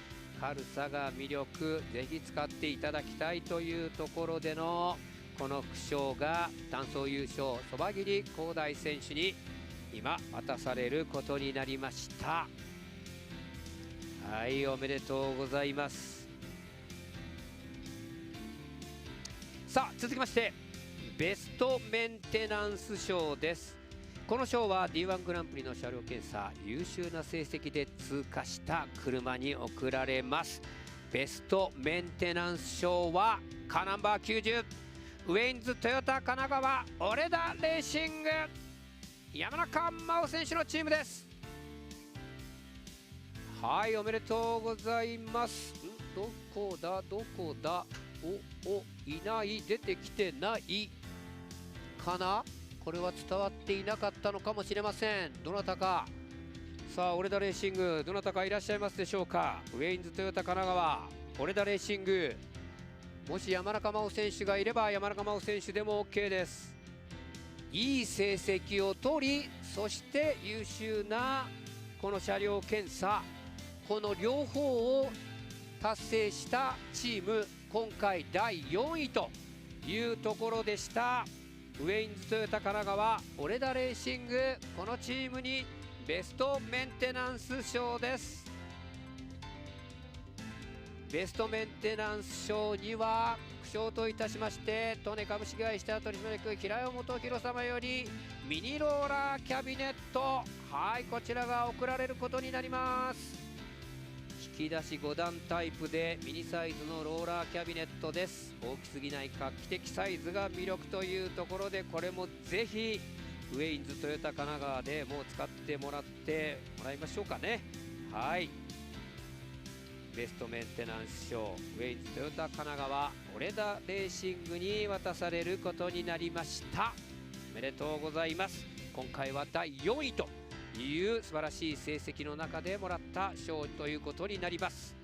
Speaker 1: 軽さが魅力、ぜひ使っていただきたいというところでのこの副賞が単走優勝そば切り広大選手に今渡されることになりました。はい、おめでとうございます。さあ続きましてベストメンテナンス賞です。この賞は D1 グランプリの車両検査優秀な成績で通過した車に贈られます。ベストメンテナンス賞はカナンバー90ウェインズトヨタ神奈川オレダレーシング山中真央選手のチームです。はい、おめでとうございます。どこだいない、出てきてないかな。これは伝わっていなかったのかもしれません。どなたか、さあオレダレーシングどなたかいらっしゃいますでしょうか。ウェインズトヨタ神奈川オレダレーシング、もし山中真央選手がいれば山中真央選手でも OK です。いい成績を取り、そして優秀なこの車両検査、この両方を達成したチーム、今回第4位というところでした。ウェインズトヨタ神奈川オレダレーシング、このチームにベストメンテナンス賞です。ベストメンテナンス賞には副賞といたしまして利根株式会社取締役平尾元弘様よりミニローラーキャビネット、はい、こちらが贈られることになります。引き出し5段タイプでミニサイズのローラーキャビネットです。大きすぎない画期的サイズが魅力というところで、これもぜひウェインズトヨタ神奈川でもう使ってもらいましょうかね。はい、ベストメンテナンス賞ウェインズトヨタ神奈川オレダレーシングに渡されることになりました。おめでとうございます。今回は第4位という素晴らしい成績の中でもらった賞ということになります。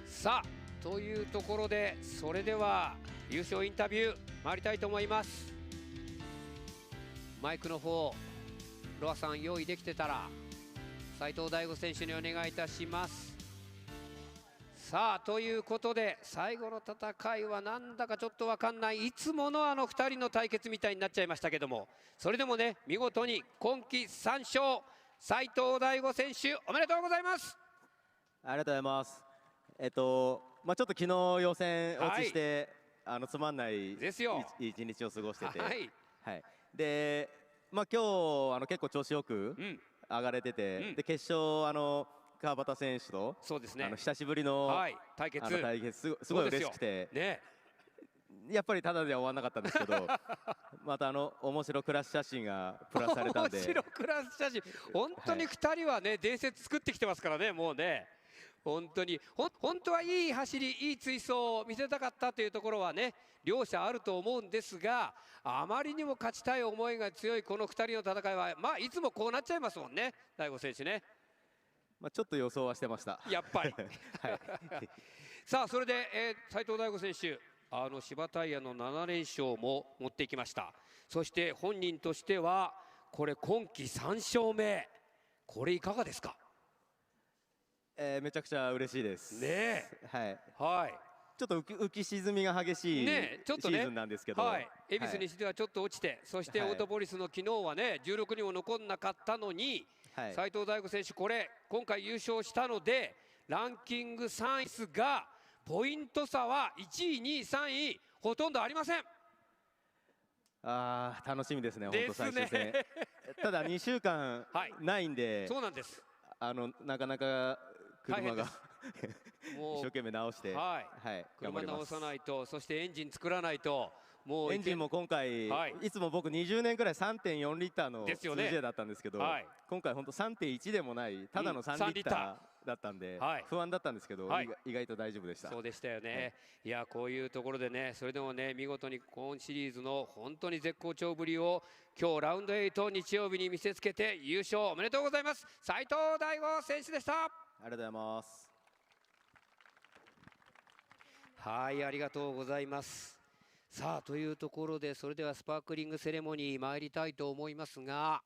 Speaker 1: さあというところで、それでは優勝インタビュー参りたいと思います。マイクの方ロアさん用意できてたら斉藤大吾選手にお願いいたします。さあということで最後の戦いはなんだかちょっと分かんない、いつもの2人の対決みたいになっちゃいましたけども、それでもね見事に今季3勝斉藤大吾選手おめでとうございます。
Speaker 5: ありがとうございます。ちょっと昨日予選落ちして、つまんない一日を過ごしてて、で、今日結構調子よく上がれてて、で決勝川端選手とそうですね、久しぶりの対決すごい嬉しくて、やっぱりただでは終わらなかったんですけどまた面白クラス写真がプラスされたんで面白
Speaker 1: クラス写真、本当に2人はね伝説作ってきてますからね、もうね本当に本当はいい走りいい追走を見せたかったというところはね両者あると思うんですが、あまりにも勝ちたい思いが強いこの2人の戦いは、いつもこうなっちゃいますもんね、大吾選手ね。
Speaker 5: ちょっと予想はしてました。
Speaker 1: やっぱりさあそれで、斉藤大吾選手芝タイヤの7連勝も持っていきました。そして本人としてはこれ今季3勝目、これいかがですか？
Speaker 5: めちゃくちゃ嬉しいです
Speaker 1: ね。はい、
Speaker 5: ちょっと浮き沈みが激しいシーズンなんですけど、
Speaker 1: 恵比寿にしてはちょっと落ちて、そしてオートポリスの昨日はね16にも残んなかったのに、斉藤大吾選手これ今回優勝したのでランキング3位ですがポイント差は1位2位3位ほとんどありません。
Speaker 5: 楽しみですね、本当最終戦。ただ2週間ないんで、
Speaker 1: そうなんです、
Speaker 5: なかなか車が一生懸命直して、
Speaker 1: 車直さないと、そしてエンジン作らないと、
Speaker 5: エンジンも今回、いつも僕20年くらい 3.4 リッターの 2J だったんですけど、今回本当 3.1 でもないただの3リッターだったんで、不安だったんですけど、意外と大丈夫でした。
Speaker 1: そうでしたよね。いや、こういうところでね、それでもね、見事に今シリーズの本当に絶好調ぶりを今日ラウンド8日曜日に見せつけて優勝おめでとうございます。斉藤大吾選手でした。
Speaker 5: ありがとうございます。
Speaker 1: はい、ありがとうございます。さあ、というところで、それではスパークリングセレモニー参りたいと思いますが、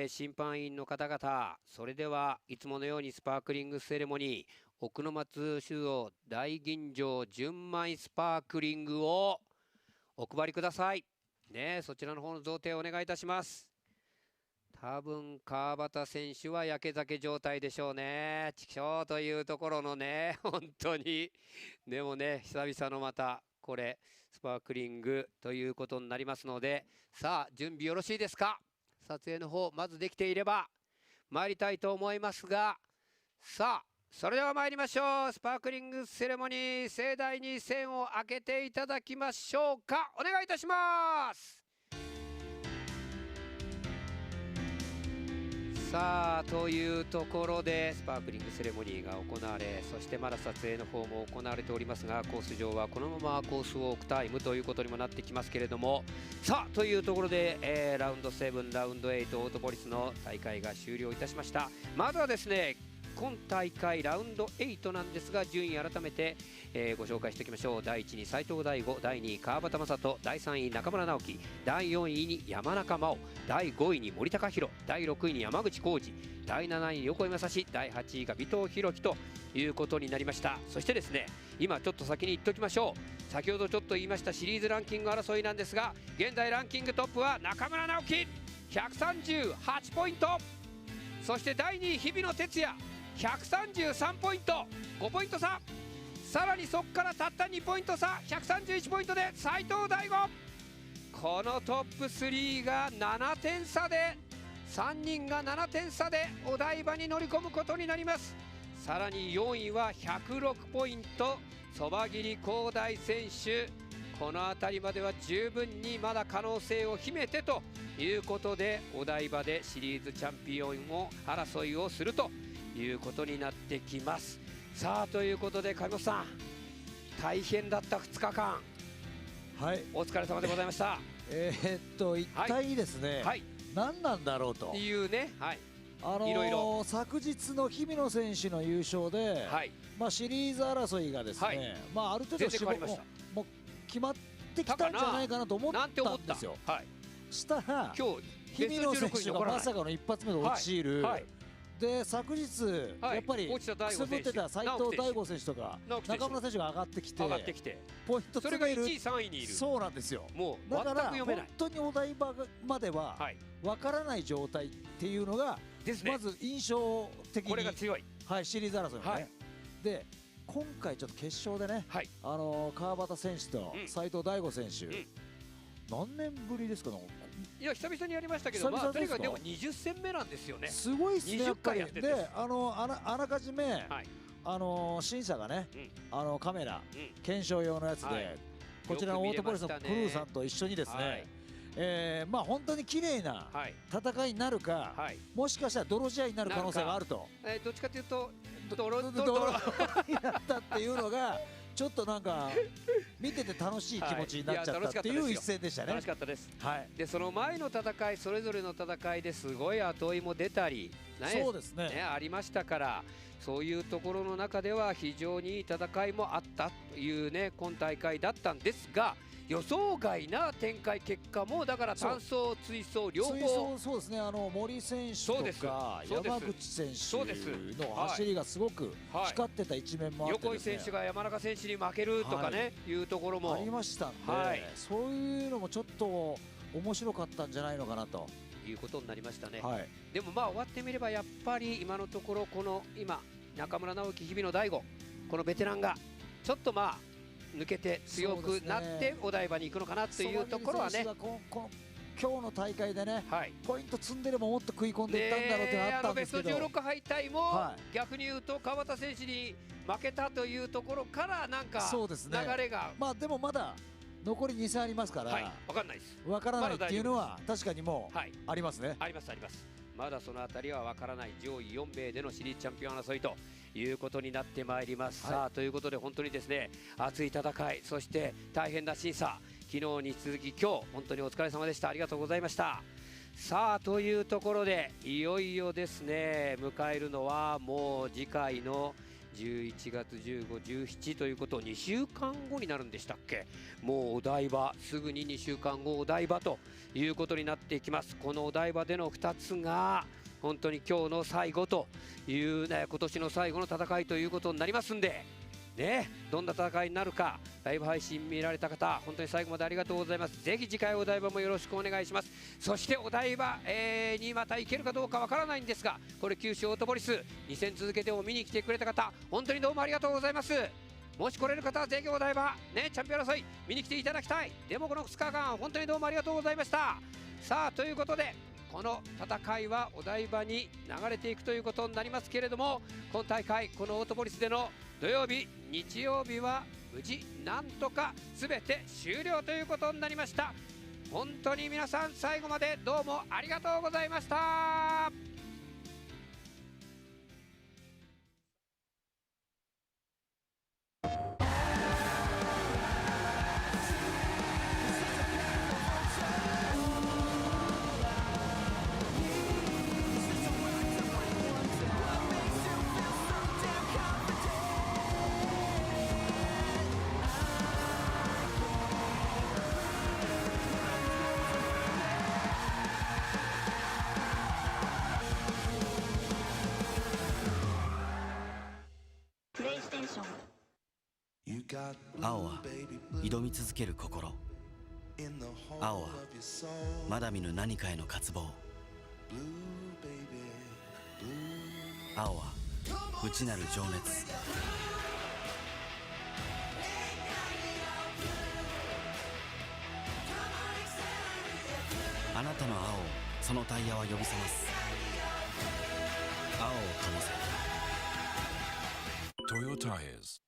Speaker 1: 審判員の方々、それではいつものようにスパークリングセレモニー、奥の松酒造大吟醸純米スパークリングをお配りください。ね、そちらの方の贈呈お願いいたします。多分川端選手はやけ酒状態でしょうね。ちくしょうというところのね、本当に。でもね、久々のまたこれスパークリングということになりますので、さあ準備よろしいですか。撮影の方まずできていれば参りたいと思いますが、さあそれでは参りましょう。スパークリングセレモニー盛大に線を開けていただきましょうか。お願いいたします。さあというところでスパークリングセレモニーが行われ、そしてまだ撮影の方も行われておりますが、コース上はこのままコースウォークタイムということにもなってきますけれども、さあというところで、ラウンド7ラウンド8オートポリスの大会が終了いたしました。まずはですね、今大会ラウンド8なんですが、順位改めて、ご紹介しておきましょう。第1位に斉藤大吾、第2位川端正人、第3位中村直樹、第4位に山中真央、第5位に森高弘、第6位に山口浩二、第7位に横井正史、第8位が尾藤弘樹ということになりました。そしてですね、今ちょっと先に言っておきましょう。先ほどちょっと言いましたシリーズランキング争いなんですが、現在ランキングトップは中村直樹138ポイント、そして第2位日比野哲也133ポイント、5ポイント差。さらにそこからたった2ポイント差、131ポイントで斉藤大吾。このトップ3が7点差で、3人が7点差でお台場に乗り込むことになります。さらに4位は106ポイント、そば切り広大選手。この辺りまでは十分にまだ可能性を秘めてということで、お台場でシリーズチャンピオンを争いをするということになってきます。さあということで上本さん、大変だった2日間、
Speaker 6: はい、
Speaker 1: お疲れ様でございました。
Speaker 6: 一体ですね、はい、何なんだろうと
Speaker 1: いうね、はい、
Speaker 6: いろいろ昨日の日比野選手の優勝で、はい、まあシリーズ争いがですね、はい、まあある程度もう決まってきたんじゃないかなと思ったんですよ。はい、したら今日日比野選手がまさかの一発目で落ちる。はい、で昨日、やっぱりくすぶってた斉藤大吾選手とか中村選手が上がってきてポイント詰める、
Speaker 1: それが1位3位にいる。
Speaker 6: そうなんですよ。
Speaker 1: もう
Speaker 6: だから本当にお台場までは分からない状態っていうのがまず印象的に、
Speaker 1: これが強い、
Speaker 6: はい、シリーズ争いのね。で今回ちょっと決勝でね、川端選手と斉藤大吾選手、何年ぶりですかね。
Speaker 1: いや久々にやりましたけど、まあとにかくでも20戦目なんですよね。
Speaker 6: すごいっすね、やっぱり。であらかじめ、審査がね、カメラ、検証用のやつで、こちらのオートポリスのクルーさんと一緒にですね、まあ本当に綺麗な戦いになるか、もしかしたら泥試合になる可能性があると。
Speaker 1: どっちかというと
Speaker 6: 泥になったっていうのがちょっとなんか見てて楽しい気持ちになっちゃったっていう一戦でしたね。
Speaker 1: 楽しかったです。でその前の戦い、それぞれの戦いですごい後追いも出たり、
Speaker 6: そうですね、
Speaker 1: ありましたから、そういうところの中では非常にいい戦いもあったというね、今大会だったんですが、予想外な展開結果も、だから単走追走両方、
Speaker 6: そうですね、森選手とか山口選手の走りがすごく光ってた一面もあって、
Speaker 1: 横井選手が山中選手に負けるとかね、いうところも
Speaker 6: ありましたんで、そういうのもちょっと面白かったんじゃないのかなと
Speaker 1: いうことになりましたね。でもまあ終わってみればやっぱり今のところ、この今中村直樹、日比野大吾、このベテランがちょっとまあ抜けて強くなってお台場に行くのかなというところはね、
Speaker 6: 今日の大会でね、ポイント積んでればもっと食い込んでいったんだろうというのがあったんですけど、
Speaker 1: ベスト16敗退も逆に言うと川端選手に負けたというところからなんか流れが、
Speaker 6: まあでもまだ残り2戦ありますから、
Speaker 1: はい、分かんないです。
Speaker 6: 分からないっていうのは確かにもうありますね。
Speaker 1: ありますあります。まだそのあたりは分からない上位4名でのシリーズチャンピオン争いということになってまいります。さあということで本当にですね、熱い戦い、そして大変な審査、昨日に続き今日本当にお疲れ様でした。ありがとうございました。さあというところでいよいよですね、迎えるのはもう次回の11月15、17ということ2週間後になるんでしたっけ。もうお台場、すぐに2週間後お台場ということになっていきます。このお台場での2つが本当に今日の最後というね、今年の最後の戦いということになりますんでね、どんな戦いになるか、ライブ配信見られた方本当に最後までありがとうございます。ぜひ次回お台場もよろしくお願いします。そしてお台場、にまた行けるかどうかわからないんですが、これ九州オートポリス2戦続けても見に来てくれた方本当にどうもありがとうございます。もし来れる方はぜひお台場ね、チャンピオン争い見に来ていただきたい。でもこの2日間本当にどうもありがとうございました。さあということでこの戦いはお台場に流れていくということになりますけれども、今大会このオートポリスでの土曜日日曜日は無事なんとか全て終了ということになりました。本当に皆さん最後までどうもありがとうございました。
Speaker 12: 青は挑み続ける心、青はまだ見ぬ何かへの渇望、青は内なる情熱、あなたの青をそのタイヤは呼び覚ます。青を灯せ
Speaker 21: Toyota Tires。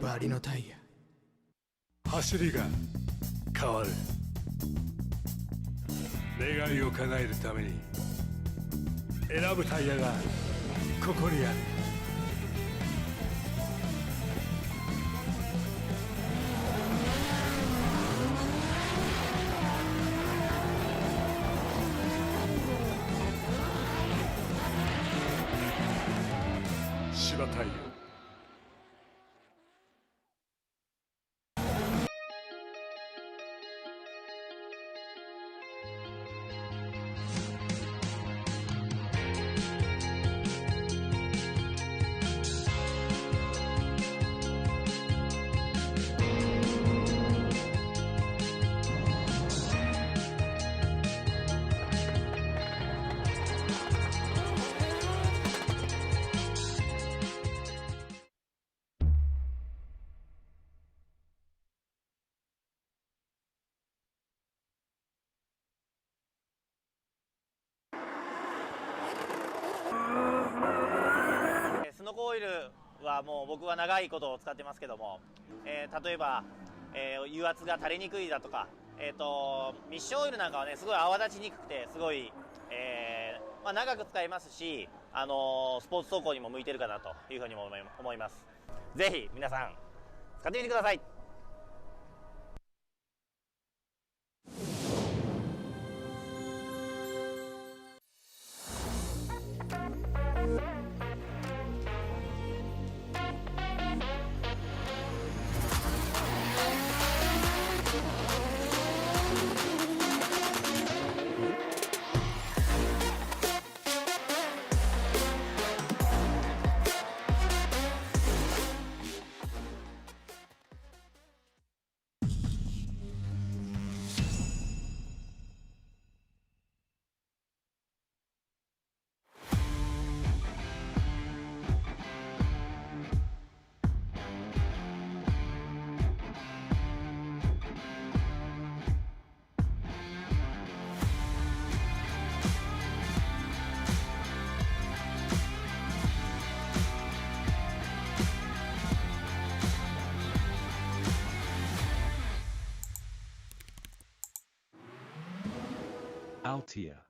Speaker 21: バリのタイヤ、走りが変わる。願いを叶えるために選ぶタイヤがここにある。芝タイヤ。
Speaker 14: スノコオイルはもう僕は長いことを使ってますけども、例えば、油圧が垂れにくいだとか、ミッションオイルなんかはねすごい泡立ちにくくてすごい、長く使えますし、スポーツ走行にも向いてるかなというふうにも思います。ぜひ皆さん使ってみてください。
Speaker 4: Altia.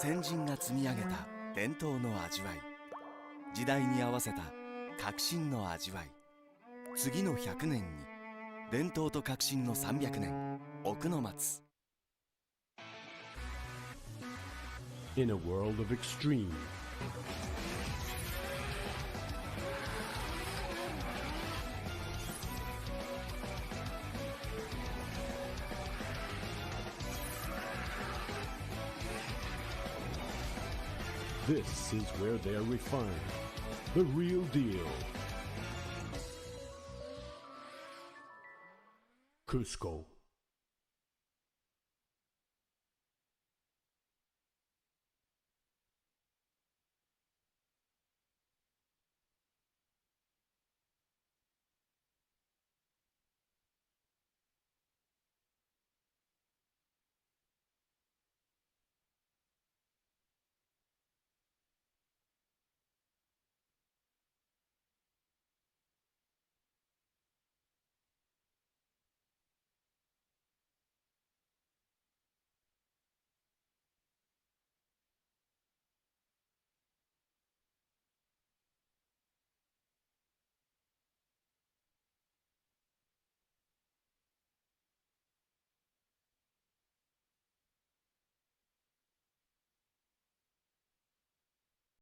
Speaker 12: 先人が積み上げた伝統の味わい、時代に合わせた革新の味わい。次の100年に伝統と革新の300年、奥の松。
Speaker 21: In a world of extreme, this is where they're refined. The real deal. Cusco.